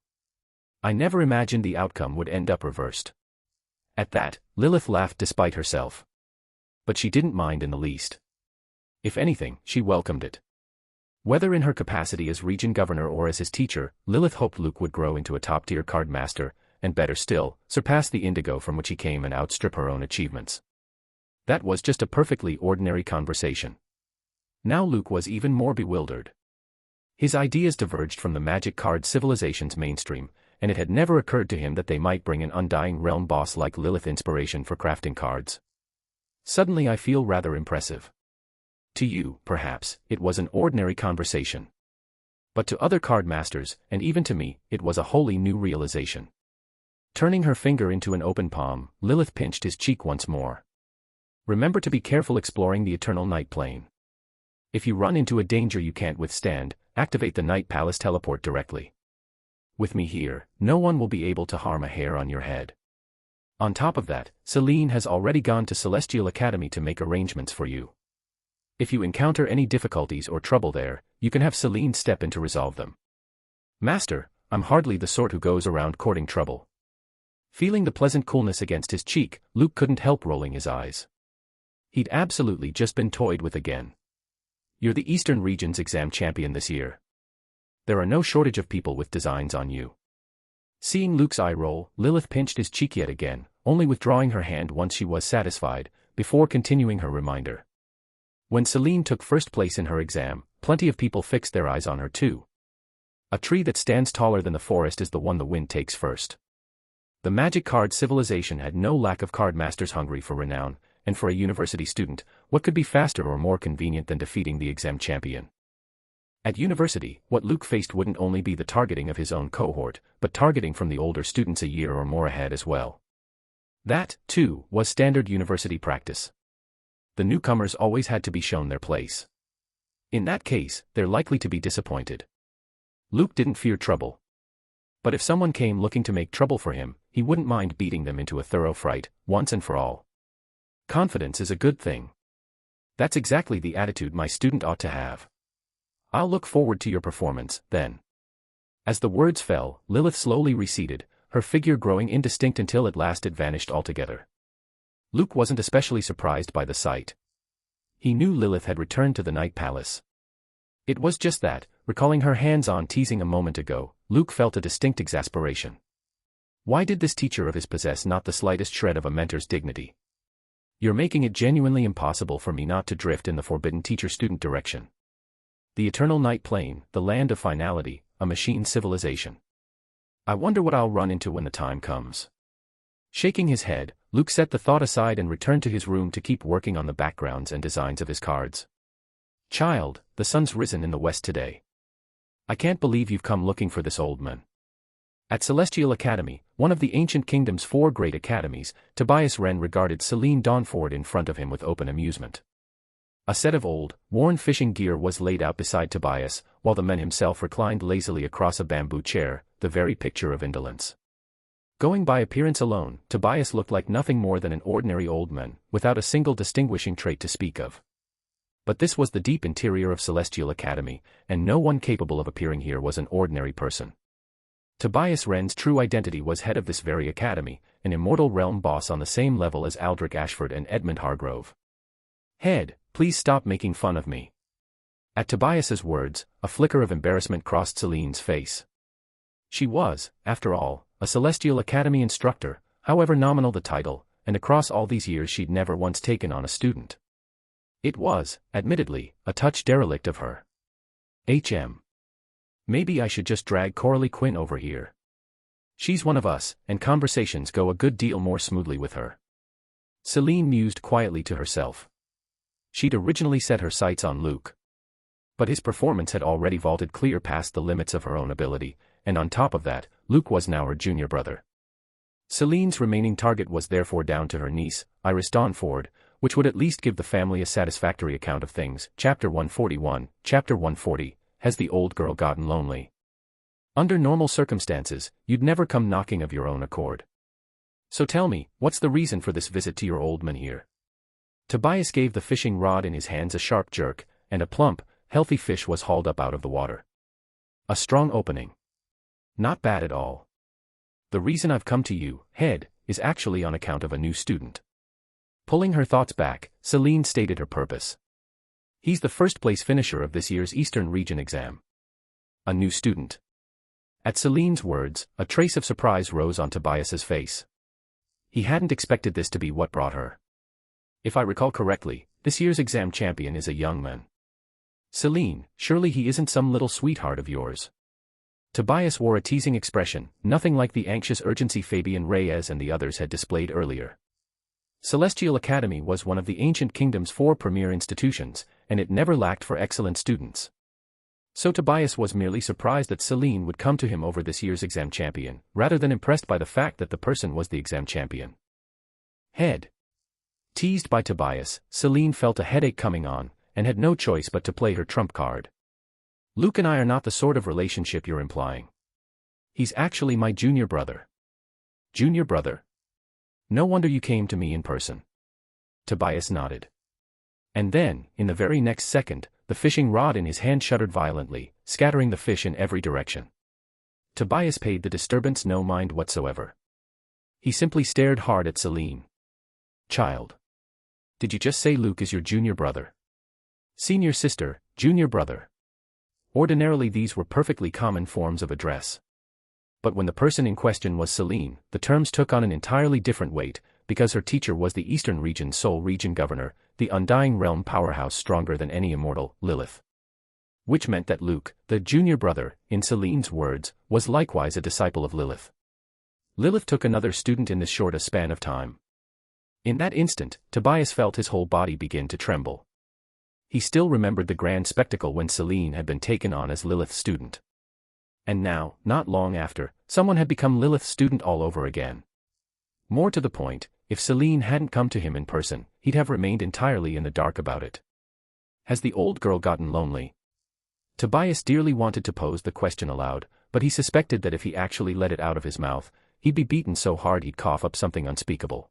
I never imagined the outcome would end up reversed." At that, Lilith laughed despite herself. But she didn't mind in the least. If anything, she welcomed it. Whether in her capacity as region governor or as his teacher, Lilith hoped Luke would grow into a top-tier card master, and better still, surpass the indigo from which he came and outstrip her own achievements. That was just a perfectly ordinary conversation. Now Luke was even more bewildered. His ideas diverged from the magic card civilization's mainstream, and it had never occurred to him that they might bring an Undying Realm boss like Lilith inspiration for crafting cards. "Suddenly I feel rather impressive. To you, perhaps, it was an ordinary conversation. But to other card masters, and even to me, it was a wholly new realization." Turning her finger into an open palm, Lilith pinched his cheek once more. "Remember to be careful exploring the Eternal Night Plane. If you run into a danger you can't withstand, activate the Night Palace teleport directly. With me here, no one will be able to harm a hair on your head. On top of that, Celine has already gone to Celestial Academy to make arrangements for you. If you encounter any difficulties or trouble there, you can have Celine step in to resolve them." "Master, I'm hardly the sort who goes around courting trouble." Feeling the pleasant coolness against his cheek, Luke couldn't help rolling his eyes. He'd absolutely just been toyed with again. "You're the Eastern Region's exam champion this year. There are no shortage of people with designs on you." Seeing Luke's eye roll, Lilith pinched his cheek yet again, only withdrawing her hand once she was satisfied, before continuing her reminder. "When Celine took first place in her exam, plenty of people fixed their eyes on her too. A tree that stands taller than the forest is the one the wind takes first." The magic card civilization had no lack of card masters hungry for renown, and for a university student, what could be faster or more convenient than defeating the exam champion? At university, what Luke faced wouldn't only be the targeting of his own cohort, but targeting from the older students a year or more ahead as well. That, too, was standard university practice. The newcomers always had to be shown their place. In that case, they're likely to be disappointed. Luke didn't fear trouble. But if someone came looking to make trouble for him, he wouldn't mind beating them into a thorough fright, once and for all. Confidence is a good thing. That's exactly the attitude my student ought to have. I'll look forward to your performance, then. As the words fell, Lilith slowly receded, her figure growing indistinct until at last it vanished altogether. Luke wasn't especially surprised by the sight. He knew Lilith had returned to the Night Palace. It was just that, recalling her hands-on teasing a moment ago, Luke felt a distinct exasperation. Why did this teacher of his possess not the slightest shred of a mentor's dignity? "You're making it genuinely impossible for me not to drift in the forbidden teacher-student direction. The Eternal Night Plane, the land of finality, a machine civilization. I wonder what I'll run into when the time comes." Shaking his head, Luke set the thought aside and returned to his room to keep working on the backgrounds and designs of his cards. "Child, the sun's risen in the west today. I can't believe you've come looking for this old man." At Celestial Academy, one of the ancient kingdom's 4 great academies, Tobias Wren regarded Celine Dawnford in front of him with open amusement. A set of old, worn fishing gear was laid out beside Tobias, while the man himself reclined lazily across a bamboo chair, the very picture of indolence. Going by appearance alone, Tobias looked like nothing more than an ordinary old man, without a single distinguishing trait to speak of. But this was the deep interior of Celestial Academy, and no one capable of appearing here was an ordinary person. Tobias Wren's true identity was head of this very academy, an immortal realm boss on the same level as Aldrich Ashford and Edmund Hargrove. "Head, please stop making fun of me." At Tobias's words, a flicker of embarrassment crossed Celine's face. She was, after all, a Celestial Academy instructor, however nominal the title, and across all these years she'd never once taken on a student. It was, admittedly, a touch derelict of her. Maybe I should just drag Coralie Quinn over here. She's one of us, and conversations go a good deal more smoothly with her. Celine mused quietly to herself. She'd originally set her sights on Luke. But his performance had already vaulted clear past the limits of her own ability, and on top of that, Luke was now her junior brother. Celine's remaining target was therefore down to her niece, Iris Dawn Ford, which would at least give the family a satisfactory account of things. Chapter 141, Chapter 140, Has the Old Girl Gotten Lonely? Under normal circumstances, you'd never come knocking of your own accord. So tell me, what's the reason for this visit to your old man here? Tobias gave the fishing rod in his hands a sharp jerk, and a plump, healthy fish was hauled up out of the water. A strong opening. Not bad at all. The reason I've come to you, Head, is actually on account of a new student. Pulling her thoughts back, Celine stated her purpose. He's the first-place finisher of this year's Eastern Region exam. A new student. At Celine's words, a trace of surprise rose on Tobias's face. He hadn't expected this to be what brought her. If I recall correctly, this year's exam champion is a young man. Celine, surely he isn't some little sweetheart of yours. Tobias wore a teasing expression, nothing like the anxious urgency Fabian Reyes and the others had displayed earlier. Celestial Academy was one of the ancient kingdom's 4 premier institutions, and it never lacked for excellent students. So Tobias was merely surprised that Celine would come to him over this year's exam champion, rather than impressed by the fact that the person was the exam champion. Head. Teased by Tobias, Celine felt a headache coming on, and had no choice but to play her trump card. Luke and I are not the sort of relationship you're implying. He's actually my junior brother. Junior brother? No wonder you came to me in person. Tobias nodded. And then, in the very next second, the fishing rod in his hand shuddered violently, scattering the fish in every direction. Tobias paid the disturbance no mind whatsoever. He simply stared hard at Celine. Child. Did you just say Luke is your junior brother? Senior sister, junior brother. Ordinarily these were perfectly common forms of address. But when the person in question was Celine, the terms took on an entirely different weight, because her teacher was the Eastern Region's sole region governor, the undying realm powerhouse stronger than any immortal, Lilith. Which meant that Luke, the junior brother, in Celine's words, was likewise a disciple of Lilith. Lilith took another student in this short a span of time. In that instant, Tobias felt his whole body begin to tremble. He still remembered the grand spectacle when Celine had been taken on as Lilith's student. And now, not long after, someone had become Lilith's student all over again. More to the point, if Celine hadn't come to him in person, he'd have remained entirely in the dark about it. Has the old girl gotten lonely? Tobias dearly wanted to pose the question aloud, but he suspected that if he actually let it out of his mouth, he'd be beaten so hard he'd cough up something unspeakable.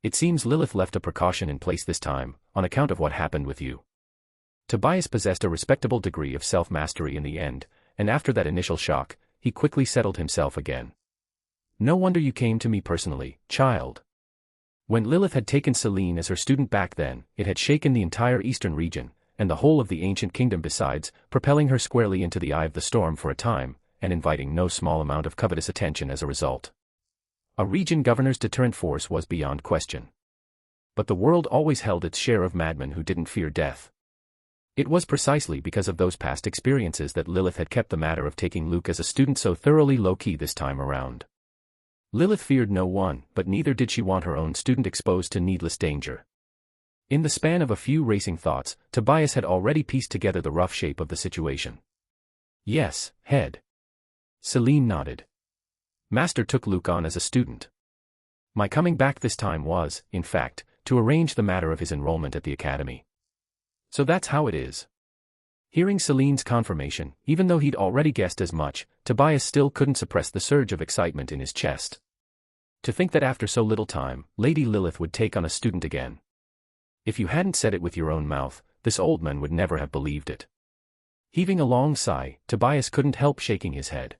It seems Lilith left a precaution in place this time, on account of what happened with you. Tobias possessed a respectable degree of self-mastery in the end, and after that initial shock, he quickly settled himself again. No wonder you came to me personally, child. When Lilith had taken Celine as her student back then, it had shaken the entire Eastern region, and the whole of the ancient kingdom besides, propelling her squarely into the eye of the storm for a time, and inviting no small amount of covetous attention as a result. A region governor's deterrent force was beyond question. But the world always held its share of madmen who didn't fear death. It was precisely because of those past experiences that Lilith had kept the matter of taking Luke as a student so thoroughly low-key this time around. Lilith feared no one, but neither did she want her own student exposed to needless danger. In the span of a few racing thoughts, Tobias had already pieced together the rough shape of the situation. Yes, Head. Celine nodded. Master took Luke on as a student. My coming back this time was, in fact, to arrange the matter of his enrollment at the academy. So that's how it is. Hearing Celine's confirmation, even though he'd already guessed as much, Tobias still couldn't suppress the surge of excitement in his chest. To think that after so little time, Lady Lilith would take on a student again. If you hadn't said it with your own mouth, this old man would never have believed it. Heaving a long sigh, Tobias couldn't help shaking his head.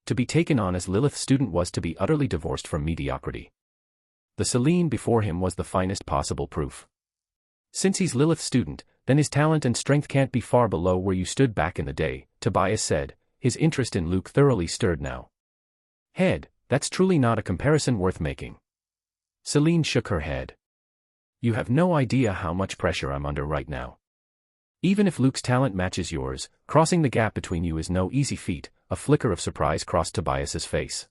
To be taken on as Lilith's student was to be utterly divorced from mediocrity. The Celine before him was the finest possible proof. Since he's Lilith's student, then his talent and strength can't be far below where you stood back in the day, Tobias said, his interest in Luke thoroughly stirred now. Head, that's truly not a comparison worth making. Celine shook her head. You have no idea how much pressure I'm under right now. Even if Luke's talent matches yours, crossing the gap between you is no easy feat. A flicker of surprise crossed Tobias's face.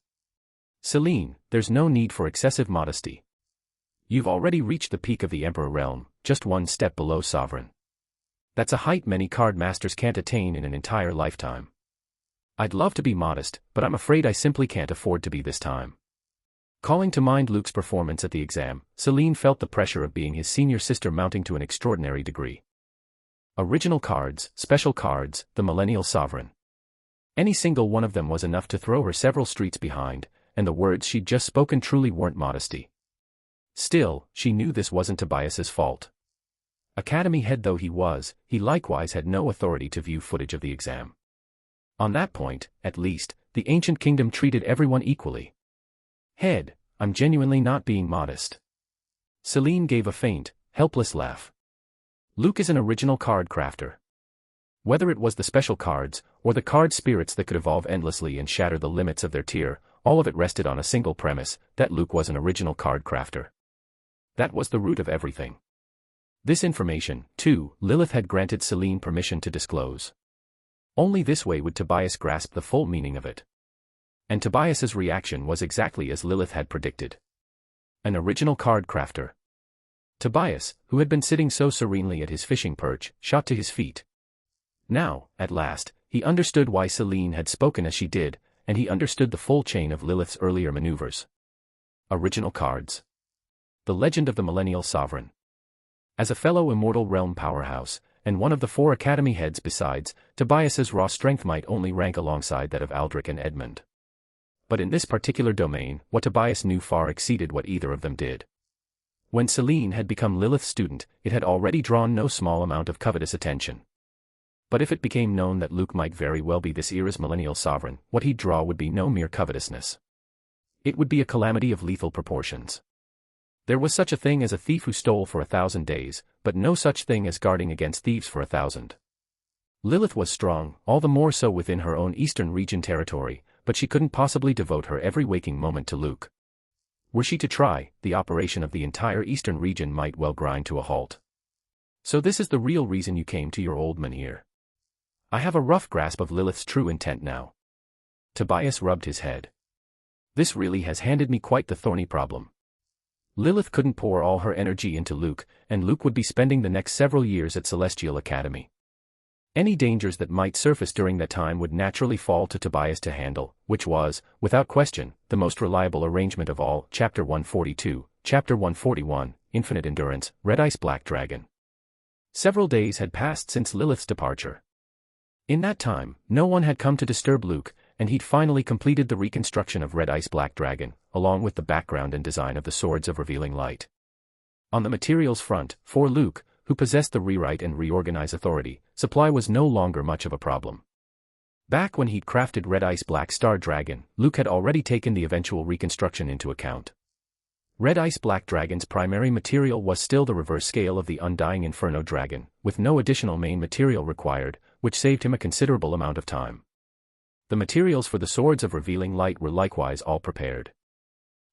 Celine, there's no need for excessive modesty. You've already reached the peak of the Emperor realm, just one step below Sovereign. That's a height many card masters can't attain in an entire lifetime. I'd love to be modest, but I'm afraid I simply can't afford to be this time. Calling to mind Luke's performance at the exam, Celine felt the pressure of being his senior sister mounting to an extraordinary degree. Original cards, special cards, the Millennial Sovereign. Any single one of them was enough to throw her several streets behind, and the words she'd just spoken truly weren't modesty. Still, she knew this wasn't Tobias's fault. Academy head though he was, he likewise had no authority to view footage of the exam. On that point, at least, the ancient kingdom treated everyone equally. Head, I'm genuinely not being modest. Celine gave a faint, helpless laugh. Luke is an original card crafter. Whether it was the special cards, or the card spirits that could evolve endlessly and shatter the limits of their tier, all of it rested on a single premise, that Luke was an original card crafter. That was the root of everything. This information, too, Lilith had granted Celine permission to disclose. Only this way would Tobias grasp the full meaning of it. And Tobias's reaction was exactly as Lilith had predicted. An original card crafter. Tobias, who had been sitting so serenely at his fishing perch, shot to his feet. Now, at last, he understood why Celine had spoken as she did, and he understood the full chain of Lilith's earlier maneuvers. Original cards. The legend of the Millennial Sovereign. As a fellow Immortal Realm powerhouse, and one of the 4 Academy heads besides, Tobias's raw strength might only rank alongside that of Aldrich and Edmund. But in this particular domain, what Tobias knew far exceeded what either of them did. When Celine had become Lilith's student, it had already drawn no small amount of covetous attention. But if it became known that Luke might very well be this era's Millennial Sovereign, what he'd draw would be no mere covetousness. It would be a calamity of lethal proportions. There was such a thing as a thief who stole for 1,000 days, but no such thing as guarding against thieves for 1,000. Lilith was strong, all the more so within her own Eastern region territory, but she couldn't possibly devote her every waking moment to Luke. Were she to try, the operation of the entire Eastern region might well grind to a halt. So this is the real reason you came to your old man here. I have a rough grasp of Lilith's true intent now. Tobias rubbed his head. This really has handed me quite the thorny problem. Lilith couldn't pour all her energy into Luke, and Luke would be spending the next several years at Celestial Academy. Any dangers that might surface during that time would naturally fall to Tobias to handle, which was, without question, the most reliable arrangement of all. Chapter 142, Chapter 141, Infinite Endurance, Red Ice Black Dragon. Several days had passed since Lilith's departure. In that time, no one had come to disturb Luke, and he'd finally completed the reconstruction of Red Ice Black Dragon, along with the background and design of the Swords of Revealing Light. On the materials front, for Luke, who possessed the rewrite and reorganize authority, supply was no longer much of a problem. Back when he'd crafted Red Ice Black Star Dragon, Luke had already taken the eventual reconstruction into account. Red Ice Black Dragon's primary material was still the reverse scale of the Undying Inferno Dragon, with no additional main material required, which saved him a considerable amount of time. The materials for the Swords of Revealing Light were likewise all prepared.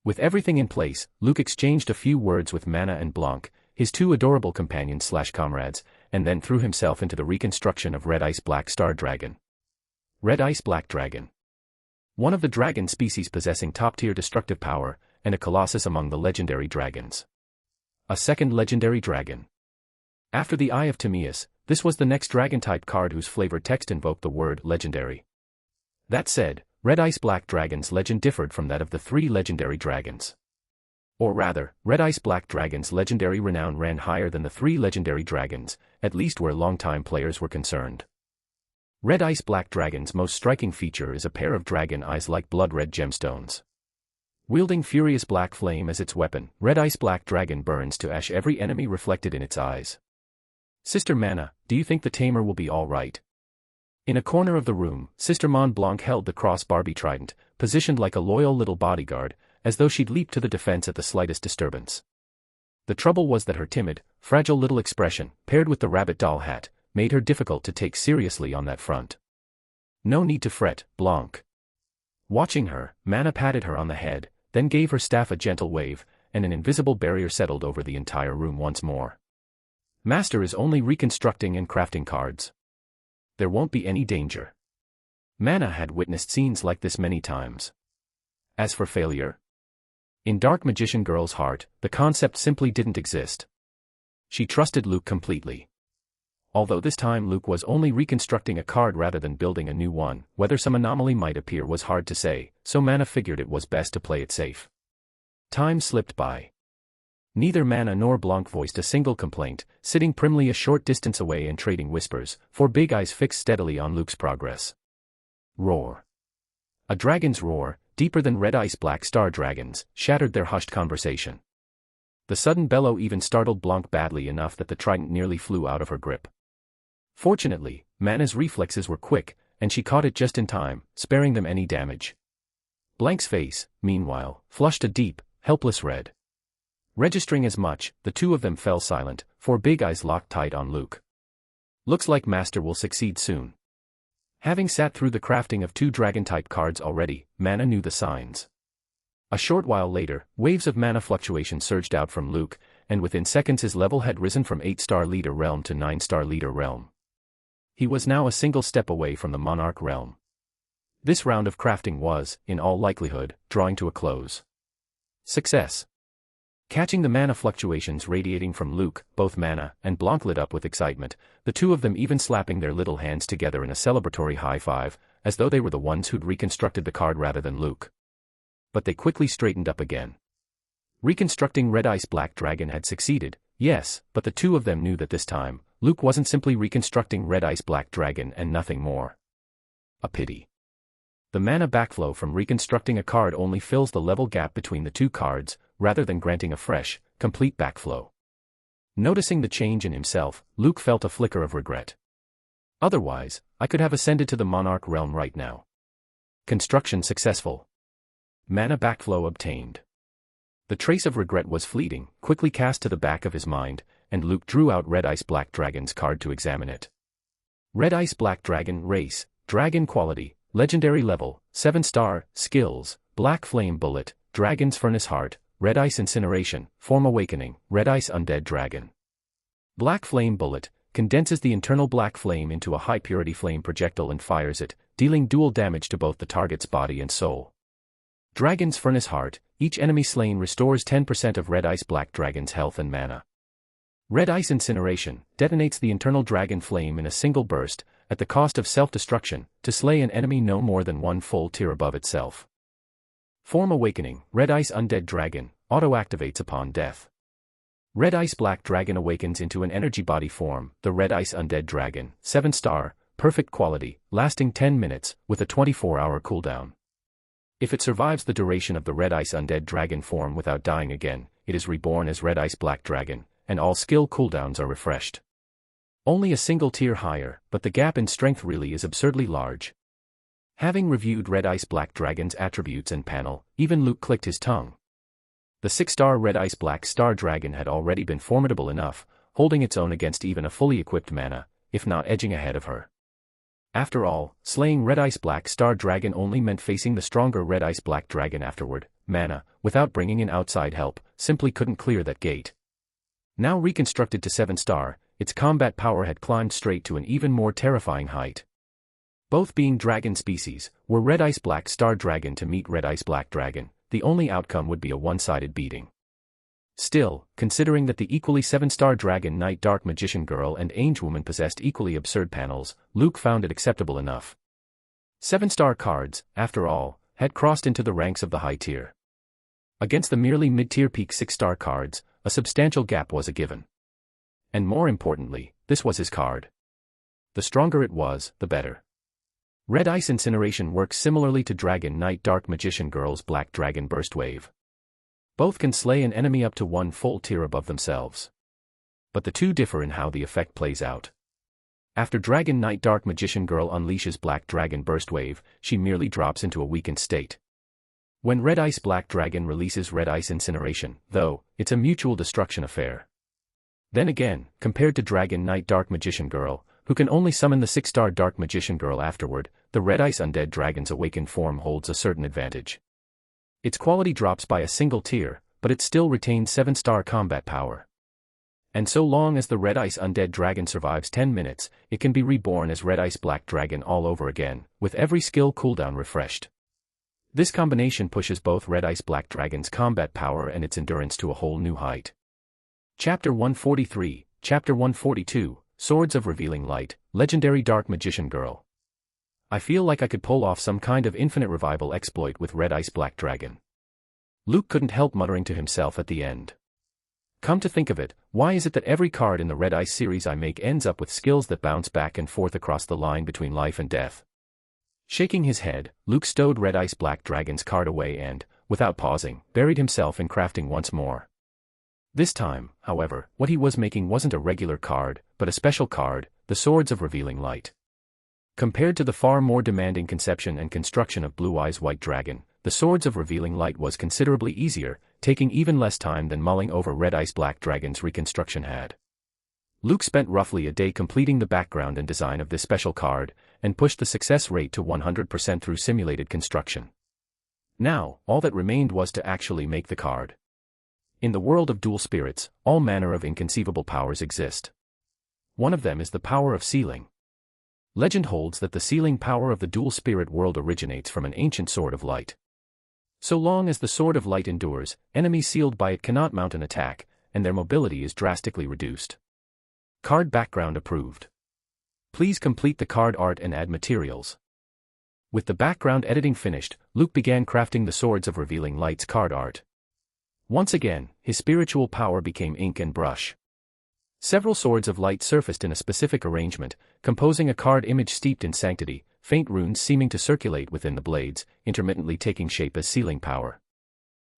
With everything in place, Luke exchanged a few words with Mana and Blanc, his 2 adorable companions/comrades, and then threw himself into the reconstruction of Red Ice Black Star Dragon. Red Ice Black Dragon. One of the dragon species possessing top-tier destructive power, and a colossus among the legendary dragons. A second legendary dragon. After the Eye of Timaeus, this was the next dragon-type card whose flavor text invoked the word legendary. That said, Red Ice Black Dragon's legend differed from that of the 3 legendary dragons. Or rather, Red Ice Black Dragon's legendary renown ran higher than the 3 legendary dragons, at least where longtime players were concerned. Red Ice Black Dragon's most striking feature is a pair of dragon eyes like blood-red gemstones. Wielding furious black flame as its weapon, Red Ice Black Dragon burns to ash every enemy reflected in its eyes. Sister Mana, do you think the tamer will be all right? In a corner of the room, Sister Mont Blanc held the cross Barbie trident, positioned like a loyal little bodyguard, as though she'd leap to the defense at the slightest disturbance. The trouble was that her timid, fragile little expression, paired with the rabbit doll hat, made her difficult to take seriously on that front. No need to fret, Blanc. Watching her, Mana patted her on the head, then gave her staff a gentle wave, and an invisible barrier settled over the entire room once more. Master is only reconstructing and crafting cards. There won't be any danger. Mana had witnessed scenes like this many times. As for failure, in Dark Magician Girl's heart, the concept simply didn't exist. She trusted Luke completely. Although this time Luke was only reconstructing a card rather than building a new one, whether some anomaly might appear was hard to say, so Mana figured it was best to play it safe. Time slipped by. Neither Mana nor Blanc voiced a single complaint, sitting primly a short distance away and trading whispers, for big eyes fixed steadily on Luke's progress. Roar. A dragon's roar, deeper than red ice black star dragons, shattered their hushed conversation. The sudden bellow even startled Blanc badly enough that the trident nearly flew out of her grip. Fortunately, Mana's reflexes were quick, and she caught it just in time, sparing them any damage. Blanc's face, meanwhile, flushed a deep, helpless red. Registering as much, the two of them fell silent, for big eyes locked tight on Luke. Looks like Master will succeed soon. Having sat through the crafting of 2 dragon-type cards already, Mana knew the signs. A short while later, waves of mana fluctuation surged out from Luke, and within seconds his level had risen from 8-star leader realm to 9-star leader realm. He was now a single step away from the monarch realm. This round of crafting was, in all likelihood, drawing to a close. Success. Catching the mana fluctuations radiating from Luke, both Mana and Blanc lit up with excitement, the two of them even slapping their little hands together in a celebratory high five, as though they were the ones who'd reconstructed the card rather than Luke. But they quickly straightened up again. Reconstructing Red Ice Black Dragon had succeeded, yes, but the two of them knew that this time, Luke wasn't simply reconstructing Red Ice Black Dragon and nothing more. A pity. The mana backflow from reconstructing a card only fills the level gap between the two cards, rather than granting a fresh, complete backflow. Noticing the change in himself, Luke felt a flicker of regret. Otherwise, I could have ascended to the monarch realm right now. Construction successful. Mana backflow obtained. The trace of regret was fleeting, quickly cast to the back of his mind, and Luke drew out Red Ice Black Dragon's card to examine it. Red Ice Black Dragon race, dragon quality, legendary level, 7-star, skills, Black Flame Bullet, Dragon's Furnace Heart, Red Ice Incineration, Form Awakening, Red Ice Undead Dragon. Black Flame Bullet condenses the internal black flame into a high-purity flame projectile and fires it, dealing dual damage to both the target's body and soul. Dragon's Furnace Heart, each enemy slain restores 10% of Red Ice Black Dragon's health and mana. Red Ice Incineration detonates the internal dragon flame in a single burst, at the cost of self-destruction, to slay an enemy no more than 1 full tier above itself. Form Awakening, Red Ice Undead Dragon, auto-activates upon death. Red Ice Black Dragon awakens into an energy body form, the Red Ice Undead Dragon, 7-star, perfect quality, lasting 10 minutes, with a 24-hour cooldown. If it survives the duration of the Red Ice Undead Dragon form without dying again, it is reborn as Red Ice Black Dragon, and all skill cooldowns are refreshed. Only a single tier higher, but the gap in strength really is absurdly large. Having reviewed Red Ice Black Dragon's attributes and panel, even Luke clicked his tongue. The 6-star Red Ice Black Star Dragon had already been formidable enough, holding its own against even a fully equipped Mana, if not edging ahead of her. After all, slaying Red Ice Black Star Dragon only meant facing the stronger Red Ice Black Dragon afterward. Mana, without bringing in outside help, simply couldn't clear that gate. Now reconstructed to 7-star, its combat power had climbed straight to an even more terrifying height. Both being dragon species, were Red Ice Black Star Dragon to meet Red Ice Black Dragon, the only outcome would be a one-sided beating. Still, considering that the equally 7-star Dragon Knight Dark Magician Girl and Angewoman possessed equally absurd panels, Luke found it acceptable enough. 7-star cards, after all, had crossed into the ranks of the high tier. Against the merely mid-tier peak 6-star cards, a substantial gap was a given. And more importantly, this was his card. The stronger it was, the better. Red Ice Incineration works similarly to Dragon Knight Dark Magician Girl's Black Dragon Burst Wave. Both can slay an enemy up to 1 full tier above themselves. But the two differ in how the effect plays out. After Dragon Knight Dark Magician Girl unleashes Black Dragon Burst Wave, she merely drops into a weakened state. When Red Ice Black Dragon releases Red Ice Incineration, though, it's a mutual destruction affair. Then again, compared to Dragon Knight Dark Magician Girl, who can only summon the 6-star Dark Magician Girl afterward, the Red Ice Undead Dragon's awakened form holds a certain advantage. Its quality drops by a single tier, but it still retains 7-star combat power. And so long as the Red Ice Undead Dragon survives 10 minutes, it can be reborn as Red Ice Black Dragon all over again, with every skill cooldown refreshed. This combination pushes both Red Ice Black Dragon's combat power and its endurance to a whole new height. Chapter 143, Chapter 142, Swords of Revealing Light, Legendary Dark Magician Girl. I feel like I could pull off some kind of infinite revival exploit with Red Ice Black Dragon. Luke couldn't help muttering to himself at the end. Come to think of it, why is it that every card in the Red Ice series I make ends up with skills that bounce back and forth across the line between life and death? Shaking his head, Luke stowed Red Ice Black Dragon's card away and, without pausing, buried himself in crafting once more. This time, however, what he was making wasn't a regular card, but a special card, the Swords of Revealing Light. Compared to the far more demanding conception and construction of Blue Eyes White Dragon, the Swords of Revealing Light was considerably easier, taking even less time than mulling over Red Ice Black Dragon's reconstruction had. Luke spent roughly a day completing the background and design of this special card, and pushed the success rate to 100% through simulated construction. Now, all that remained was to actually make the card. In the world of dual spirits, all manner of inconceivable powers exist. One of them is the power of sealing. Legend holds that the sealing power of the dual spirit world originates from an ancient sword of light. So long as the sword of light endures, enemies sealed by it cannot mount an attack, and their mobility is drastically reduced. Card background approved. Please complete the card art and add materials. With the background editing finished, Luke began crafting the Swords of Revealing Light's card art. Once again, his spiritual power became ink and brush. Several swords of light surfaced in a specific arrangement, composing a card image steeped in sanctity, faint runes seeming to circulate within the blades, intermittently taking shape as sealing power.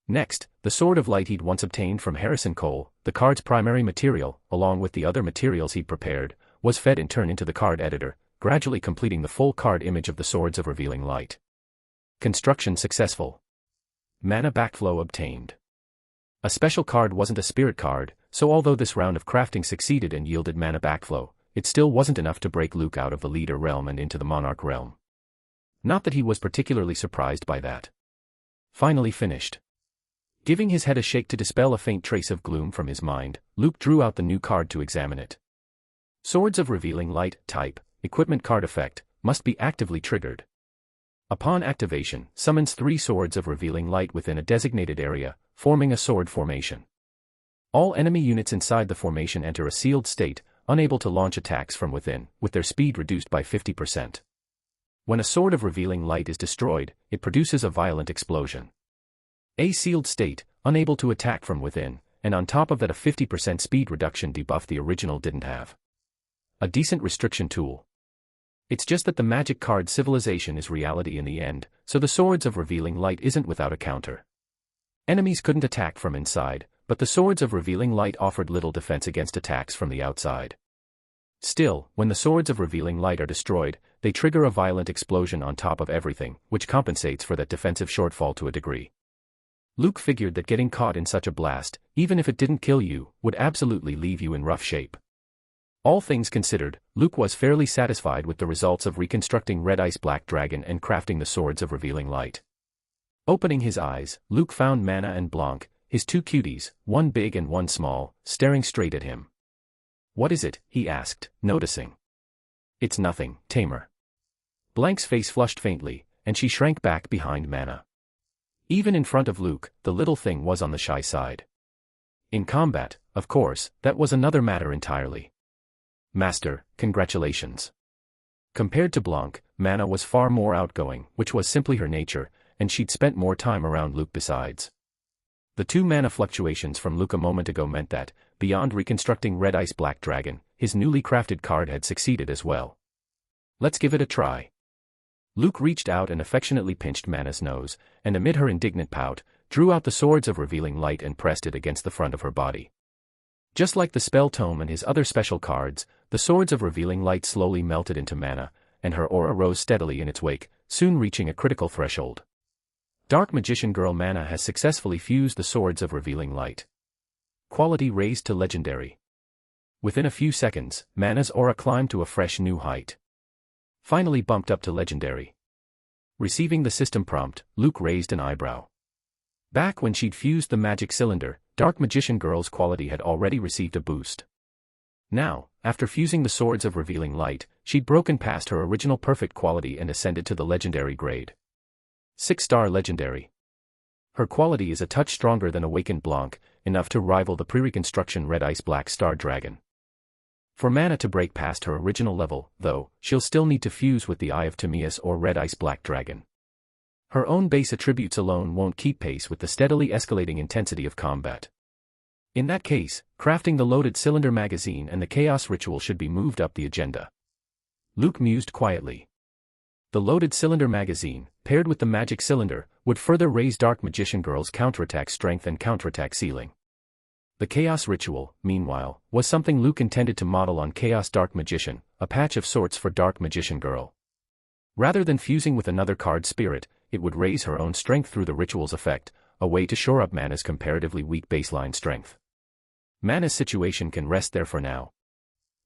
Next, the Sword of Light he'd once obtained from Harrison Cole, the card's primary material, along with the other materials he'd prepared, was fed in turn into the card editor, gradually completing the full card image of the Swords of Revealing Light. Construction successful. Mana backflow obtained. A special card wasn't a spirit card, so although this round of crafting succeeded and yielded mana backflow, it still wasn't enough to break Luke out of the Leader realm and into the Monarch realm. Not that he was particularly surprised by that. Finally finished. Giving his head a shake to dispel a faint trace of gloom from his mind, Luke drew out the new card to examine it. Swords of Revealing Light, type, equipment card effect, must be actively triggered. Upon activation, summons 3 Swords of Revealing Light within a designated area, forming a sword formation. All enemy units inside the formation enter a sealed state, unable to launch attacks from within, with their speed reduced by 50%. When a Sword of Revealing Light is destroyed, it produces a violent explosion. A sealed state, unable to attack from within, and on top of that a 50% speed reduction debuff the original didn't have. A decent restriction tool. It's just that the magic card Civilization is reality in the end, so the Swords of Revealing Light isn't without a counter. Enemies couldn't attack from inside, but the Swords of Revealing Light offered little defense against attacks from the outside. Still, when the Swords of Revealing Light are destroyed, they trigger a violent explosion on top of everything, which compensates for that defensive shortfall to a degree. Luke figured that getting caught in such a blast, even if it didn't kill you, would absolutely leave you in rough shape. All things considered, Luke was fairly satisfied with the results of reconstructing Red Ice Black Dragon and crafting the Swords of Revealing Light. Opening his eyes, Luke found Mana and Blanc, his 2 cuties, one big and one small, staring straight at him. "What is it?" he asked, noticing. "It's nothing, Tamer." Blanc's face flushed faintly, and she shrank back behind Mana. Even in front of Luke, the little thing was on the shy side. In combat, of course, that was another matter entirely. "Master, congratulations." Compared to Blanc, Mana was far more outgoing, which was simply her nature, and she'd spent more time around Luke besides. The 2 mana fluctuations from Luke a moment ago meant that, beyond reconstructing Red Ice Black Dragon, his newly crafted card had succeeded as well. "Let's give it a try." Luke reached out and affectionately pinched Mana's nose, and amid her indignant pout, drew out the Swords of Revealing Light and pressed it against the front of her body. Just like the spell tome and his other special cards, the Swords of Revealing Light slowly melted into Mana, and her aura rose steadily in its wake, soon reaching a critical threshold. Dark Magician Girl Mana has successfully fused the Swords of Revealing Light. Quality raised to Legendary. Within a few seconds, Mana's aura climbed to a fresh new height. Finally bumped up to Legendary. Receiving the system prompt, Luke raised an eyebrow. Back when she'd fused the magic cylinder, Dark Magician Girl's quality had already received a boost. Now, after fusing the Swords of Revealing Light, she'd broken past her original perfect quality and ascended to the legendary grade. 6-star legendary. Her quality is a touch stronger than Awakened Blanc, enough to rival the pre-reconstruction Red Ice Black Star Dragon. For mana to break past her original level, though, she'll still need to fuse with the Eye of Timaeus or Red Ice Black Dragon. Her own base attributes alone won't keep pace with the steadily escalating intensity of combat. In that case, crafting the Loaded Cylinder magazine and the Chaos Ritual should be moved up the agenda. Luke mused quietly. The Loaded Cylinder magazine, paired with the Magic Cylinder, would further raise Dark Magician Girl's counterattack strength and counterattack ceiling. The Chaos Ritual, meanwhile, was something Luke intended to model on Chaos Dark Magician, a patch of sorts for Dark Magician Girl. Rather than fusing with another card spirit, it would raise her own strength through the ritual's effect, a way to shore up Mana's comparatively weak baseline strength. Mana's situation can rest there for now.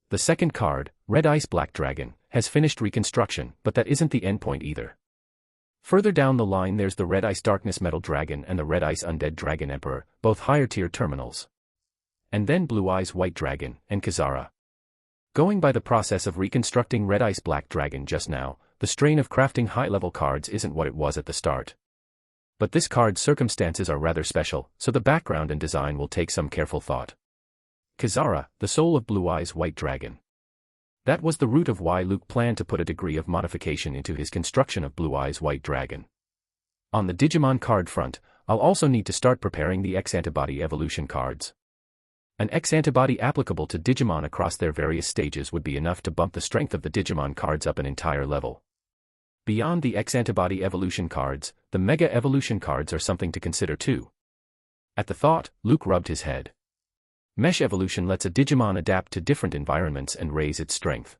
The second card, Red Ice Black Dragon, has finished reconstruction, but that isn't the endpoint either. Further down the line there's the Red Ice Darkness Metal Dragon and the Red Ice Undead Dragon Emperor, both higher-tier terminals. And then Blue Eyes White Dragon, and Kazara. Going by the process of reconstructing Red Ice Black Dragon just now, the strain of crafting high-level cards isn't what it was at the start. But this card's circumstances are rather special, so the background and design will take some careful thought. Kazara, the soul of Blue Eyes White Dragon. That was the root of why Luke planned to put a degree of modification into his construction of Blue Eyes White Dragon. On the Digimon card front, I'll also need to start preparing the X-Antibody evolution cards. An X-Antibody applicable to Digimon across their various stages would be enough to bump the strength of the Digimon cards up an entire level. Beyond the X-Antibody evolution cards, the Mega Evolution cards are something to consider too. At the thought, Luke rubbed his head. Mesh Evolution lets a Digimon adapt to different environments and raise its strength.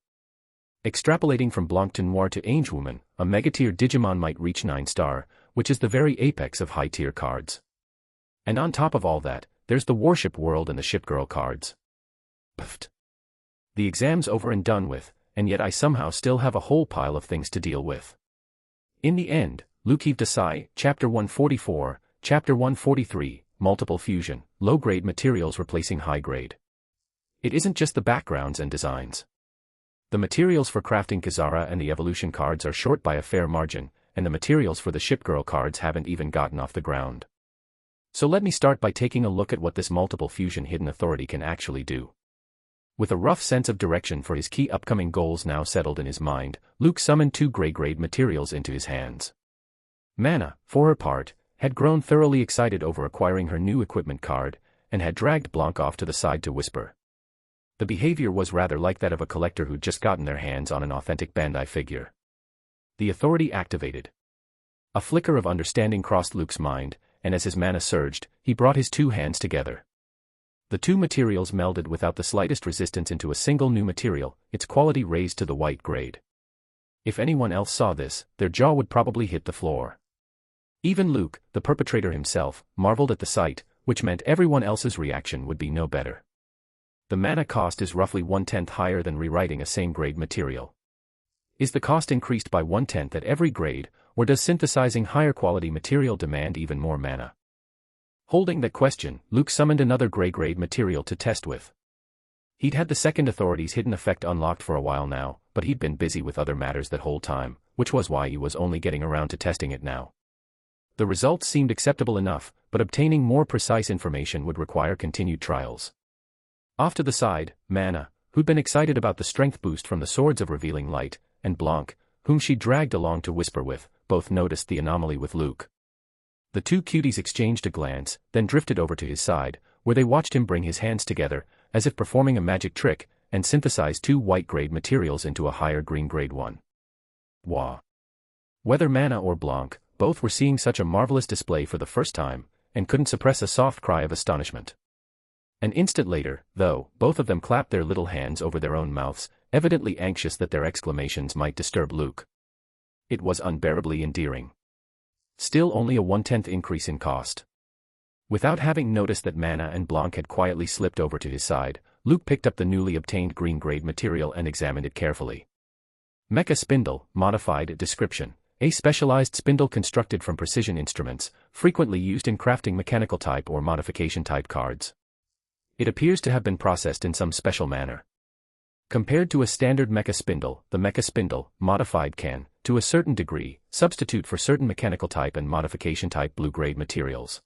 Extrapolating from Blanc to Noir to Angewoman, a Mega-tier Digimon might reach 9-star, which is the very apex of high-tier cards. And on top of all that, there's the Warship World and the Shipgirl cards. Pfft. The exam's over and done with, and yet I somehow still have a whole pile of things to deal with. In the end, Luke heaved a sigh. Chapter 144, Chapter 143, Multiple Fusion, Low-grade materials replacing high-grade. It isn't just the backgrounds and designs. The materials for crafting Kazara and the evolution cards are short by a fair margin, and the materials for the Shipgirl cards haven't even gotten off the ground. So let me start by taking a look at what this multiple fusion hidden authority can actually do. With a rough sense of direction for his key upcoming goals now settled in his mind, Luke summoned 2 gray-grade materials into his hands. Mana, for her part, had grown thoroughly excited over acquiring her new equipment card, and had dragged Blanc off to the side to whisper. The behavior was rather like that of a collector who'd just gotten their hands on an authentic Bandai figure. The authority activated. A flicker of understanding crossed Luke's mind, and as his mana surged, he brought his 2 hands together. The 2 materials melded without the slightest resistance into a single new material, its quality raised to the white grade. If anyone else saw this, their jaw would probably hit the floor. Even Luke, the perpetrator himself, marveled at the sight, which meant everyone else's reaction would be no better. The mana cost is roughly 1/10 higher than rewriting a same-grade material. Is the cost increased by 1/10 at every grade, or does synthesizing higher-quality material demand even more mana? Holding that question, Luke summoned another gray-grade material to test with. He'd had the second authority's hidden effect unlocked for a while now, but he'd been busy with other matters that whole time, which was why he was only getting around to testing it now. The results seemed acceptable enough, but obtaining more precise information would require continued trials. Off to the side, Mana, who'd been excited about the strength boost from the Swords of Revealing Light, and Blanc, whom she dragged along to whisper with, both noticed the anomaly with Luke. The 2 cuties exchanged a glance, then drifted over to his side, where they watched him bring his hands together, as if performing a magic trick, and synthesize 2 white-grade materials into a higher green-grade one. Wah! Whether Mana or Blanc, both were seeing such a marvelous display for the first time, and couldn't suppress a soft cry of astonishment. An instant later, though, both of them clapped their little hands over their own mouths, evidently anxious that their exclamations might disturb Luke. It was unbearably endearing. Still only a 1/10 increase in cost. Without having noticed that Mana and Blanc had quietly slipped over to his side, Luke picked up the newly obtained green-grade material and examined it carefully. Mecha Spindle, modified description, a specialized spindle constructed from precision instruments, frequently used in crafting mechanical type or modification type cards. It appears to have been processed in some special manner. Compared to a standard mecha spindle, the mecha spindle, modified can, to a certain degree, substitute for certain mechanical type and modification type blue-grade materials.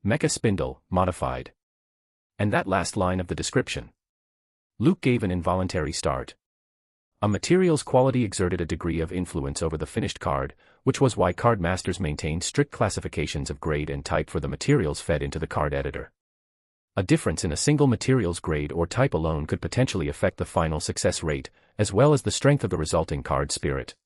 Mecha spindle, modified. And that last line of the description. Luke gave an involuntary start. A material's quality exerted a degree of influence over the finished card, which was why card masters maintained strict classifications of grade and type for the materials fed into the card editor. A difference in a single material's grade or type alone could potentially affect the final success rate, as well as the strength of the resulting card spirit.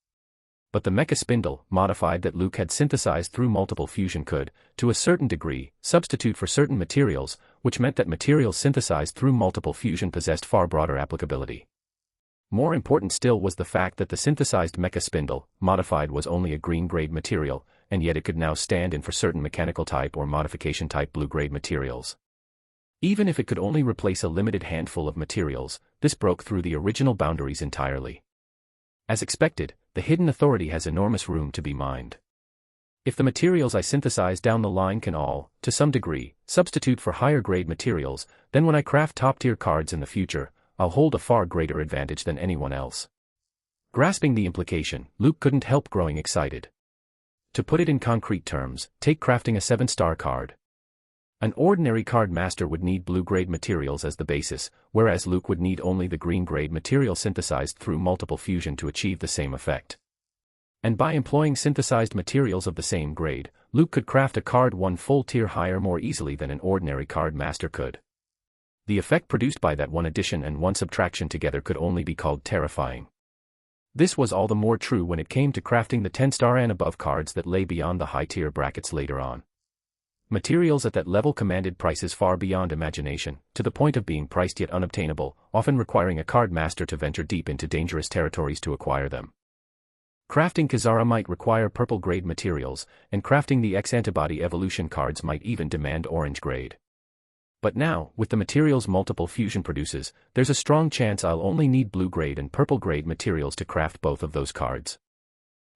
But the mecha spindle, modified that Luke had synthesized through multiple fusion could, to a certain degree, substitute for certain materials, which meant that materials synthesized through multiple fusion possessed far broader applicability. More important still was the fact that the synthesized mecha spindle, modified, was only a green-grade material, and yet it could now stand in for certain mechanical type or modification type blue-grade materials. Even if it could only replace a limited handful of materials, this broke through the original boundaries entirely. As expected, the hidden authority has enormous room to be mined. If the materials I synthesize down the line can all, to some degree, substitute for higher-grade materials, then when I craft top-tier cards in the future, I'll hold a far greater advantage than anyone else. Grasping the implication, Luke couldn't help growing excited. To put it in concrete terms, take crafting a 7-star card. An ordinary card master would need blue-grade materials as the basis, whereas Luke would need only the green-grade material synthesized through multiple fusion to achieve the same effect. And by employing synthesized materials of the same grade, Luke could craft a card one full tier higher more easily than an ordinary card master could. The effect produced by that one addition and one subtraction together could only be called terrifying. This was all the more true when it came to crafting the 10-star and above cards that lay beyond the high-tier brackets later on. Materials at that level commanded prices far beyond imagination, to the point of being priced yet unobtainable, often requiring a card master to venture deep into dangerous territories to acquire them. Crafting Kizara might require purple-grade materials, and crafting the X-Antibody Evolution cards might even demand orange-grade. But now, with the materials multiple fusion produces, there's a strong chance I'll only need blue-grade and purple-grade materials to craft both of those cards.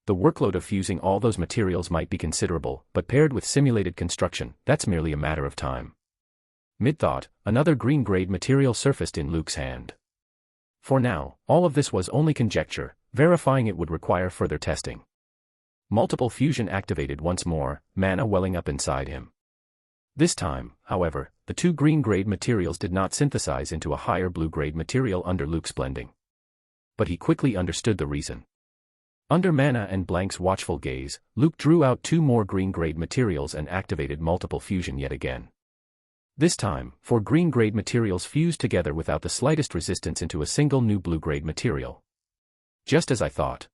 The workload of fusing all those materials might be considerable, but paired with simulated construction, that's merely a matter of time. Mid-thought, another green-grade material surfaced in Luke's hand. For now, all of this was only conjecture, verifying it would require further testing. Multiple fusion activated once more, mana welling up inside him. This time, however, the two green-grade materials did not synthesize into a higher blue-grade material under Luke's blending. But he quickly understood the reason. Under Mana and Blank's watchful gaze, Luke drew out two more green-grade materials and activated multiple fusion yet again. This time, 4 green-grade materials fused together without the slightest resistance into a single new blue-grade material. Just as I thought.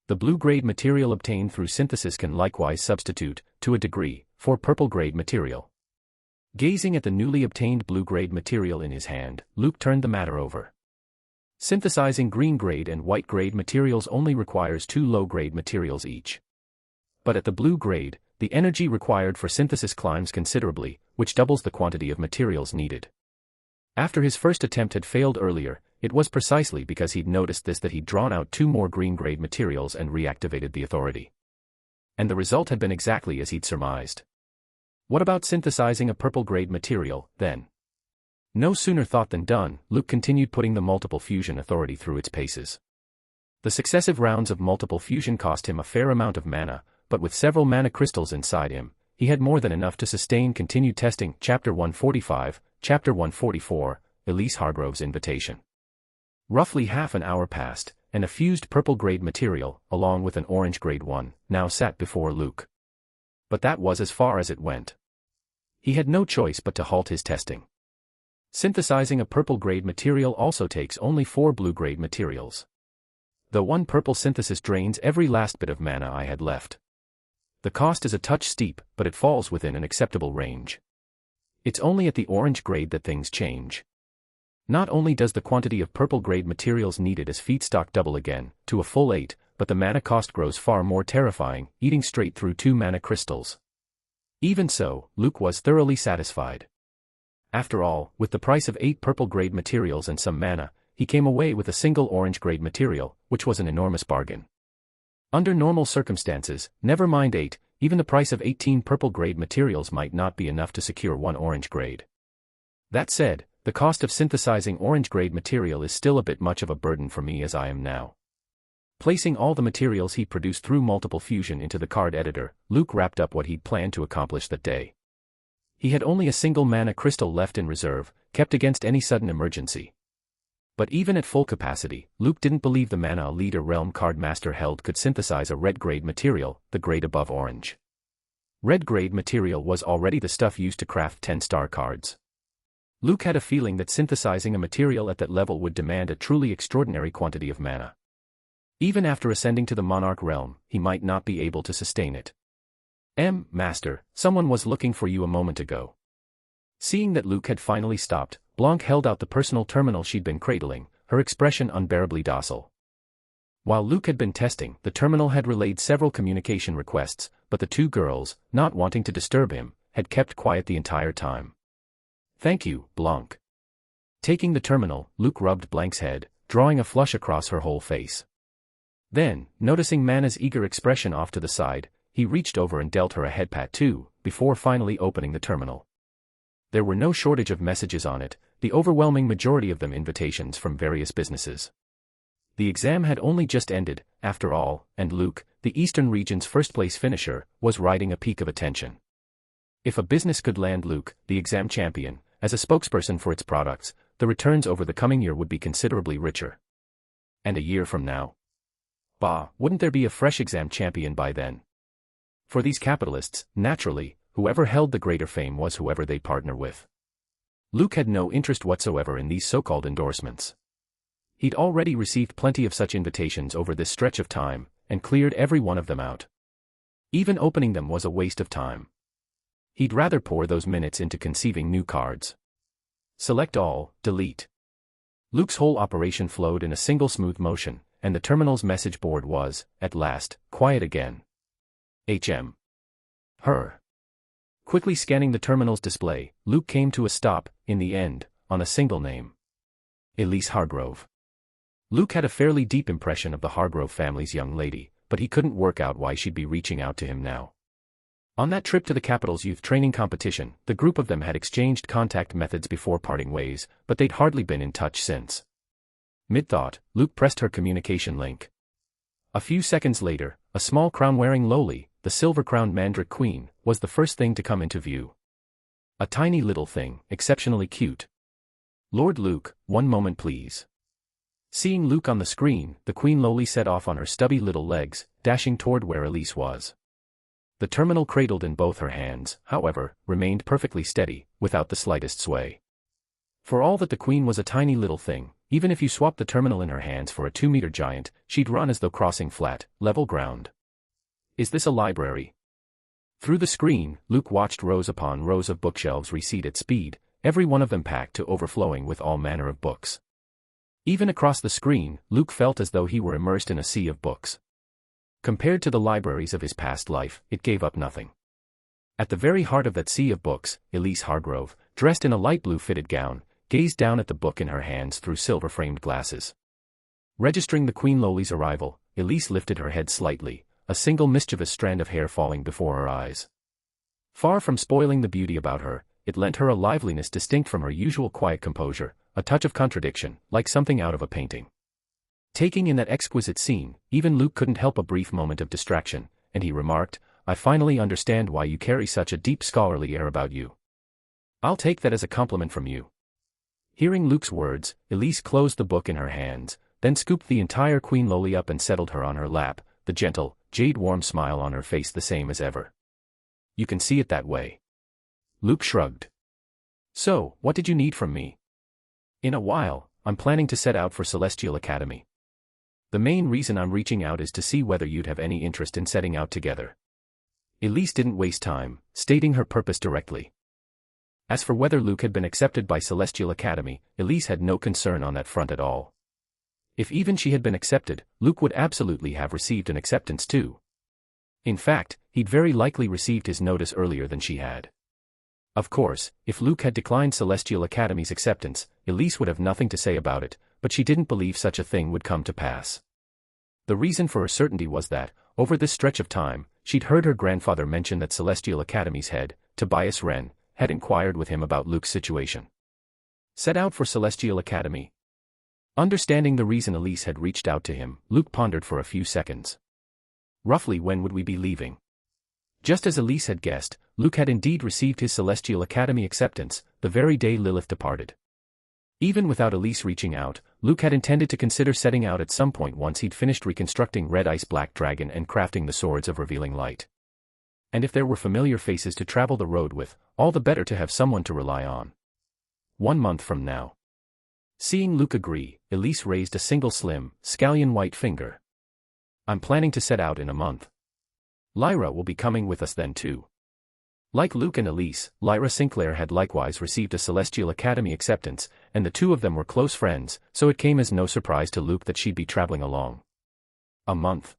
The blue-grade material obtained through synthesis can likewise substitute, to a degree, for purple-grade material. Gazing at the newly obtained blue-grade material in his hand, Luke turned the matter over. Synthesizing green-grade and white-grade materials only requires 2 low-grade materials each. But at the blue-grade, the energy required for synthesis climbs considerably, which doubles the quantity of materials needed. After his first attempt had failed earlier, it was precisely because he'd noticed this that he'd drawn out 2 more green-grade materials and reactivated the authority. And the result had been exactly as he'd surmised. What about synthesizing a purple-grade material, then? No sooner thought than done, Luke continued putting the multiple fusion authority through its paces. The successive rounds of multiple fusion cost him a fair amount of mana, but with several mana crystals inside him, he had more than enough to sustain continued testing. Chapter 145, Chapter 144, Elise Hargrove's Invitation. Roughly half an hour passed, and a fused purple-grade material, along with an orange-grade one, now sat before Luke. But that was as far as it went. He had no choice but to halt his testing. Synthesizing a purple-grade material also takes only 4 blue-grade materials. The one purple synthesis drains every last bit of mana I had left. The cost is a touch steep, but it falls within an acceptable range. It's only at the orange grade that things change. Not only does the quantity of purple-grade materials needed as feedstock double again, to a full 8, but the mana cost grows far more terrifying, eating straight through 2 mana crystals. Even so, Luke was thoroughly satisfied. After all, with the price of 8 purple-grade materials and some mana, he came away with a single orange-grade material, which was an enormous bargain. Under normal circumstances, never mind 8, even the price of 18 purple grade materials might not be enough to secure 1 orange grade. That said, the cost of synthesizing orange grade material is still a bit much of a burden for me as I am now. Placing all the materials he produced through multiple fusion into the card editor, Luke wrapped up what he'd planned to accomplish that day. He had only a single mana crystal left in reserve, kept against any sudden emergency. But even at full capacity, Luke didn't believe the mana a leader realm card master held could synthesize a red grade material, the grade above orange. Red grade material was already the stuff used to craft 10-star cards. Luke had a feeling that synthesizing a material at that level would demand a truly extraordinary quantity of mana. Even after ascending to the Monarch realm, he might not be able to sustain it. Master, someone was looking for you a moment ago. Seeing that Luke had finally stopped, Blanc held out the personal terminal she'd been cradling, her expression unbearably docile. While Luke had been testing, the terminal had relayed several communication requests, but the 2 girls, not wanting to disturb him, had kept quiet the entire time. Thank you, Blanc. Taking the terminal, Luke rubbed Blanc's head, drawing a flush across her whole face. Then, noticing Mana's eager expression off to the side, he reached over and dealt her a head pat too, before finally opening the terminal. There were no shortage of messages on it, the overwhelming majority of them invitations from various businesses. The exam had only just ended, after all, and Luke, the Eastern region's first-place finisher, was riding a peak of attention. If a business could land Luke, the exam champion, as a spokesperson for its products, the returns over the coming year would be considerably richer. And a year from now? Bah, wouldn't there be a fresh exam champion by then? For these capitalists, naturally, whoever held the greater fame was whoever they partner with. Luke had no interest whatsoever in these so-called endorsements. He'd already received plenty of such invitations over this stretch of time, and cleared every one of them out. Even opening them was a waste of time. He'd rather pour those minutes into conceiving new cards. Select all, delete. Luke's whole operation flowed in a single smooth motion, and the terminal's message board was, at last, quiet again. Her. Quickly scanning the terminal's display, Luke came to a stop, in the end, on a single name. Elise Hargrove. Luke had a fairly deep impression of the Hargrove family's young lady, but he couldn't work out why she'd be reaching out to him now. On that trip to the capital's youth training competition, the group of them had exchanged contact methods before parting ways, but they'd hardly been in touch since. Mid-thought, Luke pressed her communication link. A few seconds later, a small crown-wearing Loli, the silver-crowned Mandrake Queen, was the first thing to come into view. A tiny little thing, exceptionally cute. Lord Luke, one moment please. Seeing Luke on the screen, the Queen Loli set off on her stubby little legs, dashing toward where Elise was. The terminal cradled in both her hands, however, remained perfectly steady, without the slightest sway. For all that the Queen was a tiny little thing, even if you swapped the terminal in her hands for a 2-meter giant, she'd run as though crossing flat, level ground. Is this a library? Through the screen, Luke watched rows upon rows of bookshelves recede at speed, every one of them packed to overflowing with all manner of books. Even across the screen, Luke felt as though he were immersed in a sea of books. Compared to the libraries of his past life, it gave up nothing. At the very heart of that sea of books, Elise Hargrove, dressed in a light blue fitted gown, gazed down at the book in her hands through silver-framed glasses. Registering the Queen Loli's arrival, Elise lifted her head slightly, a single mischievous strand of hair falling before her eyes. Far from spoiling the beauty about her, it lent her a liveliness distinct from her usual quiet composure, a touch of contradiction, like something out of a painting. Taking in that exquisite scene, even Luke couldn't help a brief moment of distraction, and he remarked, "I finally understand why you carry such a deep scholarly air about you. I'll take that as a compliment from you." Hearing Luke's words, Elise closed the book in her hands, then scooped the entire Queen Loli up and settled her on her lap, the gentle, jade-warm smile on her face the same as ever. "You can see it that way." Luke shrugged. "So, what did you need from me?" "In a while, I'm planning to set out for Celestial Academy. The main reason I'm reaching out is to see whether you'd have any interest in setting out together." Elise didn't waste time, stating her purpose directly. As for whether Luke had been accepted by Celestial Academy, Elise had no concern on that front at all. If even she had been accepted, Luke would absolutely have received an acceptance too. In fact, he'd very likely received his notice earlier than she had. Of course, if Luke had declined Celestial Academy's acceptance, Elise would have nothing to say about it, but she didn't believe such a thing would come to pass. The reason for her certainty was that, over this stretch of time, she'd heard her grandfather mention that Celestial Academy's head, Tobias Wren, had inquired with him about Luke's situation. Set out for Celestial Academy. Understanding the reason Elise had reached out to him, Luke pondered for a few seconds. Roughly when would we be leaving? Just as Elise had guessed, Luke had indeed received his Celestial Academy acceptance, the very day Lilith departed. Even without Elise reaching out, Luke had intended to consider setting out at some point once he'd finished reconstructing Red Ice Black Dragon and crafting the Swords of Revealing Light. And if there were familiar faces to travel the road with, all the better to have someone to rely on. 1 month from now. Seeing Luke agree, Elise raised a single slim, scallion-white finger. I'm planning to set out in a month. Lyra will be coming with us then too. Like Luke and Elise, Lyra Sinclair had likewise received a Celestial Academy acceptance, and the two of them were close friends, so it came as no surprise to Luke that she'd be traveling along. A month.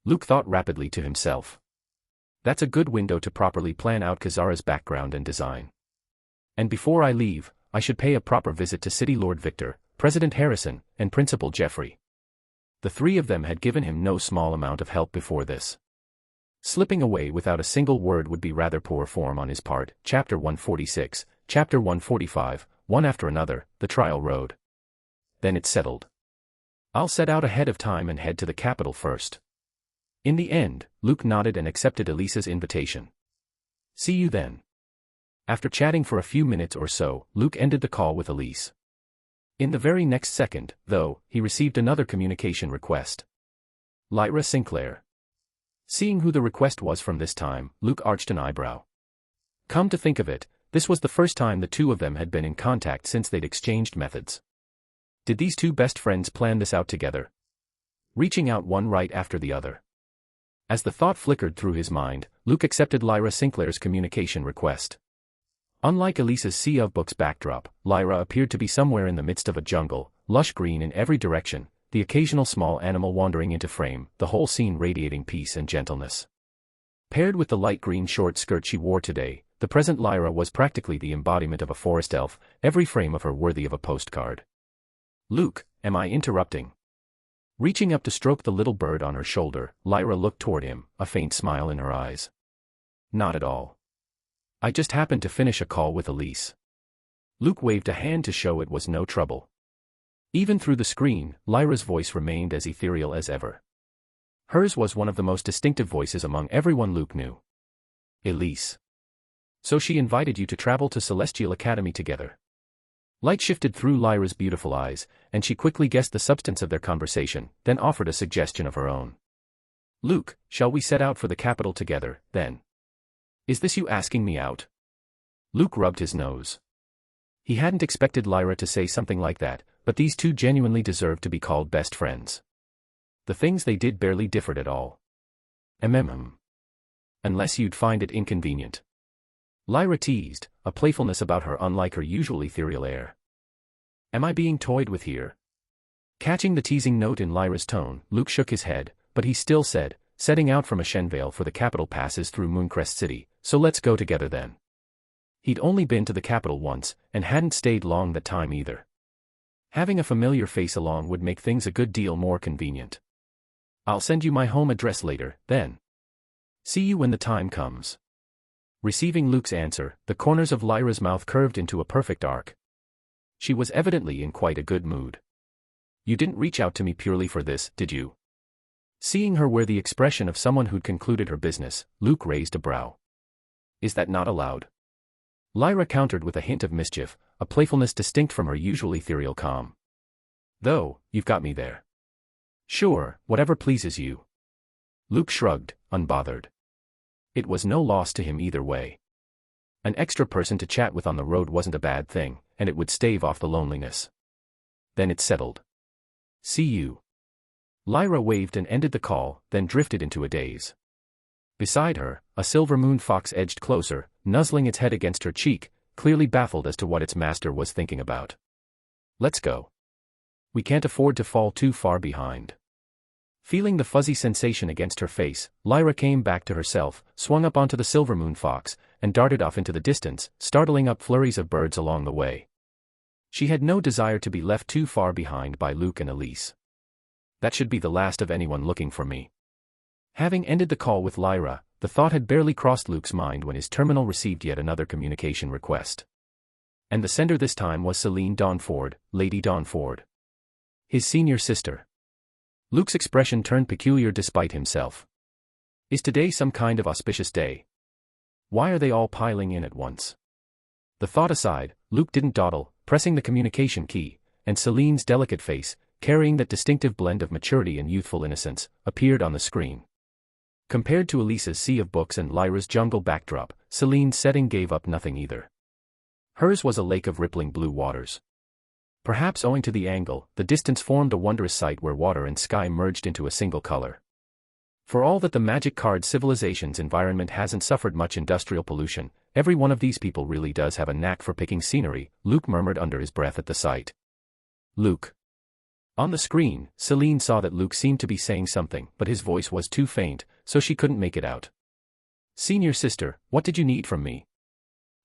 Luke thought rapidly to himself. That's a good window to properly plan out Kazara's background and design. And before I leave, I should pay a proper visit to City Lord Victor, President Harrison, and Principal Jeffrey. The three of them had given him no small amount of help before this. Slipping away without a single word would be rather poor form on his part. Chapter 146, Chapter 145, one after another, the trial road. Then it's settled. I'll set out ahead of time and head to the capital first. In the end, Luke nodded and accepted Elisa's invitation. See you then. After chatting for a few minutes or so, Luke ended the call with Elise. In the very next second, though, he received another communication request. Lyra Sinclair. Seeing who the request was from this time, Luke arched an eyebrow. Come to think of it, this was the first time the two of them had been in contact since they'd exchanged methods. Did these two best friends plan this out together? Reaching out one right after the other. As the thought flickered through his mind, Luke accepted Lyra Sinclair's communication request. Unlike Elisa's Sea of Books backdrop, Lyra appeared to be somewhere in the midst of a jungle, lush green in every direction, the occasional small animal wandering into frame, the whole scene radiating peace and gentleness. Paired with the light green short skirt she wore today, the present Lyra was practically the embodiment of a forest elf, every frame of her worthy of a postcard. Luke, am I interrupting? Reaching up to stroke the little bird on her shoulder, Lyra looked toward him, a faint smile in her eyes. Not at all. I just happened to finish a call with Elise. Luke waved a hand to show it was no trouble. Even through the screen, Lyra's voice remained as ethereal as ever. Hers was one of the most distinctive voices among everyone Luke knew. Elise. So she invited you to travel to Celestial Academy together. Light shifted through Lyra's beautiful eyes, and she quickly guessed the substance of their conversation, then offered a suggestion of her own. Luke, shall we set out for the capital together, then? Is this you asking me out? Luke rubbed his nose. He hadn't expected Lyra to say something like that, but these two genuinely deserved to be called best friends. The things they did barely differed at all. Unless you'd find it inconvenient. Lyra teased, a playfulness about her unlike her usual ethereal air. Am I being toyed with here? Catching the teasing note in Lyra's tone, Luke shook his head, but he still said, setting out from Ashenvale for the capital passes through Mooncrest City, so let's go together then. He'd only been to the capital once, and hadn't stayed long that time either. Having a familiar face along would make things a good deal more convenient. I'll send you my home address later, then. See you when the time comes. Receiving Luke's answer, the corners of Lyra's mouth curved into a perfect arc. She was evidently in quite a good mood. You didn't reach out to me purely for this, did you? Seeing her wear the expression of someone who'd concluded her business, Luke raised a brow. Is that not allowed? Lyra countered with a hint of mischief, a playfulness distinct from her usual ethereal calm. Though, you've got me there. Sure, whatever pleases you. Luke shrugged, unbothered. It was no loss to him either way. An extra person to chat with on the road wasn't a bad thing, and it would stave off the loneliness. Then it's settled. See you. Lyra waved and ended the call, then drifted into a daze. Beside her, a silver moon fox edged closer, nuzzling its head against her cheek, clearly baffled as to what its master was thinking about. Let's go. We can't afford to fall too far behind. Feeling the fuzzy sensation against her face, Lyra came back to herself, swung up onto the silver moon fox, and darted off into the distance, startling up flurries of birds along the way. She had no desire to be left too far behind by Luke and Elise. That should be the last of anyone looking for me. Having ended the call with Lyra, the thought had barely crossed Luke's mind when his terminal received yet another communication request. And the sender this time was Celine Dawnford, Lady Dawnford. His senior sister. Luke's expression turned peculiar despite himself. Is today some kind of auspicious day? Why are they all piling in at once? The thought aside, Luke didn't dawdle, pressing the communication key, and Celine's delicate face, carrying that distinctive blend of maturity and youthful innocence, appeared on the screen. Compared to Elisa's sea of books and Lyra's jungle backdrop, Celine's setting gave up nothing either. Hers was a lake of rippling blue waters. Perhaps owing to the angle, the distance formed a wondrous sight where water and sky merged into a single color. For all that the magic card civilization's environment hasn't suffered much industrial pollution, every one of these people really does have a knack for picking scenery, Luke murmured under his breath at the sight. Luke. On the screen, Celine saw that Luke seemed to be saying something, but his voice was too faint, so she couldn't make it out. Senior sister, what did you need from me?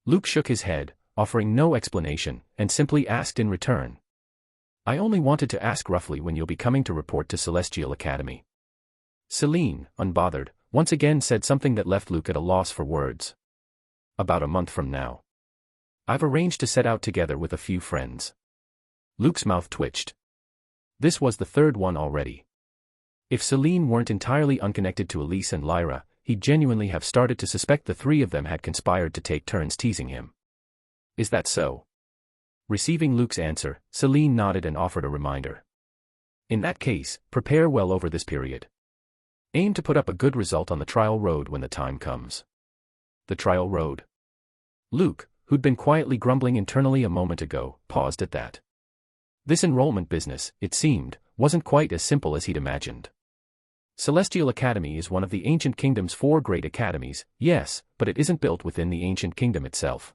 Luke shook his head, offering no explanation, and simply asked in return. I only wanted to ask roughly when you'll be coming to report to Celestial Academy. Celine, unbothered, once again said something that left Luke at a loss for words. About a month from now. I've arranged to set out together with a few friends. Luke's mouth twitched. This was the third one already. If Celine weren't entirely unconnected to Elise and Lyra, he'd genuinely have started to suspect the three of them had conspired to take turns teasing him. Is that so? Receiving Luke's answer, Celine nodded and offered a reminder. In that case, prepare well over this period. Aim to put up a good result on the trial road when the time comes. The trial road. Luke, who'd been quietly grumbling internally a moment ago, paused at that. This enrollment business, it seemed, wasn't quite as simple as he'd imagined. Celestial Academy is one of the Ancient Kingdom's 4 great academies, yes, but it isn't built within the Ancient Kingdom itself.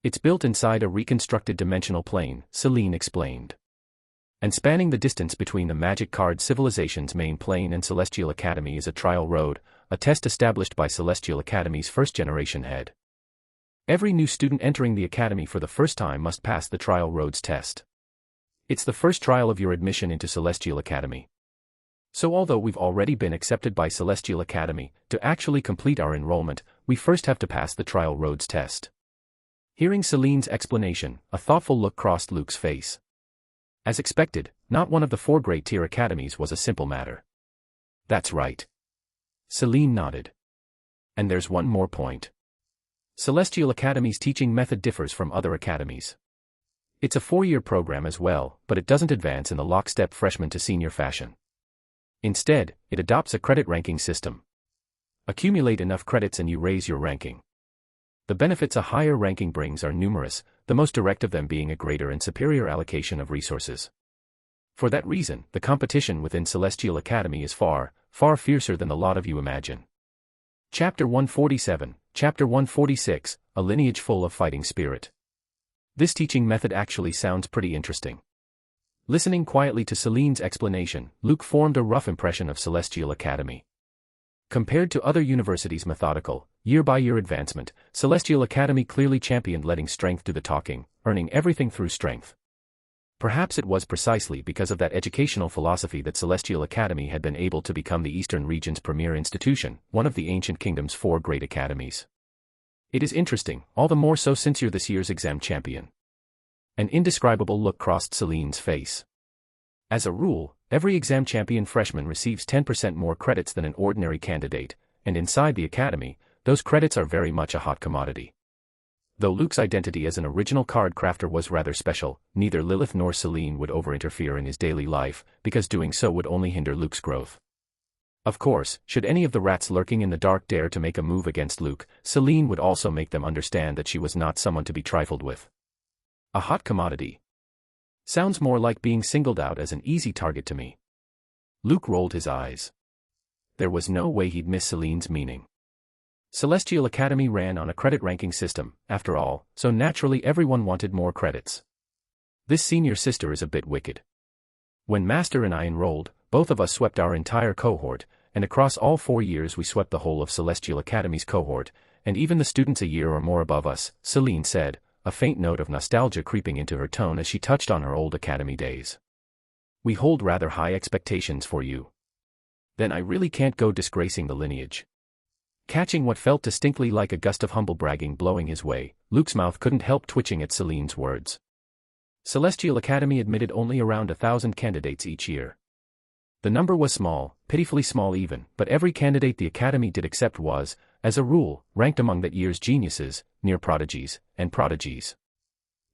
It's built inside a reconstructed dimensional plane, Celine explained. And spanning the distance between the Magic Card Civilization's main plane and Celestial Academy is a trial road, a test established by Celestial Academy's first-generation head. Every new student entering the Academy for the first time must pass the trial road's test. It's the first trial of your admission into Celestial Academy. So although we've already been accepted by Celestial Academy, to actually complete our enrollment, we first have to pass the trial road's test. Hearing Celine's explanation, a thoughtful look crossed Luke's face. As expected, not one of the 4 great tier academies was a simple matter. That's right. Celine nodded. And there's one more point. Celestial Academy's teaching method differs from other academies. It's a 4-year program as well, but it doesn't advance in the lockstep freshman to senior fashion. Instead, it adopts a credit ranking system. Accumulate enough credits and you raise your ranking. The benefits a higher ranking brings are numerous, the most direct of them being a greater and superior allocation of resources. For that reason, the competition within Celestial Academy is far, far fiercer than the lot of you imagine. Chapter 147, Chapter 146, A Lineage Full of Fighting Spirit. This teaching method actually sounds pretty interesting. Listening quietly to Celine's explanation, Luke formed a rough impression of Celestial Academy. Compared to other universities' methodical, year-by-year advancement, Celestial Academy clearly championed letting strength do the talking, earning everything through strength. Perhaps it was precisely because of that educational philosophy that Celestial Academy had been able to become the Eastern region's premier institution, one of the Ancient Kingdom's 4 great academies. It is interesting, all the more so since you're this year's exam champion. An indescribable look crossed Celine's face. As a rule, every exam champion freshman receives 10% more credits than an ordinary candidate, and inside the academy, those credits are very much a hot commodity. Though Luke's identity as an original card crafter was rather special, neither Lilith nor Celine would over-interfere in his daily life, because doing so would only hinder Luke's growth. Of course, should any of the rats lurking in the dark dare to make a move against Luke, Celine would also make them understand that she was not someone to be trifled with. A hot commodity. Sounds more like being singled out as an easy target to me. Luke rolled his eyes. There was no way he'd miss Celine's meaning. Celestial Academy ran on a credit ranking system, after all, so naturally everyone wanted more credits. This senior sister is a bit wicked. When Master and I enrolled, both of us swept our entire cohort, and across all 4 years we swept the whole of Celestial Academy's cohort, and even the students a year or more above us, Celine said, a faint note of nostalgia creeping into her tone as she touched on her old academy days. We hold rather high expectations for you. Then I really can't go disgracing the lineage. Catching what felt distinctly like a gust of humble bragging blowing his way, Luke's mouth couldn't help twitching at Celine's words. Celestial Academy admitted only around 1,000 candidates each year. The number was small, pitifully small even, but every candidate the Academy did accept was, as a rule, ranked among that year's geniuses, near prodigies, and prodigies.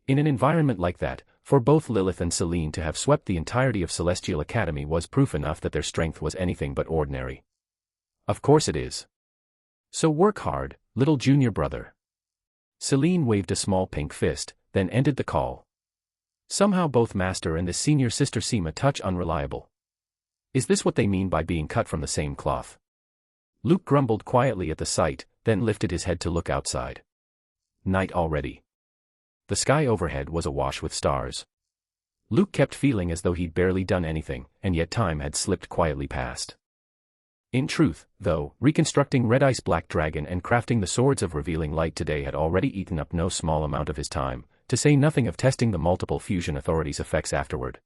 In an environment like that, for both Lilith and Celine to have swept the entirety of Celestial Academy was proof enough that their strength was anything but ordinary. Of course it is. So work hard, little junior brother. Celine waved a small pink fist, then ended the call. Somehow both Master and his senior sister seem a touch unreliable. Is this what they mean by being cut from the same cloth? Luke grumbled quietly at the sight, then lifted his head to look outside. Night already. The sky overhead was awash with stars. Luke kept feeling as though he'd barely done anything, and yet time had slipped quietly past. In truth, though, reconstructing Red Ice Black Dragon and crafting the Swords of Revealing Light today had already eaten up no small amount of his time, to say nothing of testing the multiple fusion authorities' effects afterward.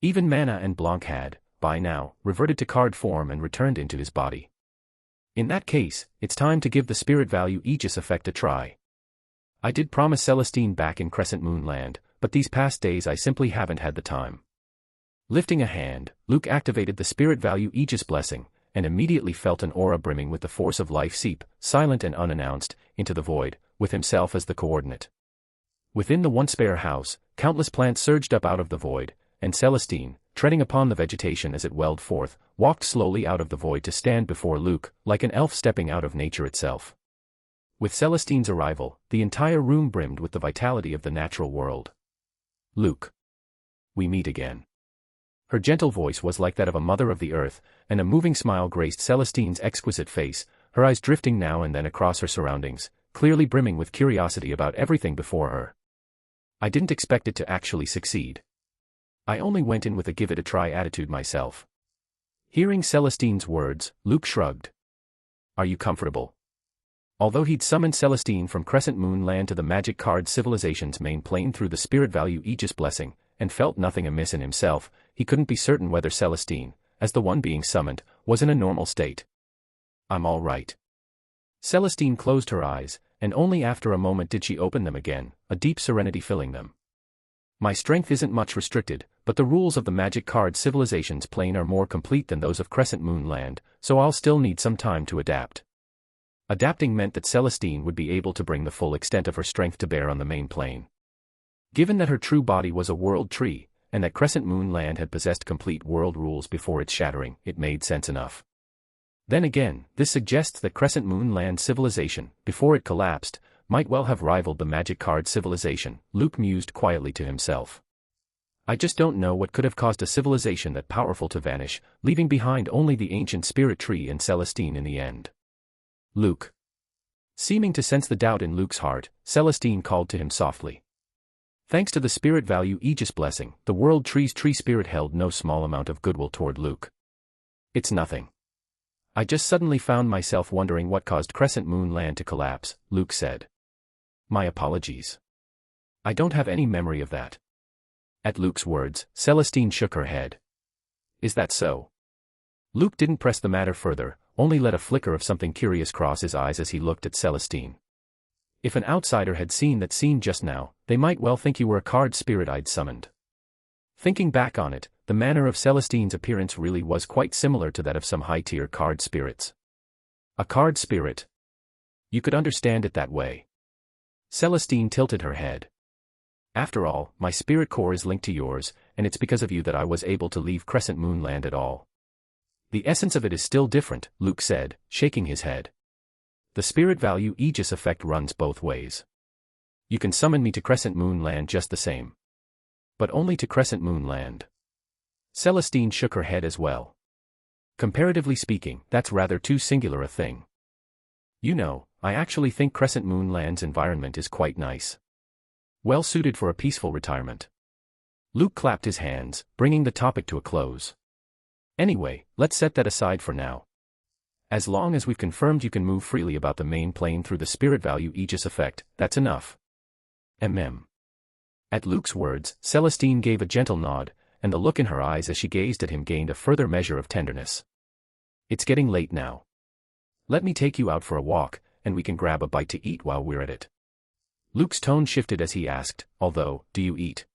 Even Mana and Blanc had, by now, reverted to card form and returned into his body. In that case, it's time to give the Spirit Value Aegis effect a try. I did promise Celestine back in Crescent Moon Land, but these past days I simply haven't had the time. Lifting a hand, Luke activated the Spirit Value Aegis blessing, and immediately felt an aura brimming with the force of life seep, silent and unannounced, into the void, with himself as the coordinate. Within the once bare house, countless plants surged up out of the void, and Celestine, treading upon the vegetation as it welled forth, walked slowly out of the void to stand before Luke, like an elf stepping out of nature itself. With Celestine's arrival, the entire room brimmed with the vitality of the natural world. Luke. We meet again. Her gentle voice was like that of a mother of the earth, and a moving smile graced Celestine's exquisite face, her eyes drifting now and then across her surroundings, clearly brimming with curiosity about everything before her. I didn't expect it to actually succeed. I only went in with a give-it-a-try attitude myself. Hearing Celestine's words, Luke shrugged. Are you comfortable? Although he'd summoned Celestine from Crescent Moon Land to the Magic Card Civilization's main plane through the Spirit Value Aegis blessing, and felt nothing amiss in himself, he couldn't be certain whether Celestine, as the one being summoned, was in a normal state. I'm all right. Celestine closed her eyes, and only after a moment did she open them again, a deep serenity filling them. My strength isn't much restricted, but the rules of the Magic Card Civilization's plane are more complete than those of Crescent Moon Land, so I'll still need some time to adapt. Adapting meant that Celestine would be able to bring the full extent of her strength to bear on the main plane. Given that her true body was a world tree, and that Crescent Moon Land had possessed complete world rules before its shattering, it made sense enough. Then again, this suggests that Crescent Moon Land civilization, before it collapsed, might well have rivaled the Magic Card Civilization, Luke mused quietly to himself. I just don't know what could have caused a civilization that powerful to vanish, leaving behind only the ancient spirit tree and Celestine in the end. Luke. Seeming to sense the doubt in Luke's heart, Celestine called to him softly. Thanks to the Spirit Value Aegis blessing, the World Tree's tree spirit held no small amount of goodwill toward Luke. It's nothing. I just suddenly found myself wondering what caused Crescent Moon Land to collapse, Luke said. My apologies. I don't have any memory of that. At Luke's words, Celestine shook her head. Is that so? Luke didn't press the matter further, only let a flicker of something curious cross his eyes as he looked at Celestine. If an outsider had seen that scene just now, they might well think you were a card spirit I'd summoned. Thinking back on it, the manner of Celestine's appearance really was quite similar to that of some high-tier card spirits. A card spirit? You could understand it that way. Celestine tilted her head. After all, my spirit core is linked to yours, and it's because of you that I was able to leave Crescent Moon Land at all. The essence of it is still different, Luke said, shaking his head. The Spirit Value Aegis effect runs both ways. You can summon me to Crescent Moon Land just the same. But only to Crescent Moon Land. Celestine shook her head as well. Comparatively speaking, that's rather too singular a thing. You know, I actually think Crescent Moon Land's environment is quite nice. Well suited for a peaceful retirement. Luke clapped his hands, bringing the topic to a close. Anyway, let's set that aside for now. As long as we've confirmed you can move freely about the main plane through the Spirit Value Aegis effect, that's enough. At Luke's words, Celestine gave a gentle nod, and the look in her eyes as she gazed at him gained a further measure of tenderness. It's getting late now. Let me take you out for a walk, and we can grab a bite to eat while we're at it. Luke's tone shifted as he asked, although, do you eat?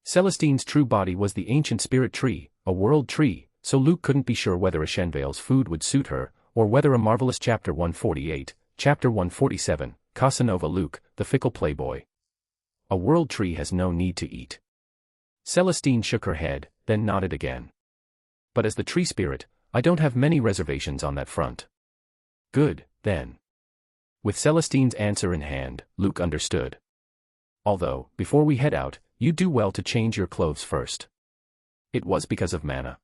Celestine's true body was the ancient spirit tree, a world tree, so Luke couldn't be sure whether Ashenvale's food would suit her, or whether a marvelous Chapter 148, Chapter 147, Casanova Luke, the fickle playboy. A world tree has no need to eat. Celestine shook her head, then nodded again. But as the tree spirit, I don't have many reservations on that front. Good, then. With Celestine's answer in hand, Luke understood. Although, before we head out, you'd do well to change your clothes first. It was because of Mana.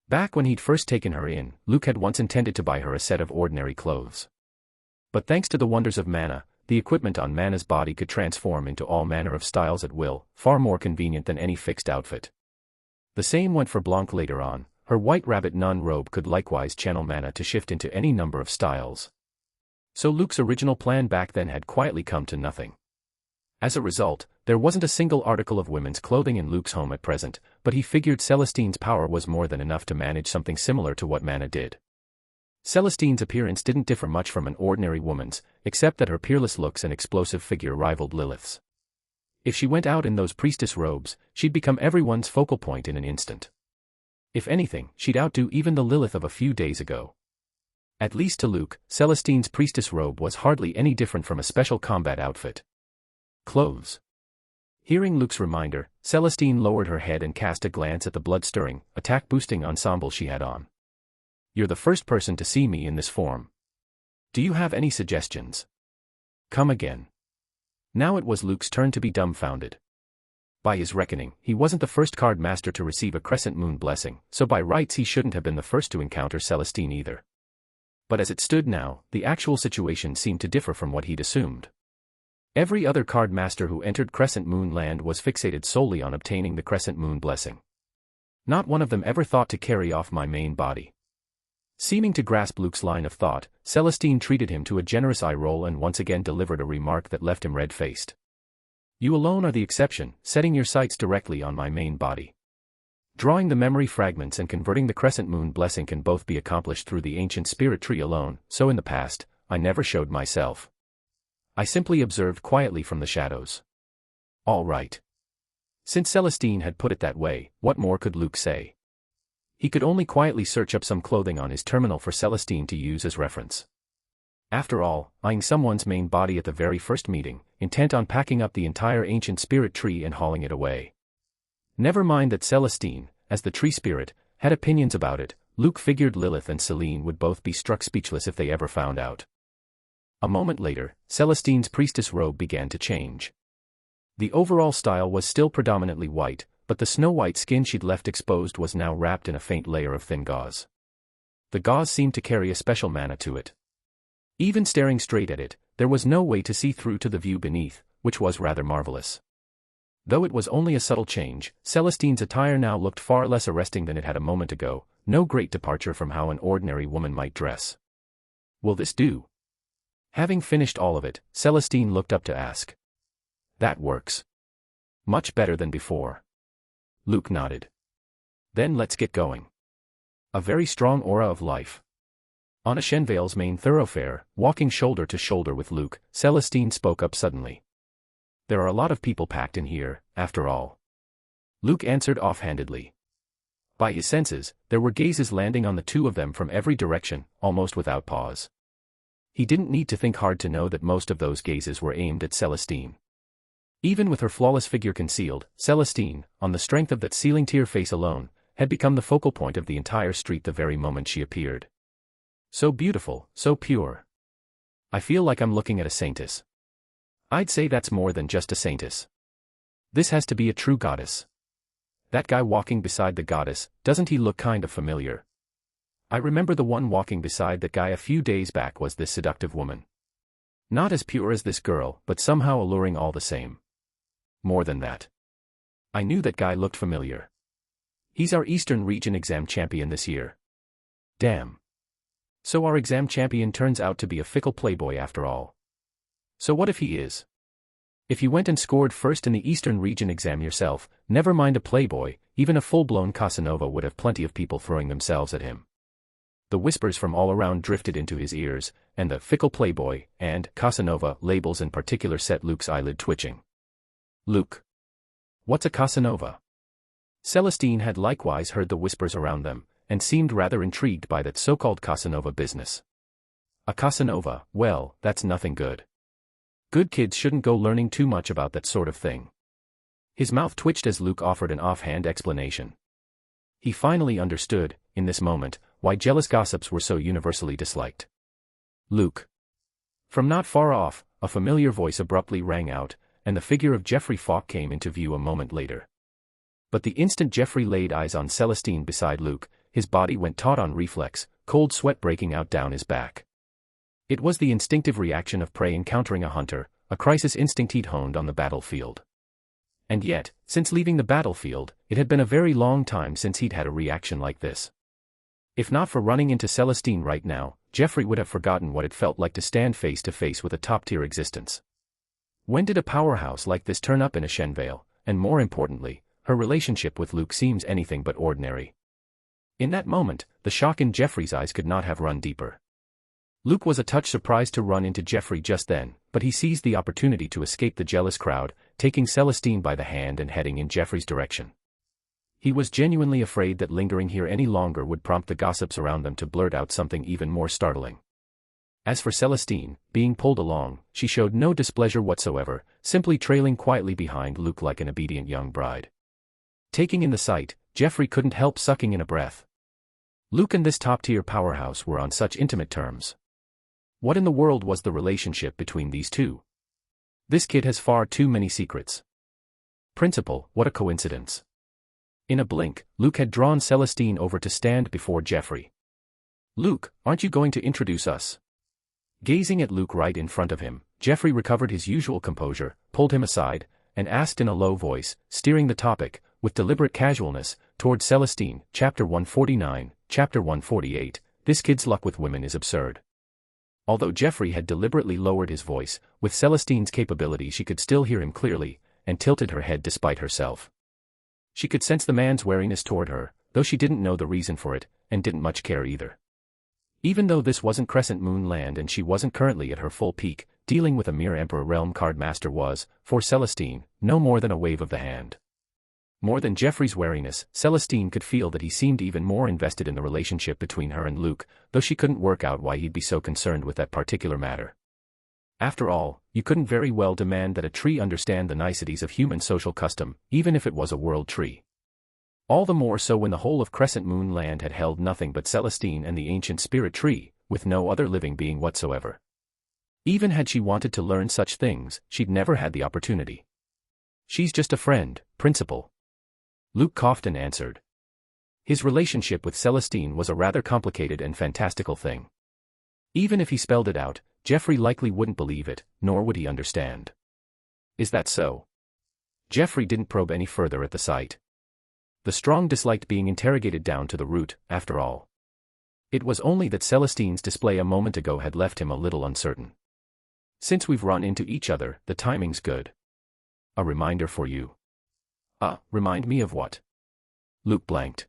Back when he'd first taken her in, Luke had once intended to buy her a set of ordinary clothes. But thanks to the wonders of Mana, the equipment on Mana's body could transform into all manner of styles at will, far more convenient than any fixed outfit. The same went for Blanc later on. Her white rabbit nun robe could likewise channel Mana to shift into any number of styles. So Luke's original plan back then had quietly come to nothing. As a result, there wasn't a single article of women's clothing in Luke's home at present, but he figured Celestine's power was more than enough to manage something similar to what Mana did. Celestine's appearance didn't differ much from an ordinary woman's, except that her peerless looks and explosive figure rivaled Lilith's. If she went out in those priestess robes, she'd become everyone's focal point in an instant. If anything, she'd outdo even the Lilith of a few days ago. At least to Luke, Celestine's priestess robe was hardly any different from a special combat outfit. Clothes. Hearing Luke's reminder, Celestine lowered her head and cast a glance at the blood-stirring, attack-boosting ensemble she had on. You're the first person to see me in this form. Do you have any suggestions? Come again. Now it was Luke's turn to be dumbfounded. By his reckoning, he wasn't the first card master to receive a crescent moon blessing, so by rights he shouldn't have been the first to encounter Celestine either. But as it stood now, the actual situation seemed to differ from what he'd assumed. Every other card master who entered Crescent Moon Land was fixated solely on obtaining the Crescent Moon blessing. Not one of them ever thought to carry off my main body. Seeming to grasp Luke's line of thought, Celestine treated him to a generous eye roll and once again delivered a remark that left him red-faced. You alone are the exception, setting your sights directly on my main body. Drawing the memory fragments and converting the Crescent Moon blessing can both be accomplished through the ancient spirit tree alone, so in the past, I never showed myself. I simply observed quietly from the shadows. All right. Since Celestine had put it that way, what more could Luke say? He could only quietly search up some clothing on his terminal for Celestine to use as reference. After all, eyeing someone's main body at the very first meeting, intent on packing up the entire ancient spirit tree and hauling it away. Never mind that Celestine, as the tree spirit, had opinions about it. Luke figured Lilith and Celine would both be struck speechless if they ever found out. A moment later, Celestine's priestess robe began to change. The overall style was still predominantly white, but the snow-white skin she'd left exposed was now wrapped in a faint layer of thin gauze. The gauze seemed to carry a special mana to it. Even staring straight at it, there was no way to see through to the view beneath, which was rather marvelous. Though it was only a subtle change, Celestine's attire now looked far less arresting than it had a moment ago, no great departure from how an ordinary woman might dress. Will this do? Having finished all of it, Celestine looked up to ask. That works. Much better than before. Luke nodded. Then let's get going. A very strong aura of life. On Ashenvale's main thoroughfare, walking shoulder to shoulder with Luke, Celestine spoke up suddenly. There are a lot of people packed in here, after all. Luke answered offhandedly. By his senses, there were gazes landing on the two of them from every direction, almost without pause. He didn't need to think hard to know that most of those gazes were aimed at Celestine. Even with her flawless figure concealed, Celestine, on the strength of that ceiling tear face alone, had become the focal point of the entire street the very moment she appeared. So beautiful, so pure. I feel like I'm looking at a saintess. I'd say that's more than just a saintess. This has to be a true goddess. That guy walking beside the goddess, doesn't he look kind of familiar? I remember the one walking beside that guy a few days back was this seductive woman. Not as pure as this girl, but somehow alluring all the same. More than that. I knew that guy looked familiar. He's our Eastern Region exam champion this year. Damn. So our exam champion turns out to be a fickle playboy after all. So what if he is? If you went and scored first in the Eastern Region exam yourself, never mind a playboy, even a full-blown Casanova would have plenty of people throwing themselves at him. The whispers from all around drifted into his ears, and the fickle playboy and Casanova labels in particular set Luke's eyelid twitching. Luke. What's a Casanova? Celestine had likewise heard the whispers around them, and seemed rather intrigued by that so-called Casanova business. A Casanova, well, that's nothing good. Good kids shouldn't go learning too much about that sort of thing. His mouth twitched as Luke offered an offhand explanation. He finally understood, in this moment, why jealous gossips were so universally disliked. Luke. From not far off, a familiar voice abruptly rang out, and the figure of Geoffrey Fawkes came into view a moment later. But the instant Geoffrey laid eyes on Celestine beside Luke, his body went taut on reflex, cold sweat breaking out down his back. It was the instinctive reaction of prey encountering a hunter, a crisis instinct he'd honed on the battlefield. And yet, since leaving the battlefield, it had been a very long time since he'd had a reaction like this. If not for running into Celestine right now, Geoffrey would have forgotten what it felt like to stand face to face with a top-tier existence. When did a powerhouse like this turn up in a Shenvale, and more importantly, her relationship with Luke seems anything but ordinary. In that moment, the shock in Geoffrey's eyes could not have run deeper. Luke was a touch surprised to run into Geoffrey just then, but he seized the opportunity to escape the jealous crowd, taking Celestine by the hand and heading in Geoffrey's direction. He was genuinely afraid that lingering here any longer would prompt the gossips around them to blurt out something even more startling. As for Celestine, being pulled along, she showed no displeasure whatsoever, simply trailing quietly behind Luke like an obedient young bride. Taking in the sight, Geoffrey couldn't help sucking in a breath. Luke and this top-tier powerhouse were on such intimate terms. What in the world was the relationship between these two? This kid has far too many secrets. Principal, what a coincidence. In a blink, Luke had drawn Celestine over to stand before Geoffrey. Luke, aren't you going to introduce us? Gazing at Luke right in front of him, Geoffrey recovered his usual composure, pulled him aside, and asked in a low voice, steering the topic, with deliberate casualness, toward Celestine, Chapter 149, Chapter 148, this kid's luck with women is absurd. Although Geoffrey had deliberately lowered his voice, with Celestine's capability she could still hear him clearly, and tilted her head despite herself. She could sense the man's wariness toward her, though she didn't know the reason for it, and didn't much care either. Even though this wasn't Crescent Moon land and she wasn't currently at her full peak, dealing with a mere Emperor Realm card master was, for Celestine, no more than a wave of the hand. More than Geoffrey's wariness, Celestine could feel that he seemed even more invested in the relationship between her and Luke, though she couldn't work out why he'd be so concerned with that particular matter. After all, you couldn't very well demand that a tree understand the niceties of human social custom, even if it was a world tree. All the more so when the whole of Crescent Moon land had held nothing but Celestine and the ancient spirit tree, with no other living being whatsoever. Even had she wanted to learn such things, she'd never had the opportunity. She's just a friend, Principal. Luke coughed and answered. His relationship with Celestine was a rather complicated and fantastical thing. Even if he spelled it out, Geoffrey likely wouldn't believe it, nor would he understand. Is that so? Geoffrey didn't probe any further at the sight. The strong disliked being interrogated down to the root, after all. It was only that Celestine's display a moment ago had left him a little uncertain. Since we've run into each other, the timing's good. A reminder for you. Remind me of what? Luke blanked.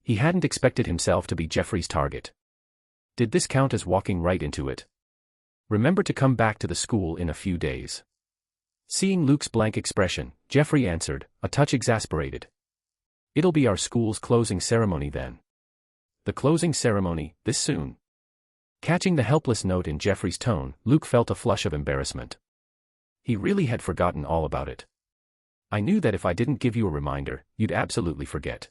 He hadn't expected himself to be Geoffrey's target. Did this count as walking right into it? Remember to come back to the school in a few days. Seeing Luke's blank expression, Geoffrey answered, a touch exasperated. It'll be our school's closing ceremony then. The closing ceremony, this soon? Catching the helpless note in Geoffrey's tone, Luke felt a flush of embarrassment. He really had forgotten all about it. I knew that if I didn't give you a reminder, you'd absolutely forget.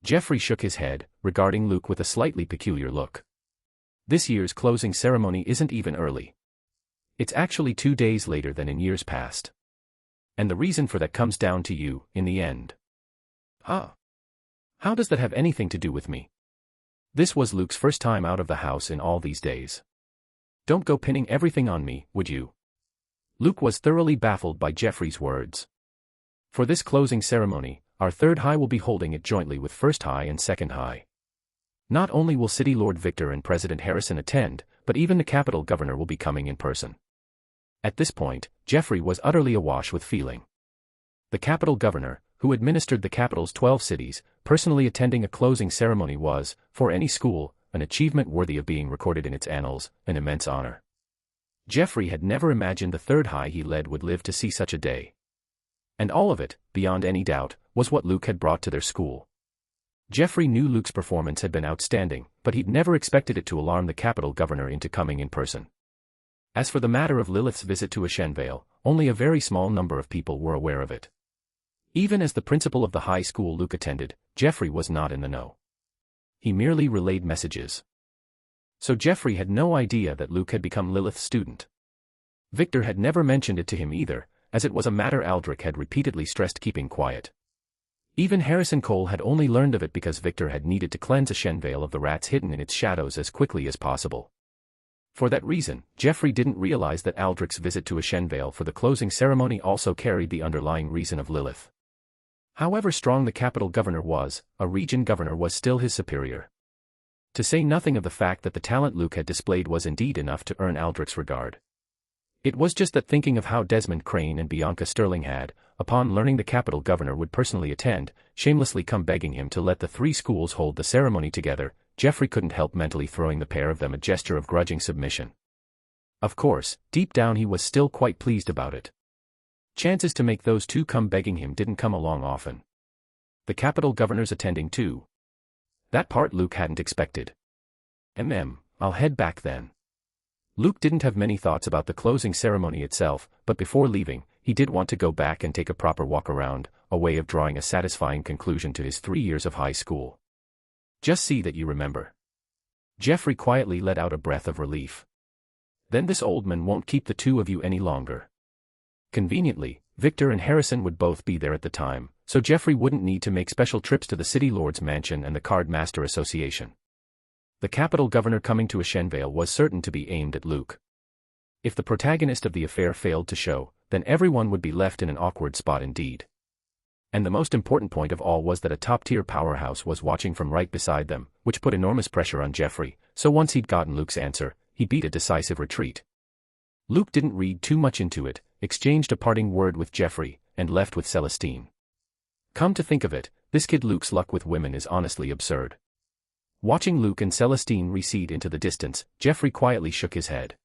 Geoffrey shook his head, regarding Luke with a slightly peculiar look. This year's closing ceremony isn't even early. It's actually 2 days later than in years past. And the reason for that comes down to you, in the end. How does that have anything to do with me? This was Luke's first time out of the house in all these days. Don't go pinning everything on me, would you? Luke was thoroughly baffled by Geoffrey's words. For this closing ceremony, our third high will be holding it jointly with first high and second high. Not only will City Lord Victor and President Harrison attend, but even the capital governor will be coming in person. At this point, Geoffrey was utterly awash with feeling. The capital governor, who administered the capital's 12 cities, personally attending a closing ceremony was, for any school, an achievement worthy of being recorded in its annals, an immense honor. Jeffrey had never imagined the third high he led would live to see such a day. And all of it, beyond any doubt, was what Luke had brought to their school. Jeffrey knew Luke's performance had been outstanding, but he'd never expected it to alarm the capital governor into coming in person. As for the matter of Lilith's visit to Ashenvale, only a very small number of people were aware of it. Even as the principal of the high school Luke attended, Jeffrey was not in the know. He merely relayed messages. So Jeffrey had no idea that Luke had become Lilith's student. Victor had never mentioned it to him either, as it was a matter Aldrich had repeatedly stressed keeping quiet. Even Harrison Cole had only learned of it because Victor had needed to cleanse Ashenvale of the rats hidden in its shadows as quickly as possible. For that reason, Jeffrey didn't realize that Aldrich's visit to Ashenvale for the closing ceremony also carried the underlying reason of Lilith. However strong the capital governor was, a region governor was still his superior. To say nothing of the fact that the talent Luke had displayed was indeed enough to earn Aldrich's regard. It was just that thinking of how Desmond Crane and Bianca Sterling had, upon learning the capital governor would personally attend, shamelessly come begging him to let the three schools hold the ceremony together, Jeffrey couldn't help mentally throwing the pair of them a gesture of grudging submission. Of course, deep down he was still quite pleased about it. Chances to make those two come begging him didn't come along often. The capital governor's attending too. That part Luke hadn't expected. I'll head back then. Luke didn't have many thoughts about the closing ceremony itself, but before leaving, he did want to go back and take a proper walk around, a way of drawing a satisfying conclusion to his 3 years of high school. Just see that you remember. Jeffrey quietly let out a breath of relief. Then this old man won't keep the two of you any longer. Conveniently, Victor and Harrison would both be there at the time, so Jeffrey wouldn't need to make special trips to the City Lord's Mansion and the Card Master Association. The capital governor coming to Ashenvale was certain to be aimed at Luke. If the protagonist of the affair failed to show, then everyone would be left in an awkward spot indeed. And the most important point of all was that a top-tier powerhouse was watching from right beside them, which put enormous pressure on Jeffrey, so once he'd gotten Luke's answer, he beat a decisive retreat. Luke didn't read too much into it, exchanged a parting word with Jeffrey, and left with Celestine. Come to think of it, this kid Luke's luck with women is honestly absurd. Watching Luke and Celestine recede into the distance, Jeffrey quietly shook his head.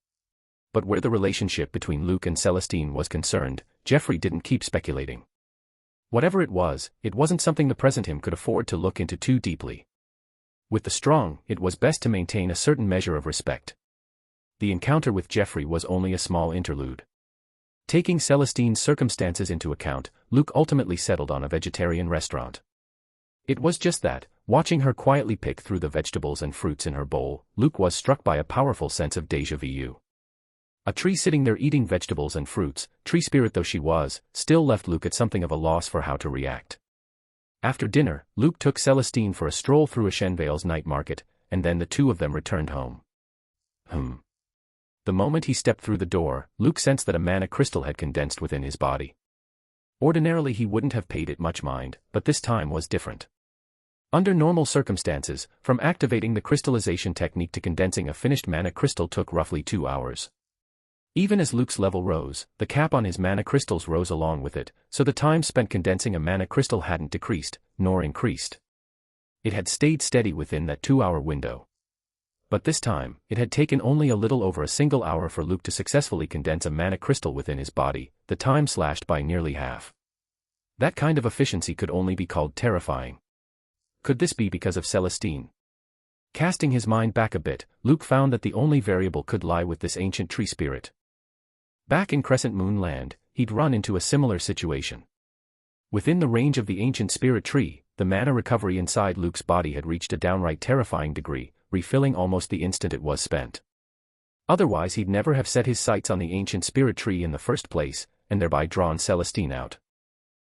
But where the relationship between Luke and Celestine was concerned, Jeffrey didn't keep speculating. Whatever it wasn't something the present him could afford to look into too deeply. With the strong, it was best to maintain a certain measure of respect. The encounter with Jeffrey was only a small interlude. Taking Celestine's circumstances into account, Luke ultimately settled on a vegetarian restaurant. It was just that, watching her quietly pick through the vegetables and fruits in her bowl, Luke was struck by a powerful sense of déjà vu. A tree sitting there eating vegetables and fruits, tree spirit though she was, still left Luke at something of a loss for how to react. After dinner, Luke took Celestine for a stroll through Ashenvale's night market, and then the two of them returned home. The moment he stepped through the door, Luke sensed that a mana crystal had condensed within his body. Ordinarily he wouldn't have paid it much mind, but this time was different. Under normal circumstances, from activating the crystallization technique to condensing a finished mana crystal took roughly 2 hours. Even as Luke's level rose, the cap on his mana crystals rose along with it, so the time spent condensing a mana crystal hadn't decreased, nor increased. It had stayed steady within that 2-hour window. But this time, it had taken only a little over a single hour for Luke to successfully condense a mana crystal within his body, the time slashed by nearly half. That kind of efficiency could only be called terrifying. Could this be because of Celestine? Casting his mind back a bit, Luke found that the only variable could lie with this ancient tree spirit. Back in Crescent Moon Land, he'd run into a similar situation. Within the range of the ancient spirit tree, the mana recovery inside Luke's body had reached a downright terrifying degree, refilling almost the instant it was spent. Otherwise he'd never have set his sights on the ancient spirit tree in the first place, and thereby drawn Celestine out.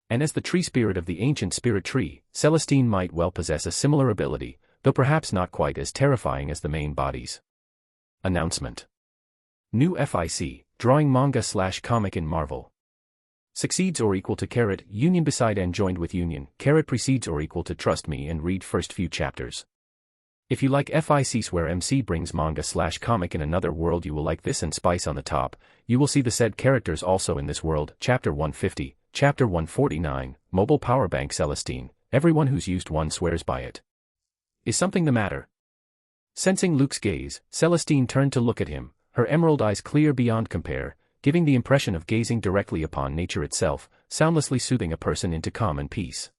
And as the tree spirit of the ancient spirit tree, Celestine might well possess a similar ability, though perhaps not quite as terrifying as the main bodies. Announcement. New FIC, drawing manga/comic in Marvel. Succeeds or equal to caret, union beside and joined with union, caret precedes or equal to trust me and read first few chapters. If you like FICs where MC brings manga/comic in another world, you will like this, and spice on the top, you will see the said characters also in this world. Chapter 150, Chapter 149, Mobile Power Bank Celestine, everyone who's used one swears by it. Is something the matter? Sensing Luke's gaze, Celestine turned to look at him, her emerald eyes clear beyond compare, giving the impression of gazing directly upon nature itself, soundlessly soothing a person into calm and peace.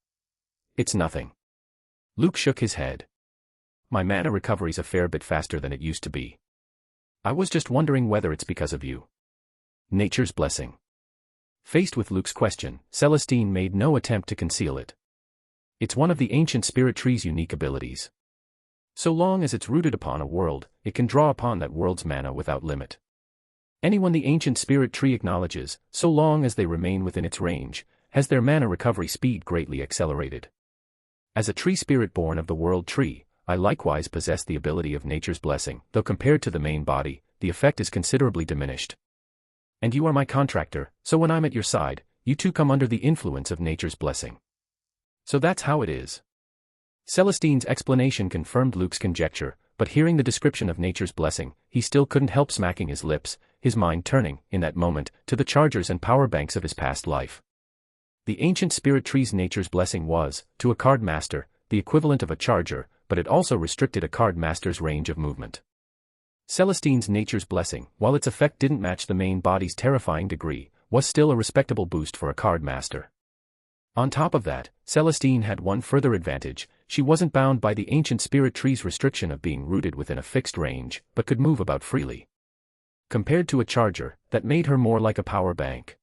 It's nothing. Luke shook his head. My mana recovery's a fair bit faster than it used to be. I was just wondering whether it's because of you. Nature's blessing. Faced with Luke's question, Celestine made no attempt to conceal it. It's one of the ancient spirit tree's unique abilities. So long as it's rooted upon a world, it can draw upon that world's mana without limit. Anyone the ancient spirit tree acknowledges, so long as they remain within its range, has their mana recovery speed greatly accelerated. As a tree spirit born of the world tree, I likewise possess the ability of nature's blessing, though compared to the main body, the effect is considerably diminished. And you are my contractor, so when I'm at your side, you too come under the influence of nature's blessing. So that's how it is. Celestine's explanation confirmed Luke's conjecture, but hearing the description of nature's blessing, he still couldn't help smacking his lips, his mind turning, in that moment, to the chargers and power banks of his past life. The ancient spirit tree's nature's blessing was, to a card master, the equivalent of a charger, but it also restricted a card master's range of movement. Celestine's nature's blessing, while its effect didn't match the main body's terrifying degree, was still a respectable boost for a card master. On top of that, Celestine had one further advantage: she wasn't bound by the ancient spirit tree's restriction of being rooted within a fixed range, but could move about freely. Compared to a charger, that made her more like a power bank.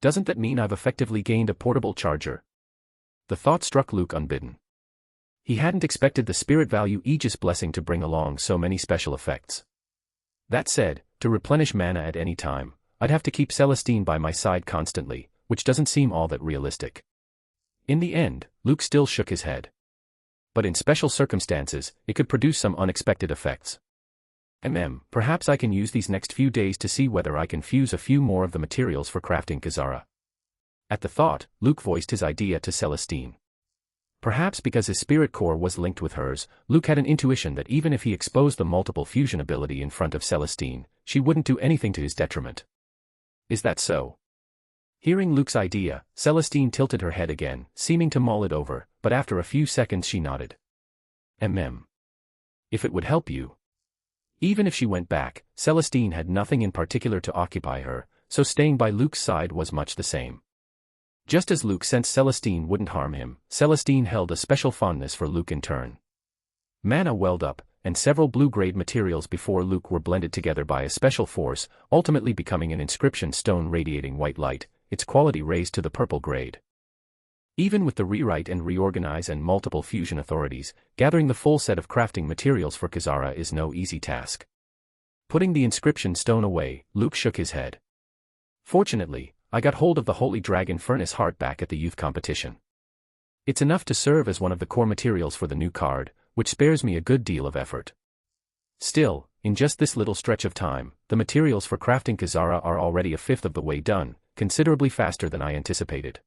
Doesn't that mean I've effectively gained a portable charger? The thought struck Luke unbidden. He hadn't expected the spirit value Aegis blessing to bring along so many special effects. That said, to replenish mana at any time, I'd have to keep Celestine by my side constantly, which doesn't seem all that realistic. In the end, Luke still shook his head. But in special circumstances, it could produce some unexpected effects. Perhaps I can use these next few days to see whether I can fuse a few more of the materials for crafting Kizara. At the thought, Luke voiced his idea to Celestine. Perhaps because his spirit core was linked with hers, Luke had an intuition that even if he exposed the multiple fusion ability in front of Celestine, she wouldn't do anything to his detriment. Is that so? Hearing Luke's idea, Celestine tilted her head again, seeming to mull it over, but after a few seconds she nodded. If it would help you. Even if she went back, Celestine had nothing in particular to occupy her, so staying by Luke's side was much the same. Just as Luke sensed Celestine wouldn't harm him, Celestine held a special fondness for Luke in turn. Mana welled up, and several blue-grade materials before Luke were blended together by a special force, ultimately becoming an inscription stone radiating white light, its quality raised to the purple grade. Even with the rewrite and reorganize and multiple fusion authorities, gathering the full set of crafting materials for Kizara is no easy task. Putting the inscription stone away, Luke shook his head. Fortunately, I got hold of the Holy Dragon Furnace Heart back at the youth competition. It's enough to serve as one of the core materials for the new card, which spares me a good deal of effort. Still, in just this little stretch of time, the materials for crafting Kizara are already a fifth of the way done, considerably faster than I anticipated.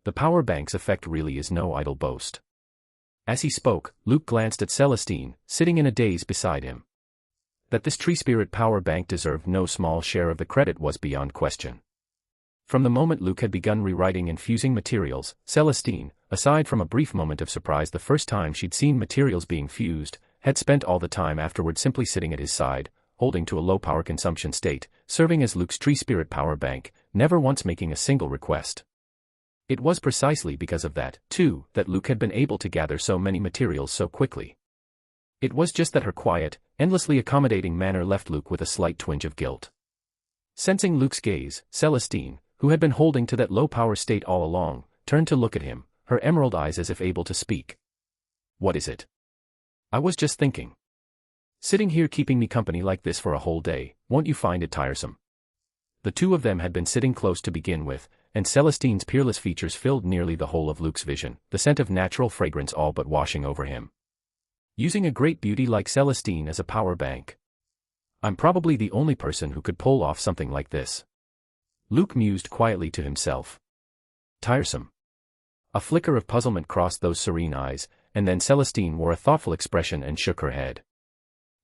The power bank's effect really is no idle boast. As he spoke, Luke glanced at Celestine, sitting in a daze beside him. That this tree spirit power bank deserved no small share of the credit was beyond question. From the moment Luke had begun rewriting and fusing materials, Celestine, aside from a brief moment of surprise the first time she'd seen materials being fused, had spent all the time afterward simply sitting at his side, holding to a low power consumption state, serving as Luke's tree spirit power bank, never once making a single request. It was precisely because of that, too, that Luke had been able to gather so many materials so quickly. It was just that her quiet, endlessly accommodating manner left Luke with a slight twinge of guilt. Sensing Luke's gaze, Celestine, who had been holding to that low power state all along, turned to look at him, her emerald eyes as if able to speak. What is it? I was just thinking. Sitting here keeping me company like this for a whole day, won't you find it tiresome? The two of them had been sitting close to begin with, and Celestine's peerless features filled nearly the whole of Luke's vision, the scent of natural fragrance all but washing over him. Using a great beauty like Celestine as a power bank. I'm probably the only person who could pull off something like this. Luke mused quietly to himself. Tiresome. A flicker of puzzlement crossed those serene eyes, and then Celestine wore a thoughtful expression and shook her head.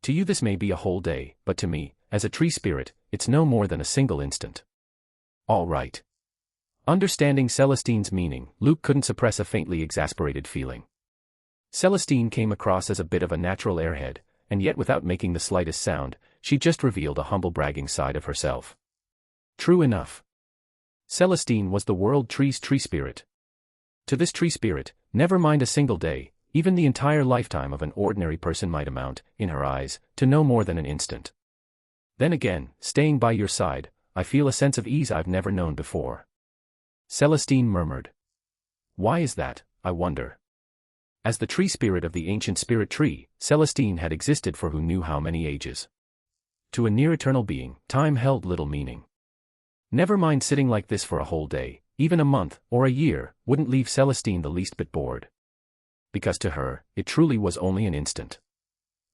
To you this may be a whole day, but to me, as a tree spirit, it's no more than a single instant. All right. Understanding Celestine's meaning, Luke couldn't suppress a faintly exasperated feeling. Celestine came across as a bit of a natural airhead, and yet without making the slightest sound, she just revealed a humble bragging side of herself. True enough. Celestine was the world tree's tree spirit. To this tree spirit, never mind a single day, even the entire lifetime of an ordinary person might amount, in her eyes, to no more than an instant. Then again, staying by your side, I feel a sense of ease I've never known before. Celestine murmured. Why is that, I wonder? As the tree spirit of the ancient spirit tree, Celestine had existed for who knew how many ages. To a near-eternal being, time held little meaning. Never mind sitting like this for a whole day, even a month, or a year, wouldn't leave Celestine the least bit bored. Because to her, it truly was only an instant.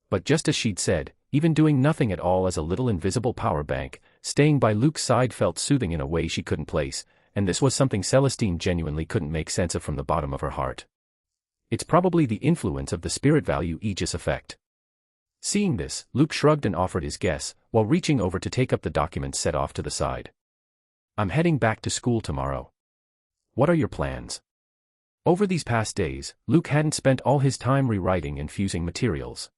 But just as she'd said, even doing nothing at all as a little invisible power bank, staying by Luke's side felt soothing in a way she couldn't place, and this was something Celestine genuinely couldn't make sense of from the bottom of her heart. It's probably the influence of the spirit value Aegis effect. Seeing this, Luke shrugged and offered his guess, while reaching over to take up the documents set off to the side. I'm heading back to school tomorrow. What are your plans? Over these past days, Luke hadn't spent all his time rewriting and fusing materials.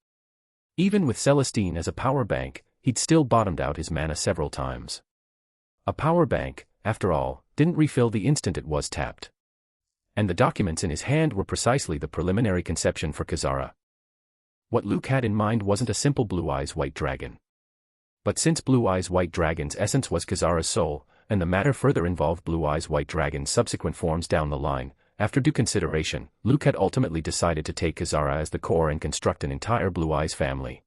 Even with Celestine as a power bank, he'd still bottomed out his mana several times. A power bank, after all, didn't refill the instant it was tapped. And the documents in his hand were precisely the preliminary conception for Kazara. What Luke had in mind wasn't a simple Blue Eyes White Dragon. But since Blue Eyes White Dragon's essence was Kazara's soul, and the matter further involved Blue Eyes White Dragon's subsequent forms down the line, after due consideration, Luke had ultimately decided to take Kazara as the core and construct an entire Blue Eyes family.